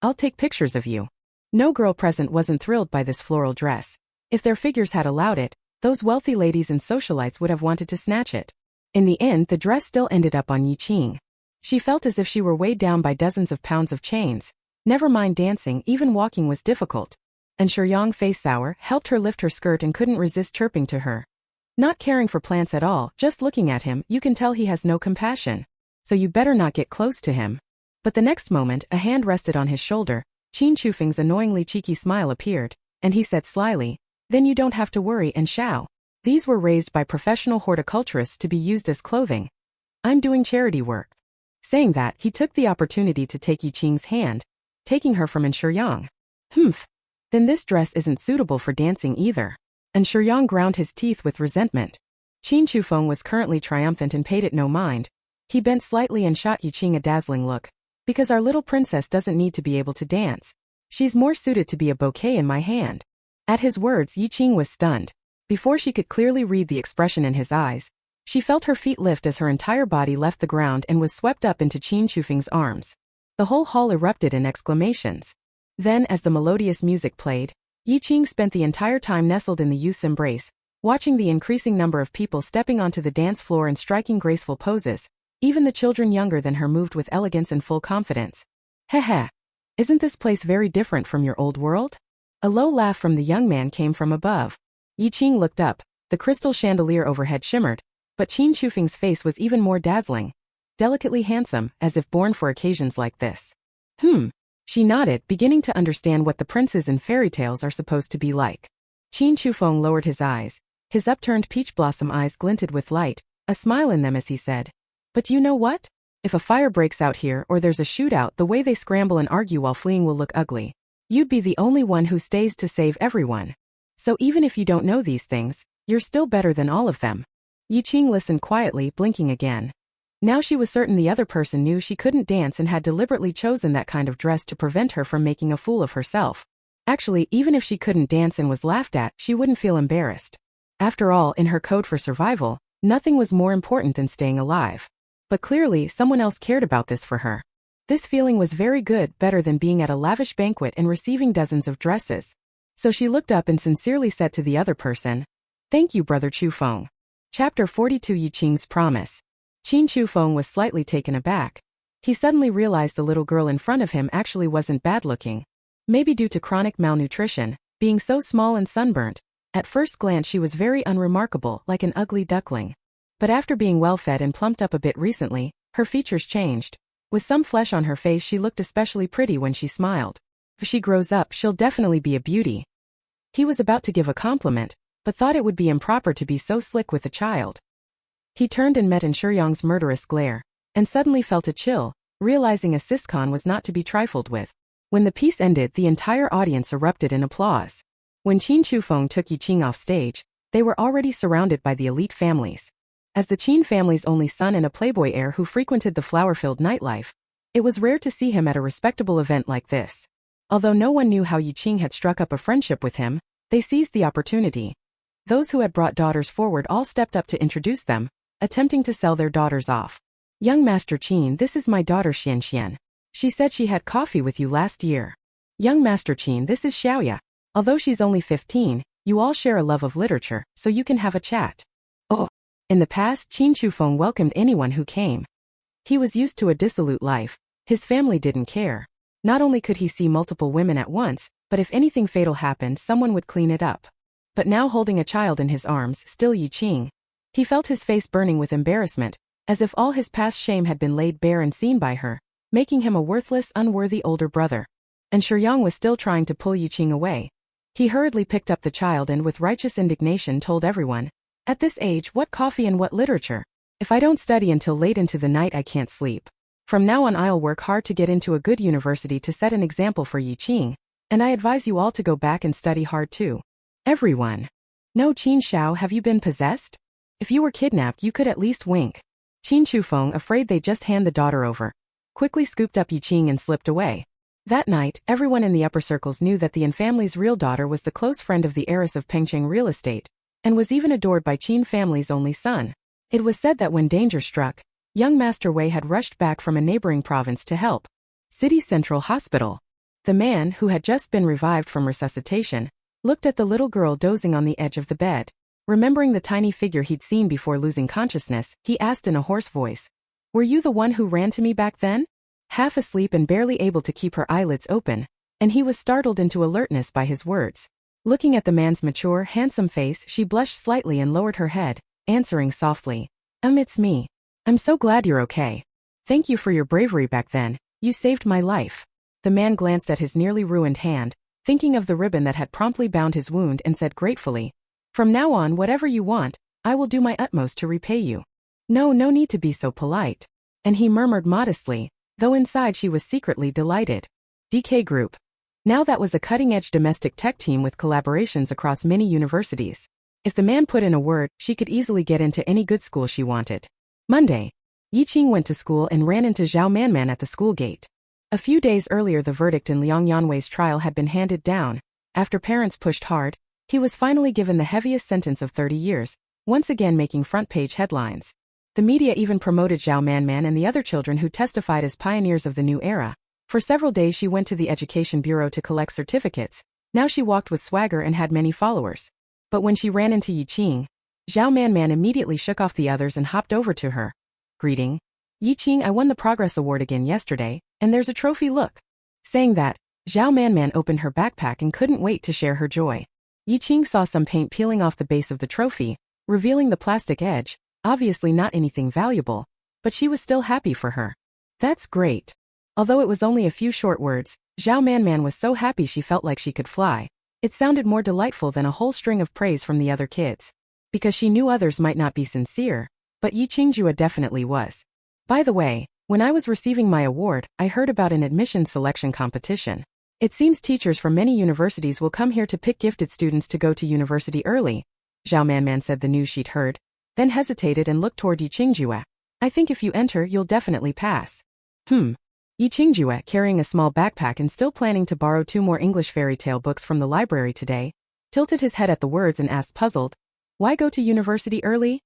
I'll take pictures of you. No girl present wasn't thrilled by this floral dress. If their figures had allowed it, those wealthy ladies and socialites would have wanted to snatch it. In the end, the dress still ended up on Yi Qing. She felt as if she were weighed down by dozens of pounds of chains. Never mind dancing, even walking was difficult. And Shuyang, face sour, helped her lift her skirt and couldn't resist chirping to her. Not caring for plants at all, just looking at him, you can tell he has no compassion. So you better not get close to him. But the next moment, a hand rested on his shoulder, Qin Chufeng's annoyingly cheeky smile appeared, and he said slyly, then you don't have to worry and shao. These were raised by professional horticulturists to be used as clothing. I'm doing charity work. Saying that, he took the opportunity to take Yi Qing's hand, taking her from Shuyang. Then this dress isn't suitable for dancing either. And Shuyang ground his teeth with resentment. Qin Chufeng was currently triumphant and paid it no mind. He bent slightly and shot Yi Qing a dazzling look. Because our little princess doesn't need to be able to dance. She's more suited to be a bouquet in my hand. At his words, Yi Qing was stunned. Before she could clearly read the expression in his eyes, she felt her feet lift as her entire body left the ground and was swept up into Qin Chufeng's arms. The whole hall erupted in exclamations. Then, as the melodious music played, Yi Qing spent the entire time nestled in the youth's embrace, watching the increasing number of people stepping onto the dance floor and striking graceful poses. Even the children younger than her moved with elegance and full confidence. Heh. Isn't this place very different from your old world? A low laugh from the young man came from above. Yi Qing looked up, the crystal chandelier overhead shimmered, but Qin Chufeng's face was even more dazzling. Delicately handsome, as if born for occasions like this. She nodded, beginning to understand what the princes in fairy tales are supposed to be like. Qin Chufeng lowered his eyes. His upturned peach blossom eyes glinted with light, a smile in them as he said, but you know what? If a fire breaks out here or there's a shootout, the way they scramble and argue while fleeing will look ugly. You'd be the only one who stays to save everyone. So even if you don't know these things, you're still better than all of them. Yi Qing listened quietly, blinking again. Now she was certain the other person knew she couldn't dance and had deliberately chosen that kind of dress to prevent her from making a fool of herself. Actually, even if she couldn't dance and was laughed at, she wouldn't feel embarrassed. After all, in her code for survival, nothing was more important than staying alive. But clearly, someone else cared about this for her. This feeling was very good, better than being at a lavish banquet and receiving dozens of dresses. So she looked up and sincerely said to the other person, "Thank you, Brother Chufeng." Chapter 42 Yi Qing's Promise. Qin Chufeng was slightly taken aback. He suddenly realized the little girl in front of him actually wasn't bad-looking. Maybe due to chronic malnutrition, being so small and sunburnt, at first glance she was very unremarkable, like an ugly duckling. But after being well-fed and plumped up a bit recently, her features changed. With some flesh on her face, she looked especially pretty when she smiled. If she grows up, she'll definitely be a beauty. He was about to give a compliment, but thought it would be improper to be so slick with a child. He turned and met Shuyang's murderous glare, and suddenly felt a chill, realizing a siscon was not to be trifled with. When the piece ended, the entire audience erupted in applause. When Qin Chufeng took Yi Qing off stage, they were already surrounded by the elite families. As the Qin family's only son and a playboy heir who frequented the flower-filled nightlife, it was rare to see him at a respectable event like this. Although no one knew how Yi Qing had struck up a friendship with him, they seized the opportunity. Those who had brought daughters forward all stepped up to introduce them, attempting to sell their daughters off. "Young Master Qin, this is my daughter Xian. She said she had coffee with you last year. Young Master Qin, this is Xiaoya. Although she's only 15, you all share a love of literature, so you can have a chat." Oh. In the past, Qin Chufeng welcomed anyone who came. He was used to a dissolute life. His family didn't care. Not only could he see multiple women at once, but if anything fatal happened, someone would clean it up. But now holding a child in his arms, still Yi Qing, he felt his face burning with embarrassment, as if all his past shame had been laid bare and seen by her, making him a worthless, unworthy older brother. And Shuyang was still trying to pull Yi Qing away. He hurriedly picked up the child and with righteous indignation told everyone, "At this age, what coffee and what literature? If I don't study until late into the night, I can't sleep. From now on I'll work hard to get into a good university to set an example for Yi Qing, and I advise you all to go back and study hard too." Everyone. "No, Qin Shao, have you been possessed? If you were kidnapped, you could at least wink." Qin Chufeng, afraid they'd just hand the daughter over, quickly scooped up Yiqing and slipped away. That night, everyone in the upper circles knew that the Yin family's real daughter was the close friend of the heiress of Pengcheng real estate, and was even adored by Qin family's only son. It was said that when danger struck, young Master Wei had rushed back from a neighboring province to help. City Central Hospital. The man, who had just been revived from resuscitation, looked at the little girl dozing on the edge of the bed. Remembering the tiny figure he'd seen before losing consciousness, he asked in a hoarse voice, "Were you the one who ran to me back then?" Half asleep and barely able to keep her eyelids open, and he was startled into alertness by his words. Looking at the man's mature, handsome face, she blushed slightly and lowered her head, answering softly, It's me. I'm so glad you're okay. Thank you for your bravery back then, you saved my life." The man glanced at his nearly ruined hand, thinking of the ribbon that had promptly bound his wound, and said gratefully, "From now on, whatever you want, I will do my utmost to repay you." No need to be so polite." And he murmured modestly, though inside she was secretly delighted. DK Group. Now that was a cutting-edge domestic tech team with collaborations across many universities. If the man put in a word, she could easily get into any good school she wanted. Monday. Yiqing went to school and ran into Zhao Manman at the school gate. A few days earlier, the verdict in Liang Yanwei's trial had been handed down. After parents pushed hard, he was finally given the heaviest sentence of 30 years, once again making front-page headlines. The media even promoted Zhao Manman and the other children who testified as pioneers of the new era. For several days she went to the Education Bureau to collect certificates. Now she walked with swagger and had many followers. But when she ran into Yiqing, Zhao Manman immediately shook off the others and hopped over to her. Greeting. "Yiqing, I won the Progress Award again yesterday, and there's a trophy, look." Saying that, Zhao Manman opened her backpack and couldn't wait to share her joy. Yiqing saw some paint peeling off the base of the trophy, revealing the plastic edge, obviously not anything valuable, but she was still happy for her. "That's great." Although it was only a few short words, Zhao Manman was so happy she felt like she could fly. It sounded more delightful than a whole string of praise from the other kids. Because she knew others might not be sincere, but Tsinghua definitely was. "By the way, when I was receiving my award, I heard about an admission selection competition. It seems teachers from many universities will come here to pick gifted students to go to university early." Zhao Manman said the news she'd heard, then hesitated and looked toward Tsinghua. "I think if you enter, you'll definitely pass." Tsinghua, carrying a small backpack and still planning to borrow 2 more English fairy tale books from the library today, tilted his head at the words and asked puzzled, "Why go to university early?"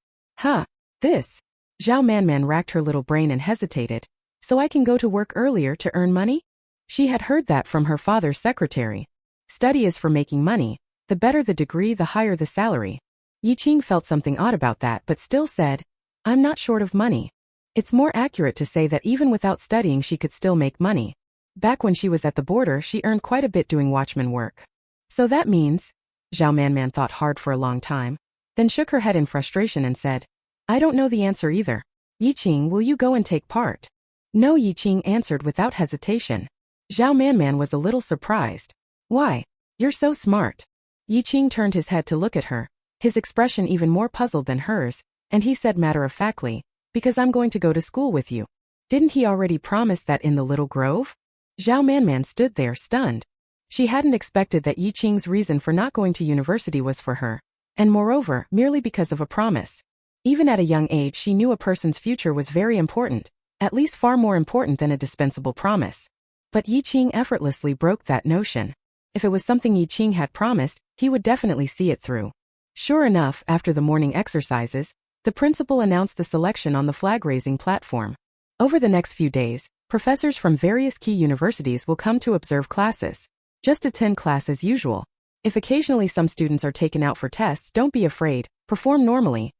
This. Zhao Manman racked her little brain and hesitated. "So I can go to work earlier to earn money?" She had heard that from her father's secretary. Study is for making money. The better the degree, the higher the salary. Yiqing felt something odd about that but still said, "I'm not short of money." It's more accurate to say that even without studying she could still make money. Back when she was at the border, she earned quite a bit doing watchman work. "So that means..." Zhao Manman thought hard for a long time, then shook her head in frustration and said, "I don't know the answer either. Yiqing, will you go and take part?" "No," Yiqing answered without hesitation. Zhao Manman was a little surprised. "Why? You're so smart." Yiqing turned his head to look at her, his expression even more puzzled than hers, and he said matter-of-factly, "Because I'm going to go to school with you." Didn't he already promise that in the little grove? Zhao Manman stood there stunned. She hadn't expected that Yiqing's reason for not going to university was for her, and moreover, merely because of a promise. Even at a young age she knew a person's future was very important, at least far more important than a dispensable promise. But Yiqing effortlessly broke that notion. If it was something Yiqing had promised, he would definitely see it through. Sure enough, after the morning exercises, the principal announced the selection on the flag-raising platform. Over the next few days, professors from various key universities will come to observe classes. Just attend class as usual. If occasionally some students are taken out for tests, don't be afraid, perform normally.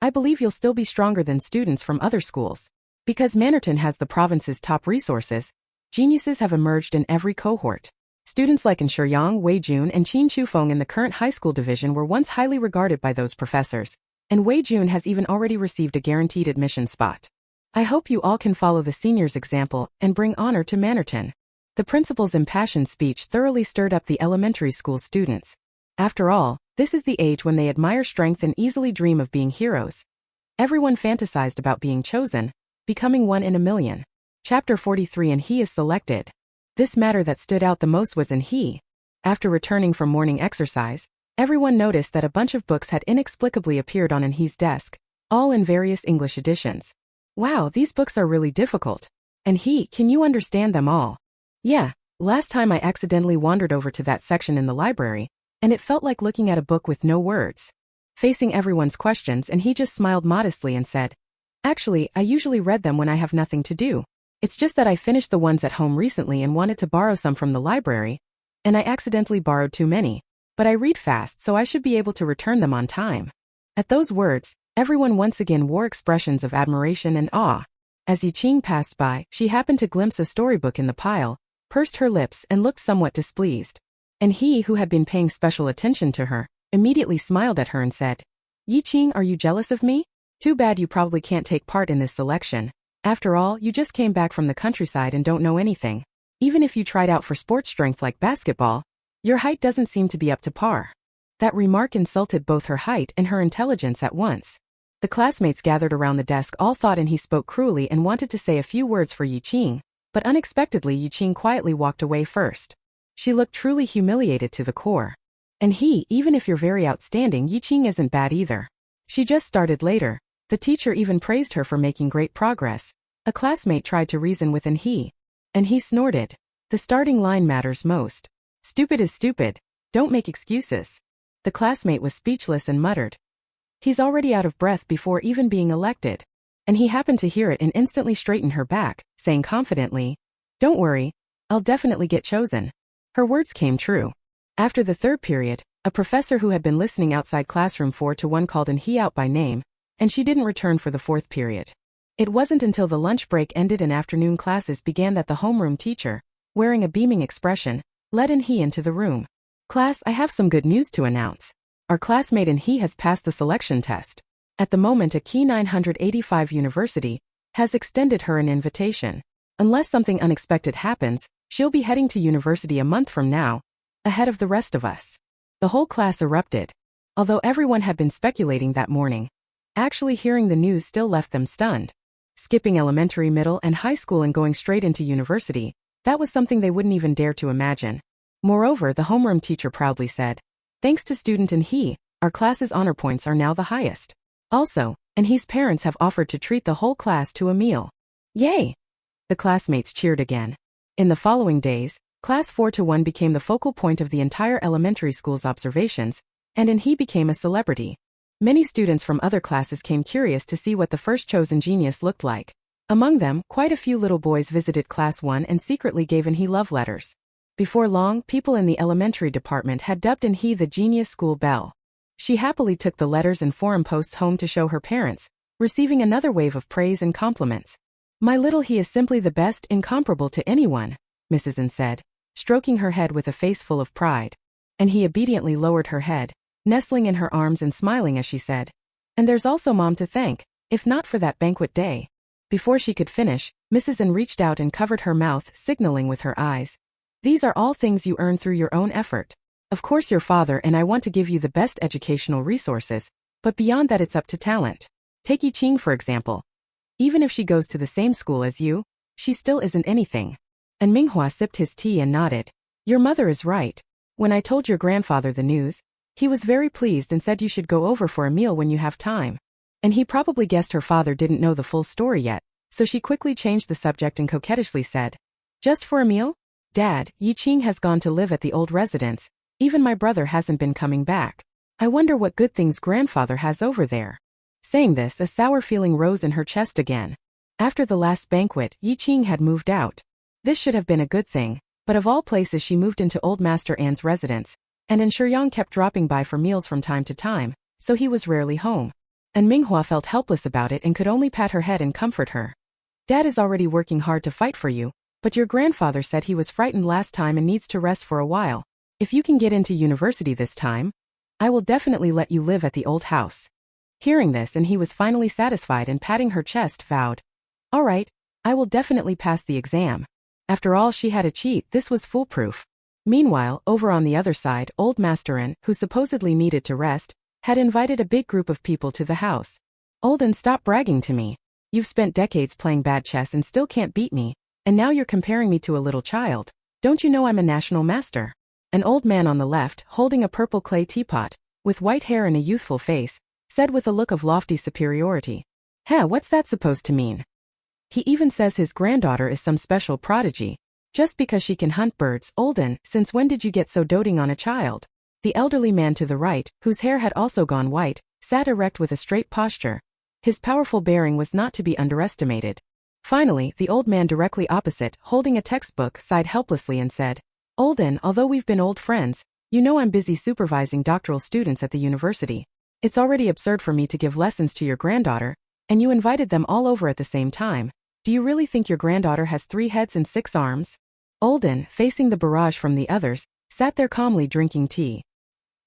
I believe you'll still be stronger than students from other schools. Because Manhattan has the province's top resources, geniuses have emerged in every cohort. Students like Shuyang, Wei Jun, and Qin Chufeng in the current high school division were once highly regarded by those professors, and Wei Jun has even already received a guaranteed admission spot. I hope you all can follow the seniors' example and bring honor to Manhattan. The principal's impassioned speech thoroughly stirred up the elementary school students. After all, this is the age when they admire strength and easily dream of being heroes. Everyone fantasized about being chosen, becoming one in a million. Chapter 43. And he is selected. This matter that stood out the most was in he. After returning from morning exercise, everyone noticed that a bunch of books had inexplicably appeared on he's desk, all in various English editions. Wow, these books are really difficult. And can you understand them all? Yeah, last time I accidentally wandered over to that section in the library, and it felt like looking at a book with no words. Facing everyone's questions, and he just smiled modestly and said, Actually, I usually read them when I have nothing to do. It's just that I finished the ones at home recently and wanted to borrow some from the library, and I accidentally borrowed too many. But I read fast, so I should be able to return them on time. At those words, everyone once again wore expressions of admiration and awe. As Qing passed by, she happened to glimpse a storybook in the pile, pursed her lips and looked somewhat displeased. And he, who had been paying special attention to her, immediately smiled at her and said, Qing, are you jealous of me? Too bad you probably can't take part in this selection. After all, you just came back from the countryside and don't know anything. Even if you tried out for sports strength like basketball, your height doesn't seem to be up to par. That remark insulted both her height and her intelligence at once. The classmates gathered around the desk all thought and he spoke cruelly and wanted to say a few words for Qing, but unexpectedly Qing quietly walked away first. She looked truly humiliated to the core. And even if you're very outstanding, Qing isn't bad either. She just started later. The teacher even praised her for making great progress. A classmate tried to reason with and he snorted. The starting line matters most. Stupid is stupid. Don't make excuses. The classmate was speechless and muttered. He's already out of breath before even being elected. And he happened to hear it and instantly straightened her back, saying confidently, Don't worry, I'll definitely get chosen. Her words came true. After the third period, a professor who had been listening outside classroom 4-1 called he out by name, and she didn't return for the fourth period. It wasn't until the lunch break ended and afternoon classes began that the homeroom teacher, wearing a beaming expression, led he into the room. Class, I have some good news to announce. Our classmate he has passed the selection test. At the moment, a Qing 985 University has extended her an invitation. Unless something unexpected happens, she'll be heading to university a month from now, ahead of the rest of us. The whole class erupted. Although everyone had been speculating that morning, actually hearing the news still left them stunned. Skipping elementary, middle, and high school and going straight into university, that was something they wouldn't even dare to imagine. Moreover, the homeroom teacher proudly said, Thanks to student our class's honor points are now the highest. Also, he's parents have offered to treat the whole class to a meal. Yay! The classmates cheered again. In the following days, class 4-1 became the focal point of the entire elementary school's observations, and he became a celebrity. Many students from other classes came curious to see what the first chosen genius looked like. Among them, quite a few little boys visited class 1 and secretly gave he love letters. Before long, people in the elementary department had dubbed he the genius school belle. She happily took the letters and forum posts home to show her parents, receiving another wave of praise and compliments. My little he is simply the best, incomparable to anyone, Mrs. N said, stroking her head with a face full of pride. And he obediently lowered her head, nestling in her arms and smiling as she said, And there's also Mom to thank, if not for that banquet day. Before she could finish, Mrs. N reached out and covered her mouth, signaling with her eyes. These are all things you earn through your own effort. Of course your father and I want to give you the best educational resources, but beyond that it's up to talent. Take Qing for example. Even if she goes to the same school as you, she still isn't anything. And Manhwa sipped his tea and nodded. Your mother is right. When I told your grandfather the news, he was very pleased and said you should go over for a meal when you have time. And he probably guessed her father didn't know the full story yet, so she quickly changed the subject and coquettishly said, Just for a meal? Dad, Qing has gone to live at the old residence. Even my brother hasn't been coming back. I wonder what good things grandfather has over there. Saying this, a sour feeling rose in her chest again. After the last banquet, Qing had moved out. This should have been a good thing, but of all places she moved into old Master An's residence, and Yang kept dropping by for meals from time to time, so he was rarely home. And Manhwa felt helpless about it and could only pat her head and comfort her. Dad is already working hard to fight for you, but your grandfather said he was frightened last time and needs to rest for a while. If you can get into university this time, I will definitely let you live at the old house. Hearing this, he was finally satisfied and patting her chest vowed, All right, I will definitely pass the exam. After all, she had a cheat, this was foolproof. Meanwhile, over on the other side, old Masterin, who supposedly needed to rest, had invited a big group of people to the house. Olden, stop bragging to me. You've spent decades playing bad chess and still can't beat me, and now you're comparing me to a little child. Don't you know I'm a national master? An old man on the left, holding a purple clay teapot, with white hair and a youthful face, said with a look of lofty superiority. Heh, what's that supposed to mean? He even says his granddaughter is some special prodigy. Just because she can hunt birds. Olden, since when did you get so doting on a child? The elderly man to the right, whose hair had also gone white, sat erect with a straight posture. His powerful bearing was not to be underestimated. Finally, the old man directly opposite, holding a textbook, sighed helplessly and said, Olden, although we've been old friends, you know I'm busy supervising doctoral students at the university. It's already absurd for me to give lessons to your granddaughter, and you invited them all over at the same time. Do you really think your granddaughter has 3 heads and 6 arms? Olden, facing the barrage from the others, sat there calmly drinking tea.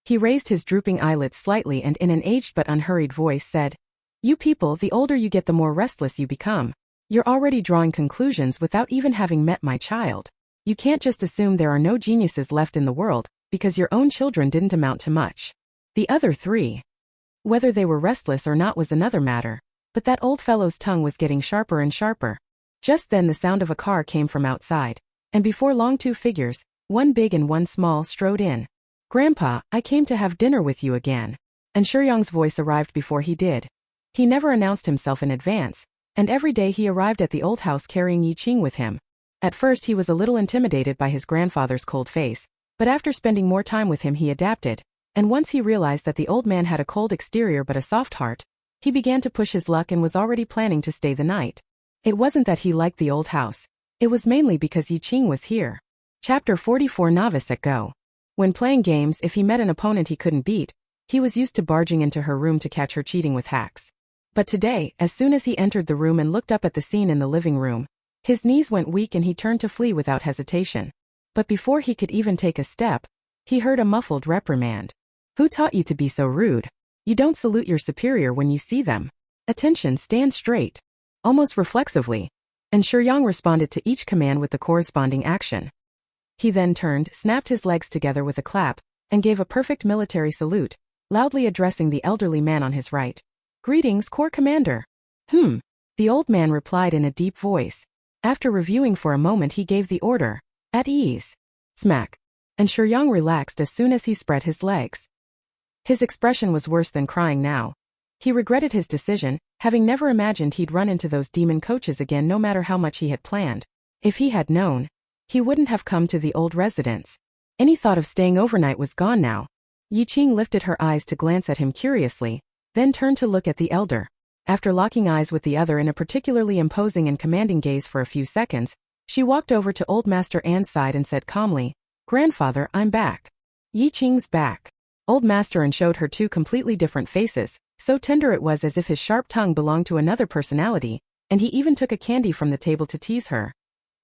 He raised his drooping eyelids slightly and in an aged but unhurried voice said, You people, the older you get the more restless you become. You're already drawing conclusions without even having met my child. You can't just assume there are no geniuses left in the world, because your own children didn't amount to much. The other 3. Whether they were restless or not was another matter, but that old fellow's tongue was getting sharper and sharper. Just then the sound of a car came from outside, and before long 2 figures, one big and one small, strode in. Grandpa, I came to have dinner with you again. And Shuyang's voice arrived before he did. He never announced himself in advance, and every day he arrived at the old house carrying Qing with him. At first he was a little intimidated by his grandfather's cold face, but after spending more time with him he adapted, and once he realized that the old man had a cold exterior but a soft heart, he began to push his luck and was already planning to stay the night. It wasn't that he liked the old house. It was mainly because Qing was here. Chapter 44 Novice at Go. When playing games, if he met an opponent he couldn't beat, he was used to barging into her room to catch her cheating with hacks. But today, as soon as he entered the room and looked up at the scene in the living room, his knees went weak and he turned to flee without hesitation. But before he could even take a step, he heard a muffled reprimand. Who taught you to be so rude? You don't salute your superior when you see them. Attention, stand straight. Almost reflexively. And Shuyang responded to each command with the corresponding action. He then turned, snapped his legs together with a clap, and gave a perfect military salute, loudly addressing the elderly man on his right. Greetings, Corps Commander. The old man replied in a deep voice. After reviewing for a moment he gave the order, at ease. Smack. And Shuyang relaxed as soon as he spread his legs. His expression was worse than crying now. He regretted his decision, having never imagined he'd run into those demon coaches again no matter how much he had planned. If he had known, he wouldn't have come to the old residence. Any thought of staying overnight was gone now. Qing lifted her eyes to glance at him curiously, then turned to look at the elder. After locking eyes with the other in a particularly imposing and commanding gaze for a few seconds, she walked over to old Master An's side and said calmly, Grandfather, I'm back. Qing's back. Old Master An showed her 2 completely different faces, so tender it was as if his sharp tongue belonged to another personality, and he even took a candy from the table to tease her.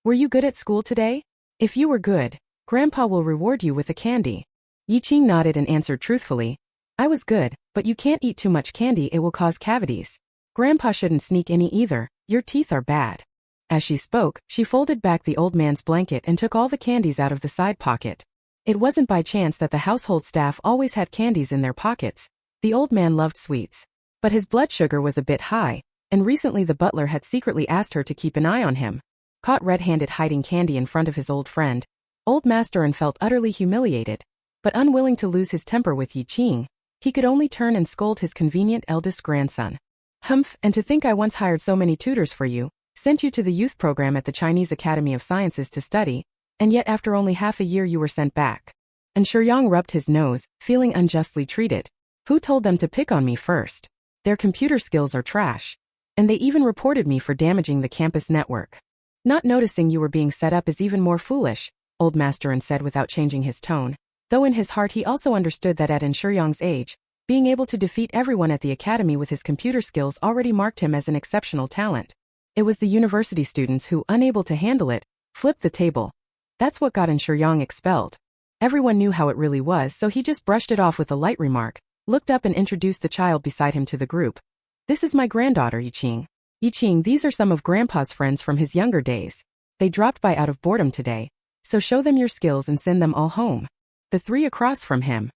Were you good at school today? If you were good, Grandpa will reward you with a candy. Qing nodded and answered truthfully, I was good, but you can't eat too much candy, it will cause cavities. Grandpa shouldn't sneak any either, your teeth are bad. As she spoke, she folded back the old man's blanket and took all the candies out of the side pocket. It wasn't by chance that the household staff always had candies in their pockets. The old man loved sweets. But his blood sugar was a bit high, and recently the butler had secretly asked her to keep an eye on him. Caught red-handed hiding candy in front of his old friend, old Master An felt utterly humiliated. But unwilling to lose his temper with Qing, he could only turn and scold his convenient eldest grandson. Humph, and to think I once hired so many tutors for you, sent you to the youth program at the Chinese Academy of Sciences to study, and yet after only half a year you were sent back. And Shuyang rubbed his nose, feeling unjustly treated. Who told them to pick on me first? Their computer skills are trash. And they even reported me for damaging the campus network. Not noticing you were being set up is even more foolish, old Master An said without changing his tone, though in his heart he also understood that at Shuyang's age, being able to defeat everyone at the academy with his computer skills already marked him as an exceptional talent. It was the university students who, unable to handle it, flipped the table. That's what got Shuyang expelled. Everyone knew how it really was, so he just brushed it off with a light remark, looked up and introduced the child beside him to the group. This is my granddaughter Qing. Qing, these are some of Grandpa's friends from his younger days. They dropped by out of boredom today, so show them your skills and send them all home. The 3 across from him.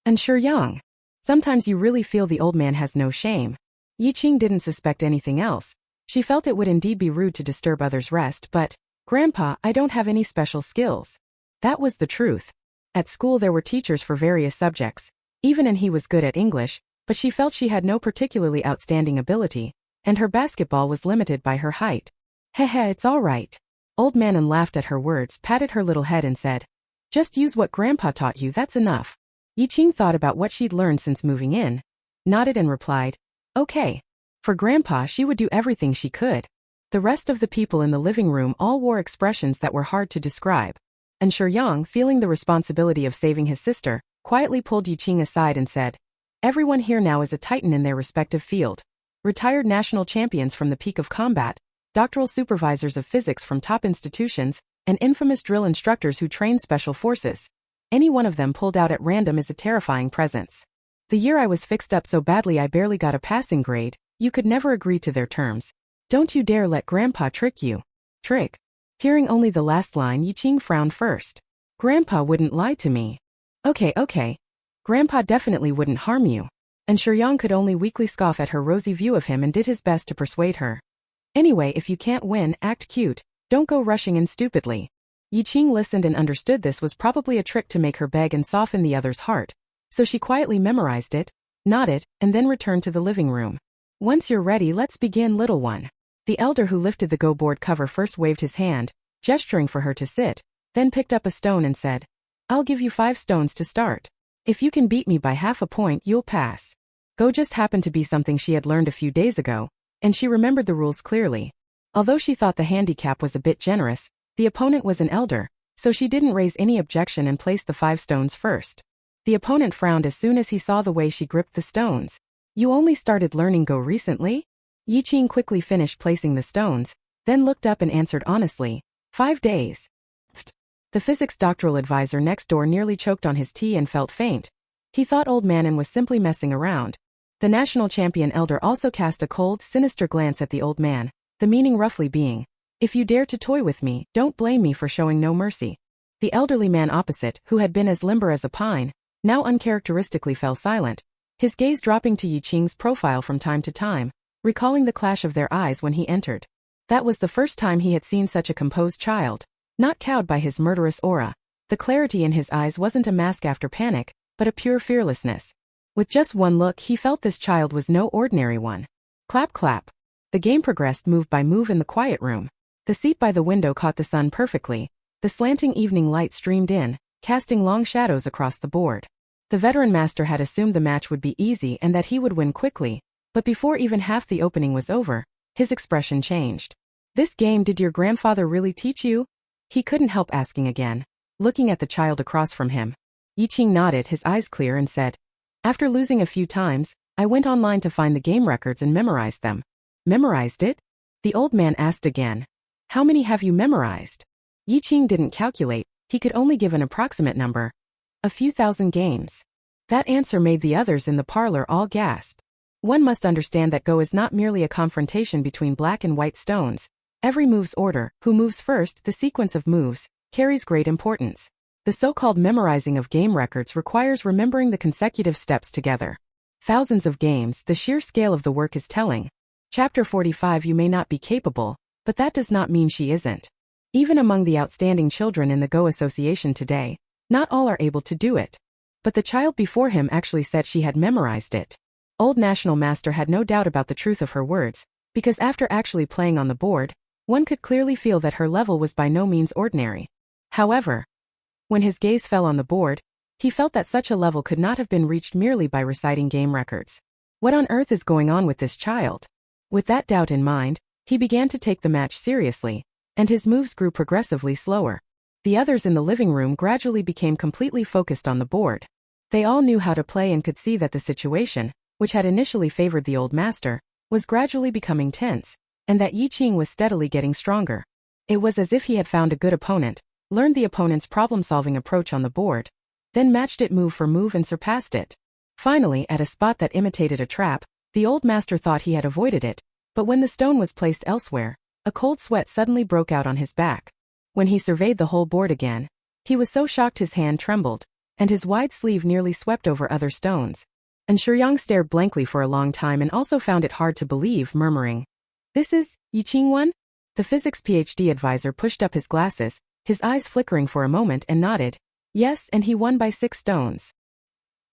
And Shuyang. Sometimes you really feel the old man has no shame. Qing didn't suspect anything else. She felt it would indeed be rude to disturb others' rest, but, Grandpa, I don't have any special skills. That was the truth. At school there were teachers for various subjects, even and he was good at English, but she felt she had no particularly outstanding ability, and her basketball was limited by her height. Heh, it's all right. Old Manon laughed at her words, patted her little head and said, just use what Grandpa taught you, that's enough. Yi-Qing thought about what she'd learned since moving in, nodded and replied, okay. For Grandpa, she would do everything she could. The rest of the people in the living room all wore expressions that were hard to describe. And Shuyang, feeling the responsibility of saving his sister, quietly pulled Yi-Qing aside and said, everyone here now is a titan in their respective field. Retired national champions from the peak of combat, doctoral supervisors of physics from top institutions, and infamous drill instructors who train special forces. Any one of them pulled out at random is a terrifying presence. The year I was fixed up so badly I barely got a passing grade, you could never agree to their terms. Don't you dare let Grandpa trick you. Trick? Hearing only the last line, Yi-Qing frowned first. Grandpa wouldn't lie to me. Okay. Grandpa definitely wouldn't harm you. And Shuyang could only weakly scoff at her rosy view of him and did his best to persuade her. Anyway, if you can't win, act cute. Don't go rushing in stupidly. Yi-Qing listened and understood this was probably a trick to make her beg and soften the other's heart. So she quietly memorized it, nodded, and then returned to the living room. Once you're ready, let's begin, little one. The elder who lifted the Go board cover first waved his hand, gesturing for her to sit, then picked up a stone and said, I'll give you 5 stones to start. If you can beat me by half a point, you'll pass. Go just happened to be something she had learned a few days ago, and she remembered the rules clearly. Although she thought the handicap was a bit generous, the opponent was an elder, so she didn't raise any objection and placed the 5 stones first. The opponent frowned as soon as he saw the way she gripped the stones. You only started learning Go recently? Yi-Qing quickly finished placing the stones, then looked up and answered honestly, 5 days. The physics doctoral advisor next door nearly choked on his tea and felt faint. He thought Old Manon was simply messing around. The national champion elder also cast a cold, sinister glance at the old man, the meaning roughly being, if you dare to toy with me, don't blame me for showing no mercy. The elderly man opposite, who had been as limber as a pine, now uncharacteristically fell silent, his gaze dropping to Yi-Qing's profile from time to time, recalling the clash of their eyes when he entered. That was the first time he had seen such a composed child, not cowed by his murderous aura. The clarity in his eyes wasn't a mask after panic, but a pure fearlessness. With just one look, he felt this child was no ordinary one. Clap clap. The game progressed move by move in the quiet room. The seat by the window caught the sun perfectly. The slanting evening light streamed in, casting long shadows across the board. The veteran master had assumed the match would be easy and that he would win quickly, but before even half the opening was over, his expression changed. This game did your grandfather really teach you? He couldn't help asking again, looking at the child across from him. Yi-Qing nodded, his eyes clear, and said, after losing a few times, I went online to find the game records and memorized them. Memorized it? The old man asked again. How many have you memorized? Yi-Qing didn't calculate, he could only give an approximate number. A few thousand games. That answer made the others in the parlor all gasp. One must understand that Go is not merely a confrontation between black and white stones. Every move's order, who moves first, the sequence of moves, carries great importance. The so-called memorizing of game records requires remembering the consecutive steps together. Thousands of games, the sheer scale of the work is telling. Chapter 45. You may not be capable, but that does not mean she isn't. Even among the outstanding children in the Go Association today, not all are able to do it. But the child before him actually said she had memorized it. Old National Master had no doubt about the truth of her words, because after actually playing on the board, one could clearly feel that her level was by no means ordinary. However, when his gaze fell on the board, he felt that such a level could not have been reached merely by reciting game records. What on earth is going on with this child? With that doubt in mind, he began to take the match seriously, and his moves grew progressively slower. The others in the living room gradually became completely focused on the board. They all knew how to play and could see that the situation, which had initially favored the old master, was gradually becoming tense, and that Yi-Qing was steadily getting stronger. It was as if he had found a good opponent, learned the opponent's problem-solving approach on the board, then matched it move for move and surpassed it. Finally, at a spot that imitated a trap, the old master thought he had avoided it, but when the stone was placed elsewhere, a cold sweat suddenly broke out on his back. When he surveyed the whole board again, he was so shocked his hand trembled, and his wide sleeve nearly swept over other stones. And Shuyang stared blankly for a long time and also found it hard to believe, murmuring, "This is Yi-Qing won?" The physics PhD advisor pushed up his glasses, his eyes flickering for a moment, and nodded. Yes, and he won by 6 stones.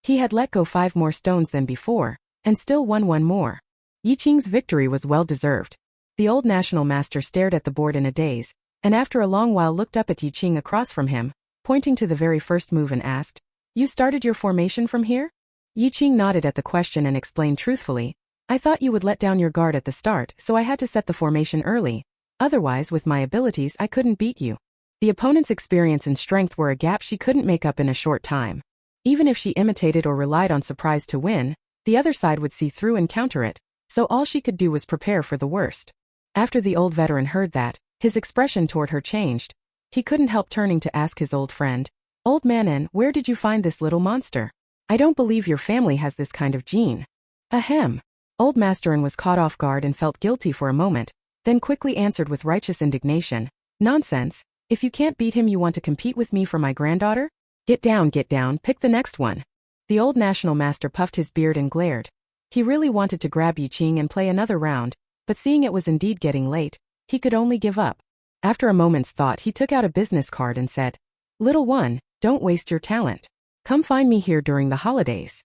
He had let go 5 more stones than before, and still won 1 more. Yi Qing's victory was well deserved. The old national master stared at the board in a daze, and after a long while looked up at Yi Qing across from him, pointing to the very first move and asked, "You started your formation from here?" Yi Qing nodded at the question and explained truthfully, "I thought you would let down your guard at the start, so I had to set the formation early. Otherwise, with my abilities, I couldn't beat you." The opponent's experience and strength were a gap she couldn't make up in a short time. Even if she imitated or relied on surprise to win, the other side would see through and counter it, so all she could do was prepare for the worst. After the old veteran heard that, his expression toward her changed. He couldn't help turning to ask his old friend, "Old manin, where did you find this little monster? I don't believe your family has this kind of gene." Ahem. Old Masterin was caught off guard and felt guilty for a moment, then quickly answered with righteous indignation, "Nonsense. If you can't beat him, you want to compete with me for my granddaughter? Get down, pick the next one." The old national master puffed his beard and glared. He really wanted to grab Yi Qing and play another round, but seeing it was indeed getting late, he could only give up. After a moment's thought, he took out a business card and said, "Little one, don't waste your talent. Come find me here during the holidays."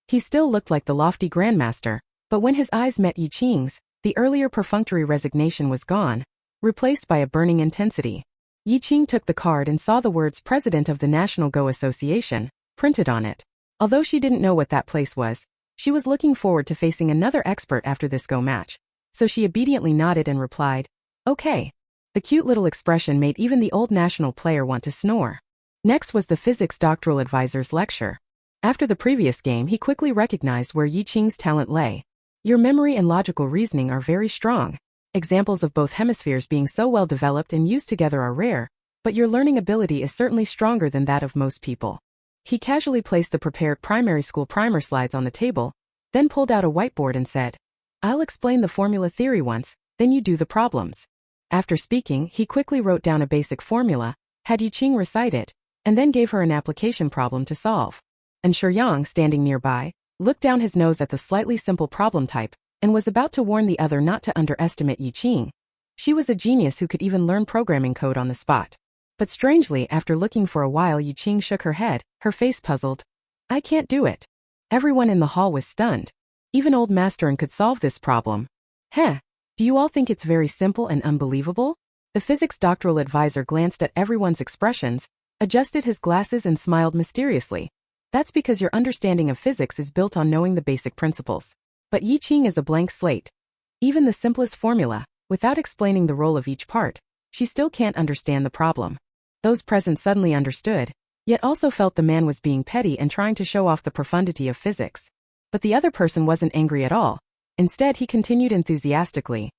He still looked like the lofty grandmaster, but when his eyes met Yi Qing's, the earlier perfunctory resignation was gone, replaced by a burning intensity. Yi Qing took the card and saw the words President of the National Go Association printed on it. Although she didn't know what that place was, she was looking forward to facing another expert after this Go match, so she obediently nodded and replied, "Okay." The cute little expression made even the old national player want to snore. Next was the physics doctoral advisor's lecture. After the previous game, he quickly recognized where Yi Qing's talent lay. "Your memory and logical reasoning are very strong. Examples of both hemispheres being so well developed and used together are rare, but your learning ability is certainly stronger than that of most people." He casually placed the prepared primary school primer slides on the table, then pulled out a whiteboard and said, "I'll explain the formula theory once, then you do the problems." After speaking, he quickly wrote down a basic formula, had Yi Qing recite it, and then gave her an application problem to solve. And Shuyang, standing nearby, looked down his nose at the slightly simple problem type, and was about to warn the other not to underestimate Yi Qing. She was a genius who could even learn programming code on the spot. But strangely, after looking for a while, Yi Qing shook her head, her face puzzled. "I can't do it." Everyone in the hall was stunned. Even old Masterin could solve this problem. "Heh, do you all think it's very simple and unbelievable?" The physics doctoral advisor glanced at everyone's expressions, adjusted his glasses and smiled mysteriously. "That's because your understanding of physics is built on knowing the basic principles. But Yi Qing is a blank slate. Even the simplest formula, without explaining the role of each part, she still can't understand the problem." Those present suddenly understood, yet also felt the man was being petty and trying to show off the profundity of physics. But the other person wasn't angry at all. Instead, he continued enthusiastically.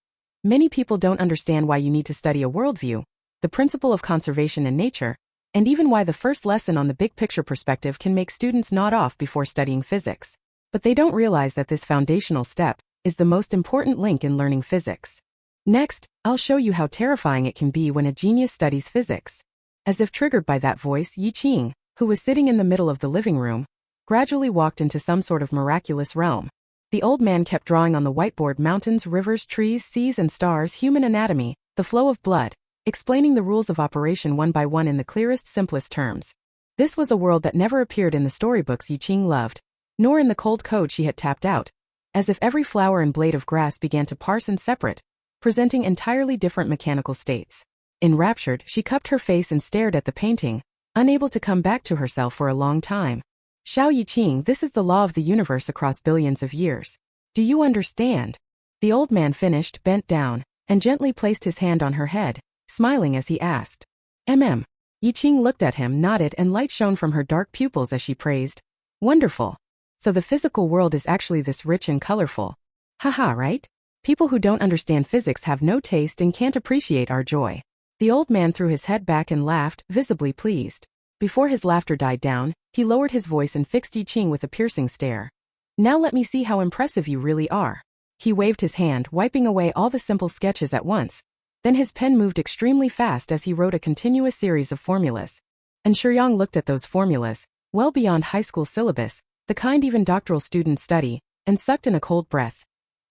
"Many people don't understand why you need to study a worldview, the principle of conservation in nature, and even why the first lesson on the big picture perspective can make students nod off before studying physics. But they don't realize that this foundational step is the most important link in learning physics. Next, I'll show you how terrifying it can be when a genius studies physics." As if triggered by that voice, Yi Qing, who was sitting in the middle of the living room, gradually walked into some sort of miraculous realm. The old man kept drawing on the whiteboard mountains, rivers, trees, seas and stars, human anatomy, the flow of blood, explaining the rules of operation one by one in the clearest, simplest terms. This was a world that never appeared in the storybooks Yi Qing loved, nor in the cold code she had tapped out, as if every flower and blade of grass began to parse and separate, presenting entirely different mechanical states. Enraptured, she cupped her face and stared at the painting, unable to come back to herself for a long time. "Xiao Yi Qing, this is the law of the universe across billions of years. Do you understand?" The old man finished, bent down, and gently placed his hand on her head, smiling as he asked. Yi Qing looked at him, nodded, and light shone from her dark pupils as she praised. "Wonderful. So the physical world is actually this rich and colorful. Haha, right? People who don't understand physics have no taste and can't appreciate our joy." The old man threw his head back and laughed, visibly pleased. Before his laughter died down, he lowered his voice and fixed Yi Qing with a piercing stare. "Now let me see how impressive you really are." He waved his hand, wiping away all the simple sketches at once. Then his pen moved extremely fast as he wrote a continuous series of formulas. And Shuyang looked at those formulas, well beyond high school syllabus, the kind even doctoral students study, and sucked in a cold breath.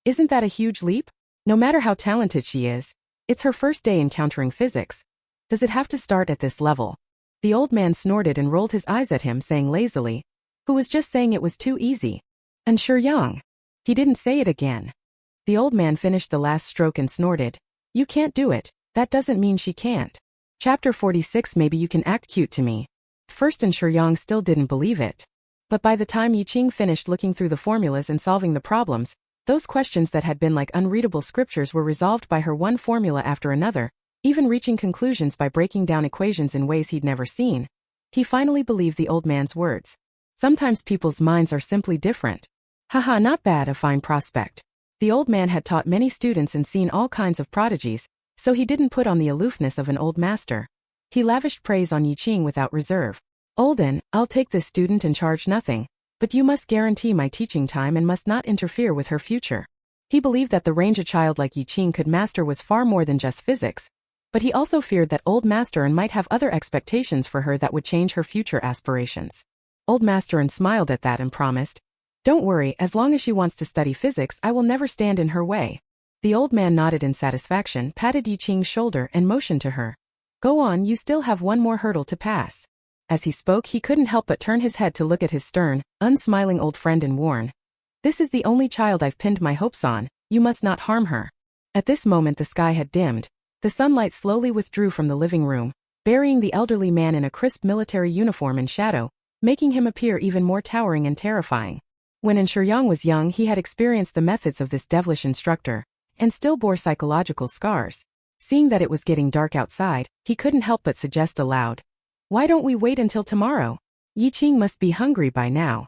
Isn't that a huge leap? No matter how talented she is, it's her first day encountering physics. Does it have to start at this level? The old man snorted and rolled his eyes at him, saying lazily, "Who was just saying it was too easy?" "And Shuyang." He didn't say it again. The old man finished the last stroke and snorted. You can't do it, that doesn't mean she can't. Chapter 46. Maybe you can act cute to me. First, and Yang still didn't believe it. But by the time Qing finished looking through the formulas and solving the problems, those questions that had been like unreadable scriptures were resolved by her one formula after another, even reaching conclusions by breaking down equations in ways he'd never seen. He finally believed the old man's words. Sometimes people's minds are simply different. Haha, not bad, a fine prospect. The old man had taught many students and seen all kinds of prodigies, so he didn't put on the aloofness of an old master. He lavished praise on Qing without reserve. Olden, I'll take this student and charge nothing, but you must guarantee my teaching time and must not interfere with her future. He believed that the range a child like Qing could master was far more than just physics, but he also feared that old master might have other expectations for her that would change her future aspirations. Old master smiled at that and promised, don't worry, as long as she wants to study physics, I will never stand in her way. The old man nodded in satisfaction, patted Qing's shoulder and motioned to her. Go on, you still have one more hurdle to pass. As he spoke, he couldn't help but turn his head to look at his stern, unsmiling old friend and warn. This is the only child I've pinned my hopes on, you must not harm her. At this moment the sky had dimmed. The sunlight slowly withdrew from the living room, burying the elderly man in a crisp military uniform in shadow, making him appear even more towering and terrifying. When Yang was young, he had experienced the methods of this devilish instructor, and still bore psychological scars. Seeing that it was getting dark outside, he couldn't help but suggest aloud. Why don't we wait until tomorrow? Qing must be hungry by now.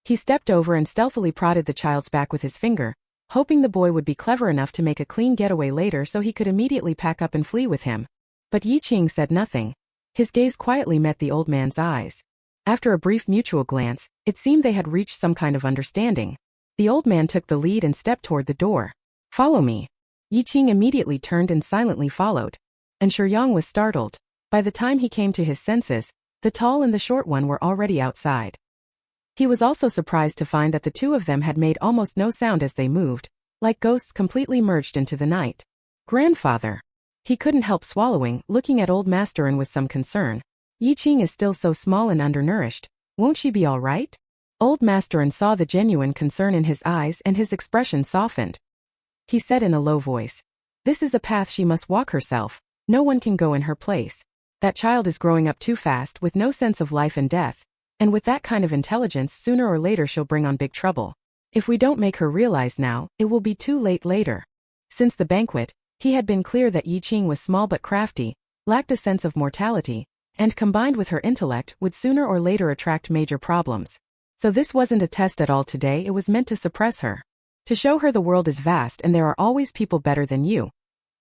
He stepped over and stealthily prodded the child's back with his finger, hoping the boy would be clever enough to make a clean getaway later so he could immediately pack up and flee with him. But Qing said nothing. His gaze quietly met the old man's eyes. After a brief mutual glance, it seemed they had reached some kind of understanding. The old man took the lead and stepped toward the door. Follow me. Qing immediately turned and silently followed. And Yang was startled. By the time he came to his senses, the tall and the short one were already outside. He was also surprised to find that the two of them had made almost no sound as they moved, like ghosts completely merged into the night. Grandfather. He couldn't help swallowing, looking at old master with some concern. Qing is still so small and undernourished, won't she be all right? Old master saw the genuine concern in his eyes and his expression softened. He said in a low voice, this is a path she must walk herself, no one can go in her place. That child is growing up too fast with no sense of life and death, and with that kind of intelligence sooner or later she'll bring on big trouble. If we don't make her realize now, it will be too late later. Since the banquet, he had been clear that Qing was small but crafty, lacked a sense of mortality, and combined with her intellect would sooner or later attract major problems. So this wasn't a test at all today, it was meant to suppress her. To show her the world is vast and there are always people better than you.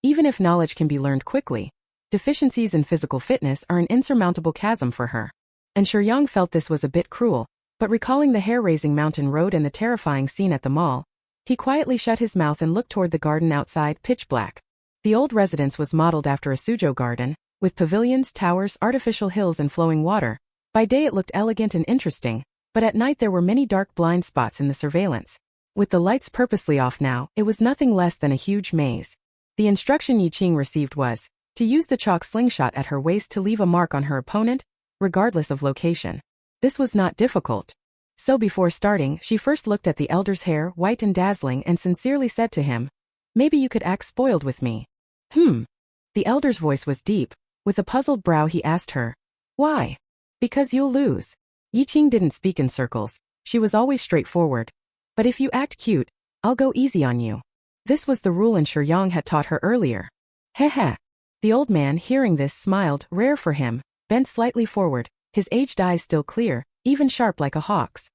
Even if knowledge can be learned quickly, deficiencies in physical fitness are an insurmountable chasm for her. And Yang felt this was a bit cruel, but recalling the hair-raising mountain road and the terrifying scene at the mall, he quietly shut his mouth and looked toward the garden outside, pitch black. The old residence was modeled after a Suzhou garden, with pavilions, towers, artificial hills and flowing water. By day it looked elegant and interesting, but at night there were many dark blind spots in the surveillance. With the lights purposely off now, it was nothing less than a huge maze. The instruction Qing received was to use the chalk slingshot at her waist to leave a mark on her opponent, regardless of location. This was not difficult. So before starting, she first looked at the elder's hair, white and dazzling, and sincerely said to him, maybe you could act spoiled with me. The elder's voice was deep. With a puzzled brow he asked her, why? Because you'll lose. Qing didn't speak in circles, she was always straightforward. But if you act cute, I'll go easy on you. This was the rule Yang had taught her earlier. Heh. The old man, hearing this, smiled, rare for him, bent slightly forward, his aged eyes still clear, even sharp like a hawk's.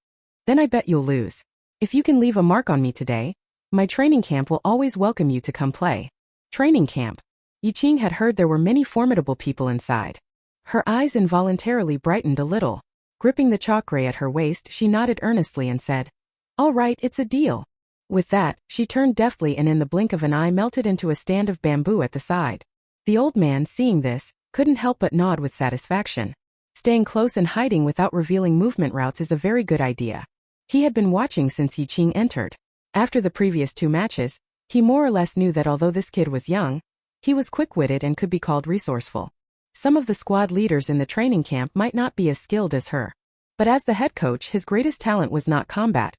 Then I bet you'll lose. If you can leave a mark on me today, my training camp will always welcome you to come play. Training camp. Qing had heard there were many formidable people inside. Her eyes involuntarily brightened a little. Gripping the chalk gray at her waist, she nodded earnestly and said, all right, it's a deal. With that, she turned deftly and in the blink of an eye melted into a stand of bamboo at the side. The old man, seeing this, couldn't help but nod with satisfaction. Staying close and hiding without revealing movement routes is a very good idea. He had been watching since Qing entered. After the previous 2 matches, he more or less knew that although this kid was young, he was quick-witted and could be called resourceful. Some of the squad leaders in the training camp might not be as skilled as her. But as the head coach, his greatest talent was not combat.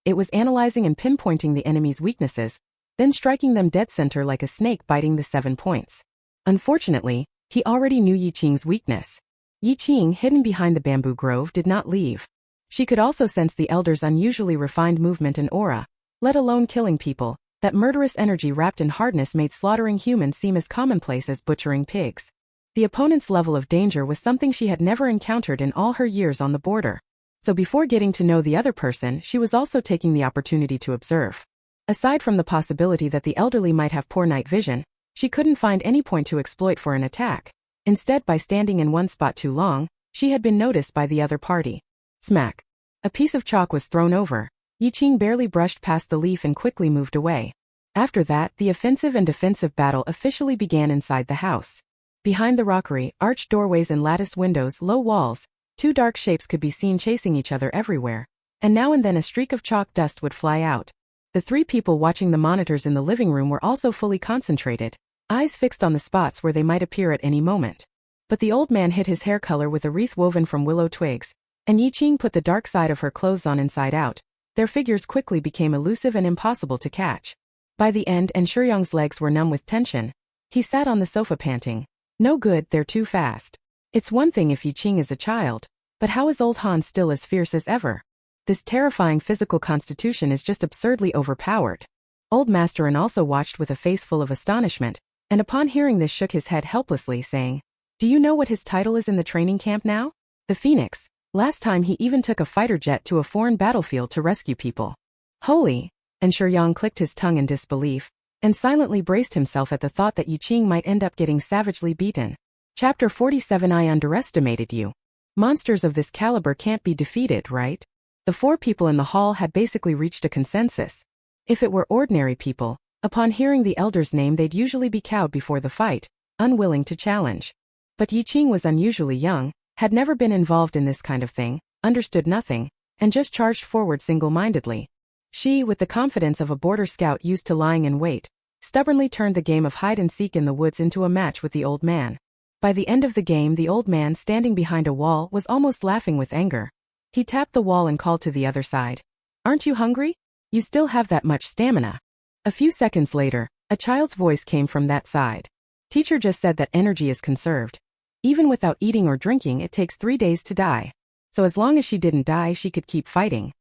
It was analyzing and pinpointing the enemy's weaknesses, then striking them dead center like a snake biting the 7 points. Unfortunately, he already knew Yi Qing's weakness. Yi Qing, hidden behind the bamboo grove, did not leave. She could also sense the elder's unusually refined movement and aura, let alone killing people. That murderous energy wrapped in hardness made slaughtering humans seem as commonplace as butchering pigs. The opponent's level of danger was something she had never encountered in all her years on the border. So before getting to know the other person, she was also taking the opportunity to observe. Aside from the possibility that the elderly might have poor night vision, she couldn't find any point to exploit for an attack. Instead, by standing in one spot too long, she had been noticed by the other party. Smack. A piece of chalk was thrown over. Yi Qing barely brushed past the leaf and quickly moved away. After that, the offensive and defensive battle officially began inside the house. Behind the rockery, arched doorways and lattice windows, low walls, two dark shapes could be seen chasing each other everywhere, and now and then a streak of chalk dust would fly out. The 3 people watching the monitors in the living room were also fully concentrated, eyes fixed on the spots where they might appear at any moment. But the old man hid his hair color with a wreath woven from willow twigs, and Yi Qing put the dark side of her clothes on inside out. Their figures quickly became elusive and impossible to catch. By the end, Shuyang's legs were numb with tension. He sat on the sofa panting. No good, they're too fast. It's one thing if Yi Qing is a child, but how is old Han still as fierce as ever? This terrifying physical constitution is just absurdly overpowered. Old Masterin also watched with a face full of astonishment, and upon hearing this shook his head helplessly, saying, "Do you know what his title is in the training camp now? The Phoenix. Last time he even took a fighter jet to a foreign battlefield to rescue people." Holy! And Shuyang clicked his tongue in disbelief, and silently braced himself at the thought that Yi Qing might end up getting savagely beaten. Chapter 47. I underestimated you. Monsters of this caliber can't be defeated, right? The 4 people in the hall had basically reached a consensus. If it were ordinary people, upon hearing the elder's name they'd usually be cowed before the fight, unwilling to challenge. But Yi Qing was unusually young, had never been involved in this kind of thing, understood nothing, and just charged forward single-mindedly. She, with the confidence of a border scout used to lying in wait, stubbornly turned the game of hide-and-seek in the woods into a match with the old man. By the end of the game, the old man, standing behind a wall, was almost laughing with anger. He tapped the wall and called to the other side. "Aren't you hungry? You still have that much stamina." A few seconds later, a child's voice came from that side. "Teacher just said that energy is conserved. Even without eating or drinking, it takes 3 days to die. So as long as she didn't die, she could keep fighting."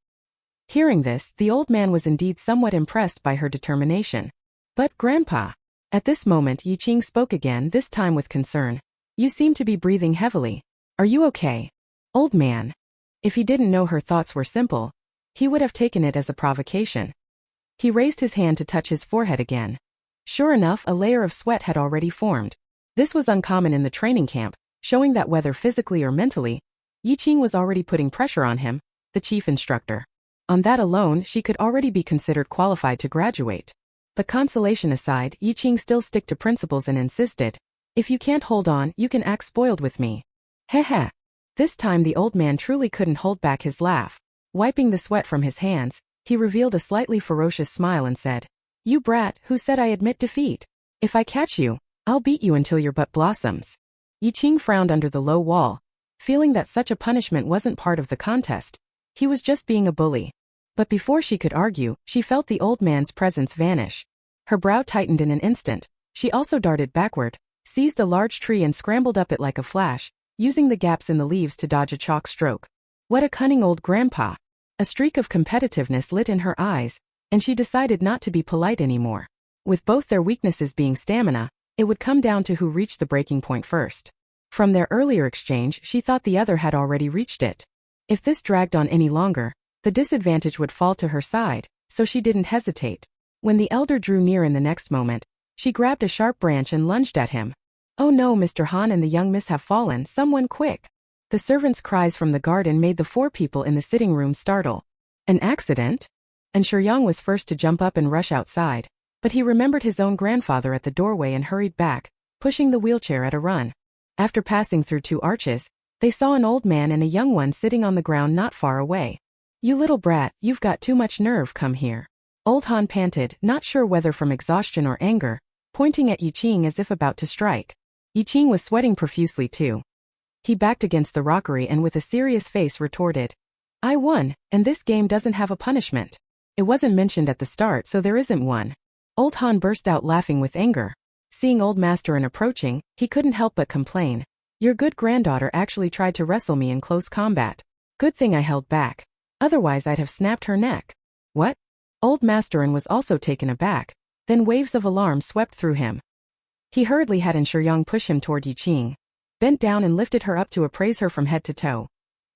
Hearing this, the old man was indeed somewhat impressed by her determination. "But, Grandpa." At this moment, Yi Qing spoke again, this time with concern. "You seem to be breathing heavily. Are you okay?" Old man. If he didn't know her thoughts were simple, he would have taken it as a provocation. He raised his hand to touch his forehead again. Sure enough, a layer of sweat had already formed. This was uncommon in the training camp, showing that whether physically or mentally, Yi Qing was already putting pressure on him, the chief instructor. On that alone, she could already be considered qualified to graduate. But consolation aside, Yi Qing still stuck to principles and insisted, "If you can't hold on, you can act spoiled with me." Heh. This time the old man truly couldn't hold back his laugh. Wiping the sweat from his hands, he revealed a slightly ferocious smile and said, "You brat, who said I admit defeat? If I catch you, I'll beat you until your butt blossoms." Yi Qing frowned under the low wall, feeling that such a punishment wasn't part of the contest. He was just being a bully. But before she could argue, she felt the old man's presence vanish. Her brow tightened in an instant. She also darted backward, seized a large tree and scrambled up it like a flash, using the gaps in the leaves to dodge a chalk stroke. What a cunning old grandpa! A streak of competitiveness lit in her eyes, and she decided not to be polite anymore. With both their weaknesses being stamina, it would come down to who reached the breaking point first. From their earlier exchange, she thought the other had already reached it. If this dragged on any longer, the disadvantage would fall to her side, so she didn't hesitate. When the elder drew near in the next moment, she grabbed a sharp branch and lunged at him. "Oh no, Mr. Han and the young miss have fallen, someone quick!" The servants' cries from the garden made the 4 people in the sitting room startle. An accident? And Shuyang was first to jump up and rush outside, but he remembered his own grandfather at the doorway and hurried back, pushing the wheelchair at a run. After passing through 2 arches, they saw an old man and a young one sitting on the ground not far away. "You little brat, you've got too much nerve, come here." Old Han panted, not sure whether from exhaustion or anger, pointing at Yi Qing as if about to strike. Yi Qing was sweating profusely too. He backed against the rockery and with a serious face retorted, "I won, and this game doesn't have a punishment. It wasn't mentioned at the start, so there isn't one." Old Han burst out laughing with anger. Seeing old Masterin approaching, he couldn't help but complain. Your good granddaughter actually tried to wrestle me in close combat. Good thing I held back. Otherwise I'd have snapped her neck. What? Old Masterin was also taken aback. Then waves of alarm swept through him. He hurriedly had Shuyang push him toward Yi Qing, bent down and lifted her up to appraise her from head to toe.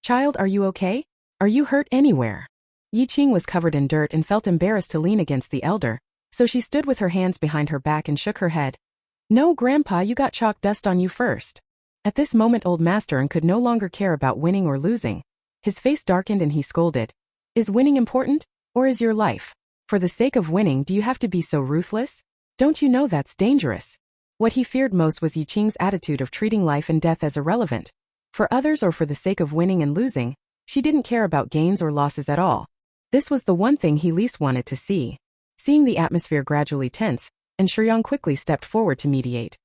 Child, are you okay? Are you hurt anywhere? Yi Qing was covered in dirt and felt embarrassed to lean against the elder, so she stood with her hands behind her back and shook her head. No, Grandpa, you got chalk dust on you first. At this moment old Masterin could no longer care about winning or losing. His face darkened and he scolded. Is winning important? Or is your life? For the sake of winning, do you have to be so ruthless? Don't you know that's dangerous? What he feared most was Yi Qing's attitude of treating life and death as irrelevant. For others or for the sake of winning and losing, she didn't care about gains or losses at all. This was the one thing he least wanted to see. Seeing the atmosphere gradually tense, Shuyang quickly stepped forward to mediate.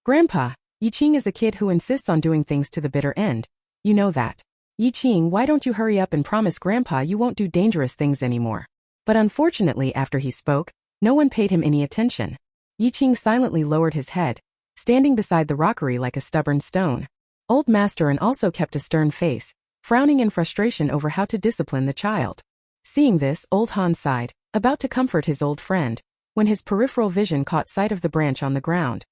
Grandpa, Yi Qing is a kid who insists on doing things to the bitter end. You know that. Yi Qing, why don't you hurry up and promise Grandpa you won't do dangerous things anymore? But unfortunately after he spoke, no one paid him any attention. Yi Qing silently lowered his head, standing beside the rockery like a stubborn stone. Old Masterin also kept a stern face, frowning in frustration over how to discipline the child. Seeing this, old Han sighed, about to comfort his old friend, when his peripheral vision caught sight of the branch on the ground.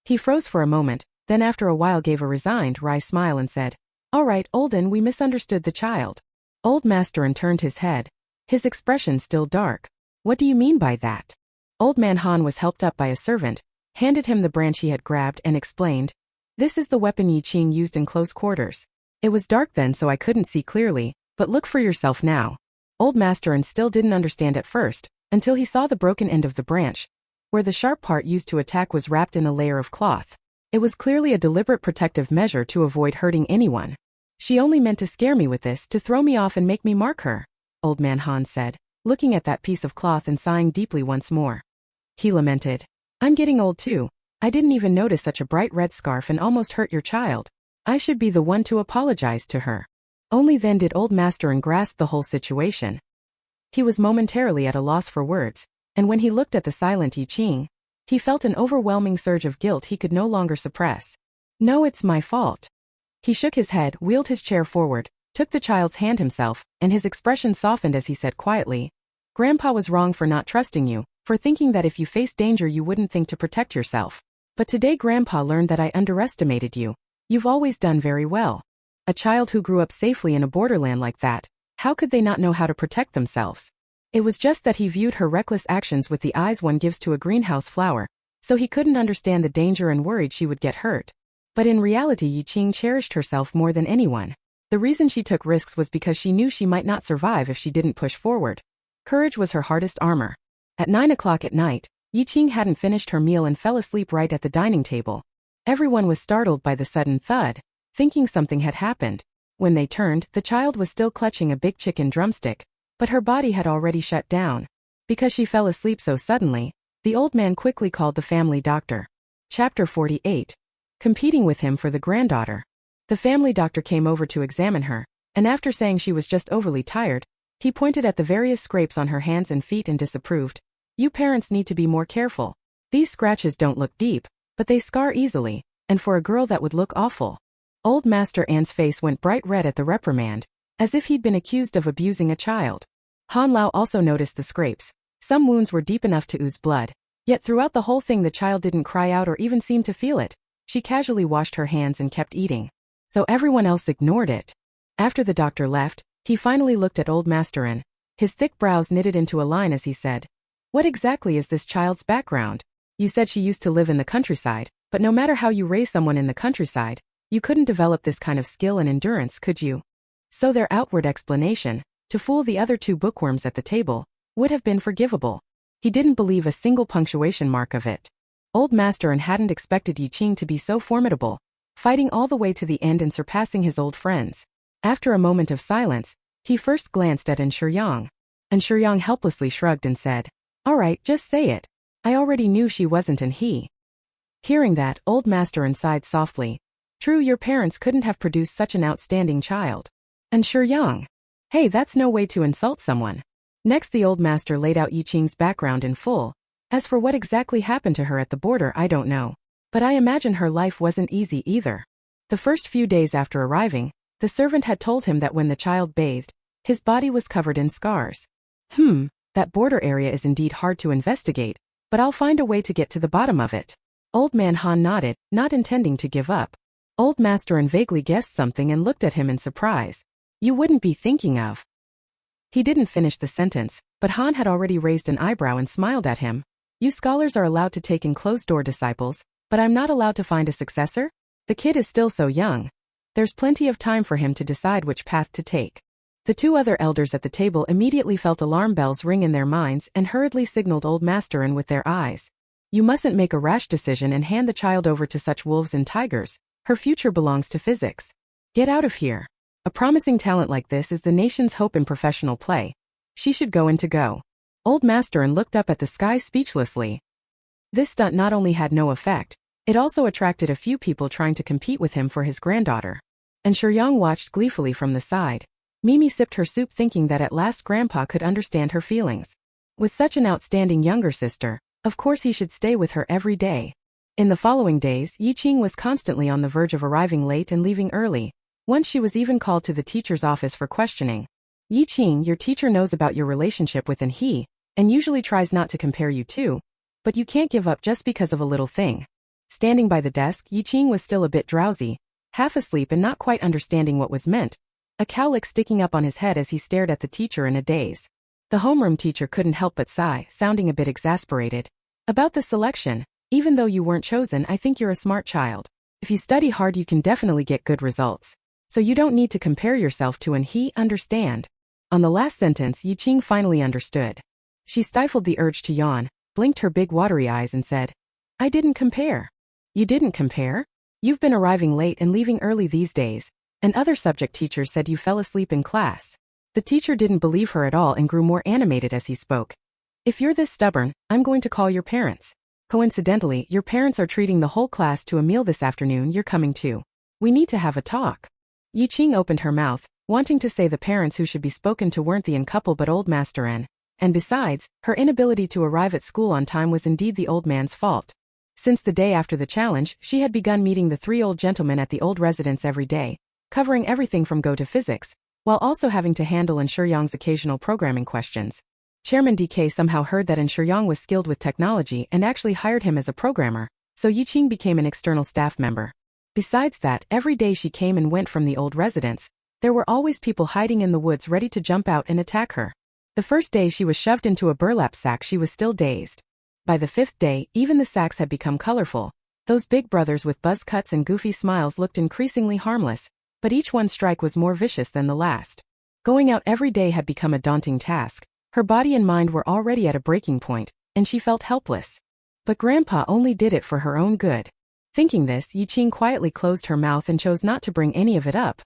He froze for a moment, then after a while gave a resigned, wry smile and said, All right, Olden, we misunderstood the child. Old Masterin turned his head, his expression still dark. What do you mean by that? Old Man Han was helped up by a servant, handed him the branch he had grabbed and explained, This is the weapon Yi Qing used in close quarters. It was dark then so I couldn't see clearly, but look for yourself now. Old Masterin still didn't understand at first, until he saw the broken end of the branch, where the sharp part used to attack was wrapped in a layer of cloth. It was clearly a deliberate protective measure to avoid hurting anyone. She only meant to scare me with this, to throw me off and make me mark her, Old Man Han said, looking at that piece of cloth and sighing deeply once more. He lamented, I'm getting old too. I didn't even notice such a bright red scarf and almost hurt your child. I should be the one to apologize to her. Only then did Old Masterin grasp the whole situation. He was momentarily at a loss for words, and when he looked at the silent Yi Qing, he felt an overwhelming surge of guilt he could no longer suppress. No, it's my fault. He shook his head, wheeled his chair forward, took the child's hand himself, and his expression softened as he said quietly, Grandpa was wrong for not trusting you, for thinking that if you faced danger you wouldn't think to protect yourself. But today Grandpa learned that I underestimated you. You've always done very well. A child who grew up safely in a borderland like that, how could they not know how to protect themselves? It was just that he viewed her reckless actions with the eyes one gives to a greenhouse flower, so he couldn't understand the danger and worried she would get hurt. But in reality Yi Qing cherished herself more than anyone. The reason she took risks was because she knew she might not survive if she didn't push forward. Courage was her hardest armor. At 9 o'clock at night, Yi Qing hadn't finished her meal and fell asleep right at the dining table. Everyone was startled by the sudden thud, thinking something had happened. When they turned, the child was still clutching a big chicken drumstick, but her body had already shut down. Because she fell asleep so suddenly, the old man quickly called the family doctor. Chapter 48. Competing with him for the granddaughter. The family doctor came over to examine her, and after saying she was just overly tired, he pointed at the various scrapes on her hands and feet and disapproved. You parents need to be more careful. These scratches don't look deep, but they scar easily, and for a girl that would look awful. Old Master An's face went bright red at the reprimand, as if he'd been accused of abusing a child. Han Lao also noticed the scrapes. Some wounds were deep enough to ooze blood, yet throughout the whole thing the child didn't cry out or even seem to feel it. She casually washed her hands and kept eating. So everyone else ignored it. After the doctor left, he finally looked at Old Masterin. His thick brows knitted into a line as he said, What exactly is this child's background? You said she used to live in the countryside, but no matter how you raise someone in the countryside, you couldn't develop this kind of skill and endurance, could you? So their outward explanation, to fool the other two bookworms at the table, would have been forgivable. He didn't believe a single punctuation mark of it. Old Masterin hadn't expected Yi Qing to be so formidable, fighting all the way to the end and surpassing his old friends. After a moment of silence, he first glanced at Shuyang. Shuyang helplessly shrugged and said, All right, just say it. I already knew she wasn't and he. Hearing that, Old Masterin sighed softly. True, your parents couldn't have produced such an outstanding child. Shuyang. Hey, that's no way to insult someone. Next the old master laid out Yi Qing's background in full, As for what exactly happened to her at the border, I don't know. But I imagine her life wasn't easy either. The first few days after arriving, the servant had told him that when the child bathed, his body was covered in scars. That border area is indeed hard to investigate, but I'll find a way to get to the bottom of it. Old man Han nodded, not intending to give up. Old Masterin vaguely guessed something and looked at him in surprise. You wouldn't be thinking of. He didn't finish the sentence, but Han had already raised an eyebrow and smiled at him. You scholars are allowed to take in closed-door disciples, but I'm not allowed to find a successor? The kid is still so young. There's plenty of time for him to decide which path to take. The two other elders at the table immediately felt alarm bells ring in their minds and hurriedly signaled old Masterin with their eyes. You mustn't make a rash decision and hand the child over to such wolves and tigers. Her future belongs to physics. Get out of here. A promising talent like this is the nation's hope in professional play. She should go in to go. Old Masterin looked up at the sky speechlessly. This stunt not only had no effect, it also attracted a few people trying to compete with him for his granddaughter. And Shiryang watched gleefully from the side. Mimi sipped her soup thinking that at last Grandpa could understand her feelings. With such an outstanding younger sister, of course he should stay with her every day. In the following days, Qing was constantly on the verge of arriving late and leaving early. Once she was even called to the teacher's office for questioning. Qing, your teacher knows about your relationship with he, and usually tries not to compare you two. But you can't give up just because of a little thing. Standing by the desk, Qing was still a bit drowsy, half asleep and not quite understanding what was meant. A cowlick sticking up on his head as he stared at the teacher in a daze. The homeroom teacher couldn't help but sigh, sounding a bit exasperated. About the selection, even though you weren't chosen, I think you're a smart child. If you study hard you can definitely get good results. So you don't need to compare yourself to he, understand? On the last sentence, Qing finally understood. She stifled the urge to yawn, blinked her big watery eyes and said, I didn't compare. You didn't compare? You've been arriving late and leaving early these days. And other subject teachers said you fell asleep in class. The teacher didn't believe her at all and grew more animated as he spoke. If you're this stubborn, I'm going to call your parents. Coincidentally, your parents are treating the whole class to a meal this afternoon. You're coming too. We need to have a talk. Qing opened her mouth, wanting to say the parents who should be spoken to weren't the young couple but old Masterin. And besides, her inability to arrive at school on time was indeed the old man's fault. Since the day after the challenge, she had begun meeting the three old gentlemen at the old residence every day, covering everything from Go to physics, while also having to handle Shiryang's occasional programming questions. Chairman DK somehow heard that Shiryang was skilled with technology and actually hired him as a programmer, so Qing became an external staff member. Besides that, every day she came and went from the old residence, there were always people hiding in the woods ready to jump out and attack her. The first day she was shoved into a burlap sack she was still dazed. By the fifth day, even the sacks had become colorful. Those big brothers with buzz cuts and goofy smiles looked increasingly harmless, but each one's strike was more vicious than the last. Going out every day had become a daunting task. Her body and mind were already at a breaking point, and she felt helpless. But Grandpa only did it for her own good. Thinking this, Qing quietly closed her mouth and chose not to bring any of it up.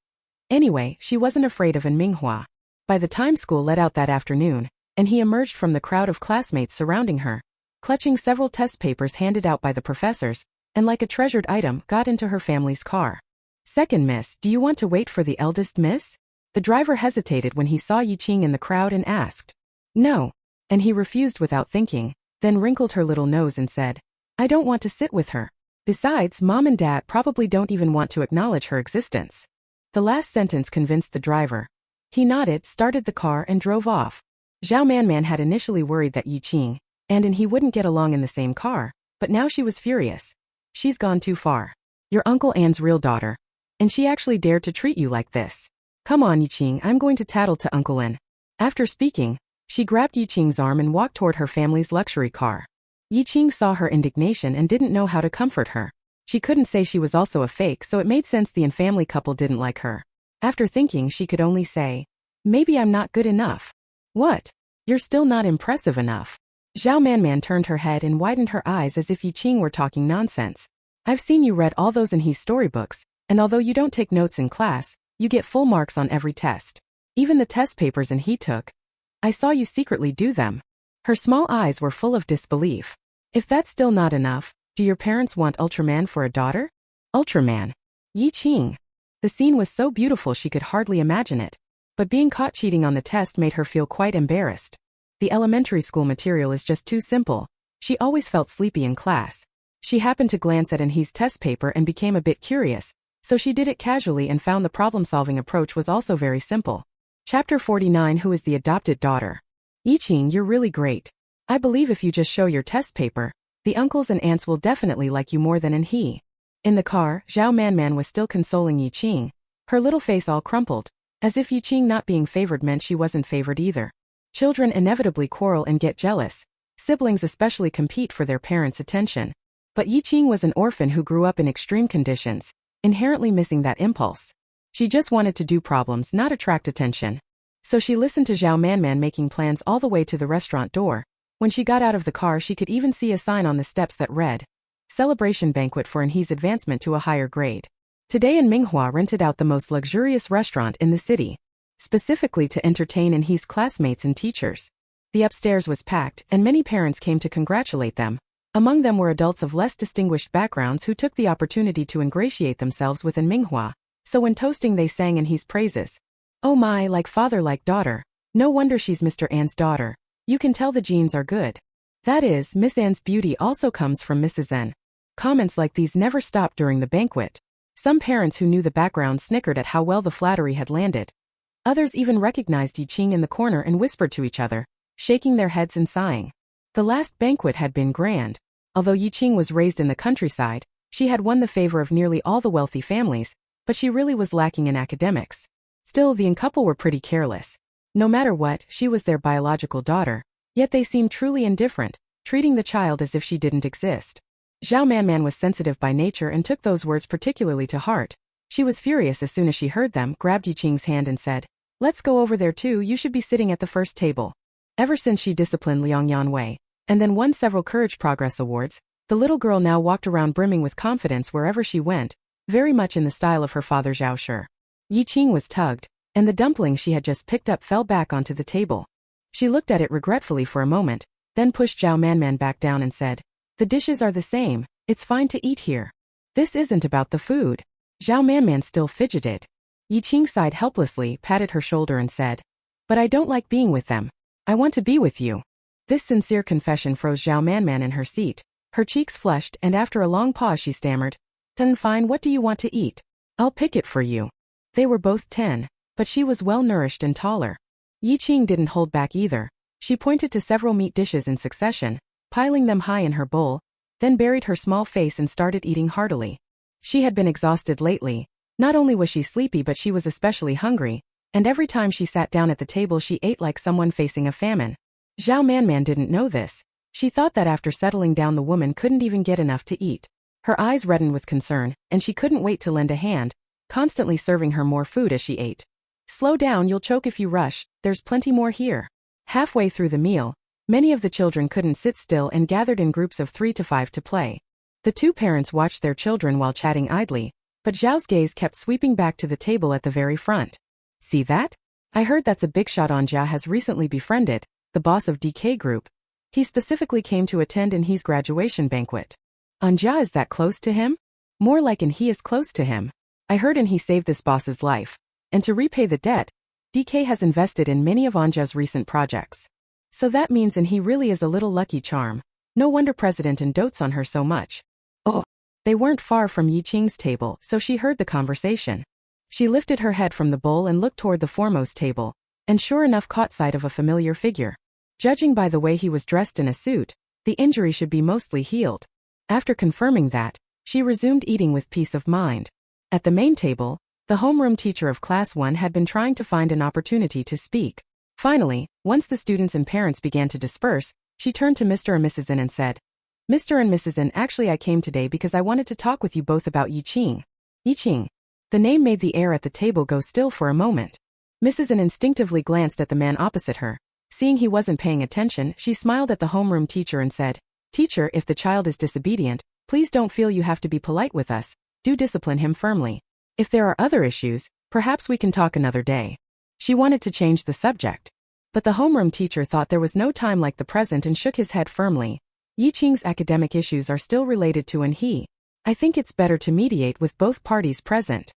Anyway, she wasn't afraid of manhwa. By the time school let out that afternoon, and he emerged from the crowd of classmates surrounding her, clutching several test papers handed out by the professors, and like a treasured item, got into her family's car. Second miss, do you want to wait for the eldest miss? The driver hesitated when he saw Qing in the crowd and asked. No. And he refused without thinking, then wrinkled her little nose and said, I don't want to sit with her. Besides, Mom and Dad probably don't even want to acknowledge her existence. The last sentence convinced the driver. He nodded, started the car and drove off. Zhao Manman had initially worried that Qing and he wouldn't get along in the same car, but now she was furious. She's gone too far. You're Uncle Anne's real daughter. And she actually dared to treat you like this. Come on, Qing, I'm going to tattle to Uncle Anne. After speaking, she grabbed Qing's arm and walked toward her family's luxury car. Qing saw her indignation and didn't know how to comfort her. She couldn't say she was also a fake, so it made sense the family couple didn't like her. After thinking, she could only say, maybe I'm not good enough. What? You're still not impressive enough. Zhao Manman turned her head and widened her eyes as if Qing were talking nonsense. I've seen you read all those he's storybooks, and although you don't take notes in class, you get full marks on every test. Even the test papers he took. I saw you secretly do them. Her small eyes were full of disbelief. If that's still not enough, do your parents want Ultraman for a daughter? Ultraman. Qing. The scene was so beautiful she could hardly imagine it. But being caught cheating on the test made her feel quite embarrassed. The elementary school material is just too simple. She always felt sleepy in class. She happened to glance at Anhe's test paper and became a bit curious, so she did it casually and found the problem-solving approach was also very simple. Chapter 49. Who is the adopted daughter? Yiqing, you're really great. I believe if you just show your test paper, the uncles and aunts will definitely like you more than Anhe. In the car, Zhao Manman was still consoling Yiqing, her little face all crumpled, as if Yiqing not being favored meant she wasn't favored either. Children inevitably quarrel and get jealous. Siblings especially compete for their parents' attention. But Yiqing was an orphan who grew up in extreme conditions, inherently missing that impulse. She just wanted to do problems, not attract attention. So she listened to Zhao Manman making plans all the way to the restaurant door. When she got out of the car, she could even see a sign on the steps that read, "Celebration banquet for Anhe's advancement to a higher grade." Today Manhwa rented out the most luxurious restaurant in the city, specifically to entertain Anhe's classmates and teachers. The upstairs was packed, and many parents came to congratulate them. Among them were adults of less distinguished backgrounds who took the opportunity to ingratiate themselves with Manhwa, so when toasting they sang Anhe's praises. "Oh my, like father like daughter. No wonder she's Mr. An's daughter. You can tell the genes are good. That is, Miss An's beauty also comes from Mrs. N." Comments like these never stopped during the banquet. Some parents who knew the background snickered at how well the flattery had landed. Others even recognized Yiqing in the corner and whispered to each other, shaking their heads and sighing. The last banquet had been grand. Although Yiqing was raised in the countryside, she had won the favor of nearly all the wealthy families, but she really was lacking in academics. Still, the couple were pretty careless. No matter what, she was their biological daughter, yet they seemed truly indifferent, treating the child as if she didn't exist. Zhao Manman was sensitive by nature and took those words particularly to heart. She was furious as soon as she heard them, grabbed Yiqing's hand and said, "Let's go over there too, you should be sitting at the first table." Ever since she disciplined Liang Yanwei, and then won several Courage Progress Awards, the little girl now walked around brimming with confidence wherever she went, very much in the style of her father Zhao Shi. Yiqing was tugged, and the dumpling she had just picked up fell back onto the table. She looked at it regretfully for a moment, then pushed Zhao Manman back down and said, "The dishes are the same, it's fine to eat here. This isn't about the food." Zhao Manman still fidgeted. Yiqing sighed helplessly, patted her shoulder and said, "But I don't like being with them. I want to be with you." This sincere confession froze Zhao Manman in her seat. Her cheeks flushed, and after a long pause she stammered, "Then fine, what do you want to eat? I'll pick it for you." They were both 10, but she was well-nourished and taller. Yiqing didn't hold back either. She pointed to several meat dishes in succession, piling them high in her bowl, then buried her small face and started eating heartily. She had been exhausted lately. Not only was she sleepy but she was especially hungry, and every time she sat down at the table she ate like someone facing a famine. Zhao Manman didn't know this. She thought that after settling down the woman couldn't even get enough to eat. Her eyes reddened with concern, and she couldn't wait to lend a hand, constantly serving her more food as she ate. "Slow down, you'll choke if you rush, there's plenty more here." Halfway through the meal, many of the children couldn't sit still and gathered in groups of 3 to 5 to play. The two parents watched their children while chatting idly, but Zhao's gaze kept sweeping back to the table at the very front. "See that? I heard that's a big shot Anja has recently befriended, the boss of DK Group. He specifically came to attend Anhe's graduation banquet. Anja is that close to him? More like Anhe is close to him. I heard Anhe saved this boss's life, and to repay the debt, DK has invested in many of Anja's recent projects. So that means Anhe really is a little lucky charm. No wonder President An dotes on her so much." Oh, they weren't far from Yiqing's table, so she heard the conversation. She lifted her head from the bowl and looked toward the foremost table, and sure enough caught sight of a familiar figure. Judging by the way he was dressed in a suit, the injury should be mostly healed. After confirming that, she resumed eating with peace of mind. At the main table, the homeroom teacher of Class 1 had been trying to find an opportunity to speak. Finally, once the students and parents began to disperse, she turned to Mr. and Mrs. N and said, "Mr. and Mrs. N, actually I came today because I wanted to talk with you both about Yiqing." Yiqing. The name made the air at the table go still for a moment. Mrs. N instinctively glanced at the man opposite her. Seeing he wasn't paying attention, she smiled at the homeroom teacher and said, "Teacher, if the child is disobedient, please don't feel you have to be polite with us. Do discipline him firmly. If there are other issues, perhaps we can talk another day." She wanted to change the subject. But the homeroom teacher thought there was no time like the present and shook his head firmly. "Yiqing's academic issues are still related to Anhe. I think it's better to mediate with both parties present."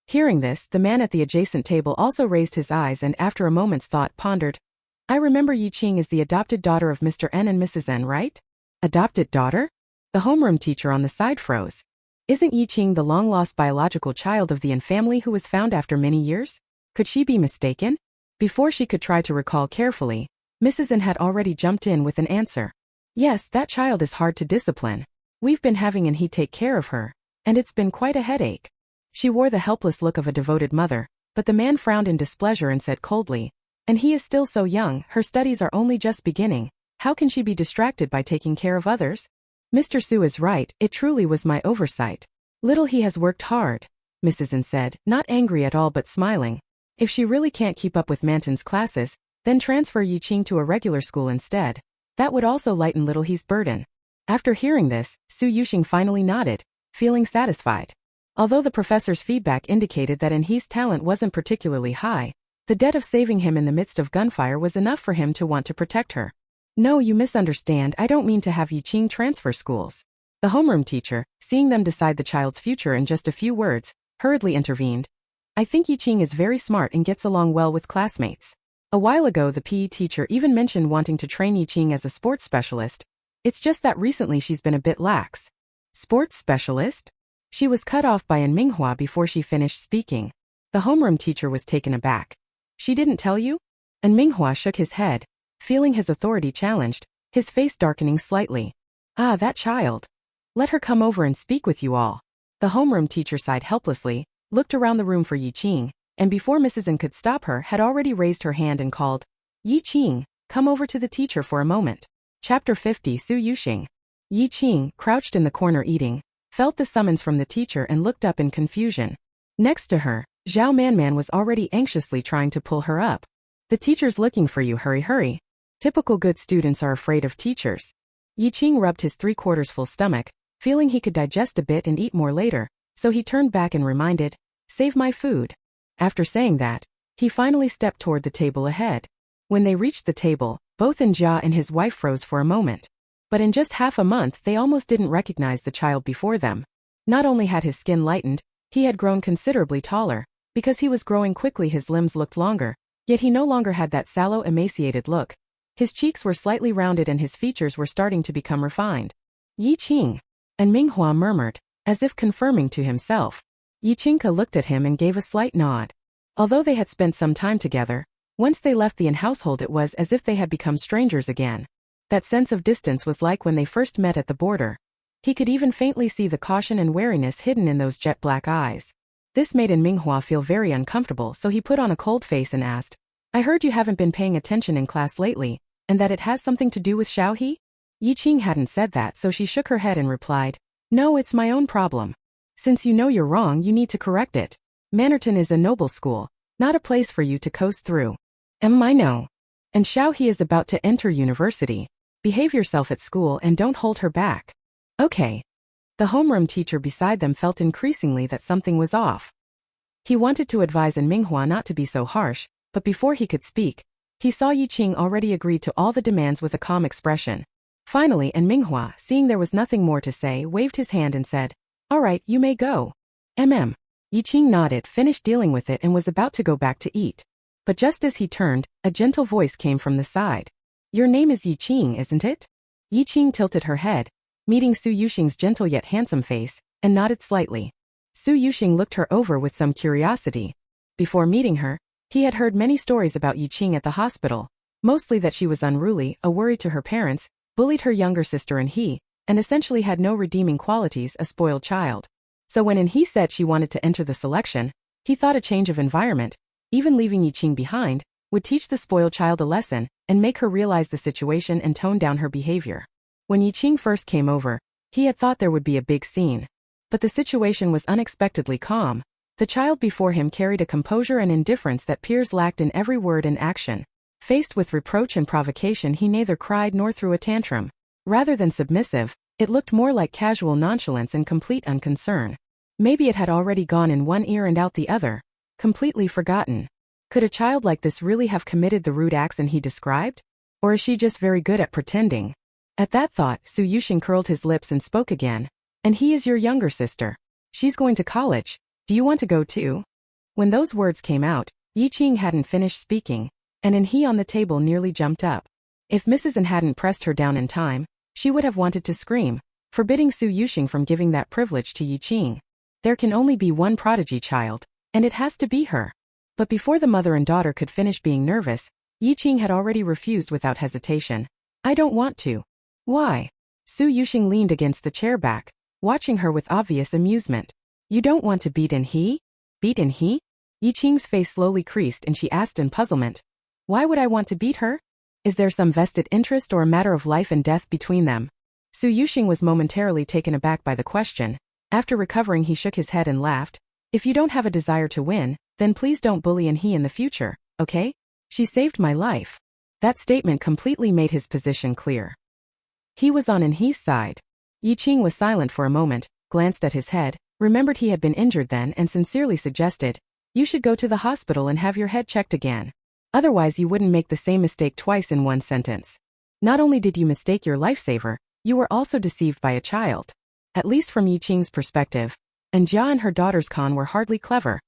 Hearing this, the man at the adjacent table also raised his eyes and after a moment's thought pondered, "I remember Yiqing is the adopted daughter of Mr. N and Mrs. N, right?" Adopted daughter? The homeroom teacher on the side froze. Isn't Yi Qing the long-lost biological child of the An family who was found after many years? Could she be mistaken? Before she could try to recall carefully, Mrs. N had already jumped in with an answer. Yes, that child is hard to discipline. We've been having he take care of her, and it's been quite a headache. She wore the helpless look of a devoted mother, but the man frowned in displeasure and said coldly, and he is still so young, her studies are only just beginning. How can she be distracted by taking care of others? Mr. Su is right, it truly was my oversight. Little he has worked hard, Mrs. N said, not angry at all but smiling. If she really can't keep up with Manton's classes, then transfer Yi Qing to a regular school instead. That would also lighten little he's burden. After hearing this, Su Yuxing finally nodded, feeling satisfied. Although the professor's feedback indicated that he's talent wasn't particularly high, the debt of saving him in the midst of gunfire was enough for him to want to protect her. No, you misunderstand, I don't mean to have Yi Qing transfer schools. The homeroom teacher, seeing them decide the child's future in just a few words, hurriedly intervened. I think Yi Qing is very smart and gets along well with classmates. A while ago the PE teacher even mentioned wanting to train Yi Qing as a sports specialist. It's just that recently she's been a bit lax. Sports specialist? She was cut off by An Minghua before she finished speaking. The homeroom teacher was taken aback. She didn't tell you? An Minghua shook his head, feeling his authority challenged, his face darkening slightly. Ah, that child. Let her come over and speak with you all. The homeroom teacher sighed helplessly, looked around the room for Yi Qing, and before Mrs. N could stop her had already raised her hand and called, Yi Qing, come over to the teacher for a moment. Chapter 50 Su Yuxing. Yi Qing, crouched in the corner eating, felt the summons from the teacher and looked up in confusion. Next to her, Zhao Manman was already anxiously trying to pull her up. The teacher's looking for you, hurry hurry. Typical good students are afraid of teachers. Yi Qing rubbed his 3/4 full stomach, feeling he could digest a bit and eat more later, so he turned back and reminded, save my food. After saying that, he finally stepped toward the table ahead. When they reached the table, both Jia and his wife froze for a moment. But in just half a month they almost didn't recognize the child before them. Not only had his skin lightened, he had grown considerably taller. Because he was growing quickly his limbs looked longer, yet he no longer had that sallow emaciated look. His cheeks were slightly rounded and his features were starting to become refined. Yi Qing. An Minghua murmured, as if confirming to himself. Yi Qingke looked at him and gave a slight nod. Although they had spent some time together, once they left the An household it was as if they had become strangers again. That sense of distance was like when they first met at the border. He could even faintly see the caution and wariness hidden in those jet black eyes. This made An Minghua feel very uncomfortable, so he put on a cold face and asked, I heard you haven't been paying attention in class lately, and that it has something to do with Xiaohe? Yi Qing hadn't said that, so she shook her head and replied, no, it's my own problem. Since you know you're wrong, you need to correct it. Mannerton is a noble school, not a place for you to coast through. I know. And Xiaohe is about to enter university. Behave yourself at school and don't hold her back. Okay. The homeroom teacher beside them felt increasingly that something was off. He wanted to advise An Minghua not to be so harsh, but before he could speak, he saw Yi Qing already agreed to all the demands with a calm expression. Finally, An Minghua, seeing there was nothing more to say, waved his hand and said, all right, you may go. Yi Qing nodded, finished dealing with it and was about to go back to eat. But just as he turned, a gentle voice came from the side. Your name is Yi Qing, isn't it? Yi Qing tilted her head, meeting Su Yuxing's gentle yet handsome face, and nodded slightly. Su Yuxing looked her over with some curiosity. Before meeting her, he had heard many stories about Yi Qing at the hospital, mostly that she was unruly, a worry to her parents, bullied her younger sister and essentially had no redeeming qualities, a spoiled child. So when he said she wanted to enter the selection, he thought a change of environment, even leaving Yi Qing behind, would teach the spoiled child a lesson and make her realize the situation and tone down her behavior. When Yi Qing first came over, he had thought there would be a big scene. But the situation was unexpectedly calm. The child before him carried a composure and indifference that peers lacked in every word and action. Faced with reproach and provocation, he neither cried nor threw a tantrum. Rather than submissive, it looked more like casual nonchalance and complete unconcern. Maybe it had already gone in one ear and out the other, completely forgotten. Could a child like this really have committed the rude acts he described? Or is she just very good at pretending? At that thought, Su Yuxing curled his lips and spoke again. And he is your younger sister. She's going to college. Do you want to go too? When those words came out, Yi Qing hadn't finished speaking, and he on the table nearly jumped up. If Mrs. N hadn't pressed her down in time, She would have wanted to scream, forbidding Su Yuxing from giving that privilege to Yi Qing. There can only be one prodigy child, and it has to be her. But before the mother and daughter could finish being nervous, Yi Qing had already refused without hesitation. I don't want to. Why? Su Yuxing leaned against the chair back, watching her with obvious amusement. You don't want to beat in he? Beat in he? Yi Qing's face slowly creased and she asked in puzzlement. Why would I want to beat her? Is there some vested interest or a matter of life and death between them? Su Yuxing was momentarily taken aback by the question. After recovering, he shook his head and laughed. If you don't have a desire to win, then please don't bully in he in the future, okay? She saved my life. That statement completely made his position clear. He was on in he's side. Yi Qing was silent for a moment, glanced at his head, remembered he had been injured then and sincerely suggested, you should go to the hospital and have your head checked again. Otherwise you wouldn't make the same mistake twice in one sentence. Not only did you mistake your lifesaver, you were also deceived by a child. At least from Yi Qing's perspective, and Jia and her daughter's con were hardly clever.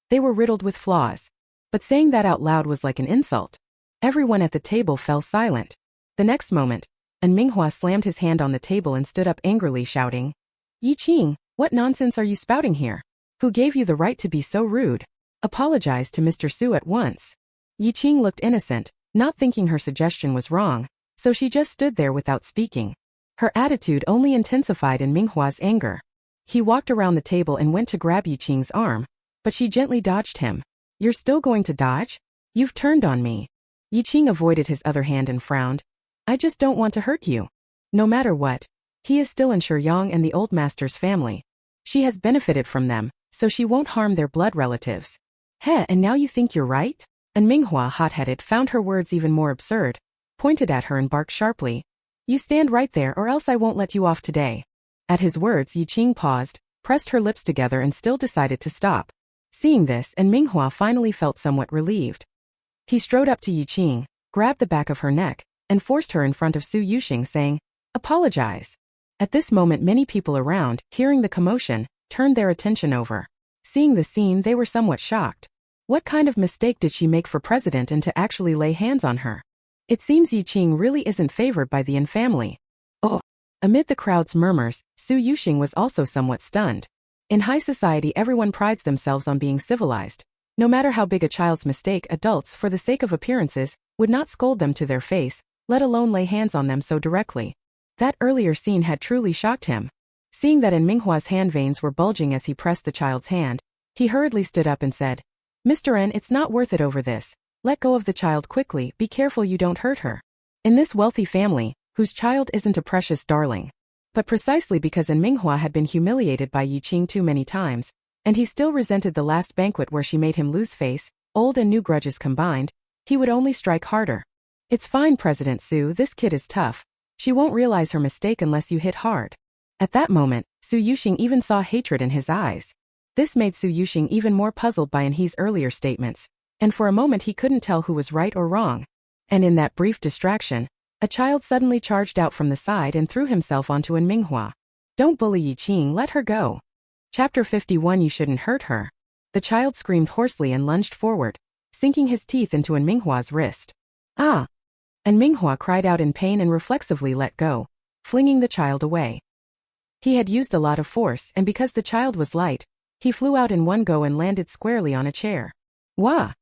They were riddled with flaws. But saying that out loud was like an insult. Everyone at the table fell silent. The next moment, Manhwa slammed his hand on the table and stood up angrily shouting, Yi Qing, what nonsense are you spouting here? Who gave you the right to be so rude? Apologize to Mr. Su at once. Yi Qing looked innocent, not thinking her suggestion was wrong, so she just stood there without speaking. Her attitude only intensified in Manhwa's anger. He walked around the table and went to grab Yi Qing's arm, but she gently dodged him. You're still going to dodge? You've turned on me. Yi Qing avoided his other hand and frowned. I just don't want to hurt you. No matter what, he is still in Shuyang and the old master's family. She has benefited from them, so she won't harm their blood relatives. Heh, and now you think you're right? And Manhwa, hot-headed, found her words even more absurd, pointed at her and barked sharply. You stand right there or else I won't let you off today. At his words, Yi Qing paused, pressed her lips together and still decided to stop. Seeing this, and Manhwa finally felt somewhat relieved. He strode up to Yi Qing, grabbed the back of her neck, and forced her in front of Su Yuxing, saying, Apologize. At this moment many people around, hearing the commotion, turned their attention over. Seeing the scene, they were somewhat shocked. What kind of mistake did she make for president and to actually lay hands on her? It seems Yi Qing really isn't favored by the Yin family. Oh! Amid the crowd's murmurs, Su Yuxing was also somewhat stunned. In high society everyone prides themselves on being civilized. No matter how big a child's mistake, adults, for the sake of appearances, would not scold them to their face, let alone lay hands on them so directly. That earlier scene had truly shocked him. Seeing that Manhwa's hand veins were bulging as he pressed the child's hand, he hurriedly stood up and said, Mr. N, it's not worth it over this. Let go of the child quickly, be careful you don't hurt her. In this wealthy family, whose child isn't a precious darling. But precisely because Manhwa had been humiliated by Yi Qing too many times, and he still resented the last banquet where she made him lose face, old and new grudges combined, he would only strike harder. It's fine, President Su, this kid is tough. She won't realize her mistake unless you hit hard. At that moment, Su Yuxing even saw hatred in his eyes. This made Su Yuxing even more puzzled by He's earlier statements, and for a moment he couldn't tell who was right or wrong. And in that brief distraction, a child suddenly charged out from the side and threw himself onto Manhwa. Don't bully Yi Qing, let her go. Chapter 51. You shouldn't hurt her. The child screamed hoarsely and lunged forward, sinking his teeth into Manhwa's wrist. Ah! And Manhwa cried out in pain and reflexively let go, flinging the child away. He had used a lot of force, and because the child was light, he flew out in one go and landed squarely on a chair. Wah!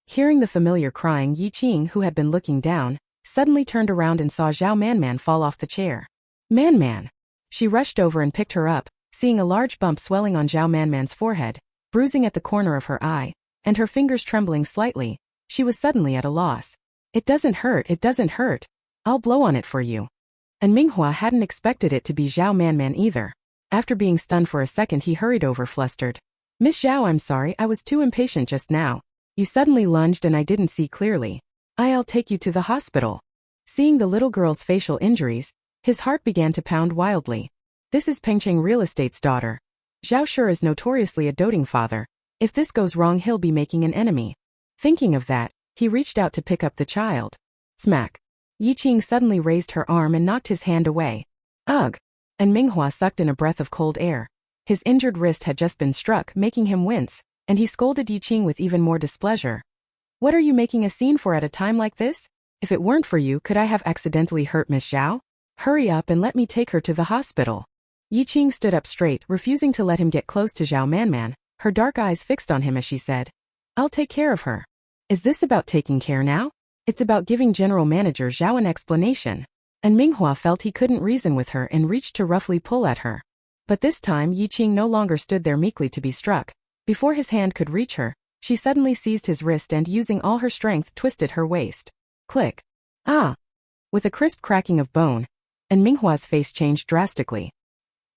Hearing the familiar crying, Yi Qing, who had been looking down, suddenly turned around and saw Zhao Manman fall off the chair. Man! She rushed over and picked her up, seeing a large bump swelling on Zhao Manman's forehead, bruising at the corner of her eye, and her fingers trembling slightly. She was suddenly at a loss. It doesn't hurt. I'll blow on it for you. And Manhwa hadn't expected it to be Zhao Manman either. After being stunned for a second, he hurried over, flustered. Miss Zhao, I'm sorry, I was too impatient just now. You suddenly lunged and I didn't see clearly. I'll take you to the hospital. Seeing the little girl's facial injuries, his heart began to pound wildly. This is Pengcheng Real Estate's daughter. Zhao sure is notoriously a doting father. If this goes wrong, he'll be making an enemy. Thinking of that, he reached out to pick up the child. Smack! Yi Qing suddenly raised her arm and knocked his hand away. Ugh! And Manhwa sucked in a breath of cold air. His injured wrist had just been struck, making him wince, and he scolded Yi Qing with even more displeasure. What are you making a scene for at a time like this? If it weren't for you, could I have accidentally hurt Miss Zhao? Hurry up and let me take her to the hospital. Yi Qing stood up straight, refusing to let him get close to Zhao Manman, her dark eyes fixed on him as she said, I'll take care of her. Is this about taking care now? It's about giving General Manager Zhao an explanation. And Manhwa felt he couldn't reason with her and reached to roughly pull at her. But this time Yi Qing no longer stood there meekly to be struck. Before his hand could reach her, she suddenly seized his wrist and using all her strength twisted her waist. Click. Ah! With a crisp cracking of bone, and Manhwa's face changed drastically.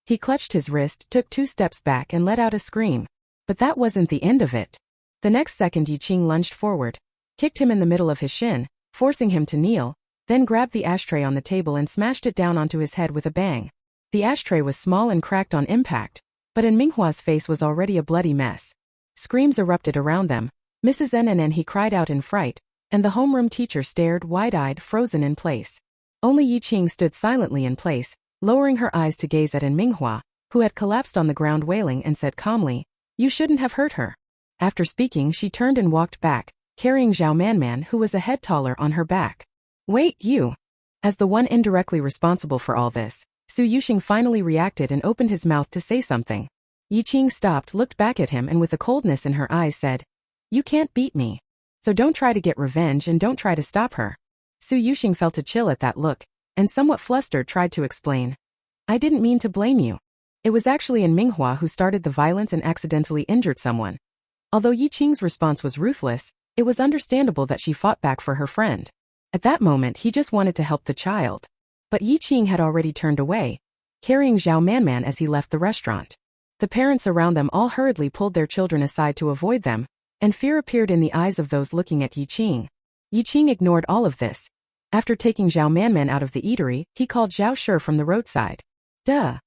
He clutched his wrist, took 2 steps back and let out a scream. But that wasn't the end of it. The next second Yi Qing lunged forward, kicked him in the middle of his shin, forcing him to kneel, then grabbed the ashtray on the table and smashed it down onto his head with a bang. The ashtray was small and cracked on impact, but in Manhwa's face was already a bloody mess. Screams erupted around them. Mrs. N, he cried out in fright, and the homeroom teacher stared wide-eyed, frozen in place. Only Yi Qing stood silently in place, lowering her eyes to gaze at Manhwa, who had collapsed on the ground wailing and said calmly, You shouldn't have hurt her. After speaking she turned and walked back, carrying Zhao Manman who was a head taller on her back. Wait, you! As the one indirectly responsible for all this, Su Yuxing finally reacted and opened his mouth to say something. Yi Qing stopped, looked back at him and with a coldness in her eyes said, You can't beat me. So don't try to get revenge and don't try to stop her. Su Yuxing felt a chill at that look, and somewhat flustered tried to explain. I didn't mean to blame you. It was actually Manhwa who started the violence and accidentally injured someone. Although Yi Qing's response was ruthless, it was understandable that she fought back for her friend. At that moment he just wanted to help the child. But Yi Qing had already turned away, carrying Zhao Manman as he left the restaurant. The parents around them all hurriedly pulled their children aside to avoid them, and fear appeared in the eyes of those looking at Yi Qing. Yi Qing ignored all of this. After taking Zhao Manman out of the eatery, he called Zhao Shi from the roadside. Duh.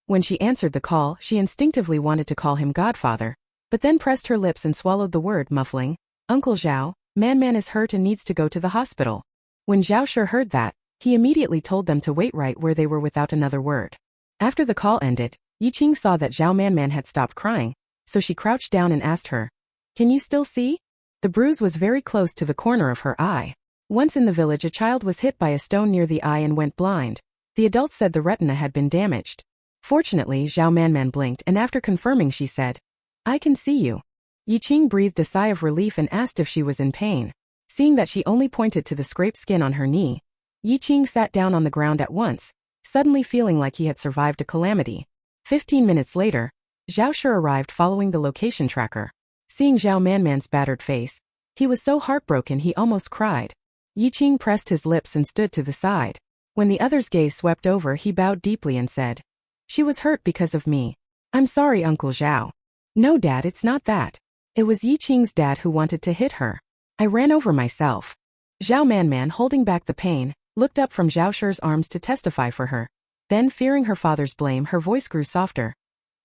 When she answered the call, she instinctively wanted to call him Godfather, but then pressed her lips and swallowed the word, muffling, Uncle Zhao, Manman is hurt and needs to go to the hospital. When Zhao Shi heard that, he immediately told them to wait right where they were without another word. After the call ended, Yi Qing saw that Zhao Manman had stopped crying, so she crouched down and asked her, Can you still see? The bruise was very close to the corner of her eye. Once in the village a child was hit by a stone near the eye and went blind. The adults said the retina had been damaged. Fortunately Zhao Manman blinked and after confirming she said, I can see you. Yi Qing breathed a sigh of relief and asked if she was in pain. Seeing that she only pointed to the scraped skin on her knee, Yi Qing sat down on the ground at once, suddenly feeling like he had survived a calamity. 15 minutes later, Zhao Shi arrived following the location tracker. Seeing Zhao Manman's battered face, he was so heartbroken he almost cried. Yi Qing pressed his lips and stood to the side. When the other's gaze swept over he bowed deeply and said, She was hurt because of me. I'm sorry Uncle Zhao. No Dad, it's not that. It was Yi Qing's dad who wanted to hit her. I ran over myself. Zhao Manman, holding back the pain, looked up from Zhao Shi's arms to testify for her. Then fearing her father's blame her voice grew softer.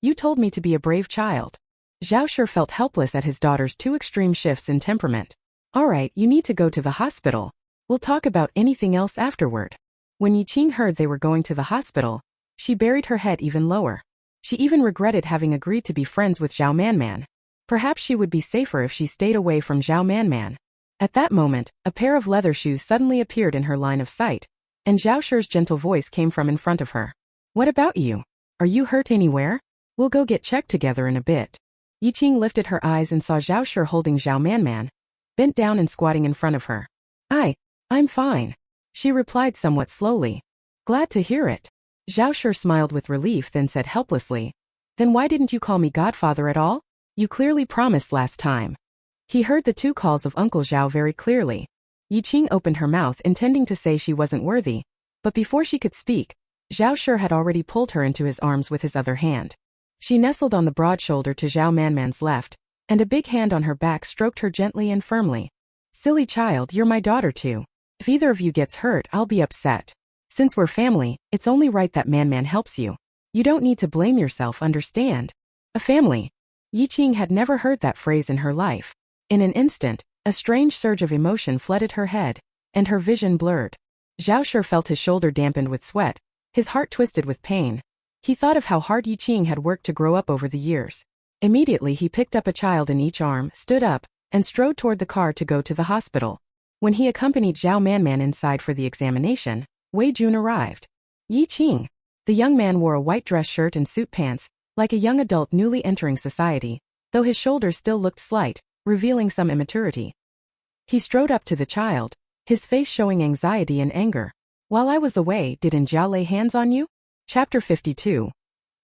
You told me to be a brave child. Zhao Shi felt helpless at his daughter's 2 extreme shifts in temperament. Alright, you need to go to the hospital. We'll talk about anything else afterward. When Yi Qing heard they were going to the hospital, she buried her head even lower. She even regretted having agreed to be friends with Zhao Manman. Perhaps she would be safer if she stayed away from Zhao Manman. At that moment, a pair of leather shoes suddenly appeared in her line of sight, and Zhao Shi's gentle voice came from in front of her. What about you? Are you hurt anywhere? We'll go get checked together in a bit. Yi Qing lifted her eyes and saw Zhao Shi holding Zhao Manman, bent down and squatting in front of her. I'm fine. She replied somewhat slowly. Glad to hear it. Zhao Shi smiled with relief then said helplessly, Then why didn't you call me Godfather at all? You clearly promised last time. He heard the 2 calls of Uncle Zhao very clearly. Yi Qing opened her mouth intending to say she wasn't worthy, but before she could speak, Zhao Shi had already pulled her into his arms with his other hand. She nestled on the broad shoulder to Zhao Manman's left, and a big hand on her back stroked her gently and firmly. Silly child, you're my daughter too. If either of you gets hurt, I'll be upset. Since we're family, it's only right that Manman helps you. You don't need to blame yourself, understand? A family. Yi Qing had never heard that phrase in her life. In an instant, a strange surge of emotion flooded her head, and her vision blurred. Zhao Shi felt his shoulder dampened with sweat, his heart twisted with pain. He thought of how hard Yi Qing had worked to grow up over the years. Immediately he picked up a child in each arm, stood up, and strode toward the car to go to the hospital. When he accompanied Zhao Manman inside for the examination, Wei Jun arrived. Yi Qing. The young man wore a white dress shirt and suit pants, like a young adult newly entering society, though his shoulders still looked slight, revealing some immaturity. He strode up to the child, his face showing anxiety and anger. While I was away, didn't Zhao lay hands on you? Chapter 52.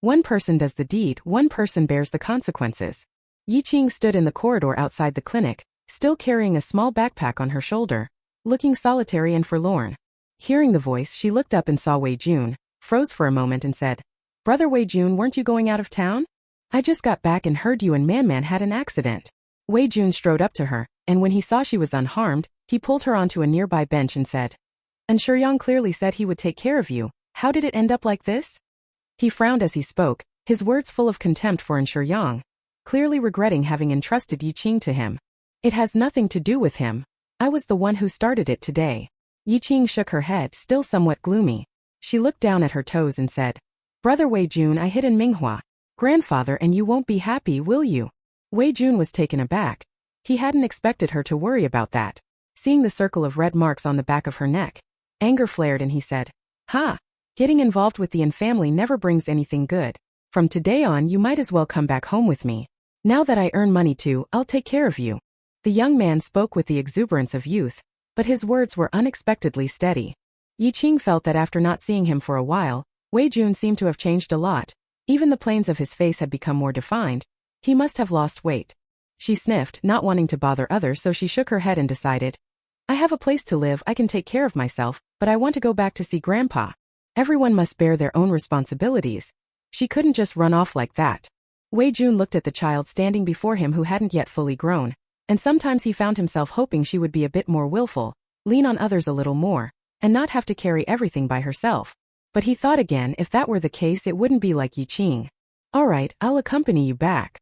One person does the deed, one person bears the consequences. Yi Qing stood in the corridor outside the clinic, still carrying a small backpack on her shoulder, looking solitary and forlorn. Hearing the voice, she looked up and saw Wei Jun, froze for a moment and said, "Brother Wei Jun, weren't you going out of town? I just got back and heard you and Man had an accident." Wei Jun strode up to her, and when he saw she was unharmed, he pulled her onto a nearby bench and said, "And Shuyang clearly said he would take care of you. How did it end up like this?" He frowned as he spoke, his words full of contempt for Shuyang, clearly regretting having entrusted Yi Qing to him. "It has nothing to do with him. I was the one who started it today." Yi Qing shook her head, still somewhat gloomy. She looked down at her toes and said, "Brother Wei Jun, I hid in Manhwa. Grandfather, and you won't be happy, will you?" Wei Jun was taken aback. He hadn't expected her to worry about that. Seeing the circle of red marks on the back of her neck, anger flared and he said, "Ha! Getting involved with the Yin family never brings anything good. From today on you might as well come back home with me. Now that I earn money too, I'll take care of you." The young man spoke with the exuberance of youth, but his words were unexpectedly steady. Yi Qing felt that after not seeing him for a while, Wei Jun seemed to have changed a lot. Even the planes of his face had become more defined. He must have lost weight. She sniffed, not wanting to bother others, so she shook her head and decided, "I have a place to live, I can take care of myself, but I want to go back to see Grandpa. Everyone must bear their own responsibilities." She couldn't just run off like that. Wei Jun looked at the child standing before him who hadn't yet fully grown, and sometimes he found himself hoping she would be a bit more willful, lean on others a little more, and not have to carry everything by herself. But he thought again, if that were the case it wouldn't be like Yi Qing. "All right, I'll accompany you back."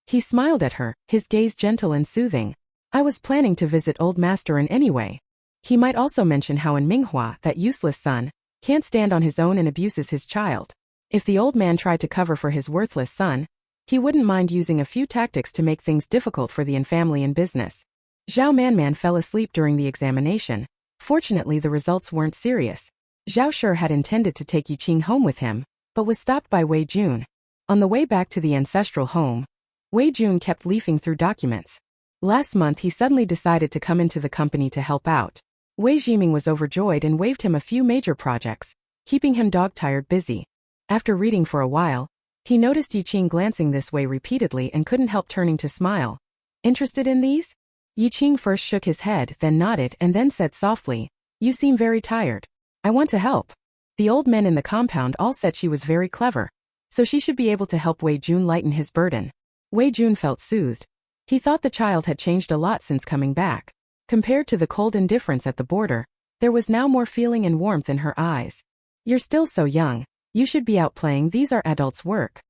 He smiled at her, his gaze gentle and soothing. "I was planning to visit old master in anyway." He might also mention how in Manhwa, that useless son, can't stand on his own and abuses his child. If the old man tried to cover for his worthless son, he wouldn't mind using a few tactics to make things difficult for the Yin family and business. Zhao Man fell asleep during the examination. Fortunately, the results weren't serious. Zhao Shi had intended to take Yi Qing home with him, but was stopped by Wei Jun. On the way back to the ancestral home, Wei Jun kept leafing through documents. Last month he suddenly decided to come into the company to help out. Wei Jiming was overjoyed and waved him a few major projects, keeping him dog-tired busy. After reading for a while, he noticed Yi Qing glancing this way repeatedly and couldn't help turning to smile. "Interested in these?" Yi Qing first shook his head, then nodded and then said softly, "You seem very tired. I want to help." The old men in the compound all said she was very clever, so she should be able to help Wei Jun lighten his burden. Wei Jun felt soothed. He thought the child had changed a lot since coming back. Compared to the cold indifference at the border, there was now more feeling and warmth in her eyes. "You're still so young. You should be out playing, these are adults' work."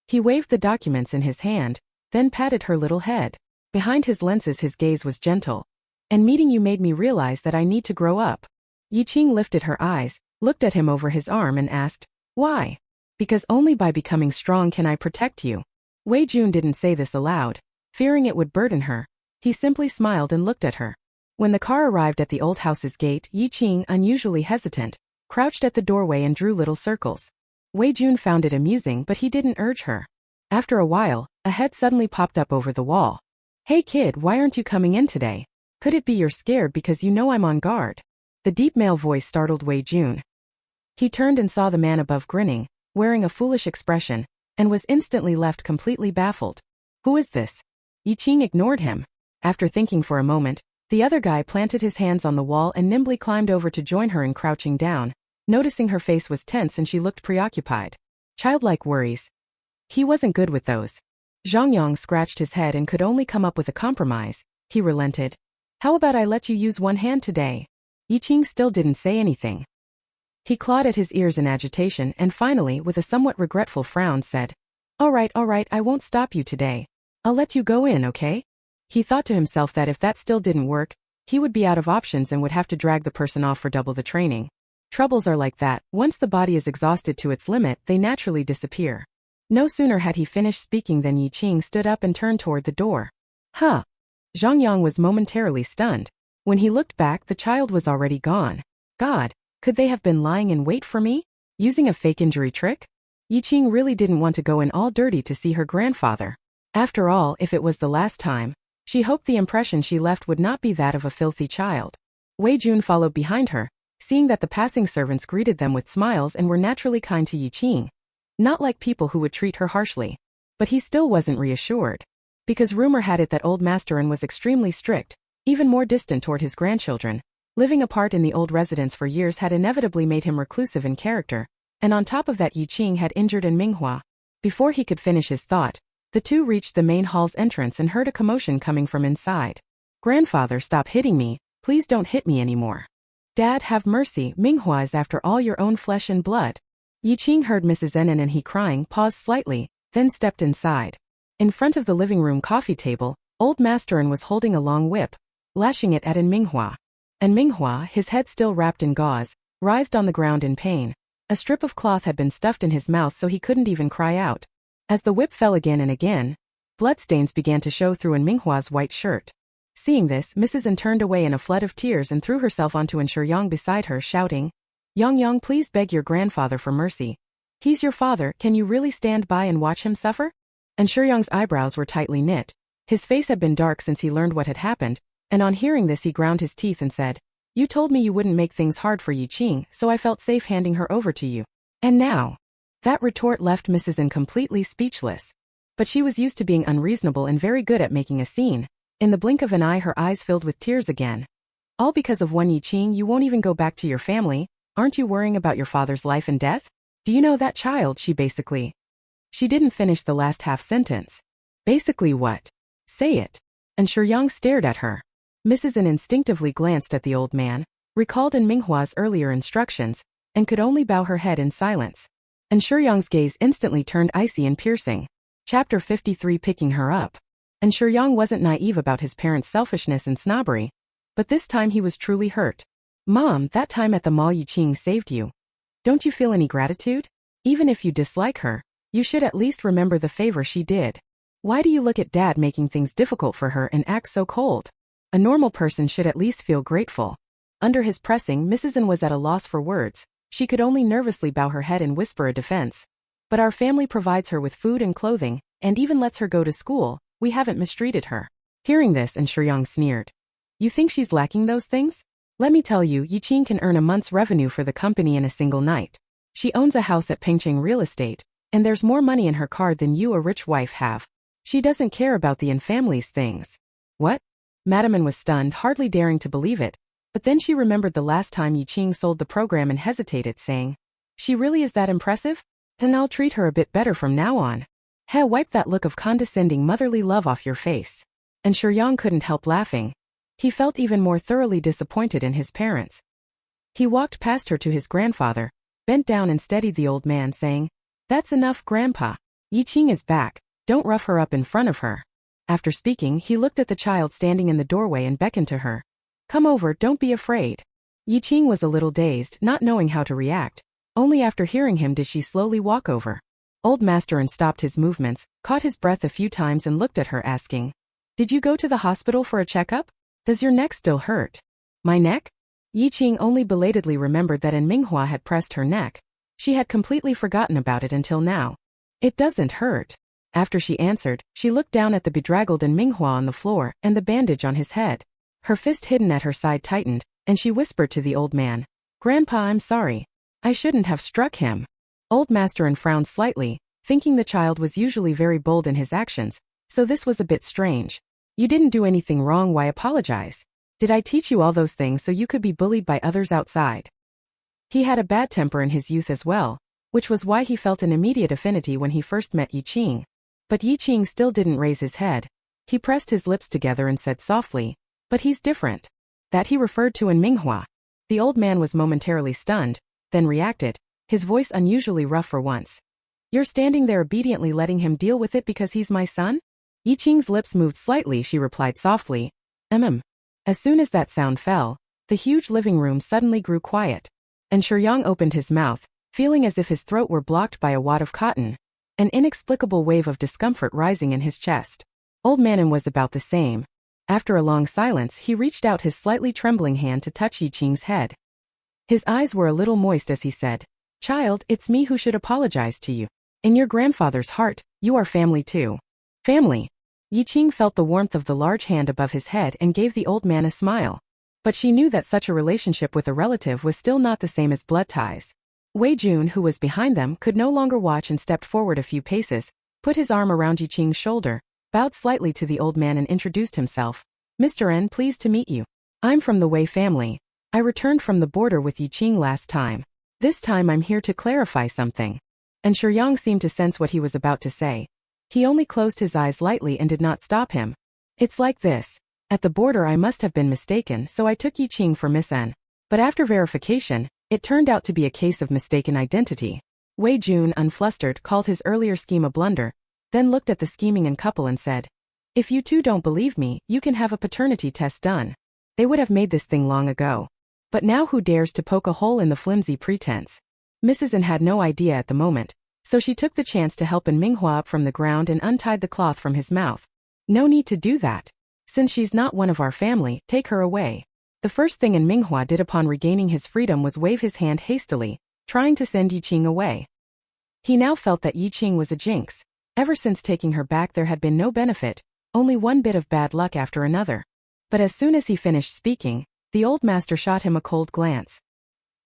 He waved the documents in his hand, then patted her little head. Behind his lenses his gaze was gentle. "And meeting you made me realize that I need to grow up." Yi Qing lifted her eyes, looked at him over his arm and asked, "Why?" "Because only by becoming strong can I protect you." Wei Jun didn't say this aloud, fearing it would burden her. He simply smiled and looked at her. When the car arrived at the old house's gate, Yi Qing, unusually hesitant, crouched at the doorway and drew little circles. Wei Jun found it amusing, but he didn't urge her. After a while, a head suddenly popped up over the wall. "Hey kid, why aren't you coming in today? Could it be you're scared because you know I'm on guard?" The deep male voice startled Wei Jun. He turned and saw the man above grinning, wearing a foolish expression, and was instantly left completely baffled. "Who is this?" Yi Qing ignored him. After thinking for a moment, the other guy planted his hands on the wall and nimbly climbed over to join her in crouching down, noticing her face was tense and she looked preoccupied. Childlike worries. He wasn't good with those. Zhang Yang scratched his head and could only come up with a compromise. He relented. "How about I let you use one hand today?" Yi Qing still didn't say anything. He clawed at his ears in agitation and finally, with a somewhat regretful frown, said, all right, I won't stop you today. I'll let you go in, okay?" He thought to himself that if that still didn't work, he would be out of options and would have to drag the person off for double the training. Troubles are like that. Once the body is exhausted to its limit, they naturally disappear. No sooner had he finished speaking than Yi Qing stood up and turned toward the door. Huh. Zhang Yang was momentarily stunned. When he looked back, the child was already gone. God, could they have been lying in wait for me? Using a fake injury trick? Qing really didn't want to go in all dirty to see her grandfather. After all, if it was the last time, she hoped the impression she left would not be that of a filthy child. Wei Jun followed behind her, seeing that the passing servants greeted them with smiles and were naturally kind to Qing. Not like people who would treat her harshly. But he still wasn't reassured. Because rumor had it that old Masterin was extremely strict, even more distant toward his grandchildren. Living apart in the old residence for years had inevitably made him reclusive in character, and on top of that Qing had injured Manhwa. Before he could finish his thought, the two reached the main hall's entrance and heard a commotion coming from inside. "Grandfather, stop hitting me, please don't hit me anymore. Dad, have mercy, Manhwa is after all your own flesh and blood." Qing heard Mrs. Nen and he crying, paused slightly, then stepped inside. In front of the living room coffee table, old Masterin was holding a long whip, lashing it at Manhwa. And Manhwa, his head still wrapped in gauze, writhed on the ground in pain. A strip of cloth had been stuffed in his mouth so he couldn't even cry out. As the whip fell again and again, bloodstains began to show through Manhwa's white shirt. Seeing this, Mrs. N turned away in a flood of tears and threw herself onto Yang beside her, shouting, Yang, please beg your grandfather for mercy. He's your father, can you really stand by and watch him suffer?" And Yang's eyebrows were tightly knit. His face had been dark since he learned what had happened, and on hearing this he ground his teeth and said, "You told me you wouldn't make things hard for Qing, so I felt safe handing her over to you. And now?" That retort left Mrs. N completely speechless. But she was used to being unreasonable and very good at making a scene. In the blink of an eye her eyes filled with tears again. "All because of one Qing, you won't even go back to your family? Aren't you worrying about your father's life and death? Do you know that child?" She didn't finish the last half sentence. "Basically what? Say it." And Yang stared at her. Mrs. N instinctively glanced at the old man, recalled Manhwa's earlier instructions, and could only bow her head in silence. And Yang's gaze instantly turned icy and piercing. Chapter 53, Picking Her Up. And Yang wasn't naive about his parents' selfishness and snobbery, but this time he was truly hurt. "Mom, that time at the mall Qing saved you. Don't you feel any gratitude? Even if you dislike her, you should at least remember the favor she did. Why do you look at Dad making things difficult for her and act so cold? A normal person should at least feel grateful." Under his pressing, Mrs. N was at a loss for words. She could only nervously bow her head and whisper a defense. "But our family provides her with food and clothing, and even lets her go to school. We haven't mistreated her." Hearing this, and Yang sneered. "You think she's lacking those things? Let me tell you, Qing can earn a month's revenue for the company in a single night. She owns a house at Peking Real Estate, and there's more money in her card than you, a rich wife, have. She doesn't care about the family's things." "What?" Madame N was stunned, hardly daring to believe it, but then she remembered the last time Qing sold the program and hesitated, saying, "She really is that impressive? Then I'll treat her a bit better from now on." Wipe that look of condescending motherly love off your face. And Yang couldn't help laughing. He felt even more thoroughly disappointed in his parents. He walked past her to his grandfather, bent down and steadied the old man, saying, "That's enough, Grandpa. Qing is back, don't rough her up in front of her." After speaking, he looked at the child standing in the doorway and beckoned to her. "Come over, don't be afraid." Qing was a little dazed, not knowing how to react. Only after hearing him did she slowly walk over. Old Masterin stopped his movements, caught his breath a few times and looked at her, asking, "Did you go to the hospital for a checkup? Does your neck still hurt?" "My neck?" Qing only belatedly remembered that Manhwa had pressed her neck. She had completely forgotten about it until now. "It doesn't hurt." After she answered, she looked down at the bedraggled Manhwa on the floor and the bandage on his head. Her fist hidden at her side tightened, and she whispered to the old man, "Grandpa, I'm sorry. I shouldn't have struck him." Old Masterin frowned slightly, thinking the child was usually very bold in his actions, so this was a bit strange. "You didn't do anything wrong, why apologize? Did I teach you all those things so you could be bullied by others outside?" He had a bad temper in his youth as well, which was why he felt an immediate affinity when he first met Qing. But Qing still didn't raise his head. He pressed his lips together and said softly, "But he's different." That he referred to Manhwa. The old man was momentarily stunned, then reacted, his voice unusually rough for once. "You're standing there obediently letting him deal with it because he's my son?" Qing's lips moved slightly. She replied softly, As soon as that sound fell, the huge living room suddenly grew quiet. And Yang opened his mouth, feeling as if his throat were blocked by a wad of cotton. An inexplicable wave of discomfort rising in his chest. Old Manon was about the same. After a long silence, he reached out his slightly trembling hand to touch Qing's head. His eyes were a little moist as he said, Child, it's me who should apologize to you. In your grandfather's heart, you are family too. Family. Qing felt the warmth of the large hand above his head and gave the old man a smile. But she knew that such a relationship with a relative was still not the same as blood ties. Wei Jun, who was behind them, could no longer watch and stepped forward a few paces, put his arm around Qing's shoulder, bowed slightly to the old man and introduced himself. Mr. N, pleased to meet you. I'm from the Wei family. I returned from the border with Qing last time. This time I'm here to clarify something. And Shuyang seemed to sense what he was about to say. He only closed his eyes lightly and did not stop him. It's like this. At the border I must have been mistaken, so I took Qing for Miss N. But after verification, it turned out to be a case of mistaken identity. Wei Jun, unflustered, called his earlier scheme a blunder, then looked at the scheming couple and said, "If you two don't believe me, you can have a paternity test done." They would have made this thing long ago. But now who dares to poke a hole in the flimsy pretense? Mrs. N had no idea at the moment, so she took the chance to help Manhwa up from the ground and untied the cloth from his mouth. No need to do that. Since she's not one of our family, take her away. The first thing Manhwa did upon regaining his freedom was wave his hand hastily, trying to send Qing away. He now felt that Qing was a jinx. Ever since taking her back there had been no benefit, only one bit of bad luck after another. But as soon as he finished speaking, the old master shot him a cold glance.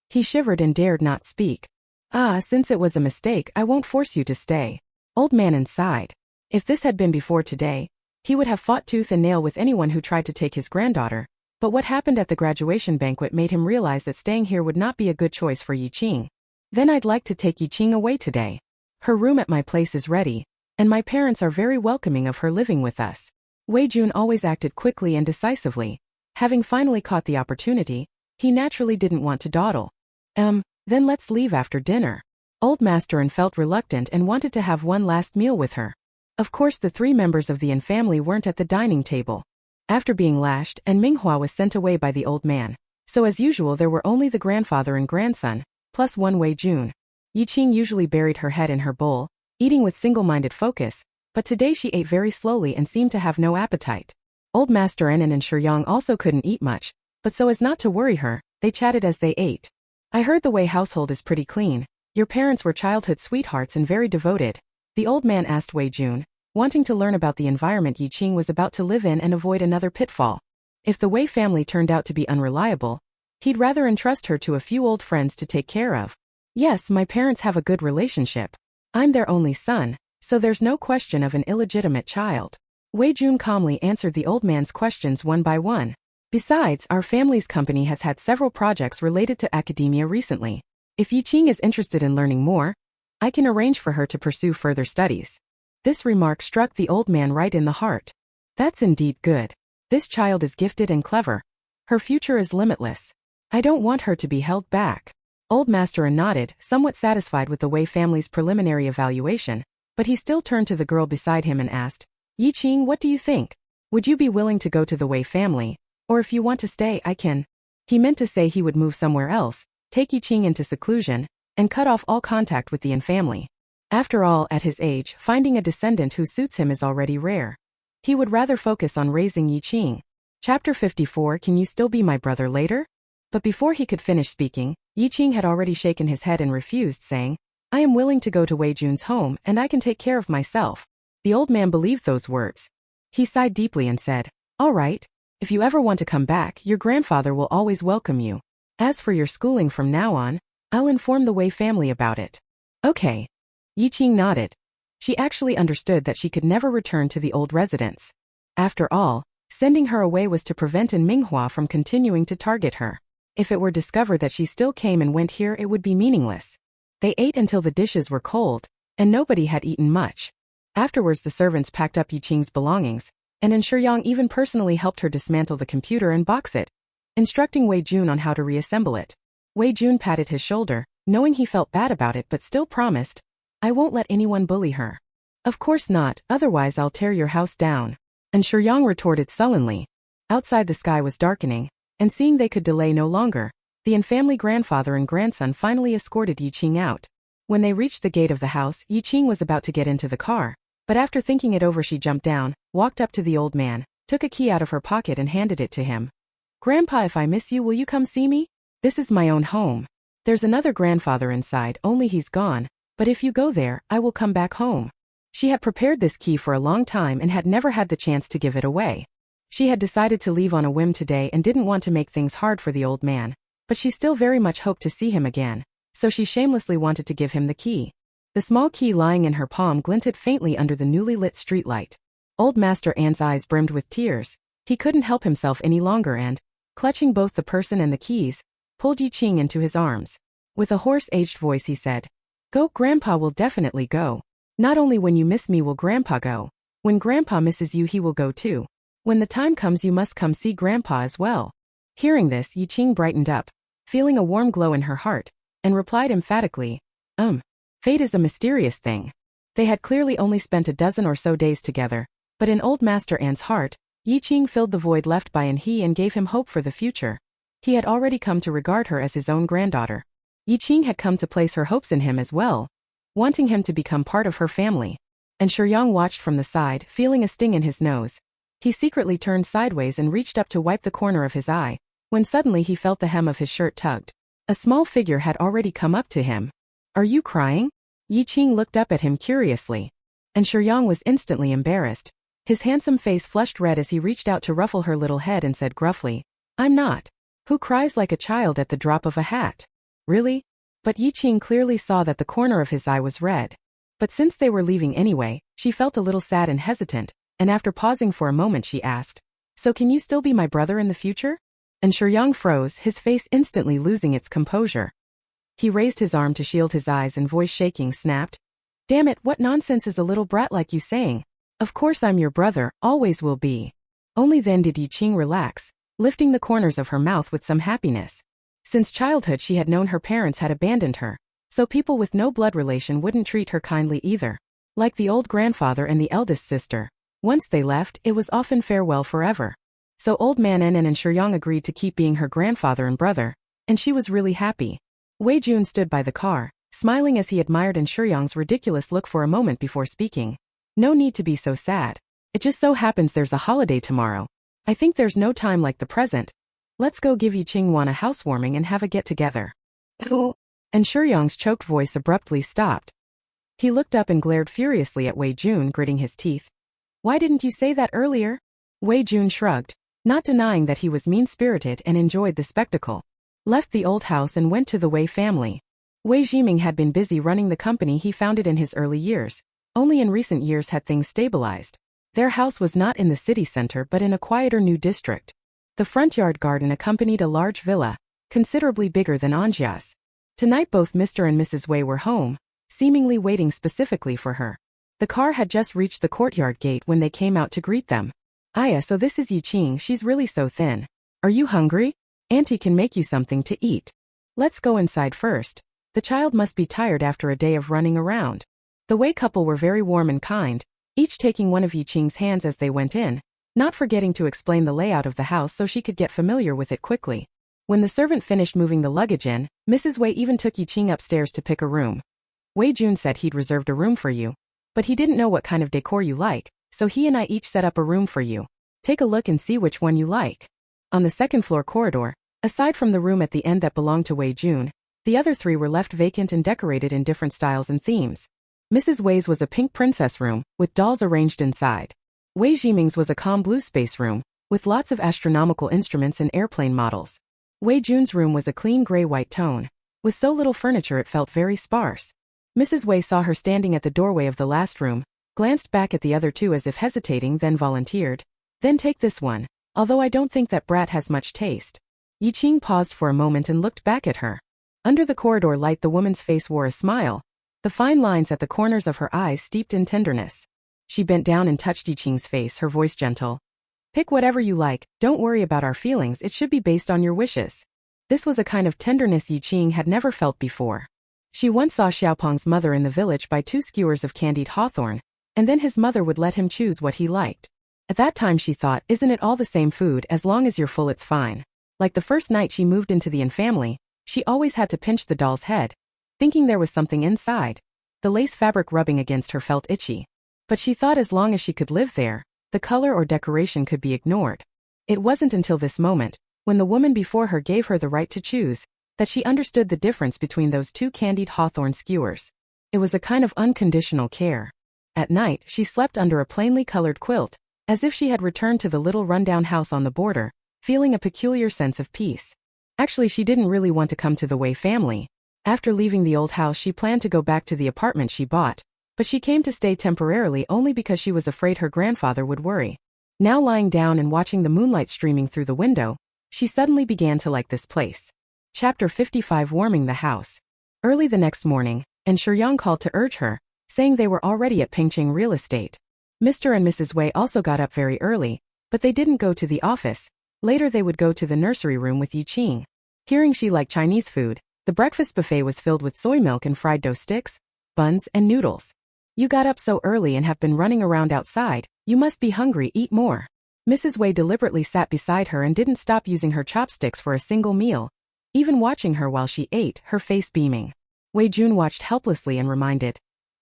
He shivered and dared not speak. Since it was a mistake, I won't force you to stay. Old man sighed. If this had been before today, he would have fought tooth and nail with anyone who tried to take his granddaughter. But what happened at the graduation banquet made him realize that staying here would not be a good choice for Qing. Then I'd like to take Qing away today. Her room at my place is ready, and my parents are very welcoming of her living with us. Wei Jun always acted quickly and decisively. Having finally caught the opportunity, he naturally didn't want to dawdle. Then let's leave after dinner. Old Master felt reluctant and wanted to have one last meal with her. Of course the three members of the N family weren't at the dining table. After being lashed, Manhwa was sent away by the old man. So as usual there were only the grandfather and grandson, plus one Wei Jun. Qing usually buried her head in her bowl, eating with single-minded focus, but today she ate very slowly and seemed to have no appetite. Old Master N and Shuyang also couldn't eat much, but so as not to worry her, they chatted as they ate. I heard the Wei household is pretty clean. Your parents were childhood sweethearts and very devoted. The old man asked Wei Jun, wanting to learn about the environment Qing was about to live in and avoid another pitfall. If the Wei family turned out to be unreliable, he'd rather entrust her to a few old friends to take care of. Yes, my parents have a good relationship. I'm their only son, so there's no question of an illegitimate child. Wei Jun calmly answered the old man's questions one by one. Besides, our family's company has had several projects related to academia recently. If Qing is interested in learning more, I can arrange for her to pursue further studies. This remark struck the old man right in the heart. That's indeed good. This child is gifted and clever. Her future is limitless. I don't want her to be held back. Old Master nodded, somewhat satisfied with the Wei family's preliminary evaluation, but he still turned to the girl beside him and asked, Qing, what do you think? Would you be willing to go to the Wei family? Or if you want to stay, I can. He meant to say he would move somewhere else, take Qing into seclusion, and cut off all contact with the N family. After all, at his age, finding a descendant who suits him is already rare. He would rather focus on raising Qing. Chapter 54. Can you still be my brother later? But before he could finish speaking, Qing had already shaken his head and refused, saying, I am willing to go to Wei Jun's home and I can take care of myself. The old man believed those words. He sighed deeply and said, all right. If you ever want to come back, your grandfather will always welcome you. As for your schooling from now on, I'll inform the Wei family about it. Okay. Qing nodded. She actually understood that she could never return to the old residence. After all, sending her away was to prevent Manhwa from continuing to target her. If it were discovered that she still came and went here, it would be meaningless. They ate until the dishes were cold, and nobody had eaten much. Afterwards the servants packed up Qing's belongings, and Shuyang even personally helped her dismantle the computer and box it, instructing Wei Jun on how to reassemble it. Wei Jun patted his shoulder, knowing he felt bad about it but still promised, I won't let anyone bully her. Of course not, otherwise I'll tear your house down. And Shuyang retorted sullenly. Outside the sky was darkening, and seeing they could delay no longer, the N family grandfather and grandson finally escorted Qing out. When they reached the gate of the house, Qing was about to get into the car, but after thinking it over she jumped down, walked up to the old man, took a key out of her pocket and handed it to him. Grandpa, if I miss you, will you come see me? This is my own home. There's another grandfather inside, only he's gone, but if you go there, I will come back home. She had prepared this key for a long time and had never had the chance to give it away. She had decided to leave on a whim today and didn't want to make things hard for the old man, but she still very much hoped to see him again, so she shamelessly wanted to give him the key. The small key lying in her palm glinted faintly under the newly lit streetlight. Old Master An's eyes brimmed with tears. He couldn't help himself any longer and, clutching both the person and the keys, pulled Yi Qing into his arms. With a hoarse, aged voice he said, "Go, Grandpa will definitely go. Not only when you miss me will Grandpa go. When Grandpa misses you he will go too. When the time comes you must come see Grandpa as well." Hearing this, Yi Qing brightened up, feeling a warm glow in her heart, and replied emphatically, Fate is a mysterious thing. They had clearly only spent a dozen or so days together, but in old Master An's heart, Yi Qing filled the void left by he and gave him hope for the future. He had already come to regard her as his own granddaughter. Yi Qing had come to place her hopes in him as well, wanting him to become part of her family. And Shuyang watched from the side, feeling a sting in his nose. He secretly turned sideways and reached up to wipe the corner of his eye, when suddenly he felt the hem of his shirt tugged. A small figure had already come up to him. "Are you crying?" Yi Qing looked up at him curiously. And Shuyang was instantly embarrassed. His handsome face flushed red as he reached out to ruffle her little head and said gruffly, "I'm not. Who cries like a child at the drop of a hat? Really?" But Yi Qing clearly saw that the corner of his eye was red. But since they were leaving anyway, she felt a little sad and hesitant, and after pausing for a moment she asked, "So can you still be my brother in the future?" And Shuyang froze, his face instantly losing its composure. He raised his arm to shield his eyes and voice shaking snapped, "Damn it, what nonsense is a little brat like you saying? Of course I'm your brother, always will be." Only then did Yi Qing relax, lifting the corners of her mouth with some happiness. Since childhood she had known her parents had abandoned her, so people with no blood relation wouldn't treat her kindly either. Like the old grandfather and the eldest sister, once they left, it was often farewell forever. So old man Nen and Shuyang agreed to keep being her grandfather and brother, and she was really happy. Wei Jun stood by the car, smiling as he admired Shuyang's ridiculous look for a moment before speaking. "No need to be so sad. It just so happens there's a holiday tomorrow. I think there's no time like the present. Let's go give Yi Qing a housewarming and have a get-together." And Shuyang's choked voice abruptly stopped. He looked up and glared furiously at Wei Jun, gritting his teeth. "Why didn't you say that earlier?" Wei Jun shrugged, not denying that he was mean-spirited and enjoyed the spectacle. Left the old house and went to the Wei family. Wei Jiming had been busy running the company he founded in his early years. Only in recent years had things stabilized. Their house was not in the city center but in a quieter new district. The front yard garden accompanied a large villa, considerably bigger than Anjia's. Tonight both Mr. and Mrs. Wei were home, seemingly waiting specifically for her. The car had just reached the courtyard gate when they came out to greet them. "Aya, so this is Yi Qing, she's really so thin. Are you hungry? Auntie can make you something to eat. Let's go inside first. The child must be tired after a day of running around." The Wei couple were very warm and kind, each taking one of Yi Qing's hands as they went in, not forgetting to explain the layout of the house so she could get familiar with it quickly. When the servant finished moving the luggage in, Mrs. Wei even took Yi Qing upstairs to pick a room. Wei Jun said he'd reserved a room for you, but he didn't know what kind of decor you like, so he and I each set up a room for you. Take a look and see which one you like. On the second-floor corridor, aside from the room at the end that belonged to Wei Jun, the other three were left vacant and decorated in different styles and themes. Mrs. Wei's was a pink princess room, with dolls arranged inside. Wei Jiming's was a calm blue space room, with lots of astronomical instruments and airplane models. Wei Jun's room was a clean gray-white tone. With so little furniture it felt very sparse. Mrs. Wei saw her standing at the doorway of the last room, glanced back at the other two as if hesitating, then volunteered. "Then take this one, although I don't think that brat has much taste." Yi Qing paused for a moment and looked back at her. Under the corridor light the woman's face wore a smile, the fine lines at the corners of her eyes steeped in tenderness. She bent down and touched Yi Qing's face, her voice gentle. "Pick whatever you like, don't worry about our feelings, it should be based on your wishes." This was a kind of tenderness Yi Qing had never felt before. She once saw Xiaopeng's mother in the village buy 2 skewers of candied hawthorn, and then his mother would let him choose what he liked. At that time she thought, isn't it all the same food, as long as you're full it's fine. Like the first night she moved into the Yin family, she always had to pinch the doll's head, thinking there was something inside. The lace fabric rubbing against her felt itchy. But she thought as long as she could live there, the color or decoration could be ignored. It wasn't until this moment, when the woman before her gave her the right to choose, that she understood the difference between those two candied hawthorn skewers. It was a kind of unconditional care. At night, she slept under a plainly colored quilt, as if she had returned to the little rundown house on the border, feeling a peculiar sense of peace. Actually, she didn't really want to come to the Wei family. After leaving the old house, she planned to go back to the apartment she bought, but she came to stay temporarily only because she was afraid her grandfather would worry. Now lying down and watching the moonlight streaming through the window, she suddenly began to like this place. Chapter 55 Warming the House. Early the next morning, and Shuyang called to urge her, saying they were already at Peking Real Estate. Mr. and Mrs. Wei also got up very early, but they didn't go to the office. Later they would go to the nursery room with Qing. Hearing she liked Chinese food, the breakfast buffet was filled with soy milk and fried dough sticks, buns, and noodles. You got up so early and have been running around outside, you must be hungry, eat more. Mrs. Wei deliberately sat beside her and didn't stop using her chopsticks for a single meal, even watching her while she ate, her face beaming. Wei Jun watched helplessly and reminded,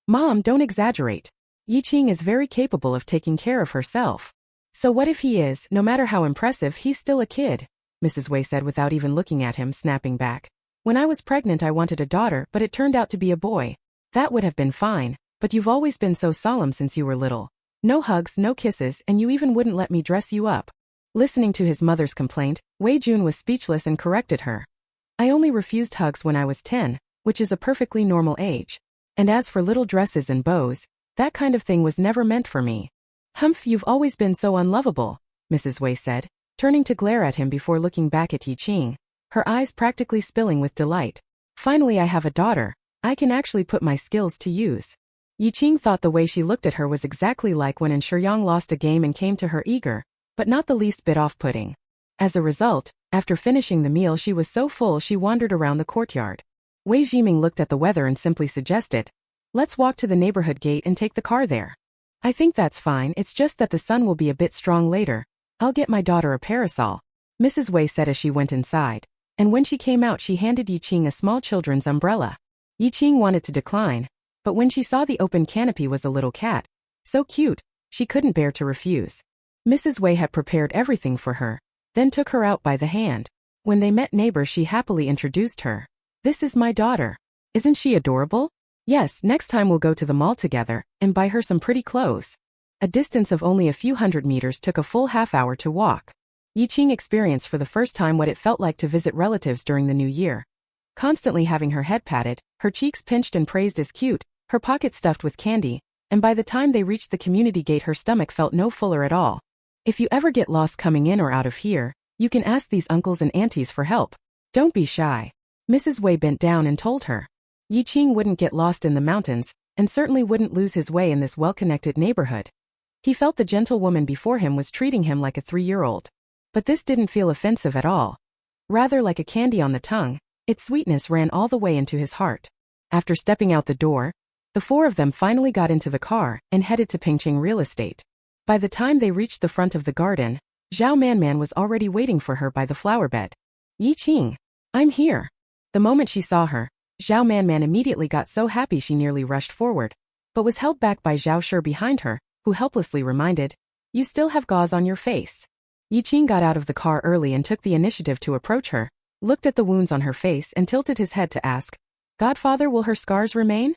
"Mom, don't exaggerate. Qing is very capable of taking care of herself." "So what if he is, no matter how impressive, he's still a kid," Mrs. Wei said without even looking at him, snapping back. "When I was pregnant I wanted a daughter, but it turned out to be a boy. That would have been fine, but you've always been so solemn since you were little. No hugs, no kisses, and you even wouldn't let me dress you up." Listening to his mother's complaint, Wei Jun was speechless and corrected her. "I only refused hugs when I was 10, which is a perfectly normal age. And as for little dresses and bows, that kind of thing was never meant for me." "Humph, you've always been so unlovable," Mrs. Wei said, turning to glare at him before looking back at Qing, her eyes practically spilling with delight. "Finally I have a daughter. I can actually put my skills to use." Qing thought the way she looked at her was exactly like when Shuyang lost a game and came to her eager, but not the least bit off-putting. As a result, after finishing the meal she was so full she wandered around the courtyard. Wei Jiming looked at the weather and simply suggested, "Let's walk to the neighborhood gate and take the car there." "I think that's fine, it's just that the sun will be a bit strong later. I'll get my daughter a parasol," Mrs. Wei said as she went inside, and when she came out she handed Qing a small children's umbrella. Qing wanted to decline, but when she saw the open canopy was a little cat, so cute, she couldn't bear to refuse. Mrs. Wei had prepared everything for her, then took her out by the hand. When they met neighbors she happily introduced her. "This is my daughter. Isn't she adorable? Yes, next time we'll go to the mall together and buy her some pretty clothes." A distance of only a few hundred meters took a full half-hour to walk. Qing experienced for the first time what it felt like to visit relatives during the new year. Constantly having her head patted, her cheeks pinched and praised as cute, her pockets stuffed with candy, and by the time they reached the community gate her stomach felt no fuller at all. "If you ever get lost coming in or out of here, you can ask these uncles and aunties for help. Don't be shy," Mrs. Wei bent down and told her. Qing wouldn't get lost in the mountains, and certainly wouldn't lose his way in this well-connected neighborhood. He felt the gentle woman before him was treating him like a 3-year-old. But this didn't feel offensive at all. Rather like a candy on the tongue, its sweetness ran all the way into his heart. After stepping out the door, the four of them finally got into the car and headed to Peking Real Estate. By the time they reached the front of the garden, Zhao Manman was already waiting for her by the flower bed. "Qing, I'm here." The moment she saw her, Zhao Manman immediately got so happy she nearly rushed forward, but was held back by Zhao Shi behind her, who helplessly reminded, "You still have gauze on your face." Qing got out of the car early and took the initiative to approach her, looked at the wounds on her face and tilted his head to ask, "Godfather, will her scars remain?"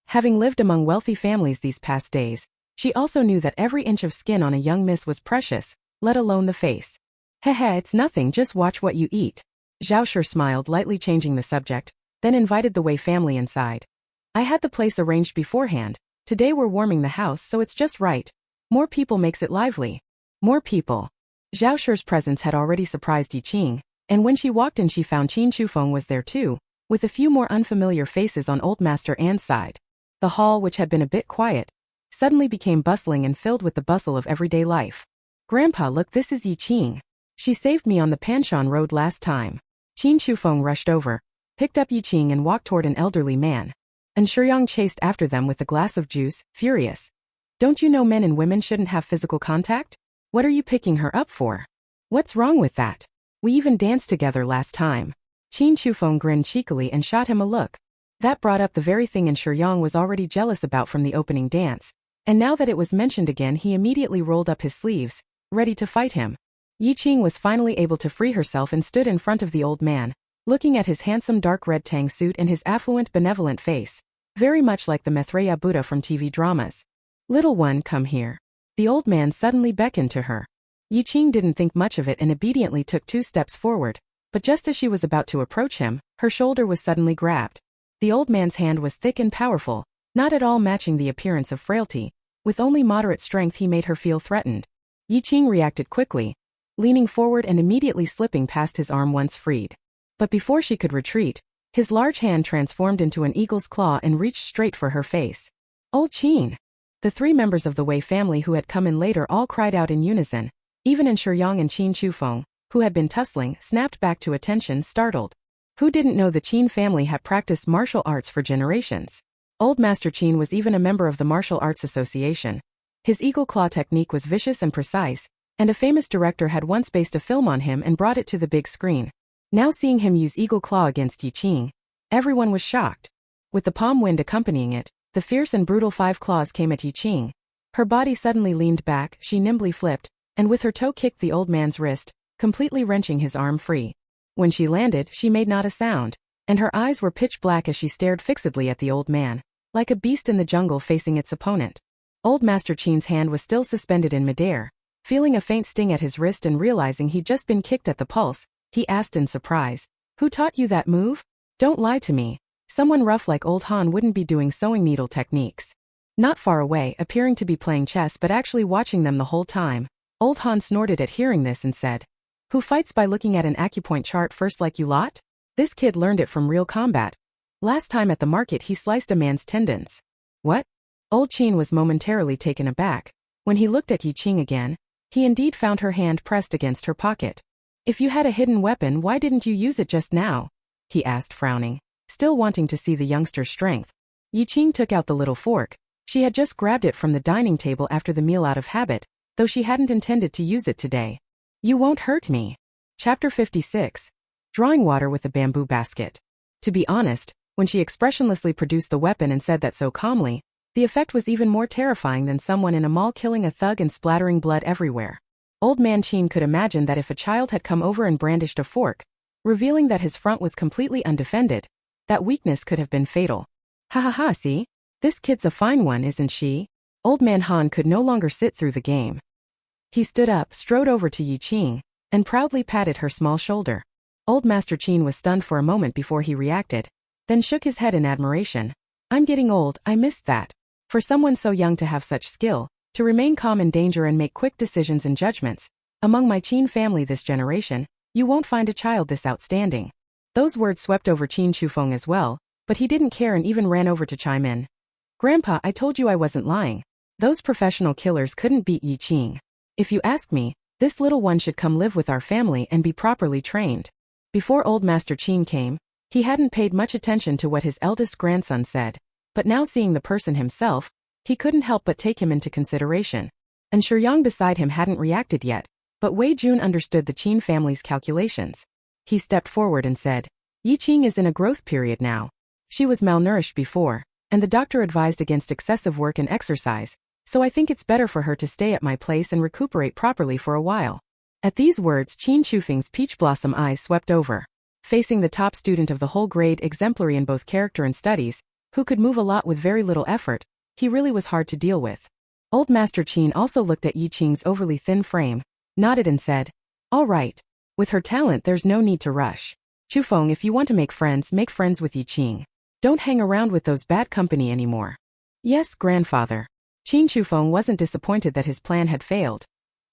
Having lived among wealthy families these past days, she also knew that every inch of skin on a young miss was precious, let alone the face. "Heh, it's nothing, just watch what you eat." Zhao Shi smiled, lightly changing the subject, then invited the Wei family inside. "I had the place arranged beforehand. Today we're warming the house, so it's just right. More people makes it lively." More people. Zhao Shi's presence had already surprised Qing, and when she walked in she found Qin Chufeng was there too, with a few more unfamiliar faces on old Master An's side. The hall, which had been a bit quiet, suddenly became bustling and filled with the bustle of everyday life. "Grandpa, look, this is Qing. She saved me on the Panshan Road last time." Qin Chufeng rushed over, picked up Qing and walked toward an elderly man. And Shuyang chased after them with a glass of juice, furious. "Don't you know men and women shouldn't have physical contact? What are you picking her up for? What's wrong with that? We even danced together last time." Qin Chufeng grinned cheekily and shot him a look. That brought up the very thing Shuyang was already jealous about from the opening dance, and now that it was mentioned again he immediately rolled up his sleeves, ready to fight him. Qing was finally able to free herself and stood in front of the old man, looking at his handsome dark red tang suit and his affluent benevolent face, very much like the Maitreya Buddha from TV dramas. "Little one, come here." The old man suddenly beckoned to her. Yi Qing didn't think much of it and obediently took 2 steps forward, but just as she was about to approach him, her shoulder was suddenly grabbed. The old man's hand was thick and powerful, not at all matching the appearance of frailty. With only moderate strength he made her feel threatened. Yi Qing reacted quickly, leaning forward and immediately slipping past his arm once freed. But before she could retreat, his large hand transformed into an eagle's claw and reached straight for her face. "Old Qing!" The 3 members of the Wei family who had come in later all cried out in unison. Even Shuyang and Qin Chufeng, who had been tussling, snapped back to attention, startled. Who didn't know the Qin family had practiced martial arts for generations? Old Master Qin was even a member of the Martial Arts Association. His eagle claw technique was vicious and precise, and a famous director had once based a film on him and brought it to the big screen. Now seeing him use eagle claw against Yi Qing, everyone was shocked. With the palm wind accompanying it, the fierce and brutal 5 claws came at Yi Qing. Her body suddenly leaned back, she nimbly flipped, and with her toe kicked the old man's wrist, completely wrenching his arm free. When she landed, she made not a sound, and her eyes were pitch black as she stared fixedly at the old man, like a beast in the jungle facing its opponent. Old Master Qin's hand was still suspended in midair. Feeling a faint sting at his wrist and realizing he'd just been kicked at the pulse, he asked in surprise, "Who taught you that move? Don't lie to me. Someone rough like old Han wouldn't be doing sewing needle techniques." Not far away, appearing to be playing chess but actually watching them the whole time, old Han snorted at hearing this and said, "Who fights by looking at an acupoint chart first like you lot? This kid learned it from real combat. Last time at the market he sliced a man's tendons." "What?" Old Qin was momentarily taken aback. When he looked at Yi Qing again, he indeed found her hand pressed against her pocket. "If you had a hidden weapon, why didn't you use it just now?" he asked, frowning, still wanting to see the youngster's strength. Yi Qing took out the little fork. She had just grabbed it from the dining table after the meal out of habit, though she hadn't intended to use it today. "You won't hurt me." Chapter 56. Drawing water with a bamboo basket. To be honest, when she expressionlessly produced the weapon and said that so calmly, the effect was even more terrifying than someone in a mall killing a thug and splattering blood everywhere. Old Man Qin could imagine that if a child had come over and brandished a fork, revealing that his front was completely undefended, that weakness could have been fatal. "Ha ha ha, see? This kid's a fine one, isn't she?" Old Man Han could no longer sit through the game. He stood up, strode over to Yi Qing, and proudly patted her small shoulder. Old Master Qin was stunned for a moment before he reacted, then shook his head in admiration. "I'm getting old, I missed that. For someone so young to have such skill, to remain calm in danger and make quick decisions and judgments. Among my Qin family this generation, you won't find a child this outstanding." Those words swept over Qin Chufeng as well, but he didn't care and even ran over to chime in. "Grandpa, I told you I wasn't lying. Those professional killers couldn't beat Yi Qing. If you ask me, this little one should come live with our family and be properly trained." Before Old Master Qin came, he hadn't paid much attention to what his eldest grandson said, but now seeing the person himself, he couldn't help but take him into consideration. And Shuyang beside him hadn't reacted yet, but Wei Jun understood the Qin family's calculations. He stepped forward and said, "Yi Qing is in a growth period now. She was malnourished before, and the doctor advised against excessive work and exercise, so I think it's better for her to stay at my place and recuperate properly for a while." At these words, Qin Chufeng's peach blossom eyes swept over. Facing the top student of the whole grade, exemplary in both character and studies, who could move a lot with very little effort, he really was hard to deal with. Old Master Qin also looked at Yi Qing's overly thin frame, nodded and said, "All right. With her talent there's no need to rush. Chufeng, if you want to make friends with Yi Qing. Don't hang around with those bad company anymore." "Yes, grandfather." Qin Chufeng wasn't disappointed that his plan had failed.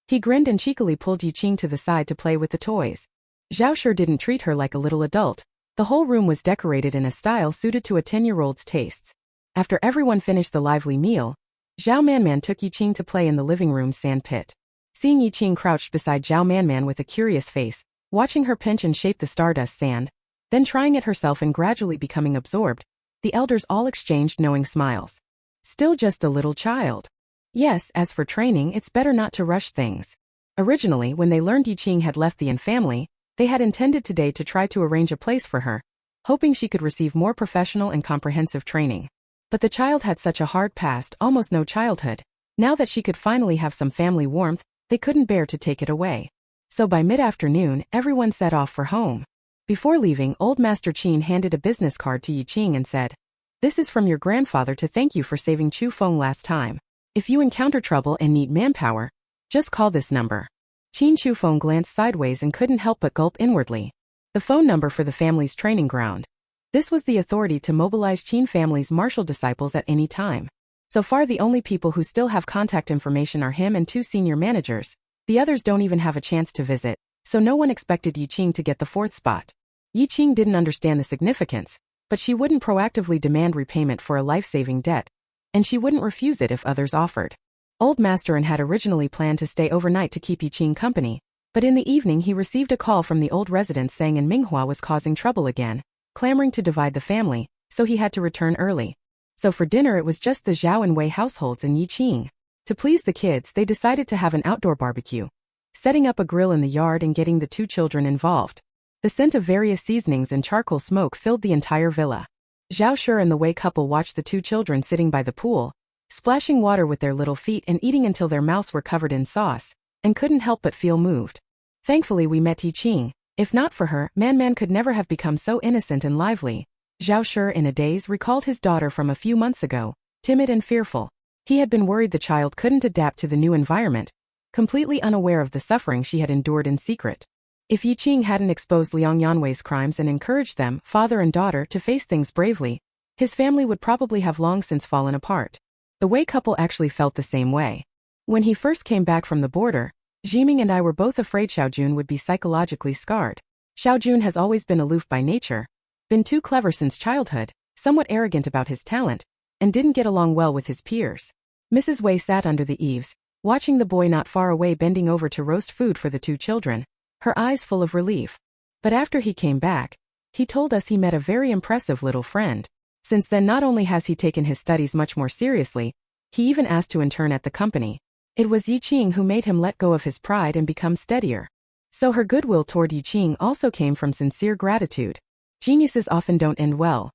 He grinned and cheekily pulled Yi Qing to the side to play with the toys. Zhao sure didn't treat her like a little adult. The whole room was decorated in a style suited to a 10-year-old's tastes. After everyone finished the lively meal, Zhao Manman took Yi Qing to play in the living room's sand pit. Seeing Yi Qing crouched beside Zhao Manman with a curious face, watching her pinch and shape the stardust sand, then trying it herself and gradually becoming absorbed, the elders all exchanged knowing smiles. Still just a little child. Yes, as for training, it's better not to rush things. Originally, when they learned Yi Qing had left the Yin family, they had intended today to try to arrange a place for her, hoping she could receive more professional and comprehensive training. But the child had such a hard past, almost no childhood. Now that she could finally have some family warmth, they couldn't bear to take it away. So by mid-afternoon, everyone set off for home. Before leaving, old Master Qin handed a business card to Yi Qing and said, "This is from your grandfather to thank you for saving Chu Feng last time. If you encounter trouble and need manpower, just call this number." Qin Chu Feng glanced sideways and couldn't help but gulp inwardly. The phone number for the family's training ground. This was the authority to mobilize Qin family's martial disciples at any time. So far the only people who still have contact information are him and 2 senior managers. The others don't even have a chance to visit, so no one expected Yi Qing to get the 4th spot. Yi Qing didn't understand the significance, but she wouldn't proactively demand repayment for a life-saving debt, and she wouldn't refuse it if others offered. Old Master had originally planned to stay overnight to keep Yi Qing company, but in the evening he received a call from the old residents saying Manhwa was causing trouble again, clamoring to divide the family, so he had to return early. So for dinner it was just the Zhao and Wei households and Yi Qing. To please the kids, they decided to have an outdoor barbecue, setting up a grill in the yard and getting the 2 children involved. The scent of various seasonings and charcoal smoke filled the entire villa. Zhao Shi and the Wei couple watched the 2 children sitting by the pool, splashing water with their little feet and eating until their mouths were covered in sauce, and couldn't help but feel moved. Thankfully we met Yi Qing. If not for her, Man could never have become so innocent and lively. Zhao Shi in a daze recalled his daughter from a few months ago, timid and fearful. He had been worried the child couldn't adapt to the new environment, completely unaware of the suffering she had endured in secret. If Yi Qing hadn't exposed Liang Yanwei's crimes and encouraged them, father and daughter, to face things bravely, his family would probably have long since fallen apart. The Wei couple actually felt the same way. When he first came back from the border, Jiming and I were both afraid Xiaojun would be psychologically scarred. Xiaojun has always been aloof by nature, been too clever since childhood, somewhat arrogant about his talent, and didn't get along well with his peers. Mrs. Wei sat under the eaves, watching the boy not far away bending over to roast food for the 2 children, her eyes full of relief. But after he came back, he told us he met a very impressive little friend. Since then not only has he taken his studies much more seriously, he even asked to intern at the company. It was Yi Qing who made him let go of his pride and become steadier. So her goodwill toward Yi Qing also came from sincere gratitude. Geniuses often don't end well.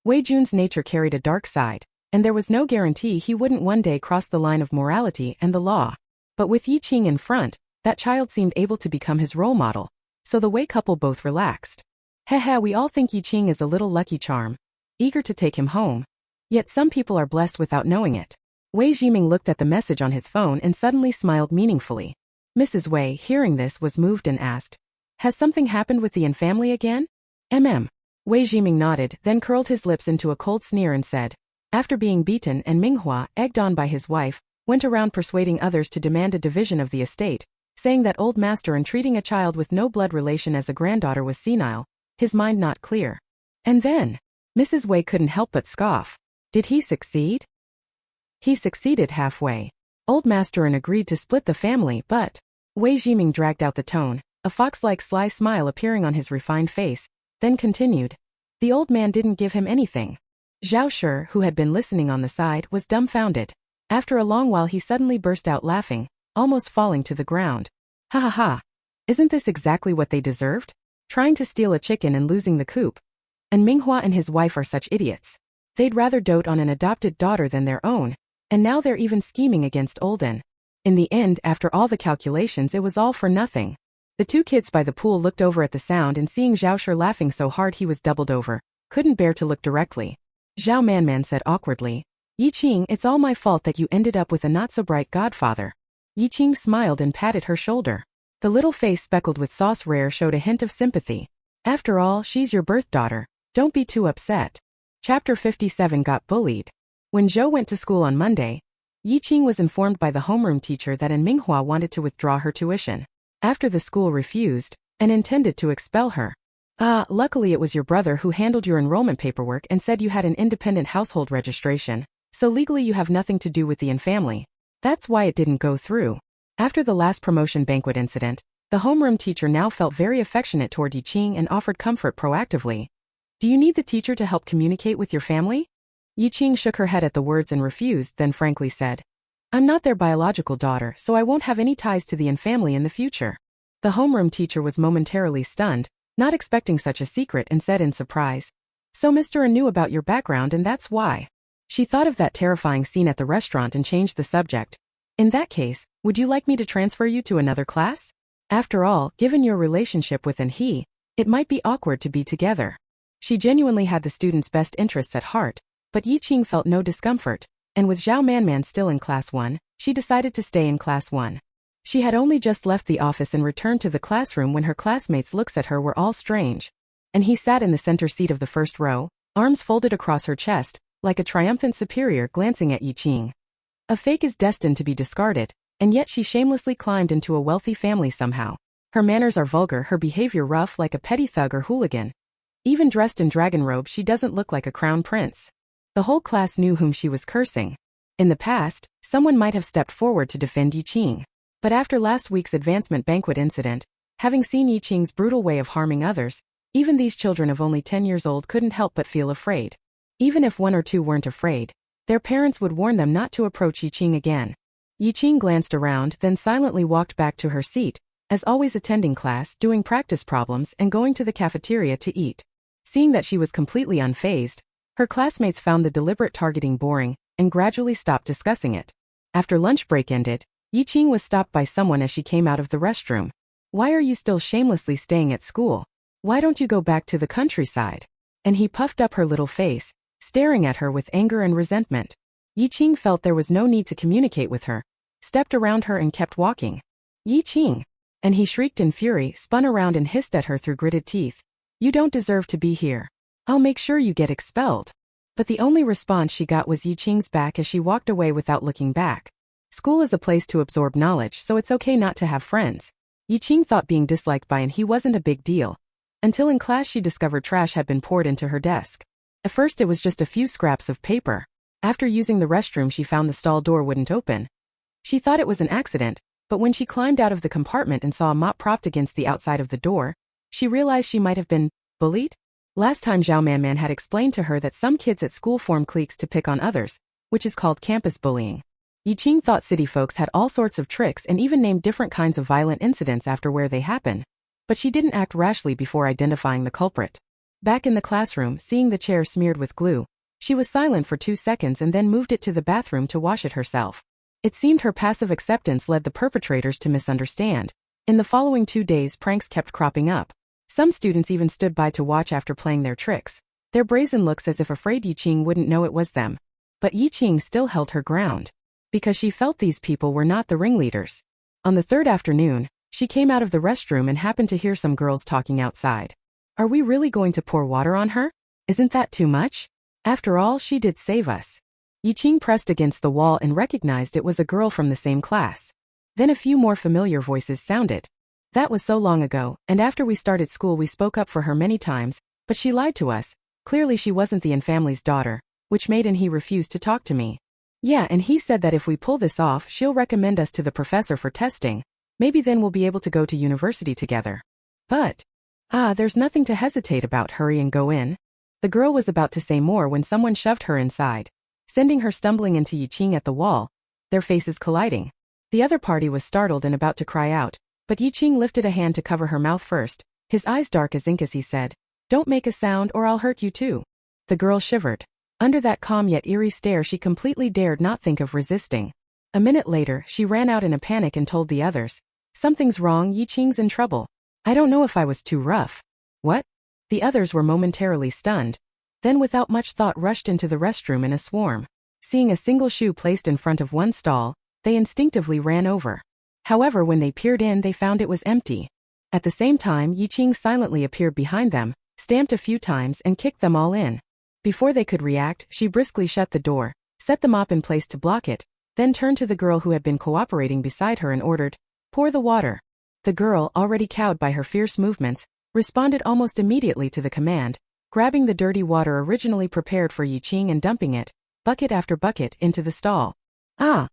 Wei Jun's nature carried a dark side, and there was no guarantee he wouldn't one day cross the line of morality and the law. But with Yi Qing in front, that child seemed able to become his role model, so the Wei couple both relaxed. Hehe, we all think Yi Qing is a little lucky charm, eager to take him home. Yet some people are blessed without knowing it. Wei Jiming looked at the message on his phone and suddenly smiled meaningfully. Mrs. Wei, hearing this, was moved and asked, "Has something happened with the Yin family again?" Wei Jiming nodded, then curled his lips into a cold sneer and said, after being beaten and Manhwa, egged on by his wife, went around persuading others to demand a division of the estate, saying that old master and treating a child with no blood relation as a granddaughter was senile, his mind not clear. And then, Mrs. Wei couldn't help but scoff. Did he succeed? He succeeded halfway. Old master agreed to split the family, but Wei Jiming dragged out the tone, a fox-like sly smile appearing on his refined face, then continued. The old man didn't give him anything. Zhao Shi, who had been listening on the side, was dumbfounded. After a long while he suddenly burst out laughing, almost falling to the ground. Ha ha ha. Isn't this exactly what they deserved? Trying to steal a chicken and losing the coop. And Manhwa and his wife are such idiots. They'd rather dote on an adopted daughter than their own, and now they're even scheming against Olden. In the end, after all the calculations, it was all for nothing. The 2 kids by the pool looked over at the sound, and seeing Zhao Shi laughing so hard he was doubled over, couldn't bear to look directly. Zhao Man said awkwardly, Yi Qing, it's all my fault that you ended up with a not-so-bright godfather. Yi Qing smiled and patted her shoulder. The little face speckled with sauce rare showed a hint of sympathy. After all, she's your birth daughter. Don't be too upset. Chapter 57 got bullied. When Zhou went to school on Monday, Yi Qing was informed by the homeroom teacher that Manhwa wanted to withdraw her tuition. After the school refused, and intended to expel her. Luckily it was your brother who handled your enrollment paperwork and said you had an independent household registration, so legally you have nothing to do with the Yin family. That's why it didn't go through. After the last promotion banquet incident, the homeroom teacher now felt very affectionate toward Yi Qing and offered comfort proactively. Do you need the teacher to help communicate with your family? Yi Qing shook her head at the words and refused, then frankly said, I'm not their biological daughter, so I won't have any ties to the Yin family in the future. The homeroom teacher was momentarily stunned, not expecting such a secret, and said in surprise, So Mr. Yin knew about your background and that's why. She thought of that terrifying scene at the restaurant and changed the subject. In that case, would you like me to transfer you to another class? After all, given your relationship with he, It might be awkward to be together. She genuinely had the students' best interests at heart, but Yi Qing felt no discomfort, and with Zhao Manman still in Class 1, she decided to stay in Class 1. She had only just left the office and returned to the classroom when her classmates' looks at her were all strange. And he sat in the center seat of the first row, arms folded across her chest, like a triumphant superior glancing at Yi Qing. A fake is destined to be discarded, and yet she shamelessly climbed into a wealthy family somehow. Her manners are vulgar, her behavior rough like a petty thug or hooligan. Even dressed in dragon robe, she doesn't look like a crown prince. The whole class knew whom she was cursing. In the past, someone might have stepped forward to defend Yi Qing. But after last week's advancement banquet incident, having seen Yi Qing's brutal way of harming others, even these children of only 10 years old couldn't help but feel afraid. Even if one or two weren't afraid, their parents would warn them not to approach Yi Qing again. Yi Qing glanced around, then silently walked back to her seat, as always attending class, doing practice problems, and going to the cafeteria to eat. Seeing that she was completely unfazed, her classmates found the deliberate targeting boring, and gradually stopped discussing it. After lunch break ended, Yi Qing was stopped by someone as she came out of the restroom. "Why are you still shamelessly staying at school? Why don't you go back to the countryside?" And he puffed up her little face, staring at her with anger and resentment. Yi Qing felt there was no need to communicate with her, stepped around her and kept walking. "Yi Qing!" And he shrieked in fury, spun around and hissed at her through gritted teeth. "You don't deserve to be here. I'll make sure you get expelled." But the only response she got was Yi Qing's back as she walked away without looking back. School is a place to absorb knowledge, so it's okay not to have friends. Yi Qing thought being disliked by and he wasn't a big deal. Until in class she discovered trash had been poured into her desk. At first it was just a few scraps of paper. After using the restroom she found the stall door wouldn't open. She thought it was an accident, but when she climbed out of the compartment and saw a mop propped against the outside of the door, she realized she might have been bullied. Last time Zhao Manman had explained to her that some kids at school form cliques to pick on others, which is called campus bullying. Yi Qing thought city folks had all sorts of tricks and even named different kinds of violent incidents after where they happen. But she didn't act rashly before identifying the culprit. Back in the classroom, seeing the chair smeared with glue, she was silent for 2 seconds and then moved it to the bathroom to wash it herself. It seemed her passive acceptance led the perpetrators to misunderstand. In the following 2 days, pranks kept cropping up. Some students even stood by to watch after playing their tricks, their brazen looks as if afraid Yi Qing wouldn't know it was them. But Yi Qing still held her ground, because she felt these people were not the ringleaders. On the third afternoon, she came out of the restroom and happened to hear some girls talking outside. "Are we really going to pour water on her? Isn't that too much? After all, she did save us." Yi Qing pressed against the wall and recognized it was a girl from the same class. Then a few more familiar voices sounded. "That was so long ago, and after we started school we spoke up for her many times, but she lied to us. Clearly she wasn't the family's daughter, which made and he refused to talk to me. Yeah, and he said that if we pull this off she'll recommend us to the professor for testing. Maybe then we'll be able to go to university together. But, there's nothing to hesitate about, hurry and go in." The girl was about to say more when someone shoved her inside, sending her stumbling into Yi Qing at the wall, their faces colliding. The other party was startled and about to cry out, but Yi Qing lifted a hand to cover her mouth first, his eyes dark as ink as he said, "Don't make a sound or I'll hurt you too." The girl shivered. Under that calm yet eerie stare she completely dared not think of resisting. A minute later, she ran out in a panic and told the others, "Something's wrong, Yi Qing's in trouble. I don't know if I was too rough." "What?" The others were momentarily stunned, then without much thought rushed into the restroom in a swarm. Seeing a single shoe placed in front of one stall, they instinctively ran over. However, when they peered in they found it was empty. At the same time, Yi Qing silently appeared behind them, stamped a few times and kicked them all in. Before they could react, she briskly shut the door, set the mop in place to block it, then turned to the girl who had been cooperating beside her and ordered, "Pour the water." The girl, already cowed by her fierce movements, responded almost immediately to the command, grabbing the dirty water originally prepared for Yi Qing and dumping it, bucket after bucket, into the stall. "Ah!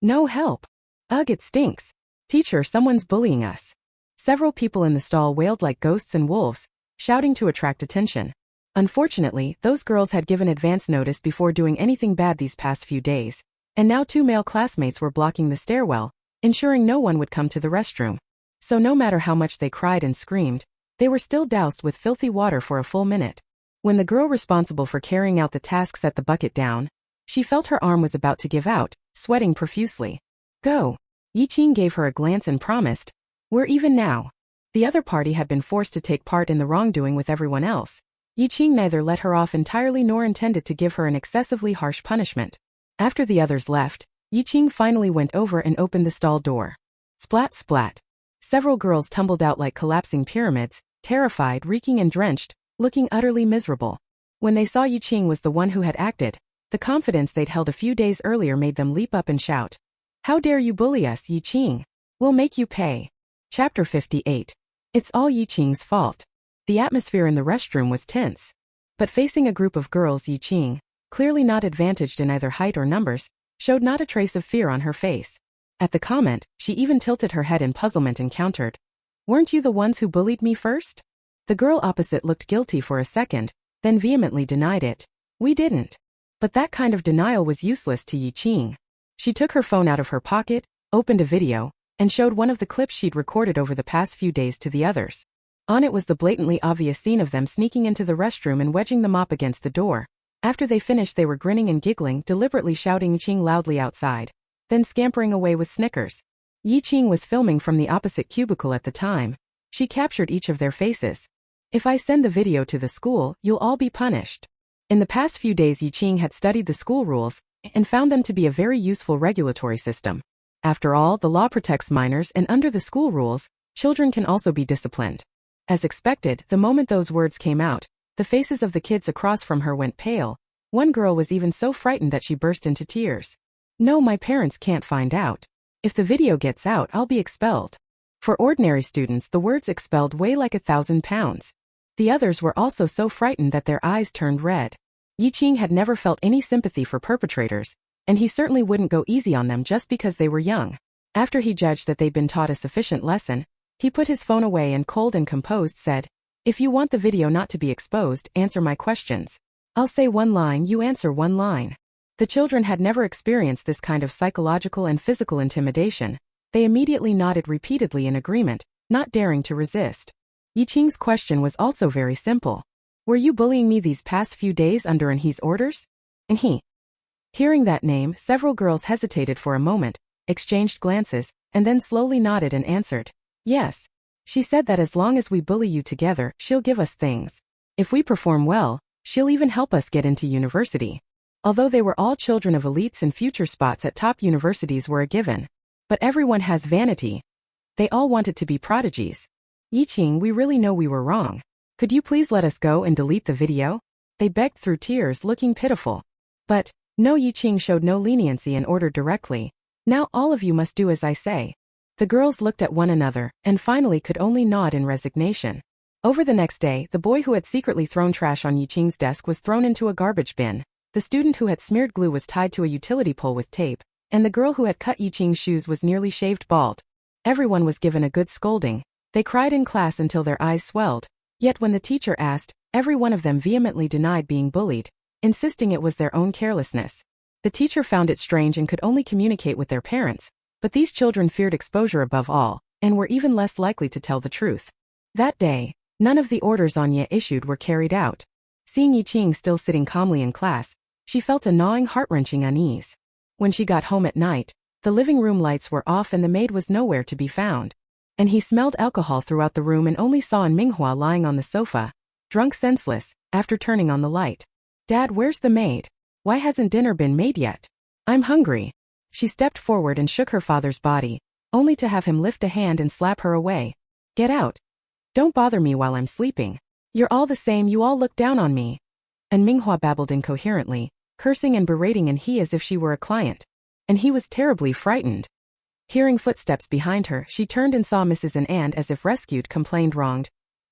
No help! Ugh, it stinks! Teacher, someone's bullying us!" Several people in the stall wailed like ghosts and wolves, shouting to attract attention. Unfortunately, those girls had given advance notice before doing anything bad these past few days, and now 2 male classmates were blocking the stairwell, ensuring no one would come to the restroom. So no matter how much they cried and screamed, they were still doused with filthy water for a full minute. When the girl responsible for carrying out the task set the bucket down, she felt her arm was about to give out, sweating profusely. "Go." Yi Qing gave her a glance and promised, "We're even now." The other party had been forced to take part in the wrongdoing with everyone else. Qing neither let her off entirely nor intended to give her an excessively harsh punishment. After the others left, Qing finally went over and opened the stall door. Splat splat. Several girls tumbled out like collapsing pyramids, terrified, reeking and drenched, looking utterly miserable. When they saw Qing was the one who had acted, the confidence they'd held a few days earlier made them leap up and shout, "How dare you bully us, Qing? We'll make you pay." Chapter 58. It's all Qing's fault. The atmosphere in the restroom was tense. But facing a group of girls, Qing, clearly not advantaged in either height or numbers, showed not a trace of fear on her face. At the comment, she even tilted her head in puzzlement and countered, "Weren't you the ones who bullied me first?" The girl opposite looked guilty for a second, then vehemently denied it. "We didn't." But that kind of denial was useless to Qing. She took her phone out of her pocket, opened a video, and showed one of the clips she'd recorded over the past few days to the others. On it was the blatantly obvious scene of them sneaking into the restroom and wedging the mop against the door. After they finished, they were grinning and giggling, deliberately shouting Qing loudly outside, then scampering away with snickers. Qing was filming from the opposite cubicle at the time. She captured each of their faces. "If I send the video to the school, you'll all be punished." In the past few days, Qing had studied the school rules and found them to be a very useful regulatory system. After all, the law protects minors, and under the school rules, children can also be disciplined. As expected, the moment those words came out, the faces of the kids across from her went pale. One girl was even so frightened that she burst into tears. "No, my parents can't find out. If the video gets out, I'll be expelled." For ordinary students, the words expelled weigh like 1,000 pounds. The others were also so frightened that their eyes turned red. Qing had never felt any sympathy for perpetrators, and he certainly wouldn't go easy on them just because they were young. After he judged that they'd been taught a sufficient lesson, he put his phone away and cold and composed said, "If you want the video not to be exposed, answer my questions. I'll say one line, you answer one line." The children had never experienced this kind of psychological and physical intimidation. They immediately nodded repeatedly in agreement, not daring to resist. Qing's question was also very simple. "Were you bullying me these past few days under Anhe's orders?" And he. Hearing that name, several girls hesitated for a moment, exchanged glances, and then slowly nodded and answered, "Yes. She said that as long as we bully you together, she'll give us things. If we perform well, she'll even help us get into university." Although they were all children of elites and future spots at top universities were a given. But everyone has vanity. They all wanted to be prodigies. "Qing, we really know we were wrong. Could you please let us go and delete the video?" They begged through tears, looking pitiful. But no, Qing showed no leniency and ordered directly, "Now all of you must do as I say." The girls looked at one another, and finally could only nod in resignation. Over the next day, the boy who had secretly thrown trash on Qing's desk was thrown into a garbage bin. The student who had smeared glue was tied to a utility pole with tape, and the girl who had cut Qing's shoes was nearly shaved bald. Everyone was given a good scolding. They cried in class until their eyes swelled. Yet when the teacher asked, every one of them vehemently denied being bullied, insisting it was their own carelessness. The teacher found it strange and could only communicate with their parents, but these children feared exposure above all, and were even less likely to tell the truth. That day, none of the orders Anya issued were carried out. Seeing Qing still sitting calmly in class, she felt a gnawing, heart-wrenching unease. When she got home at night, the living room lights were off and the maid was nowhere to be found. And he smelled alcohol throughout the room and only saw Manhwa lying on the sofa, drunk senseless, after turning on the light. "Dad, where's the maid? Why hasn't dinner been made yet? I'm hungry." She stepped forward and shook her father's body, only to have him lift a hand and slap her away. "Get out. Don't bother me while I'm sleeping. You're all the same, you all look down on me." And Manhwa babbled incoherently, cursing and berating Anhe as if she were a client. And he was terribly frightened. Hearing footsteps behind her, she turned and saw Mrs. An and as if rescued, complained wronged.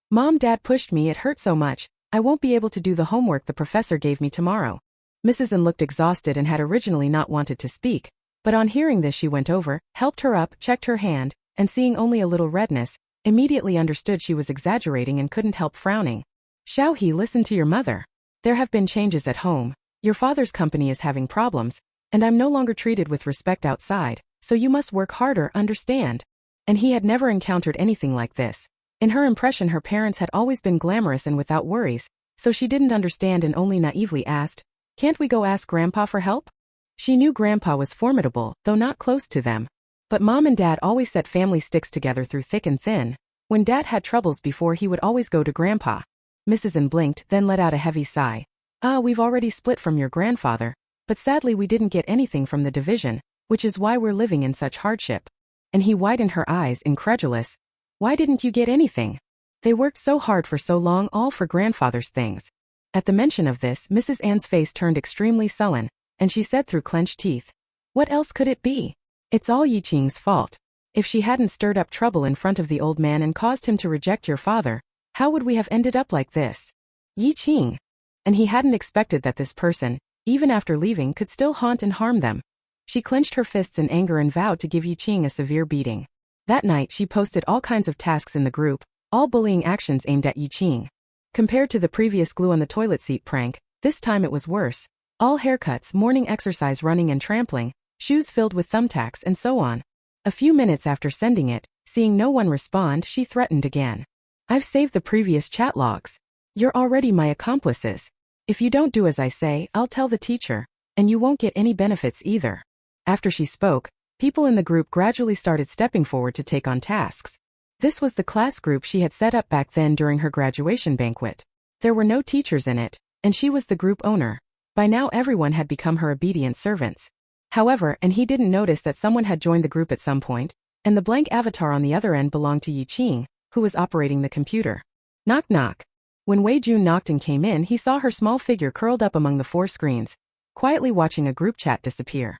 "Mom, Dad pushed me, it hurt so much, I won't be able to do the homework the professor gave me tomorrow." Mrs. An looked exhausted and had originally not wanted to speak, but on hearing this she went over, helped her up, checked her hand, and seeing only a little redness, immediately understood she was exaggerating and couldn't help frowning. "Xiaohe, listen to your mother. There have been changes at home. Your father's company is having problems, and I'm no longer treated with respect outside, so you must work harder, understand?" And he had never encountered anything like this. In her impression, her parents had always been glamorous and without worries, so she didn't understand and only naively asked, "Can't we go ask Grandpa for help?" She knew Grandpa was formidable, though not close to them. But Mom and Dad always set family sticks together through thick and thin. When Dad had troubles before, he would always go to Grandpa. Mrs. N blinked, then let out a heavy sigh. We've already split from your grandfather, but sadly we didn't get anything from the division, which is why we're living in such hardship. And he widened her eyes, incredulous. Why didn't you get anything? They worked so hard for so long, all for grandfather's things. At the mention of this, Mrs. Ann's face turned extremely sullen, and she said through clenched teeth, "What else could it be? It's all Yi Qing's fault. If she hadn't stirred up trouble in front of the old man and caused him to reject your father, how would we have ended up like this? Yi Qing." And he hadn't expected that this person, even after leaving, could still haunt and harm them. She clenched her fists in anger and vowed to give Yi Qing a severe beating. That night she posted all kinds of tasks in the group, all bullying actions aimed at Yi Qing. Compared to the previous glue on the toilet seat prank, this time it was worse. All haircuts, morning exercise, running and trampling, shoes filled with thumbtacks, and so on. A few minutes after sending it, seeing no one respond, she threatened again. "I've saved the previous chat logs. You're already my accomplices. If you don't do as I say, I'll tell the teacher, and you won't get any benefits either." After she spoke, people in the group gradually started stepping forward to take on tasks. This was the class group she had set up back then during her graduation banquet. There were no teachers in it, and she was the group owner. By now everyone had become her obedient servants. However, and he didn't notice that someone had joined the group at some point, and the blank avatar on the other end belonged to Yi Qing, who was operating the computer. Knock knock. When Wei Jun knocked and came in, he saw her small figure curled up among the 4 screens, quietly watching a group chat disappear.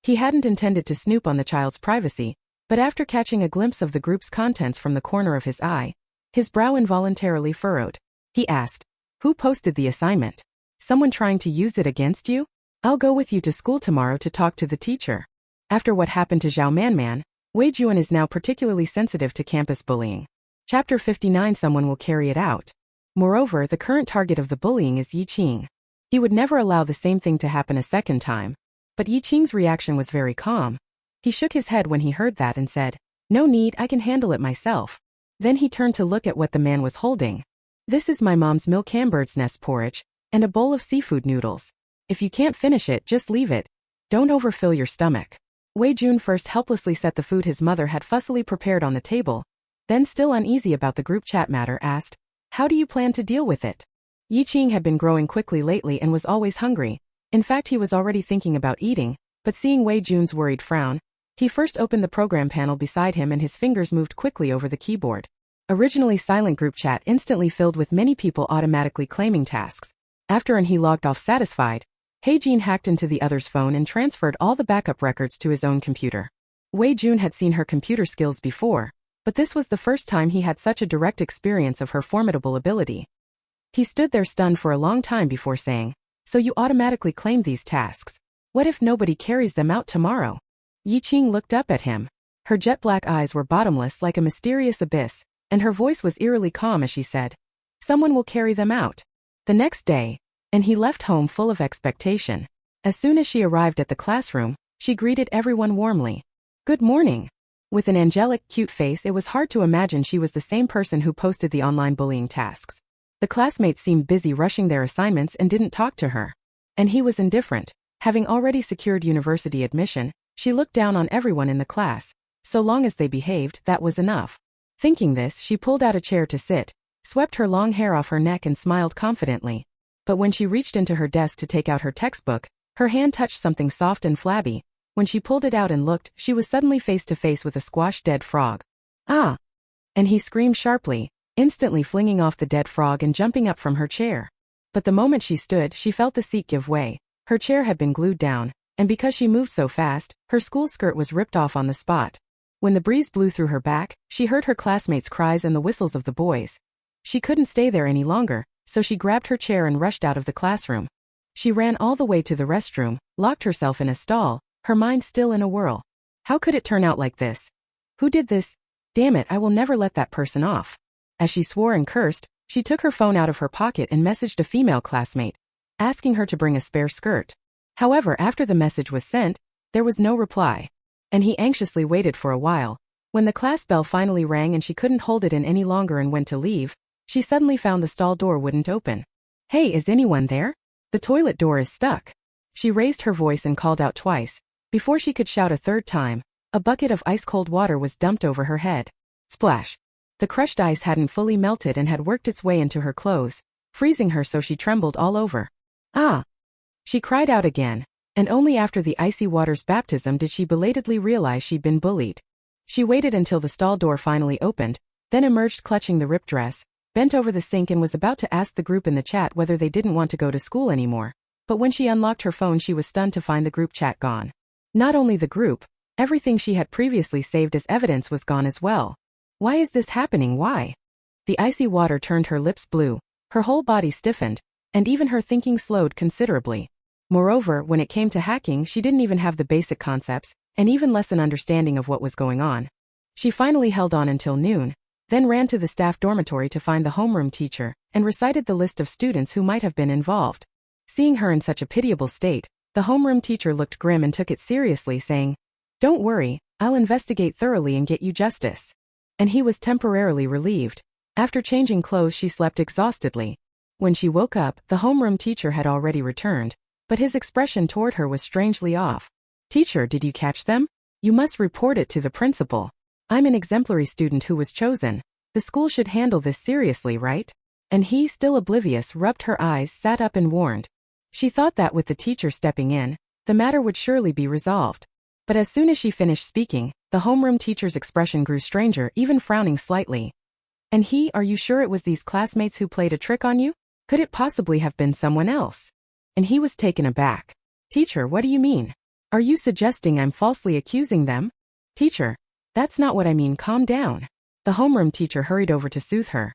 He hadn't intended to snoop on the child's privacy, but after catching a glimpse of the group's contents from the corner of his eye, his brow involuntarily furrowed. He asked, "Who posted the assignment? Someone trying to use it against you? I'll go with you to school tomorrow to talk to the teacher." After what happened to Zhao Manman, Wei Jun is now particularly sensitive to campus bullying. Chapter 59. Someone will carry it out. Moreover, the current target of the bullying is Yi Qing. He would never allow the same thing to happen a second time. But Yi Qing's reaction was very calm. He shook his head when he heard that and said, "No need, I can handle it myself." Then he turned to look at what the man was holding. "This is my mom's milk hambird's nest porridge, and a bowl of seafood noodles. If you can't finish it, just leave it. Don't overfill your stomach." Wei Jun first helplessly set the food his mother had fussily prepared on the table, then still uneasy about the group chat matter asked, "How do you plan to deal with it?" Yi Qing had been growing quickly lately and was always hungry. In fact, he was already thinking about eating, but seeing Wei Jun's worried frown, he first opened the program panel beside him and his fingers moved quickly over the keyboard. Originally silent group chat instantly filled with many people automatically claiming tasks. After he logged off satisfied, Heijin hacked into the other's phone and transferred all the backup records to his own computer. Wei Jun had seen her computer skills before, but this was the first time he had such a direct experience of her formidable ability. He stood there stunned for a long time before saying, "So you automatically claimed these tasks. What if nobody carries them out tomorrow?" Yi Qing looked up at him. Her jet-black eyes were bottomless like a mysterious abyss, and her voice was eerily calm as she said, "Someone will carry them out." The next day, and he left home full of expectation. As soon as she arrived at the classroom, she greeted everyone warmly. "Good morning." With an angelic, cute face, it was hard to imagine she was the same person who posted the online bullying tasks. The classmates seemed busy rushing their assignments and didn't talk to her. And he was indifferent. Having already secured university admission, she looked down on everyone in the class. So long as they behaved, that was enough. Thinking this, she pulled out a chair to sit, swept her long hair off her neck and smiled confidently. But when she reached into her desk to take out her textbook, her hand touched something soft and flabby. When she pulled it out and looked, she was suddenly face to face with a squashed dead frog. "Ah!" And he screamed sharply, instantly flinging off the dead frog and jumping up from her chair. But the moment she stood, she felt the seat give way. Her chair had been glued down, and because she moved so fast, her school skirt was ripped off on the spot. When the breeze blew through her back, she heard her classmates' cries and the whistles of the boys. She couldn't stay there any longer, so she grabbed her chair and rushed out of the classroom. She ran all the way to the restroom, locked herself in a stall, her mind still in a whirl. How could it turn out like this? Who did this? Damn it, I will never let that person off. As she swore and cursed, she took her phone out of her pocket and messaged a female classmate, asking her to bring a spare skirt. However, after the message was sent, there was no reply. And he anxiously waited for a while. When the class bell finally rang and she couldn't hold it in any longer and went to leave, she suddenly found the stall door wouldn't open. "Hey, is anyone there? The toilet door is stuck." She raised her voice and called out twice. Before she could shout a third time, a bucket of ice-cold water was dumped over her head. Splash! The crushed ice hadn't fully melted and had worked its way into her clothes, freezing her so she trembled all over. Ah! She cried out again, and only after the icy water's baptism did she belatedly realize she'd been bullied. She waited until the stall door finally opened, then emerged clutching the ripped dress, bent over the sink and was about to ask the group in the chat whether they didn't want to go to school anymore. But when she unlocked her phone she was stunned to find the group chat gone. Not only the group, everything she had previously saved as evidence was gone as well. Why is this happening? Why? The icy water turned her lips blue, her whole body stiffened, and even her thinking slowed considerably. Moreover, when it came to hacking she didn't even have the basic concepts, and even less an understanding of what was going on. She finally held on until noon, then ran to the staff dormitory to find the homeroom teacher, and recited the list of students who might have been involved. Seeing her in such a pitiable state, the homeroom teacher looked grim and took it seriously, saying, "Don't worry, I'll investigate thoroughly and get you justice." And he was temporarily relieved. After changing clothes she slept exhaustedly. When she woke up, the homeroom teacher had already returned, but his expression toward her was strangely off. "Teacher, did you catch them? You must report it to the principal. I'm an exemplary student who was chosen. The school should handle this seriously, right?" And he, still oblivious, rubbed her eyes, sat up and warned. She thought that with the teacher stepping in, the matter would surely be resolved. But as soon as she finished speaking, the homeroom teacher's expression grew stranger, even frowning slightly. "And are you sure it was these classmates who played a trick on you? Could it possibly have been someone else?" And he was taken aback. "Teacher, what do you mean? Are you suggesting I'm falsely accusing them?" "Teacher, that's not what I mean, calm down." The homeroom teacher hurried over to soothe her.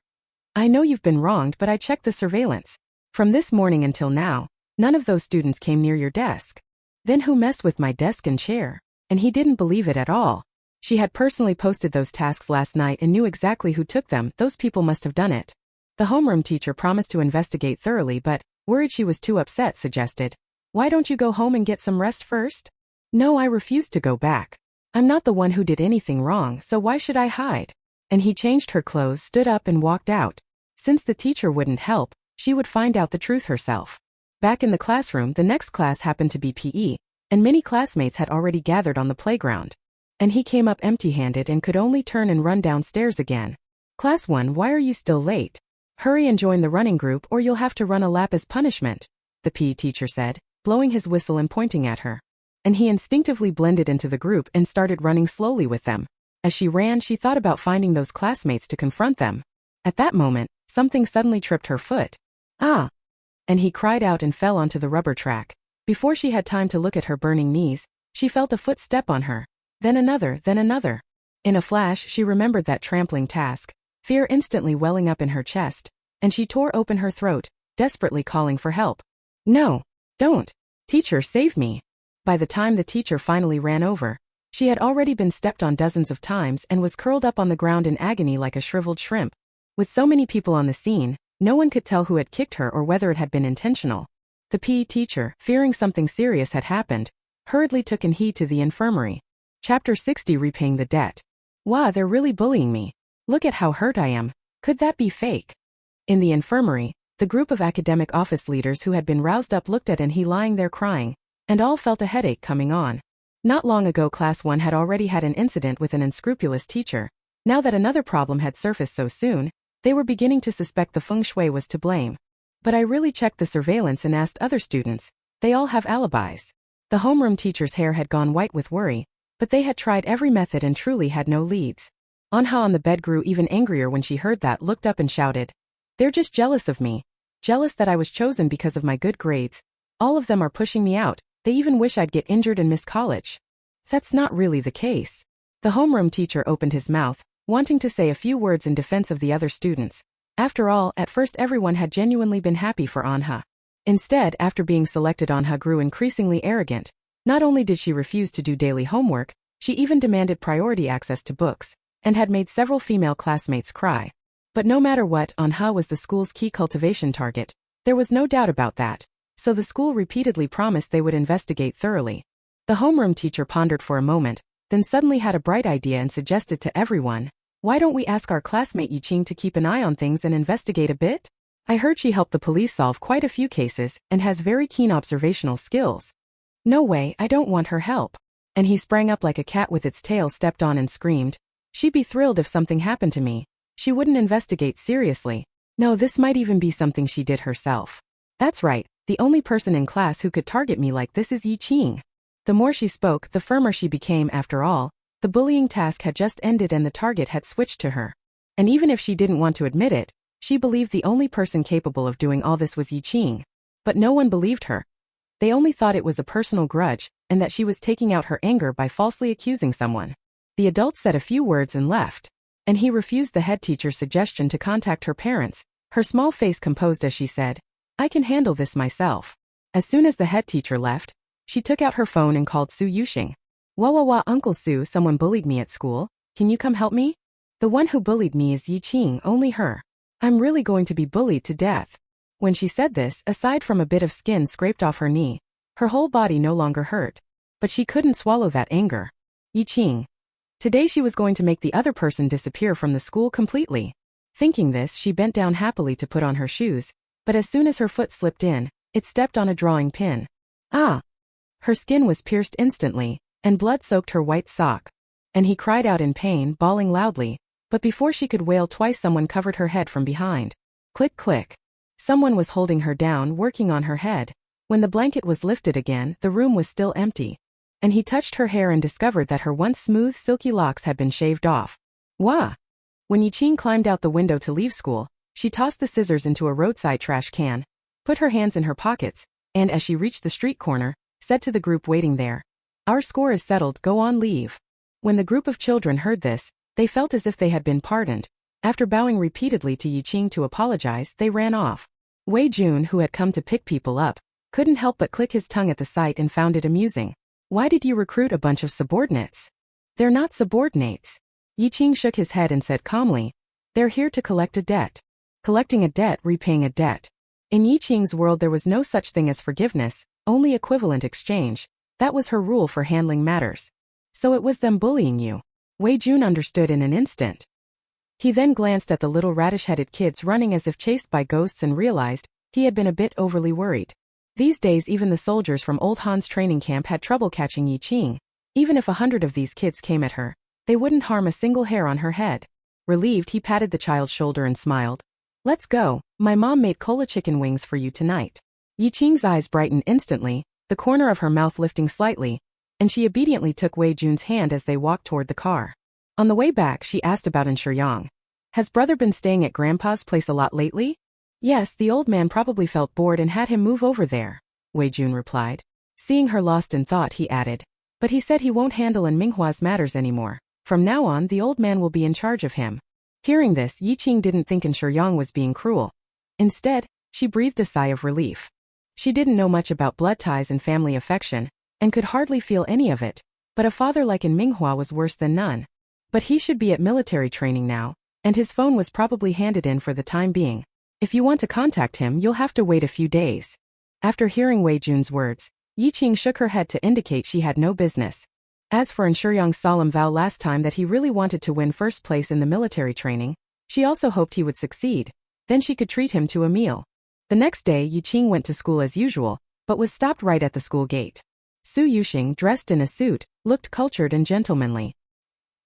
"I know you've been wronged, but I checked the surveillance. From this morning until now, none of those students came near your desk. Then who messed with my desk and chair?" And he didn't believe it at all. She had personally posted those tasks last night and knew exactly who took them. Those people must have done it. The homeroom teacher promised to investigate thoroughly but, worried she was too upset, suggested, "Why don't you go home and get some rest first?" "No, I refuse to go back. I'm not the one who did anything wrong, so why should I hide?" And he changed her clothes, stood up and walked out. Since the teacher wouldn't help, she would find out the truth herself. Back in the classroom, the next class happened to be PE, and many classmates had already gathered on the playground. And he came up empty-handed and could only turn and run downstairs again. "Class 1, why are you still late? Hurry and join the running group or you'll have to run a lap as punishment," the PE teacher said, blowing his whistle and pointing at her. And he instinctively blended into the group and started running slowly with them. As she ran, she thought about finding those classmates to confront them. At that moment, something suddenly tripped her foot. "Ah!" And he cried out and fell onto the rubber track. Before she had time to look at her burning knees, she felt a foot step on her. Then another, then another. In a flash, she remembered that trampling task, fear instantly welling up in her chest, and she tore open her throat, desperately calling for help. "No! Don't! Teacher, save me!" By the time the teacher finally ran over, she had already been stepped on dozens of times and was curled up on the ground in agony like a shriveled shrimp. With so many people on the scene, no one could tell who had kicked her or whether it had been intentional. The PE teacher, fearing something serious had happened, hurriedly took He to the infirmary. Chapter 60, Repaying the Debt. "Wow, they're really bullying me. Look at how hurt I am. Could that be fake?" In the infirmary, the group of academic office leaders who had been roused up looked at He lying there crying, and all felt a headache coming on. Not long ago Class 1 had already had an incident with an unscrupulous teacher. Now that another problem had surfaced so soon, they were beginning to suspect the feng shui was to blame. "But I really checked the surveillance and asked other students. They all have alibis." The homeroom teacher's hair had gone white with worry, but they had tried every method and truly had no leads. Anha on the bed grew even angrier when she heard that, looked up and shouted, "They're just jealous of me. Jealous that I was chosen because of my good grades. All of them are pushing me out. They even wish I'd get injured and miss college." "That's not really the case." The homeroom teacher opened his mouth, wanting to say a few words in defense of the other students. After all, at first everyone had genuinely been happy for Anha. Instead, after being selected, Anha grew increasingly arrogant. Not only did she refuse to do daily homework, she even demanded priority access to books, and had made several female classmates cry. But no matter what, Anha was the school's key cultivation target. There was no doubt about that. So the school repeatedly promised they would investigate thoroughly. The homeroom teacher pondered for a moment, then suddenly had a bright idea and suggested to everyone, "Why don't we ask our classmate Qing to keep an eye on things and investigate a bit? I heard she helped the police solve quite a few cases and has very keen observational skills." "No way, I don't want her help." And he sprang up like a cat with its tail stepped on and screamed, "She'd be thrilled if something happened to me. She wouldn't investigate seriously. No, this might even be something she did herself. That's right, the only person in class who could target me like this is Yi Qing. The more she spoke, the firmer she became. After all, the bullying task had just ended and the target had switched to her. And even if she didn't want to admit it, she believed the only person capable of doing all this was Yi Qing. But no one believed her. They only thought it was a personal grudge, and that she was taking out her anger by falsely accusing someone. The adult said a few words and left. And he refused the head teacher's suggestion to contact her parents, her small face composed as she said, "I can handle this myself." As soon as the head teacher left, she took out her phone and called Su Yuxing. Wah, Uncle Su, someone bullied me at school. Can you come help me? The one who bullied me is Yi Qing, only her. I'm really going to be bullied to death. When she said this, aside from a bit of skin scraped off her knee, her whole body no longer hurt. But she couldn't swallow that anger. Yi Qing. Today she was going to make the other person disappear from the school completely. Thinking this, she bent down happily to put on her shoes, but as soon as her foot slipped in, it stepped on a drawing pin. Ah! Her skin was pierced instantly, and blood soaked her white sock. And he cried out in pain, bawling loudly, but before she could wail twice, someone covered her head from behind. Click, click. Someone was holding her down, working on her head. When the blanket was lifted again, the room was still empty. And he touched her hair and discovered that her once smooth, silky locks had been shaved off. Wah! When Yi Qing climbed out the window to leave school, she tossed the scissors into a roadside trash can, put her hands in her pockets, and as she reached the street corner, said to the group waiting there, "Our score is settled, go on, leave." When the group of children heard this, they felt as if they had been pardoned. After bowing repeatedly to Yi Qing to apologize, they ran off. Wei Jun, who had come to pick people up, couldn't help but click his tongue at the sight and found it amusing. Why did you recruit a bunch of subordinates? They're not subordinates. Yi Qing shook his head and said calmly, "They're here to collect a debt." Collecting a debt, repaying a debt. In Yi Qing's world there was no such thing as forgiveness, only equivalent exchange. That was her rule for handling matters. So it was them bullying you. Wei Jun understood in an instant. He then glanced at the little radish-headed kids running as if chased by ghosts and realized he had been a bit overly worried. These days even the soldiers from Old Han's training camp had trouble catching Yi Qing. Even if 100 of these kids came at her, they wouldn't harm a single hair on her head. Relieved, he patted the child's shoulder and smiled. "Let's go, my mom made cola chicken wings for you tonight." Yi Qing's eyes brightened instantly, the corner of her mouth lifting slightly, and she obediently took Wei Jun's hand as they walked toward the car. On the way back, she asked about Shiryang. "Has brother been staying at Grandpa's place a lot lately?" "Yes, the old man probably felt bored and had him move over there," Wei Jun replied. Seeing her lost in thought, he added, "But he said he won't handle Minhwa's matters anymore. From now on, the old man will be in charge of him." Hearing this, Yi Qing didn't think Shiryang was being cruel. Instead, she breathed a sigh of relief. She didn't know much about blood ties and family affection, and could hardly feel any of it, but a father like Minhwa was worse than none. But he should be at military training now, and his phone was probably handed in for the time being. If you want to contact him, you'll have to wait a few days. After hearing Wei Jun's words, Yi Qing shook her head to indicate she had no business. As for Shiryang's solemn vow last time that he really wanted to win first place in the military training, she also hoped he would succeed. Then she could treat him to a meal. The next day, Yi Qing went to school as usual, but was stopped right at the school gate. Su Yuxing, dressed in a suit, looked cultured and gentlemanly.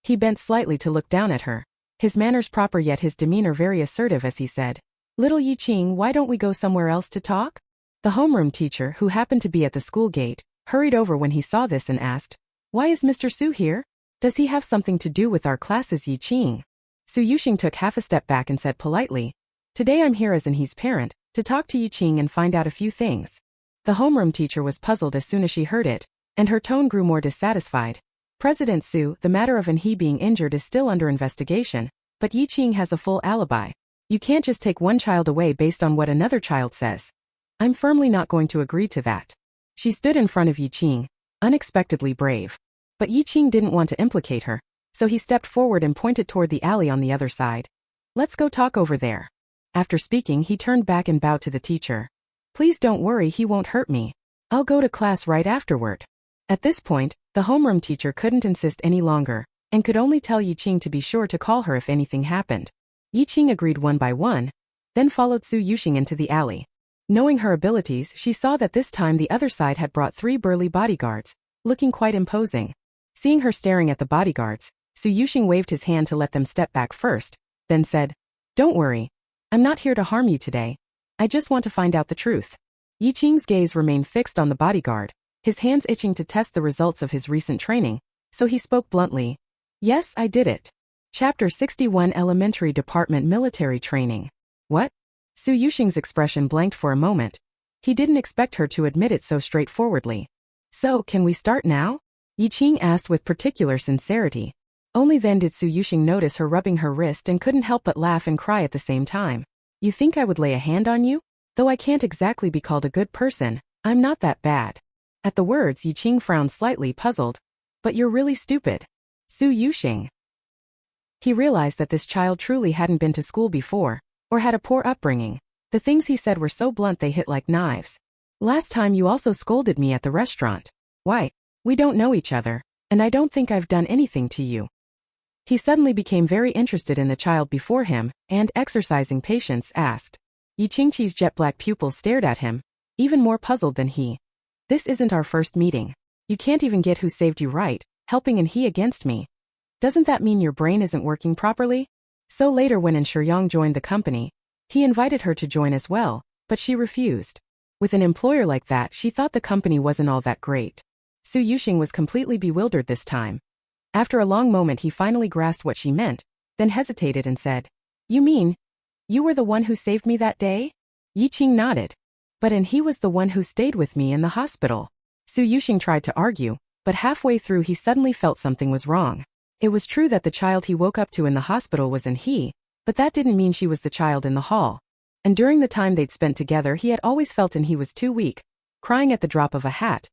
He bent slightly to look down at her, his manners proper yet his demeanor very assertive as he said, "Little Yi Qing, why don't we go somewhere else to talk?" The homeroom teacher, who happened to be at the school gate, hurried over when he saw this and asked, "Why is Mr. Su here? Does he have something to do with our classes, Yi Qing?" Su Yuxing took half a step back and said politely, "Today I'm here as in he's parent, to talk to Yi Qing and find out a few things." The homeroom teacher was puzzled as soon as she heard it, and her tone grew more dissatisfied. "President Su, the matter of he being injured is still under investigation, but Yi Qing has a full alibi. You can't just take one child away based on what another child says. I'm firmly not going to agree to that." She stood in front of Yi Qing, unexpectedly brave. But Yi Qing didn't want to implicate her, so he stepped forward and pointed toward the alley on the other side. "Let's go talk over there." After speaking, he turned back and bowed to the teacher. "Please don't worry, he won't hurt me. I'll go to class right afterward." At this point, the homeroom teacher couldn't insist any longer, and could only tell Yi Qing to be sure to call her if anything happened. Yi Qing agreed one by one, then followed Su Yuxing into the alley. Knowing her abilities, she saw that this time the other side had brought 3 burly bodyguards, looking quite imposing. Seeing her staring at the bodyguards, Su Yuxing waved his hand to let them step back first, then said, "Don't worry. I'm not here to harm you today. I just want to find out the truth." Yi Qing's gaze remained fixed on the bodyguard, his hands itching to test the results of his recent training, so he spoke bluntly. "Yes, I did it." Chapter 61 Elementary Department Military Training. What? Su Yuxing's expression blanked for a moment. He didn't expect her to admit it so straightforwardly. "So, can we start now?" Yi Qing asked with particular sincerity. Only then did Su Yuxing notice her rubbing her wrist and couldn't help but laugh and cry at the same time. "You think I would lay a hand on you? Though I can't exactly be called a good person, I'm not that bad." At the words, Yi Qing frowned slightly, puzzled. "But you're really stupid." Su Yuxing. He realized that this child truly hadn't been to school before, or had a poor upbringing. The things he said were so blunt they hit like knives. "Last time you also scolded me at the restaurant. Why? We don't know each other, and I don't think I've done anything to you." He suddenly became very interested in the child before him, and, exercising patience, asked. Yi Qingqi's jet-black pupils stared at him, even more puzzled than he. "This isn't our first meeting. You can't even get who saved you right, helping and he against me. Doesn't that mean your brain isn't working properly?" So later when Shiryang joined the company, he invited her to join as well, but she refused. With an employer like that, she thought the company wasn't all that great. Su Yuxing was completely bewildered this time. After a long moment he finally grasped what she meant, then hesitated and said, "You mean, you were the one who saved me that day?" Yi Qing nodded. "But and he was the one who stayed with me in the hospital." Su Yuxing tried to argue, but halfway through he suddenly felt something was wrong. It was true that the child he woke up to in the hospital wasn't he, but that didn't mean she was the child in the hall. And during the time they'd spent together he had always felt he was too weak, crying at the drop of a hat.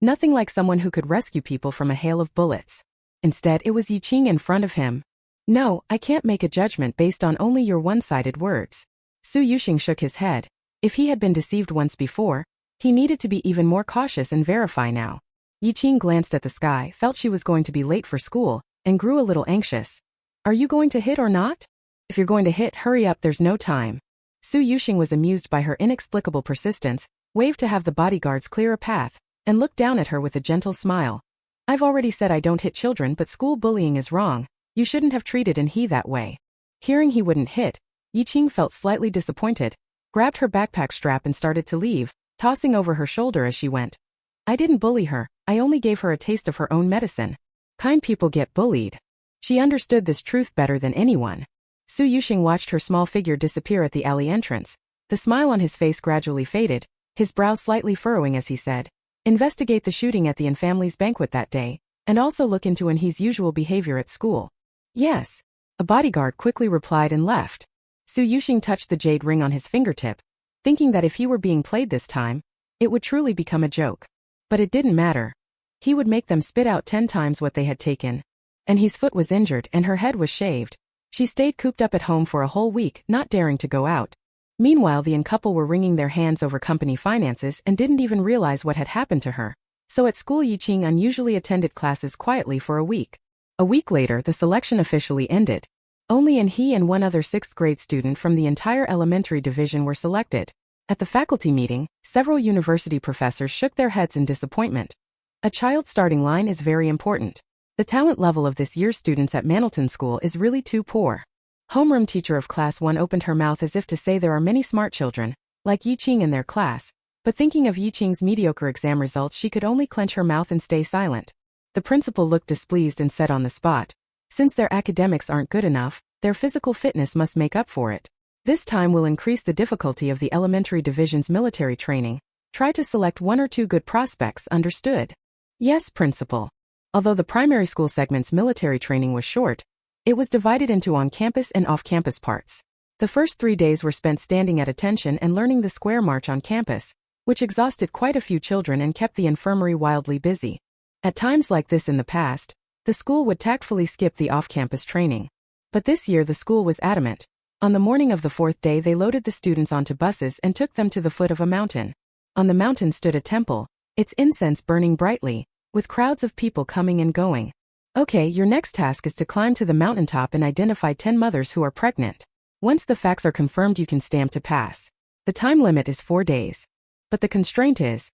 Nothing like someone who could rescue people from a hail of bullets. Instead it was Yi Qing in front of him. "No, I can't make a judgment based on only your one-sided words." Su Yuxing shook his head. If he had been deceived once before, he needed to be even more cautious and verify now. Yi Qing glanced at the sky, felt she was going to be late for school, and grew a little anxious. "Are you going to hit or not? If you're going to hit, hurry up, there's no time." Su Yuxing was amused by her inexplicable persistence, waved to have the bodyguards clear a path, and looked down at her with a gentle smile. "I've already said I don't hit children, but school bullying is wrong. You shouldn't have treated he that way." Hearing he wouldn't hit, Yi Qing felt slightly disappointed, grabbed her backpack strap and started to leave, tossing over her shoulder as she went. "I didn't bully her, I only gave her a taste of her own medicine. Kind people get bullied." She understood this truth better than anyone. Su Yuxing watched her small figure disappear at the alley entrance. The smile on his face gradually faded, his brow slightly furrowing as he said, "Investigate the shooting at the An family's banquet that day, and also look into he's usual behavior at school." "Yes." A bodyguard quickly replied and left. Su Yuxing touched the jade ring on his fingertip, thinking that if he were being played this time, it would truly become a joke. But it didn't matter. He would make them spit out 10 times what they had taken. And his foot was injured and her head was shaved. She stayed cooped up at home for a whole week, not daring to go out. Meanwhile the couple were wringing their hands over company finances and didn't even realize what had happened to her. So at school Yi Qing unusually attended classes quietly for a week. A week later the selection officially ended. Only he and one other 6th grade student from the entire elementary division were selected. At the faculty meeting, several university professors shook their heads in disappointment. A child's starting line is very important. The talent level of this year's students at Manhalton School is really too poor. Homeroom teacher of class 1 opened her mouth as if to say there are many smart children, like Yi Qing in their class, but thinking of Yi Qing's mediocre exam results she could only clench her mouth and stay silent. The principal looked displeased and said on the spot, "Since their academics aren't good enough, their physical fitness must make up for it. This time will increase the difficulty of the elementary division's military training. Try to select 1 or 2 good prospects, understood?" "Yes, principal." Although the primary school segment's military training was short, it was divided into on-campus and off-campus parts. The first 3 days were spent standing at attention and learning the square march on campus, which exhausted quite a few children and kept the infirmary wildly busy. At times like this in the past, the school would tactfully skip the off-campus training. But this year the school was adamant. On the morning of the 4th day they loaded the students onto buses and took them to the foot of a mountain. On the mountain stood a temple, its incense burning brightly, with crowds of people coming and going. "Okay, your next task is to climb to the mountaintop and identify 10 mothers who are pregnant. Once the facts are confirmed you can stamp to pass. The time limit is 4 days. But the constraint is,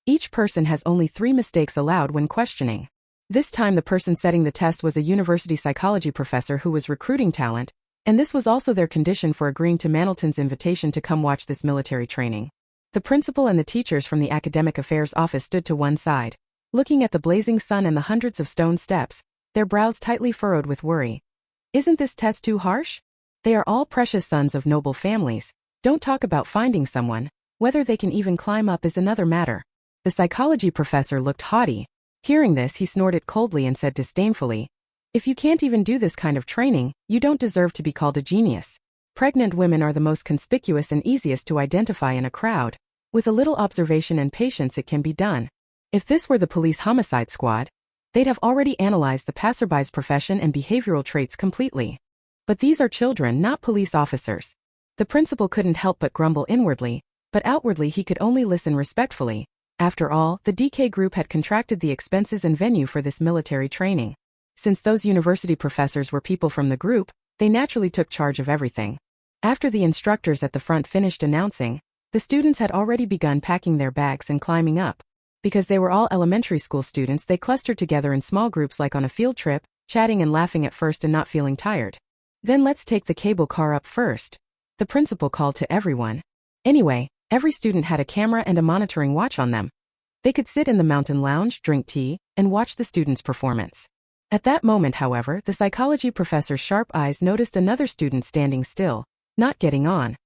each person has only 3 mistakes allowed when questioning." This time the person setting the test was a university psychology professor who was recruiting talent, And this was also their condition for agreeing to Manelton's invitation to come watch this military training. The principal and the teachers from the academic affairs office stood to one side, looking at the blazing sun and the hundreds of stone steps, their brows tightly furrowed with worry. Isn't this test too harsh? They are all precious sons of noble families. Don't talk about finding someone. Whether they can even climb up is another matter. The psychology professor looked haughty. Hearing this, he snorted coldly and said disdainfully, "If you can't even do this kind of training, you don't deserve to be called a genius. Pregnant women are the most conspicuous and easiest to identify in a crowd. With a little observation and patience it can be done. If this were the police homicide squad, they'd have already analyzed the passerby's profession and behavioral traits completely. But these are children, not police officers." The principal couldn't help but grumble inwardly, but outwardly he could only listen respectfully. After all, the DK group had contracted the expenses and venue for this military training. Since those university professors were people from the group, they naturally took charge of everything. After the instructors at the front finished announcing, the students had already begun packing their bags and climbing up. Because they were all elementary school students, they clustered together in small groups like on a field trip, chatting and laughing at first and not feeling tired. "Then let's take the cable car up first," the principal called to everyone. Anyway, every student had a camera and a monitoring watch on them. They could sit in the mountain lounge, drink tea, and watch the students' performance. At that moment, however, the psychology professor's sharp eyes noticed another student standing still, not getting on.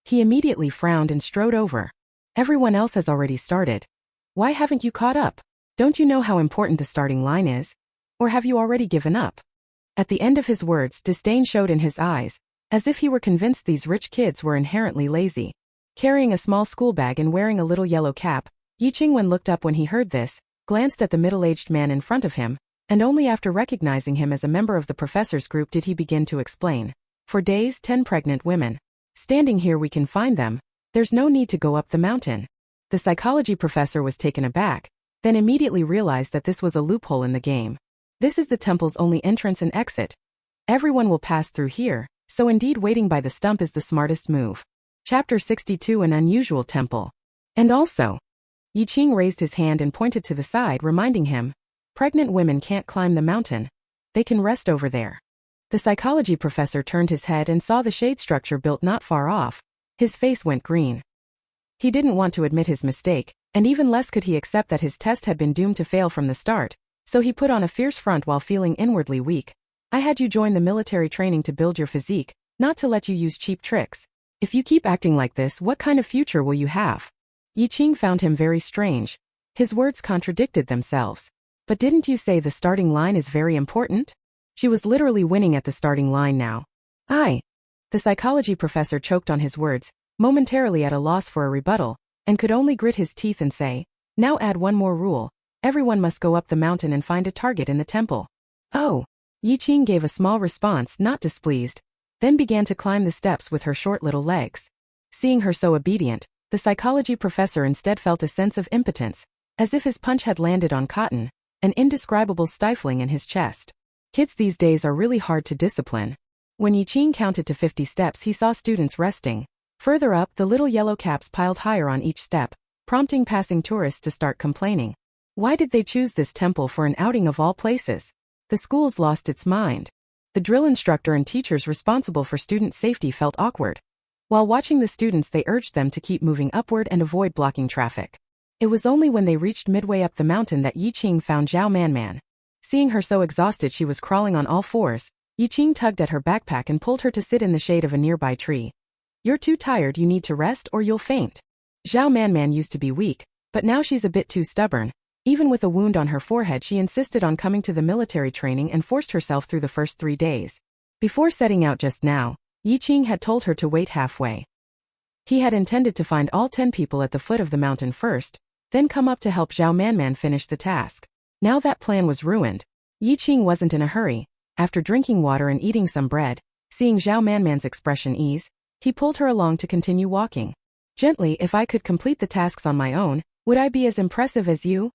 He immediately frowned and strode over. "Everyone else has already started. Why haven't you caught up? Don't you know how important the starting line is? Or have you already given up?" At the end of his words, disdain showed in his eyes, as if he were convinced these rich kids were inherently lazy. Carrying a small school bag and wearing a little yellow cap, Qing looked up when he heard this, glanced at the middle-aged man in front of him, and only after recognizing him as a member of the professor's group did he begin to explain. "For days, 10 pregnant women. Standing here we can find them. There's no need to go up the mountain." The psychology professor was taken aback, then immediately realized that this was a loophole in the game. "This is the temple's only entrance and exit. Everyone will pass through here, so indeed waiting by the stump is the smartest move." Chapter 62, An Unusual Temple. "And also," Qing raised his hand and pointed to the side, reminding him, "pregnant women can't climb the mountain. They can rest over there." The psychology professor turned his head and saw the shade structure built not far off. His face went green. He didn't want to admit his mistake, and even less could he accept that his test had been doomed to fail from the start, so he put on a fierce front while feeling inwardly weak. "I had you join the military training to build your physique, not to let you use cheap tricks. If you keep acting like this, what kind of future will you have?" Qing found him very strange. His words contradicted themselves. "But didn't you say the starting line is very important?" She was literally winning at the starting line now. The psychology professor choked on his words, momentarily at a loss for a rebuttal, and could only grit his teeth and say, "Now add one more rule. Everyone must go up the mountain and find a target in the temple." "Oh." Qing gave a small response, not displeased, then began to climb the steps with her short little legs. Seeing her so obedient, the psychology professor instead felt a sense of impotence, as if his punch had landed on cotton, an indescribable stifling in his chest. Kids these days are really hard to discipline. When Qing counted to 50 steps, he saw students resting. Further up, the little yellow caps piled higher on each step, prompting passing tourists to start complaining. Why did they choose this temple for an outing of all places? The school's lost its mind. The drill instructor and teachers responsible for student safety felt awkward. While watching the students, they urged them to keep moving upward and avoid blocking traffic. It was only when they reached midway up the mountain that Qing found Zhao Manman. Seeing her so exhausted she was crawling on all fours, Qing tugged at her backpack and pulled her to sit in the shade of a nearby tree. "You're too tired, you need to rest or you'll faint." Zhao Manman used to be weak, but now she's a bit too stubborn. Even with a wound on her forehead, she insisted on coming to the military training and forced herself through the first 3 days. Before setting out just now, Qing had told her to wait halfway. He had intended to find all 10 people at the foot of the mountain first, then come up to help Zhao Manman finish the task. Now that plan was ruined. Qing wasn't in a hurry. After drinking water and eating some bread, seeing Zhao Manman's expression ease, he pulled her along to continue walking. "Gently, if I could complete the tasks on my own, would I be as impressive as you?"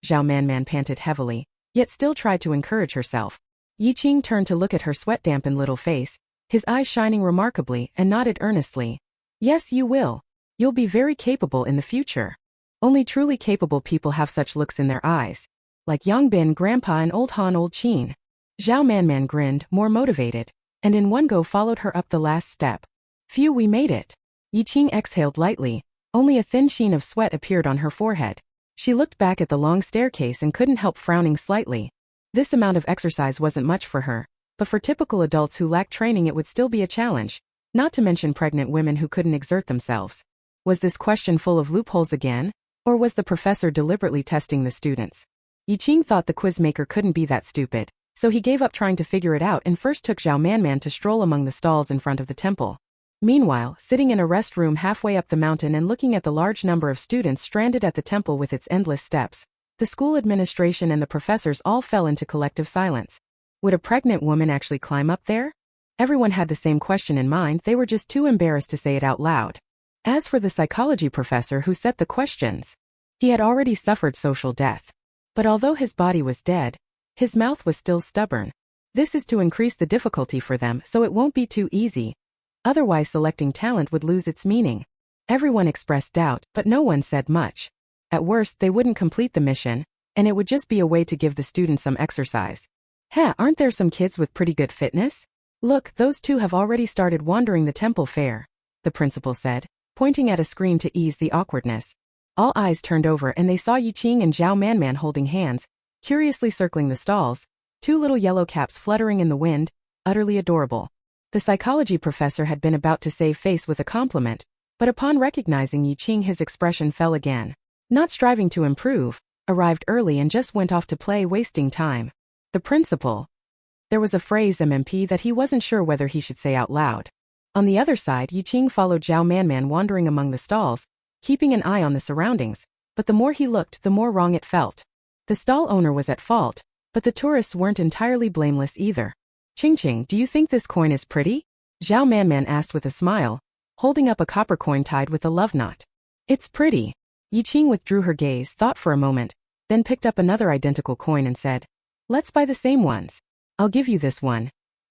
Zhao Manman panted heavily, yet still tried to encourage herself. Qing turned to look at her sweat-dampened little face, his eyes shining remarkably, and nodded earnestly. "Yes, you will. You'll be very capable in the future. Only truly capable people have such looks in their eyes. Like Yangbin, Grandpa, and Old Han Old Qin." Zhao Manman grinned, more motivated. and in one go followed her up the last step. Phew, we made it. Yiqing exhaled lightly. Only a thin sheen of sweat appeared on her forehead. She looked back at the long staircase and couldn't help frowning slightly. This amount of exercise wasn't much for her, but for typical adults who lack training it would still be a challenge, not to mention pregnant women who couldn't exert themselves. Was this question full of loopholes again? Or was the professor deliberately testing the students? Yiqing thought the quizmaker couldn't be that stupid, so he gave up trying to figure it out and first took Zhao Manman to stroll among the stalls in front of the temple. Meanwhile, sitting in a rest room halfway up the mountain and looking at the large number of students stranded at the temple with its endless steps, the school administration and the professors all fell into collective silence. Would a pregnant woman actually climb up there? Everyone had the same question in mind, they were just too embarrassed to say it out loud. As for the psychology professor who set the questions, he had already suffered social death. But although his body was dead, his mouth was still stubborn. This is to increase the difficulty for them so it won't be too easy. Otherwise selecting talent would lose its meaning. Everyone expressed doubt, but no one said much. At worst, they wouldn't complete the mission, and it would just be a way to give the students some exercise. Aren't there some kids with pretty good fitness? Look, those two have already started wandering the temple fair, the principal said, pointing at a screen to ease the awkwardness. All eyes turned over and they saw Yiqing and Zhao Manman holding hands, curiously circling the stalls, two little yellow caps fluttering in the wind, utterly adorable. The psychology professor had been about to save face with a compliment, but upon recognizing Yiqing his expression fell again. Not striving to improve, arrived early and just went off to play, wasting time. The principal. There was a phrase MMP that he wasn't sure whether he should say out loud. On the other side, Yiqing followed Zhao Manman wandering among the stalls, keeping an eye on the surroundings, but the more he looked the more wrong it felt. The stall owner was at fault, but the tourists weren't entirely blameless either. Qing, do you think this coin is pretty? Zhao Manman asked with a smile, holding up a copper coin tied with a love knot. It's pretty. Yiqing withdrew her gaze, thought for a moment, then picked up another identical coin and said, let's buy the same ones. I'll give you this one.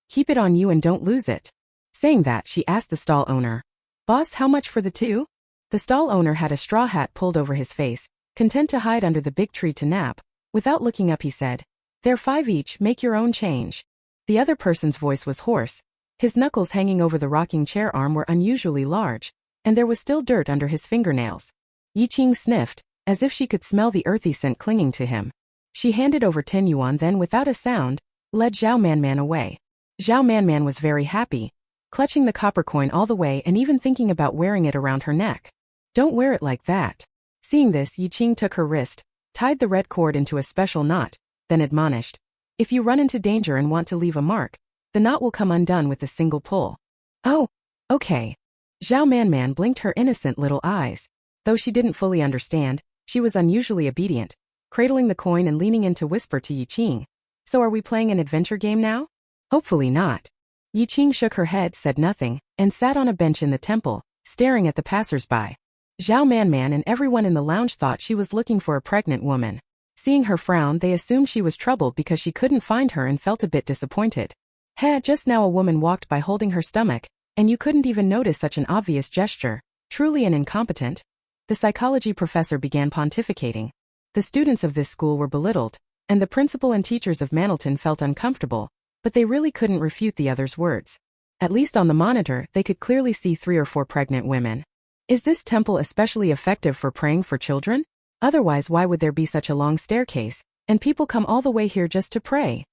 Keep it on you and don't lose it. Saying that, she asked the stall owner, boss, how much for the two? The stall owner had a straw hat pulled over his face, content to hide under the big tree to nap. Without looking up he said, they're 5 each, make your own change. The other person's voice was hoarse. His knuckles hanging over the rocking chair arm were unusually large, and there was still dirt under his fingernails. Yiqing sniffed, as if she could smell the earthy scent clinging to him. She handed over 10 yuan, then without a sound, led Zhao Manman away. Zhao Manman was very happy, clutching the copper coin all the way and even thinking about wearing it around her neck. Don't wear it like that. Seeing this, Yiqing took her wrist, tied the red cord into a special knot, then admonished, if you run into danger and want to leave a mark, the knot will come undone with a single pull. Oh, okay. Zhao Manman blinked her innocent little eyes. Though she didn't fully understand, she was unusually obedient, cradling the coin and leaning in to whisper to Yiqing. So are we playing an adventure game now? Hopefully not. Yiqing shook her head, said nothing, and sat on a bench in the temple, staring at the passers-by. Zhao Manman and everyone in the lounge thought she was looking for a pregnant woman. Seeing her frown, they assumed she was troubled because she couldn't find her and felt a bit disappointed. Just now a woman walked by holding her stomach, and you couldn't even notice such an obvious gesture. Truly an incompetent. The psychology professor began pontificating. The students of this school were belittled, and the principal and teachers of Manilton felt uncomfortable, but they really couldn't refute the other's words. At least on the monitor, they could clearly see 3 or 4 pregnant women. Is this temple especially effective for praying for children? Otherwise, why would there be such a long staircase, and people come all the way here just to pray?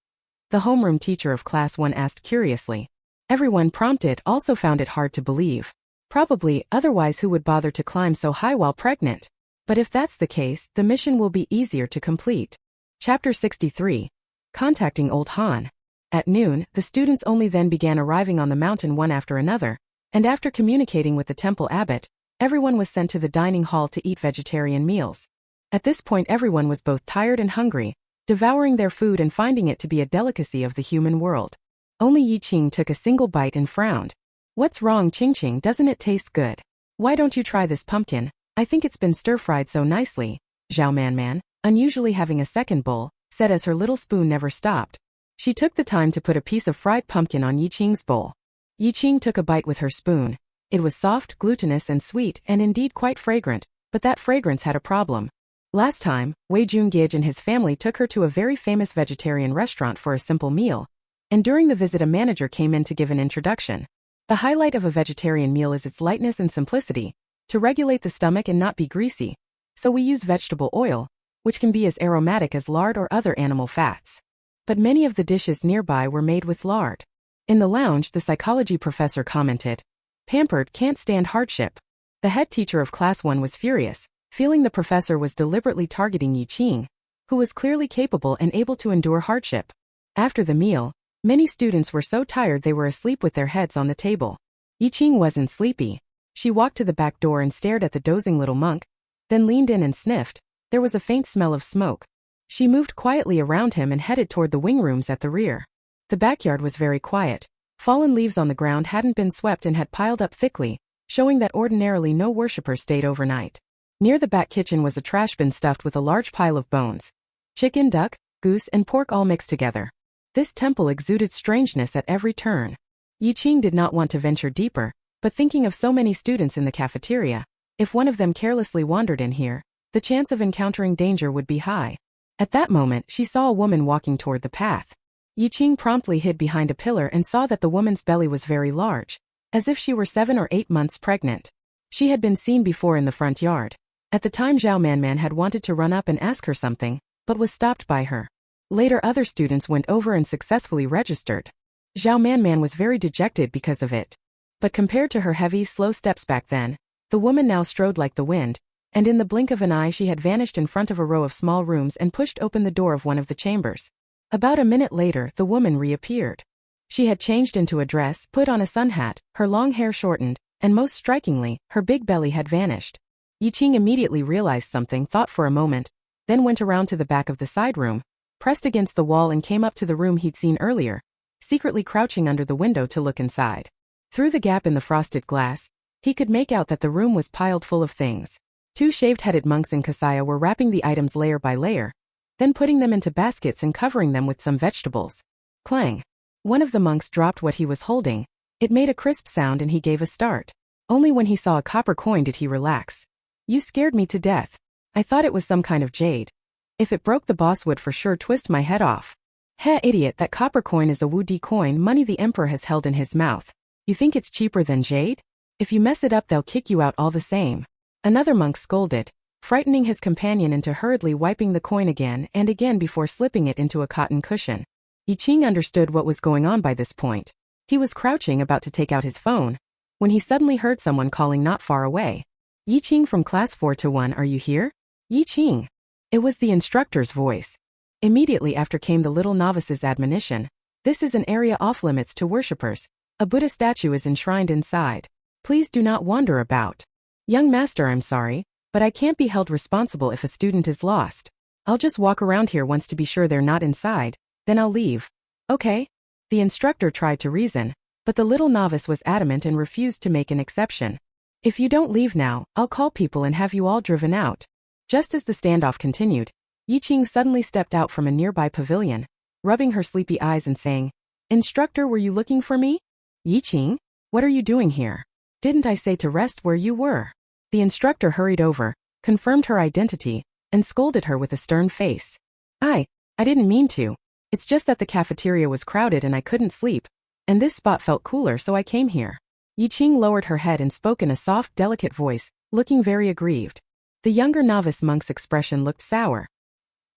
The homeroom teacher of class 1 asked curiously. Everyone prompted also found it hard to believe. Probably, otherwise who would bother to climb so high while pregnant? But if that's the case, the mission will be easier to complete. Chapter 63. Contacting Old Han. At noon, the students only then began arriving on the mountain one after another, and after communicating with the temple abbot, everyone was sent to the dining hall to eat vegetarian meals. At this point everyone was both tired and hungry, devouring their food and finding it to be a delicacy of the human world. Only Yiqing took a single bite and frowned. What's wrong, Qing? Doesn't it taste good? Why don't you try this pumpkin? I think it's been stir-fried so nicely. Zhao Manman, unusually having a second bowl, said as her little spoon never stopped. She took the time to put a piece of fried pumpkin on Yiqing's bowl. Yiqing took a bite with her spoon. It was soft, glutinous and sweet, and indeed quite fragrant, but that fragrance had a problem. Last time, Wei Jun Gij and his family took her to a very famous vegetarian restaurant for a simple meal, and during the visit a manager came in to give an introduction. The highlight of a vegetarian meal is its lightness and simplicity, to regulate the stomach and not be greasy, so we use vegetable oil, which can be as aromatic as lard or other animal fats. But many of the dishes nearby were made with lard. In the lounge, the psychology professor commented, "Pampered can't stand hardship." The head teacher of Class 1 was furious, feeling the professor was deliberately targeting Qing, who was clearly capable and able to endure hardship. After the meal, many students were so tired they were asleep with their heads on the table. Qing wasn't sleepy. She walked to the back door and stared at the dozing little monk, then leaned in and sniffed. There was a faint smell of smoke. She moved quietly around him and headed toward the wing rooms at the rear. The backyard was very quiet. Fallen leaves on the ground hadn't been swept and had piled up thickly, showing that ordinarily no worshippers stayed overnight. Near the back kitchen was a trash bin stuffed with a large pile of bones. Chicken, duck, goose, and pork all mixed together. This temple exuded strangeness at every turn. Qing did not want to venture deeper, but thinking of so many students in the cafeteria, if one of them carelessly wandered in here, the chance of encountering danger would be high. At that moment, she saw a woman walking toward the path. Qing promptly hid behind a pillar and saw that the woman's belly was very large, as if she were 7 or 8 months pregnant. She had been seen before in the front yard. At the time Zhao Manman had wanted to run up and ask her something, but was stopped by her. Later other students went over and successfully registered. Zhao Manman was very dejected because of it. But compared to her heavy, slow steps back then, the woman now strode like the wind, and in the blink of an eye she had vanished in front of a row of small rooms and pushed open the door of one of the chambers. About a minute later, the woman reappeared. She had changed into a dress, put on a sun hat, her long hair shortened, and most strikingly, her big belly had vanished. Qing immediately realized something, thought for a moment, then went around to the back of the side room, pressed against the wall and came up to the room he'd seen earlier, secretly crouching under the window to look inside. Through the gap in the frosted glass, he could make out that the room was piled full of things. 2 shaved-headed monks in Kasaya were wrapping the items layer by layer, then putting them into baskets and covering them with some vegetables. Clang! One of the monks dropped what he was holding. It made a crisp sound and he gave a start. Only when he saw a copper coin did he relax. "You scared me to death. I thought it was some kind of jade. If it broke the boss would for sure twist my head off." "Heh, idiot, that copper coin is a Wu Di coin, money the emperor has held in his mouth. You think it's cheaper than jade? If you mess it up they'll kick you out all the same." Another monk scolded, frightening his companion into hurriedly wiping the coin again and again before slipping it into a cotton cushion. Qing understood what was going on by this point. He was crouching about to take out his phone, when he suddenly heard someone calling not far away. "Qing from class 4-1, are you here? Qing." It was the instructor's voice. Immediately after came the little novice's admonition. "This is an area off-limits to worshippers. A Buddha statue is enshrined inside. Please do not wander about." "Young master, I'm sorry, but I can't be held responsible if a student is lost. I'll just walk around here once to be sure they're not inside, then I'll leave." "Okay." The instructor tried to reason, but the little novice was adamant and refused to make an exception. "If you don't leave now, I'll call people and have you all driven out." Just as the standoff continued, Qing suddenly stepped out from a nearby pavilion, rubbing her sleepy eyes and saying, "Instructor, were you looking for me?" "Qing, what are you doing here? Didn't I say to rest where you were?" The instructor hurried over, confirmed her identity, and scolded her with a stern face. I didn't mean to. It's just that the cafeteria was crowded and I couldn't sleep, and this spot felt cooler so I came here." Qing lowered her head and spoke in a soft, delicate voice, looking very aggrieved. The younger novice monk's expression looked sour.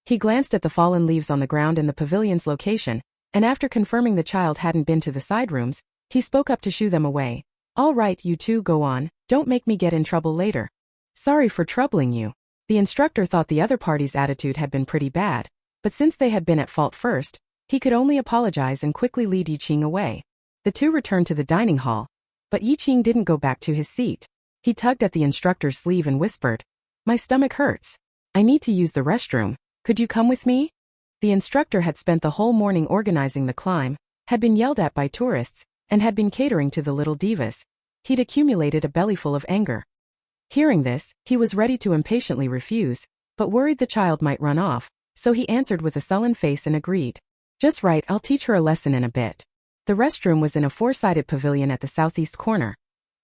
He glanced at the fallen leaves on the ground and the pavilion's location, and after confirming the child hadn't been to the side rooms, he spoke up to shoo them away. "All right, you two go on, don't make me get in trouble later." "Sorry for troubling you." The instructor thought the other party's attitude had been pretty bad, but since they had been at fault first, he could only apologize and quickly lead Qing away. The two returned to the dining hall, but Qing didn't go back to his seat. He tugged at the instructor's sleeve and whispered, "My stomach hurts. I need to use the restroom. Could you come with me?" The instructor had spent the whole morning organizing the climb, had been yelled at by tourists, and had been catering to the little divas. He'd accumulated a bellyful of anger. Hearing this, he was ready to impatiently refuse, but worried the child might run off, so he answered with a sullen face and agreed. "Just right, I'll teach her a lesson in a bit." The restroom was in a 4-sided pavilion at the southeast corner.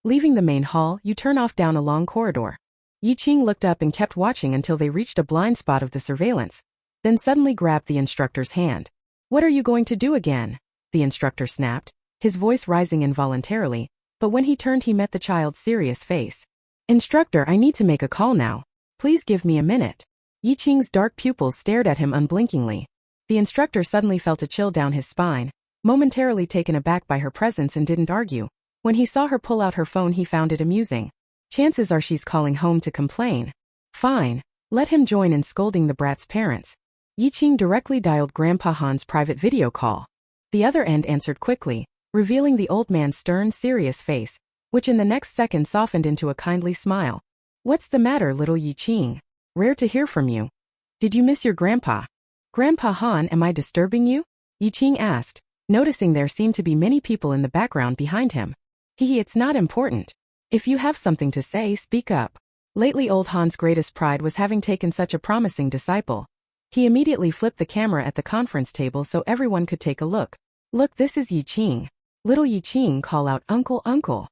Leaving the main hall, you turn off down a long corridor. Qing looked up and kept watching until they reached a blind spot of the surveillance, then suddenly grabbed the instructor's hand. "What are you going to do again?" the instructor snapped, his voice rising involuntarily, but when he turned he met the child's serious face. Instructor, I need to make a call now. Please give me a minute. Yi Qing's dark pupils stared at him unblinkingly. The instructor suddenly felt a chill down his spine, momentarily taken aback by her presence, and didn't argue. When he saw her pull out her phone he found it amusing. Chances are she's calling home to complain. Fine. Let him join in scolding the brat's parents. Yi Qing directly dialed Grandpa Han's private video call. The other end answered quickly, revealing the old man's stern, serious face, which in the next second softened into a kindly smile. What's the matter, little Yi Qing? Rare to hear from you. Did you miss your grandpa? Grandpa Han, am I disturbing you? Yi Qing asked, noticing there seemed to be many people in the background behind him. It's not important. If you have something to say, speak up. Lately old Han's greatest pride was having taken such a promising disciple. He immediately flipped the camera at the conference table so everyone could take a look. Look, this is Yi Qing. Little Yi Qing, call out, Uncle, Uncle.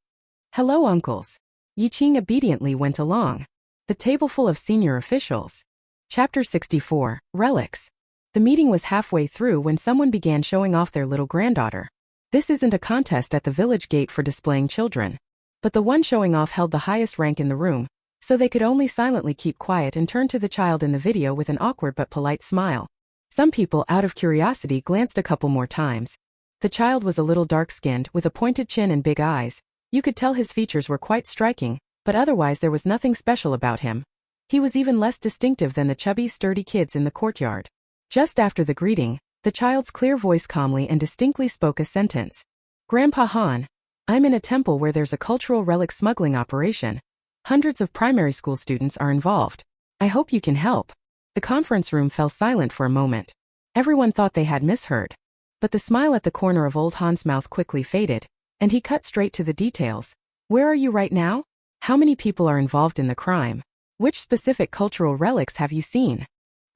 Hello, uncles. Yi Qing obediently went along. The table full of senior officials. Chapter 64, Relics. The meeting was halfway through when someone began showing off their little granddaughter. This isn't a contest at the village gate for displaying children. But the one showing off held the highest rank in the room, so they could only silently keep quiet and turn to the child in the video with an awkward but polite smile. Some people, out of curiosity, glanced a couple more times. The child was a little dark-skinned, with a pointed chin and big eyes. You could tell his features were quite striking, but otherwise there was nothing special about him. He was even less distinctive than the chubby, sturdy kids in the courtyard. Just after the greeting, the child's clear voice calmly and distinctly spoke a sentence. Grandpa Han, I'm in a temple where there's a cultural relic smuggling operation. Hundreds of primary school students are involved. I hope you can help. The conference room fell silent for a moment. Everyone thought they had misheard. But the smile at the corner of old Han's mouth quickly faded, and he cut straight to the details. Where are you right now? How many people are involved in the crime? Which specific cultural relics have you seen?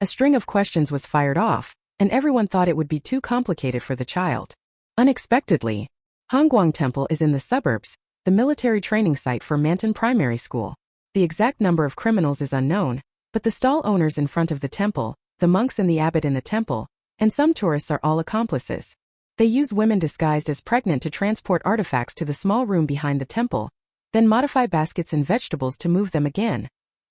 A string of questions was fired off, and everyone thought it would be too complicated for the child. Unexpectedly, Hongguang Temple is in the suburbs, the military training site for Manton Primary School. The exact number of criminals is unknown, but the stall owners in front of the temple, the monks and the abbot in the temple, and some tourists are all accomplices. They use women disguised as pregnant to transport artifacts to the small room behind the temple, then modify baskets and vegetables to move them again.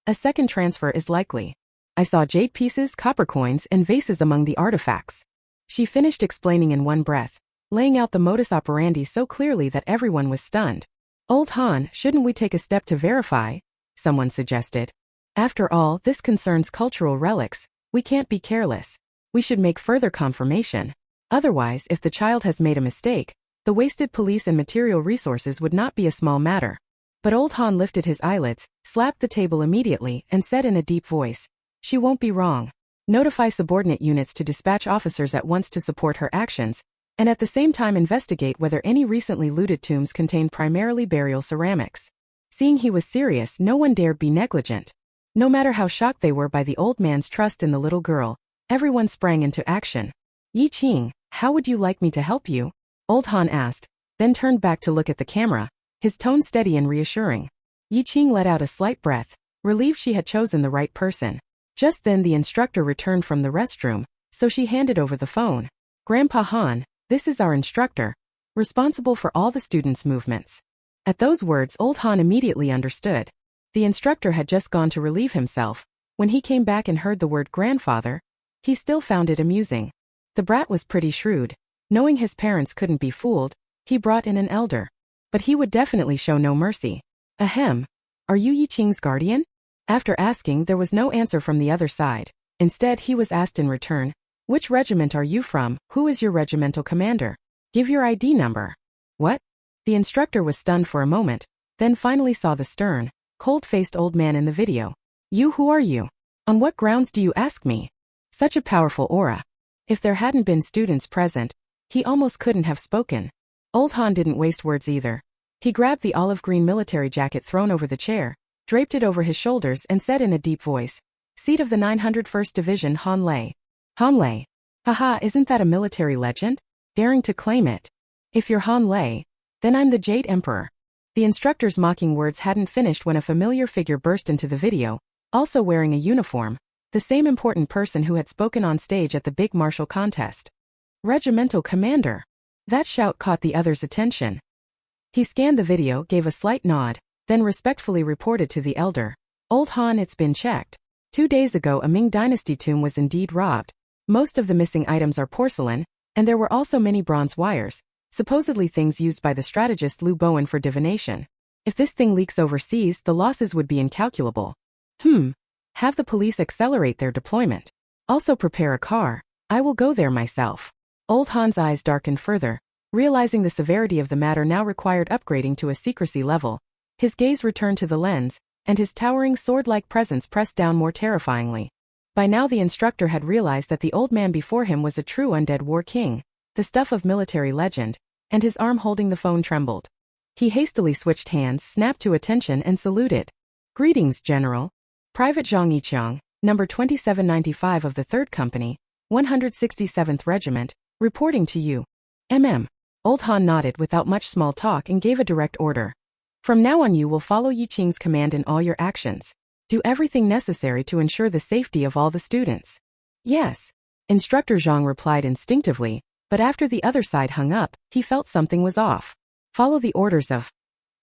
A second transfer is likely. I saw jade pieces, copper coins, and vases among the artifacts. She finished explaining in one breath, laying out the modus operandi so clearly that everyone was stunned. Old Han, shouldn't we take a step to verify? Someone suggested. After all, this concerns cultural relics. We can't be careless. We should make further confirmation. Otherwise, if the child has made a mistake, the wasted police and material resources would not be a small matter. But old Han lifted his eyelids, slapped the table immediately, and said in a deep voice, She won't be wrong. Notify subordinate units to dispatch officers at once to support her actions, and at the same time investigate whether any recently looted tombs contain primarily burial ceramics. Seeing he was serious, no one dared be negligent. No matter how shocked they were by the old man's trust in the little girl, everyone sprang into action. Yi Qing, how would you like me to help you? Old Han asked, then turned back to look at the camera, his tone steady and reassuring. Yi Qing let out a slight breath, relieved she had chosen the right person. Just then the instructor returned from the restroom, so she handed over the phone. Grandpa Han, this is our instructor, responsible for all the students' movements. At those words old Han immediately understood. The instructor had just gone to relieve himself. When he came back and heard the word grandfather, he still found it amusing. The brat was pretty shrewd. Knowing his parents couldn't be fooled, he brought in an elder. But he would definitely show no mercy. Ahem. Are you Yi Qing's guardian? After asking, there was no answer from the other side. Instead, he was asked in return, Which regiment are you from? Who is your regimental commander? Give your ID number. What? The instructor was stunned for a moment, then finally saw the stern, cold-faced old man in the video. Who are you? On what grounds do you ask me? Such a powerful aura. If there hadn't been students present, he almost couldn't have spoken. Old Han didn't waste words either. He grabbed the olive-green military jacket thrown over the chair, draped it over his shoulders and said in a deep voice, Seat of the 901st Division Han Lei. Han Lei. Haha, isn't that a military legend? Daring to claim it. If you're Han Lei, then I'm the Jade Emperor. The instructor's mocking words hadn't finished when a familiar figure burst into the video, also wearing a uniform, the same important person who had spoken on stage at the big martial contest. Regimental commander. That shout caught the other's attention. He scanned the video, gave a slight nod, then respectfully reported to the elder. Old Han, it's been checked. 2 days ago a Ming Dynasty tomb was indeed robbed. Most of the missing items are porcelain, and there were also many bronze wires, supposedly things used by the strategist Liu Bowen for divination. If this thing leaks overseas, the losses would be incalculable. Have the police accelerate their deployment. Also prepare a car. I will go there myself. Old Han's eyes darkened further, realizing the severity of the matter now required upgrading to a secrecy level. His gaze returned to the lens, and his towering sword-like presence pressed down more terrifyingly. By now the instructor had realized that the old man before him was a true undead war king, the stuff of military legend, and his arm holding the phone trembled. He hastily switched hands, snapped to attention, and saluted. Greetings, General. Private Zhang Yiqiang, number 2795 of the 3rd Company, 167th Regiment, reporting to you. Old Han nodded without much small talk and gave a direct order. From now on you will follow Yiqing's command in all your actions. Do everything necessary to ensure the safety of all the students. Yes. Instructor Zhang replied instinctively, but after the other side hung up, he felt something was off. Follow the orders of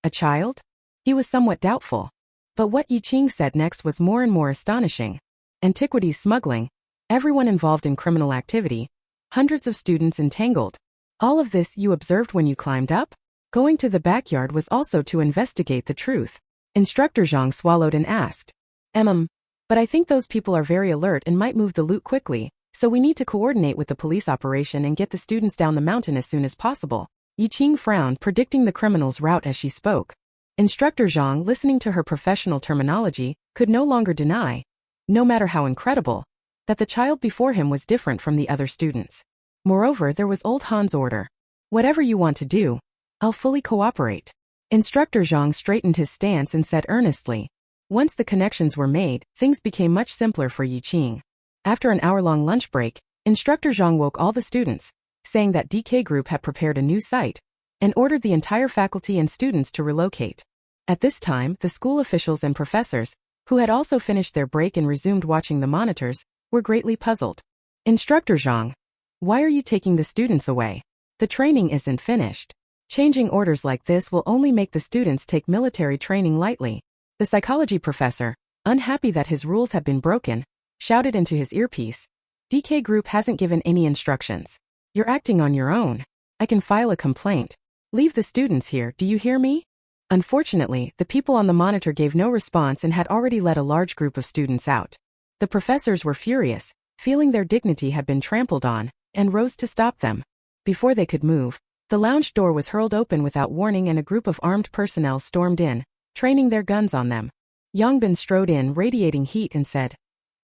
a child? He was somewhat doubtful. But what Yiqing said next was more and more astonishing. Antiquities smuggling, everyone involved in criminal activity, hundreds of students entangled. All of this you observed when you climbed up? Going to the backyard was also to investigate the truth. Instructor Zhang swallowed and asked. But I think those people are very alert and might move the loot quickly, so we need to coordinate with the police operation and get the students down the mountain as soon as possible. Yiqing frowned, predicting the criminal's route as she spoke. Instructor Zhang, listening to her professional terminology, could no longer deny, no matter how incredible, that the child before him was different from the other students. Moreover, there was old Han's order. Whatever you want to do, I'll fully cooperate. Instructor Zhang straightened his stance and said earnestly. Once the connections were made, things became much simpler for Yiqing. After an hour-long lunch break, Instructor Zhang woke all the students, saying that DK Group had prepared a new site, and ordered the entire faculty and students to relocate. At this time, the school officials and professors, who had also finished their break and resumed watching the monitors, were greatly puzzled. Instructor Zhang, why are you taking the students away? The training isn't finished. Changing orders like this will only make the students take military training lightly. The psychology professor, unhappy that his rules had been broken, shouted into his earpiece. DK Group hasn't given any instructions. You're acting on your own. I can file a complaint. Leave the students here, do you hear me? Unfortunately, the people on the monitor gave no response and had already let a large group of students out. The professors were furious, feeling their dignity had been trampled on, and rose to stop them. Before they could move, the lounge door was hurled open without warning and a group of armed personnel stormed in, training their guns on them. Yongbin strode in, radiating heat, and said,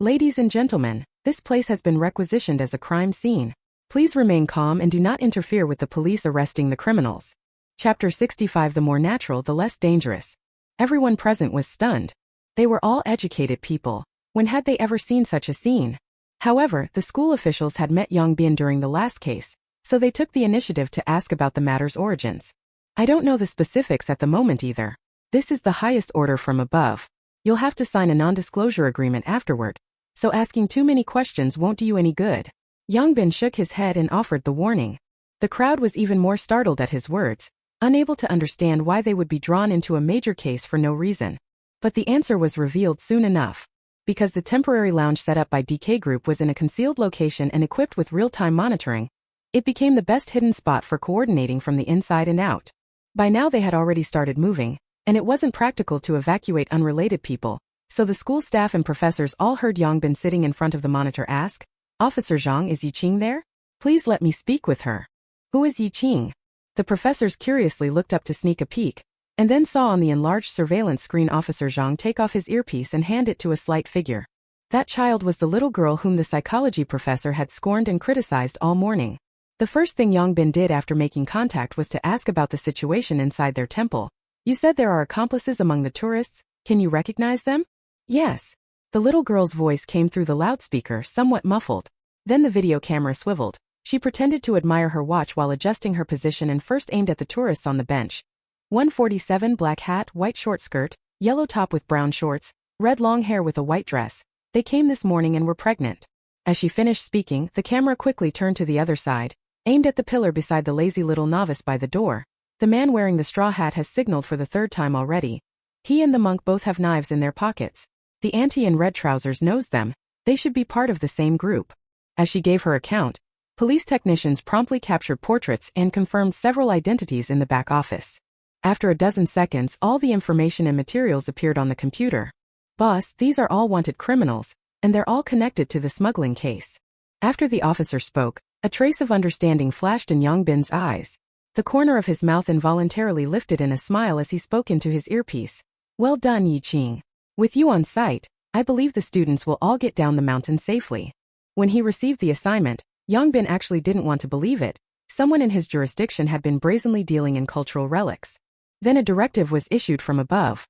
Ladies and gentlemen, this place has been requisitioned as a crime scene. Please remain calm and do not interfere with the police arresting the criminals. Chapter 65. The more natural, the less dangerous. Everyone present was stunned. They were all educated people. When had they ever seen such a scene? However, the school officials had met Yongbin during the last case, so they took the initiative to ask about the matter's origins. I don't know the specifics at the moment either. This is the highest order from above. You'll have to sign a non-disclosure agreement afterward, so asking too many questions won't do you any good. Yongbin shook his head and offered the warning. The crowd was even more startled at his words, unable to understand why they would be drawn into a major case for no reason. But the answer was revealed soon enough. Because the temporary lounge set up by DK Group was in a concealed location and equipped with real-time monitoring, it became the best hidden spot for coordinating from the inside and out. By now they had already started moving, and it wasn't practical to evacuate unrelated people, so the school staff and professors all heard Yongbin sitting in front of the monitor ask, Officer Zhang, is Yiqing there? Please let me speak with her. Who is Yiqing? The professors curiously looked up to sneak a peek, and then saw on the enlarged surveillance screen Officer Zhang take off his earpiece and hand it to a slight figure. That child was the little girl whom the psychology professor had scorned and criticized all morning. The first thing Yongbin did after making contact was to ask about the situation inside their temple. You said there are accomplices among the tourists, can you recognize them? Yes. The little girl's voice came through the loudspeaker, somewhat muffled. Then the video camera swiveled. She pretended to admire her watch while adjusting her position and first aimed at the tourists on the bench. 147, black hat, white short skirt, yellow top with brown shorts, red long hair with a white dress. They came this morning and were pregnant. As she finished speaking, the camera quickly turned to the other side, aimed at the pillar beside the lazy little novice by the door. The man wearing the straw hat has signaled for the third time already. He and the monk both have knives in their pockets. The auntie in red trousers knows them. They should be part of the same group. As she gave her account, police technicians promptly captured portraits and confirmed several identities in the back office. After a dozen seconds, all the information and materials appeared on the computer. Boss, these are all wanted criminals, and they're all connected to the smuggling case. After the officer spoke, a trace of understanding flashed in Yongbin's eyes. The corner of his mouth involuntarily lifted in a smile as he spoke into his earpiece. Well done, Yi Qing. With you on site, I believe the students will all get down the mountain safely. When he received the assignment, Yongbin actually didn't want to believe it. Someone in his jurisdiction had been brazenly dealing in cultural relics. Then a directive was issued from above.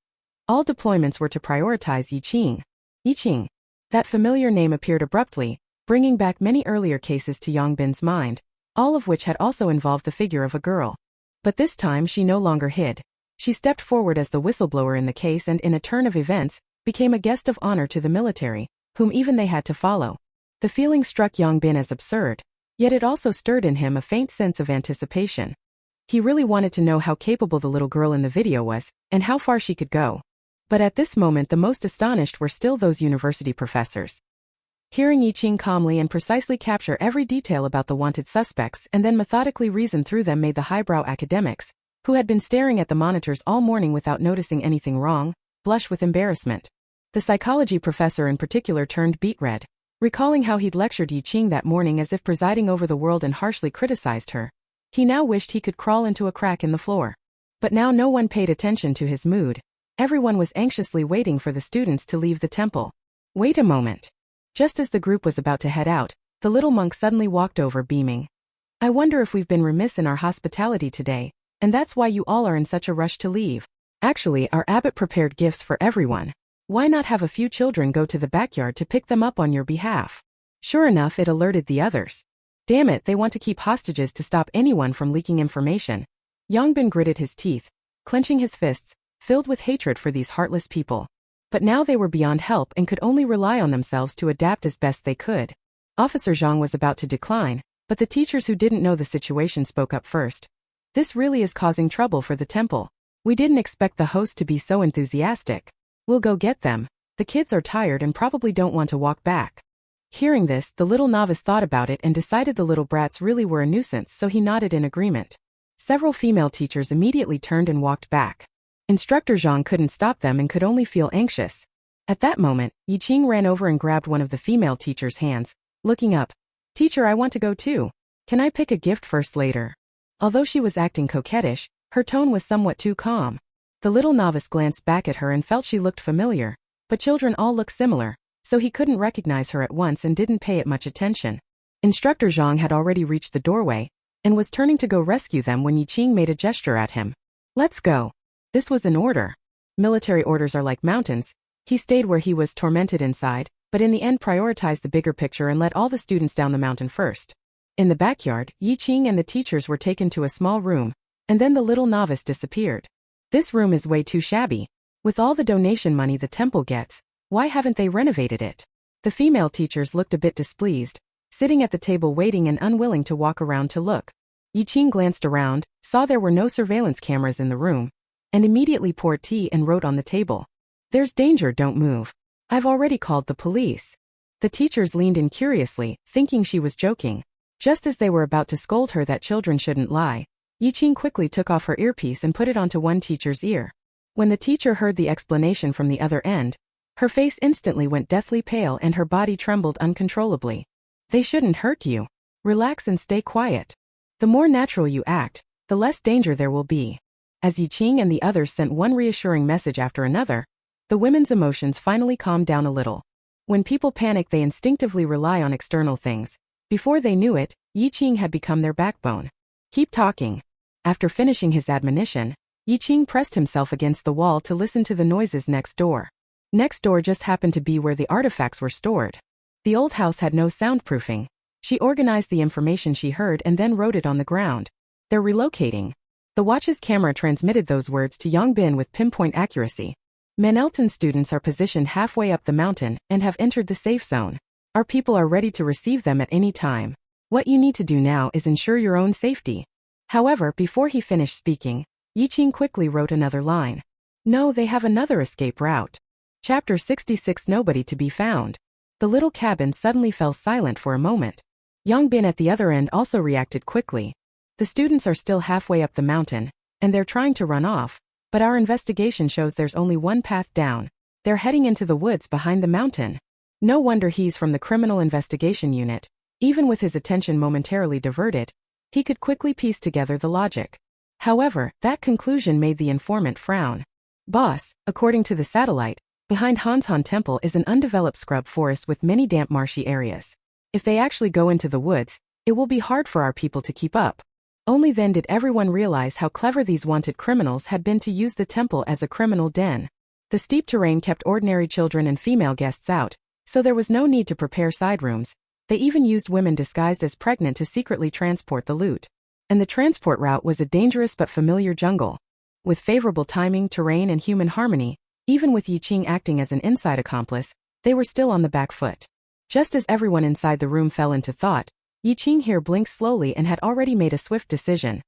All deployments were to prioritize Yi Qing. Yi Qing. That familiar name appeared abruptly, bringing back many earlier cases to Yongbin's mind, all of which had also involved the figure of a girl. But this time she no longer hid. She stepped forward as the whistleblower in the case and in a turn of events, became a guest of honor to the military, whom even they had to follow. The feeling struck Yongbin as absurd, yet it also stirred in him a faint sense of anticipation. He really wanted to know how capable the little girl in the video was, and how far she could go. But at this moment the most astonished were still those university professors. Hearing Yi Qing calmly and precisely capture every detail about the wanted suspects and then methodically reason through them made the highbrow academics, who had been staring at the monitors all morning without noticing anything wrong, blush with embarrassment. The psychology professor in particular turned beet red, recalling how he'd lectured Yi Qing that morning as if presiding over the world and harshly criticized her. He now wished he could crawl into a crack in the floor. But now no one paid attention to his mood. Everyone was anxiously waiting for the students to leave the temple. Wait a moment. Just as the group was about to head out, the little monk suddenly walked over beaming. I wonder if we've been remiss in our hospitality today, and that's why you all are in such a rush to leave. Actually, our abbot prepared gifts for everyone. Why not have a few children go to the backyard to pick them up on your behalf? Sure enough, it alerted the others. Damn it, they want to keep hostages to stop anyone from leaking information. Yongbin gritted his teeth, clenching his fists, filled with hatred for these heartless people. But now they were beyond help and could only rely on themselves to adapt as best they could. Officer Zhang was about to decline, but the teachers who didn't know the situation spoke up first. This really is causing trouble for the temple. We didn't expect the host to be so enthusiastic. We'll go get them. The kids are tired and probably don't want to walk back. Hearing this, the little novice thought about it and decided the little brats really were a nuisance, so he nodded in agreement. Several female teachers immediately turned and walked back. Instructor Zhang couldn't stop them and could only feel anxious. At that moment, Yi Qing ran over and grabbed one of the female teacher's hands, looking up. Teacher, I want to go too. Can I pick a gift first later? Although she was acting coquettish, her tone was somewhat too calm. The little novice glanced back at her and felt she looked familiar, but children all look similar, so he couldn't recognize her at once and didn't pay it much attention. Instructor Zhang had already reached the doorway, and was turning to go rescue them when Yi Qing made a gesture at him. Let's go. This was an order. Military orders are like mountains. He stayed where he was, tormented inside, but in the end prioritized the bigger picture and led all the students down the mountain first. In the backyard, Yi Qing and the teachers were taken to a small room, and then the little novice disappeared. This room is way too shabby. With all the donation money the temple gets, why haven't they renovated it? The female teachers looked a bit displeased, sitting at the table waiting and unwilling to walk around to look. Yi Qing glanced around, saw there were no surveillance cameras in the room, and immediately poured tea and wrote on the table. There's danger, don't move. I've already called the police. The teachers leaned in curiously, thinking she was joking. Just as they were about to scold her that children shouldn't lie, Yi Qing quickly took off her earpiece and put it onto one teacher's ear. When the teacher heard the explanation from the other end, her face instantly went deathly pale and her body trembled uncontrollably. They shouldn't hurt you. Relax and stay quiet. The more natural you act, the less danger there will be. As Yi Qing and the others sent one reassuring message after another, the women's emotions finally calmed down a little. When people panic, they instinctively rely on external things. Before they knew it, Yi Qing had become their backbone. Keep talking. After finishing his admonition, Yi Qing pressed himself against the wall to listen to the noises next door. Next door just happened to be where the artifacts were stored. The old house had no soundproofing. She organized the information she heard and then wrote it on the ground. They're relocating. The watch's camera transmitted those words to Yongbin with pinpoint accuracy. Manelton students are positioned halfway up the mountain and have entered the safe zone. Our people are ready to receive them at any time. What you need to do now is ensure your own safety. However, before he finished speaking, Qing quickly wrote another line. No, they have another escape route. Chapter 66. Nobody to be found. The little cabin suddenly fell silent for a moment. Bin at the other end also reacted quickly. The students are still halfway up the mountain, and they're trying to run off, but our investigation shows there's only one path down. They're heading into the woods behind the mountain. No wonder he's from the Criminal Investigation Unit. Even with his attention momentarily diverted, he could quickly piece together the logic. However, that conclusion made the informant frown. Boss, according to the satellite, behind Han Temple is an undeveloped scrub forest with many damp marshy areas. If they actually go into the woods, it will be hard for our people to keep up. Only then did everyone realize how clever these wanted criminals had been to use the temple as a criminal den. The steep terrain kept ordinary children and female guests out, so there was no need to prepare side rooms. They even used women disguised as pregnant to secretly transport the loot. And the transport route was a dangerous but familiar jungle. With favorable timing, terrain, and human harmony, even with Qing acting as an inside accomplice, they were still on the back foot. Just as everyone inside the room fell into thought, Qing here blinked slowly and had already made a swift decision.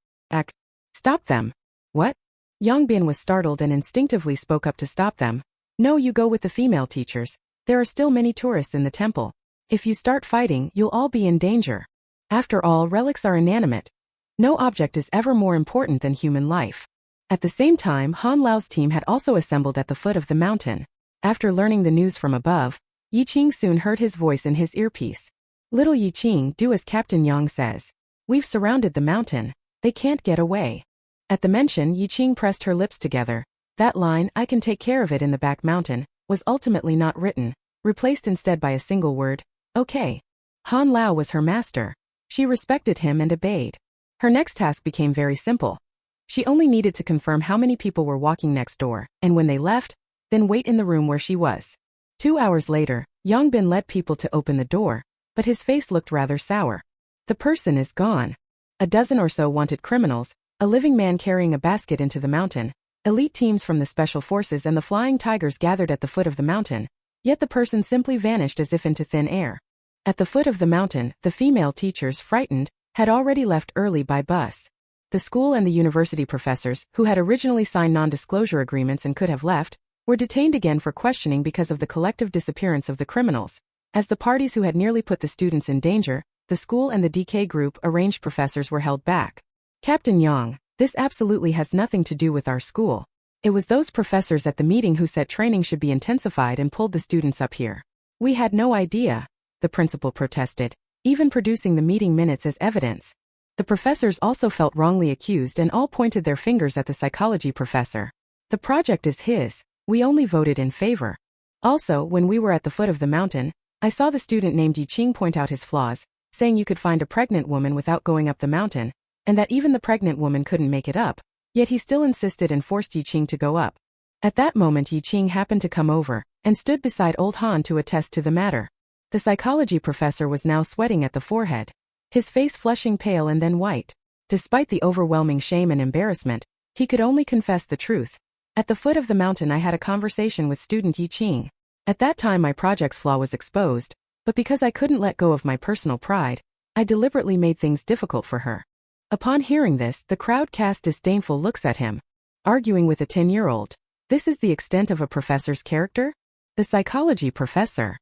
Stop them. What? Bin was startled and instinctively spoke up to stop them. No, you go with the female teachers. There are still many tourists in the temple. If you start fighting, you'll all be in danger. After all, relics are inanimate. No object is ever more important than human life. At the same time, Han Lao's team had also assembled at the foot of the mountain. After learning the news from above, Qing soon heard his voice in his earpiece. Little Qing, do as Captain Yang says. We've surrounded the mountain. They can't get away. At the mention, Qing pressed her lips together. That line, I can take care of it in the back mountain, was ultimately not written, replaced instead by a single word, okay. Han Lao was her master. She respected him and obeyed. Her next task became very simple. She only needed to confirm how many people were walking next door, and when they left, then wait in the room where she was. 2 hours later, Bin led people to open the door, but his face looked rather sour. The person is gone. A dozen or so wanted criminals, a living man carrying a basket into the mountain, elite teams from the special forces and the flying tigers gathered at the foot of the mountain, yet the person simply vanished as if into thin air. At the foot of the mountain, the female teachers, frightened, had already left early by bus. The school and the university professors, who had originally signed non-disclosure agreements and could have left, were detained again for questioning because of the collective disappearance of the criminals. As the parties who had nearly put the students in danger, the school and the DK group arranged professors were held back. Captain Yang, this absolutely has nothing to do with our school. It was those professors at the meeting who said training should be intensified and pulled the students up here. We had no idea, the principal protested, even producing the meeting minutes as evidence. The professors also felt wrongly accused and all pointed their fingers at the psychology professor. The project is his, we only voted in favor. Also, when we were at the foot of the mountain, I saw the student named Qing point out his flaws, saying you could find a pregnant woman without going up the mountain, and that even the pregnant woman couldn't make it up, yet he still insisted and forced Qing to go up. At that moment Qing happened to come over, and stood beside old Han to attest to the matter. The psychology professor was now sweating at the forehead, his face flushing pale and then white. Despite the overwhelming shame and embarrassment, he could only confess the truth. At the foot of the mountain I had a conversation with student Qing. At that time my project's flaw was exposed, but because I couldn't let go of my personal pride, I deliberately made things difficult for her. Upon hearing this, the crowd cast disdainful looks at him. Arguing with a 10-year-old. This is the extent of a professor's character? The psychology professor.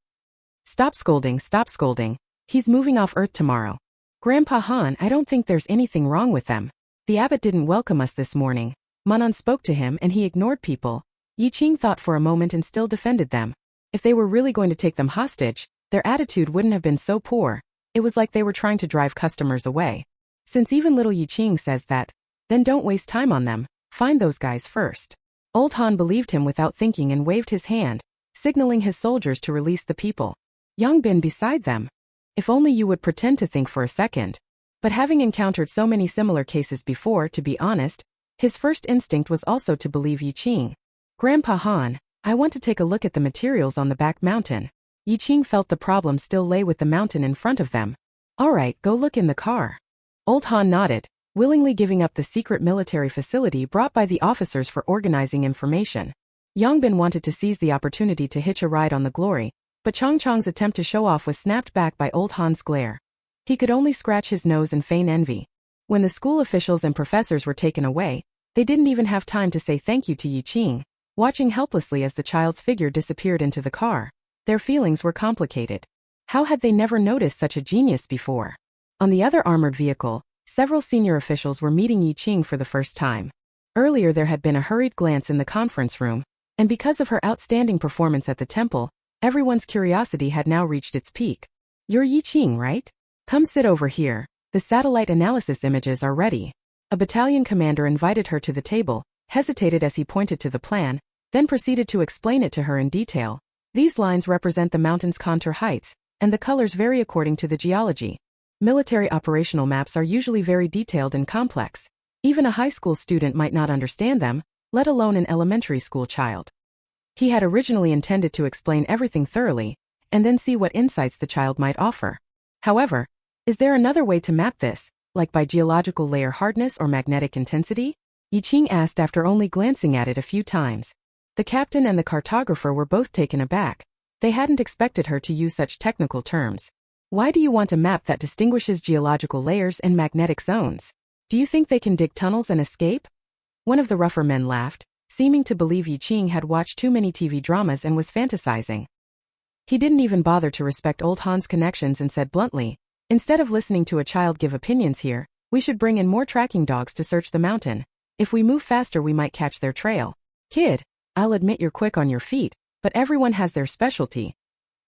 Stop scolding, he's moving off Earth tomorrow. Grandpa Han, I don't think there's anything wrong with them. The abbot didn't welcome us this morning. Manon spoke to him and he ignored people. Qing thought for a moment and still defended them. If they were really going to take them hostage, their attitude wouldn't have been so poor. It was like they were trying to drive customers away. Since even little Qing says that, then don't waste time on them, find those guys first. Old Han believed him without thinking and waved his hand, signaling his soldiers to release the people. Bin beside them. If only you would pretend to think for a second. But having encountered so many similar cases before, to be honest, his first instinct was also to believe Qing. Grandpa Han, I want to take a look at the materials on the back mountain. Qing felt the problem still lay with the mountain in front of them. All right, go look in the car. Old Han nodded, willingly giving up the secret military facility brought by the officers for organizing information. Bin wanted to seize the opportunity to hitch a ride on the glory, but Chang's attempt to show off was snapped back by old Han's glare. He could only scratch his nose and feign envy. When the school officials and professors were taken away, they didn't even have time to say thank you to Yi Qing, watching helplessly as the child's figure disappeared into the car. Their feelings were complicated. How had they never noticed such a genius before? On the other armored vehicle, several senior officials were meeting Yi Qing for the first time. Earlier there had been a hurried glance in the conference room, and because of her outstanding performance at the temple, everyone's curiosity had now reached its peak. "You're Yi Qing, right? Come sit over here. The satellite analysis images are ready." A battalion commander invited her to the table, hesitated as he pointed to the plan, then proceeded to explain it to her in detail. "These lines represent the mountain's contour heights, and the colors vary according to the geology. Military operational maps are usually very detailed and complex. Even a high school student might not understand them, let alone an elementary school child." He had originally intended to explain everything thoroughly, and then see what insights the child might offer. However, is there another way to map this, like by geological layer hardness or magnetic intensity? Yi Qing asked after only glancing at it a few times. The captain and the cartographer were both taken aback. They hadn't expected her to use such technical terms. "Why do you want a map that distinguishes geological layers and magnetic zones? Do you think they can dig tunnels and escape?" One of the rougher men laughed, seeming to believe Yi Qing had watched too many TV dramas and was fantasizing. He didn't even bother to respect old Han's connections and said bluntly, "Instead of listening to a child give opinions here, we should bring in more tracking dogs to search the mountain. If we move faster we might catch their trail. Kid, I'll admit you're quick on your feet, but everyone has their specialty.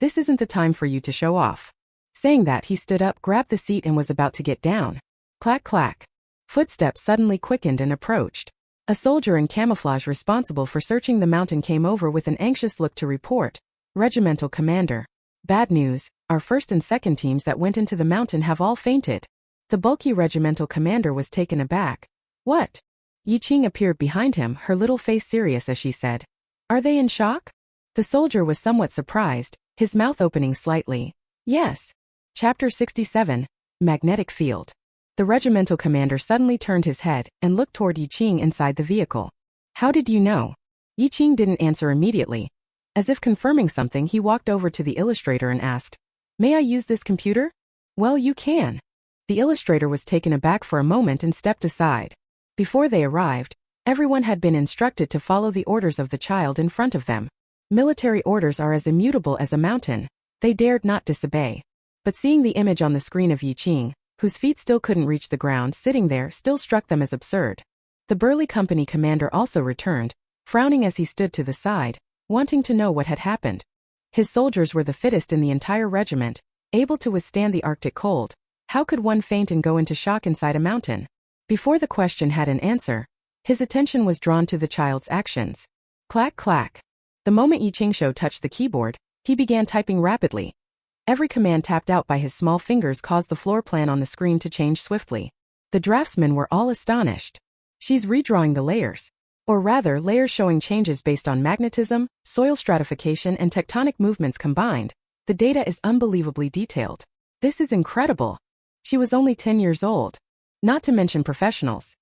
This isn't the time for you to show off." Saying that, he stood up, grabbed the seat and was about to get down. Clack clack. Footsteps suddenly quickened and approached. A soldier in camouflage responsible for searching the mountain came over with an anxious look to report. "Regimental commander. Bad news, our first and second teams that went into the mountain have all fainted." The bulky regimental commander was taken aback. "What?" Yi Qing appeared behind him, her little face serious as she said, "Are they in shock?" The soldier was somewhat surprised, his mouth opening slightly. "Yes." Chapter 67, Magnetic Field. The regimental commander suddenly turned his head and looked toward Yi Qing inside the vehicle. "How did you know?" Yi Qing didn't answer immediately. As if confirming something, he walked over to the illustrator and asked, "May I use this computer?" "Well, you can." The illustrator was taken aback for a moment and stepped aside. Before they arrived, everyone had been instructed to follow the orders of the child in front of them. Military orders are as immutable as a mountain. They dared not disobey. But seeing the image on the screen of Yi Qing, whose feet still couldn't reach the ground, sitting there still struck them as absurd. The burly company commander also returned, frowning as he stood to the side, wanting to know what had happened. His soldiers were the fittest in the entire regiment, able to withstand the Arctic cold. How could one faint and go into shock inside a mountain? Before the question had an answer, his attention was drawn to the child's actions. Clack clack. The moment Yi Qing touched the keyboard, he began typing rapidly. Every command tapped out by his small fingers caused the floor plan on the screen to change swiftly. The draftsmen were all astonished. "She's redrawing the layers. Or rather, layers showing changes based on magnetism, soil stratification and tectonic movements combined. The data is unbelievably detailed. This is incredible." She was only 10 years old. Not to mention professionals.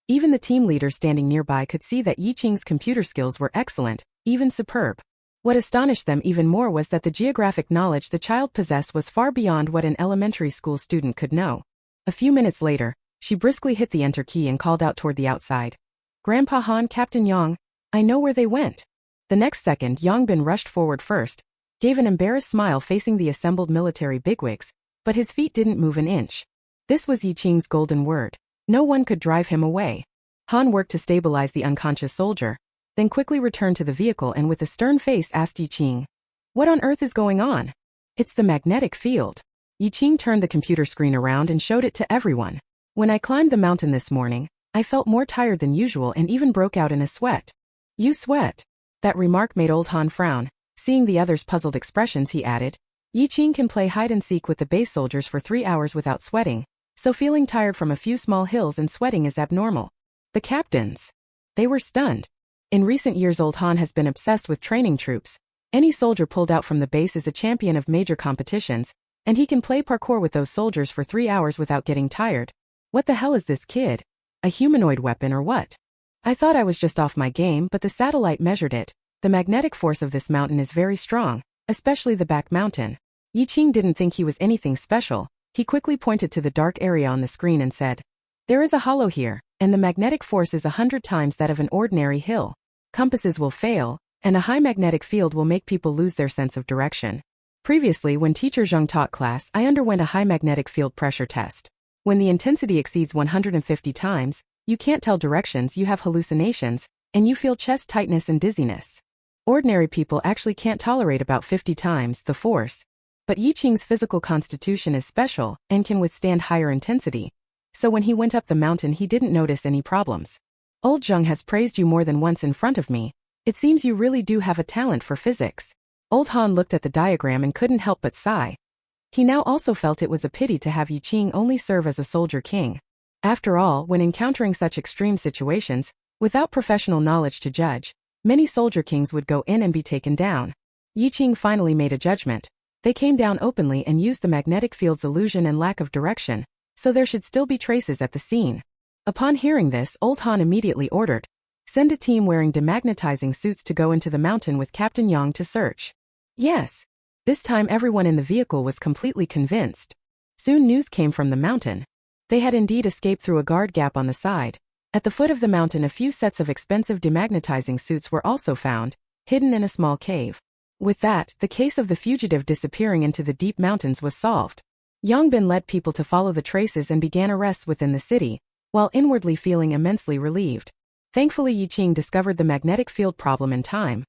Even the team leader standing nearby could see that Yi Qing's computer skills were excellent, even superb. What astonished them even more was that the geographic knowledge the child possessed was far beyond what an elementary school student could know. A few minutes later, she briskly hit the enter key and called out toward the outside. "Grandpa Han, Captain Yang, I know where they went." The next second, Yang Bin rushed forward first, gave an embarrassed smile facing the assembled military bigwigs, but his feet didn't move an inch. This was Yi Qing's golden word. No one could drive him away. Han worked to stabilize the unconscious soldier, then quickly returned to the vehicle and with a stern face asked Yi Qing, "What on earth is going on?" "It's the magnetic field." Yi Qing turned the computer screen around and showed it to everyone. "When I climbed the mountain this morning, I felt more tired than usual and even broke out in a sweat." "You sweat?" That remark made old Han frown. Seeing the others' puzzled expressions, he added, "Yi Qing can play hide-and-seek with the base soldiers for 3 hours without sweating, so feeling tired from a few small hills and sweating is abnormal." The captains. They were stunned. In recent years, old Han has been obsessed with training troops. Any soldier pulled out from the base is a champion of major competitions, and he can play parkour with those soldiers for 3 hours without getting tired. What the hell is this kid? A humanoid weapon or what? "I thought I was just off my game, but the satellite measured it. The magnetic force of this mountain is very strong, especially the back mountain." Yi Qing didn't think he was anything special, He quickly pointed to the dark area on the screen and said, "There is a hollow here, and the magnetic force is 100 times that of an ordinary hill. Compasses will fail, and a high magnetic field will make people lose their sense of direction." Previously, when teacher Zheng taught class, I underwent a high magnetic field pressure test. When the intensity exceeds 150 times, you can't tell directions, you have hallucinations, and you feel chest tightness and dizziness. Ordinary people actually can't tolerate about 50 times the force. But Yi Qing's physical constitution is special and can withstand higher intensity. So when he went up the mountain, he didn't notice any problems. Old Zheng has praised you more than once in front of me. It seems you really do have a talent for physics. Old Han looked at the diagram and couldn't help but sigh. He now also felt it was a pity to have Yi Qing only serve as a soldier king. After all, when encountering such extreme situations, without professional knowledge to judge, many soldier kings would go in and be taken down. Yi Qing finally made a judgment. They came down openly and used the magnetic field's illusion and lack of direction, so there should still be traces at the scene. Upon hearing this, Old Han immediately ordered, "Send a team wearing demagnetizing suits to go into the mountain with Captain Yang to search." Yes. This time everyone in the vehicle was completely convinced. Soon news came from the mountain. They had indeed escaped through a guard gap on the side. At the foot of the mountain, a few sets of expensive demagnetizing suits were also found, hidden in a small cave. With that, the case of the fugitive disappearing into the deep mountains was solved. Yang Bin led people to follow the traces and began arrests within the city, while inwardly feeling immensely relieved. Thankfully, Yi Qing discovered the magnetic field problem in time.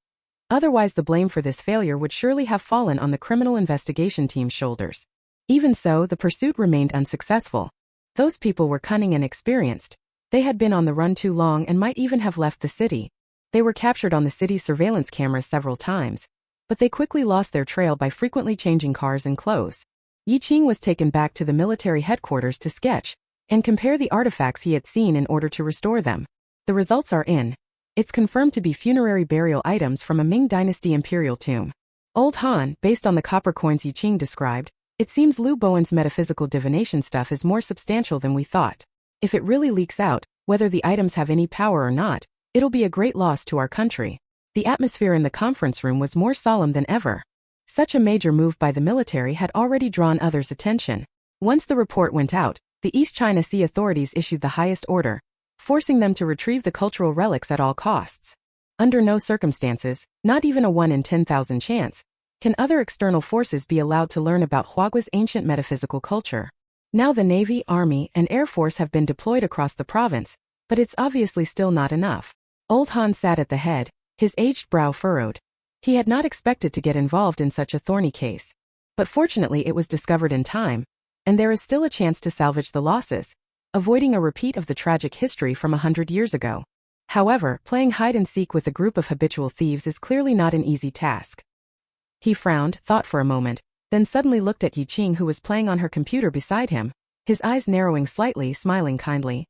Otherwise, the blame for this failure would surely have fallen on the criminal investigation team's shoulders. Even so, the pursuit remained unsuccessful. Those people were cunning and experienced. They had been on the run too long and might even have left the city. They were captured on the city's surveillance cameras several times, but they quickly lost their trail by frequently changing cars and clothes. Yi Qing was taken back to the military headquarters to sketch and compare the artifacts he had seen in order to restore them. The results are in. It's confirmed to be funerary burial items from a Ming Dynasty imperial tomb. Old Han, based on the copper coins Yi Qing described, it seems Liu Bowen's metaphysical divination stuff is more substantial than we thought. If it really leaks out, whether the items have any power or not, it'll be a great loss to our country. The atmosphere in the conference room was more solemn than ever. Such a major move by the military had already drawn others' attention. Once the report went out, the East China Sea authorities issued the highest order, forcing them to retrieve the cultural relics at all costs. Under no circumstances, not even a 1 in 10,000 chance, can other external forces be allowed to learn about Huagua's ancient metaphysical culture. Now the Navy, Army, and Air Force have been deployed across the province, but it's obviously still not enough. Old Han sat at the head, his aged brow furrowed. He had not expected to get involved in such a thorny case. But fortunately it was discovered in time, and there is still a chance to salvage the losses, avoiding a repeat of the tragic history from 100 years ago. However, playing hide-and-seek with a group of habitual thieves is clearly not an easy task. He frowned, thought for a moment, then suddenly looked at Yi Qing, who was playing on her computer beside him, his eyes narrowing slightly, smiling kindly.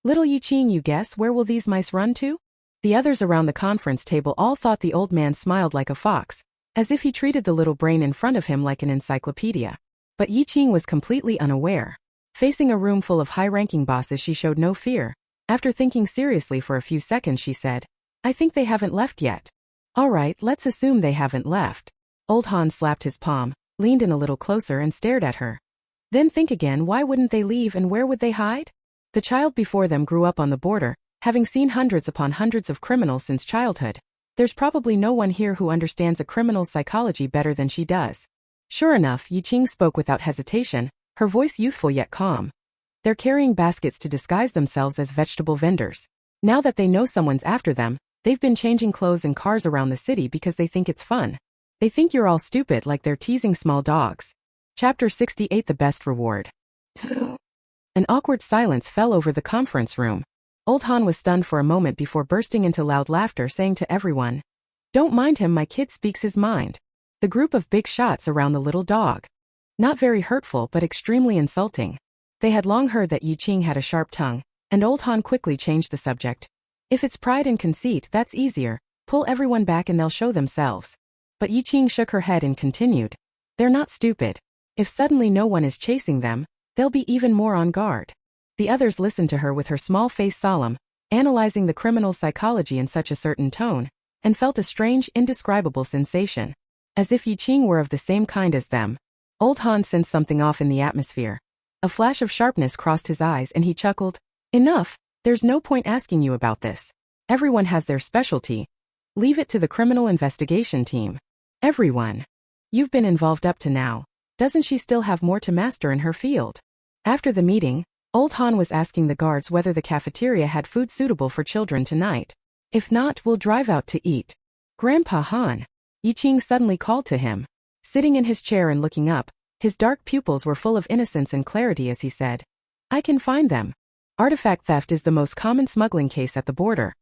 "Little Yi Qing, you guess where will these mice run to?" The others around the conference table all thought the old man smiled like a fox, as if he treated the little brain in front of him like an encyclopedia. But Yi Qing was completely unaware. Facing a room full of high-ranking bosses, she showed no fear. After thinking seriously for a few seconds, she said, "I think they haven't left yet." "All right, let's assume they haven't left." Old Han slapped his palm, leaned in a little closer and stared at her. "Then think again, why wouldn't they leave and where would they hide?" The child before them grew up on the border, having seen hundreds upon hundreds of criminals since childhood. There's probably no one here who understands a criminal's psychology better than she does. Sure enough, Yi Qing spoke without hesitation, her voice youthful yet calm. "They're carrying baskets to disguise themselves as vegetable vendors. Now that they know someone's after them, they've been changing clothes and cars around the city because they think it's fun. They think you're all stupid, like they're teasing small dogs." Chapter 68: The Best Reward. An awkward silence fell over the conference room. Old Han was stunned for a moment before bursting into loud laughter, saying to everyone, "Don't mind him, my kid speaks his mind." The group of big shots around the little dog. Not very hurtful but extremely insulting. They had long heard that Yi Qing had a sharp tongue, and Old Han quickly changed the subject. "If it's pride and conceit, that's easier. Pull everyone back and they'll show themselves." But Yi Qing shook her head and continued, "They're not stupid. If suddenly no one is chasing them, they'll be even more on guard." The others listened to her with her small face solemn, analyzing the criminal's psychology in such a certain tone, and felt a strange, indescribable sensation. As if Yi Qing were of the same kind as them. Old Han sensed something off in the atmosphere. A flash of sharpness crossed his eyes and he chuckled. Enough, there's no point asking you about this. Everyone has their specialty. Leave it to the criminal investigation team. Everyone. You've been involved up to now. Doesn't she still have more to master in her field? After the meeting, Old Han was asking the guards whether the cafeteria had food suitable for children tonight. If not, we'll drive out to eat. Grandpa Han. Qing suddenly called to him. Sitting in his chair and looking up, his dark pupils were full of innocence and clarity as he said, I can find them. Artifact theft is the most common smuggling case at the border.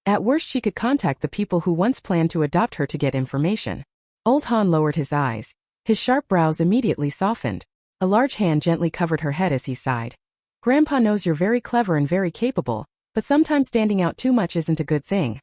At worst she could contact the people who once planned to adopt her to get information. Old Han lowered his eyes. His sharp brows immediately softened. A large hand gently covered her head as he sighed. Grandpa knows you're very clever and very capable, but sometimes standing out too much isn't a good thing.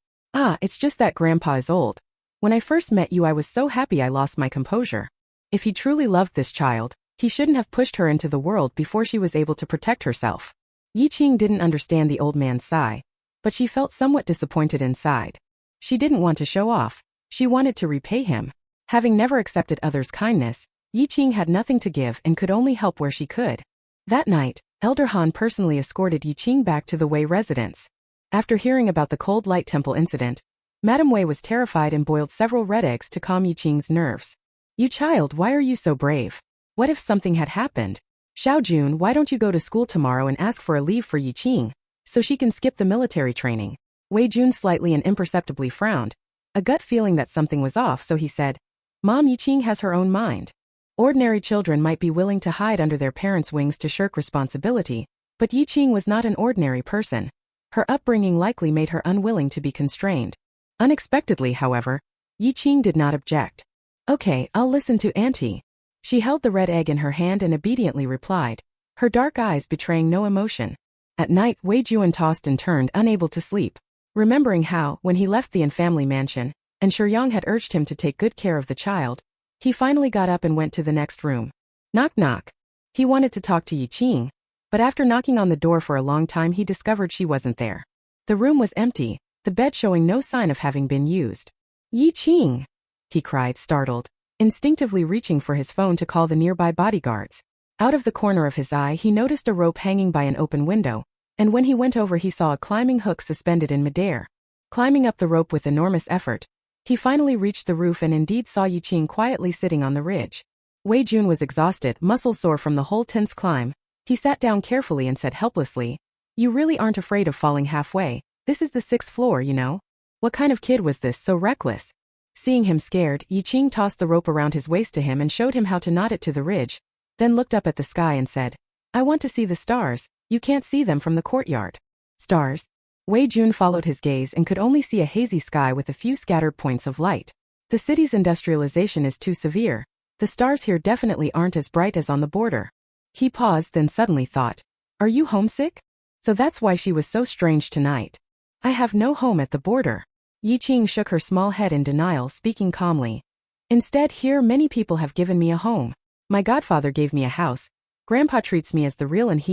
It's just that Grandpa is old. When I first met you I was so happy I lost my composure. If he truly loved this child, he shouldn't have pushed her into the world before she was able to protect herself. Qing didn't understand the old man's sigh, but she felt somewhat disappointed inside. She didn't want to show off. She wanted to repay him. Having never accepted others' kindness, Qing had nothing to give and could only help where she could. That night, Elder Han personally escorted Qing back to the Wei residence. After hearing about the cold light temple incident, Madame Wei was terrified and boiled several red eggs to calm Qing's nerves. You child, why are you so brave? What if something had happened? Xiaojun, why don't you go to school tomorrow and ask for a leave for Qing, so she can skip the military training? Wei Jun slightly and imperceptibly frowned, a gut feeling that something was off, so he said, Mom, Qing has her own mind. Ordinary children might be willing to hide under their parents' wings to shirk responsibility, but Qing was not an ordinary person. Her upbringing likely made her unwilling to be constrained. Unexpectedly, however, Qing did not object. Okay, I'll listen to Auntie. She held the red egg in her hand and obediently replied, her dark eyes betraying no emotion. At night, Wei Juan tossed and turned, unable to sleep. Remembering how, when he left the in-family mansion, and Shuyang had urged him to take good care of the child, he finally got up and went to the next room. Knock knock. He wanted to talk to Qing, but after knocking on the door for a long time he discovered she wasn't there. The room was empty, the bed showing no sign of having been used. Qing! He cried, startled, instinctively reaching for his phone to call the nearby bodyguards. Out of the corner of his eye he noticed a rope hanging by an open window, and when he went over he saw a climbing hook suspended in midair. Climbing up the rope with enormous effort, he finally reached the roof and indeed saw Qing quietly sitting on the ridge. Wei Jun was exhausted, muscles sore from the whole tense climb. He sat down carefully and said helplessly, You really aren't afraid of falling halfway. This is the 6th floor, you know. What kind of kid was this, so reckless? Seeing him scared, Qing tossed the rope around his waist to him and showed him how to knot it to the ridge, then looked up at the sky and said, I want to see the stars. You can't see them from the courtyard. Stars? Wei Jun followed his gaze and could only see a hazy sky with a few scattered points of light. The city's industrialization is too severe. The stars here definitely aren't as bright as on the border. He paused, then suddenly thought, Are you homesick? So that's why she was so strange tonight. I have no home at the border. Qing shook her small head in denial, speaking calmly. Instead, here many people have given me a home. My godfather gave me a house. Grandpa treats me as the real and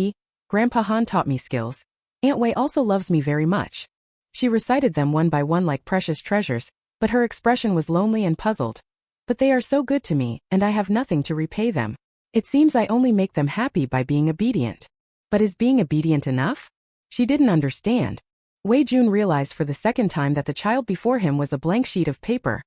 Grandpa Han taught me skills. Aunt Wei also loves me very much. She recited them one by one like precious treasures, but her expression was lonely and puzzled. But they are so good to me, and I have nothing to repay them. It seems I only make them happy by being obedient. But is being obedient enough? She didn't understand. Wei Jun realized for the second time that the child before him was a blank sheet of paper.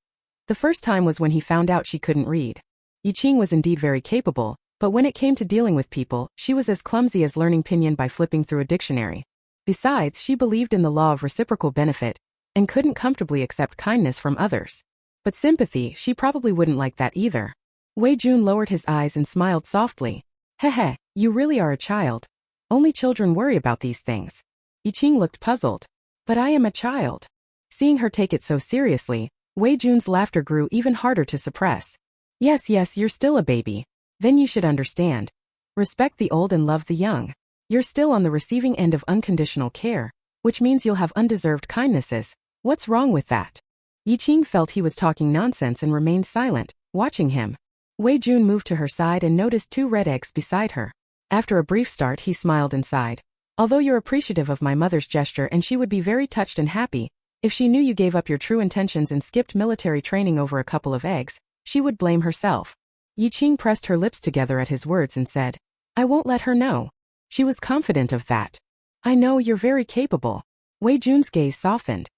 The first time was when he found out she couldn't read. Qing was indeed very capable, but when it came to dealing with people, she was as clumsy as learning pinyin by flipping through a dictionary. Besides, she believed in the law of reciprocal benefit, and couldn't comfortably accept kindness from others. But sympathy, she probably wouldn't like that either. Wei Jun lowered his eyes and smiled softly. Hehe, you really are a child. Only children worry about these things. Qing looked puzzled. But I am a child. Seeing her take it so seriously, Wei Jun's laughter grew even harder to suppress. Yes, you're still a baby. Then you should understand. Respect the old and love the young. You're still on the receiving end of unconditional care, which means you'll have undeserved kindnesses. What's wrong with that? Qing felt he was talking nonsense and remained silent, watching him. Wei Jun moved to her side and noticed 2 red eggs beside her. After a brief start, he smiled and sighed. Although you're appreciative of my mother's gesture and she would be very touched and happy, if she knew you gave up your true intentions and skipped military training over a couple of eggs, she would blame herself. Yi Qing pressed her lips together at his words and said, I won't let her know. She was confident of that. I know you're very capable. Wei Jun's gaze softened.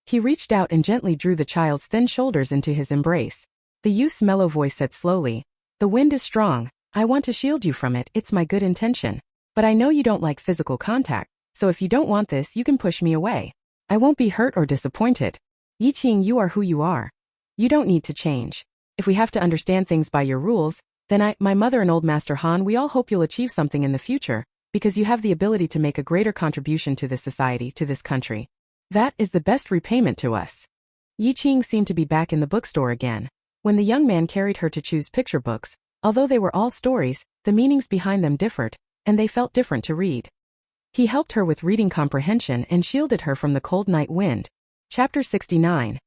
He reached out and gently drew the child's thin shoulders into his embrace. The youth's mellow voice said slowly, the wind is strong. I want to shield you from it, it's my good intention. But I know you don't like physical contact, so if you don't want this, you can push me away. I won't be hurt or disappointed. Yi Qing, you are who you are. You don't need to change. If we have to understand things by your rules, then my mother and old Master Han, we all hope you'll achieve something in the future, because you have the ability to make a greater contribution to this society, to this country. That is the best repayment to us. Yi Qing seemed to be back in the bookstore again. When the young man carried her to choose picture books, although they were all stories, the meanings behind them differed, and they felt different to read. He helped her with reading comprehension and shielded her from the cold night wind. Chapter 69.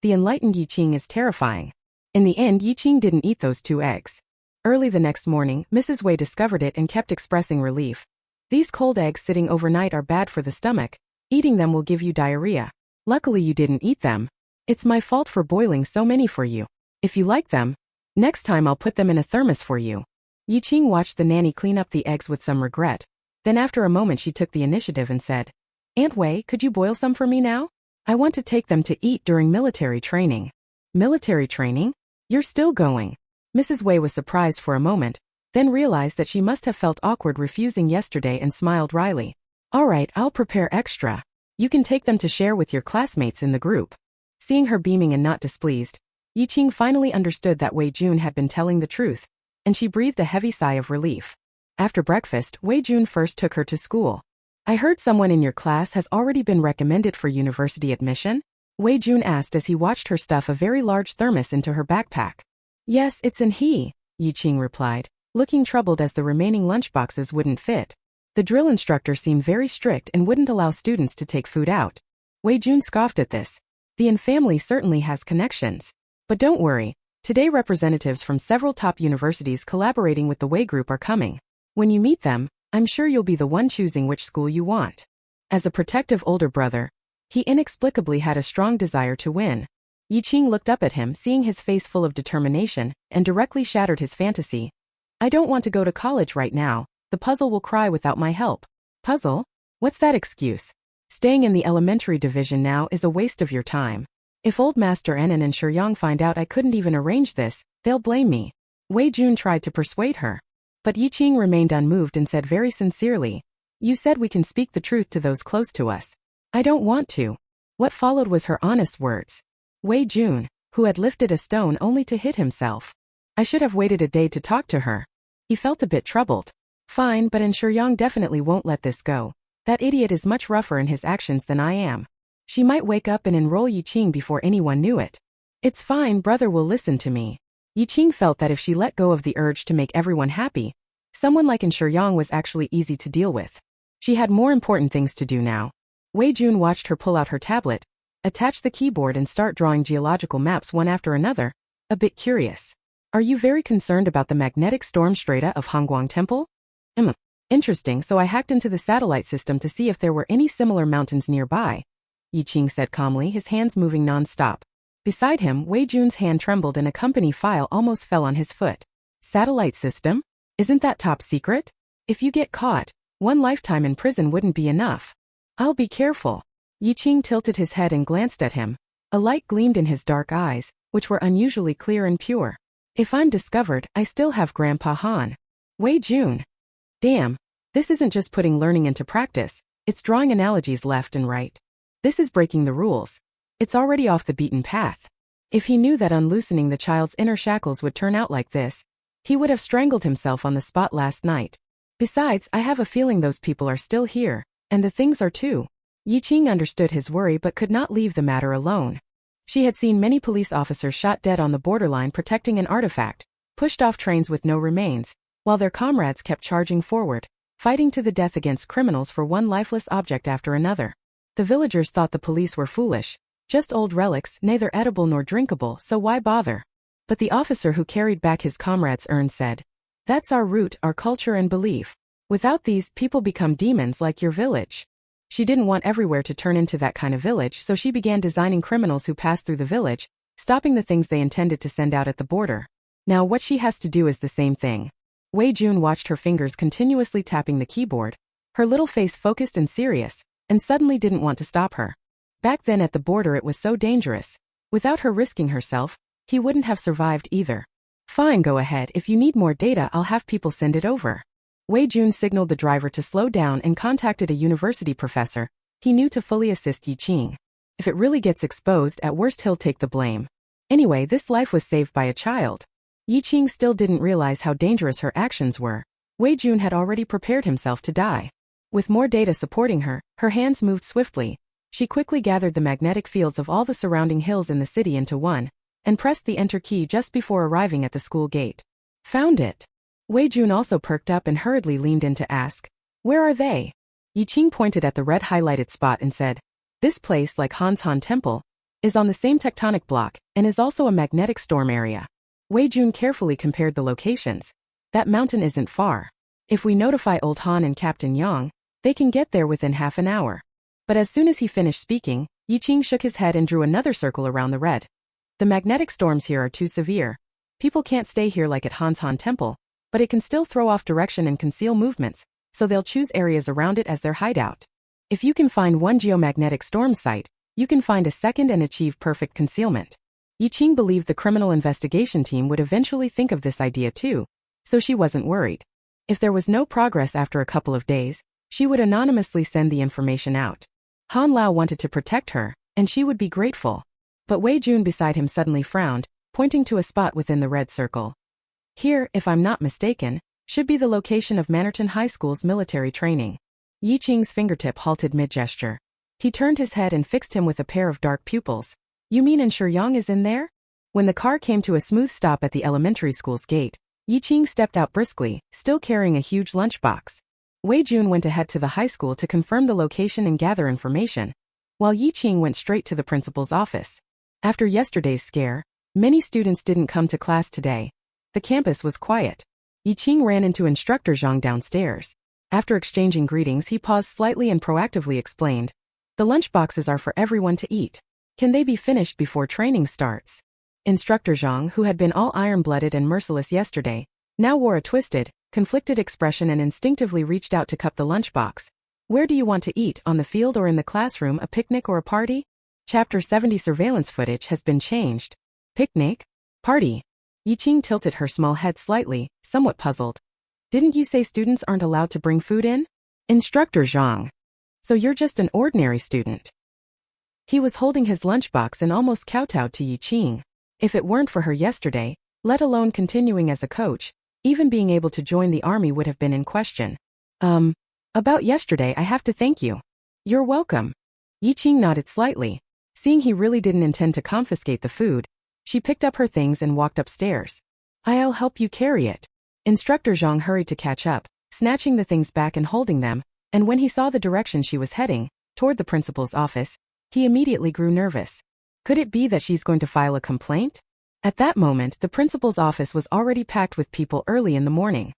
The enlightened Yi Qing is terrifying. In the end, Yi Qing didn't eat those 2 eggs. Early the next morning, Mrs. Wei discovered it and kept expressing relief. These cold eggs sitting overnight are bad for the stomach. Eating them will give you diarrhea. Luckily you didn't eat them. It's my fault for boiling so many for you. If you like them, next time I'll put them in a thermos for you. Yi Qing watched the nanny clean up the eggs with some regret. Then after a moment she took the initiative and said, Aunt Wei, could you boil some for me now? I want to take them to eat during military training. Military training? You're still going. Mrs. Wei was surprised for a moment, then realized that she must have felt awkward refusing yesterday and smiled wryly. All right, I'll prepare extra. You can take them to share with your classmates in the group. Seeing her beaming and not displeased, Yi Qing finally understood that Wei Jun had been telling the truth, and she breathed a heavy sigh of relief. After breakfast, Wei Jun first took her to school. I heard someone in your class has already been recommended for university admission? Wei Jun asked as he watched her stuff a very large thermos into her backpack. Yes, it's an he, Yi Qing replied, looking troubled as the remaining lunchboxes wouldn't fit. The drill instructor seemed very strict and wouldn't allow students to take food out. Wei Jun scoffed at this. The Yin family certainly has connections. But don't worry, today representatives from several top universities collaborating with the Wei group are coming. When you meet them, I'm sure you'll be the one choosing which school you want. As a protective older brother, he inexplicably had a strong desire to win. Yi Qing looked up at him, seeing his face full of determination, and directly shattered his fantasy. I don't want to go to college right now. The puzzle will cry without my help. Puzzle? What's that excuse? Staying in the elementary division now is a waste of your time. If old Master Enan and Shiyang find out I couldn't even arrange this, they'll blame me. Wei Jun tried to persuade her. But Yi Qing remained unmoved and said very sincerely, You said we can speak the truth to those close to us. I don't want to. What followed was her honest words. Wei Jun, who had lifted a stone only to hit himself. I should have waited a day to talk to her. He felt a bit troubled. Fine, but Shiyang definitely won't let this go. That idiot is much rougher in his actions than I am. She might wake up and enroll Yi Qing before anyone knew it. It's fine, brother will listen to me. Yi Qing felt that if she let go of the urge to make everyone happy, someone like Shiyang was actually easy to deal with. She had more important things to do now. Wei Jun watched her pull out her tablet, attach the keyboard and start drawing geological maps one after another, a bit curious. Are you very concerned about the magnetic storm strata of Hongguang Temple? Interesting, so I hacked into the satellite system to see if there were any similar mountains nearby, Yi Qing said calmly, his hands moving non-stop. Beside him, Wei Jun's hand trembled and a company file almost fell on his foot. Satellite system? Isn't that top secret? If you get caught, 1 lifetime in prison wouldn't be enough. I'll be careful. Yi Qing tilted his head and glanced at him. A light gleamed in his dark eyes, which were unusually clear and pure. If I'm discovered, I still have Grandpa Han. Wei Jun. Damn, this isn't just putting learning into practice, it's drawing analogies left and right. This is breaking the rules. It's already off the beaten path. If he knew that unloosening the child's inner shackles would turn out like this, he would have strangled himself on the spot last night. Besides, I have a feeling those people are still here, and the things are too. Yi Qing understood his worry but could not leave the matter alone. She had seen many police officers shot dead on the borderline protecting an artifact, pushed off trains with no remains, while their comrades kept charging forward, fighting to the death against criminals for one lifeless object after another. The villagers thought the police were foolish. Just old relics, neither edible nor drinkable, so why bother? But the officer who carried back his comrade's urn said, That's our root, our culture and belief. Without these, people become demons like your village. She didn't want everywhere to turn into that kind of village, so she began designing criminals who passed through the village, stopping the things they intended to send out at the border. Now what she has to do is the same thing. Wei Jun watched her fingers continuously tapping the keyboard, her little face focused and serious, and suddenly didn't want to stop her. Back then at the border it was so dangerous. Without her risking herself, he wouldn't have survived either. Fine, go ahead, if you need more data I'll have people send it over. Wei Jun signaled the driver to slow down and contacted a university professor he knew to fully assist Yi Qing. If it really gets exposed, at worst he'll take the blame. Anyway, this life was saved by a child. Yi Qing still didn't realize how dangerous her actions were. Wei Jun had already prepared himself to die. With more data supporting her, her hands moved swiftly. She quickly gathered the magnetic fields of all the surrounding hills in the city into one, and pressed the enter key just before arriving at the school gate. Found it. Wei Jun also perked up and hurriedly leaned in to ask, "Where are they?" Yi Qing pointed at the red highlighted spot and said, "This place, like Han's Han Temple, is on the same tectonic block and is also a magnetic storm area." Wei Jun carefully compared the locations. That mountain isn't far. If we notify Old Han and Captain Yang, they can get there within half an hour. But as soon as he finished speaking, Yi Qing shook his head and drew another circle around the red. The magnetic storms here are too severe. People can't stay here like at Han's Han Temple, but it can still throw off direction and conceal movements, so they'll choose areas around it as their hideout. If you can find one geomagnetic storm site, you can find a second and achieve perfect concealment. Yi Qing believed the criminal investigation team would eventually think of this idea too, so she wasn't worried. If there was no progress after a couple of days, she would anonymously send the information out. Han Lao wanted to protect her, and she would be grateful. But Wei Jun beside him suddenly frowned, pointing to a spot within the red circle. Here, if I'm not mistaken, should be the location of Mannerton High School's military training. Yi Qing's fingertip halted mid-gesture. He turned his head and fixed him with a pair of dark pupils. "You mean ensure Yang is in there?" When the car came to a smooth stop at the elementary school's gate, Yi Qing stepped out briskly, still carrying a huge lunchbox. Wei Jun went ahead to the high school to confirm the location and gather information, while Yi Qing went straight to the principal's office. After yesterday's scare, many students didn't come to class today. The campus was quiet. Yi Qing ran into Instructor Zhang downstairs. After exchanging greetings, he paused slightly and proactively explained, "The lunchboxes are for everyone to eat. Can they be finished before training starts?" Instructor Zhang, who had been all iron-blooded and merciless yesterday, now wore a twisted, conflicted expression and instinctively reached out to cup the lunchbox. "Where do you want to eat, on the field or in the classroom, a picnic or a party?" Chapter 70 surveillance footage has been changed. Picnic? Party? Yi Qing tilted her small head slightly, somewhat puzzled. "Didn't you say students aren't allowed to bring food in?" Instructor Zhang. "So you're just an ordinary student?" He was holding his lunchbox and almost kowtowed to Yi Qing. If it weren't for her yesterday, let alone continuing as a coach, even being able to join the army would have been in question. About yesterday I have to thank you." "You're welcome." Yi Qing nodded slightly. Seeing he really didn't intend to confiscate the food, she picked up her things and walked upstairs. "I'll help you carry it." Instructor Zhang hurried to catch up, snatching the things back and holding them, and when he saw the direction she was heading, toward the principal's office, he immediately grew nervous. Could it be that she's going to file a complaint? At that moment, the principal's office was already packed with people early in the morning.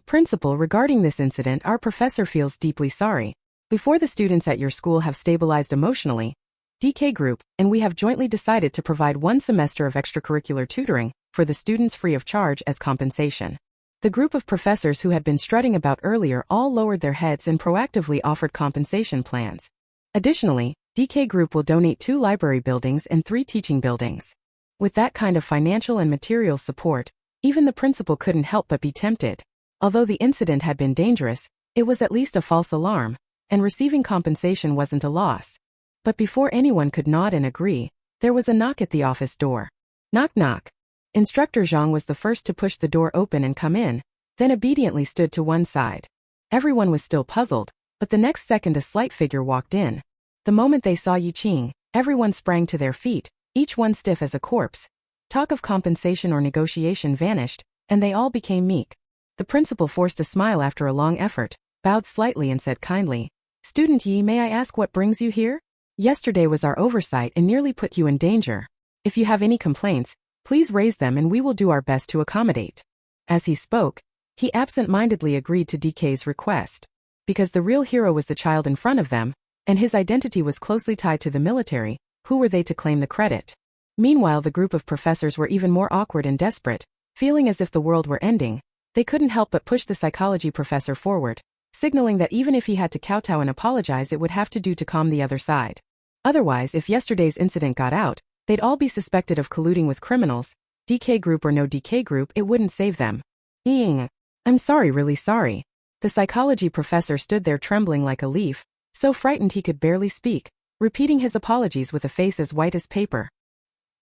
Principal, regarding this incident, our professor feels deeply sorry. Before the students at your school have stabilized emotionally, DK Group and we have jointly decided to provide 1 semester of extracurricular tutoring for the students free of charge as compensation. The group of professors who had been strutting about earlier all lowered their heads and proactively offered compensation plans. Additionally, DK Group will donate 2 library buildings and 3 teaching buildings. With that kind of financial and material support, even the principal couldn't help but be tempted. Although the incident had been dangerous, it was at least a false alarm, and receiving compensation wasn't a loss. But before anyone could nod and agree, there was a knock at the office door. Knock knock. Instructor Zhang was the first to push the door open and come in, then obediently stood to one side. Everyone was still puzzled, but the next second a slight figure walked in. The moment they saw Yi Qing, everyone sprang to their feet, each one stiff as a corpse. Talk of compensation or negotiation vanished, and they all became meek. The principal forced a smile after a long effort, bowed slightly and said kindly, "Student Yi, may I ask what brings you here? Yesterday was our oversight and nearly put you in danger. If you have any complaints, please raise them and we will do our best to accommodate." As he spoke, he absent-mindedly agreed to DK's request. Because the real hero was the child in front of them, and his identity was closely tied to the military, who were they to claim the credit? Meanwhile, the group of professors were even more awkward and desperate, Feeling as if the world were ending, they couldn't help but push the psychology professor forward, signaling that even if he had to kowtow and apologize, it would have to do to calm the other side. Otherwise, if yesterday's incident got out, they'd all be suspected of colluding with criminals. DK group or no DK group, it wouldn't save them. I'm sorry, really sorry. The psychology professor stood there trembling like a leaf, so frightened he could barely speak, repeating his apologies with a face as white as paper.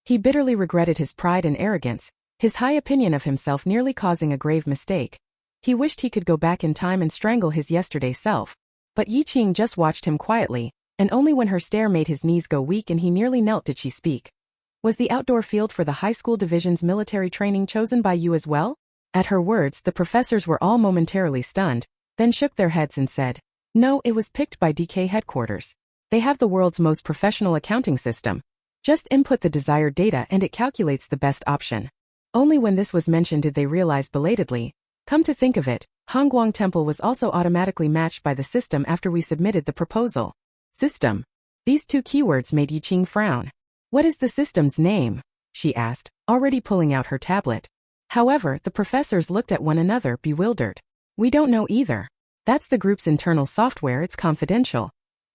He bitterly regretted his pride and arrogance, his high opinion of himself nearly causing a grave mistake. He wished he could go back in time and strangle his yesterday self. But Yi Qing just watched him quietly, and only when her stare made his knees go weak and he nearly knelt did she speak. Was the outdoor field for the high school division's military training chosen by you as well? At her words, the professors were all momentarily stunned, then shook their heads and said, no, it was picked by DK headquarters. They have the world's most professional accounting system. Just input the desired data and it calculates the best option. Only when this was mentioned did they realize belatedly. Come to think of it, Hongguang Temple was also automatically matched by the system after we submitted the proposal. System. These two keywords made Yi Qing frown. What is the system's name? She asked, already pulling out her tablet. However, the professors looked at one another, bewildered. We don't know either. That's the group's internal software, it's confidential.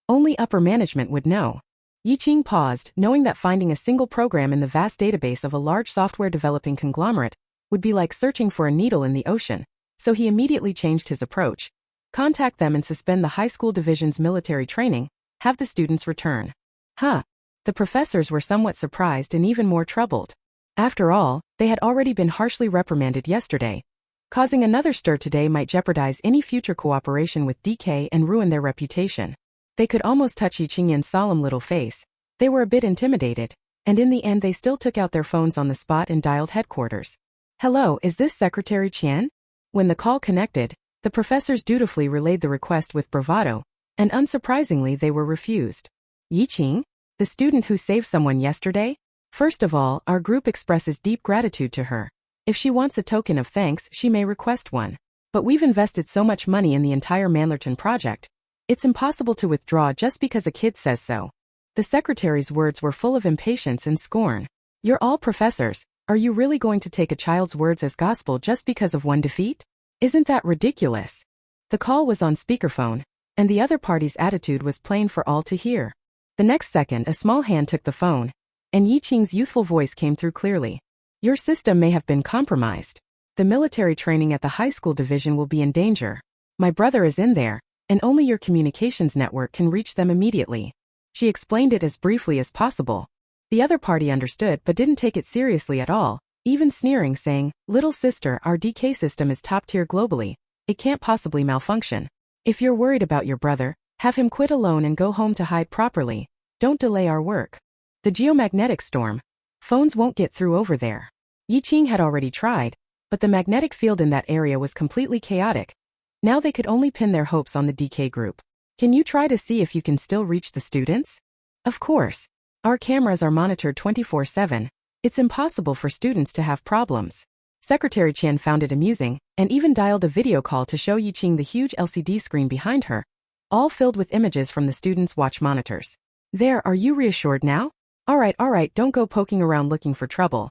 Only upper management would know. Yi Qing paused, knowing that finding a single program in the vast database of a large software developing conglomerate would be like searching for a needle in the ocean, so he immediately changed his approach. Contact them and suspend the high school division's military training, have the students return. The professors were somewhat surprised and even more troubled. After all, they had already been harshly reprimanded yesterday. Causing another stir today might jeopardize any future cooperation with DK and ruin their reputation. They could almost touch Yi Qingyan's solemn little face. They were a bit intimidated, and in the end they still took out their phones on the spot and dialed headquarters. Hello, is this Secretary Qian? When the call connected, the professors dutifully relayed the request with bravado, and unsurprisingly they were refused. Yi Qing? The student who saved someone yesterday? First of all, our group expresses deep gratitude to her. If she wants a token of thanks, she may request one. But we've invested so much money in the entire Manlerton project. It's impossible to withdraw just because a kid says so. The secretary's words were full of impatience and scorn. You're all professors. Are you really going to take a child's words as gospel just because of one defeat? Isn't that ridiculous? The call was on speakerphone, and the other party's attitude was plain for all to hear. The next second, a small hand took the phone, and Yi Qing's youthful voice came through clearly. Your system may have been compromised. The military training at the high school division will be in danger. My brother is in there, and only your communications network can reach them immediately. She explained it as briefly as possible. The other party understood but didn't take it seriously at all, even sneering, saying, Little sister, our DK system is top tier globally. It can't possibly malfunction. If you're worried about your brother, have him quit alone and go home to hide properly. Don't delay our work. The geomagnetic storm. Phones won't get through over there. Yi Qing had already tried, but the magnetic field in that area was completely chaotic. Now they could only pin their hopes on the DK group. Can you try to see if you can still reach the students? Of course. Our cameras are monitored 24/7. It's impossible for students to have problems. Secretary Qian found it amusing, and even dialed a video call to show Yi Qing the huge LCD screen behind her, all filled with images from the students' watch monitors. There, are you reassured now? All right, don't go poking around looking for trouble.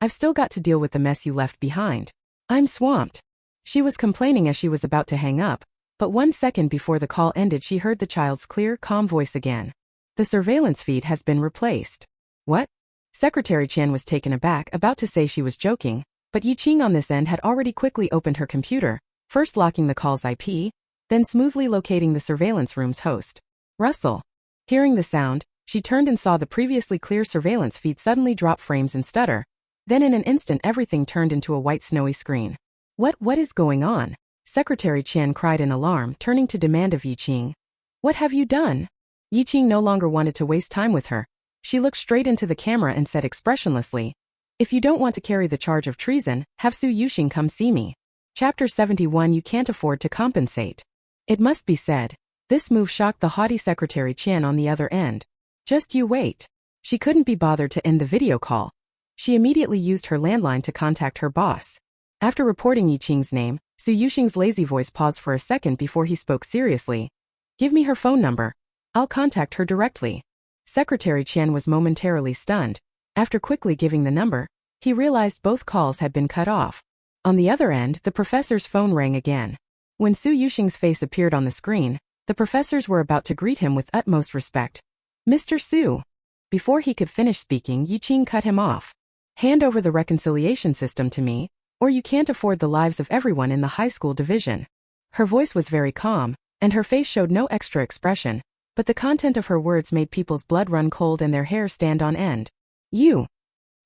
I've still got to deal with the mess you left behind. I'm swamped. She was complaining as she was about to hang up, but 1 second before the call ended she heard the child's clear, calm voice again. The surveillance feed has been replaced. What? Secretary Qian was taken aback, about to say she was joking, but Yi Qing on this end had already quickly opened her computer, first locking the call's IP, then smoothly locating the surveillance room's host. Russell. Hearing the sound, she turned and saw the previously clear surveillance feed suddenly drop frames and stutter. Then in an instant everything turned into a white snowy screen. What is going on? Secretary Qian cried in alarm, turning to demand of Yi Qing. What have you done? Yi Qing no longer wanted to waste time with her. She looked straight into the camera and said expressionlessly, If you don't want to carry the charge of treason, have Su Yuxing come see me. Chapter 71. You can't afford to compensate. It must be said, this move shocked the haughty Secretary Qian on the other end. Just you wait. She couldn't be bothered to end the video call. She immediately used her landline to contact her boss. After reporting Yi Qing's name, Su Yuxing's lazy voice paused for a second before he spoke seriously. Give me her phone number. I'll contact her directly. Secretary Qian was momentarily stunned. After quickly giving the number, He realized both calls had been cut off. On the other end, the professor's phone rang again. When Su Yuxing's face appeared on the screen, the professors were about to greet him with utmost respect. Mr. Su. Before he could finish speaking, Qing cut him off. Hand over the reconciliation system to me, or you can't afford the lives of everyone in the high school division. Her voice was very calm, and her face showed no extra expression, but the content of her words made people's blood run cold and their hair stand on end. You.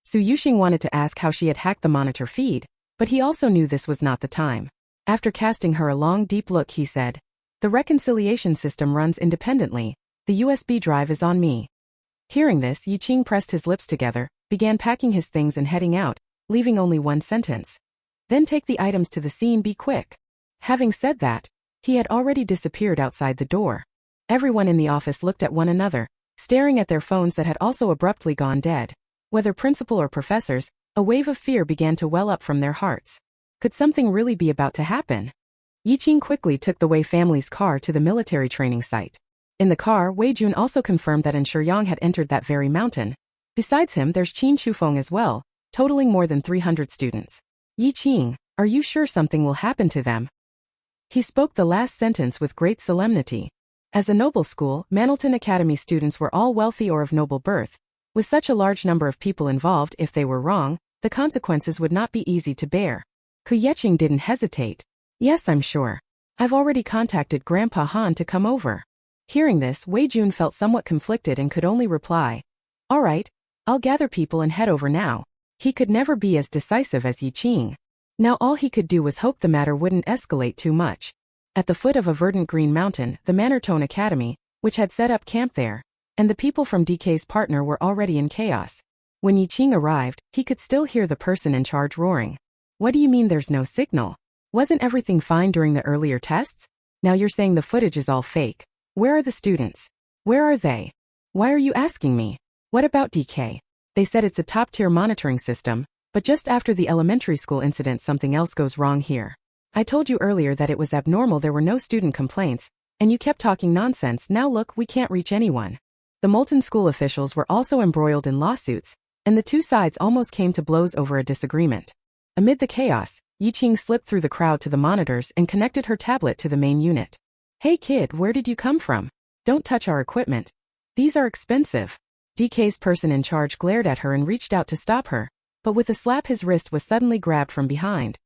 Su Yuxing wanted to ask how she had hacked the monitor feed, but he also knew this was not the time. After casting her a long, deep look, he said, "The reconciliation system runs independently. The USB drive is on me." Hearing this, Qing pressed his lips together, began packing his things and heading out, leaving only one sentence. "Then take the items to the scene, be quick." Having said that, he had already disappeared outside the door. Everyone in the office looked at one another, staring at their phones that had also abruptly gone dead. Whether principal or professors, a wave of fear began to well up from their hearts. Could something really be about to happen? Qing quickly took the Wei family's car to the military training site. In the car, Wei Jun also confirmed that An Shiyang had entered that very mountain. Besides him, there's Qin Shufeng as well, totaling more than 300 students. Qing, are you sure something will happen to them? He spoke the last sentence with great solemnity. As a noble school, Manhalton Academy students were all wealthy or of noble birth. With such a large number of people involved, if they were wrong, the consequences would not be easy to bear. Qing didn't hesitate. Yes, I'm sure. I've already contacted Grandpa Han to come over. Hearing this, Wei Jun felt somewhat conflicted and could only reply, "All right, I'll gather people and head over now." He could never be as decisive as Qing. Now all he could do was hope the matter wouldn't escalate too much. At the foot of a verdant green mountain, the Manhalton Academy, which had set up camp there, and the people from DK's partner were already in chaos. When Qing arrived, he could still hear the person in charge roaring. "What do you mean there's no signal? Wasn't everything fine during the earlier tests? Now you're saying the footage is all fake. Where are the students? Where are they? Why are you asking me? What about DK? They said it's a top-tier monitoring system, but just after the elementary school incident something else goes wrong here. I told you earlier that it was abnormal, there were no student complaints, and you kept talking nonsense. Now look, we can't reach anyone." The Molten School officials were also embroiled in lawsuits, and the two sides almost came to blows over a disagreement. Amid the chaos, Qing slipped through the crowd to the monitors and connected her tablet to the main unit. "Hey kid, where did you come from? Don't touch our equipment. These are expensive." DK's person in charge glared at her and reached out to stop her, but with a slap his wrist was suddenly grabbed from behind.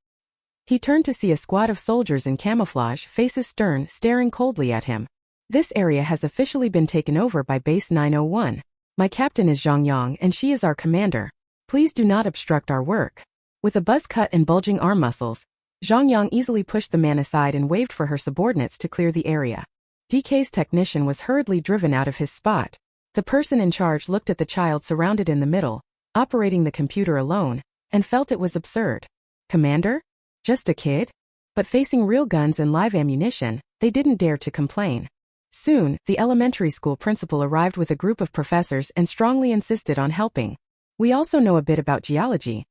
He turned to see a squad of soldiers in camouflage, faces stern, staring coldly at him. "This area has officially been taken over by Base 901. My captain is Zhang Yang and she is our commander. Please do not obstruct our work." With a buzz cut and bulging arm muscles, Zhang Yang easily pushed the man aside and waved for her subordinates to clear the area. DK's technician was hurriedly driven out of his spot. The person in charge looked at the child surrounded in the middle, operating the computer alone, and felt it was absurd. Commander? Just a kid? But facing real guns and live ammunition, they didn't dare to complain. Soon, the elementary school principal arrived with a group of professors and strongly insisted on helping. "We also know a bit about geology.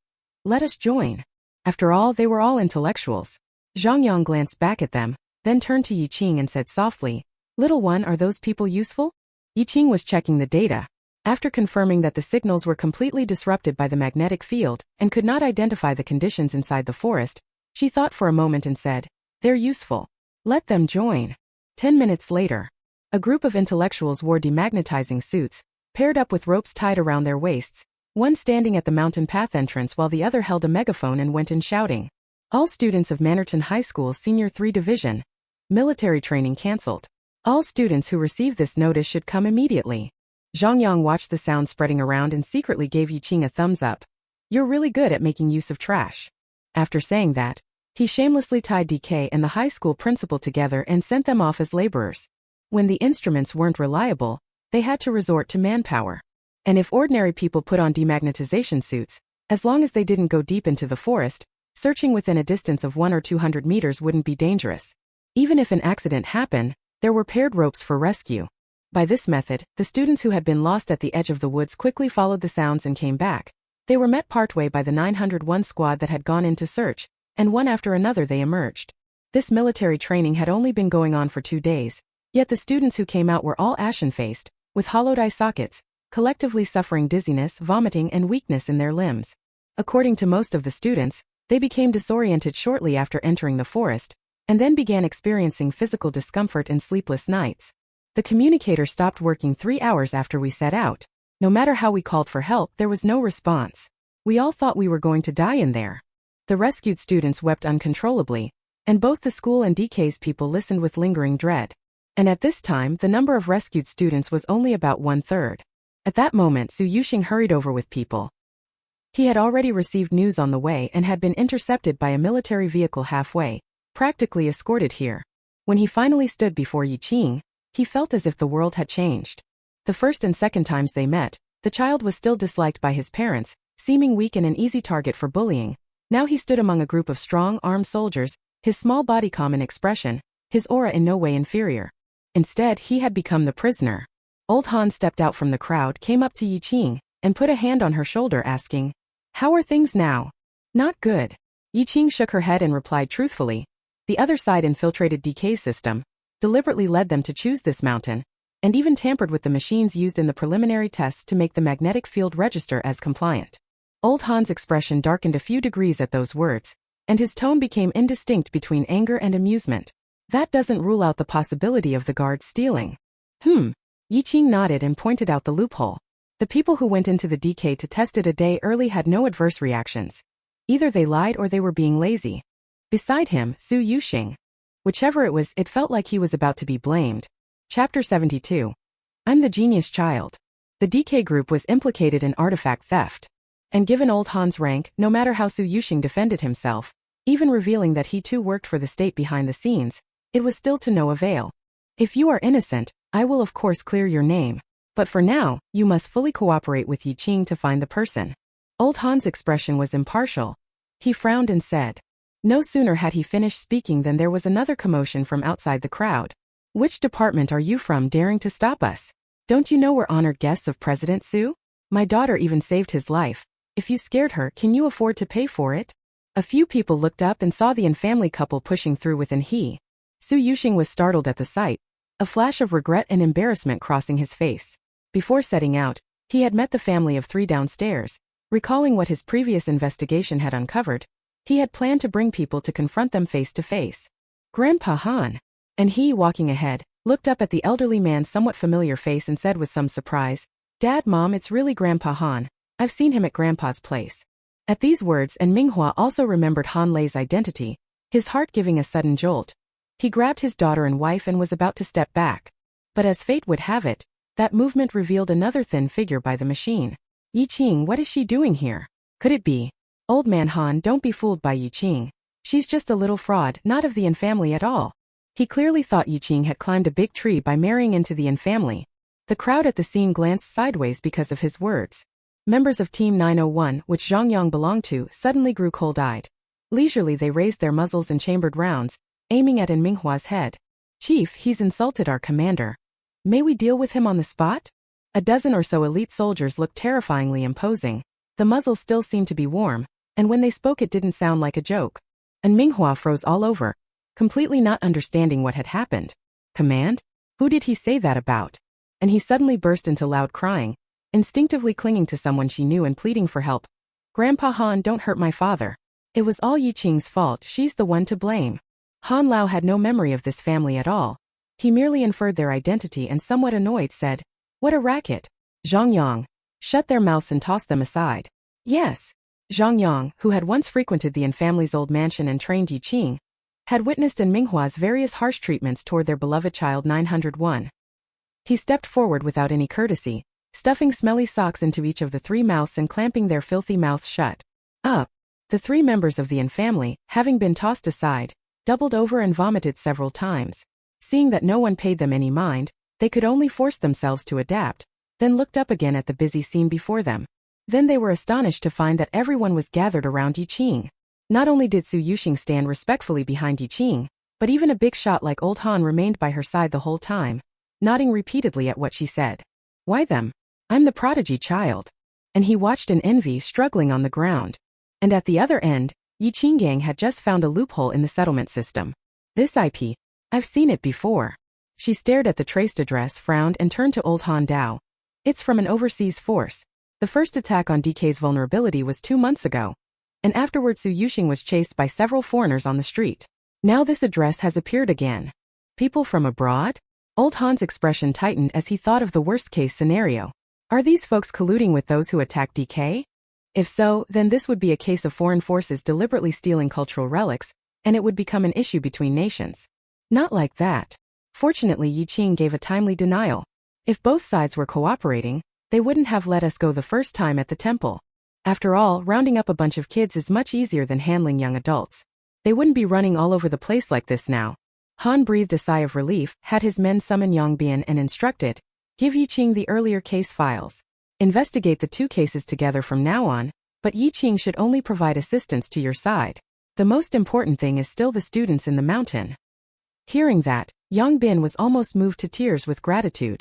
Let us join." After all, they were all intellectuals. Zhang Yang glanced back at them, then turned to Qing and said softly, "Little one, are those people useful?" Qing was checking the data. After confirming that the signals were completely disrupted by the magnetic field and could not identify the conditions inside the forest, she thought for a moment and said, "They're useful. Let them join." 10 minutes later, a group of intellectuals wore demagnetizing suits, paired up with ropes tied around their waists, one standing at the mountain path entrance while the other held a megaphone and went in shouting, "All students of Manhalton High School Senior 3 Division. Military training cancelled. All students who receive this notice should come immediately." Zhang Yang watched the sound spreading around and secretly gave Qing a thumbs up. "You're really good at making use of trash." After saying that, he shamelessly tied DK and the high school principal together and sent them off as laborers. When the instruments weren't reliable, they had to resort to manpower. And if ordinary people put on demagnetization suits, as long as they didn't go deep into the forest, searching within a distance of 100 or 200 meters wouldn't be dangerous. Even if an accident happened, there were paired ropes for rescue. By this method, the students who had been lost at the edge of the woods quickly followed the sounds and came back. They were met partway by the 901 squad that had gone in to search, and one after another they emerged. This military training had only been going on for 2 days, yet the students who came out were all ashen-faced, with hollowed eye sockets, collectively suffering dizziness, vomiting and weakness in their limbs. According to most of the students, they became disoriented shortly after entering the forest, and then began experiencing physical discomfort and sleepless nights. The communicator stopped working 3 hours after we set out. No matter how we called for help, there was no response. We all thought we were going to die in there. The rescued students wept uncontrollably, and both the school and DK's people listened with lingering dread. And at this time, the number of rescued students was only about 1/3. At that moment, Su Yuxing hurried over with people. He had already received news on the way and had been intercepted by a military vehicle halfway, practically escorted here. When he finally stood before Yi Qing, he felt as if the world had changed. The first and second times they met, the child was still disliked by his parents, seeming weak and an easy target for bullying. Now he stood among a group of strong, armed soldiers, his small body calm in expression, his aura in no way inferior. Instead, he had become the prisoner. Old Han stepped out from the crowd, came up to Yi Qing, and put a hand on her shoulder asking, "How are things now?" "Not good." Yi Qing shook her head and replied truthfully. The other side infiltrated DK's system, deliberately led them to choose this mountain, and even tampered with the machines used in the preliminary tests to make the magnetic field register as compliant. Old Han's expression darkened a few degrees at those words, and his tone became indistinct between anger and amusement. "That doesn't rule out the possibility of the guards stealing." Yi Qing nodded and pointed out the loophole. The people who went into the DK to test it a day early had no adverse reactions. Either they lied or they were being lazy. Beside him, Su Yuxing. Whichever it was, it felt like he was about to be blamed. Chapter 72. I'm the genius child. The DK group was implicated in artifact theft. And given Old Han's rank, no matter how Su Yuxing defended himself, even revealing that he too worked for the state behind the scenes, it was still to no avail. "If you are innocent, I will of course clear your name. But for now, you must fully cooperate with Yi Qing to find the person." Old Han's expression was impartial. He frowned and said. No sooner had he finished speaking than there was another commotion from outside the crowd. "Which department are you from, daring to stop us? Don't you know we're honored guests of President Su? My daughter even saved his life. If you scared her, can you afford to pay for it?" A few people looked up and saw the family couple pushing through within he. Su Yuxing was startled at the sight, a flash of regret and embarrassment crossing his face. Before setting out, he had met the family of 3 downstairs. Recalling what his previous investigation had uncovered, he had planned to bring people to confront them face to face. "Grandpa Han." And he, walking ahead, looked up at the elderly man's somewhat familiar face and said with some surprise, "Dad, Mom, it's really Grandpa Han. I've seen him at Grandpa's place." At these words, and Manhwa also remembered Han Lei's identity, his heart giving a sudden jolt. He grabbed his daughter and wife and was about to step back. But as fate would have it, that movement revealed another thin figure by the machine. "Yi Qing, what is she doing here? Could it be?" "Old man Han, don't be fooled by Yi Qing. She's just a little fraud, not of the Yin family at all." He clearly thought Yi Qing had climbed a big tree by marrying into the Yin family. The crowd at the scene glanced sideways because of his words. Members of Team 901, which Zhang Yang belonged to, suddenly grew cold-eyed. Leisurely they raised their muzzles and chambered rounds, aiming at Minhua's head. "Chief, he's insulted our commander. May we deal with him on the spot?" A dozen or so elite soldiers looked terrifyingly imposing. The muzzles still seemed to be warm, and when they spoke it didn't sound like a joke. And Minhwa froze all over, completely not understanding what had happened. Command? Who did he say that about? And he suddenly burst into loud crying, instinctively clinging to someone she knew and pleading for help. "Grandpa Han, don't hurt my father. It was all Yi Qing's fault, she's the one to blame." Han Lao had no memory of this family at all. He merely inferred their identity and somewhat annoyed said, "What a racket. Zhang Yang. Shut their mouths and toss them aside." "Yes." Zhang Yang, who had once frequented the Yin family's old mansion and trained Yi Qing, had witnessed in Minhua's various harsh treatments toward their beloved child 901. He stepped forward without any courtesy, stuffing smelly socks into each of the 3 mouths and clamping their filthy mouths shut. Up. The 3 members of the Yin family, having been tossed aside, doubled over and vomited several times. Seeing that no one paid them any mind, they could only force themselves to adapt, then looked up again at the busy scene before them. Then they were astonished to find that everyone was gathered around Yi Qing. Not only did Su Yuxing stand respectfully behind Yi Qing, but even a big shot like Old Han remained by her side the whole time, nodding repeatedly at what she said. "Why them? I'm the prodigy child." And he watched in envy, struggling on the ground. And at the other end, Yi Qinggang had just found a loophole in the settlement system. "This IP. I've seen it before." She stared at the traced address, frowned, and turned to Old Han Dao. "It's from an overseas force. The first attack on DK's vulnerability was 2 months ago, and afterward Su Yuxing was chased by several foreigners on the street. Now this address has appeared again. People from abroad? Old Han's expression tightened as he thought of the worst-case scenario. Are these folks colluding with those who attacked DK? If so, then this would be a case of foreign forces deliberately stealing cultural relics, and it would become an issue between nations. Not like that. Fortunately, Yi Qing gave a timely denial. If both sides were cooperating, they wouldn't have let us go the first time at the temple. After all, rounding up a bunch of kids is much easier than handling young adults. They wouldn't be running all over the place like this now. Han breathed a sigh of relief, had his men summon Yang Bian and instructed, give Yi Qing the earlier case files. Investigate the 2 cases together from now on, but Yi Qing should only provide assistance to your side. The most important thing is still the students in the mountain. Hearing that, Yang Bin was almost moved to tears with gratitude.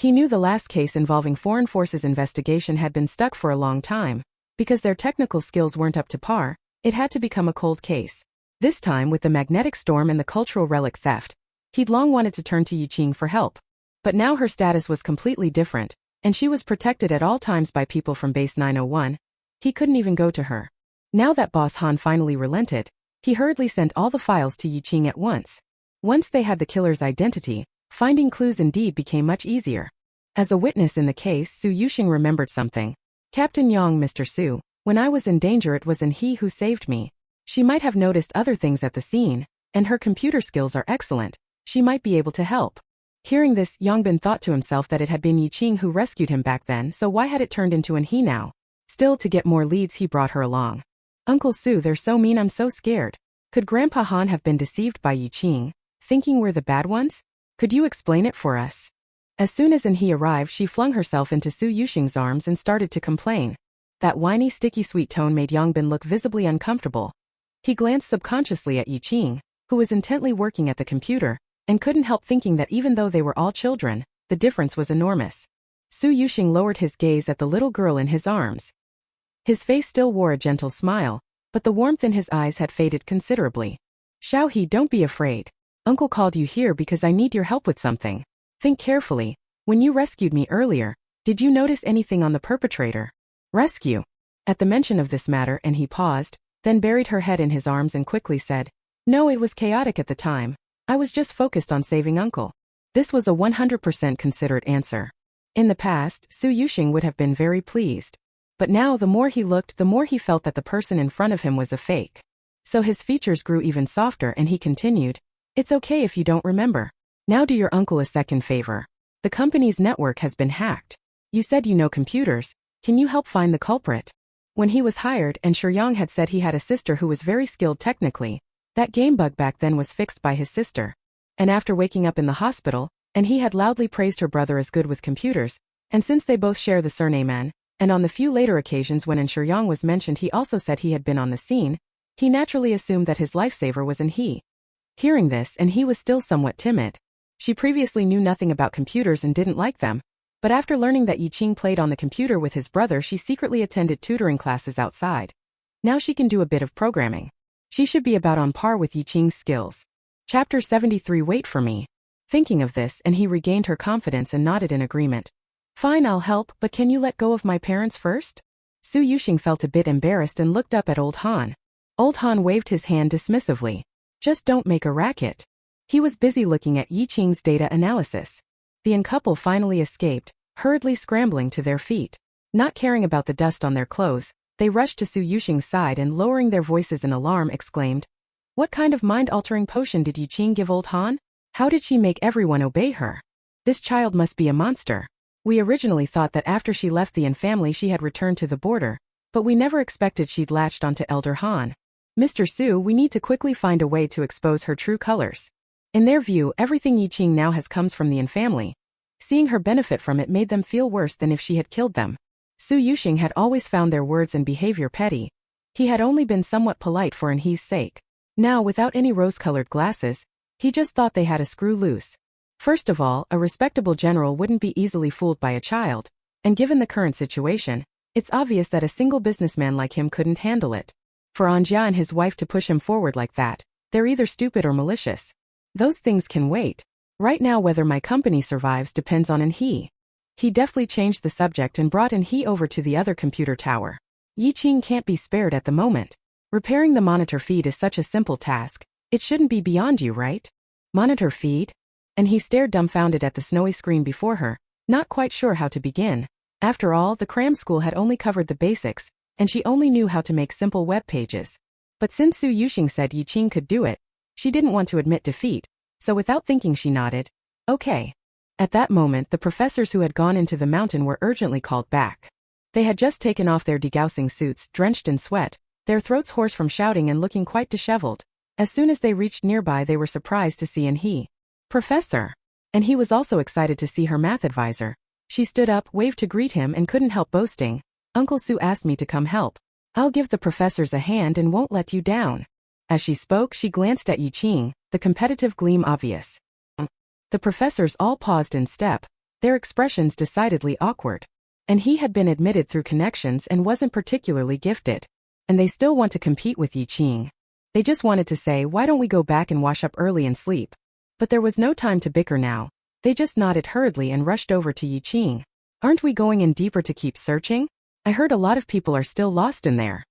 He knew the last case involving foreign forces investigation had been stuck for a long time. Because their technical skills weren't up to par, it had to become a cold case. This time, with the magnetic storm and the cultural relic theft, he'd long wanted to turn to Yi Qing for help. But now her status was completely different, and she was protected at all times by people from Base 901. He couldn't even go to her. Now that Boss Han finally relented, he hurriedly sent all the files to Yi Qing at once. Once they had the killer's identity, finding clues indeed became much easier. As a witness in the case, Su Yuxing remembered something. Captain Yang, Mr. Su, when I was in danger it was he who saved me. She might have noticed other things at the scene, and her computer skills are excellent. She might be able to help. Hearing this, Yang Bin thought to himself that it had been Yi Qing who rescued him back then, so why had it turned into he now? Still, to get more leads he brought her along. Uncle Su, they're so mean, I'm so scared. Could Grandpa Han have been deceived by Yi Qing, thinking we're the bad ones? Could you explain it for us? As soon as he arrived, she flung herself into Su Yuxing's arms and started to complain. That whiny, sticky sweet tone made Yang Bin look visibly uncomfortable. He glanced subconsciously at Yi Qing, who was intently working at the computer, and couldn't help thinking that even though they were all children, the difference was enormous. Su Yuxing lowered his gaze at the little girl in his arms. His face still wore a gentle smile, but the warmth in his eyes had faded considerably. Xiaohe, don't be afraid. Uncle called you here because I need your help with something. Think carefully. When you rescued me earlier, did you notice anything on the perpetrator? Rescue? At the mention of this matter, and he paused, then buried her head in his arms and quickly said, no, it was chaotic at the time. I was just focused on saving Uncle. This was a 100% considered answer. In the past, Su Yuxing would have been very pleased. But now the more he looked, the more he felt that the person in front of him was a fake. So his features grew even softer and he continued, it's okay if you don't remember. Now do your uncle a second favor. The company's network has been hacked. You said you know computers. Can you help find the culprit? When he was hired and Shuyang had said he had a sister who was very skilled technically, that game bug back then was fixed by his sister. And after waking up in the hospital, and he had loudly praised her brother as good with computers, and since they both share the surname An, and on the few later occasions when Shuyang was mentioned he also said he had been on the scene, he naturally assumed that his lifesaver was he. Hearing this, and he was still somewhat timid. She previously knew nothing about computers and didn't like them, but after learning that Yi Qing played on the computer with his brother she secretly attended tutoring classes outside. Now she can do a bit of programming. She should be about on par with Yi Qing's skills. Chapter 73 Wait for me. Thinking of this, and he regained her confidence and nodded in agreement. Fine, I'll help, but can you let go of my parents first? Su Yuxing felt a bit embarrassed and looked up at Old Han. Old Han waved his hand dismissively. Just don't make a racket. He was busy looking at Yi Qing's data analysis. The young couple finally escaped, hurriedly scrambling to their feet. Not caring about the dust on their clothes, they rushed to Su Yuxing's side and lowering their voices in alarm exclaimed, what kind of mind-altering potion did Yi Qing give Old Han? How did she make everyone obey her? This child must be a monster. We originally thought that after she left the Yin family she had returned to the border, but we never expected she'd latched onto Elder Han. Mr. Su, we need to quickly find a way to expose her true colors. In their view, everything Yi Qing now has comes from the Yin family. Seeing her benefit from it made them feel worse than if she had killed them. Su Yuxing had always found their words and behavior petty. He had only been somewhat polite for He's sake. Now, without any rose-colored glasses, he just thought they had a screw loose. First of all, a respectable general wouldn't be easily fooled by a child, and given the current situation, it's obvious that a single businessman like him couldn't handle it. For Anjia and his wife to push him forward like that, they're either stupid or malicious. Those things can wait. Right now whether my company survives depends on he. He deftly changed the subject and brought He over to the other computer tower. Yi Qing can't be spared at the moment. Repairing the monitor feed is such a simple task. It shouldn't be beyond you, right? Monitor feed? And he stared dumbfounded at the snowy screen before her, not quite sure how to begin. After all, the cram school had only covered the basics, and she only knew how to make simple web pages. But since Su Yuxing said Yi Qing could do it, she didn't want to admit defeat, so without thinking she nodded. Okay. At that moment, the professors who had gone into the mountain were urgently called back. They had just taken off their degaussing suits, drenched in sweat, their throats hoarse from shouting and looking quite disheveled. As soon as they reached nearby, they were surprised to see He. Professor. And he was also excited to see her math advisor. She stood up, waved to greet him and couldn't help boasting. Uncle Su asked me to come help. I'll give the professors a hand and won't let you down. As she spoke, she glanced at Yi Qing, the competitive gleam obvious. The professors all paused in step, their expressions decidedly awkward. And he had been admitted through connections and wasn't particularly gifted. And they still want to compete with Yi Qing. They just wanted to say, why don't we go back and wash up early and sleep? But there was no time to bicker now. They just nodded hurriedly and rushed over to Yi Qing. Aren't we going in deeper to keep searching? I heard a lot of people are still lost in there.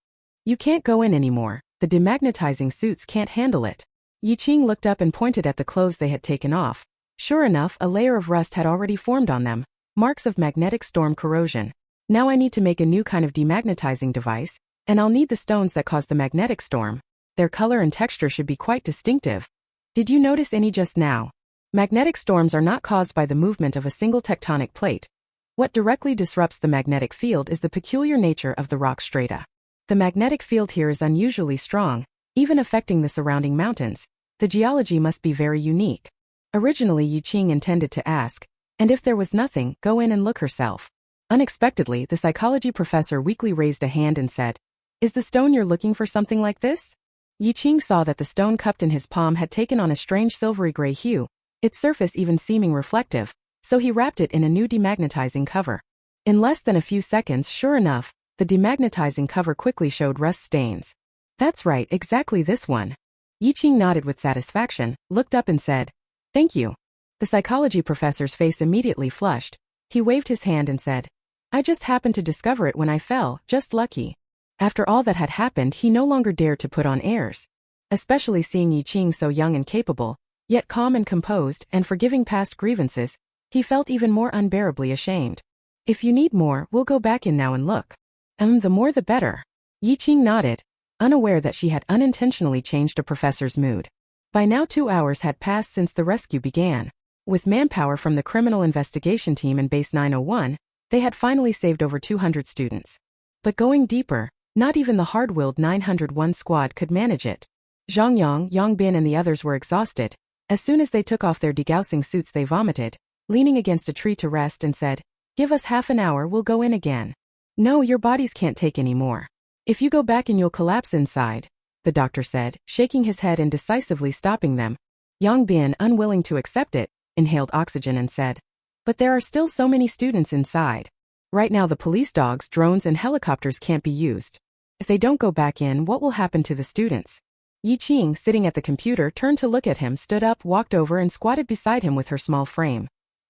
You can't go in anymore. The demagnetizing suits can't handle it. Yi Qing looked up and pointed at the clothes they had taken off. Sure enough, a layer of rust had already formed on them, marks of magnetic storm corrosion. Now I need to make a new kind of demagnetizing device, and I'll need the stones that cause the magnetic storm. Their color and texture should be quite distinctive. Did you notice any just now? Magnetic storms are not caused by the movement of a single tectonic plate. What directly disrupts the magnetic field is the peculiar nature of the rock strata. The magnetic field here is unusually strong, even affecting the surrounding mountains. The geology must be very unique. Originally Yi Qing intended to ask, and if there was nothing, go in and look herself. Unexpectedly, the psychology professor weakly raised a hand and said, Is the stone you're looking for something like this? Yi Qing saw that the stone cupped in his palm had taken on a strange silvery gray hue, its surface even seeming reflective, so he wrapped it in a new demagnetizing cover. In less than a few seconds, sure enough, the demagnetizing cover quickly showed rust stains. That's right, exactly this one. Yi Qing nodded with satisfaction, looked up and said, Thank you. The psychology professor's face immediately flushed. He waved his hand and said, I just happened to discover it when I fell, just lucky. After all that had happened, he no longer dared to put on airs. Especially seeing Yi Qing so young and capable, yet calm and composed, and forgiving past grievances, he felt even more unbearably ashamed. If you need more, we'll go back in now and look. The more the better. Yi Qing nodded, unaware that she had unintentionally changed a professor's mood. By now 2 hours had passed since the rescue began. With manpower from the criminal investigation team in Base 901, they had finally saved over 200 students. But going deeper, not even the hard-willed 901 squad could manage it. Zhang Yang, Yang Bin and the others were exhausted. As soon as they took off their degaussing suits they vomited, leaning against a tree to rest and said, Give us half an hour, we'll go in again. No, your bodies can't take any more. If you go back in you'll collapse inside, the doctor said, shaking his head and decisively stopping them. Yang Bin, unwilling to accept it, inhaled oxygen and said, But there are still so many students inside. Right now the police dogs, drones and helicopters can't be used. If they don't go back in, what will happen to the students? Yi Qing, sitting at the computer, turned to look at him, stood up, walked over and squatted beside him with her small frame.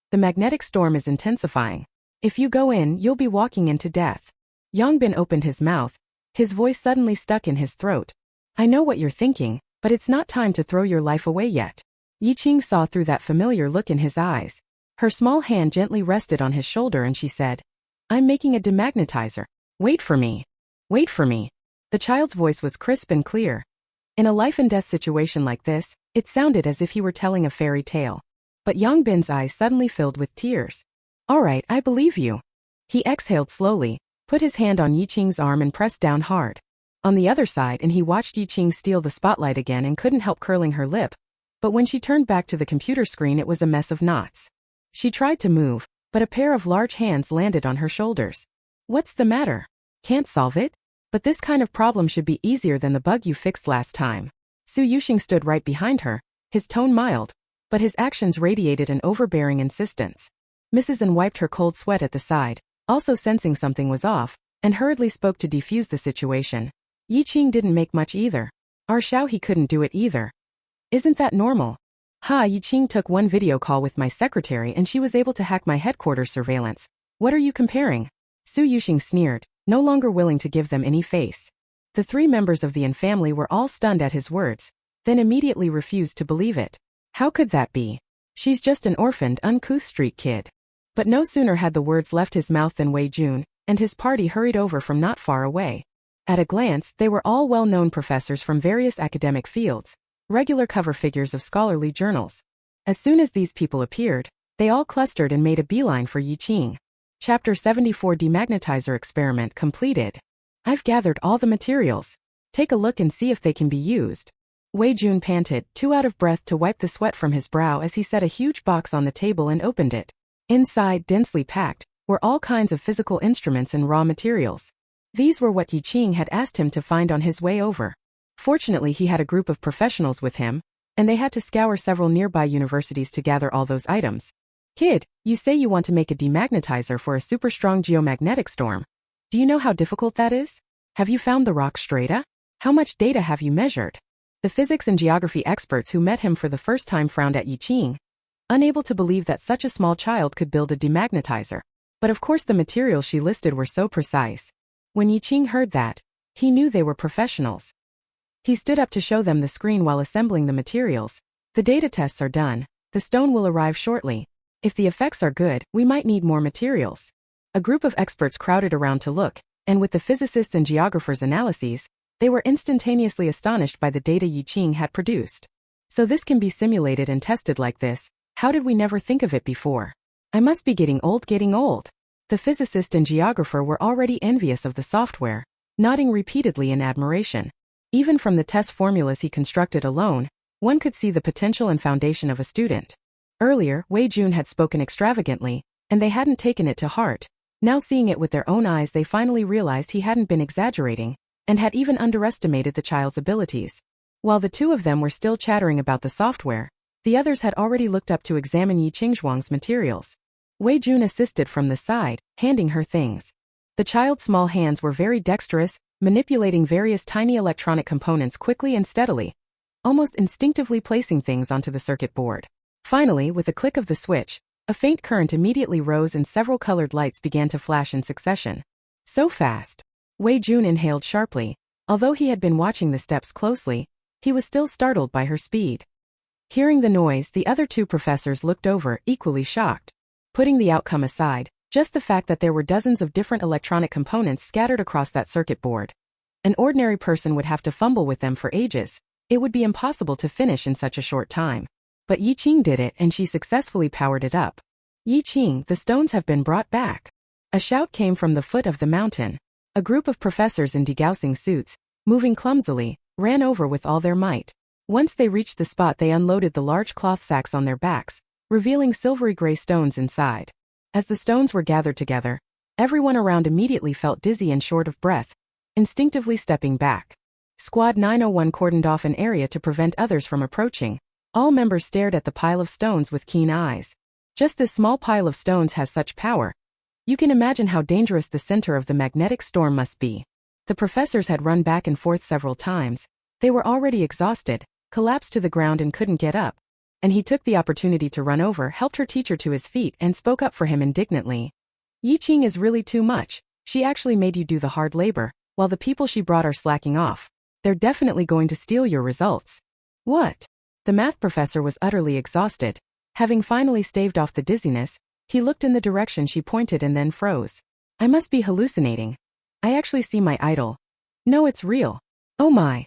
The magnetic storm is intensifying. If you go in, you'll be walking into death. Yang Bin opened his mouth. His voice suddenly stuck in his throat. I know what you're thinking, but it's not time to throw your life away yet. Yi Qing saw through that familiar look in his eyes. Her small hand gently rested on his shoulder and she said, I'm making a demagnetizer. Wait for me. Wait for me. The child's voice was crisp and clear. In a life-and-death situation like this, it sounded as if he were telling a fairy tale. But Yang Bin's eyes suddenly filled with tears. All right, I believe you. He exhaled slowly, put his hand on Yi Qing's arm and pressed down hard. On the other side, and he watched Yi Qing steal the spotlight again and couldn't help curling her lip. But when she turned back to the computer screen, it was a mess of knots. She tried to move, but a pair of large hands landed on her shoulders. What's the matter? Can't solve it? But this kind of problem should be easier than the bug you fixed last time. Su Yuxing stood right behind her, his tone mild, but his actions radiated an overbearing insistence. Mrs. N wiped her cold sweat at the side, also sensing something was off, and hurriedly spoke to defuse the situation. Yi Qing didn't make much either. Xiao he couldn't do it either. Isn't that normal? Yi Qing took one video call with my secretary and she was able to hack my headquarters surveillance. What are you comparing? Su Yuxing sneered, no longer willing to give them any face. The three members of the Yin family were all stunned at his words, then immediately refused to believe it. How could that be? She's just an orphaned, uncouth street kid. But no sooner had the words left his mouth than Wei Jun and his party hurried over from not far away. At a glance, they were all well-known professors from various academic fields, regular cover figures of scholarly journals. As soon as these people appeared, they all clustered and made a beeline for Yi Qing. Chapter 74 Demagnetizer Experiment completed. I've gathered all the materials. Take a look and see if they can be used. Wei Jun panted, too out of breath to wipe the sweat from his brow as he set a huge box on the table and opened it. Inside, densely packed, were all kinds of physical instruments and raw materials. These were what Yi Qing had asked him to find on his way over. Fortunately, he had a group of professionals with him, and they had to scour several nearby universities to gather all those items. Kid, you say you want to make a demagnetizer for a super strong geomagnetic storm. Do you know how difficult that is? Have you found the rock strata? How much data have you measured? The physics and geography experts who met him for the first time frowned at Yi Qing, unable to believe that such a small child could build a demagnetizer. But of course the materials she listed were so precise. When Yi Qing heard that, he knew they were professionals. He stood up to show them the screen while assembling the materials. The data tests are done. The stone will arrive shortly. If the effects are good, we might need more materials. A group of experts crowded around to look, and with the physicists' and geographers' analyses, they were instantaneously astonished by the data Yi Qing had produced. So this can be simulated and tested like this. How did we never think of it before? I must be getting old. The physicist and geographer were already envious of the software, nodding repeatedly in admiration. Even from the test formulas he constructed alone, one could see the potential and foundation of a student. Earlier, Wei Jun had spoken extravagantly, and they hadn't taken it to heart. Now seeing it with their own eyes, they finally realized he hadn't been exaggerating, and had even underestimated the child's abilities. While the two of them were still chattering about the software, the others had already looked up to examine Yi Qingzhuang's materials. Wei Jun assisted from the side, handing her things. The child's small hands were very dexterous, manipulating various tiny electronic components quickly and steadily, almost instinctively placing things onto the circuit board. Finally, with a click of the switch, a faint current immediately rose and several colored lights began to flash in succession. So fast. Wei Jun inhaled sharply. Although he had been watching the steps closely, he was still startled by her speed. Hearing the noise, the other two professors looked over, equally shocked. Putting the outcome aside, just the fact that there were dozens of different electronic components scattered across that circuit board. An ordinary person would have to fumble with them for ages. It would be impossible to finish in such a short time. But Yi Qing did it and she successfully powered it up. Yi Qing, the stones have been brought back. A shout came from the foot of the mountain. A group of professors in degaussing suits, moving clumsily, ran over with all their might. Once they reached the spot, they unloaded the large cloth sacks on their backs, revealing silvery gray stones inside. As the stones were gathered together, everyone around immediately felt dizzy and short of breath, instinctively stepping back. Squad 901 cordoned off an area to prevent others from approaching. All members stared at the pile of stones with keen eyes. Just this small pile of stones has such power. You can imagine how dangerous the center of the magnetic storm must be. The professors had run back and forth several times. They were already exhausted, collapsed to the ground and couldn't get up. And he took the opportunity to run over, helped her teacher to his feet and spoke up for him indignantly. Yi Qing is really too much. She actually made you do the hard labor, while the people she brought are slacking off. They're definitely going to steal your results. What? The math professor was utterly exhausted. Having finally staved off the dizziness, he looked in the direction she pointed and then froze. I must be hallucinating. I actually see my idol. No, it's real. Oh my.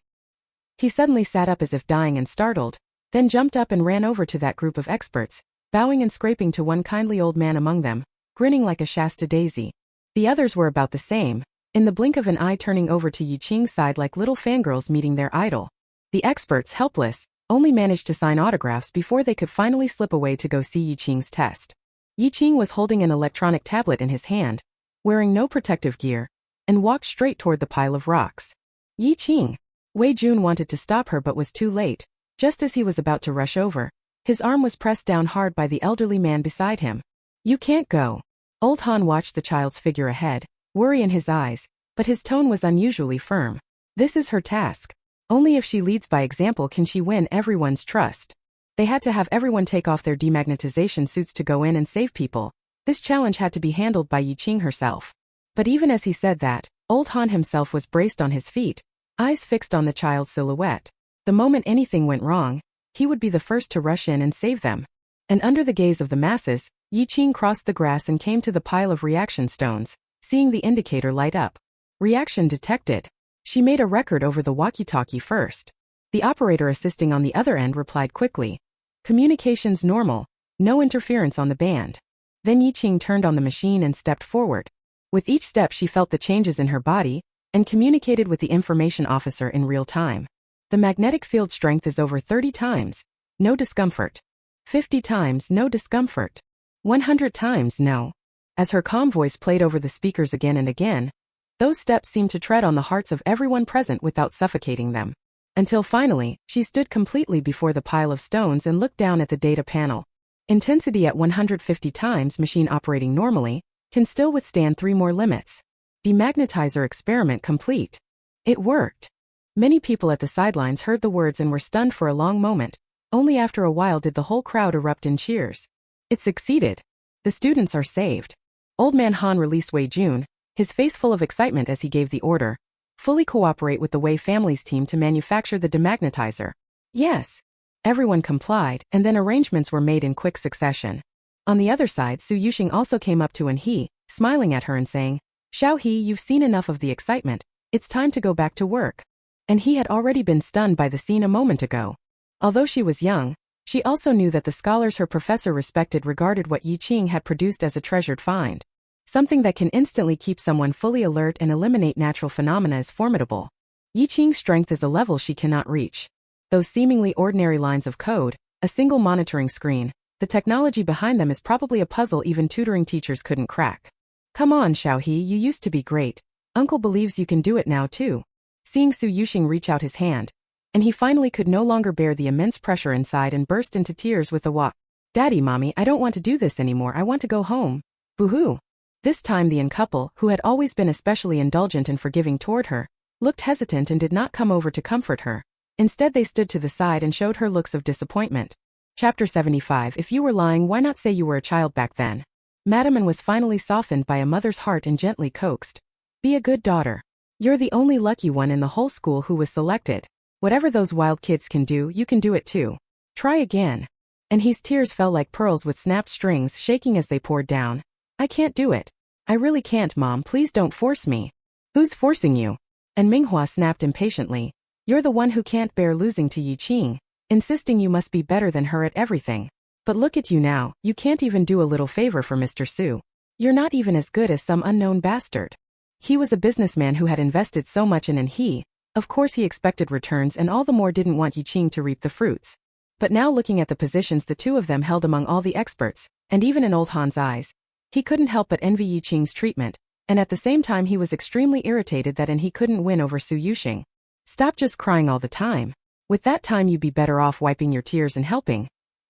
He suddenly sat up as if dying and startled, then jumped up and ran over to that group of experts, bowing and scraping to one kindly old man among them, grinning like a Shasta daisy. The others were about the same, in the blink of an eye turning over to Yi Qing's side like little fangirls meeting their idol. The experts, helpless, only managed to sign autographs before they could finally slip away to go see Yi Qing's test. Yi Qing was holding an electronic tablet in his hand, wearing no protective gear, and walked straight toward the pile of rocks. Yi Qing! Wei Jun wanted to stop her but was too late. Just as he was about to rush over, his arm was pressed down hard by the elderly man beside him. You can't go. Old Han watched the child's figure ahead, worry in his eyes, but his tone was unusually firm. This is her task. Only if she leads by example can she win everyone's trust. They had to have everyone take off their demagnetization suits to go in and save people. This challenge had to be handled by Yi Qing herself. But even as he said that, old Han himself was braced on his feet, eyes fixed on the child's silhouette. The moment anything went wrong, he would be the first to rush in and save them. And under the gaze of the masses, Yi Qing crossed the grass and came to the pile of reaction stones, seeing the indicator light up. Reaction detected. She made a record over the walkie-talkie first. The operator assisting on the other end replied quickly. Communications normal, no interference on the band. Then Yi Qing turned on the machine and stepped forward. With each step she felt the changes in her body, and communicated with the information officer in real time. The magnetic field strength is over 30 times, no discomfort. 50 times, no discomfort. 100 times, no. As her calm voice played over the speakers again and again, those steps seemed to tread on the hearts of everyone present without suffocating them. Until finally, she stood completely before the pile of stones and looked down at the data panel. Intensity at 150 times, machine operating normally, can still withstand 3 more limits. Demagnetizer experiment complete. It worked. Many people at the sidelines heard the words and were stunned for a long moment. Only after a while did the whole crowd erupt in cheers. It succeeded. The students are saved. Old Man Han released Wei Jun, his face full of excitement as he gave the order. Fully cooperate with the Wei family's team to manufacture the demagnetizer. Yes. Everyone complied, and then arrangements were made in quick succession. On the other side, Su Yuxing also came up to An He, smiling at her and saying, "Xiao He, you've seen enough of the excitement. It's time to go back to work." And he had already been stunned by the scene a moment ago. Although she was young, she also knew that the scholars her professor respected regarded what Yi Qing had produced as a treasured find. Something that can instantly keep someone fully alert and eliminate natural phenomena is formidable. Yi Qing's strength is a level she cannot reach. Those seemingly ordinary lines of code, a single monitoring screen, the technology behind them is probably a puzzle even tutoring teachers couldn't crack. Come on, Xiao He, you used to be great. Uncle believes you can do it now too. Seeing Su Yuxing reach out his hand, and he finally could no longer bear the immense pressure inside and burst into tears with a wah. "Daddy, Mommy, I don't want to do this anymore, I want to go home." Boo-hoo. This time the couple, who had always been especially indulgent and forgiving toward her, looked hesitant and did not come over to comfort her. Instead they stood to the side and showed her looks of disappointment. Chapter 75. If you were lying, why not say you were a child back then? Madame An was finally softened by a mother's heart and gently coaxed. Be a good daughter. You're the only lucky one in the whole school who was selected. Whatever those wild kids can do, you can do it too. Try again. And his tears fell like pearls with snapped strings shaking as they poured down. I can't do it. I really can't, Mom, please don't force me. Who's forcing you? And Manhwa snapped impatiently. You're the one who can't bear losing to Yi Qing, insisting you must be better than her at everything. But look at you now, you can't even do a little favor for Mr. Su. You're not even as good as some unknown bastard. He was a businessman who had invested so much in, and he, of course he expected returns and all the more didn't want Yi Qing to reap the fruits. But now looking at the positions the two of them held among all the experts, and even in old Han's eyes, he couldn't help but envy Yi Qing's treatment, and at the same time he was extremely irritated that he couldn't win over Su Yuxing. Stop just crying all the time. With that time you'd be better off wiping your tears and helping.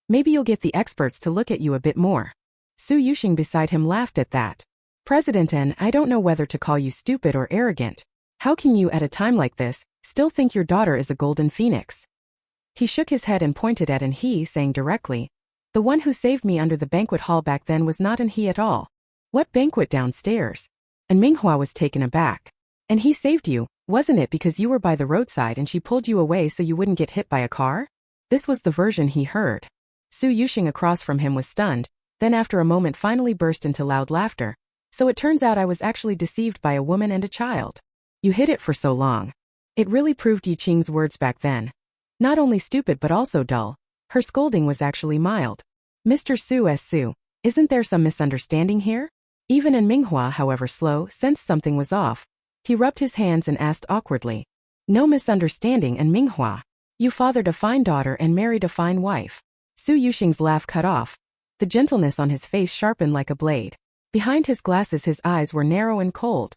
Maybe you'll get the experts to look at you a bit more. Su Yuxing beside him laughed at that. President N, I don't know whether to call you stupid or arrogant. How can you at a time like this, still think your daughter is a golden phoenix? He shook his head and pointed at An He, saying directly, the one who saved me under the banquet hall back then was not An He at all. What banquet downstairs? And Manhwa was taken aback. And he saved you, wasn't it because you were by the roadside and she pulled you away so you wouldn't get hit by a car? This was the version he heard. Su Yuxing across from him was stunned, then after a moment finally burst into loud laughter. So it turns out I was actually deceived by a woman and a child. You hid it for so long. It really proved Yi Qing's words back then. Not only stupid but also dull. Her scolding was actually mild. Mr. Su, isn't there some misunderstanding here? Even in Manhwa, however slow, sensed something was off. He rubbed his hands and asked awkwardly. No misunderstanding, and Manhwa. You fathered a fine daughter and married a fine wife. Su Yuxing's laugh cut off. The gentleness on his face sharpened like a blade. Behind his glasses his eyes were narrow and cold.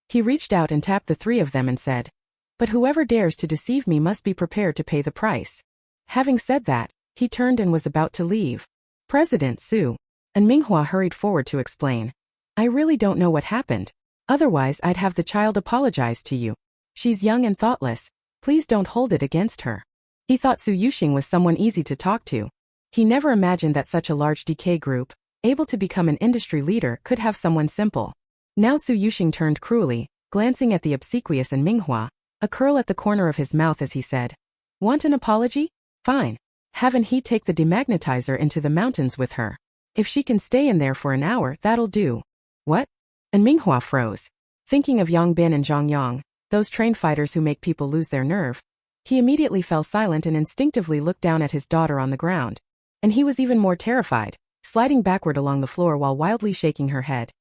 He reached out and tapped the three of them and said, but whoever dares to deceive me must be prepared to pay the price. Having said that, he turned and was about to leave. President Su. And Manhwa hurried forward to explain. I really don't know what happened. Otherwise I'd have the child apologize to you. She's young and thoughtless. Please don't hold it against her. He thought Su Yuxing was someone easy to talk to. He never imagined that such a large DK group, able to become an industry leader, could have someone simple. Now Su Yuxing turned cruelly, glancing at the obsequious and Manhwa, a curl at the corner of his mouth as he said, "Want an apology? Fine. Haven't he take the demagnetizer into the mountains with her. If she can stay in there for an hour, that'll do." "What?" And Manhwa froze. Thinking of Yang Bin and Zhang Yang, those trained fighters who make people lose their nerve, he immediately fell silent and instinctively looked down at his daughter on the ground. And he was even more terrified, sliding backward along the floor while wildly shaking her head.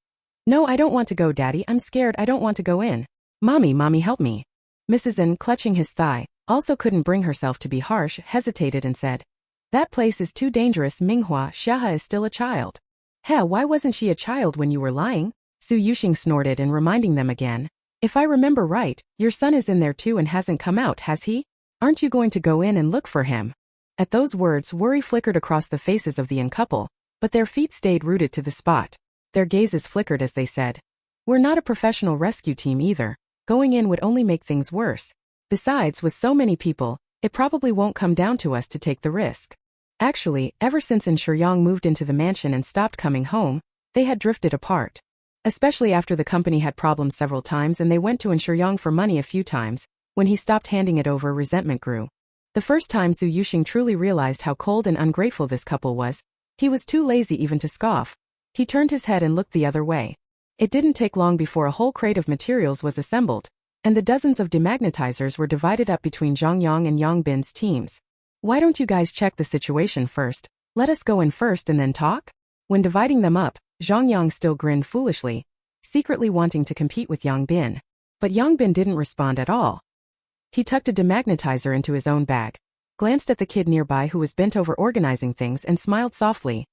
"No, I don't want to go, Daddy, I'm scared, I don't want to go in. Mommy, help me." Mrs. N, clutching his thigh, also couldn't bring herself to be harsh, hesitated and said, "That place is too dangerous. Manhwasummary is still a child." Why wasn't she a child when you were lying?" Su Yuxing snorted and reminding them again. "If I remember right, your son is in there too and hasn't come out, has he? Aren't you going to go in and look for him?" At those words, worry flickered across the faces of the young couple, but their feet stayed rooted to the spot. Their gazes flickered as they said, "We're not a professional rescue team either. Going in would only make things worse. Besides, with so many people, it probably won't come down to us to take the risk." Actually, ever since Yang moved into the mansion and stopped coming home, they had drifted apart. Especially after the company had problems several times and they went to Yang for money a few times. When he stopped handing it over, resentment grew. The first time Su Yuxing truly realized how cold and ungrateful this couple was, he was too lazy even to scoff. He turned his head and looked the other way. It didn't take long before a whole crate of materials was assembled, and the dozens of demagnetizers were divided up between Zhang Yang and Yang Bin's teams. "Why don't you guys check the situation first? Let us go in first and then talk?" When dividing them up, Zhang Yang still grinned foolishly, secretly wanting to compete with Yang Bin. But Yang Bin didn't respond at all. He tucked a demagnetizer into his own bag, glanced at the kid nearby who was bent over organizing things and smiled softly.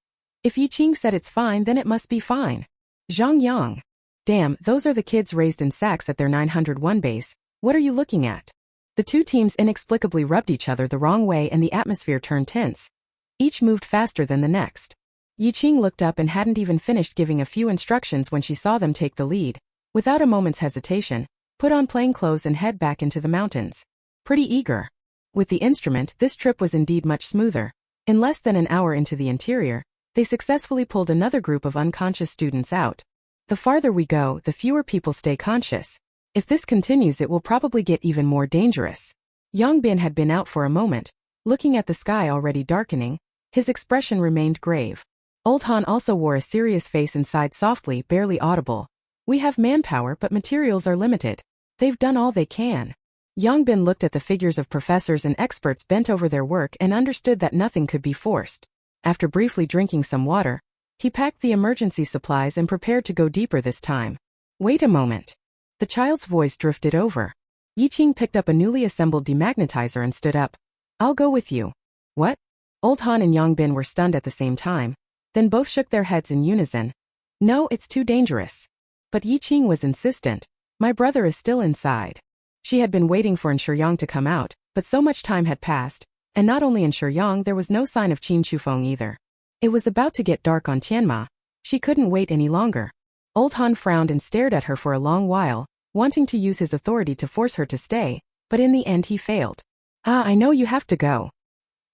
"If Yi Qing said it's fine, then it must be fine." Zhang Yang. "Damn, those are the kids raised in sacks at their 901 base. What are you looking at?" The two teams inexplicably rubbed each other the wrong way and the atmosphere turned tense. Each moved faster than the next. Yi Qing looked up and hadn't even finished giving a few instructions when she saw them take the lead. Without a moment's hesitation, put on plain clothes and head back into the mountains. Pretty eager. With the instrument, this trip was indeed much smoother. In less than an hour into the interior, they successfully pulled another group of unconscious students out. The farther we go, the fewer people stay conscious. If this continues, it will probably get even more dangerous. Yang Bin had been out for a moment, looking at the sky already darkening. His expression remained grave. Old Han also wore a serious face and sighed softly, barely audible. "We have manpower, but materials are limited. They've done all they can." Yang Bin looked at the figures of professors and experts bent over their work and understood that nothing could be forced. After briefly drinking some water, he packed the emergency supplies and prepared to go deeper this time. "Wait a moment." The child's voice drifted over. Yi Qing picked up a newly assembled demagnetizer and stood up. "I'll go with you." "What?" Old Han and Yang Bin were stunned at the same time. Then both shook their heads in unison. "No, it's too dangerous." But Yi Qing was insistent. "My brother is still inside." She had been waiting for Yang to come out, but so much time had passed, and not only in Yang, there was no sign of Qin Chufeng either. It was about to get dark on Tianma. She couldn't wait any longer. Old Han frowned and stared at her for a long while, wanting to use his authority to force her to stay, but in the end he failed. I know you have to go."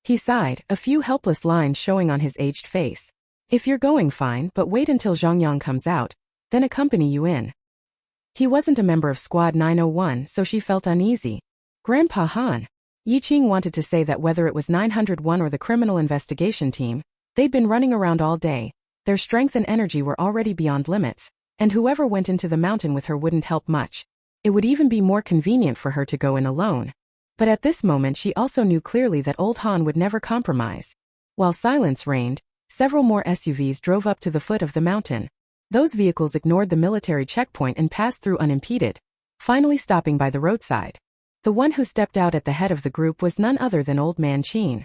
He sighed, a few helpless lines showing on his aged face. "If you're going, fine, but wait until Zhang Yang comes out, then accompany you in." He wasn't a member of Squad 901, so she felt uneasy. "Grandpa Han." Yi Qing wanted to say that whether it was 901 or the criminal investigation team, they'd been running around all day. Their strength and energy were already beyond limits, and whoever went into the mountain with her wouldn't help much. It would even be more convenient for her to go in alone. But at this moment she also knew clearly that Old Han would never compromise. While silence reigned, several more SUVs drove up to the foot of the mountain. Those vehicles ignored the military checkpoint and passed through unimpeded, finally stopping by the roadside. The one who stepped out at the head of the group was none other than Old Man Qin.